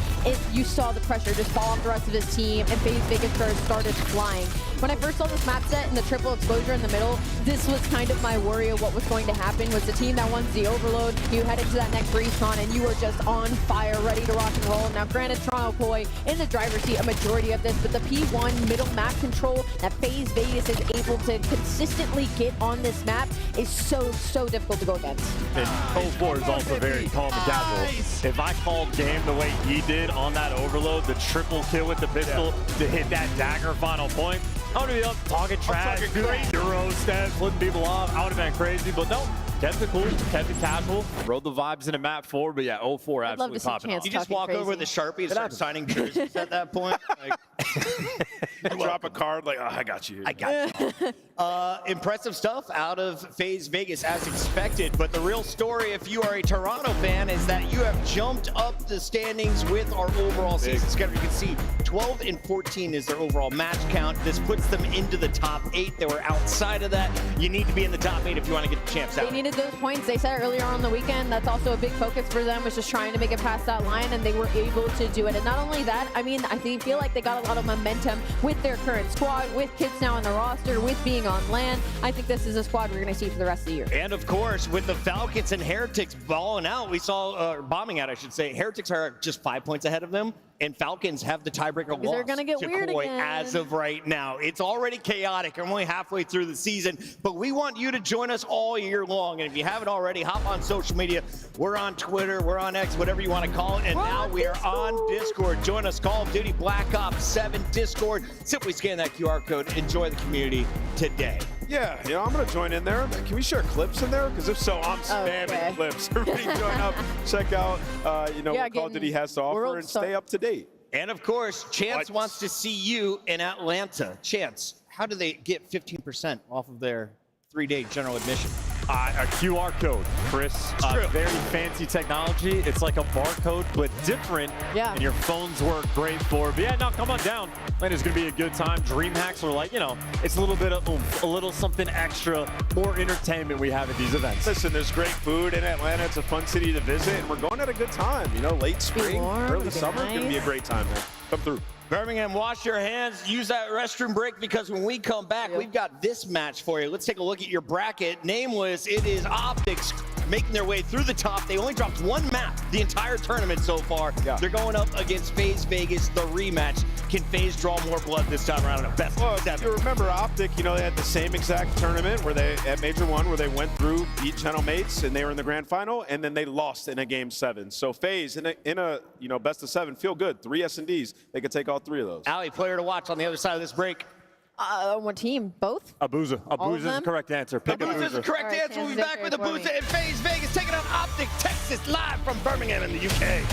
you saw the pressure just fall off the rest of his team, and FaZe Vegas started flying. When I first saw this map set and the triple exposure in the middle, this was kind of my worry of what was going to happen. Was the team that wants the overload, you head into that next Respawn, and you were just on fire, ready to rock and roll. Now, granted, Toronto Koi in the driver's seat a majority of this, but the P1 middle map control that FaZe Vegas is able to consistently get on this map is so difficult to go against. And 04 is also very calm and casual. If I called game the way he did on that overload, the triple kill with the pistol to hit that dagger final point, I would be up talking trash, doing Euro steps, flipping people off. I would have been crazy, but no. Kept it cool, kept it casual, rode the vibes into map 4, but yeah, 04 absolutely popping off. You just walk over with a Sharpie and start signing jerseys at that point? Like, you drop a card like, oh, I got you. I got you. Impressive stuff out of FaZe Vegas as expected, but the real story, if you are a Toronto fan, is that you have jumped up the standings with our overall season schedule. You can see 12 and 14 is their overall match count. This puts them into the top 8. They were outside of that. You need to be in the top 8 if you want to get the champs out. They needed those points. They said earlier on the weekend, that's also a big focus for them, was just trying to make it past that line, and they were able to do it. And not only that, I mean, I feel like they got a lot of momentum with their current squad, with kids now on the roster, with being on land. I think this is a squad we're going to see for the rest of the year. And of course, with the Falcons and Heretics balling out, we saw, bombing out, I should say, Heretics are just 5 points ahead of them, and Falcons have the tiebreaker loss. They're going to get weird Koi again. As of right now. It's already chaotic. I'm only halfway through the season, but we want you to join us all year long. And if you haven't already, hop on social media. We're on Twitter, we're on X, whatever you want to call it. And now we are on Discord. Join us, Call of Duty Black Ops 7 Discord. Simply scan that QR code. Enjoy the community today. Yeah, you know, I'm going to join in there. Can we share clips in there? Because if so, I'm spamming clips. Everybody join up, check out, what Call of Duty has to offer, and stay up to date. And of course, Chance wants to see you in Atlanta. Chance, how do they get 15% off of their 3-day general admission? A QR code, Chris. Very fancy technology. It's like a barcode, but different. Yeah. And your phones work great for it. But yeah, no, come on down. Atlanta's going to be a good time. DreamHacks are like, it's a little bit of oomph, a little something extra, more entertainment we have at these events. Listen, there's great food in Atlanta. It's a fun city to visit, and we're going at a good time. You know, late spring, early summer, it's going to be a great time, man. Come through. Birmingham, wash your hands, use that restroom break, because when we come back, we've got this match for you. Let's take a look at your bracket. Nameless, it is Optics making their way through the top. They only dropped one map the entire tournament so far. They're going up against FaZe Vegas, the rematch. Can FaZe draw more blood this time around in a best of 7? If you remember Optic, you know, they had the same exact tournament where they, at Major 1, where they went through, beat Channel Mates, and they were in the grand final, and then they lost in a game 7. So FaZe, in a you know, best of 7, feel good. 3 S&Ds, they could take all 3 of those. Allie, player to watch on the other side of this break. What team? Both? Abuza. Abuza is the correct answer. Pick Abuza is the correct answer. We'll be back with Abuza and FaZe Vegas taking on Optic Texas live from Birmingham in the UK.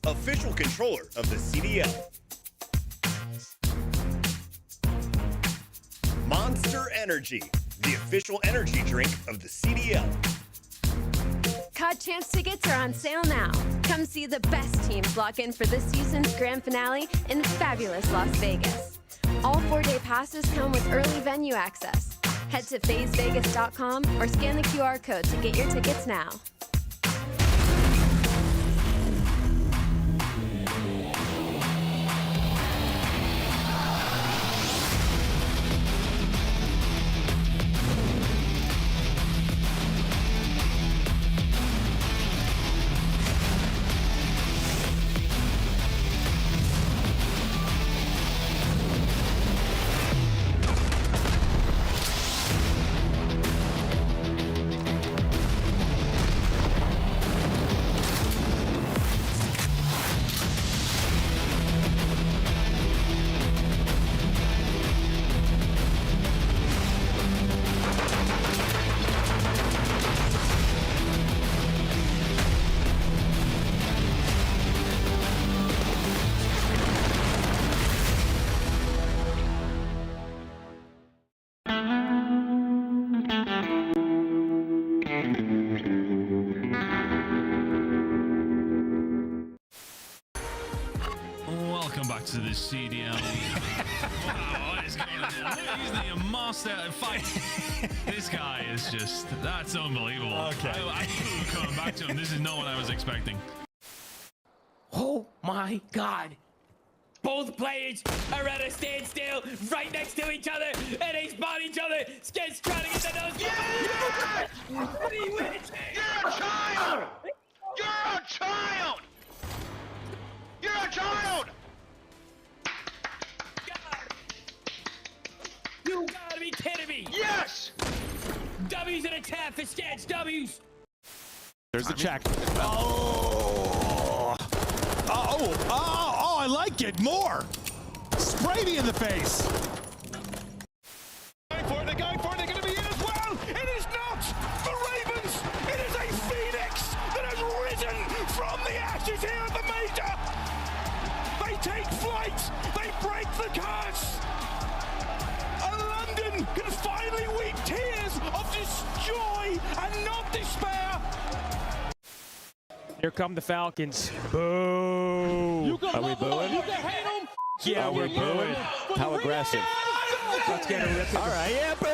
Official controller of the CDL. Monster Energy, the official energy drink of the CDL. COD Champs tickets are on sale now. Come see the best teams lock in for this season's grand finale in fabulous Las Vegas. All 4-day passes come with early venue access. Head to FazeVegas.com or scan the QR code to get your tickets now. Welcome back to the CDL. Wow, what is going on? He's the master at fighting. This guy is just, that's unbelievable. Okay. I knew coming back to him. This is not what I was expecting. Oh my God. Both players are at a standstill right next to each other, and they spot each other. Sketch trying to get the nose. Yeah! What are you witnessing? You're a child! You're a child! You're a child! You gotta be kidding me! Yes! W's in a tap for Sketch. W's. There's the check. Oh, I like it more. Spray me in the face. They're going for it, they're going to be in as well. It is not the Ravens. It is a Phoenix that has risen from the ashes here at the Major. They take flight. They break the curse. London can finally weep tears of joy and not despair. Here come the Falcons. Boo! Are we booing? Yeah, we're booing. How aggressive? Let's get it. All right, yeah, boo!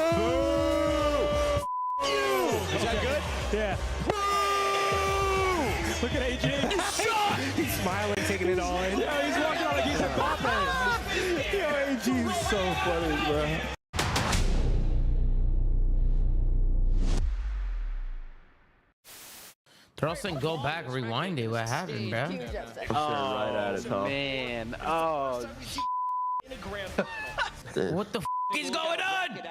You! Is that good? Yeah. Boo! Look at AJ. He's smiling, taking it all in. Yeah, he's walking on like he's a Mbappe. Yo, AJ is so funny, bro. Charleston, go back, rewind it. What happened, bro? Right at it, huh? Man. Oh. What the f is going on? It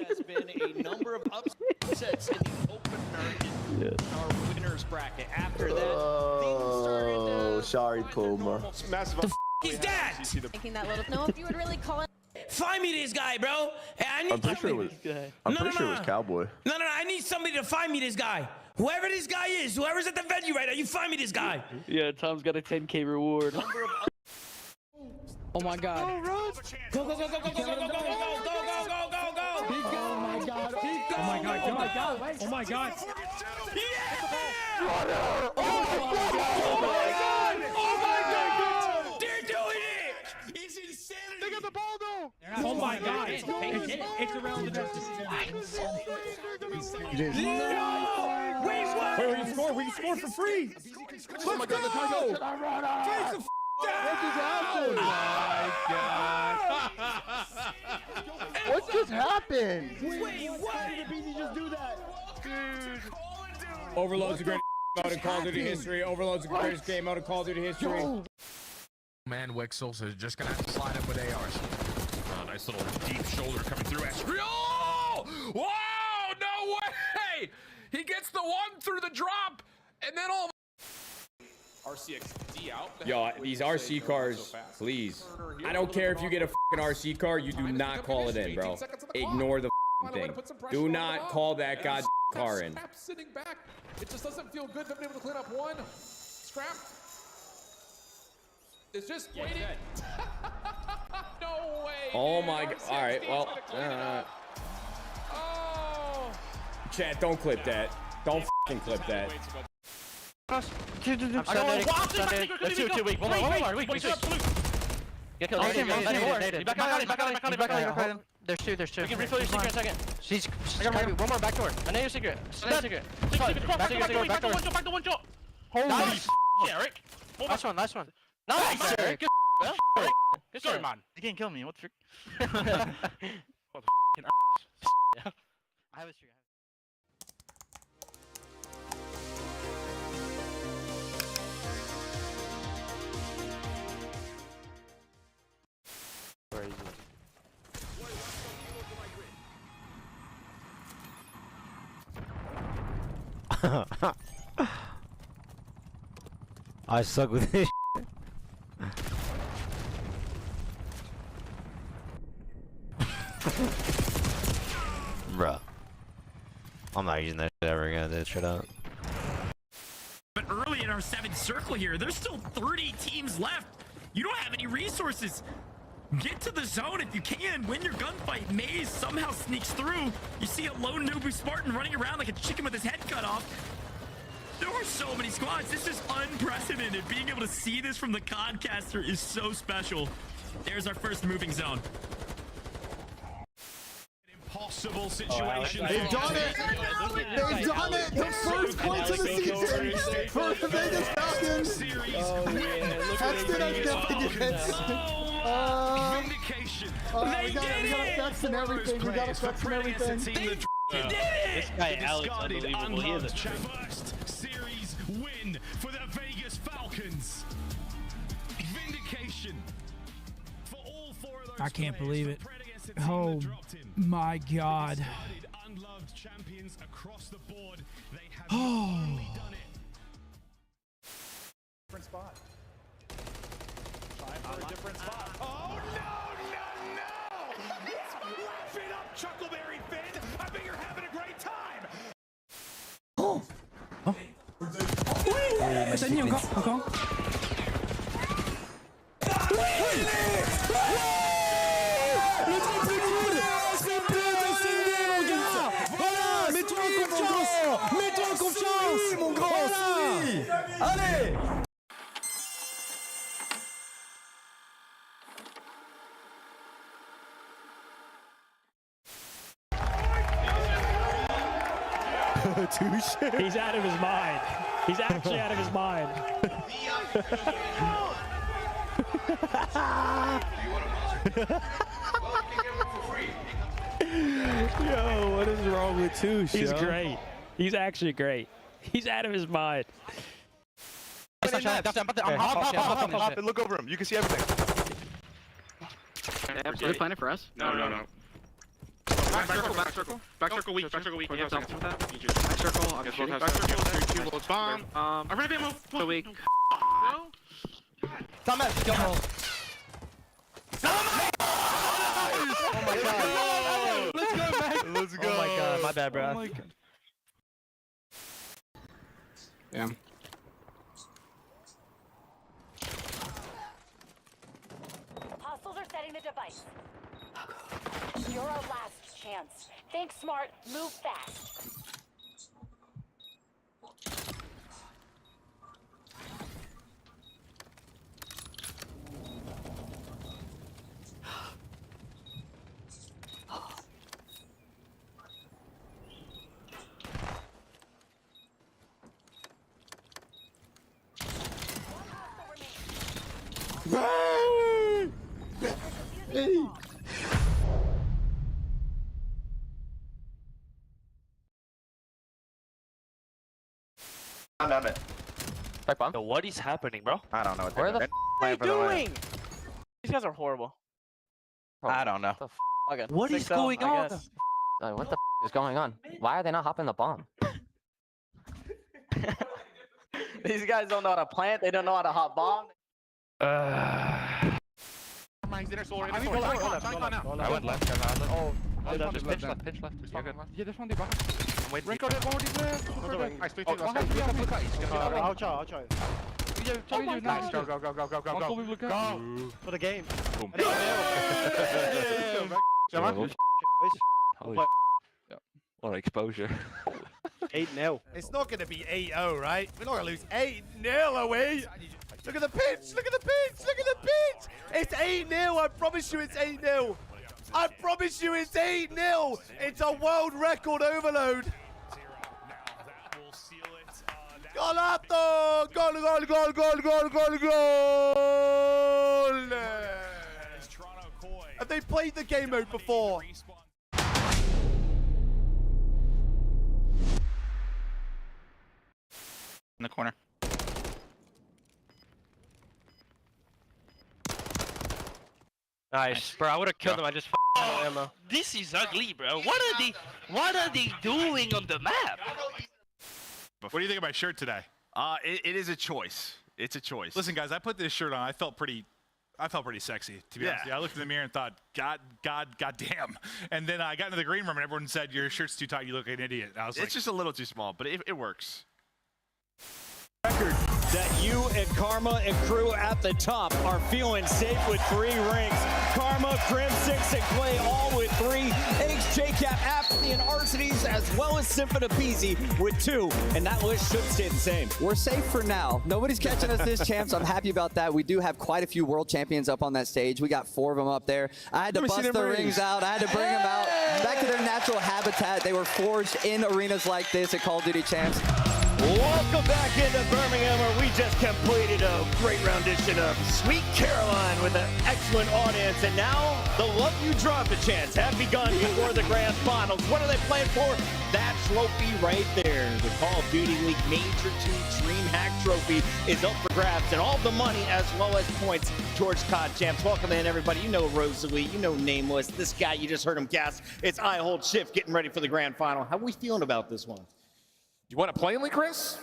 has been a number of upsets in the opener in our winners bracket. After that, things started sorry, Puma. massive. The f is that? Making that little. No, if you would really call it. Find me this guy, bro. Hey, I need I'm pretty sure it was. I'm pretty sure it was Cowboy. No. I need somebody to find me this guy. Whoever this guy is, whoever's at the venue right now, you find me this guy. Yeah, Tom's got a 10K reward. Oh my God. Go, go, go, go, go, go, go, go, go, go, go, go, go, go, go. Oh my God. Oh my god, oh my god, oh my god. Oh my god! Oh my god! They're doing it! It's insanity! They got the ball though! Oh my god. It's around the best. Wait, we can score. We can score for free. Let's go! What just happened? Oh what just happened? Wait, what? Did BZ just do that? Dude. Overload's the greatest game out of Call of Duty history. Overload's the greatest game out of Call of Duty history. Man, Wixel, so just gonna have to slide up with ARs. Nice little deep shoulder coming through. Oh! Wow! No way! He gets the one through the drop, and then all. RCXD out. Yo, these RC cars, please. I don't care if you get a fucking RC car, you do not call it in, bro. Ignore the thing. Do not call that goddamn car in. Sitting back, it just doesn't feel good. They've been able to clean up one. Scrap. It's just waiting. No way. Oh my god. All right, well. Chat, don't clip that. Don't fucking clip that. That's too weak. Hold on. Wait. Get killed. Back out. There's two. We can refill your secret in a second. I got one more back door. I know your secret. Back door. Holy Eric. Last one. Nice, Eric. Good story, man. You can't kill me. What the frick? I have a secret. I suck with this. Bruh. I'm not using that shit ever again, dude. Shut up. But early in our 7th circle here, there's still 30 teams left. You don't have any resources. Get to the zone if you can. Win your gunfight. Maze somehow sneaks through. You see a lone Nobu Spartan running around like a chicken with his head cut off. There are so many squads. This is unprecedented. Being able to see this from the Codcaster is so special. There's our first moving zone. Impossible situation. They've done it. They've done it. The first points of the season for the Vegas Falcons. Hexton has definitely gets. Vindication. We got effects and everything. We got effects and everything. This guy Alex, unbelievable. He is a First series win for the Vegas Falcons. Vindication for all 4 of those. I can't believe it. Oh my god. Unloved champions across the board. They have Oh. only done it. Different spot. Time for a different spot. Oh no! Wrap it up, Chuckleberry Finn. I bet you're having a great time. C'est mis encore. Le triple coude! Triple de Cindy, mon gars! Voilà! Mets-toi en confiance! Mets-toi en confiance! Oui, mon grand! Oui! Allez! He's out of his mind. He's actually out of his mind. Yo, what is wrong with Touche? He's great. He's actually great. He's out of his mind. Hop and look over him. You can see everything. Are they planning for us? No. Back circle weak. Back circle weak. Back circle, I'm shooting. Back circle, 3-2, loads bomb. I'm ready to move. So weak. Come on, go. Oh my god. Let's go, man. Let's go. Oh my god, my bad, bro. Oh my god. Damn. Hostiles are setting the device. You're our last chance. Think smart, move fast. I'm down it. Back bomb. Yo, what is happening, bro? I don't know what Where they're the doing. f are you doing? These guys are horrible. I don't know. Okay. What is going on? What the f is going on? Why are they not hopping the bomb? These guys don't know how to plant. They don't know how to hop bomb. He's inner solar, I went left. Oh, just pitch left. You're good. yeah, this one, they back. Wait, Renko, there's one more left. Nice, 3-2, Oh, last guy. I'll try. Yeah, Charlie, you're nice. Go. Go. For the game. Boom. Holy what exposure. 8-0. It's not going to be 8-0, right? We're not going to lose 8-0, are we? Look at the pitch! Look at the pitch! Look at the pitch! It's 8-0! I promise you it's 8-0! I promise you it's 8-0! It's a world record overload! Golazo! Goal! Have they played the game mode before? In the corner. Nice. Bro, I would have killed him. I just had ammo. This is ugly, bro. What are they doing on the map? What do you think of my shirt today? It is a choice. It's a choice. Listen, guys, I put this shirt on. I felt pretty sexy, to be honest. I looked in the mirror and thought, God damn. And then I got into the green room and everyone said, your shirt's too tight. You look like an idiot. I was it's just a little too small, but it works. Record that you and Karma and crew at the top are feeling safe with 3 rings. Karma, Crimson, and Clay all with 3. HJCap, Apathy, and Arcties, as well as Symphona Peasy with 2. And that list should stay the same. We're safe for now. Nobody's catching us this champ, so I'm happy about that. We do have quite a few world champions up on that stage. We got 4 of them up there. I had to bust the rings out. I had to bring them out back to their natural habitat. They were forged in arenas like this at Call of Duty Champs. Welcome back into Birmingham, where we just completed a great rendition of Sweet Caroline with an excellent audience. And now the Love You Drop a Chance have begun before the grand finals. What are they playing for? That trophy right there. The Call of Duty League Major 2 DreamHack Trophy is up for grabs, and all the money as well as points towards COD Champs. Welcome in, everybody. You know Rosalie, you know Nameless. This guy, you just heard him gas. It's I Hold Shift getting ready for the grand final. How are we feeling about this one? You want it plainly, Chris?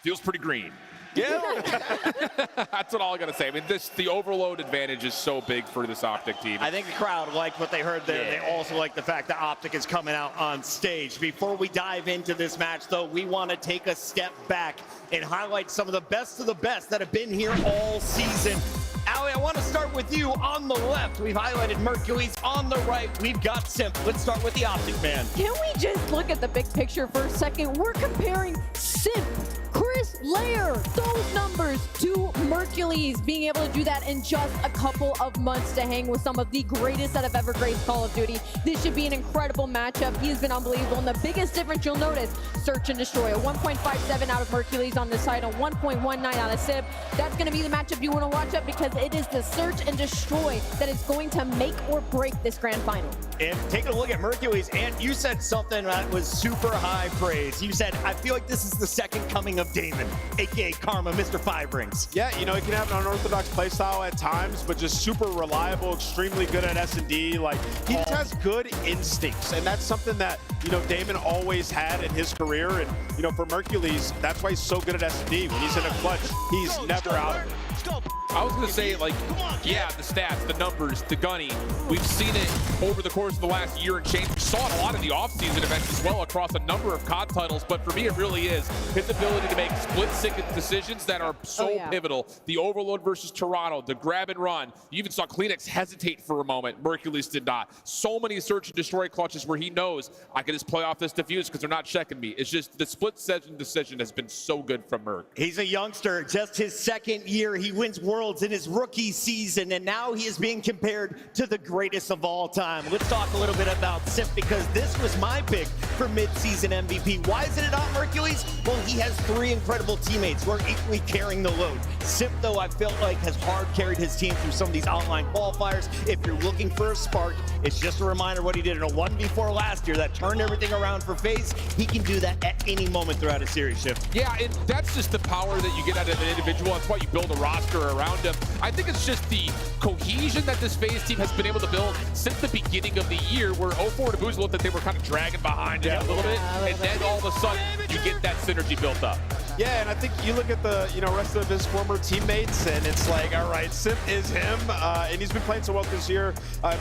Feels pretty green. Yeah. That's what all I got to say. I mean, the overload advantage is so big for this Optic team. I think the crowd liked what they heard there. Yeah. They also like the fact that Optic is coming out on stage. Before we dive into this match, though, we want to take a step back and highlight some of the best that have been here all season. Allie, I want to start with you on the left. We've highlighted Mercules. On the right, we've got Simp. Let's start with the Optic man. Can we just look at the big picture for a second? We're comparing Simp, Chris Lair, those numbers to Mercules, being able to do that in just a couple of months to hang with some of the greatest that have ever graced Call of Duty. This should be an incredible matchup. He has been unbelievable, and the biggest difference you'll notice, Search and Destroy. A 1.57 out of Mercules on this side, a 1.19 out of Simp. That's going to be the matchup you want to watch up, because it is the Search and Destroy that is going to make or break this grand final. And taking a look at Mercules, and you said something that was super high praise. You said, I feel like this is the second coming of Damon, aka Karma, Mr. 5 Rings. Yeah, you know, he can have an unorthodox playstyle at times, but just super reliable, extremely good at S&D. Like, he just has good instincts, and that's something that, you know, Damon always had in his career. And, you know, for Mercules, that's why he's so good at S&D. When he's in a clutch, he's never out of it. I was going to say, like, yeah, the stats, the numbers, the gunning. We've seen it over the course of the last year and change. We saw it a lot in the offseason events as well across a number of COD titles. But for me, it really is his ability to make split-second decisions that are so pivotal. The Overload versus Toronto, the grab and run. You even saw Kleenex hesitate for a moment. Mercules did not. So many search and destroy clutches where he knows I can just play off this defuse because they're not checking me. It's just the split-second decision has been so good from Merc. He's a youngster, just his second year. He wins Worlds in his rookie season, and now he is being compared to the greatest of all time. Let's talk a little bit about Simp, because this was my pick for mid-season MVP. Why isn't it on Mercules? Well, he has 3 incredible teammates who are equally carrying the load. Simp, though, I felt like has hard carried his team through some of these online qualifiers. If you're looking for a spark, it's just a reminder what he did in a 1v4 last year that turned everything around for FaZe. He can do that at any moment throughout a series shift. Yeah, and that's just the power that you get out of an individual. That's why you build a roster around him. I think it's just the cohesion that this FaZe team has been able to build since the beginning of the year, where 04 to Booz looked that they were kind of dragging behind him a little bit, and then all of a sudden you get that synergy built up. Yeah, and I think you look at the rest of his former teammates, and it's like, all right, Simp is him, and he's been playing so well this year.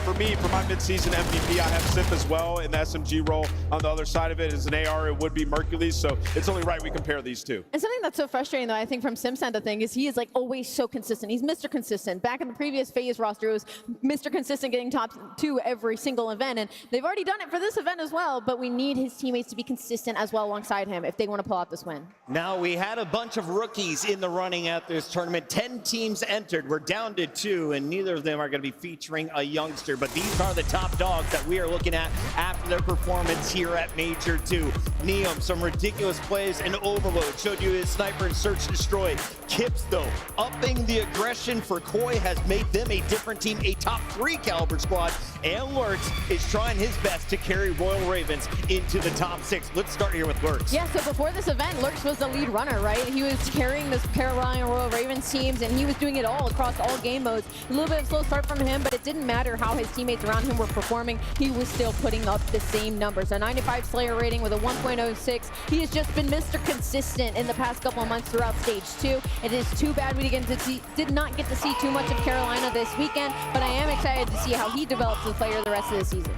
For me, for my midseason MVP, I have Simp as well in the SMG role. On the other side of it, as an AR, it would be Mercules, so it's only right we compare these two. And something that's so frustrating, though, I think from Sim's end of thing, is he is like always so consistent. He's Mr. Consistent. Back in the previous FaZe roster, it was Mr. Consistent getting top 2 every single event, and they've already done it for this event as well, but we need his teammates to be consistent as well alongside him if they want to pull out this win. Now, we had a bunch of rookies in the running at this tournament. 10 teams entered. We're down to 2, and neither of them are going to be featuring a youngster, but these are the top dogs that we are looking at after their performance here at Major 2. Neom, some ridiculous plays and Overload. Showed you his sniper and search and destroy. Kips, though, upping the aggression for Koi has made them a different team, a top 3 caliber squad, and Lurks is trying his best to carry Royal Ravens into the top 6. Let's start here with Lurks. Yeah, so before this event, Lurks was the lead runner, right? He was carrying this Carolina Royal Ravens teams, and he was doing it all across all game modes. A little bit of a slow start from him, but it didn't matter how his teammates around him were performing. He was still putting up the same numbers. A 95 Slayer rating with a 1.06. He has just been Mr. Consistent in the past couple of months throughout Stage 2. It is too bad we did not get to see too much of Carolina this weekend, but I am excited to see how he develops as a player the rest of the season.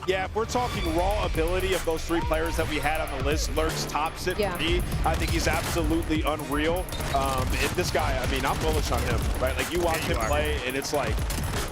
Yeah, if we're talking raw ability of those 3 players that we had on the list, Lurks tops it for me. I think he's absolutely unreal. And this guy, I mean, I'm bullish on him, right? Like, you watch him play, and it's like,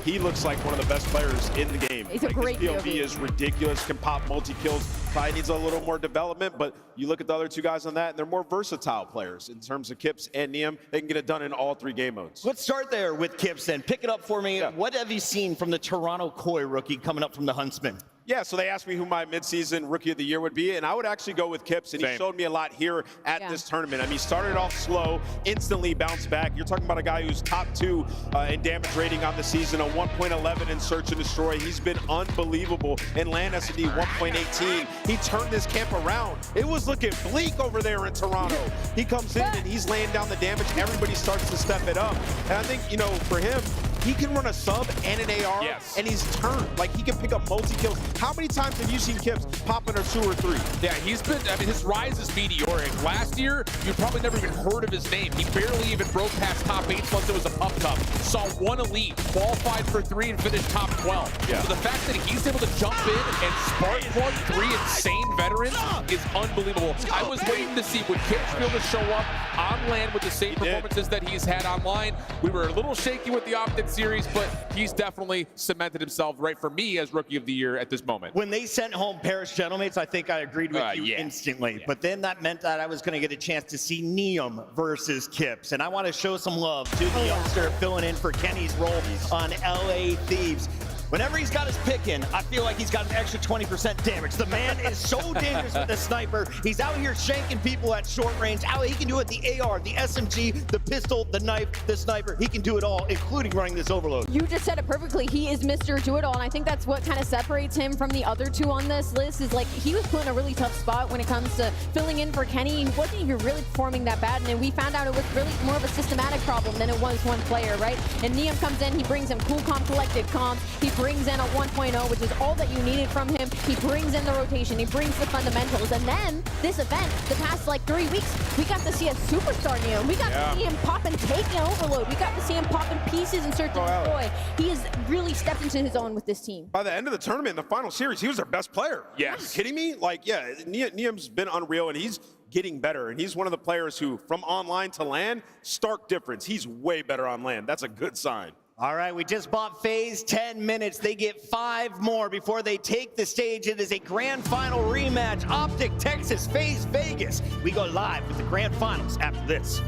he looks like one of the best players in the game. He's a great his POV is ridiculous, can pop multi-kills, probably needs a little more development, but you look at the other 2 guys on that, and they're more versatile players in terms of Kips and Neom. They can get it done in all 3 game modes. Let's start there with Kips then. Pick it up for me. Yeah. What have you seen from the Toronto Koi rookie coming up from the Huntsman? Yeah, so they asked me who my midseason rookie of the year would be, and I would actually go with Kips, and he showed me a lot here at this tournament. I mean, he started off slow, instantly bounced back. You're talking about a guy who's top 2 in damage rating on the season, a 1.11 in search and destroy. He's been unbelievable. In LAN S&D, 1.18. He turned this camp around. It was looking bleak over there in Toronto. He comes in and he's laying down the damage. Everybody starts to step it up. And I think, you know, for him, he can run a sub and an AR, and he's turned. Like, he can pick up multi-kills. How many times have you seen Kips popping a 2 or 3? Yeah, he's been, I mean, his rise is meteoric. Last year, you probably never even heard of his name. He barely even broke past top 8 once it was a Pup Cup. Saw 1 elite, qualified for 3, and finished top 12. Yeah. So the fact that he's able to jump in and spark plug 3 insane veterans is unbelievable. I was waiting to see would Kips be able to show up on LAN with the same performances that he's had online. We were a little shaky with the Optic series, but he's definitely cemented himself right for me as Rookie of the Year at this moment. When they sent home Paris Gentleman's, I think I agreed with you instantly. But then that meant that I was going to get a chance to see Neom versus Kips. And I want to show some love to the youngster filling in for Kenny's role on LA Thieves. Whenever he's got his pick in, I feel like he's got an extra 20% damage. The man is so dangerous with the sniper. He's out here shanking people at short range. He can do it the AR, the SMG, the pistol, the knife, the sniper. He can do it all, including running this Overload. You just said it perfectly. He is Mr. Do-It-All, and I think that's what kind of separates him from the other 2 on this list, is like he was put in a really tough spot when it comes to filling in for Kenny. He wasn't even really performing that bad, and then we found out it was really more of a systematic problem than it was one player, right? And Neom comes in, he brings him cool, calm, collected comms. He brings in a 1.0, which is all that you needed from him. He brings in the rotation. He brings the fundamentals. And then this event, the past like 3 weeks, we got to see a superstar Neo. We got to see him pop and take an overload. We got to see him pop in pieces and search and destroy. He has really stepped into his own with this team. By the end of the tournament, in the final series, he was their best player. Yes. Are you kidding me? Like, yeah, Niam's been unreal, and he's getting better. And he's one of the players who, from online to LAN, stark difference. He's way better on LAN. That's a good sign. All right, we just bought FaZe 10 minutes. They get 5 more before they take the stage. It is a grand final rematch. Optic, Texas, FaZe, Vegas. We go live with the grand finals after this.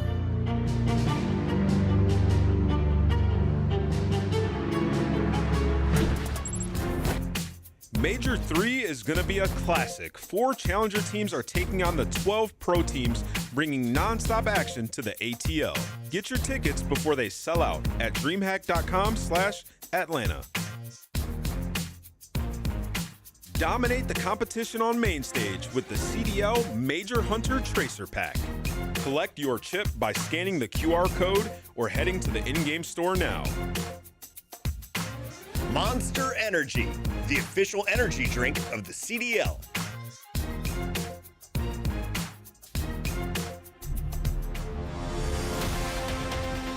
Major 3 is going to be a classic. 4 challenger teams are taking on the 12 pro teams, bringing non-stop action to the ATL. Get your tickets before they sell out at DreamHack.com/Atlanta. Dominate the competition on main stage with the CDL Major Hunter Tracer Pack. Collect your chip by scanning the QR code or heading to the in-game store now. Monster Energy, the official energy drink of the CDL.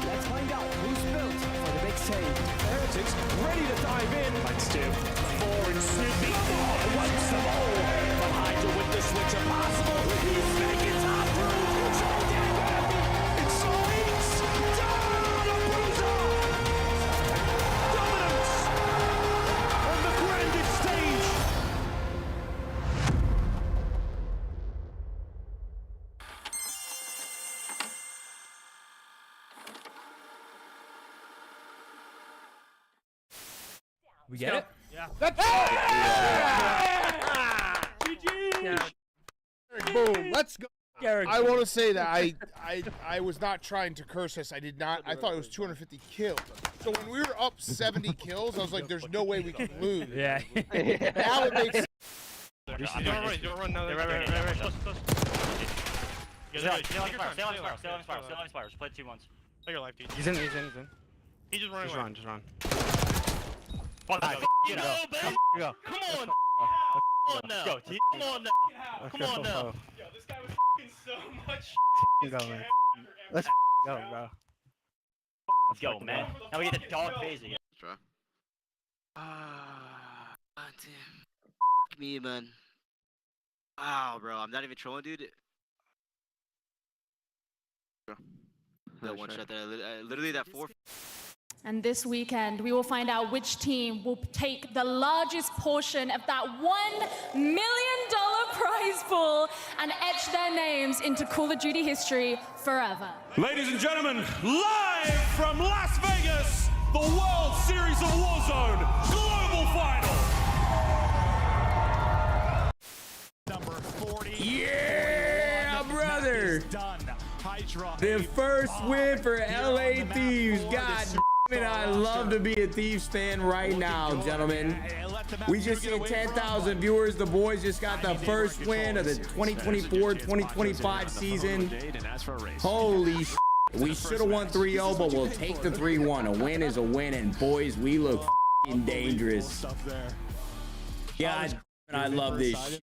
Let's find out who's built for the big stage. Heretics ready to dive in. Let's do 4 and Snoopy. Wipes them all. But Hydra with the switch impossible. He's making top through. It's Saints down a bruiser. Dominance on the grandest stage. We get it? Yeah. Boom. Let's go. I want to say that I was not trying to curse us. I did not. I thought it was 250 kills. So when we were up 70 kills, I was like, "There's no way we can lose." Yeah. Now it makes. Don't run. No, right. Stay on Spire. Just play 2 months. Play your life, dude. He's in. He's just running. Just run. Fuck no, baby. Go. Come on. Come on now. Come on now. Yo, this guy was so much. Go, man. Let's go, bro. Let's go, man. Now we get the dog phase again. Damn. Me, man. Wow, bro. I'm not even trolling, dude. That one shot there. Literally that 4. And this weekend, we will find out which team will take the largest portion of that $1 million prize pool and etch their names into Call of Duty history forever. Ladies and gentlemen, live from Las Vegas, the World Series of Warzone Global Final. Number 40. Yeah, brother. The first win for LA Thieves. God damn it, I love to be a Thieves fan right now, gentlemen. We just hit 10,000 viewers. The boys just got the first win of the 2024-2025 season. Holy shit. We should have won 3-0, but we'll take the 3-1. A win is a win, and boys, we look f***ing dangerous. God, I love this shit.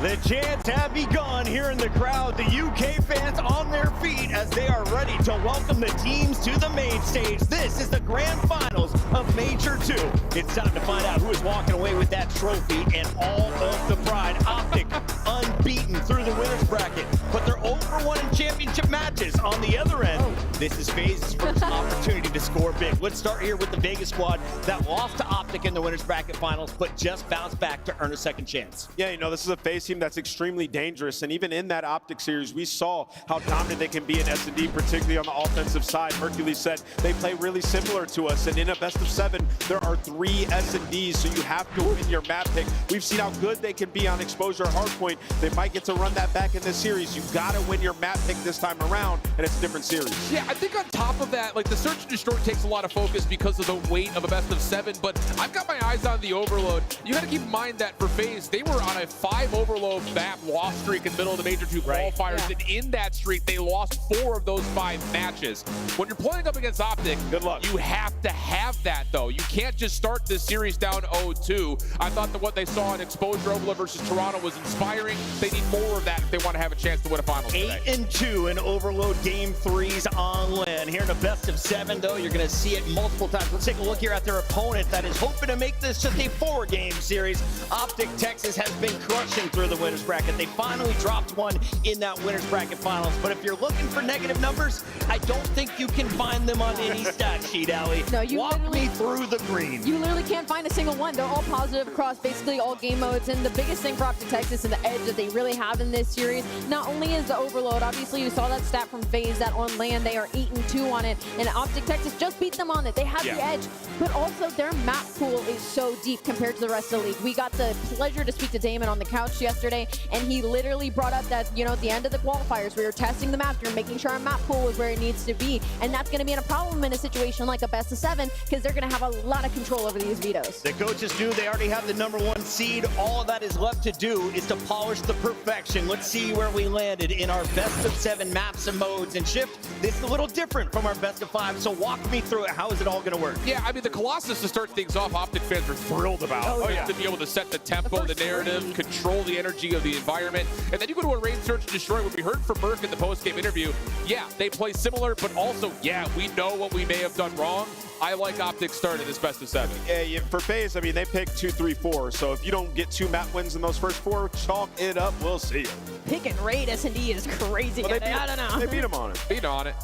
The chants have begun here in the crowd. The UK fans on their feet as they are ready to welcome the teams to the main stage. This is the grand finals of Major 2. It's time to find out who is walking away with that trophy and all of the pride. Optic unbeaten through the winners bracket, but they're 0-1 in championship matches. On the other end, this is FaZe's first opportunity to score big. Let's start here with the Vegas squad that lost to Optic in the winners bracket finals, but just bounced back to earn a second chance. Yeah, you know, this is a FaZe team that's extremely dangerous, and even in that Optic series, we saw how dominant they can be in S&D, particularly on the offensive side. Hercules said they play really similar to us, and in a best of 7, there are 3 S&Ds, so you have to win your map pick. We've seen how good they can be on exposure hardpoint. They might get to run that back in this series. You gotta win your map pick this time around, and it's a different series. Yeah, I think on top of that, like the Search and Destroy takes a lot of focus because of the weight of a best of 7, but I've got my eyes on the Overload. You gotta keep in mind that for FaZe, they were on a 5 Overload map loss streak in the middle of the Major 2 qualifiers, and in that streak, they lost 4 of those 5 matches. When you're playing up against Optic, good luck. You have to have that, though. You can't just start this series down 0-2. I thought that what they saw in Exposure Overload versus Toronto was inspiring. They need more of that if they want to have a chance to win a finals today. 8-2 in Overload Game 3s on land. Here in a best of 7, though, you're going to see it multiple times. Let's take a look here at their opponent that is hoping to make this just a 4-game series. Optic Texas has been crushing through the winners bracket. They finally dropped one in that winners bracket finals. But if you're looking for negative numbers, I don't think you can find them on any stat sheet, Allie. No, you walk me through the green. You literally can't find a single one. They're all positive across basically all game modes. And the biggest thing for Optic Texas and the edge that they really have in this series, not only is the Overload, obviously you saw that stat from FaZe that on land they are 8-2 on it, and Optic Texas just beat them on it. They have the edge, but also their map pool is so deep compared to the rest of the league. We got the pleasure to speak to Damon on the couch yesterday, and he literally brought up that, you know, at the end of the qualifiers, we were testing the map, making sure our map pool was where it needs to be, and that's going to be a problem in a situation like a best of 7 because they're going to have a lot of control over these vetoes. The coaches knew they already have the #1 seed. All that is left to do is to polish the perfection. Let's see where we landed in our best of 7 maps and modes. And Shift, this is a little different from our best of 5, so walk me through it. How is it all going to work? Yeah, I mean, the Colossus to start things off, Optic fans are thrilled about. To be able to set the tempo, the narrative, control the energy of the environment. And then you go to a Raid Search and Destroy. What we heard from Merc in the post-game interview, yeah, they play similar, but also, yeah, we know what we may have done wrong. I like Optic starting this best of 7. Yeah, for FaZe, I mean, they picked 2, 3, 4. So if you don't get 2 map wins in those first 4, chalk it up. We'll see you. Pick and raid S&D is crazy. Well, I don't know. They beat them on it. Beat on it.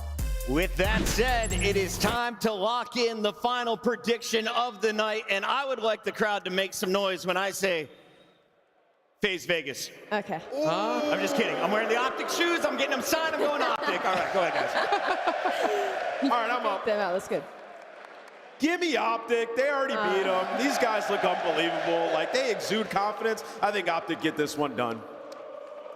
With that said, it is time to lock in the final prediction of the night, and I would like the crowd to make some noise when I say FaZe Vegas. Okay. I'm just kidding. I'm wearing the Optic shoes. I'm getting them signed. I'm going Optic. All right, go ahead, guys. All right, I'm up. That's good. Give me Optic. They already beat them. These guys look unbelievable. Like, they exude confidence. I think Optic get this one done.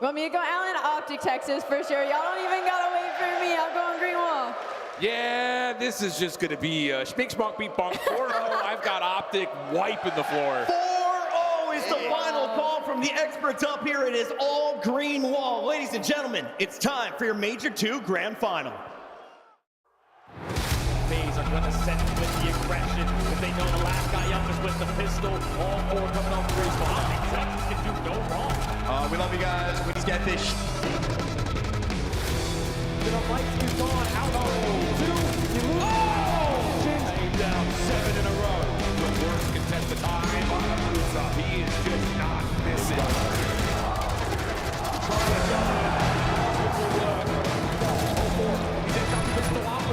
Want me to go Allen? Optic Texas for sure. Y'all don't even gotta wait for me. I'm going Green Wall. Yeah, this is just going to be Spink, Spunk, Beat, Bunk. 4-0. I've got Optic wiping the floor. 4-0 is the final call from the experts up here. It is all Green Wall. Ladies and gentlemen, it's time for your Major 2 Grand Final. FaZe are gonna send with the aggression, but they know the last guy up is with the pistol. All 4 coming off the race. Optic Texas can do no wrong. We love you guys. We just get fish. The lights is on. Out 2. You lose. Laying down 7 in a row. The worst contested time on the Musa. He is just not missing.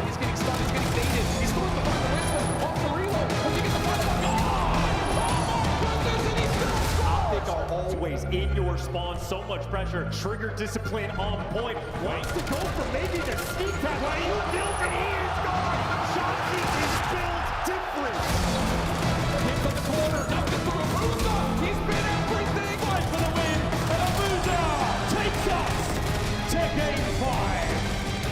He's getting stunned. He's getting baited. He's going to find the win off the reload. Does he get the final? Optic are always in your spawn. So much pressure. Trigger discipline on point. Wants to go for maybe the sneak attack. Why you built it? He is gone. Shotzzy is built different. Hit from the corner. Dumped it through Musa. He's been everything. Fight for the win. And Musa takes us to game 5.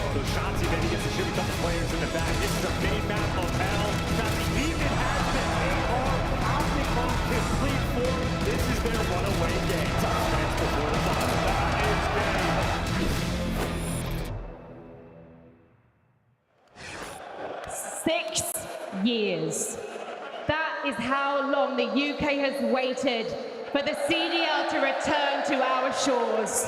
So Shotzzy maybe gets to shoot a couple players in the back. This is a main map of hell. Shotzzy even has been AR. Optic on complete form. This is their runaway game. Top chance before the bottom. That is game. 6 years. That is how long the UK has waited for the CDL to return to our shores.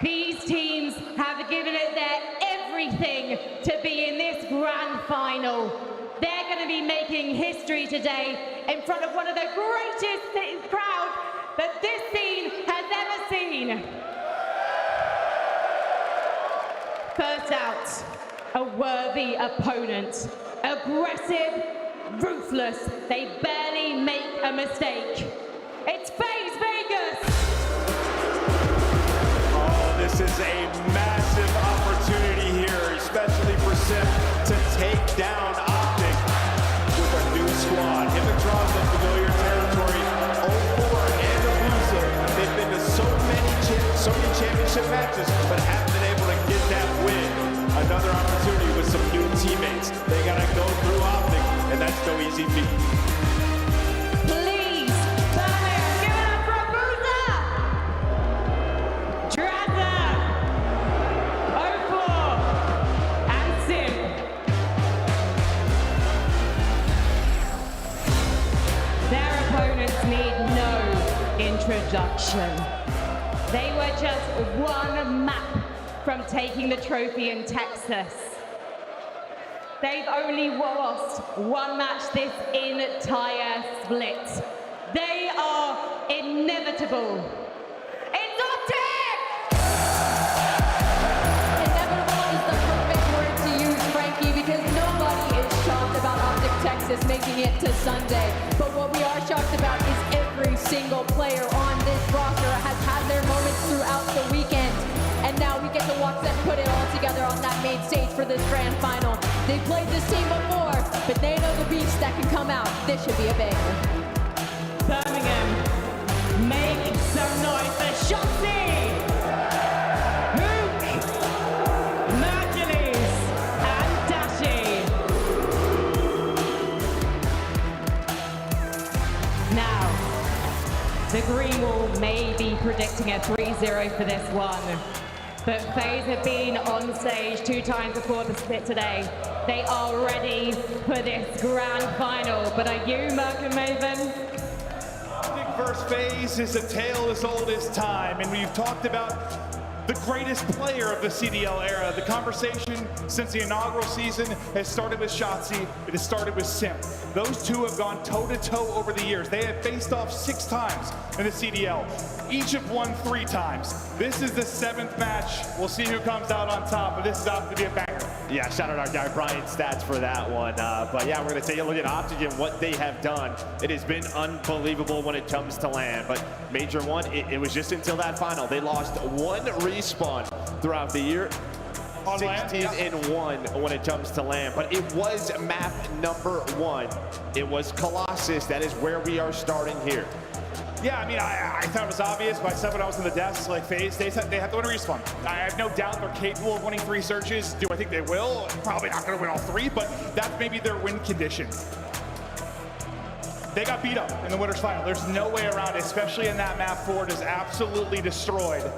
These teams have given it their everything to be in this grand final. They're going to be making history today in front of one of the greatest crowds that this scene has ever seen. First out, a worthy opponent. Aggressive, ruthless, they barely make a mistake. It's FaZe Vegas! Oh, this is a massive opportunity here, especially for Sim to take down Optic with a new squad. Him and Droz in familiar territory. 0-4 and Abuza. They've been to so many championship matches, but haven't been able to get that win. Another opportunity with some new teammates. They gotta go through Optic, and that's no easy feat. Please, Banner, give it up for Abuza! Drazza, 0-4, and Sim. Their opponents need no introduction. They were just one map from taking the trophy in Texas. They've only lost one match this entire split. They are inevitable. It's Optic! Inevitable is the perfect word to use, Frankie, because nobody is shocked about Optic Texas making it to Sunday. But what we are shocked about is every single player on this roster has had their moments throughout the weekend. And now we get to watch them put it all together on that main stage for this grand final. They've played this team before, but they know the beast that can come out. This should be a banger. Birmingham, make some noise for Shotzi, Hook, Mercules, and Dashi. Now, the Green Wall may be predicting a 3-0 for this one. But FaZe have been on stage 2 times before the split today. They are ready for this grand final. But are you, Merc and Maven? Optic versus FaZe is a tale as old as time, and we've talked about the greatest player of the CDL era. The conversation since the inaugural season has started with Shotzi, it has started with Sim. Those two have gone toe-to-toe over the years. They have faced off 6 times in the CDL. Each have won 3 times. This is the 7th match. We'll see who comes out on top, but this is out to be a banger. Yeah, shout out our guy Brian Stats for that one. But yeah, we're going to take a look at Optic and what they have done. It has been unbelievable when it comes to LAN. But Major 1, it was just until that final. They lost 1 respawn throughout the year. 16-1 when it comes to LAN. But it was map number 1. It was Colossus. That is where we are starting here. Yeah, I mean, I thought it was obvious, but I said when I was in the desk, like FaZe, they have to win a respawn. I have no doubt they're capable of winning 3 searches. Do I think they will? Probably not going to win all 3, but that's maybe their win condition. They got beat up in the winners final. There's no way around it, especially in that map. Ford is absolutely destroyed.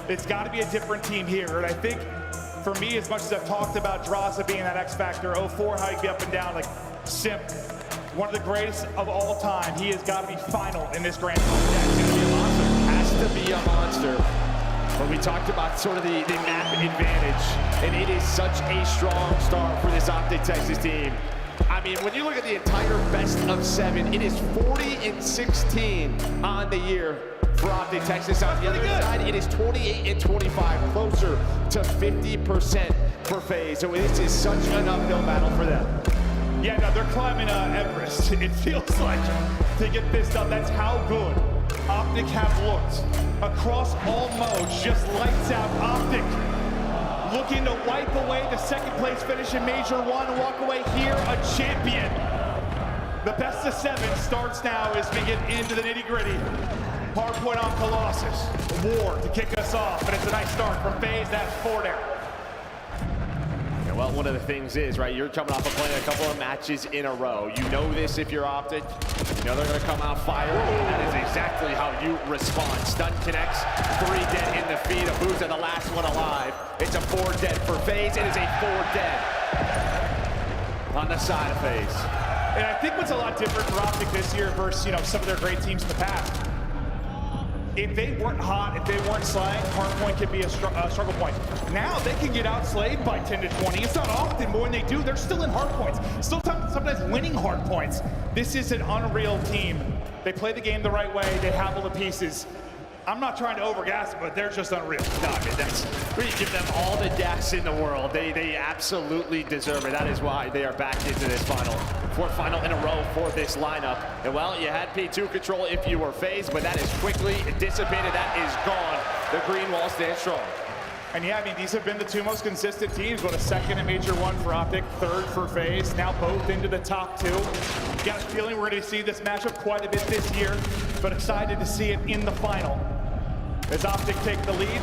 It's got to be a different team here, and I think for me, as much as I've talked about Drazza being that X factor, 0-4, how he'd be up and down, like Sim, one of the greatest of all time. He has got to be final in this grand final. Yeah, he's going to be a monster. Has to be a monster. But we talked about sort of the map advantage, and it is such a strong start for this Optic Texas team. I mean, when you look at the entire best of 7, it is 40-16 on the year for Optic Texas. On the other side, it is 28-25, closer to 50% for FaZe. So this is such an uphill battle for them. Yeah, no, they're climbing Everest. It feels like to get this done. That's how good Optic have looked across all modes. Just lights out. Optic looking to wipe away the 2nd place finish in Major 1, walk away here a champion. The best of 7 starts now as we get into the nitty-gritty. Hard point on Colossus. War to kick us off, but it's a nice start from FaZe. That's 4 there. Well, one of the things is, right, you're coming off of playing a couple of matches in a row. You know this if you're Optic. You know they're going to come out firing, and that is exactly how you respond. Stun connects, 3 dead in the feed. Abuza, the last one alive. It's a 4 dead for FaZe. It is a 4 dead on the side of FaZe. And I think what's a lot different for Optic this year versus, you know, some of their great teams in the past. If they weren't hot, if they weren't slaying, hardpoint could be a struggle point. Now they can get outslayed by 10 to 20. It's not often, but when they do, they're still in hardpoints. Still sometimes winning hardpoints. This is an unreal team. They play the game the right way. They have all the pieces. I'm not trying to overgas it, but they're just unreal. No, I mean, we give them all the gas in the world. They absolutely deserve it. That is why they are back into this final. Fourth final in a row for this lineup. And well, you had P2 control if you were phased, but that is quickly dissipated. That is gone. The green wall stands strong. And yeah, I mean, these have been the two most consistent teams. What, a second and Major 1 for Optic, third for FaZe. Now both into the top two. Got a feeling we're going to see this matchup quite a bit this year, but excited to see it in the final. As Optic take the lead,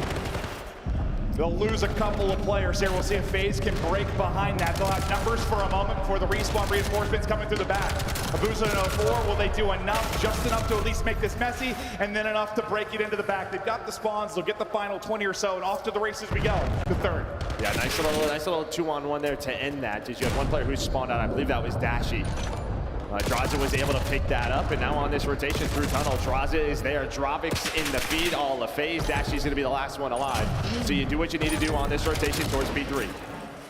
they'll lose a couple of players here. We'll see if FaZe can break behind that. They'll have numbers for a moment before the respawn reinforcements coming through the back. Abuza and 04, will they do enough, just enough to at least make this messy, and then enough to break it into the back? They've got the spawns, they'll get the final 20 or so, and off to the races we go, the third. Yeah, nice little 2-on-1 there to end that. You had one player who spawned out, I believe that was Dashy. Drazah was able to pick that up, and now on this rotation through tunnel, Drazah is there. Dravix in the feed, all of FaZe. Dashy's gonna be the last one alive. So you do what you need to do on this rotation towards B3.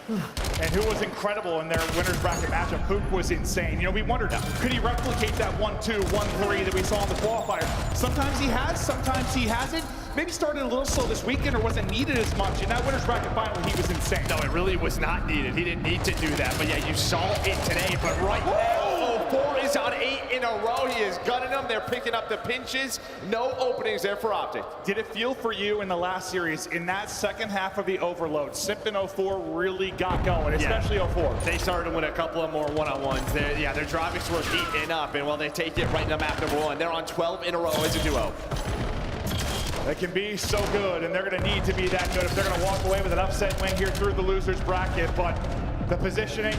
And who was incredible in their winner's bracket matchup? Hook was insane. You know, we wondered, could he replicate that 1-2, 1-3 that we saw in the qualifier? Sometimes he has, sometimes he hasn't. Maybe started a little slow this weekend or wasn't needed as much. In that winner's bracket final, he was insane. No, it really was not needed. He didn't need to do that. But yeah, you saw it today. But right now, 04 is on 8 in a row. He is gunning them. They're picking up the pinches. No openings there for Optic. Did it feel for you in the last series, in that second half of the overload, Simp and 04 really got going, especially 04? They started to win a couple of more one-on-ones. Their Dravix were heating up, and well, they take it right into map number 1. They're on 12 in a row as a duo. They can be so good, and they're going to need to be that good if they're going to walk away with an upset win here through the loser's bracket. But the positioning,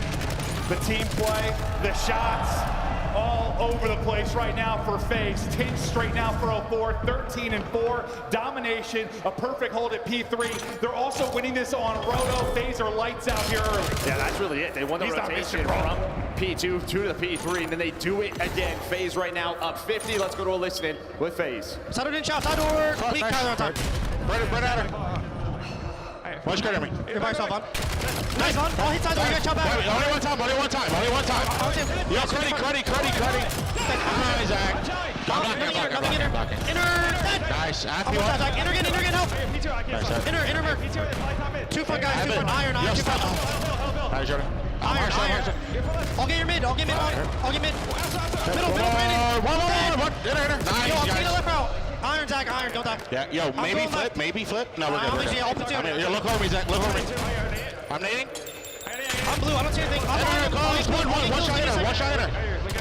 the team play, the shots, all over the place right now for FaZe. 10 straight now for 04, 13-4, domination, a perfect hold at P3. They're also winning this on Roto. FaZe are lights out here early. Yeah, that's really it. They won the rotation from P2 to the P3, and then they do it again. FaZe right now up 50. Let's go to a listen-in with FaZe. Side door, shot, side door. Weak, Kyler on top. Right at her. Watch credit me. You're by yourself on. Nice on. All hit side door, you got shot back. Only one time. Yo, Cruddy. Hi, Zach. Blocking. Inner. Nice. Inner again, help. Inner, Merc. 2 foot guys, 2 foot iron. Yo, stop. Hi, Jordan. Iron. I'll get your mid. I'll get mid. Middle, Brandon. One. Inner. Nice. Yo, I'll take the left route. Iron, Zach, iron, don't die. Yeah, yo, maybe flip. No, we're good. I mean, yo, look over me, Zach. Look over me. I'm nading. I'm blue. I don't see anything. I'm close. One shot hitter.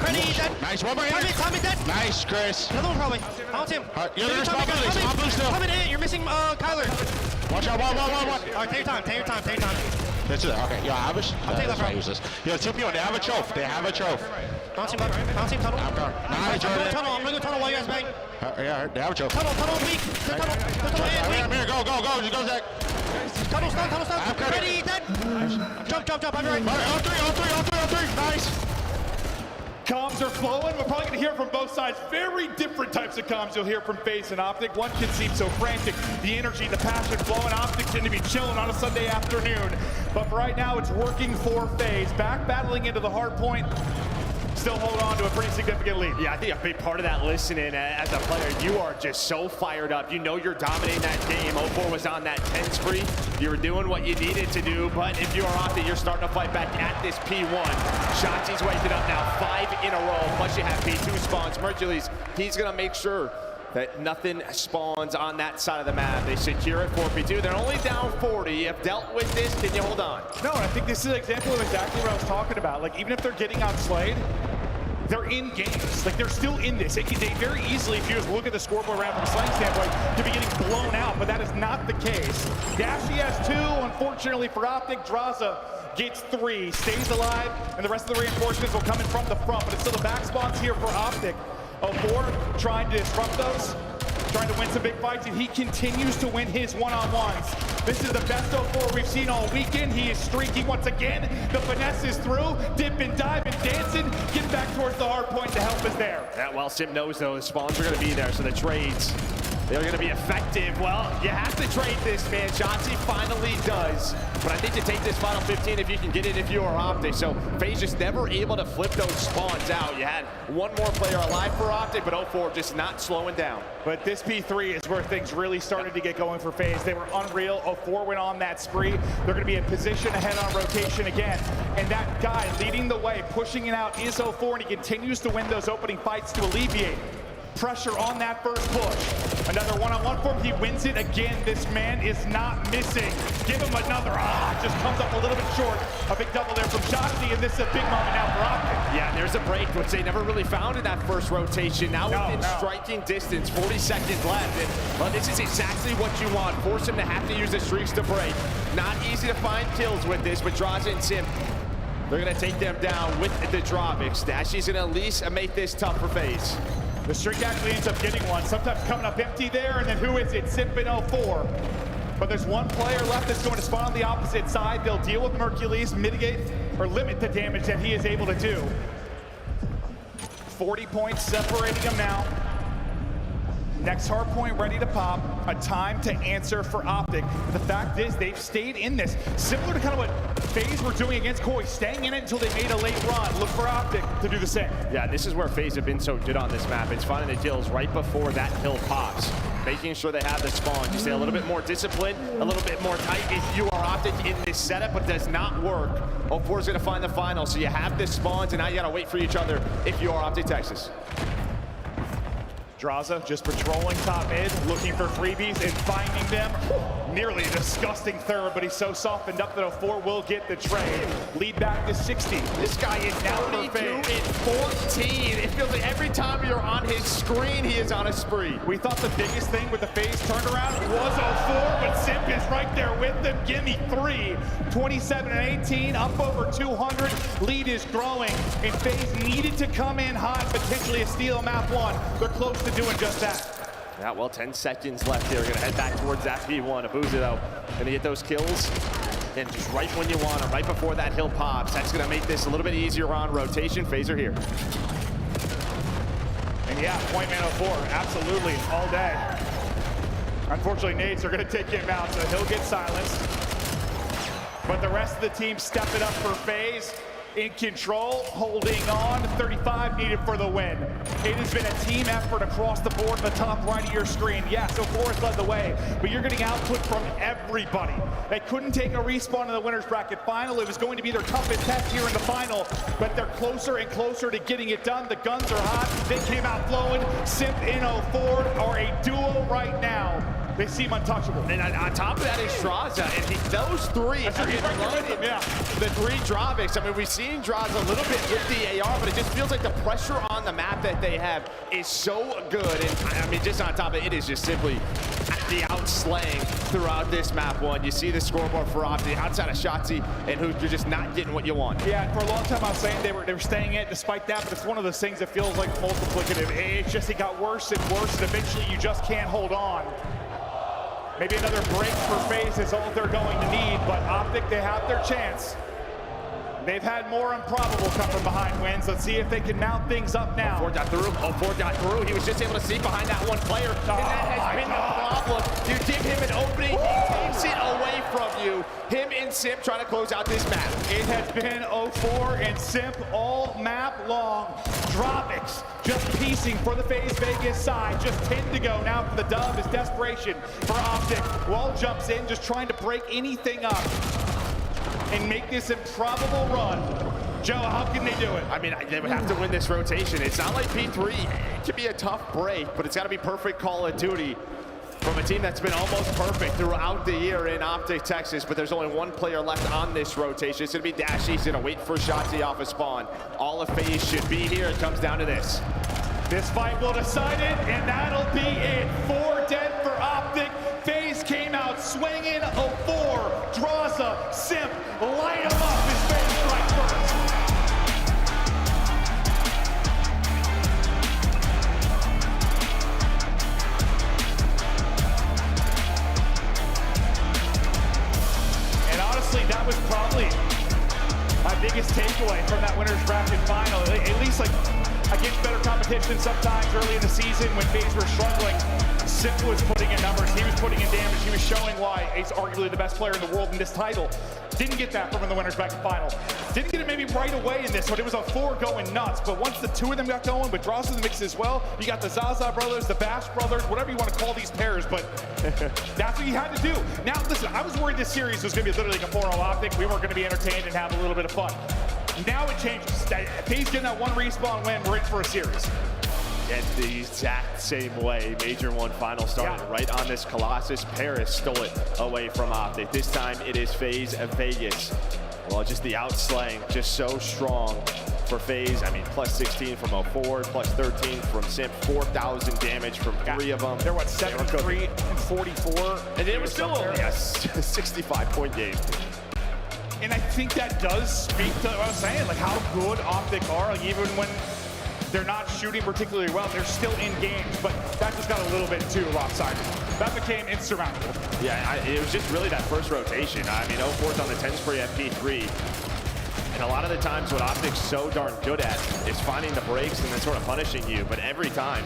Ready, dead. Nice. One more hitter. Time dead. Nice, Chris. Another one probably. I don't see him. Yo, there's I'm blue still. Coming in. You're missing Kyler. Watch out. One. All right, take your time. That's it. Okay. Yo, Abish. I'll take that from. Use this. Yo, 2P1. They have a trophy. I don't see tunnel. Nice, Jordan. I'm gonna go tunnel while you guys bang. Yeah, they have a trophy. Tunnel weak. I'm here. Go. Just go, Zach. Tunnel stun. Ready, dead. Jump. I'm right. All three. Nice. Comms are flowing. We're probably going to hear from both sides. Very different types of comms you'll hear from FaZe and Optic. One can seem so frantic. The energy, the passion flowing. Optic seem to be chilling on a Sunday afternoon. But for right now, it's working for FaZe. Back battling into the hard point. Still hold on to a pretty significant lead. Yeah, I think a big part of that listening as a player, you are just so fired up. You know you're dominating that game. 04 was on that 10 spree. You were doing what you needed to do, but if you are Optic, you're starting to fight back at this P1. Shotzzy's waking up now 5 in a row, plus you have P2 spawns. Mercules, he's gonna make sure that nothing spawns on that side of the map. They secure it for P2. They're only down 40. If dealt with this, can you hold on? No, I think this is an example of exactly what I was talking about. Like, even if they're getting outslayed, they're in games. Like, they're still in this. They very easily, if you just look at the scoreboard round from a slaying standpoint, could be getting blown out, but that is not the case. Dashy has 2, unfortunately for Optic. Drazah gets 3, stays alive, and the rest of the reinforcements will come in from the front, but it's still the back spawns here for Optic. 04 trying to disrupt those. trying to win some big fights, and he continues to win his one-on-ones. This is the best 04 we've seen all weekend. He is streaking once again. The finesse is through. Dip and dive and dancing. Get back towards the hard point. The help is there. Yeah, well, Sim knows those spawns are going to be there, so the trades, they're going to be effective. Well, you have to trade this, man. Shotzzy finally does. But I think to take this final 15, if you can get it, if you are Optic. So FaZe just never able to flip those spawns out. You had one more player alive for Optic, but 04 just not slowing down. But this P3 is where things really started to get going for FaZe. They were unreal. 04 went on that spree. They're going to be in position ahead on rotation again. And that guy leading the way, pushing it out is 04, and he continues to win those opening fights to alleviate pressure on that first push. Another one-on-one for him. He wins it again. This man is not missing. Give him another. Just comes up a little bit short. A big double there from Shotzzy, and this is a big moment now for Optic. Yeah, and there's a break, which they never really found in that first rotation. Now within striking distance, 40 seconds left. And, well, this is exactly what you want. Force him to have to use the streaks to break. Not easy to find kills with this, but Drazah and Sim, they're going to take them down with the Dravix. Dashy's going to at least make this tough for FaZe. The streak actually ends up getting one, sometimes coming up empty there, and then who is it? Simp in 04. But there's one player left that's going to spawn on the opposite side. They'll deal with Mercules, mitigate or limit the damage that he is able to do. 40 points separating him now. Next hard point ready to pop. A time to answer for Optic. The fact is they've stayed in this. Similar to kind of what FaZe were doing against Koi, staying in it until they made a late run. Look for Optic to do the same. Yeah, this is where FaZe have been so good on this map. It's finding the kills right before that hill pops. Making sure they have the spawn. You stay a little bit more disciplined, a little bit more tight if you are Optic in this setup, but it does not work. 04 is going to find the final, so you have the spawns, and now you got to wait for each other if you are Optic Texas. Drazah just patrolling top mid, looking for freebies and finding them. Nearly a disgusting third, but he's so softened up that 04 will get the trade. Lead back to 60. This guy is now 42 and 14. It feels like every time you're on his screen, he is on a spree. We thought the biggest thing with the FaZe turnaround was 04, but Simp is right there with them. Gimme 3. 27 and 18, up over 200. Lead is growing, and FaZe needed to come in hot, potentially steal map 1. They're close to doing just that. Yeah, well, 10 seconds left here. We're going to head back towards that P1. Abuza, though, going to get those kills. And just right when you want them, right before that hill pops. That's going to make this a little bit easier on rotation. FaZe are here. And yeah, point man 04, absolutely, all day. Unfortunately, nades are going to take him out, so he'll get silenced. But the rest of the team step it up for FaZe. In control, holding on, 35 needed for the win. It has been a team effort across the board in the top right of your screen. Yeah, so Forrest led the way, but you're getting output from everybody. They couldn't take a respawn in the winner's bracket final. It was going to be their toughest test here in the final, but they're closer and closer to getting it done. The guns are hot. They came out flowing. Simp and 04 are a duo right now. They seem untouchable. And on top of that is Drazah, and those three, the three Dravix. I mean, we've seen Drazah a little bit with the AR, but it just feels like the pressure on the map that they have is so good. And I mean, just on top of it, it is just simply the outslaying throughout this map 1. You see the scoreboard for Optic outside of Shotzzy, and who you're just not getting what you want. Yeah, for a long time I was saying they were staying in it despite that, but it's one of those things that feels like multiplicative. It's just it got worse and worse, and eventually you just can't hold on. Maybe another break for FaZe is all they're going to need, but Optic, they have their chance. They've had more improbable come from behind wins. Let's see if they can mount things up now. 04 got through. 04 got through. He was just able to see behind that one player, and that has been the problem. You give him an opening, he takes it away from you. Him and Simp trying to close out this map. It has been 04 and Simp all map long. Dravix just piecing for the FaZe Vegas side. Just 10 to go now for the dub. Is desperation for Optic. Wall jumps in, just trying to break anything up and make this improbable run. Joe, how can they do it? I mean, they would have to win this rotation. It's not like P3. It could be a tough break, but it's got to be perfect Call of Duty from a team that's been almost perfect throughout the year in Optic Texas, but there's only one player left on this rotation. It's going to be Dashy. He's going to wait for Shotzzy off a spawn. All of FaZe should be here. It comes down to this. This fight will decide it, and that'll be it. 4 dead for Optic. FaZe came out swinging. 04, Drazah, Simp, light him up as FaZe strike first. competition sometimes early in the season when FaZe were struggling. Simp was putting in numbers, he was putting in damage, he was showing why he's arguably the best player in the world in this title. Didn't get that from in the winners bracket final. Didn't get it maybe right away in this one. It was a 4 going nuts, but once the 2 of them got going, with Dross in the mix as well, you got the Zaza brothers, the Bash brothers, whatever you want to call these pairs, but that's what you had to do. Now, listen, I was worried this series was going to be literally like a 4-0 Optic. We weren't going to be entertained and have a little bit of fun. Now it changes. FaZe getting that 1 respawn win, we're in for a series. It's the exact same way Major 1 final started, right on this Colossus. Paris stole it away from Optic. This time it is FaZe of Vegas. Well, just the outslaying, just so strong for FaZe. I mean, plus 16 from 04, plus 13 from Simp, 4,000 damage from 3 of them. They're what, 73 and 44? And it was still only a 65-point game. And I think that does speak to what I was saying, like how good Optic are, like even when they're not shooting particularly well, they're still in games, but that just got a little bit too lopsided. That became insurmountable. Yeah, it was just really that first rotation. I mean, 04's on the 10 spree at P3. And a lot of the times what Optic's so darn good at is finding the breaks and then sort of punishing you. But every time,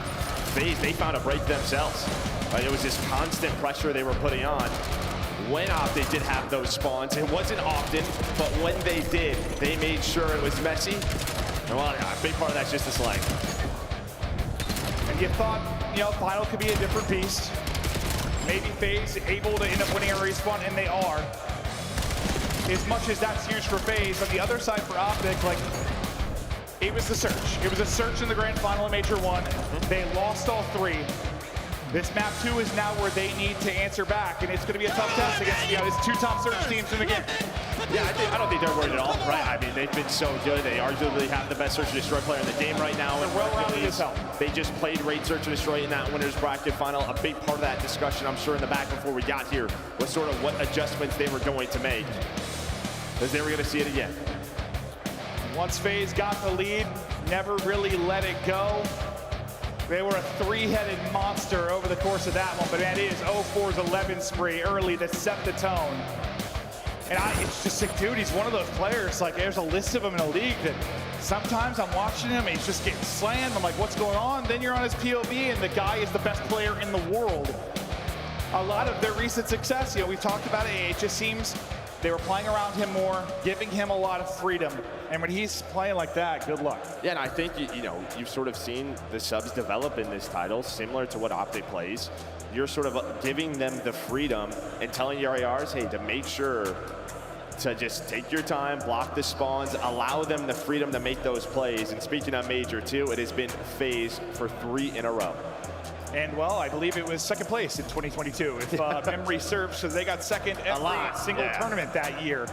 they found a break themselves. It was this constant pressure they were putting on. When Optic did have those spawns, it wasn't often, but when they did, they made sure it was messy. And well, yeah, a big part of that's just the slang. And you thought, you know, final could be a different beast. Maybe FaZe able to end up winning a respawn, and they are. As much as that's huge for FaZe, on the other side for Optic, like, it was the search. It was a search in the grand final of Major 1. They lost all 3. This map 2 is now where they need to answer back, and it's going to be a tough test against, you know, these 2 top search teams in the game. Yeah, I don't think they're worried at all, right? I mean, they've been so good. They arguably have the best Search and Destroy player in the game right now. They're well-rounded as hell. They just played great Search and Destroy in that winners bracket final. A big part of that discussion, I'm sure, in the back before we got here was sort of what adjustments they were going to make, because they were going to see it again. Once FaZe got the lead, never really let it go. They were a 3-headed monster over the course of that one, but man, it is 04's 11 spree early to set the tone. And it's just like, dude, he's one of those players, like there's a list of them in the league that sometimes I'm watching him and he's just getting slammed. I'm like, what's going on? Then you're on his POV and the guy is the best player in the world. A lot of their recent success, you know, we've talked about it, it just seems they were playing around him more, giving him a lot of freedom. And when he's playing like that, good luck. Yeah, and I think, you know, you've sort of seen the subs develop in this title, similar to what Optic plays. You're sort of giving them the freedom and telling your ARs, hey, to make sure to just take your time, block the spawns, allow them the freedom to make those plays. And speaking of Major 2, it has been FaZe for 3 in a row. And well, I believe it was second place in 2022, if memory serves, because they got second every single tournament that year.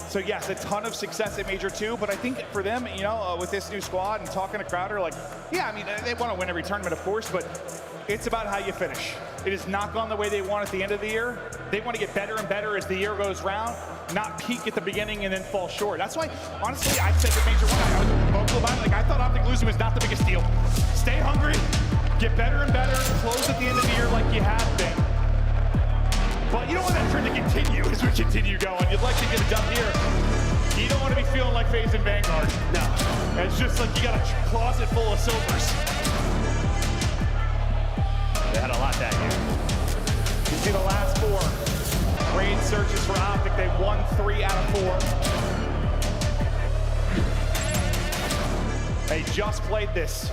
So yes, a ton of success at Major 2, but I think for them, you know, with this new squad and talking to Crowder, like, yeah, I mean, they want to win every tournament, of course, but it's about how you finish. It is not gone the way they want at the end of the year. They want to get better and better as the year goes round, not peak at the beginning and then fall short. That's why, honestly, I said at Major 1, I was vocal about it, like, I thought Optic losing was not the biggest deal. Stay hungry, get better and better, close at the end of the year like you have been. But you don't want that trend to continue as we continue going. You'd like to get it done here. You don't want to be feeling like FaZe in Vanguard. No. It's just like you got a closet full of silvers. They had a lot that year. You see the last 4 raid searches for Optic. They won 3 out of 4. They just played this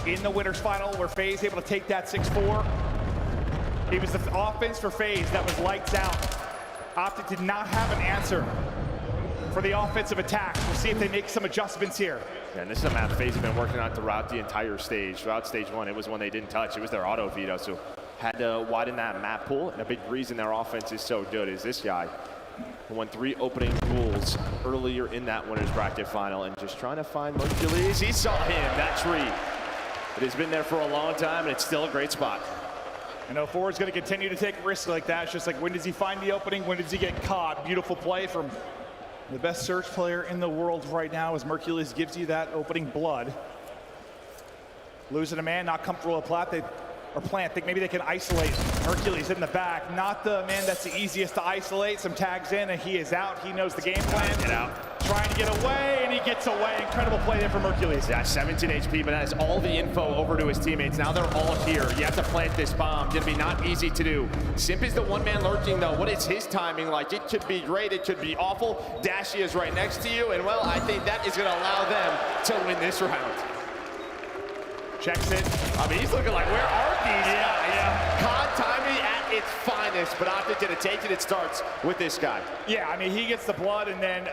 in the winners final where FaZe able to take that 6-4. It was the offense for FaZe that was lights out. Optic did not have an answer for the offensive attack. We'll see if they make some adjustments here. Yeah, and this is a map FaZe have been working on throughout the entire stage. Throughout stage 1, it was one they didn't touch. It was their auto veto, so had to widen that map pool. And a big reason their offense is so good is this guy who won 3 opening duels earlier in that winners bracket final, and just trying to find Mercules. He saw him, that tree. It has been there for a long time, and it's still a great spot. And 04 is going to continue to take risks like that. It's just like, when does he find the opening? When does he get caught? Beautiful play from the best search player in the world right now as Mercules gives you that opening blood. Losing a man, not comfortable with Plant. Think maybe they can isolate Mercules in the back. Not the man that's the easiest to isolate. Some tags in and he is out. He knows the game plan. Get out. trying to get away, and he gets away. Incredible play there from Hercules. Yeah, 17 HP, but that is all the info over to his teammates. Now they're all here. You have to plant this bomb. Gonna be not easy to do. Simp is the one man lurking though. What is his timing like? It could be great, it could be awful. Dashy is right next to you, and well, I think that is gonna allow them to win this round. Checks it. I mean, he's looking like, where are these guys? COD timing at its finest, but Optic gonna take it. It starts with this guy. Yeah, I mean, he gets the blood and then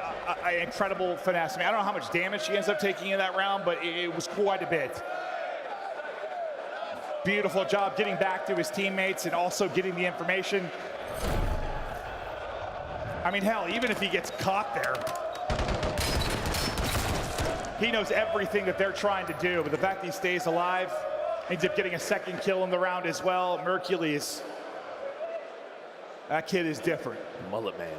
incredible finesse. I mean, I don't know how much damage he ends up taking in that round, but it was quite a bit. Beautiful job getting back to his teammates and also getting the information. I mean, hell, even if he gets caught there, he knows everything that they're trying to do, but the fact he stays alive, ends up getting a second kill in the round as well. Hercules, that kid is different. Mullet man.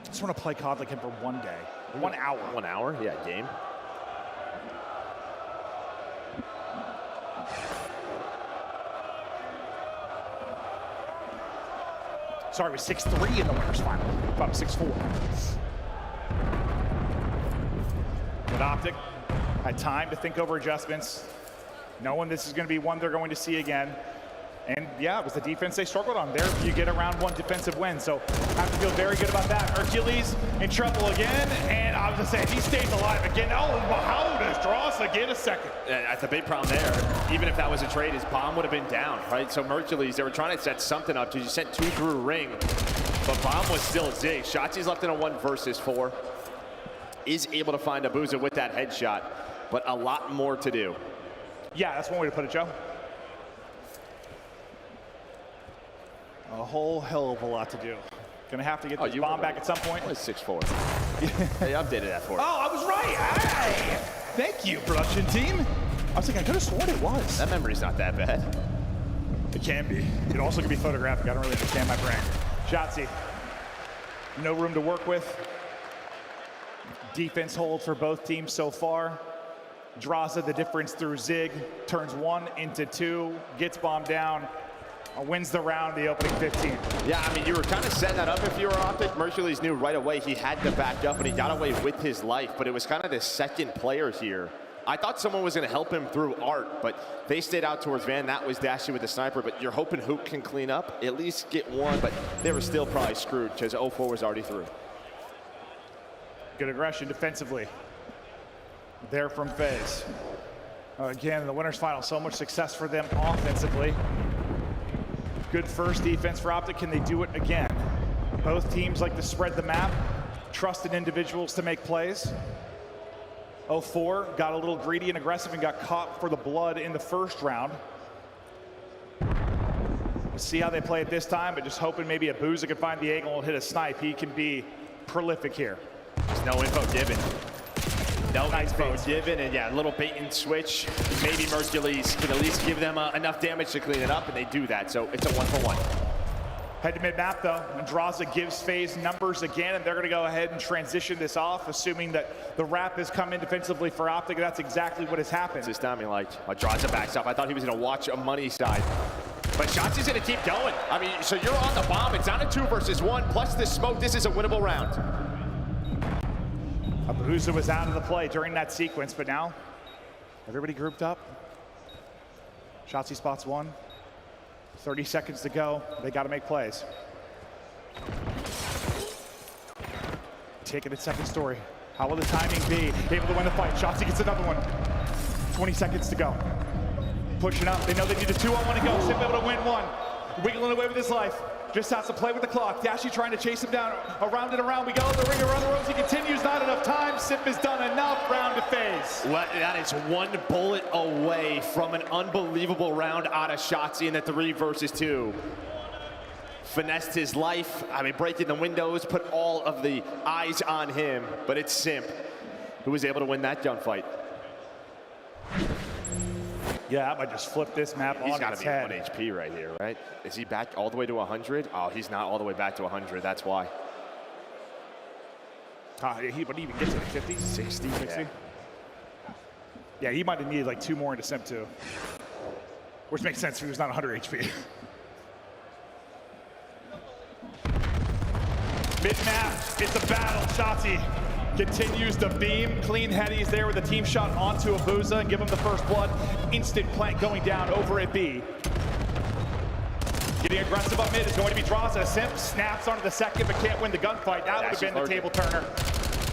I just want to play COD like him for 1 day, 1 hour. 1 hour, yeah, game. Sorry, it was 6-3 in the winners final. About 6-4. But Optic had time to think over adjustments, knowing this is going to be one they're going to see again. And yeah, it was the defense they struggled on. There you get a round 1 defensive win, so have to feel very good about that. Hercules in trouble again, and I was just saying, he stays alive again. Oh, how does Drosa get a second? That's a big problem there. Even if that was a trade, his bomb would have been down, right? So Hercules, they were trying to set something up because you sent 2 through ring, but bomb was still Zig. Shotzzy's left in a 1 versus 4. Is able to find Abuza with that headshot, but a lot more to do. Yeah, that's one way to put it, Joe. A whole hell of a lot to do. Gonna have to get this bomb back at some point. It's 6-4. They updated that for us. Oh, I was right. Hey, thank you, production team. I was like, I could have sworn it was. That memory's not that bad. It can be. It also can be photographic. I don't really understand my brain. Shotzzy, no room to work with. Defense hold for both teams so far. Drosa, the difference through Zig, turns 1 into 2, gets bombed down, wins the round, the opening 15. Yeah, I mean, you were kind of setting that up if you were Optic. Hercules knew right away he had to back up, and he got away with his life, but it was kind of the second player here. I thought someone was going to help him through Art, but they stayed out towards Van. That was Dashy with the sniper, but you're hoping Hook can clean up, at least get 1, but they were still probably screwed because 0-4 was already through. Good aggression defensively there from FaZe. Again, in the winners final, so much success for them offensively. Good first defense for Optic. Can they do it again? Both teams like to spread the map, trust in individuals to make plays. 0-4 got a little greedy and aggressive and got caught for the blood in the first round. We'll see how they play it this time, but just hoping maybe Abuza could find the angle and hit a snipe. He can be prolific here. There's no info given. No nice info given, and yeah, a little bait and switch. Maybe Hercules can at least give them enough damage to clean it up, and they do that, so it's a 1-for-1. Head to mid-map, though, and Drosa gives FaZe numbers again, and they're going to go ahead and transition this off, assuming that the wrap has come in defensively for Optic, and that's exactly what has happened. This time, like, Drosa backs up. I thought he was going to watch a money side. But Shotzzy's going to keep going. I mean, so you're on the bomb. It's down to 2 versus 1, plus this smoke. This is a winnable round. Abuza was out of the play during that sequence, but now everybody grouped up. Shotzzy spots 1. 30 seconds to go. They got to make plays. Taking it second story. How will the timing be? Able to win the fight. Shotzzy gets another one. 20 seconds to go. Pushing up. They know they need a 2-on-1 to go. Simp able to win 1. Wiggling away with his life. Just has to play with the clock. Dashy trying to chase him down. Around and around we go. The ring around the ropes. He continues. Not enough time. Simp has done enough. Round to FaZe. Well, that is 1 bullet away from an unbelievable round out of Shotzzy in the 3 versus 2. Finessed his life. I mean, breaking the windows, put all of the eyes on him. But it's Simp who was able to win that gunfight. Yeah, I might just flip this map on its head. He's got to be 1 HP right here, right? Is he back all the way to 100? Oh, he's not all the way back to 100. That's why. But he even gets to like 50, 60, 60. Yeah, he might have needed like 2 more into Simp too. Which makes sense if he was not 100 HP. Mid-map, it's a battle. Shotzzy continues to beam. Clean headies there with a team shot onto Abuza and give him the first blood. Instant plant going down over at B. Getting aggressive up mid is going to be Draza. Simp snaps onto the second but can't win the gunfight. That would have been the table turner.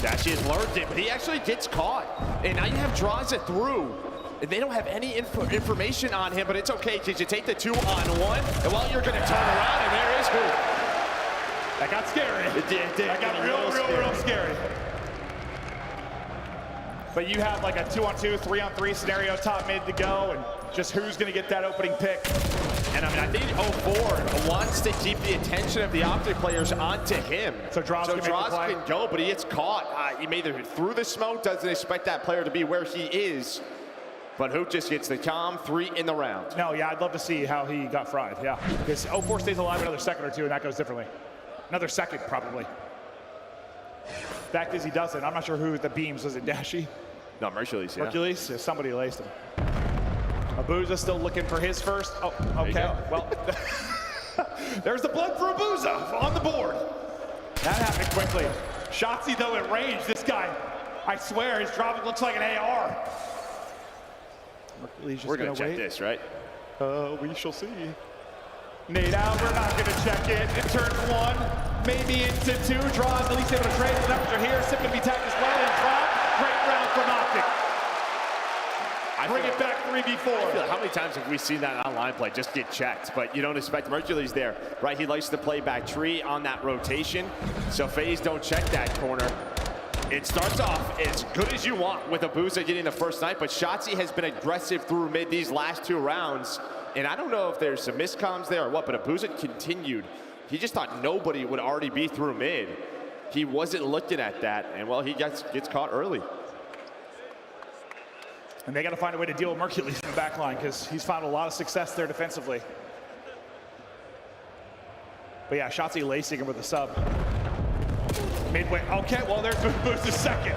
Dashy has lurked it, but he actually gets caught. And now you have Draza through. And they don't have any information on him, but it's okay because you take the 2-on-1, and while you're going to turn around, and there is who. That got scary. It did. That got real scary. But you have like a 2-on-2, 3-on-3 scenario top mid to go, and just who's going to get that opening pick. And I mean, I think 0-4 wants to keep the attention of the Optic players onto him. So Draws can go, but he gets caught. He made it through the smoke, doesn't expect that player to be where he is. But Hook just gets the calm 3 in the round. No, yeah, I'd love to see how he got fried, yeah. Because 0-4 stays alive another second or two, and that goes differently. Another second, probably. Fact is, he doesn't. I'm not sure who the beams. Was it Dashy? No, Mercules, yeah. Mercules? Yeah, somebody laced him. Abuza still looking for his first. Oh, okay. Well, there's the blood for Abuza on the board. That happened quickly. Shotzzy, though, at range. This guy, I swear, his drop looks like an AR. We're going to check this, right? We shall see. Nade out, we're not going to check it. It turns 1, maybe into 2. Draws, at least able to trade. The numbers are here. Sip going to be tagged as well. And drop. Great round from Optic. Bring it back 3v4. How many times have we seen that online play just get checked? But you don't expect Mercules there, right? He likes to play back tree on that rotation. So FaZe don't check that corner. It starts off as good as you want with Abuza getting the first night, but Shotzzy has been aggressive through mid these last 2 rounds. And I don't know if there's some miscoms there or what, but Abuza continued. He just thought nobody would already be through mid. He wasn't looking at that, and well, he gets caught early. And they got to find a way to deal with Mercules in the back line because he's found a lot of success there defensively. But yeah, Shotzzy lacing him with a sub. Midway, okay, well there's Abuza's second.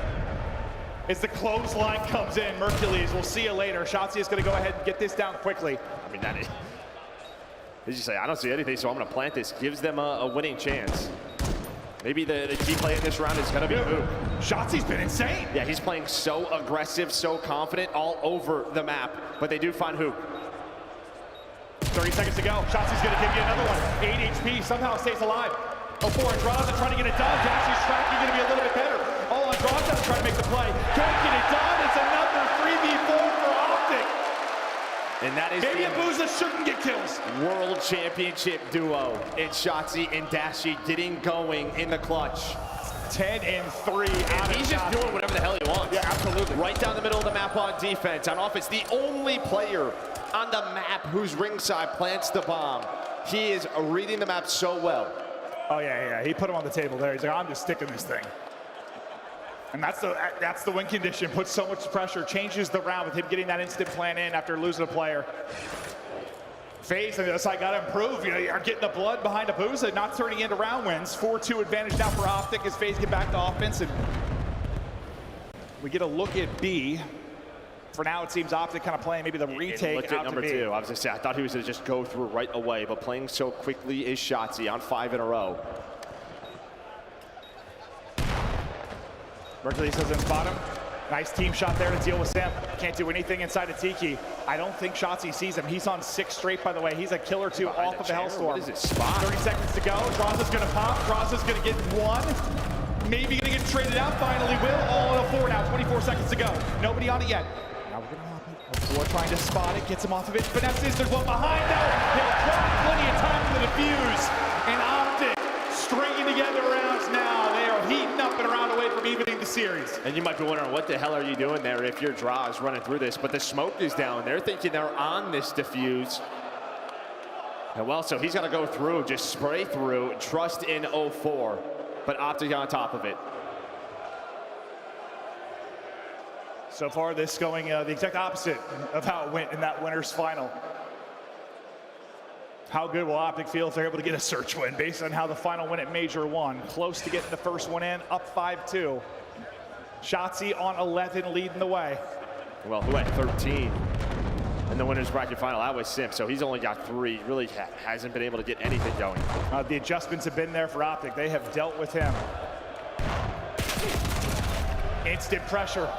As the clothesline comes in, Mercules, we'll see you later. Shotzzy is going to go ahead and get this down quickly. I mean, that is, they just say, I don't see anything, so I'm going to plant this. Gives them a winning chance. Maybe the key play in this round is going to be Hook. Shotzzy's been insane. Yeah, he's playing so aggressive, so confident all over the map, but they do find Hook. 30 seconds to go. Shotzzy's going to give you another one. 8 HP, somehow stays alive. 0-4, Andrada trying to get it done. Dashy's tracking going to be a little bit better. Oh, Andrada trying to make the play. Can't get it done. It's another 3v4 for Optic. And that is maybe Abuza shouldn't get kills. World Championship duo. It's Shotzzy and Dashy getting going in the clutch. 10 and 3. And he's just doing whatever the hell he wants. Yeah, absolutely. Right down the middle of the map on defense. On offense, the only player on the map who's ringside plants the bomb. He is reading the map so well. Oh, yeah. He put him on the table there. He's like, I'm just sticking this thing. And that's the win condition. Puts so much pressure, changes the round with him getting that instant plan in after losing a player. FaZe on the other side got to improve. You know, you're getting the blood behind Abuza, not turning into round wins. 4-2 advantage now for Optic as FaZe get back to offense. And we get a look at B. For now, it seems Optic kind of playing maybe the retake looked at number 2. I was going to say, I thought he was going to just go through right away, but playing so quickly is Shotzzy on 5 in a row. Mercules doesn't spot him. Nice team shot there to deal with Sam. Can't do anything inside of Tiki. I don't think Shotzzy sees him. He's on 6 straight, by the way. He's a killer 2 off of the Hellstorm. What is it, spot? 30 seconds to go. Draza's going to pop. Draza's going to get 1. Maybe going to get traded out. Finally will. All on a 4 now. 24 seconds to go. Nobody on it yet. Now we're going to hop it. 4 trying to spot it. Gets him off of it. Finesses. There's one behind though. He'll clock plenty of time for the defuse. And Optic stringing together rounds now. They are heating up and around away from evening the series. And you might be wondering, what the hell are you doing there if your draw is running through this? But the smoke is down. They're thinking they're on this defuse. And well, so he's got to go through, just spray through, trust in 0-4. But Optic on top of it. So far, this going the exact opposite of how it went in that winner's final. How good will Optic feel if they're able to get a search win based on how the final went at Major 1? Close to getting the first one in, up 5-2. Shotzzy on 11 leading the way. Well, who had 13 in the winner's bracket final? That was Simp, so he's only got 3. Really hasn't been able to get anything going. The adjustments have been there for Optic. They have dealt with him. instant pressure.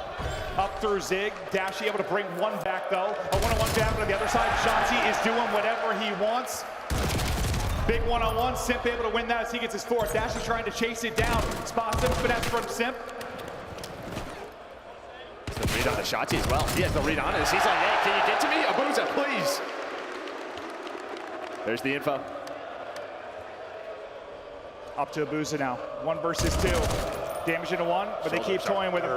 Up through Zig, Dashy able to bring one back though. A one-on-one jab on the other side. Shotzzy is doing whatever he wants. Big one-on-one, Simp able to win that as he gets his fourth. Dashy trying to chase it down. Spots him, finesse from Simp. The read on the Shotzzy as well. He has the read on it. He's like, hey, can you get to me? Abuza, please. There's the info. Up to Abuza now. 1 versus 2. Damage into 1, but they keep toying with him.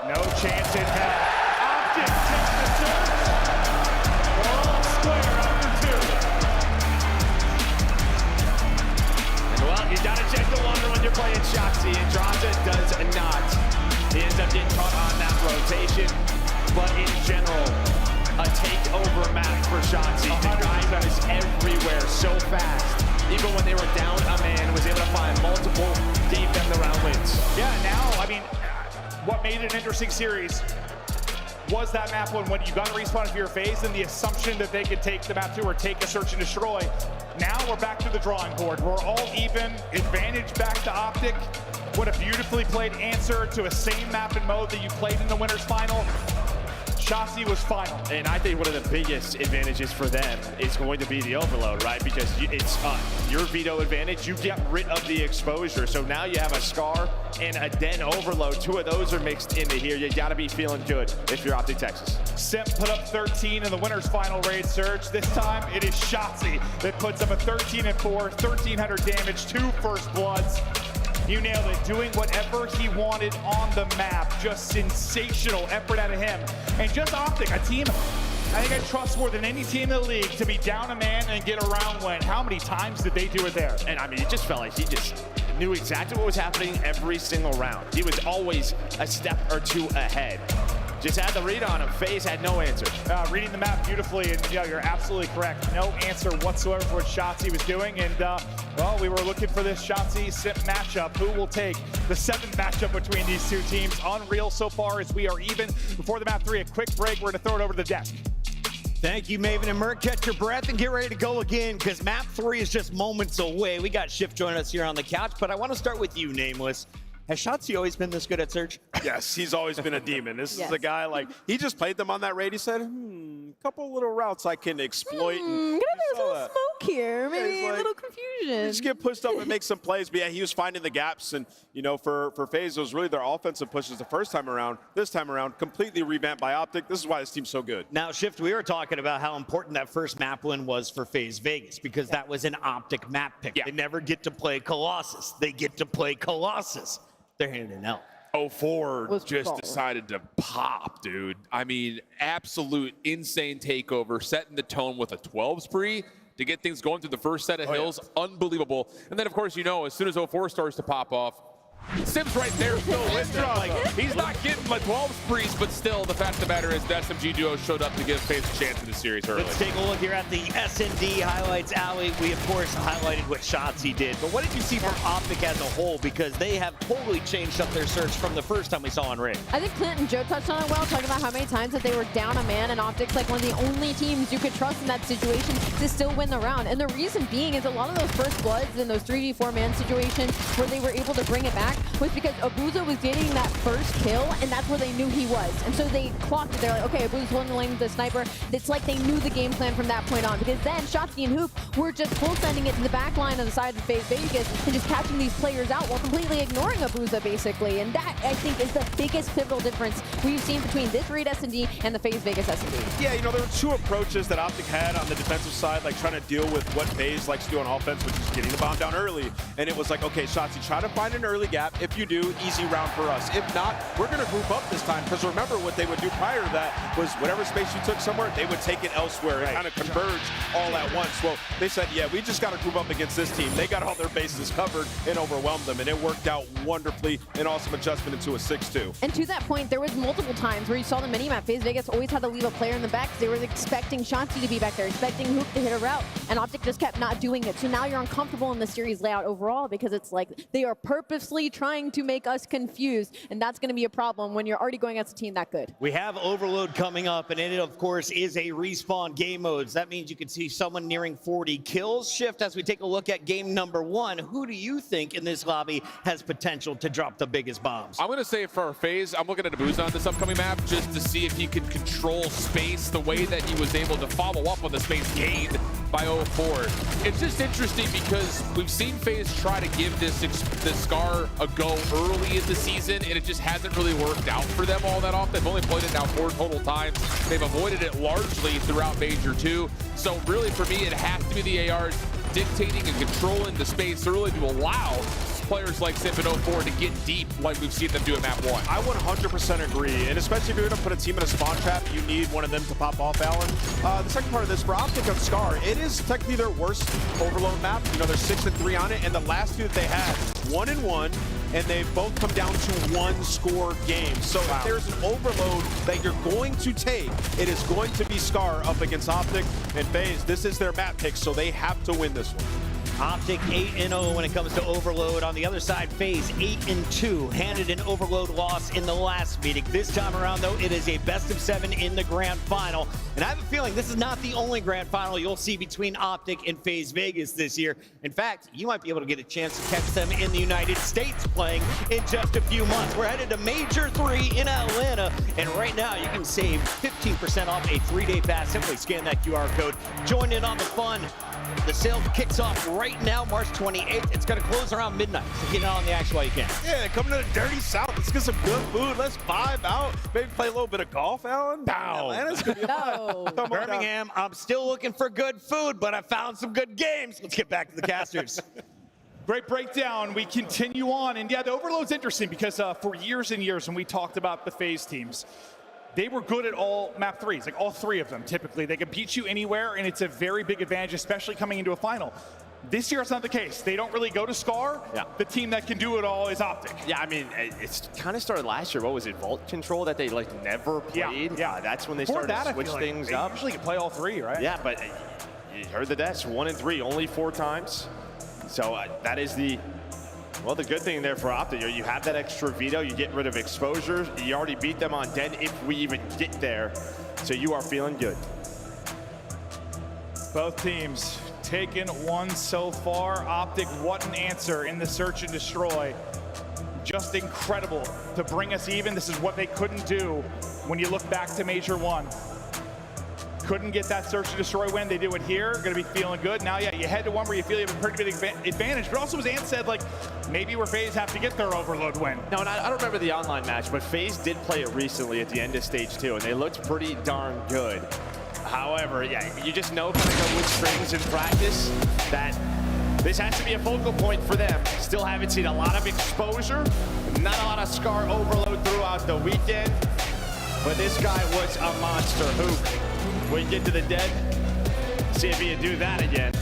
No chance in hell. Optic takes the surge. We're all square after 2. Well, you gotta check the water when you're playing Shotzzy. Andraza does not. He ends up getting caught on that rotation. But in general, a takeover map for Shotzzy. The guy was everywhere so fast. Even when they were down a man, was able to find multiple deep in the round wins. Yeah, now, I mean, what made it an interesting series was that map when you got to respawn for your phase and the assumption that they could take the map 2 or take a search and destroy. Now we're back to the drawing board. We're all even. Advantage back to Optic. What a beautifully played answer to a same map and mode that you played in the winners final. Shotzzy was final. And I think one of the biggest advantages for them is going to be the overload, right? Because it's your veto advantage. You get rid of the exposure. So now you have a Scar and a Den overload. 2 of those are mixed into here. You got to be feeling good if you're Optic Texas. Simp put up 13 in the winner's final raid surge. This time it is Shotzzy that puts up a 13 and 4, 1,300 damage, 2 first bloods. You nailed it, doing whatever he wanted on the map. Just sensational effort out of him. And just Optic, a team I think I trust more than any team in the league to be down a man and get a round win. How many times did they do it there? And I mean, it just felt like he just knew exactly what was happening every single round. He was always a step or 2 ahead. Just had the read on him. FaZe had no answer. Reading the map beautifully, and you're absolutely correct. No answer whatsoever for what Shotzzy was doing, and well, we were looking for this Shotzzy-Simp matchup. Who will take the 7th matchup between these 2 teams? Unreal so far as we are even. Before the map 3, a quick break. We're going to throw it over to the desk. Thank you, Maven and Merc. Catch your breath and get ready to go again, because map 3 is just moments away. We got Shift joining us here on the couch, but I want to start with you, Nameless. Has Shotzzy always been this good at Search? Yes, he's always been a demon. This is a guy, like, he just played them on that raid. He said, couple little routes I can exploit. And there's a little smoke here. Maybe a little confusion. Just get pushed up and make some plays. But yeah, he was finding the gaps. And, you know, for FaZe, it was really their offensive pushes the first time around. This time around, completely revamped by Optic. This is why this team's so good. Now, Shift, we were talking about how important that first map win was for FaZe Vegas, because that was an Optic map pick. They never get to play Colossus. They get to play Colossus. They're handing an L. 04 just decided to pop, dude. I mean, absolute insane takeover, setting the tone with a 12 spree to get things going through the first set of hills. Unbelievable. And then, of course, you know, as soon as 04 starts to pop off, Sim's right there still with him. Like, he's not getting my 12 sprees, but still, the fact of the matter is the SMG duo showed up to give FaZe a chance in the series early. Let's take a look here at the S&D highlights alley. We, of course, highlighted what Shotzzy did, but what did you see from Optic as a whole? Because they have totally changed up their search from the first time we saw on Raid. I think Clint and Joe touched on it well, talking about how many times that they were down a man, and Optic's like one of the only teams you could trust in that situation to still win the round. And the reason being is a lot of those first bloods in those 3v4 man situations where they were able to bring it back was because Abuza was getting that first kill, and that's where they knew he was. And so they clocked it. They're like, okay, Abuza's holding the lane with the sniper. It's like they knew the game plan from that point on, because then Shotzzy and Hoop were just full sending it to the back line of the side of FaZe Vegas and just catching these players out while completely ignoring Abuza, basically. And that, I think, is the biggest pivotal difference we've seen between this Raid S&D and the FaZe Vegas S&D. Yeah, you know, there were 2 approaches that Optic had on the defensive side, like trying to deal with what FaZe likes to do on offense, which is getting the bomb down early. And it was like, okay, Shotzzy, try to find an early gap. If you do, easy round for us. If not, we're going to group up this time, because remember what they would do prior to that was whatever space you took somewhere, they would take it elsewhere and kind of converge all at once. Well, they said, yeah, we just got to group up against this team. They got all their bases covered and overwhelmed them, and it worked out wonderfully. An awesome adjustment into a 6-2. And to that point, there was multiple times where you saw the minimap. FaZe Vegas always had to leave a player in the back because they were expecting Shotzzy to be back there, expecting Hoop to hit a route, and Optic just kept not doing it. So now you're uncomfortable in the series layout overall, because it's like they are purposely trying to make us confused, and that's going to be a problem when you're already going against a team that good. We have Overload coming up, and it, of course, is a respawn game modes. That means you can see someone nearing 40 kills. Shift, as we take a look at game number 1, who do you think in this lobby has potential to drop the biggest bombs? I'm going to say for FaZe, I'm looking at Abuza on this upcoming map just to see if he can control space the way that he was able to follow up on the space gained by 04. It's just interesting because we've seen FaZe try to give this Scar a go early in the season, and it just hasn't really worked out for them all that often. They've only played it now 4 total times. They've avoided it largely throughout Major 2. So really for me, it has to be the ARs dictating and controlling the space early to allow players like Simp and 04 to get deep like we've seen them do at map 1. I 100% agree, and especially if you're going to put a team in a spawn trap, you need one of them to pop off, Alan. The second part of this, for Optic on Scar, it is technically their worst Overload map. You know, they're 6-3 on it, and the last two that they had, 1-1, and they've both come down to 1-score games. So if there's an Overload that you're going to take, it is going to be Scar up against Optic and FaZe. This is their map pick, so they have to win this one. Optic 8-0 when it comes to Overload. On the other side, FaZe 8-2, handed an Overload loss in the last meeting. This time around, though, it is a best-of-7 in the grand final. And I have a feeling this is not the only grand final you'll see between Optic and FaZe Vegas this year. In fact, you might be able to get a chance to catch them in the United States playing in just a few months. We're headed to Major 3 in Atlanta, and right now you can save 15% off a 3-day pass. Simply scan that QR code. Join in on the fun. The sale kicks off right now, March 28th. It's going to close around midnight, so get in on the action while you can. Yeah, come to the Dirty South. Let's get some good food. Let's vibe out. Maybe play a little bit of golf, Alan. Atlanta's going to be fun. Birmingham, I'm still looking for good food, but I found some good games. Let's get back to the casters. Great breakdown. We continue on. And yeah, the Overload's interesting because for years and years when we talked about the FaZe teams, they were good at all map 3s, like all 3 of them typically. They can beat you anywhere, and it's a very big advantage, especially coming into a final. This year, it's not the case. They don't really go to Scar. Yeah. The team that can do it all is Optic. Yeah, I mean, it's kind of started last year. What was it, Vault Control, that they like never played? Yeah. That's when they Before started that, to switch things they up. usually can play all 3, right? Yeah, but you heard the deaths, 1 and 3, only 4 times. So that is the good thing there for Optic. You have that extra veto, you get rid of exposure. You already beat them on dead if we even get there. So you are feeling good. Both teams taken 1 so far. Optic, what an answer in the search and destroy. Just incredible to bring us even. This is what they couldn't do when you look back to Major 1. Couldn't get that search and destroy win. They do it here. Going to be feeling good. Now, yeah, you head to one where you feel you have a pretty big advantage. But also, as Ant said, like, maybe where FaZe have to get their Overload win. No, and I don't remember the online match, but FaZe did play it recently at the end of stage 2, and they looked pretty darn good. However, yeah, you just know kind of go with strings in practice that this has to be a focal point for them. Still haven't seen a lot of exposure, not a lot of Scar Overload throughout the weekend. But this guy was a monster. Hook. We get to the dead, see if he can do that again.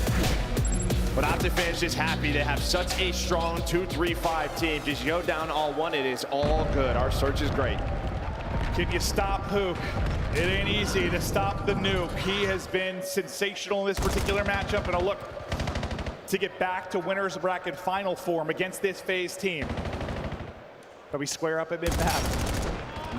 But Optic fans just happy to have such a strong 2-3-5 team. Just go down all 1, it is all good. Our search is great. Can you stop Hook? It ain't easy to stop the nuke. He has been sensational in this particular matchup, and a look to get back to winner's bracket final form against this FaZe team. But we square up at mid-map.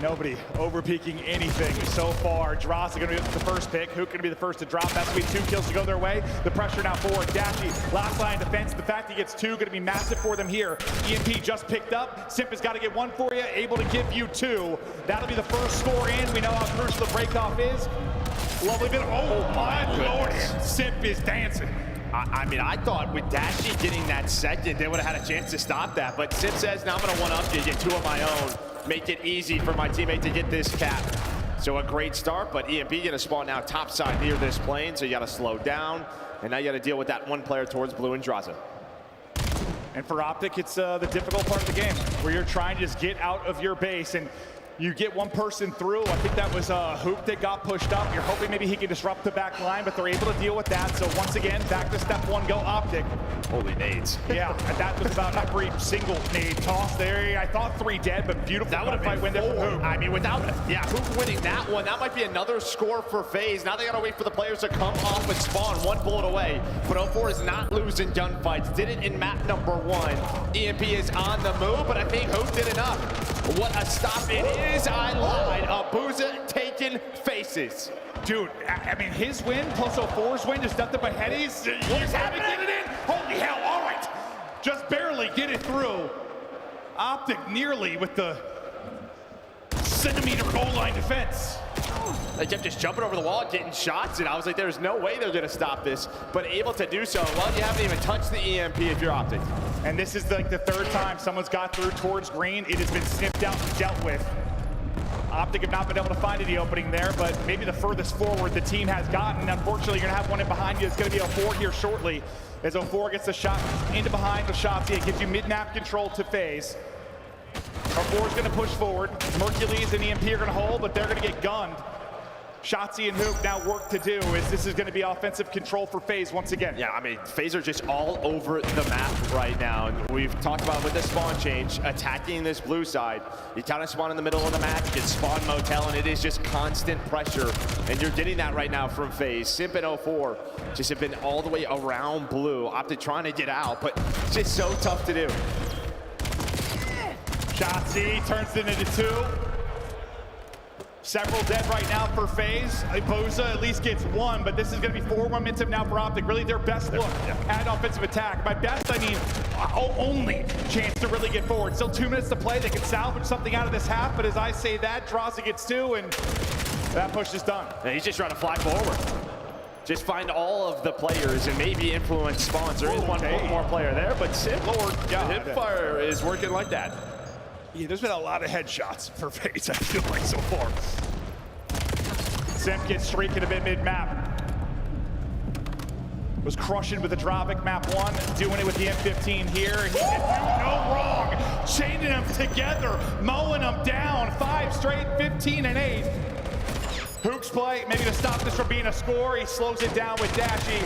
Nobody overpeaking anything so far. Dross is going to be the first pick. Hook going to be the first to drop. That's going to be 2 kills to go their way. The pressure now forward. Dashy, last line defense. The fact he gets 2 going to be massive for them here. EMP just picked up. Simp has got to get 1 for you. Able to give you 2. That'll be the first score in. We know how crucial the breakoff is. Lovely bit. Oh my Lord. Simp is dancing. I mean, I thought with Dashy getting that second, they would have had a chance to stop that. But Simp says, now I'm going to one-up you, get 2 of my own. Make it easy for my teammate to get this cap. So a great start, but EMP going to spawn now topside near this plane, so you got to slow down. And now you got to deal with that 1 player towards Blue and Draza. And for Optic, it's the difficult part of the game, where you're trying to just get out of your base. And You get one person through. I think that was Hoop that got pushed up. You're hoping maybe he can disrupt the back line, but they're able to deal with that. So once again, back to step one, go Optic. Holy nades. Yeah, and that was about every single nade toss there. I thought 3 dead, but beautiful. That would have been win there for Hoop. I mean, without Hoop winning that one, that might be another score for FaZe. Now they gotta wait for the players to come off and spawn, 1 bullet away. But 04 is not losing gunfights. Did it in map number 1. EMP is on the move, but I think Hoop did enough. What a stop it is. I lied. Abuza taking faces. Dude, I mean, his win plus 04's win, just nothing but headies. What is happening? Get it in. Holy hell, all right. Just barely get it through. Optic nearly with the centimeter goal line defense. They kept just jumping over the wall, getting shots, and I was like, there's no way they're gonna stop this, but able to do so. Well, you haven't even touched the EMP if you're Optic. And this is like the 3rd time someone's got through towards green. It has been sniffed out and dealt with. Optic have not been able to find any opening there, but maybe the furthest forward the team has gotten. Unfortunately, you're gonna have one in behind you. It's gonna be 04 here shortly. As 04 gets the shot into behind with Shotzzy, it gives you mid-map control to FaZe. 04 is gonna push forward. Mercules and EMP are gonna hold, but they're gonna get gunned. Shotzzy and Hoop now work to do is this is going to be offensive control for FaZe once again. Yeah, I mean, FaZe are just all over the map right now. And we've talked about with the spawn change, attacking this blue side. You kind of spawn in the middle of the map, you can spawn motel, and it is just constant pressure. And you're getting that right now from FaZe. Simp and 04 just have been all the way around blue. Optic trying to get out, but it's just so tough to do. Shotzzy turns it into 2. Several dead right now for FaZe. Abuza at least gets 1, but this is going to be 4 momentum now for Optic. Really their best look at offensive attack. By best, I mean only chance to really get forward. Still 2 minutes to play. They can salvage something out of this half, but as I say that, Drazah gets 2, and that push is done. And he's just trying to fly forward. Just find all of the players and maybe influence spawns. There is one more player there, but Simp, Lord, the hipfire is working like that. Yeah, there's been a lot of headshots for FaZe, I feel like, so far. Simp gets streaking a bit mid-map. Was crushing with the Dravik map 1, doing it with the M15 here. He did no wrong. Chaining them together, mowing them down. 5 straight, 15 and 8. Hook's play, maybe to stop this from being a score. He slows it down with Dashy.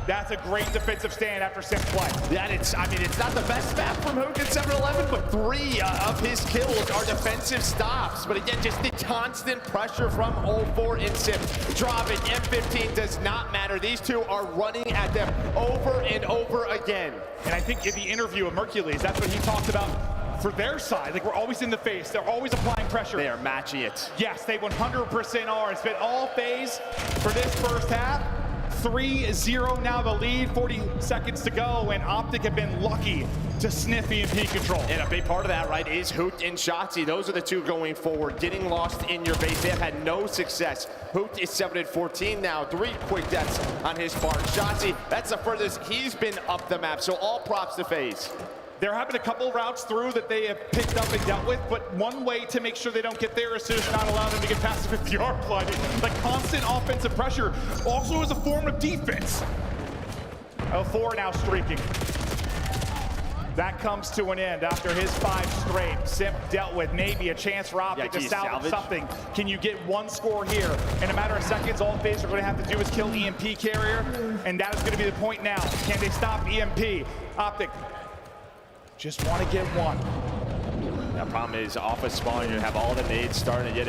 That's a great defensive stand after Simp play. Yeah, I mean, it's not the best map from Hook in 7-11, but 3 of his kills are defensive stops. But again, just the constant pressure from 04 and Simp. Dravik, M15 does not matter. These 2 are running at them over and over again. And I think in the interview with Mercules, that's what he talked about for their side. Like, we're always in the face. They're always applying pressure. They are matching it. Yes, they 100% are. It's been all FaZe for this first half. 3-0 now the lead, 40 seconds to go, and Optic have been lucky to sniff EMP control. And a big part of that, right, is Hoot and Shotzzy. Those are the 2 going forward, getting lost in your base. They have had no success. Hoot is 7-14 now, 3 quick deaths on his part. Shotzzy, that's the furthest he's been up the map, so all props to FaZe. There have been a couple routes through that they have picked up and dealt with, but one way to make sure they don't get there is to just not allow them to get past the 50-yard line. Like, constant offensive pressure also is a form of defense. 04 now streaking. That comes to an end after his 5 straight. Simp dealt with maybe a chance for Optic to salvage something. Can you get 1 score here? In a matter of seconds, all FaZe are going to have to do is kill EMP carrier, and that is going to be the point now. Can they stop EMP? Optic just want to get 1. The problem is off a spawn, you have all the nades starting to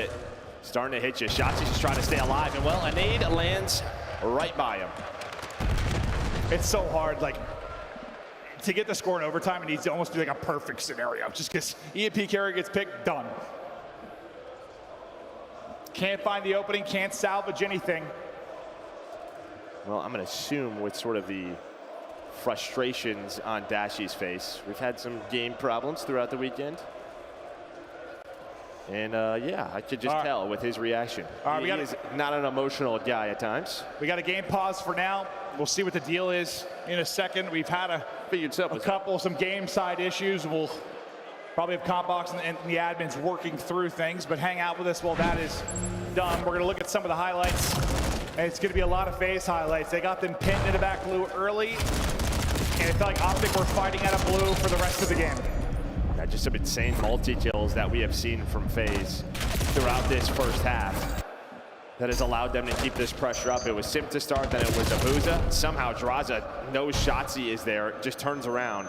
hit you. Shotzzy's just trying to stay alive, and well, a nade lands right by him. It's so hard, like, to get the score in overtime, it needs to almost be like a perfect scenario, just because EMP carrier gets picked, done. Can't find the opening, can't salvage anything. Well, I'm going to assume with sort of the frustrations on Dashy's face. We've had some game problems throughout the weekend. And yeah, I could just tell with his reaction. He is not an emotional guy at times. We got a game pause for now. We'll see what the deal is in a second. We've had some game side issues. We'll probably have Compbox and the admins working through things, but hang out with us while that is done. We're going to look at some of the highlights. And it's going to be a lot of FaZe highlights. They got them pinned in the back blue early. And it felt like Optic were fighting out of blue for the rest of the game. just some insane multi-kills that we have seen from FaZe throughout this first half that has allowed them to keep this pressure up. It was Simp to start, then it was Abuza. Somehow Drazah knows Shotzzy is there, just turns around.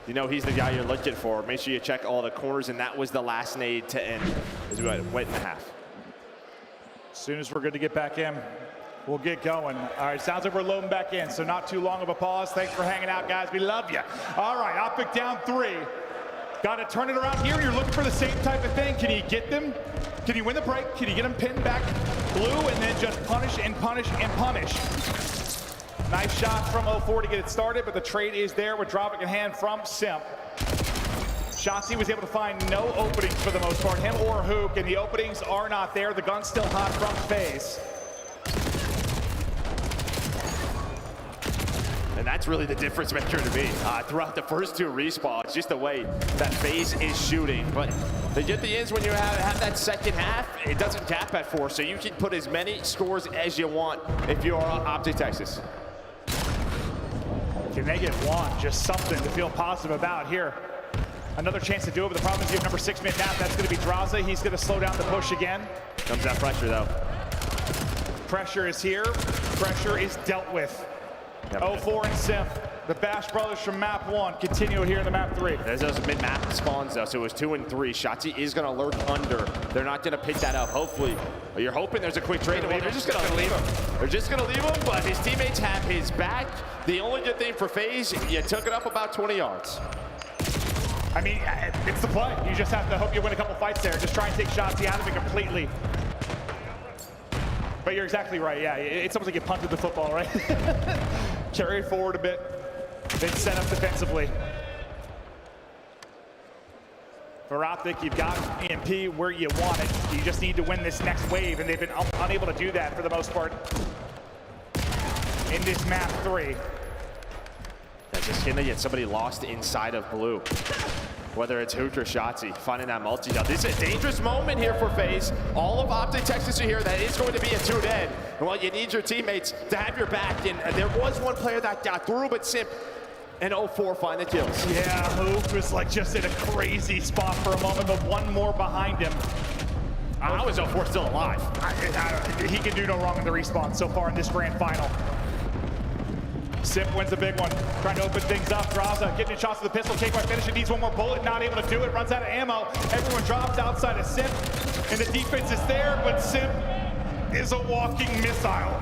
You know he's the guy you're looking for. Make sure you check all the corners, and that was the last nade to end as we went in the half. As soon as we're good to get back in, we'll get going. All right, sounds like we're loading back in, so not too long of a pause. Thanks for hanging out, guys. We love you. All right, Optic down 3. Got to turn it around here. You're looking for the same type of thing. Can you get them? Can you win the break? Can you get them pinned back blue and then just punish and punish and punish? Nice shot from 04 to get it started, but the trade is there with Dropic in hand from Simp. Shotzzy was able to find no openings for the most part, him or Hook, and the openings are not there. The gun's still hot from FaZe. And that's really the difference maker to me. Throughout the first 2 respawns, just the way that FaZe is shooting. But the good thing is when you have that second half, it doesn't cap at 4, so you can put as many scores as you want if you're Optic Texas. Can they get one? Just something to feel positive about here. Another chance to do it, but the problem is you have number 6 mid-map. That's going to be Drazah. He's going to slow down the push again. Comes that pressure, though. Pressure is here. Pressure is dealt with. 04 and Simp. The Bash brothers from map 1 continue here in the map 3. There's those mid-map spawns, though, so it was 2 and 3. Shotzzy is going to lurk under. They're not going to pick that up, hopefully. You're hoping there's a quick trade. They're just going to leave him. They're just going to leave him, but his teammates have his back. The only good thing for FaZe, you took it up about 20 yards. I mean, it's the play. You just have to hope you win a couple fights there. Just try and take Shotzzy out of it completely. But you're exactly right, yeah. It's almost like you punted the football, right? Carry it forward a bit, then set up defensively. For Optic, you've got EMP where you want it. You just need to win this next wave, and they've been unable to do that for the most part in this map 3. That's just gonna get somebody lost inside of blue. Whether it's Hook or Shotzzy, finding that multi-kill. This is a dangerous moment here for FaZe. All of Optic Texas are here. That is going to be a 2 dead. Well, you need your teammates to have your back. And there was one player that got through, but Simp and 04 find the kills. Yeah, Hook was like just in a crazy spot for a moment, but one more behind him. How is 04 still alive? He can do no wrong in the respawn so far in this grand final. Simp wins the big one, trying to open things up. Drazah getting shots with the pistol, can't quite finish it, needs one more bullet, not able to do it, runs out of ammo. Everyone drops outside of Simp, and the defense is there, but Simp is a walking missile.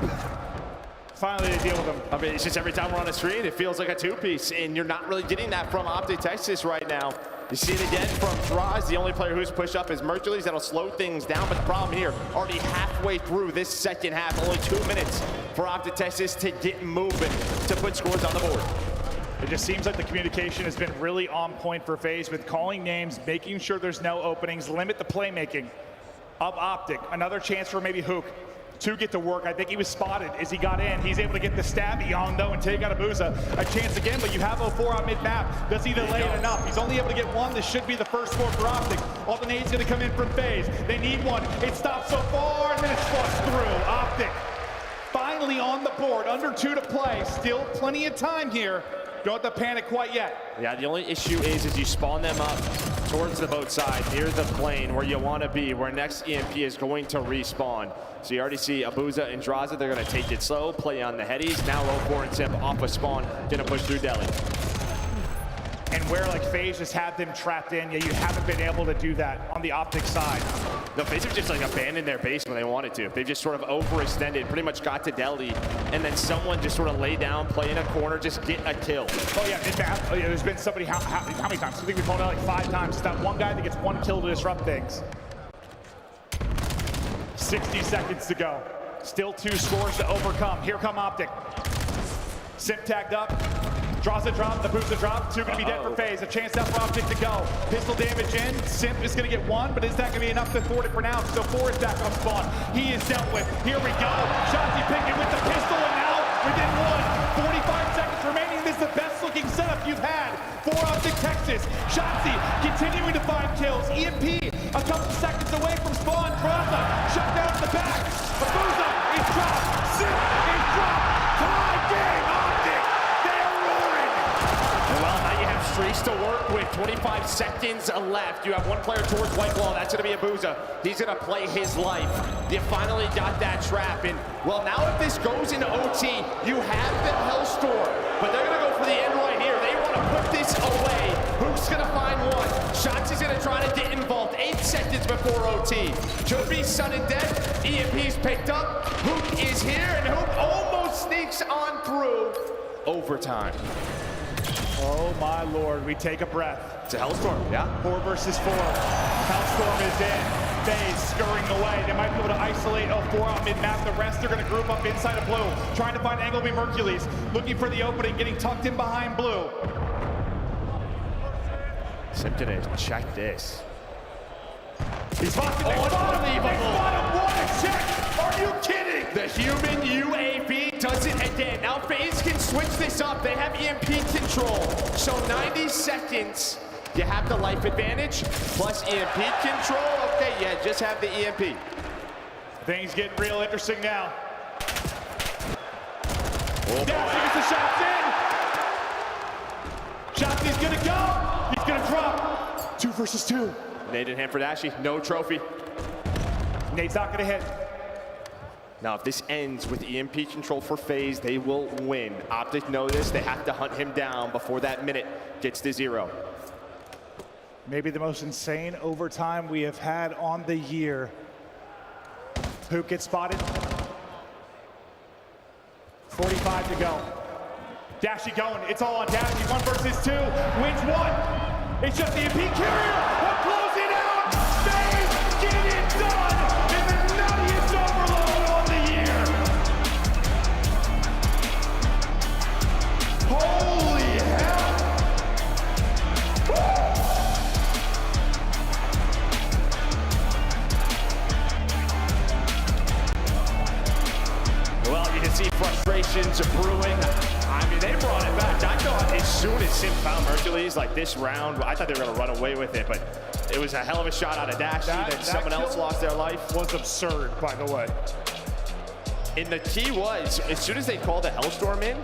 Finally, they deal with him. I mean, it's just every time we're on a screen, it feels like a 2-piece, and you're not really getting that from Optic Texas right now. You see it again from Draz. The only player who's pushed up is Mercules. That'll slow things down, but the problem here, already halfway through this second half, only 2 minutes for Optic Texas to get moving, to put scores on the board. It just seems like the communication has been really on point for FaZe with calling names, making sure there's no openings, limit the playmaking of Optic. Another chance for maybe Hook to get to work. I think he was spotted as he got in. He's able to get the stabby on though and take out Abuza. A chance again, but you have 04 on mid-map. Does he delay it enough? He's only able to get one. This should be the first score for Optic. All the nades gonna come in from FaZe. They need one. It stops so far and then it's flushed through. Optic finally on the board. Under 2 to play. Still plenty of time here. Don't have to panic quite yet. Yeah, the only issue is you spawn them up towards the boat side, near the plane where you want to be, where next EMP is going to respawn. So you already see Abuza and Drazah, they're going to take it slow, play on the headies. Now 04 and Simp off a spawn, going to push through Deli. And where like FaZe just had them trapped in, yeah, you haven't been able to do that on the Optic side. No, FaZe have just like abandoned their base when they wanted to. They've just sort of overextended, pretty much got to Deli, and then someone just sort of lay down, play in a corner, just get a kill. Oh yeah, there's been somebody, how many times? I think we called it like 5 times. It's that one guy that gets 1 kill to disrupt things. 60 seconds to go. Still 2 scores to overcome. Here come Optic. Simp tagged up. Drazah drop, the Abuza drop. 2 gonna be dead for FaZe. A chance out for Optic to go. Pistol damage in. Simp is gonna get 1, but is that gonna be enough to thwart it for now? So 4 is back on spawn. He is dealt with. Here we go. Shotzzy picking with the pistol, and now within 1. 45 seconds remaining. This is the best looking setup you've had for Optic Texas. Shotzzy continuing to find kills. EMP a couple seconds away from spawn. Drazah shut down the back. Abuza is dropped. Simp is dropped. Tie game. Optic. They are roaring. Well, now you have Trees to work with, 25 seconds left. You have one player towards White Claw, that's gonna be Abuza. He's gonna play his life. You finally got that trap, and well, now if this goes into OT, you have the Hellstorm, but they're gonna go for the end right here. They wanna put this away. Hook's gonna find one. Shotzi's gonna try to get involved. 8 seconds before OT. Could be sudden death. EMP's picked up. Hook is here, and Hook almost sneaks on through overtime. Oh my lord, we take a breath. It's a Hellstorm, yeah. 4 versus 4. Hellstorm is in. FaZe scurrying away. They might be able to isolate 4 out mid-map. The rest are going to group up inside of Blue. Trying to find Angle B Mercules. Looking for the opening, getting tucked in behind Blue. Simpton, check this. He's fucking unbelievable. What a check. Are you kidding? The human UAV does it again. Now FaZe can switch this up. They have EMP control. So 90 seconds. You have the life advantage plus EMP control. Okay, yeah, just have the EMP. Things getting real interesting now. Oh, Dashie gets the shots in. Shotzi's gonna go. He's gonna drop. 2 versus 2. Nade in hand for Dashie. No trophy. Nade's not gonna hit. Now, if this ends with EMP control for FaZe, they will win. Optic know this. They have to hunt him down before that minute gets to 0. Maybe the most insane overtime we have had on the year. Hook gets spotted. 45 to go. Dashie going. It's all on Dashie. 1 versus 2. Wins 1. It's just the EMP carrier. We're closing out. FaZe get it done in the nuttiest overload on the year. Holy hell. Woo! Well, you can see frustrations brewing. I mean, they brought it back. I thought as soon as Sim found Mercules, like this round, I thought they were going to run away with it, but it was a hell of a shot out of Dashie. That someone else lost their life. Was absurd, by the way. And the key was, as soon as they called the Hellstorm in,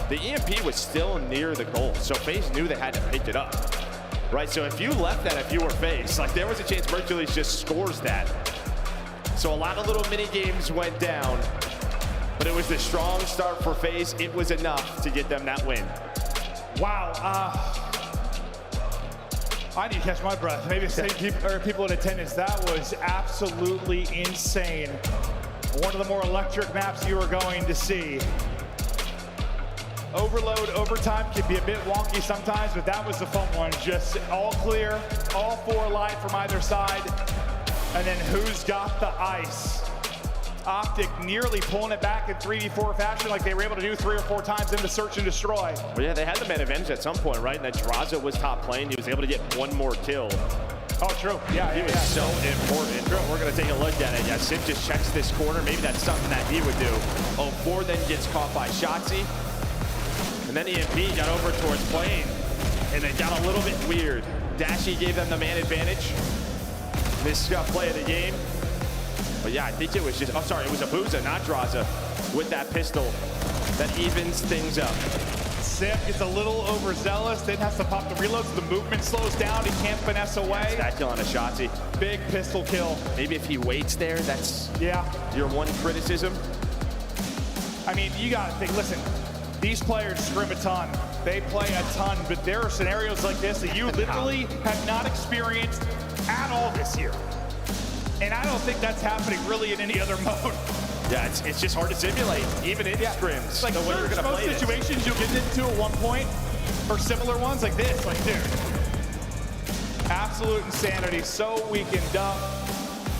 the EMP was still near the goal. So FaZe knew they had to pick it up, right? So if you left that, if you were FaZe, like there was a chance Mercules just scores that. So a lot of little mini games went down. But it was the strong start for FaZe. It was enough to get them that win. Wow. I need to catch my breath. Maybe same people in attendance. That was absolutely insane. One of the more electric maps you are going to see. Overload, overtime can be a bit wonky sometimes, but that was the fun one. Just all clear, all 4 live from either side. And then who's got the ice? Optic nearly pulling it back in 3v4 fashion like they were able to do 3 or 4 times in the search and destroy. Well, yeah, they had the man advantage at some point, right? And then Drazah was top playing. He was able to get 1 more kill. Oh, true. Yeah, he was so important. True. We're going to take a look at it. Yeah, Sim just checks this corner. Maybe that's something that he would do. 0-4 then gets caught by Shotzi. And then EMP got over towards Plane. And they got a little bit weird. Dashie gave them the man advantage. This play of the game. But yeah, I think it was just, oh sorry, it was Abuza, not Drazah, with that pistol that evens things up. Sim gets a little overzealous, then has to pop the reload so the movement slows down, he can't finesse away. That kill on a Shotzi. Big pistol kill. Maybe if he waits there, that's your one criticism. I mean, you gotta think, listen, these players scrim a ton. They play a ton, but there are scenarios like this that you literally have not experienced at all this year. And I don't think that's happening really in any other mode. Yeah, it's just hard to simulate, even in scrims. Like, there's most situations you'll get into at one point, or similar ones like this, like, dude. Absolute insanity, so weakened up.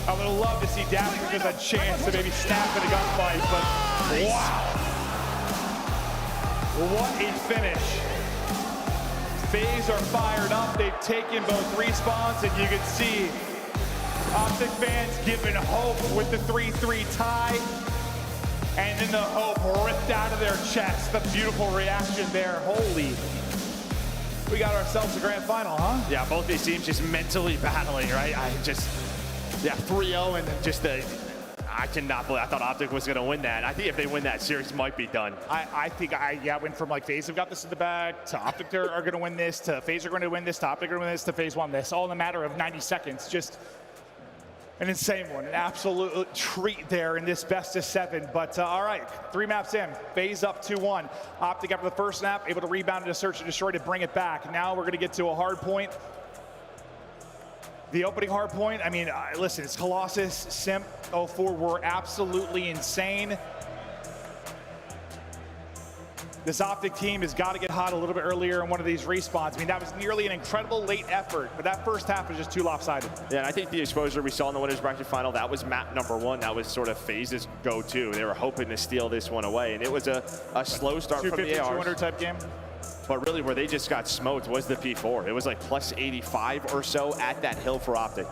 I would love to see Dashie get a chance to maybe snap in a gunfight, but wow. What a finish. FaZe are fired up. They've taken both respawns, and you can see Optic fans giving hope with the 3-3 tie. And then the hope ripped out of their chest. The beautiful reaction there. Holy. We got ourselves a grand final, huh? Yeah, both these teams just mentally battling, right? 3-0 and just I I cannot believe, I thought Optic was going to win that. I think if they win that, series might be done. I think went from like FaZe have got this in the bag, to Optic are going to win this, to FaZe are going to win this, to Optic are going to win this, to FaZe won this, all in a matter of 90 seconds. Just an insane one, an absolute treat there in this best of 7. But all right, 3 maps in, FaZe up 2-1. Optic after the first map, able to rebound into search and destroy to bring it back. Now we're going to get to a hard point. The opening hard point, I mean, listen, it's Colossus, Simp, 04 were absolutely insane. This Optic team has got to get hot a little bit earlier in one of these respawns. I mean, that was nearly an incredible late effort, but that first half was just too lopsided. Yeah, and I think the exposure we saw in the winners bracket final, that was map number 1. That was sort of FaZe's go-to. They were hoping to steal this one away, and it was a slow start from the ARs. 200 type game. But really, where they just got smoked was the P4. It was like plus 85 or so at that hill for Optic.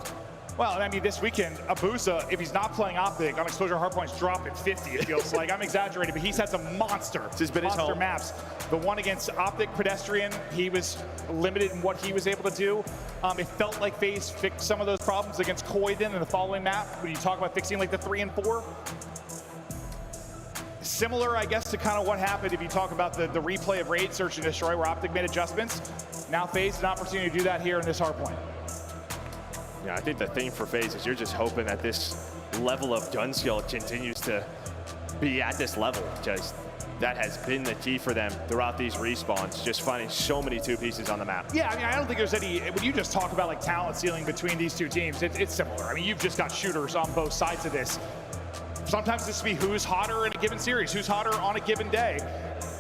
Well, I mean, this weekend, Abusa, if he's not playing Optic, on exposure hardpoints drop at 50, it feels like. I'm exaggerating, but he's had some monster maps. The one against Optic Pedestrian, he was limited in what he was able to do. It felt like FaZe fixed some of those problems against Koiden in the following map, when you talk about fixing like the 3 and 4. Similar, I guess, to kind of what happened if you talk about the replay of Raid Search and Destroy, where Optic made adjustments. Now FaZe an opportunity to do that here in this hardpoint. Yeah, I think the thing for FaZe is you're just hoping that this level of gun skill continues to be at this level. Just that has been the key for them throughout these respawns, just finding so many 2 pieces on the map. Yeah, I mean, I don't think there's any, when you just talk about like talent ceiling between these 2 teams, it's similar. I mean, you've just got shooters on both sides of this. Sometimes this will be who's hotter in a given series, who's hotter on a given day.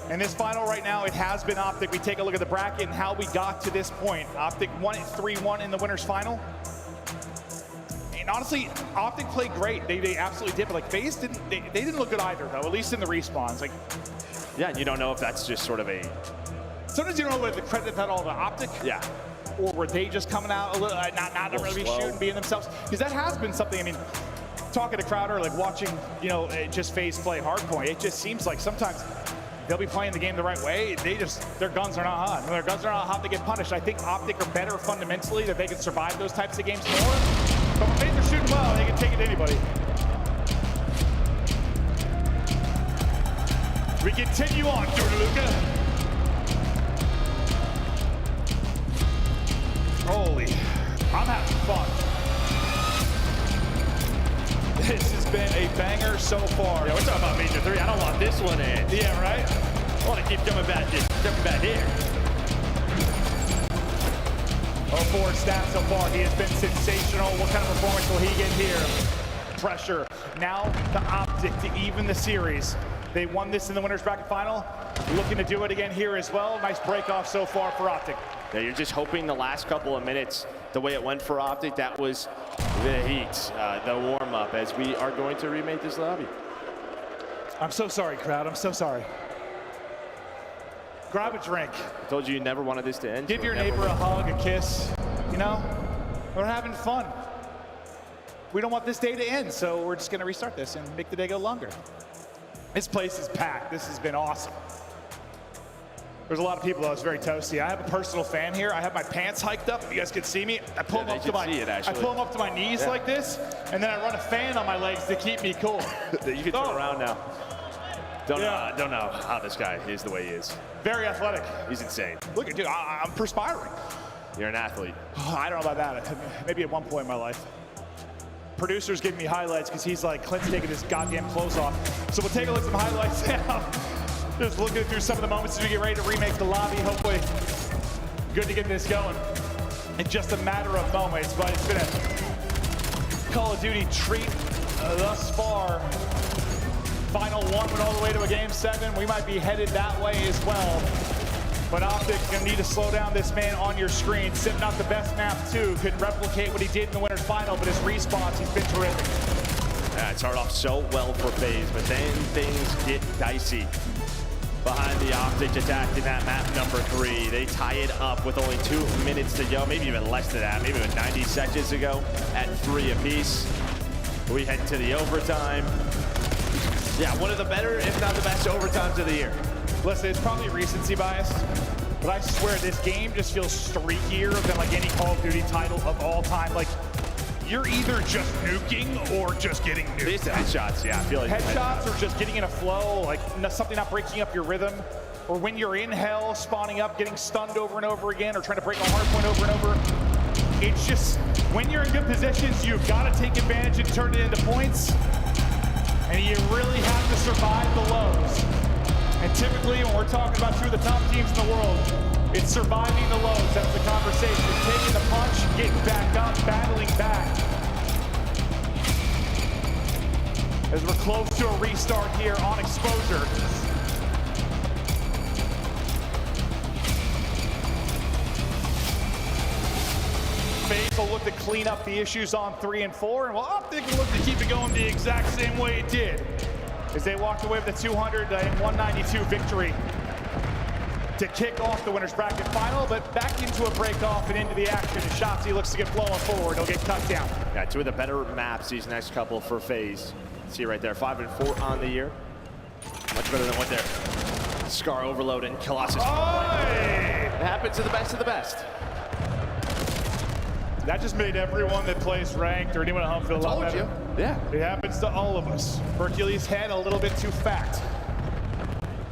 In this final right now, it has been Optic. We take a look at the bracket and how we got to this point. Optic won it 3-1 in the winners final. And honestly, Optic played great. They absolutely did, but like FaZe they didn't look good either, though, at least in the respawns. Like, yeah, and you don't know if that's just sort of a... Sometimes you don't know whether to credit that all to Optic. Yeah. Or were they just coming out a little, not really shooting, being themselves? Because that has been something, I mean, talking to Crowder, like watching, you know, just FaZe play hardpoint, it just seems like sometimes they'll be playing the game the right way. Their guns are not hot. When their guns are not hot, they get punished. I think Optic are better fundamentally, that they can survive those types of games more. But when FaZe are shooting well, they can take it to anybody. We continue on, Luka. Holy, I'm having fun. This has been a banger so far. Yeah, we're talking about Major 3. I don't want this one in. Yeah, right? I want to keep jumping back here. 04 stats so far. He has been sensational. What kind of performance will he get here? Pressure. Now the Optic to even the series. They won this in the winners bracket final. Looking to do it again here as well. Nice break off so far for Optic. Yeah, you're just hoping the last couple of minutes, the way it went for Optic, that was the heat, the warm-up, as we are going to remake this lobby. I'm so sorry, crowd. I'm so sorry. Grab a drink. I told you never wanted this to end. Give your neighbor a hug, a kiss. You know, we're having fun. We don't want this day to end, so we're just going to restart this and make the day go longer. This place is packed. This has been awesome. There's a lot of people that was very toasty. I have a personal fan here. I have my pants hiked up. If you guys can see me, I pull them up to my knees like this, and then I run a fan on my legs to keep me cool. You can turn around now. Don't know how this guy is the way he is. Very athletic. He's insane. Look at dude, I'm perspiring. You're an athlete. Oh, I don't know about that. Maybe at one point in my life. Producer's giving me highlights because he's like, Clint's taking his goddamn clothes off. So we'll take a look at some highlights now. Just looking through some of the moments as we get ready to remake the lobby. Hopefully, good to get this going in just a matter of moments. But it's been a Call of Duty treat thus far. Final one went all the way to a game 7. We might be headed that way as well. But Optic gonna need to slow down this man on your screen. Sim not the best map too. Couldn't replicate what he did in the winner's final, but his respawns, he's been terrific. Yeah, it started off so well for FaZe, but then things get dicey. Behind the Optic attack in that map number 3. They tie it up with only 2 minutes to go, maybe even less than that, maybe even 90 seconds to go at 3 apiece. We head to the overtime. Yeah, one of the better, if not the best, overtimes of the year. Listen, it's probably recency bias, but I swear this game just feels streakier than like any Call of Duty title of all time. Like, you're either just nuking or just getting nuked. These headshots, yeah, I feel like headshots or just getting in a flow, like something not breaking up your rhythm, or when you're in hell, spawning up, getting stunned over and over again, or trying to break a hard point over and over. It's just, when you're in good positions, you've got to take advantage and turn it into points, and you really have to survive the lows. And typically, when we're talking about two of the top teams in the world, it's surviving the lows. That's the conversation. Taking the punch, getting back up, battling back. As we're close to a restart here on Exposure. FaZe will look to clean up the issues on 3 and 4, and Optic will look to keep it going the exact same way it did, as they walked away with a 200-192 victory to kick off the winner's bracket final, but back into a break-off and into the action. As Shotzzy looks to get blowing forward, he'll get cut down. Yeah, two of the better maps these next couple for FaZe. See right there, 5 and 4 on the year. Much better than what they're Scar Overload and Colossus. It happens to the best of the best. That just made everyone that plays ranked or anyone at home feel a lot better. Yeah. It happens to all of us. Hercules head a little bit too fat.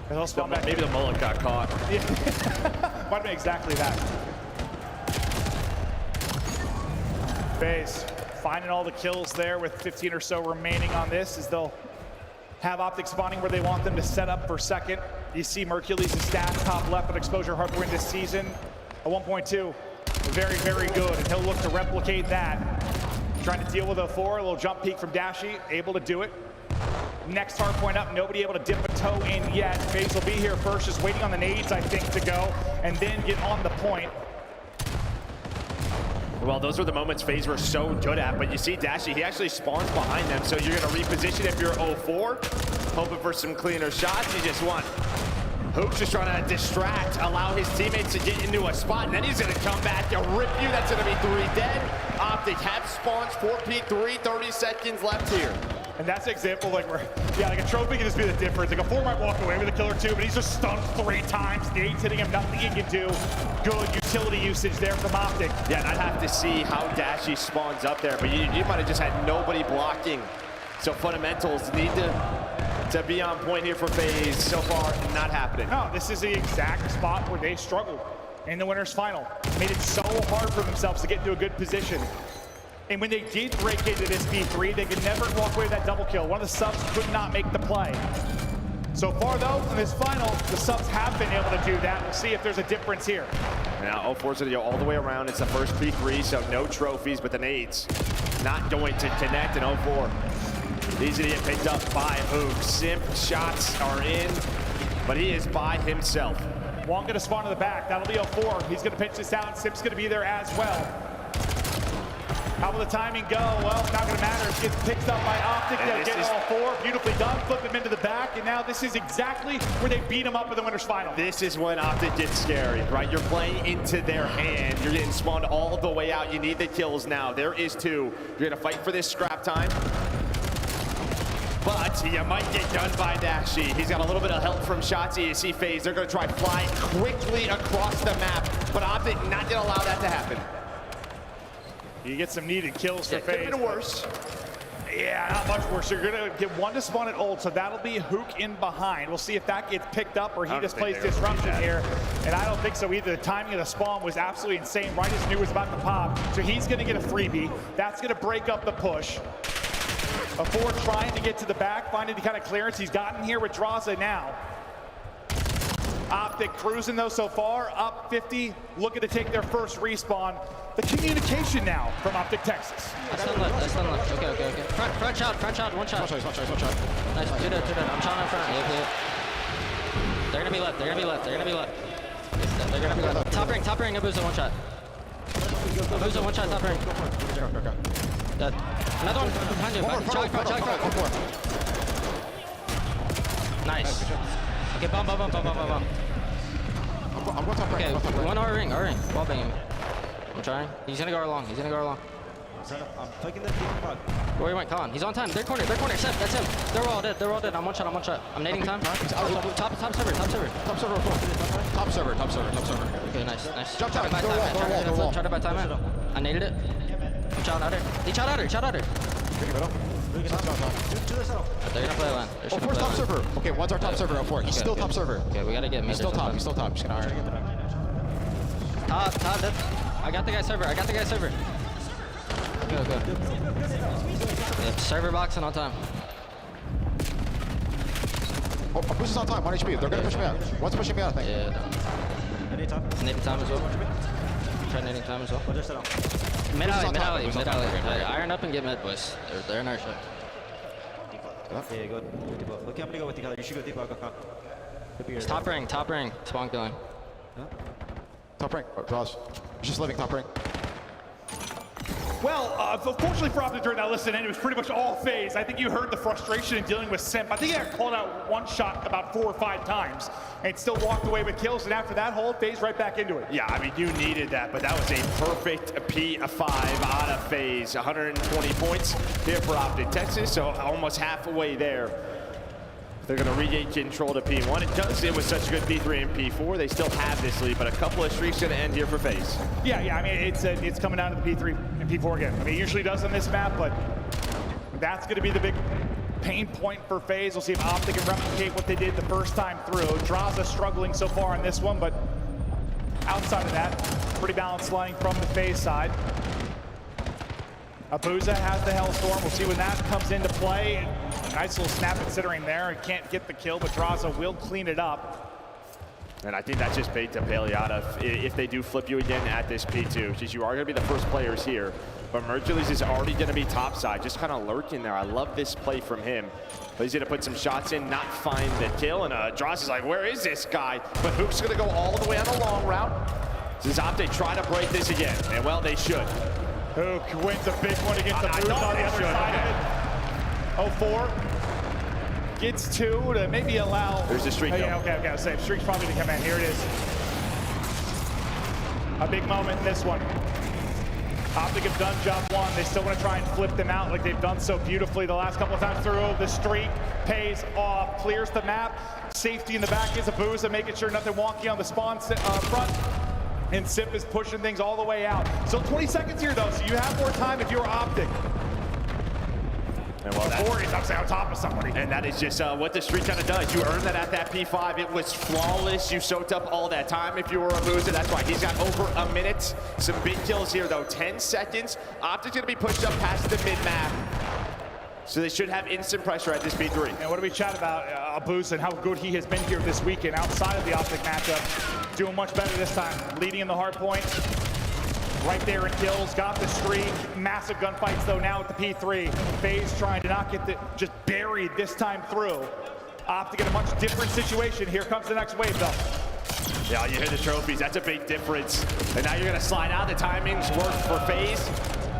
And he'll spawn back. Maybe the mullet got caught. Yeah. Might have been exactly that. FaZe finding all the kills there with 15 or so remaining on this, as they'll have Optic spawning where they want them to set up for second. You see Mercules' stats top left at Exposure Hardpoint this season, a 1.2. Very, very good, and he'll look to replicate that. Trying to deal with a 4, a little jump peek from Dashy, able to do it. Next hard point up, nobody able to dip a toe in yet. FaZe will be here first, just waiting on the nades, I think, to go, and then get on the point. Well, those were the moments FaZe were so good at, but you see Dashy, he actually spawns behind them, so you're gonna reposition if you're 0-4, hoping for some cleaner shots. You just want Hook's just trying to distract, allow his teammates to get into a spot, and then he's gonna come back and rip you. That's gonna be 3 dead. Optic have spawns, 4P3, 30 seconds left here. And that's an example like where, yeah, like a trophy can just be the difference. Like a 4 might walk away with a kill or 2, but he's just stunned 3 times. Nades hitting him, nothing he can do. Good utility usage there from Optic. Yeah, and I'd have to see how Dashy spawns up there, but you might have just had nobody blocking. So fundamentals need to be on point here for FaZe. So far, not happening. No, this is the exact spot where they struggled in the winner's final. Made it so hard for themselves to get into a good position. And when they did break into this B3, they could never walk away with that double kill. One of the subs could not make the play. So far, though, in this final, the subs have been able to do that. We'll see if there's a difference here. Now, 0-4's gonna go all the way around. It's the first B3, so no trophies, but the nades not going to connect in 0-4. Easy to get picked up by Hook. Simp shots are in, but he is by himself. Wong gonna spawn in the back. That'll be 0-4. He's gonna pitch this out. Simp's gonna be there as well. How will the timing go? Well, it's not gonna matter. It gets picked up by Optic. They'll get all 4. Beautifully done. Flip him into the back, and now this is exactly where they beat him up in the winner's final. This is when Optic gets scary, right? You're playing into their hand. You're getting spawned all the way out. You need the kills now. There is 2. You're gonna fight for this scrap time. But you might get done by Dashy. He's got a little bit of help from Shotzzy. You see FaZe, they're gonna try fly quickly across the map, but Optic not gonna allow that to happen. You get some needed kills for FaZe. FaZe. Could have been worse. Yeah, not much worse. You're gonna get 1 to spawn at ult, so that'll be Hook in behind. We'll see if that gets picked up or he just plays disruption here. And I don't think so either. The timing of the spawn was absolutely insane. Right as New was about to pop. So he's gonna get a freebie. That's gonna break up the push. A 4 trying to get to the back, finding the kind of clearance he's gotten here with Drazah now. Optic cruising though so far, up 50, looking to take their first respawn. The communication now from Optic Texas. That's on left. Okay. Front shot, one shot. Nice, do that. I'm shot in front. Yeah. They're gonna be left. They're gonna be left. Top ring, Abusa, one shot. Abusa, one shot, top ring. Dead. Another one behind you. Front. Nice. Okay, bomb. I'm going top right. Okay, one R ring. Ball bang him. I'm trying. He's gonna go along. I'm taking the deep mud. Where he went, Colin? He's on time. Third corner. Seth, that's him. They're all dead. I'm one shot. I'm nading time. Top server. Top server. Okay, nice. Jump Try to buy time. I naded it. One shot out her. Each shot out her. Shot out her. They're gonna play land. Oh, four's top server. Okay, one's our top server. Oh, four. He's still top server. Okay, we gotta get mid. He's still top. He's still top. Just gonna Top. I got the guy server. Go. Yep, server boxing on time. Oh, Boost is on time. 1 HP. They're gonna push me out. One's pushing me out, I think. Yeah. Nading time as well. Try nading time as well. Mid alley. Iron up and get mid, boys. They're in our shot. It's top ring. Spawn killing. Top ring. Draws. He's just living top ring. Well, fortunately for Optic during that listen, it was pretty much all phase. I think you heard the frustration in dealing with Simp. I think he got called out one shot about 4 or 5 times and still walked away with kills. And after that whole phase, right back into it. Yeah, I mean, you needed that, but that was a perfect P5 out of phase. 120 points here for Optic Texas, so almost halfway there. They're going to regain control to P1. It was such a good P3 and P4. They still have this lead, but a couple of streaks going to end here for FaZe. Yeah. I mean, it's coming down to the P3 and P4 again. I mean, it usually does on this map, but that's going to be the big pain point for FaZe. We'll see if Optic can replicate what they did the first time through. Draza struggling so far on this one, but outside of that, pretty balanced line from the FaZe side. Abuza has the Hellstorm. We'll see when that comes into play. Nice little snap considering there. He can't get the kill, but Draza will clean it up. And I think that's just bait to Paleata if they do flip you again at this P2, since you are going to be the first players here. But Mercules is already going to be topside, just kind of lurking there. I love this play from him. But he's going to put some shots in, not find the kill. And Draza's like, where is this guy? But Hook's going to go all the way on the long route. Since Optic try to break this again, and well, they should. Hook wins a big one against the Boost on the other side of it. 0-4. Gets 2 to maybe allow. There's the streak. Yeah, okay. I was saying, streak's probably to come in. Here it is. A big moment in this one. Optic have done job 1. They still want to try and flip them out like they've done so beautifully the last couple of times through. The streak pays off, clears the map. Safety in the back is Abuza, making sure nothing wonky on the spawn front. And Simp is pushing things all the way out. Still 20 seconds here, though, so you have more time if you're Optic. And well, before he's obviously on top of somebody. And that is just what the streak kind of does. You earned that at that P5. It was flawless. You soaked up all that time if you were Abuza. That's why he's got over a minute. Some big kills here, though. 10 seconds. Optic's going to be pushed up past the mid-map. So they should have instant pressure at this P3. And what do we chat about Abuza and how good he has been here this weekend outside of the Optic matchup? Doing much better this time. Leading in the hard point. Right there in kills, got the streak. Massive gunfights though now at the P3. FaZe trying to not get just buried this time through. Optic in a much different situation. Here comes the next wave though. Yeah, you hit the trophies. That's a big difference. And now you're going to slide out. The timing's worked for FaZe.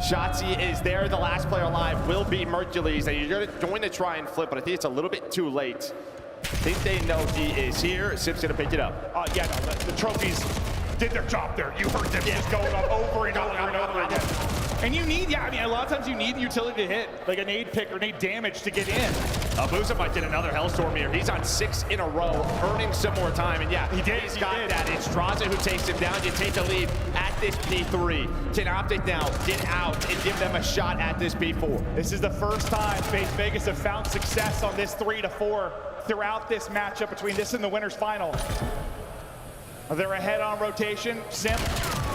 Shotzzy is there. The last player alive will be Mercules. And you're going to try and flip, but I think it's a little bit too late. I think they know he is here. Simp's going to pick it up. Yeah, no, the trophies did their job there. You heard them just going up over and over and over again. And you need, I mean, a lot of times you need the utility to hit, like a nade pick or nade damage to get in. Abuza might get another Hellstorm here. He's on 6 in a row, earning some more time. And yeah, he's got that. It's Draza who takes him down. You take the lead at this P3. Can Optic now get out and give them a shot at this P4? This is the first time FaZe Vegas have found success on this 3-4 throughout this matchup between this and the winners final. They're ahead on rotation. Simp,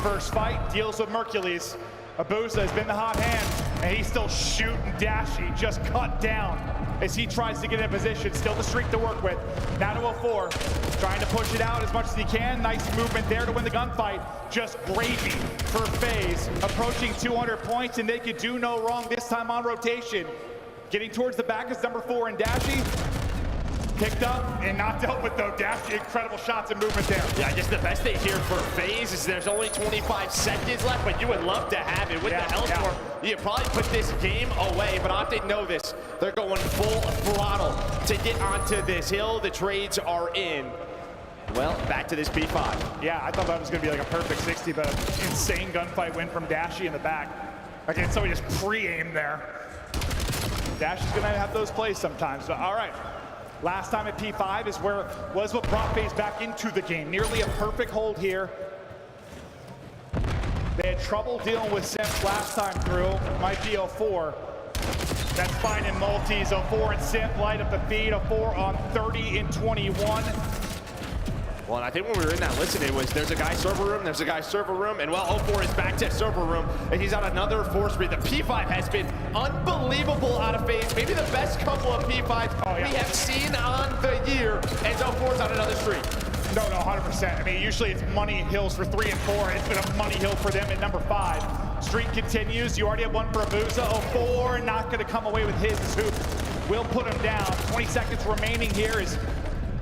first fight, deals with Mercules. Abuza has been the hot hand, and he's still shooting Dashy, just cut down as he tries to get in position. Still the streak to work with. Now to 0-4, trying to push it out as much as he can. Nice movement there to win the gunfight. Just gravy for FaZe, approaching 200 points, and they could do no wrong this time on rotation. Getting towards the back is number 4 in Dashy. Picked up and not dealt with though. Dashy, incredible shots and movement there. Yeah, I guess the best thing here for FaZe is there's only 25 seconds left, but you would love to have it with the Hellstorm. Yeah. You probably put this game away, but Optic know this. They're going full throttle to get onto this hill. The trades are in. Well, back to this P5. Yeah, I thought that was going to be like a perfect 60, but insane gunfight win from Dashy in the back. Again, somebody just pre-aimed there. Dashy's going to have those plays sometimes, but all right. Last time at P5 is what brought FaZe back into the game. Nearly a perfect hold here. They had trouble dealing with Simp last time through. Might be 04. That's fine in multis. 04 and Simp light up the feed. 04 on 30 and 21. Well, and I think when we were in that listen, it was there's a guy server room, there's a guy server room, and well, 04 is back to server room, and he's on another 4-spree. The P5 has been unbelievable out of phase. Maybe the best couple of P5s we have seen on the year, and 04's on another streak. No, 100%. I mean, usually it's money hills for 3 and 4. It's been a money hill for them at number 5. Streak continues. You already have one for Abuza. 04 not going to come away with his hoop. Will put him down. 20 seconds remaining here as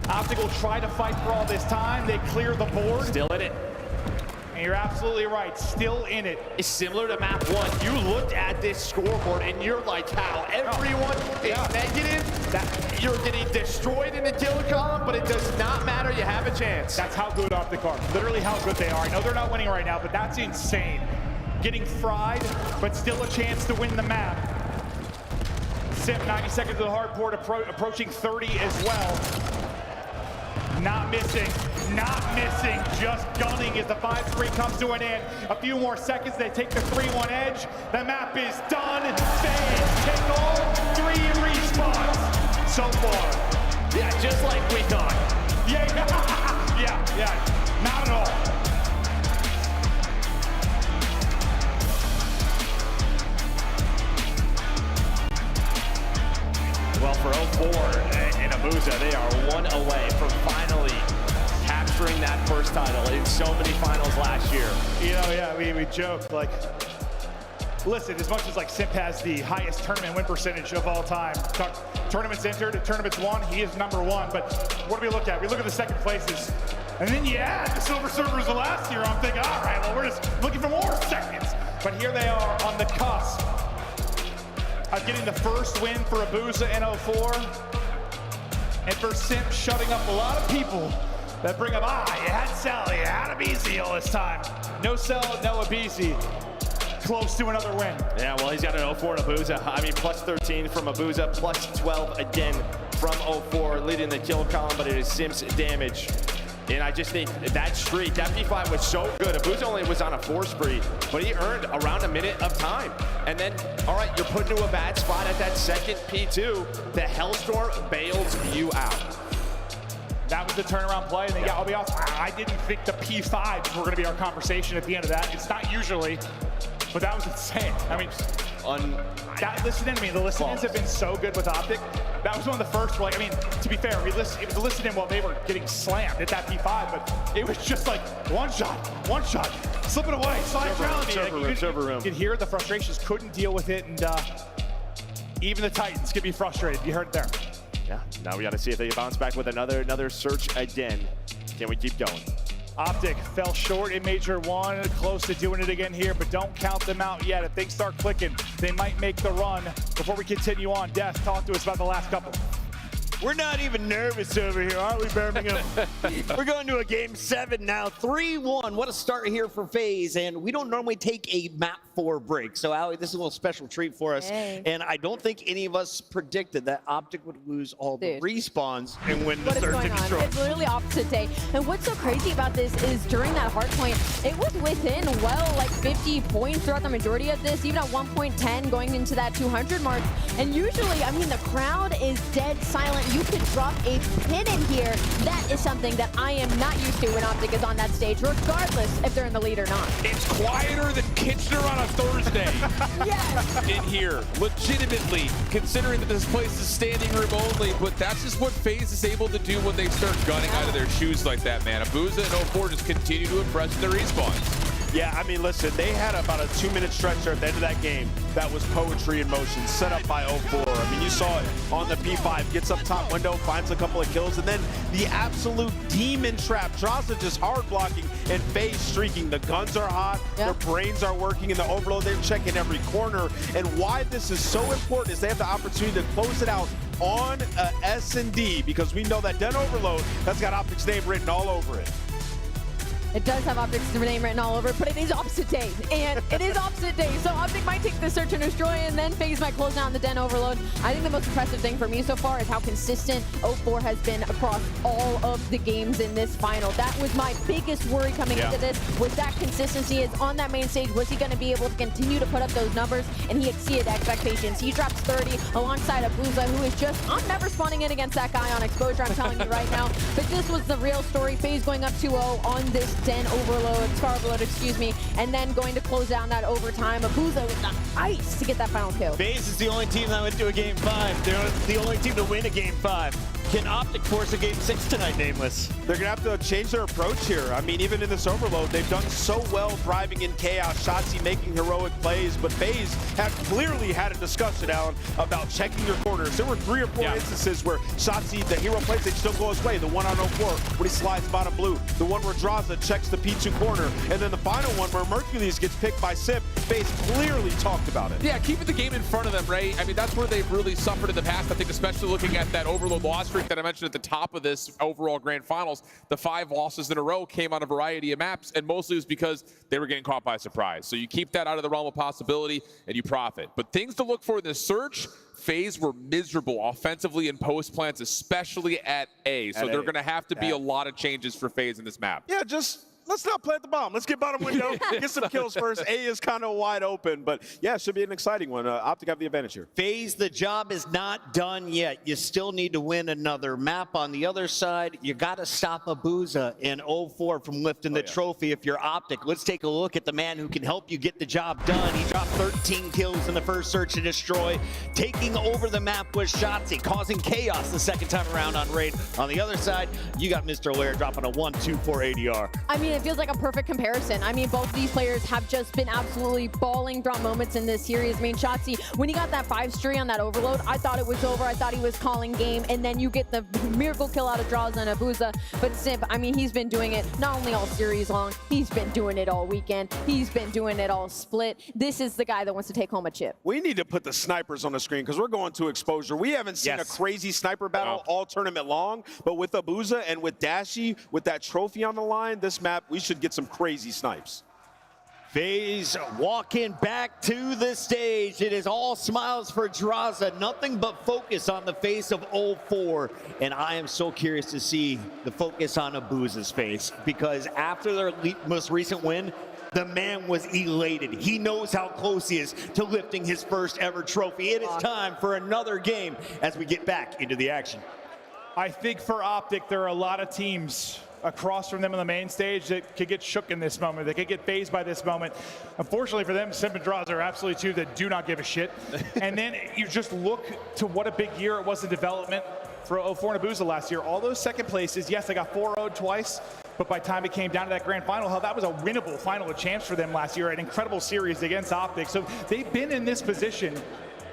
Optic will try to fight for all this time. They clear the board. Still in it. And you're absolutely right. Still in it. It's similar to map 1. You looked at this scoreboard and you're like, how everyone is negative. That you're getting destroyed in the kill column, but it does not matter. You have a chance. That's how good Optic are. Literally how good they are. I know they're not winning right now, but that's insane. Getting fried, but still a chance to win the map. Simp 90 seconds to the hard port, approaching 30 as well. Not missing, just gunning as the 5-3 comes to an end. A few more seconds, they take the 3-1 edge. The map is done. Fans take all 3 respawns so far. Yeah, just like we thought. Yeah, not at all. Well, for 04 and Abuza, they are 1 away from finally capturing that first title in so many finals last year. You know, yeah, we joked, like, listen, as much as like Simp has the highest tournament win percentage of all time, tournaments entered, tournaments won, he is number 1. But what do we look at? We look at the second places. And then you add the silver servers of last year. I'm thinking, all right, well, we're just looking for more seconds. But here they are on the cusp of getting the first win for Abuza in 04. And for Simp shutting up a lot of people that bring up, you had Sally, you had Abizi all this time. No Cell, no Abizi. Close to another win. Yeah, well, he's got an 04 in Abuza. I mean, plus 13 from Abuza, plus 12 again from 04, leading the kill column, but it is Simp's damage. And I just think that streak, that P5 was so good. Abuza only was on a 4-spree, but he earned around a minute of time. And then, all right, you're put into a bad spot at that second P2. The Hellstorm bails you out. That was the turnaround play. And then, I'll be honest, I didn't think the P5s were going to be our conversation at the end of that. It's not usually, but that was insane. I mean, that listen-in, the listen-ins have been so good with Optic. That was one of the first, like, I mean, to be fair, it was a listen-in while they were getting slammed at that P5, but it was just like one shot, slip it away, slide around me. You could hear the frustrations, couldn't deal with it, and even the Titans could be frustrated. You heard it there. Yeah, now we got to see if they bounce back with another search again. Can we keep going? Optic fell short in Major 1, close to doing it again here, but don't count them out yet. If things start clicking, they might make the run. Before we continue on, Death, talk to us about the last couple. We're not even nervous over here, are we, Birmingham? We're going to a game 7 now, 3-1. What a start here for FaZe, and we don't normally take a map 4 break. So, Allie, this is a little special treat for us. Hey. And I don't think any of us predicted that Optic would lose all the respawns and win the What is Search going and on? Destroy. It's literally opposite day. And what's so crazy about this is during that hard point, it was within, well, like 50 points throughout the majority of this, even at 1.10 going into that 200 mark. And usually, I mean, the crowd is dead silent. You could drop a pin in here. That is something that I am not used to when Optic is on that stage, regardless if they're in the lead or not. It's quieter than Kitchener on a Thursday. Yes. In here, legitimately, considering that this place is standing room only, but that's just what FaZe is able to do when they start gunning out of their shoes like that, man. Abuza and 04 just continue to impress their respawns. Yeah, I mean, listen, they had about a 2-minute stretch there at the end of that game that was poetry in motion, set up by 04. I mean, you saw it on the P5, gets up top window, finds a couple of kills, and then the absolute demon trap. Draza just hard blocking and FaZe streaking. The guns are hot, their brains are working in the overload. They're checking every corner. And why this is so important is they have the opportunity to close it out on S&D, because we know that Den Overload, that's got Optic's name written all over it. It does have Optic's name written all over it, but it is opposite day. And it is opposite day. So Optic might take the search and destroy, and then FaZe might close down the Den Overload. I think the most impressive thing for me so far is how consistent 0-4 has been across all of the games in this final. That was my biggest worry coming into this, was that consistency is on that main stage. Was he going to be able to continue to put up those numbers? And he exceeded expectations. He drops 30 alongside Abuza, who is just, I'm never spawning in against that guy on exposure, I'm telling you right now. But this was the real story. FaZe going up 2-0 on this Den Overload, Scar Overload, excuse me, and then going to close down that overtime. Abuza with the ice to get that final kill. FaZe is the only team that went to a game 5. They're the only team to win a game 5. Can Optic force a game 6 tonight, Nameless? They're going to have to change their approach here. I mean, even in this overload, they've done so well thriving in chaos, Shotzzy making heroic plays, but FaZe have clearly had a discussion, Alan, about checking your corners. There were 3 or 4 instances where Shotzzy, the hero plays, they still go his way. The one on 0-4 when he slides bottom blue. The one where Drazah checks the P2 corner. And then the final one where Mercules gets picked by Sip. FaZe clearly talked about it. Yeah, keeping the game in front of them, right? I mean, that's where they've really suffered in the past. I think especially looking at that overload loss streak that I mentioned at the top of this overall grand finals, the 5 losses in a row came on a variety of maps, and mostly it was because they were getting caught by surprise. So you keep that out of the realm of possibility and you profit. But things to look for in this search, FaZe were miserable offensively in post plants, especially at A. So they're going to have to be a lot of changes for FaZe in this map. Yeah, just let's not plant the bomb. Let's get bottom window, get some kills first. A is kind of wide open, but yeah, it should be an exciting one. Optic have the advantage here. FaZe, the job is not done yet. You still need to win another map. On the other side, you got to stop Abuza in 0-4 from lifting the trophy if you're Optic. Let's take a look at the man who can help you get the job done. He dropped 13 kills in the first search and destroy. Taking over the map was Shotzzy, causing chaos the second time around on Raid. On the other side, you got Mr. Lair dropping a 1-2 for ADR. I mean, it feels like a perfect comparison. I mean, both of these players have just been absolutely balling throughout moments in this series. I mean, Shotzzy, when he got that 5-3 on that overload, I thought it was over. I thought he was calling game, and then you get the miracle kill out of Drazah and Abuza. But Simp, I mean, he's been doing it not only all series long, he's been doing it all weekend. He's been doing it all split. This is the guy that wants to take home a chip. We need to put the snipers on the screen because we're going to exposure. We haven't seen a crazy sniper battle all tournament long, but with Abuza and with Dashy, with that trophy on the line, this map, we should get some crazy snipes. FaZe walking back to the stage. It is all smiles for Drazah. Nothing but focus on the face of 0-4. And I am so curious to see the focus on Abuza's face, because after their most recent win, the man was elated. He knows how close he is to lifting his first ever trophy. It is time for another game as we get back into the action. I think for Optic, there are a lot of teams across from them on the main stage that could get shook in this moment. They could get phased by this moment. Unfortunately for them, Simp and Drazah are absolutely two that do not give a shit. And then you just look to what a big year it was in development for 0-4 and Abuza last year. All those second places, yes, they got 4-0'd twice, but by the time it came down to that grand final, hell, that was a winnable final, a chance for them last year, an incredible series against Optic. So they've been in this position.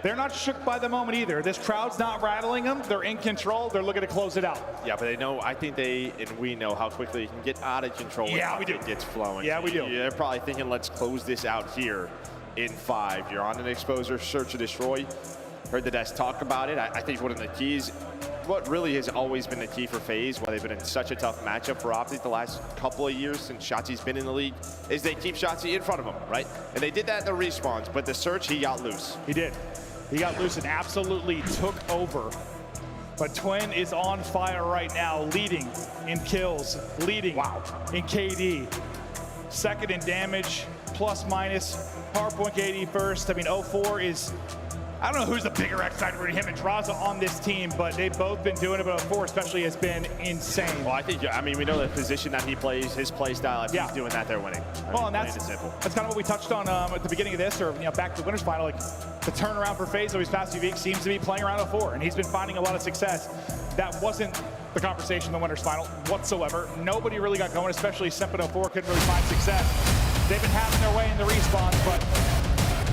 They're not shook by the moment either. This crowd's not rattling them. They're in control. They're looking to close it out. Yeah, but they know, I think they, and we know how quickly they can get out of control when it gets flowing. Yeah, we do. They're probably thinking, let's close this out here in 5. You're on an exposure, search and destroy. Heard the desk talk about it. I think one of the keys, what really has always been the key for FaZe, why they've been in such a tough matchup for Optic the last couple of years since Shotzzy's been in the league, is they keep Shotzzy in front of them, right? And they did that in the respawns, but the search, he got loose. He did. He got loose and absolutely took over. But Twin is on fire right now, leading in kills, leading in KD. Second in damage, plus minus. PowerPoint KD first. I mean, 0-4 is, I don't know who's the bigger X-Side for him and Drazah on this team, but they've both been doing it, but 0-4 especially has been insane. Well, I think, I mean, we know the position that he plays, his play style, if he's doing that, they're winning. Well, and that's kind of what we touched on at the beginning of this, or back to the winners final. Like, the turnaround for FaZe over these past few weeks seems to be playing around 0-4, and he's been finding a lot of success. That wasn't the conversation in the winners final whatsoever. Nobody really got going, especially Simp and 0-4 couldn't really find success. They've been having their way in the respawns, but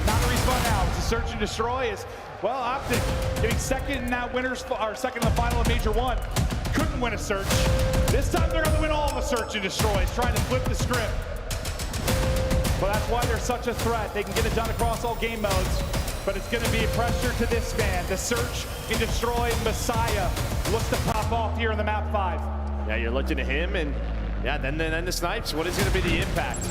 not a respawn now. It's a search and destroy. Is, well, Optic getting second in that winners, or second in the final of Major 1. Couldn't win a search. This time they're going to win all the search and destroys, trying to flip the script. Well, that's why they're such a threat. They can get it done across all game modes, but it's going to be pressure to this man. The search and destroy Messiah looks to pop off here in the map 5. Yeah, you're looking at him, and Yeah, then the snipes. What is going to be the impact?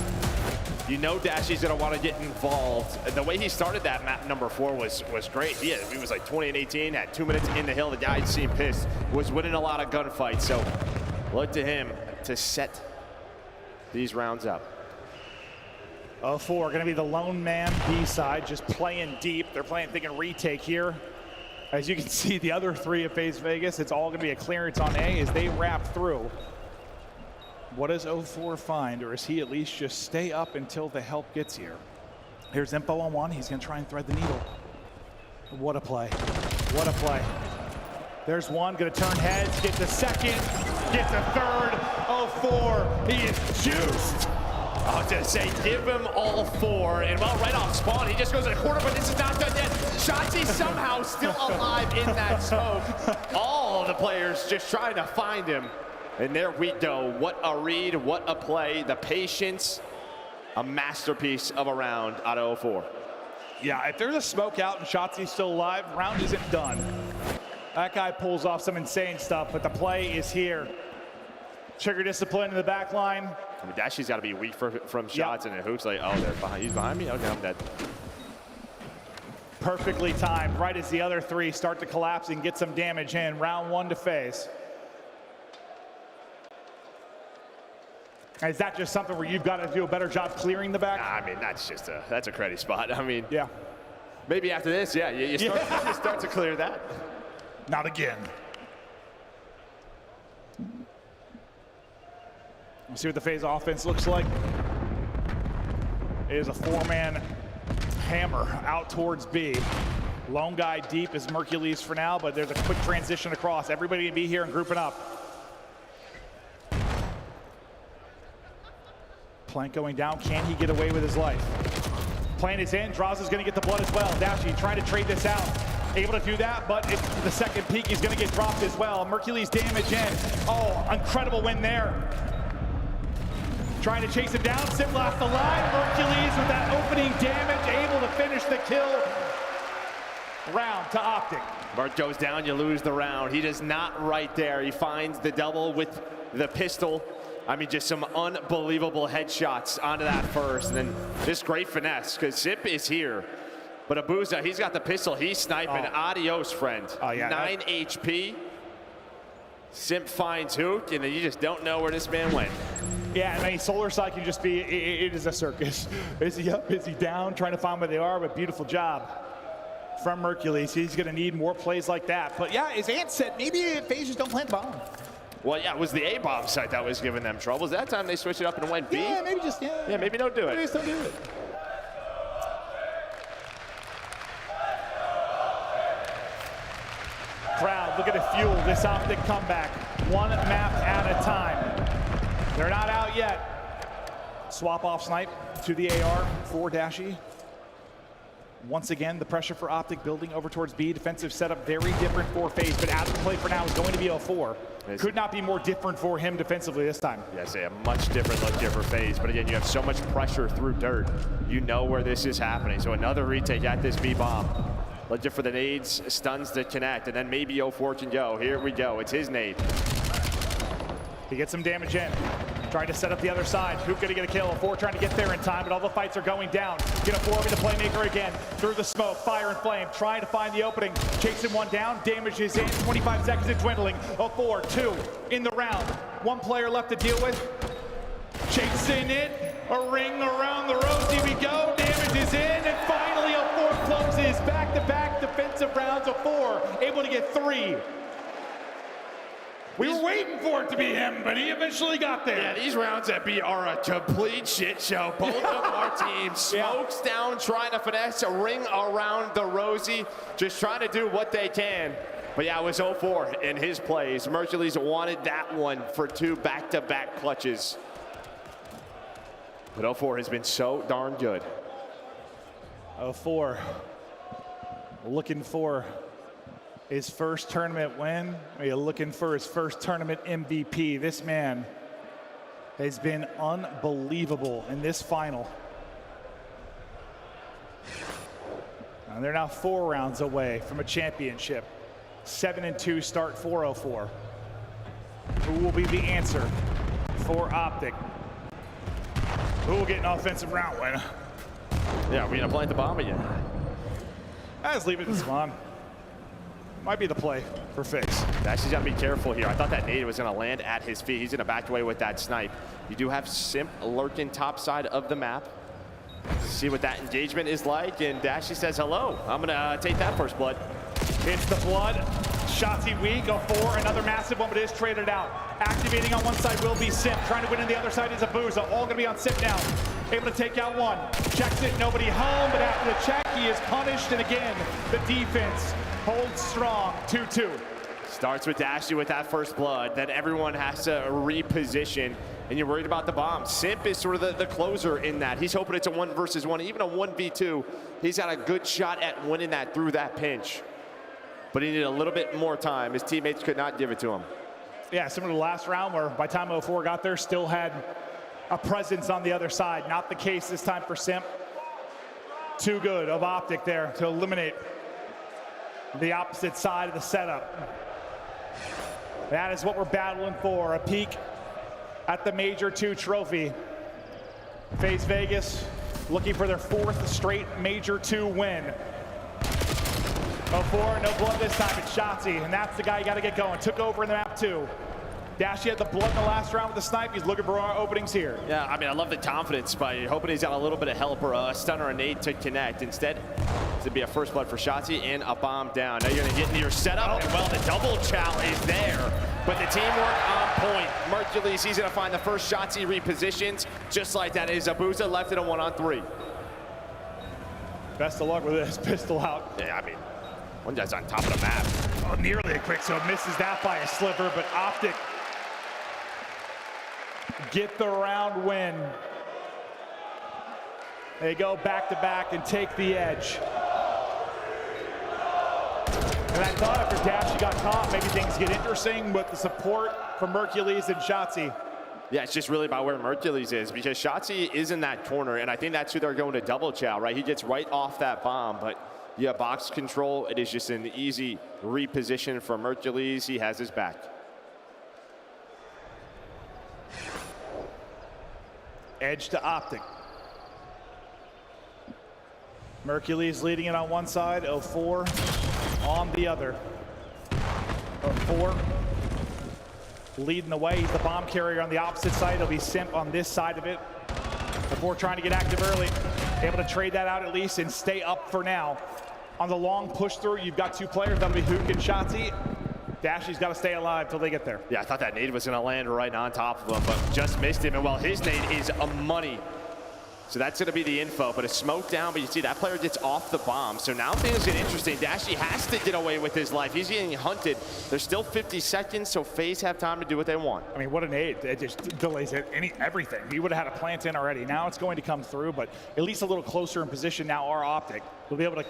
You know Dashy's going to want to get involved. The way he started that map number 4 was great. He was like 20 and 18, had 2 minutes in the hill. The guy seemed pissed, was winning a lot of gunfights. So look to him to set these rounds up. 04 going to be the lone man B side, just playing deep. They're thinking retake here. As you can see, the other 3 of FaZe Vegas, it's all going to be a clearance on A as they wrap through. What does 04 find, or is he at least just stay up until the help gets here? Here's Impo on 1. He's going to try and thread the needle. What a play. What a play. There's 1, going to turn heads, get the 2nd, get the 3rd. 04, he is juiced. I was going to say, give him all 4. And well, right off spawn, he just goes in the corner, but this is not done yet. Shotzzy somehow still alive in that smoke. All of the players just trying to find him. And there we go. What a read, what a play. The patience, a masterpiece of a round out of 04. Yeah, if there's a smoke out and Shotzzy's still alive, round isn't done. That guy pulls off some insane stuff, but the play is here. Trigger discipline in the back line. I mean, Dashy's got to be weak from shots, and then Hook's like, oh, they're behind. He's behind me? Okay, I'm dead. Perfectly timed, right as the other 3 start to collapse and get some damage in. Round 1 to FaZe. Is that just something where you've got to do a better job clearing the back? Nah, I mean, that's a credit spot. I mean, yeah. Maybe after this, yeah, you start to clear that. Not again. Let's see what the FaZe offense looks like. It is a 4-man hammer out towards B. Lone guy deep is Mercules for now, but there's a quick transition across. Everybody can be here and grouping up. Plank going down. Can he get away with his life? Plan is in. Draws is going to get the blood as well. Dashy trying to trade this out. Able to do that, but it's the 2nd peak. He's going to get dropped as well. Mercules damage in. Oh, incredible win there. Trying to chase him down. Sim lost the line. Mercules with that opening damage, able to finish the kill. Round to Optic. Mark goes down, you lose the round. He does not right there. He finds the double with the pistol. I mean, just some unbelievable headshots onto that first. And then just great finesse, because Zip is here. But Abuza, he's got the pistol. He's sniping. Adios, friend. Oh, yeah, 9 HP. Simp finds Hook, and then you just don't know where this man went. Yeah, I mean, Solar Side can just be, it is a circus. Is he up, is he down, trying to find where they are, but beautiful job from Mercules. He's going to need more plays like that. But yeah, as Ant said, maybe FaZe just don't plant bomb. Well, yeah, it was the A-bomb site that was giving them troubles. That time they switched it up and went B. Yeah, maybe just, yeah, maybe don't do it. Maybe just don't do it. Crowd, look at it fuel this Optic comeback. 1 map at a time. They're not out yet. Swap off snipe to the AR for Dashy. Once again, the pressure for Optic building over towards B. Defensive setup very different for FaZe, but out of the play for now is going to be 04. Could not be more different for him defensively this time. Yeah, say a much different look here for FaZe, but again, you have so much pressure through dirt. You know where this is happening. So another retake at this B bomb. Looking for the nades, stuns to connect, and then maybe 04 can go. Here we go, it's his nade. He gets some damage in. Trying to set up the other side. Hoop gonna get a kill. 04 trying to get there in time, but all the fights are going down. Gonna 4 over the playmaker again. Through the smoke, fire and flame. Trying to find the opening. Chasing one down. Damage is in. 25 seconds and dwindling. 04, 2 in the round. 1 player left to deal with. Chasing it. A ring around the rosy we go. Damage is in. And finally 04 closes. Back-to-back defensive rounds. 04 able to get 3. We were waiting for it to be him, but he eventually got there. Yeah, these rounds at B are a complete shit show. Both of our teams smokes down, trying to finesse a ring around the rosy, just trying to do what they can. But yeah, it was 04 in his plays. Mercules wanted that one for 2 back-to-back clutches. But 04 has been so darn good. 04 looking for his first tournament win. Are you looking for his first tournament MVP? This man has been unbelievable in this final. And they're now 4 rounds away from a championship. 7-2 start for 04. Who will be the answer for Optic. Who will get an offensive round winner? Yeah, are we gonna plant the bomb again? Let's leave it this one. Might be the play for FaZe. Actually, got to be careful here. I thought that nade was going to land at his feet. He's going to back away with that snipe. You do have Simp lurking top side of the map. See what that engagement is like, and Dashy says hello. I'm going to take that first blood. It's the blood. Shotzzy weak, 0-4, another massive one, but it is traded out. Activating on one side will be Simp. Trying to win on the other side is Abuza. All going to be on Simp now. Able to take out one. Checks it, nobody home, but after the check, he is punished. And again, the defense holds strong, 2-2. Starts with Dashy with that first blood. Then everyone has to reposition, and you're worried about the bomb. Simp is sort of the closer in that. He's hoping it's a 1 versus 1, even a 1v2. He's got a good shot at winning that through that pinch. But he needed a little bit more time. His teammates could not give it to him. Yeah, similar to the last round where by the time 0-4 got there, still had a presence on the other side. Not the case this time for Simp. Too good of Optic there to eliminate the opposite side of the setup. That is what we're battling for, a peek at the Major 2 trophy. FaZe Vegas looking for their 4th straight Major 2 win. 0-4, no blood this time, it's Shotzzy, and that's the guy you gotta get going. Took over in the map 2. Dashy had the blood in the last round with the snipe. He's looking for our openings here. Yeah, I mean, I love the confidence by hoping he's got a little bit of help or a stun or a nade to connect. Instead, to be a first blood for Shotzzy and a bomb down. Now you're gonna get into your setup, and well, the double chow is there. But the teamwork on point. Mercules, he's gonna find the first Shotzzy repositions. Just like that is Abuza left in a 1-on-3. Best of luck with this, pistol out. Yeah, I mean, one guy's on top of the map. Oh, nearly a quick, so misses that by a sliver, but Optic get the round win. They go back-to-back and take the edge. And I thought after Dashy got caught, maybe things get interesting with the support from Mercules and Shotzzy. Yeah, it's just really about where Mercules is, because Shotzzy is in that corner, and I think that's who they're going to double chow, right? He gets right off that bomb, but yeah, box control, it is just an easy reposition for Mercules. He has his back. Edge to Optic. Mercules leading it on one side, 0-4 on the other. 0-4 leading the way. He's the bomb carrier on the opposite side. It'll be Simp on this side of it. 0-4 trying to get active early. Able to trade that out at least and stay up for now. On the long push through, you've got 2 players. That'll be Hook and Shotzzy. Dashy's got to stay alive till they get there. Yeah, I thought that nade was going to land right on top of him, but just missed him. And well, his nade is a money. So that's going to be the info, but a smoke down, but you see that player gets off the bomb. So now things get interesting. Dashy has to get away with his life. He's getting hunted. There's still 50 seconds, so FaZe have time to do what they want. I mean, what a nade. It just delays everything. He would have had a plant in already. Now it's going to come through, but at least a little closer in position now are Optic. We'll be able to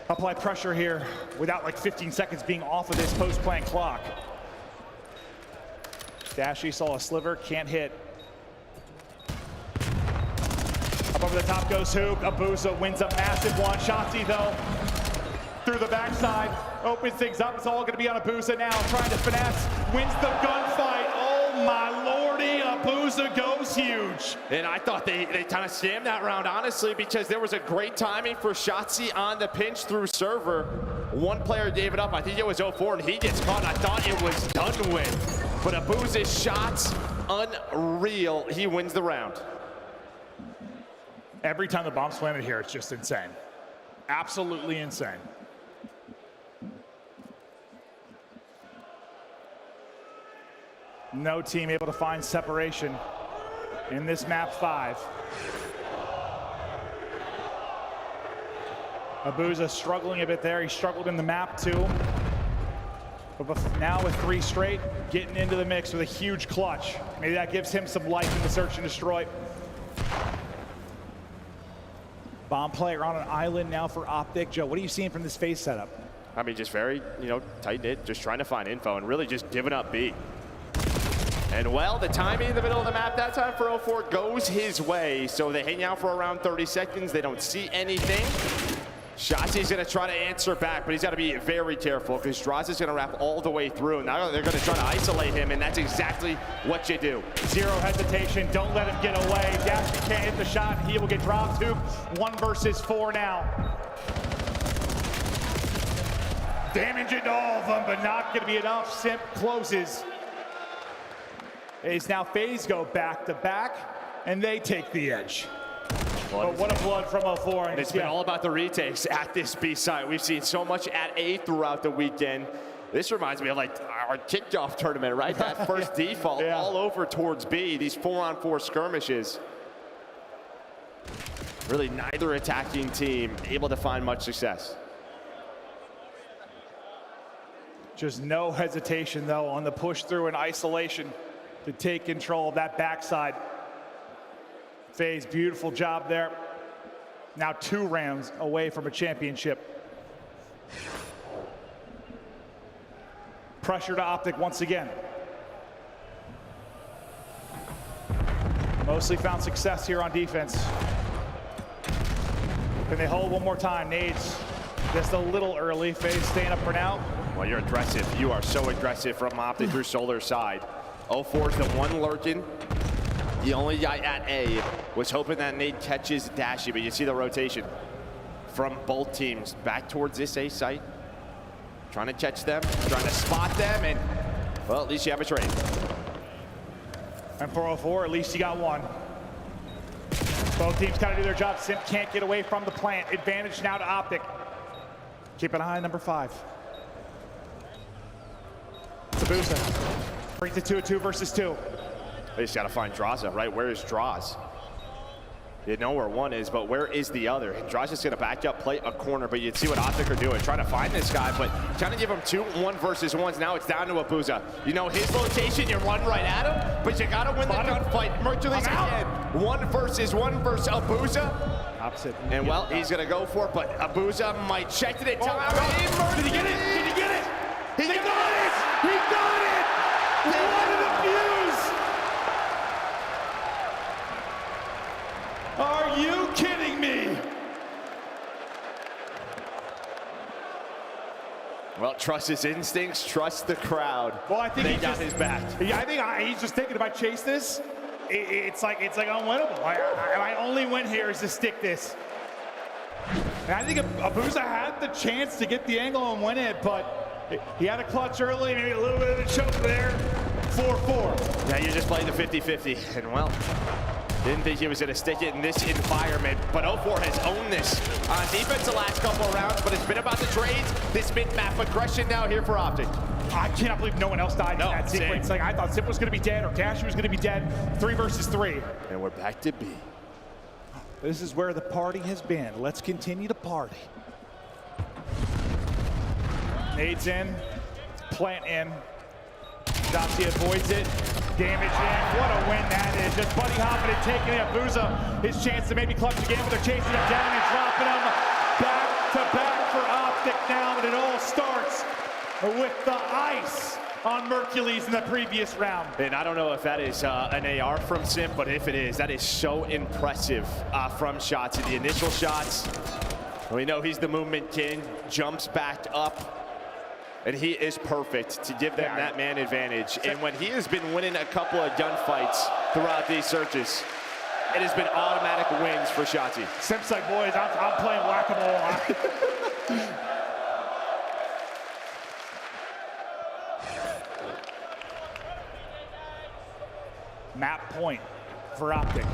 apply pressure here without like 15 seconds being off of this post-plant clock. Dashy saw a sliver, can't hit. Up over the top goes Hook. Abuza wins a massive one. Shotzzy though, through the backside, opens things up. It's all gonna be on Abuza now, trying to finesse, wins the gunfight. Oh my lordy, Abuza goes huge. And I thought they kind of scammed that round, honestly, because there was a great timing for Shotzzy on the pinch through server. One player gave it up. I think it was 0-4, and he gets caught. I thought it was done with. But Abuza's shots, unreal. He wins the round. Every time the bomb's planted here, it's just insane. Absolutely insane. No team able to find separation in this map 5. Abuza struggling a bit there. He struggled in the map too. But now with 3 straight, getting into the mix with a huge clutch. Maybe that gives him some life in the search and destroy. Bomb player on an island now for Optic. Joe, what are you seeing from this FaZe setup? I mean, just very, tight-knit, just trying to find info and really just giving up B. And well, the timing in the middle of the map that time for 0-4 goes his way. So they hang out for around 30 seconds. They don't see anything. Shotzi's going to try to answer back, but he's got to be very careful because Draza is going to wrap all the way through. Now they're going to try to isolate him, and that's exactly what you do. Zero hesitation. Don't let him get away. Dashy can't hit the shot. He will get dropped. 1 versus 4 now. Damaging all of them, but not going to be enough. Simp closes. It's now FaZe go back to back, and they take the edge. But what a blood from 04. And it's been all about the retakes at this B side. We've seen so much at A throughout the weekend. This reminds me of like our kickoff tournament, right? That first default all over towards B, these 4-on-4 skirmishes. Really neither attacking team able to find much success. Just no hesitation, though, on the push through and isolation to take control of that backside. FaZe, beautiful job there. Now 2 rounds away from a championship. Pressure to Optic once again. Mostly found success here on defense. Can they hold one more time? Nades just a little early. FaZe staying up for now. Well, you're aggressive. You are so aggressive from Optic through Solar's side. 04 is the one lurking. The only guy at A was hoping that Nate catches Dashy, but you see the rotation from both teams back towards this A site. Trying to catch them, trying to spot them, and, well, at least you have a trade. And for 04, at least you got one. Both teams got to do their job. Simp can't get away from the plant. Advantage now to Optic. Keep an eye on number 5. Sabusa brings it to a 2 versus 2. They just got to find Draza, right? Where is Draz? You know where one is, but where is the other? And Draza's going to back up, play a corner, but you'd see what Optic are doing, trying to find this guy, but trying to give him 2 1 versus 1s. Now it's down to Abuza. You know his location, you run right at him, but you got to win the gunfight. Mercury's again. 1 versus Abuza. Opposite. And well, he's going to go for it, but Abuza might check it in time. Did he get it? Did he get it? He got it! He got it! What an abuse! Are you kidding me? Well, trust his instincts, trust the crowd. Well, I think they got his back. Yeah, I think he's just thinking if I chase this, it's like unwinnable. My only win here is to stick this. And I think Abuza had the chance to get the angle and win it, but he had a clutch early, maybe a little bit of a choke there. 4-4. Yeah, you're just playing the 50-50, and well, didn't think he was going to stick it in this environment, but 04 has owned this on defense the last couple of rounds, but it's been about the trades, this mid-map aggression now here for Optic. I cannot believe no one else died in that sequence. Like, I thought Simp was going to be dead or Dashy was going to be dead. 3 versus 3. And we're back to B. This is where the party has been. Let's continue to party. Nades in, plant in. Shotzi avoids it. Damage in. What a win that is. Just buddy hopping and taking it. Abuza, his chance to maybe clutch again, but they're chasing him down and dropping him. Back to back for Optic now, and it all starts with the ice on Mercules in the previous round. And I don't know if that is an AR from Simp, but if it is, that is so impressive from Shotzi. The initial shots, we know he's the movement king, jumps back up, and he is perfect to give them that man advantage. And when he has been winning a couple of gunfights throughout these searches, it has been automatic wins for Shotzi. Simp's like, boys, I'm playing whack-a-mole. Map point for Optic.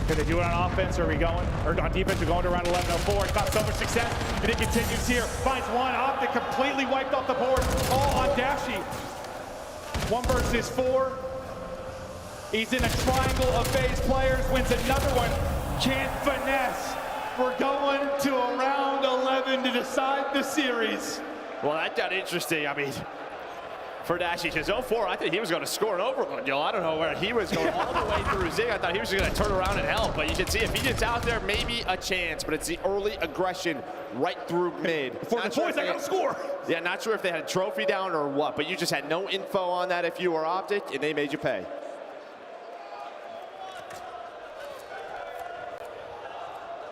Can they do it on offense, or are we going, or on defense, we're going to around 11-04. It's not so much success, and it continues here. Finds one, Optic completely wiped off the board, all on Dashy. 1 versus 4. He's in a triangle of FaZe players, wins another one. Can't finesse. We're going to a round 11 to decide the series. Well, that got interesting. I mean, for Dashy, because 04, I think he was going to score an overload, yo. I don't know where he was going all the way through Zig. I thought he was going to turn around and help, but you can see if he gets out there, maybe a chance, but it's the early aggression right through mid. For the boys, I got to score. Yeah, not sure if they had a trophy down or what, but you just had no info on that if you were Optic, and they made you pay.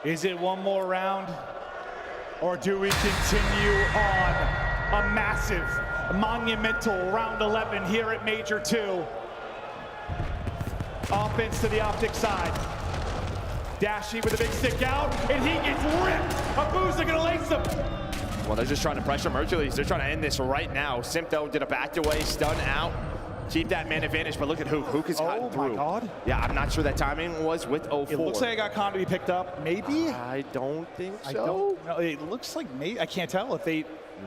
Is it one more round? Or do we continue on a massive, monumental round 11 here at Major 2? Offense to the Optic side. Dashy with a big stick out, and he gets ripped. Abuza gonna lace him. Well, they're just trying to pressure Mercules. They're trying to end this right now. Simpto did a back away, stun out. Keep that man advantage, but look at Hook. Hook has gotten through. Oh my God. Yeah, I'm not sure that timing was with 04. It looks like I got Khan to be picked up, maybe? I don't think so. I don't know. It looks like maybe. I can't tell if they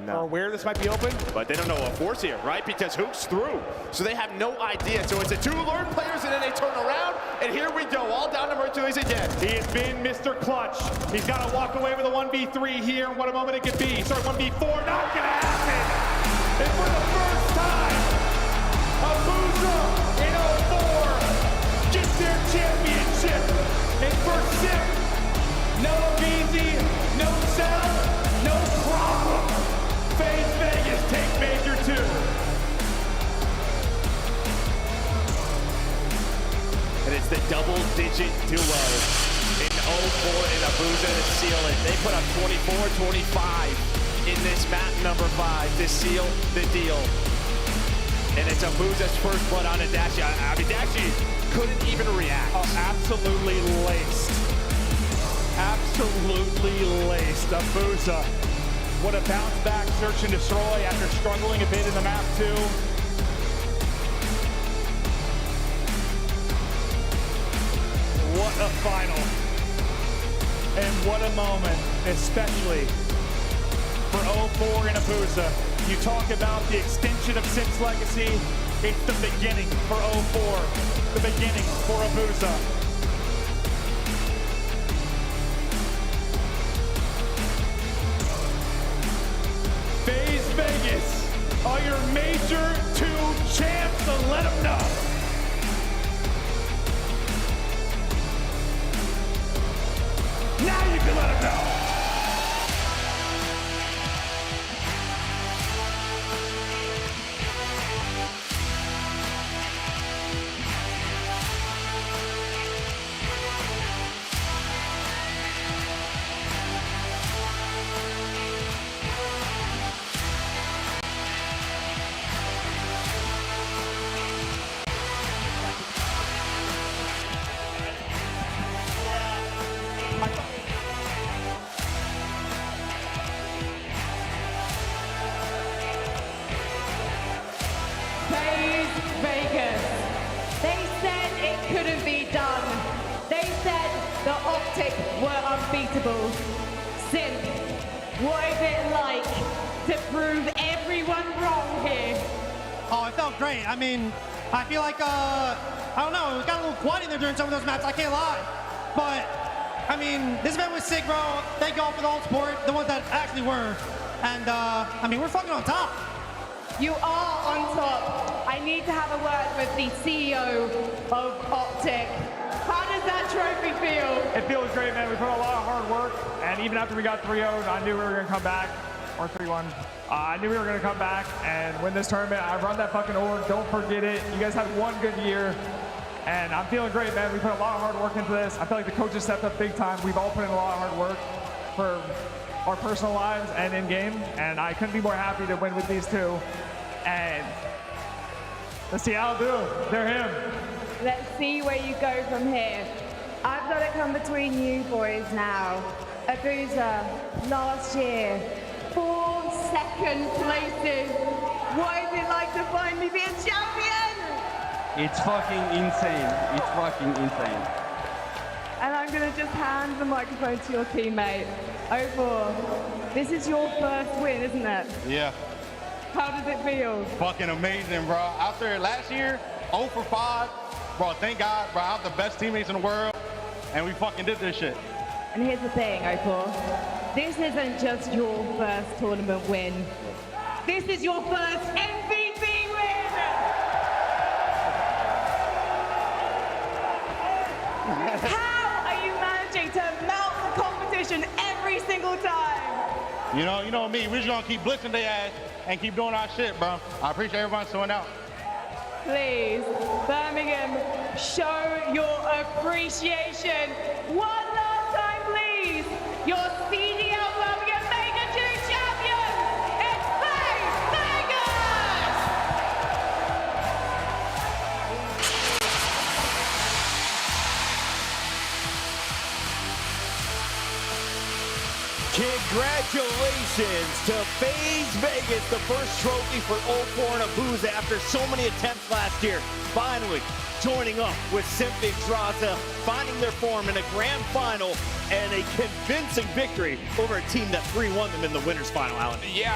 are aware this might be open. But they don't know what force here, right? Because Hook's through. So they have no idea. So it's a two learned players and then they turn around. And here we go, all down to Mercules again. He has been Mr. Clutch. He's got to walk away with a 1v3 here. What a moment it could be. Sorry, 1v4, not gonna happen. And for the first time, Abuza in 04 gets their championship. And for Sip, no easy, no sell, no problem. FaZe Vegas take Major 2. And it's the double-digit duo in 04 and Abuza to seal it. They put up 24-25 in this map number 5 to seal the deal. And it's Abuza's first blood on a Dashy. I mean, Dashy couldn't even react. Oh, absolutely laced. Absolutely laced. Abuza. What a bounce back search and destroy after struggling a bit in the map 2. What a final. And what a moment, especially for 04 and Abuza. You talk about the extension of Sim's legacy, it's the beginning for 04, the beginning for Abuza. FaZe Vegas are your Major 2 champs, so let them know. Now you can let them know. Vegas. They said it couldn't be done. They said the Optic were unbeatable. Sim, what is it like to prove everyone wrong here? Oh, it felt great. I mean, I feel like, I don't know, it got a little quiet in there during some of those maps, I can't lie. But, I mean, this event was sick, bro. Thank y'all for the whole support, the ones that actually were. And, I mean, we're fucking on top. You are on top. I need to have a word with the CEO of Optic. How does that trophy feel? It feels great, man. We put a lot of hard work, and even after we got 3-0'd, I knew we were going to come back, or 3-1. I knew we were going to come back and win this tournament. I run that fucking org. Don't forget it. You guys had one good year, and I'm feeling great, man. We put a lot of hard work into this. I feel like the coaches stepped up big time. We've all put in a lot of hard work for our personal lives and in-game, and I couldn't be more happy to win with these two. And let's see how they'll do. They're him. Let's see where you go from here. I've got to come between you boys now. Abuza, last year, 4 second places. What is it like to finally be a champion? It's fucking insane. It's fucking insane. And I'm going to just hand the microphone to your teammate. 04, this is your first win, isn't it? Yeah. How does it feel? Fucking amazing, bro. After last year, 0 for 5, bro, thank God, bro, I have the best teammates in the world, and we fucking did this shit. And here's the thing, 04. This isn't just your first tournament win. This is your first MVP win! How are you managing to mount the competition every single time? You know me, we're just gonna keep blitzing their ass and keep doing our shit, bro. I appreciate everyone showing out. Please, Birmingham, show your appreciation. One last time, please. Your CDL Birmingham Congratulations to FaZe Vegas, the first trophy for 04 and Abuza after so many attempts last year. Finally joining up with Simpy Draza, finding their form in a grand final and a convincing victory over a team that 3-1 them in the winners final, Alan. Yeah,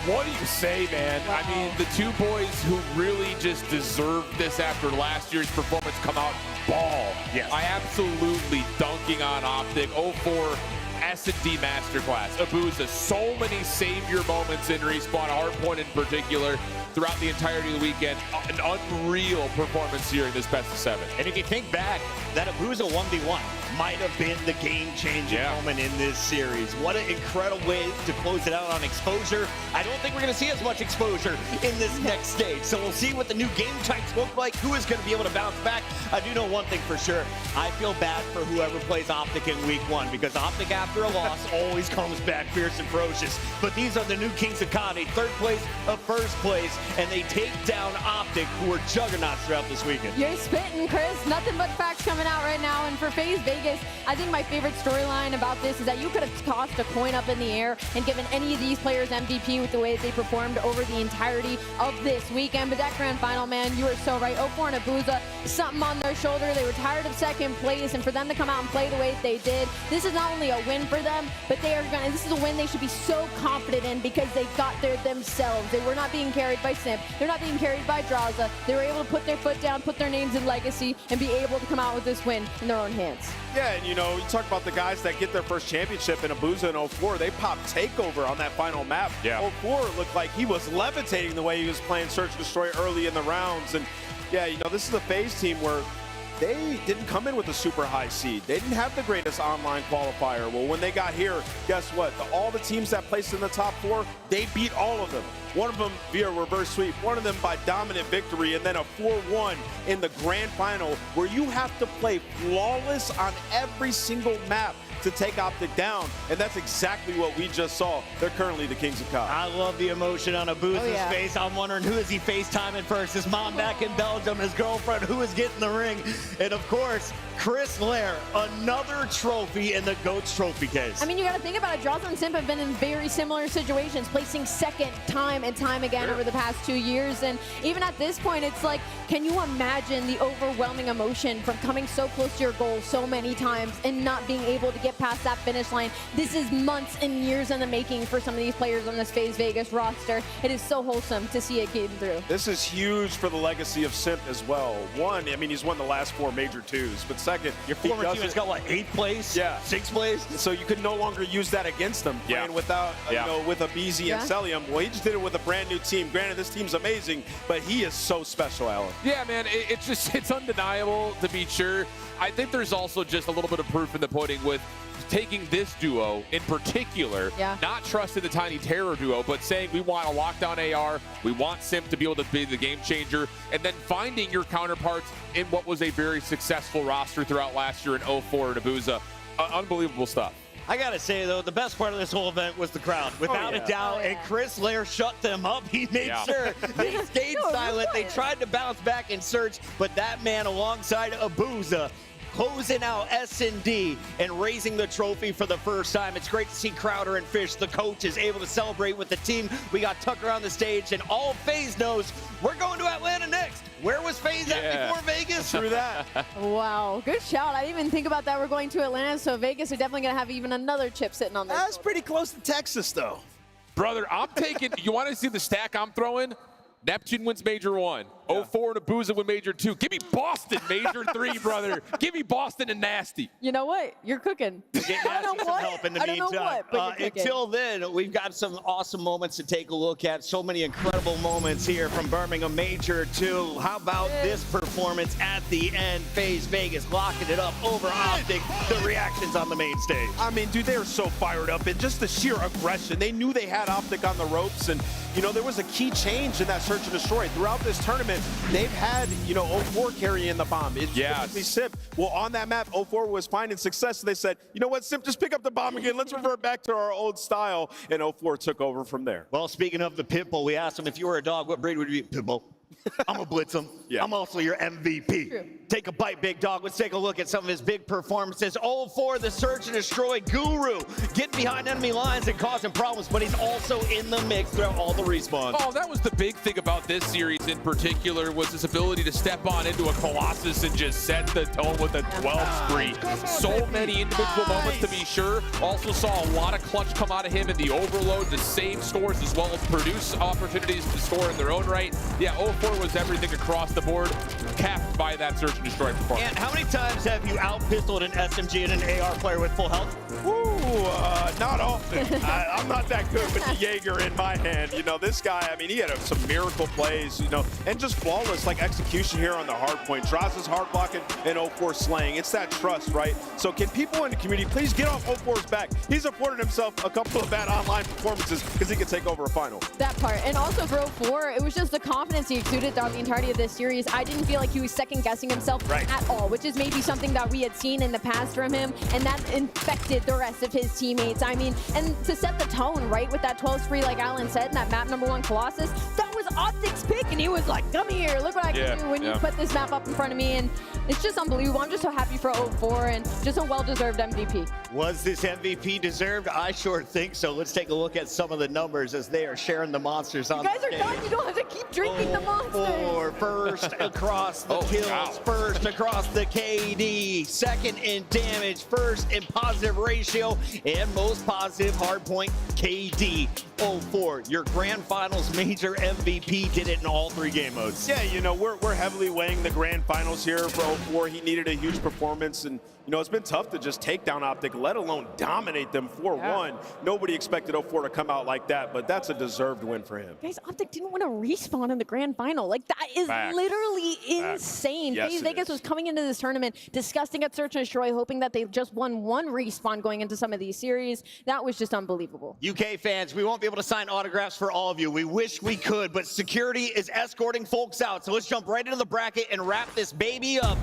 what do you say, man? Wow. I mean, the two boys who really just deserved this after last year's performance come out ball. Yes. I absolutely dunking on Optic. 04 S&D Masterclass. Abuza, so many savior moments in Respawn, Hardpoint in particular, throughout the entirety of the weekend. An unreal performance here in this best of 7. And if you think back, that Abuza 1v1 might have been the game-changing moment in this series. What an incredible way to close it out on exposure. I don't think we're going to see as much exposure in this next stage. So we'll see what the new game types look like, who is going to be able to bounce back. I do know one thing for sure. I feel bad for whoever plays Optic in week 1, because Optic after a loss always comes back fierce and ferocious. But these are the new Kings of Kani, 3rd place of 1st place, and they take down Optic, who are juggernauts throughout this weekend. You're spitting, Chris. Nothing but facts coming out right now. And for FaZe Vegas, I think my favorite storyline about this is that you could have tossed a coin up in the air and given any of these players MVP with the way that they performed over the entirety of this weekend. But that grand final, man, you were so right. 04 and Abuza, something on their shoulder. They were tired of 2nd place, and for them to come out and play the way that they did, this is not only a win for them, but this is a win they should be so confident in, because they got there themselves. They were not being carried by Simp. They're not being carried by Draza. They were able to put their foot down, put their names in legacy, and be able to come out with this win in their own hands. Yeah, and you know, you talk about the guys that get their first championship in Abuza in 04, they popped Takeover on that final map. Yeah. 04 looked like he was levitating the way he was playing Search and Destroy early in the rounds. And yeah, you know, this is a FaZe team where they didn't come in with a super high seed. They didn't have the greatest online qualifier. Well, when they got here, guess what? All the teams that placed in the top 4, they beat all of them. One of them via reverse sweep, one of them by dominant victory, and then a 4-1 in the grand final, where you have to play flawless on every single map to take Optic down, and that's exactly what we just saw. They're currently the Kings of COD. I love the emotion on Abuza's face. I'm wondering, who is he FaceTiming first? His mom back in Belgium, his girlfriend, who is getting the ring? And of course, Chris Lair, another trophy in the GOATS trophy case. I mean, you got to think about it. Draza and Simp have been in very similar situations, placing 2nd time and time again over the past 2 years. And even at this point, it's like, can you imagine the overwhelming emotion from coming so close to your goal so many times and not being able to get past that finish line? This is months and years in the making for some of these players on this FaZe Vegas roster. It is so wholesome to see it getting through. This is huge for the legacy of Simp as well. One, I mean, he's won the last 4 major 2s, but second, your former team has got, what, 8th place? Yeah. 6th place? So you could no longer use that against them, playing without, you know, with a BZ and Celium. Well, he just did it with a brand new team. Granted, this team's amazing, but he is so special, Alan. Yeah, man, it's undeniable, to be sure. I think there's also just a little bit of proof in the pudding with taking this duo in particular, not trusting the Tiny Terror duo, but saying we want a lockdown AR, we want Simp to be able to be the game changer, and then finding your counterparts in what was a very successful roster throughout last year in 04 and Abuza. Unbelievable stuff. I gotta say, though, the best part of this whole event was the crowd, without a doubt. And Chris Lair shut them up. He made sure they stayed silent. They tried to bounce back and search, but that man alongside Abuza closing out S&D and raising the trophy for the first time. It's great to see Crowder and Fish, the coaches, able to celebrate with the team. We got Tucker on the stage, and all FaZe knows we're going to Atlanta next. Where was FaZe at before Vegas? True that. Wow, good shout. I didn't even think about that. We're going to Atlanta, so Vegas are definitely going to have even another chip sitting on there. That's pretty close to Texas, though. Brother, I'm taking, you want to see the stack I'm throwing? Neptune wins Major 1. 04 and Abuza win Major 2. Give me Boston Major 3, brother. Give me Boston and Nasty. You know what? You're cooking. Get Nasty some help in the meantime. Until then, we've got some awesome moments to take a look at. So many incredible moments here from Birmingham Major 2. How about this performance at the end? FaZe Vegas locking it up over Optic. The reactions on the main stage. I mean, dude, they were so fired up, and just the sheer aggression. They knew they had Optic on the ropes, and, you know, there was a key change in that Search and Destroy. Throughout this tournament, they've had, you know, 04 carrying the bomb. It's typically Simp. Well, on that map, 04 was finding success. So they said, you know what, Simp, just pick up the bomb again. Let's revert back to our old style. And 04 took over from there. Well, speaking of the Pitbull, we asked him, if you were a dog, what breed would you be? Pitbull. I'm gonna blitz him. I'm also your MVP. True. Take a bite, big dog. Let's take a look at some of his big performances. 0-4, the search and destroy guru. Getting behind enemy lines and causing problems, but he's also in the mix throughout all the respawns. Oh, that was the big thing about this series in particular, was his ability to step on into a Colossus and just set the tone with a 12 spree. So many individual moments to be sure. Also saw a lot of clutch come out of him in the overload to save scores as well as produce opportunities to score in their own right. Yeah, 0-4 was everything across the board, capped by that search and destroy performance. And how many times have you out-pistoled an SMG and an AR player with full health? Not often. I'm not that good with the Jaeger in my hand. You know, this guy, I mean, he had some miracle plays, you know, and just flawless, like, execution here on the hard point. Draza's hard blocking and 0-4 slaying. It's that trust, right? So can people in the community please get off 0-4's back? He's afforded himself a couple of bad online performances because he can take over a final. That part. And also for 0-4, it was just the confidence he exuded throughout the entirety of this series. I didn't feel like he was second-guessing himself at all, which is maybe something that we had seen in the past from him, and that infected the rest of his teammates. I mean, and to set the tone, right, with that 12 spree, like Alan said, in that map #1 Colossus, that was Optic's pick, and he was like, come here, look what I can do when you put this map up in front of me, and it's just unbelievable. I'm just so happy for 0-4, and just a well-deserved MVP. Was this MVP deserved? I sure think so. Let's take a look at some of the numbers as they are sharing the monsters on You guys the are stage. done. You don't have to keep drinking the monsters. First across the kills, first across the KD, second in damage, first in positive ratio, and most positive hardpoint KD. 0-4, your grand finals major MVP, did it in all 3 game modes. Yeah, you know, we're heavily weighing the grand finals here for 0-4. He needed a huge performance, and, you know, it's been tough to just take down Optic, let alone dominate them 4-1. Nobody expected 0-4 to come out like that, but that's a deserved win for him. Guys, Optic didn't want to respawn in the grand final. Like, that is literally insane. Yes, FaZe Vegas was coming into this tournament disgusting at Search and Destroy, hoping that they just won 1 respawn going into some of these series. That was just unbelievable. UK fans, we won't be able to sign autographs for all of you. We wish we could, but security is escorting folks out. So let's jump right into the bracket and wrap this baby up.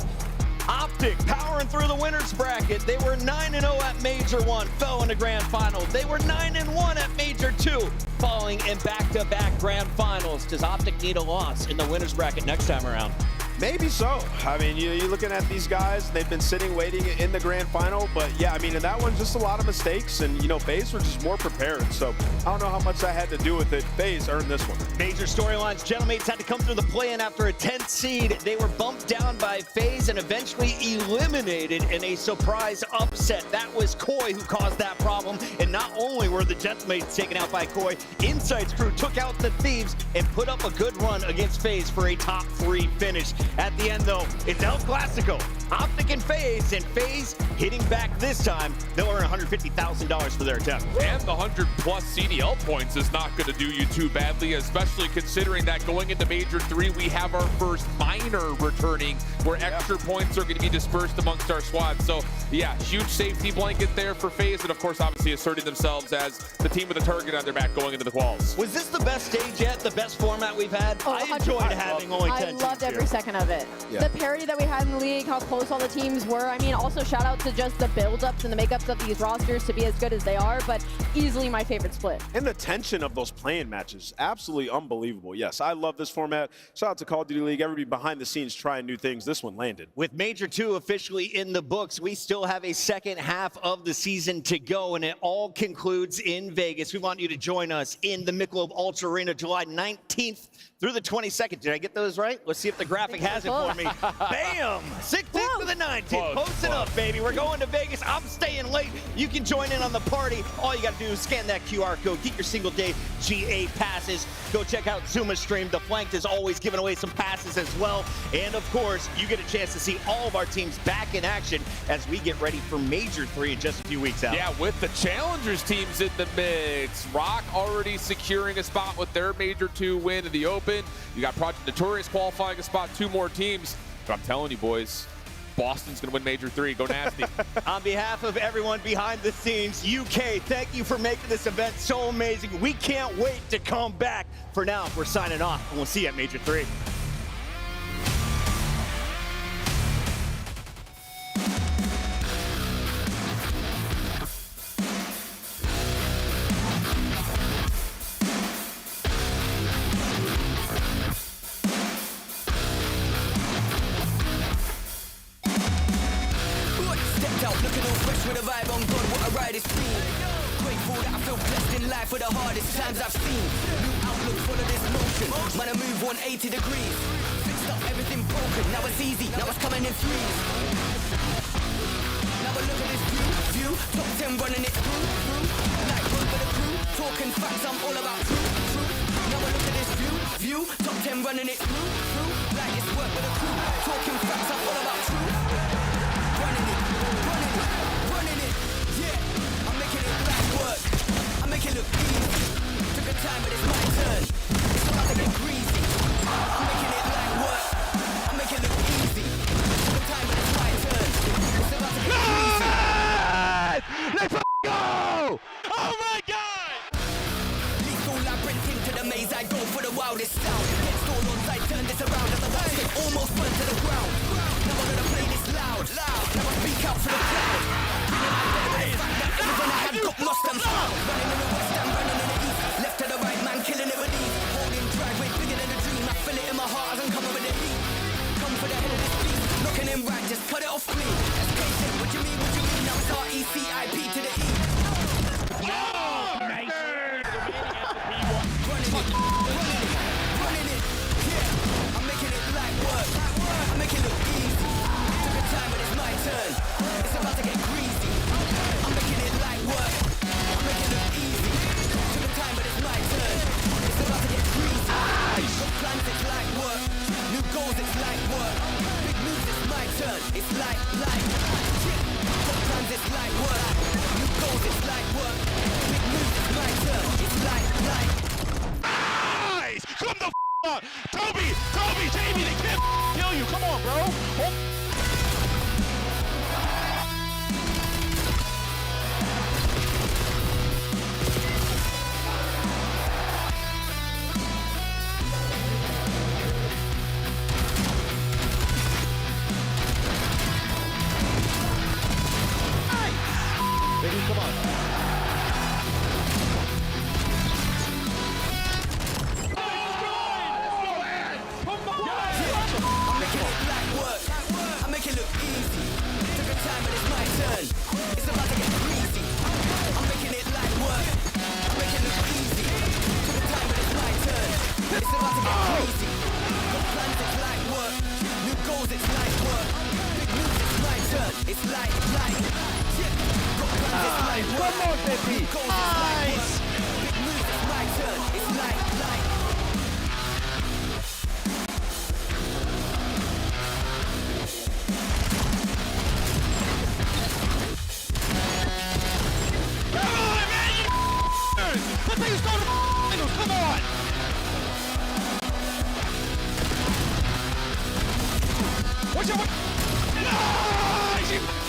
Optic powering through the winners bracket. They were 9-0 at Major 1, fell in the grand final. They were 9-1 at Major 2, falling in back-to-back grand finals. Does Optic need a loss in the winners bracket next time around? Maybe so. I mean, you're looking at these guys, they've been sitting waiting in the grand final, but yeah, I mean, in that one, just a lot of mistakes, and, you know, FaZe were just more prepared, so I don't know how much that had to do with it. FaZe earned this one. Major storylines, Gentlemates had to come through the play-in after a 10th seed. They were bumped down by FaZe and eventually eliminated in a surprise upset. That was Koi who caused that problem, and not only were the Gentlemates taken out by Koi, Insight's crew took out the Thieves and put up a good run against FaZe for a top 3 finish. At the end, though, it's El Clasico. Optic and FaZe hitting back this time. They'll earn $150,000 for their attempt. And the 100+ CDL points is not going to do you too badly, especially considering that going into Major 3, we have our first minor returning where extra points are going to be dispersed amongst our squad. So, yeah, huge safety blanket there for FaZe, and of course, obviously asserting themselves as the team with a target on their back going into the quals. Was this the best stage yet, the best format we've had? I enjoyed having only 10 teams. I loved every second of it. The parity that we had in the league, how close all the teams were. I mean, also shout out to just the build-ups and the makeups of these rosters to be as good as they are, but easily my favorite split. And the tension of those playing matches, absolutely unbelievable. Yes, I love this format. Shout out to Call of Duty League, everybody behind the scenes trying new things. This one landed. With Major 2 officially in the books, we still have a second half of the season to go, and it all concludes in Vegas. We want you to join us in the Michelob Ultra Arena July 19th through the 22nd. Did I get those right? Let's see if the graphic has it for me. Bam! 16th to the 19th. Post it up, baby. We're going to Vegas. I'm staying late. You can join in on the party. All you got to do is scan that QR code. Get your single-day GA passes. Go check out Zuma's stream. The Flanked is always giving away some passes as well. And, of course, you get a chance to see all of our teams back in action as we get ready for Major 3 in just a few weeks out. Yeah, with the Challengers teams in the mix. Rock already securing a spot with their Major 2 win in the Open. You got Project Notorious qualifying a spot, 2 more teams. But I'm telling you, boys, Boston's going to win Major 3. Go Nasty. On behalf of everyone behind the scenes, UK, thank you for making this event so amazing. We can't wait to come back. For now, we're signing off, and we'll see you at Major 3. mean. Grateful that I feel blessed in life for the hardest times I've seen. New outlook full of this motion. Man, I move 180 degrees. Fixed up everything broken. Now it's easy. Now it's coming in threes. Now look at this view, top 10 running it through, like run for the crew, talking facts, I'm all about truth. Now look at this view, top 10 running it through, like it's work with the crew, talking facts, I'm all about truth. Running it, yeah, I'm making it like work, I make it look easy, took a time but it's my turn, it's about to get greasy, I'm making it like work, I make it look easy, took a time but it's my turn, it's about to get greasy. Let's go! Oh my God! Lethal labyrinth into the maze, I go for the wildest sound. Against all odds, I turn this around, and the words get almost burned to the ground. Now I'm gonna play this loud. Now I speak out for the crowd. Everything I had got lost and found. Running in the west and running in the east. Left to the right, man, killing it with ease. Holding driveway, bigger than a dream. I feel it in my heart as I'm coming with the heat. Come for the head of this beat. Knocking in right, just cut it off me. What you mean, what you mean? Now it's R-E-C-I-P to the E. Running it, yeah. I'm making it like work. I make it look easy. Took a time, but it's my turn. It's about to get greasy. I'm making it like work. I make it look easy. Took a time, but it's my turn. It's about to get greasy. Got plans, it's like work. New goals, it's like work. Big moves, it's my turn. It's like. Got plans, it's like work. New goals, it's like work. Big moves, it's my turn. It's like. Nice! Come the up! Toby, Jamie, they can't kill you. Come on, bro. Baby, come on. I'm making it like work. I make it look easy. Took a time, but it's my turn. It's about to get greasy. I'm making it like work. I make it look easy. Took a time, but it's my turn. It's about to get crazy. Got plans, it's like work. New goals, it's like work. Big moves, it's my turn. It's like. Got plans, it's like work. Come on, Pepe. New goals, it's like work. Big moves, it's my turn. It's like. That thing's going to finals, come on! Watch out! Nice!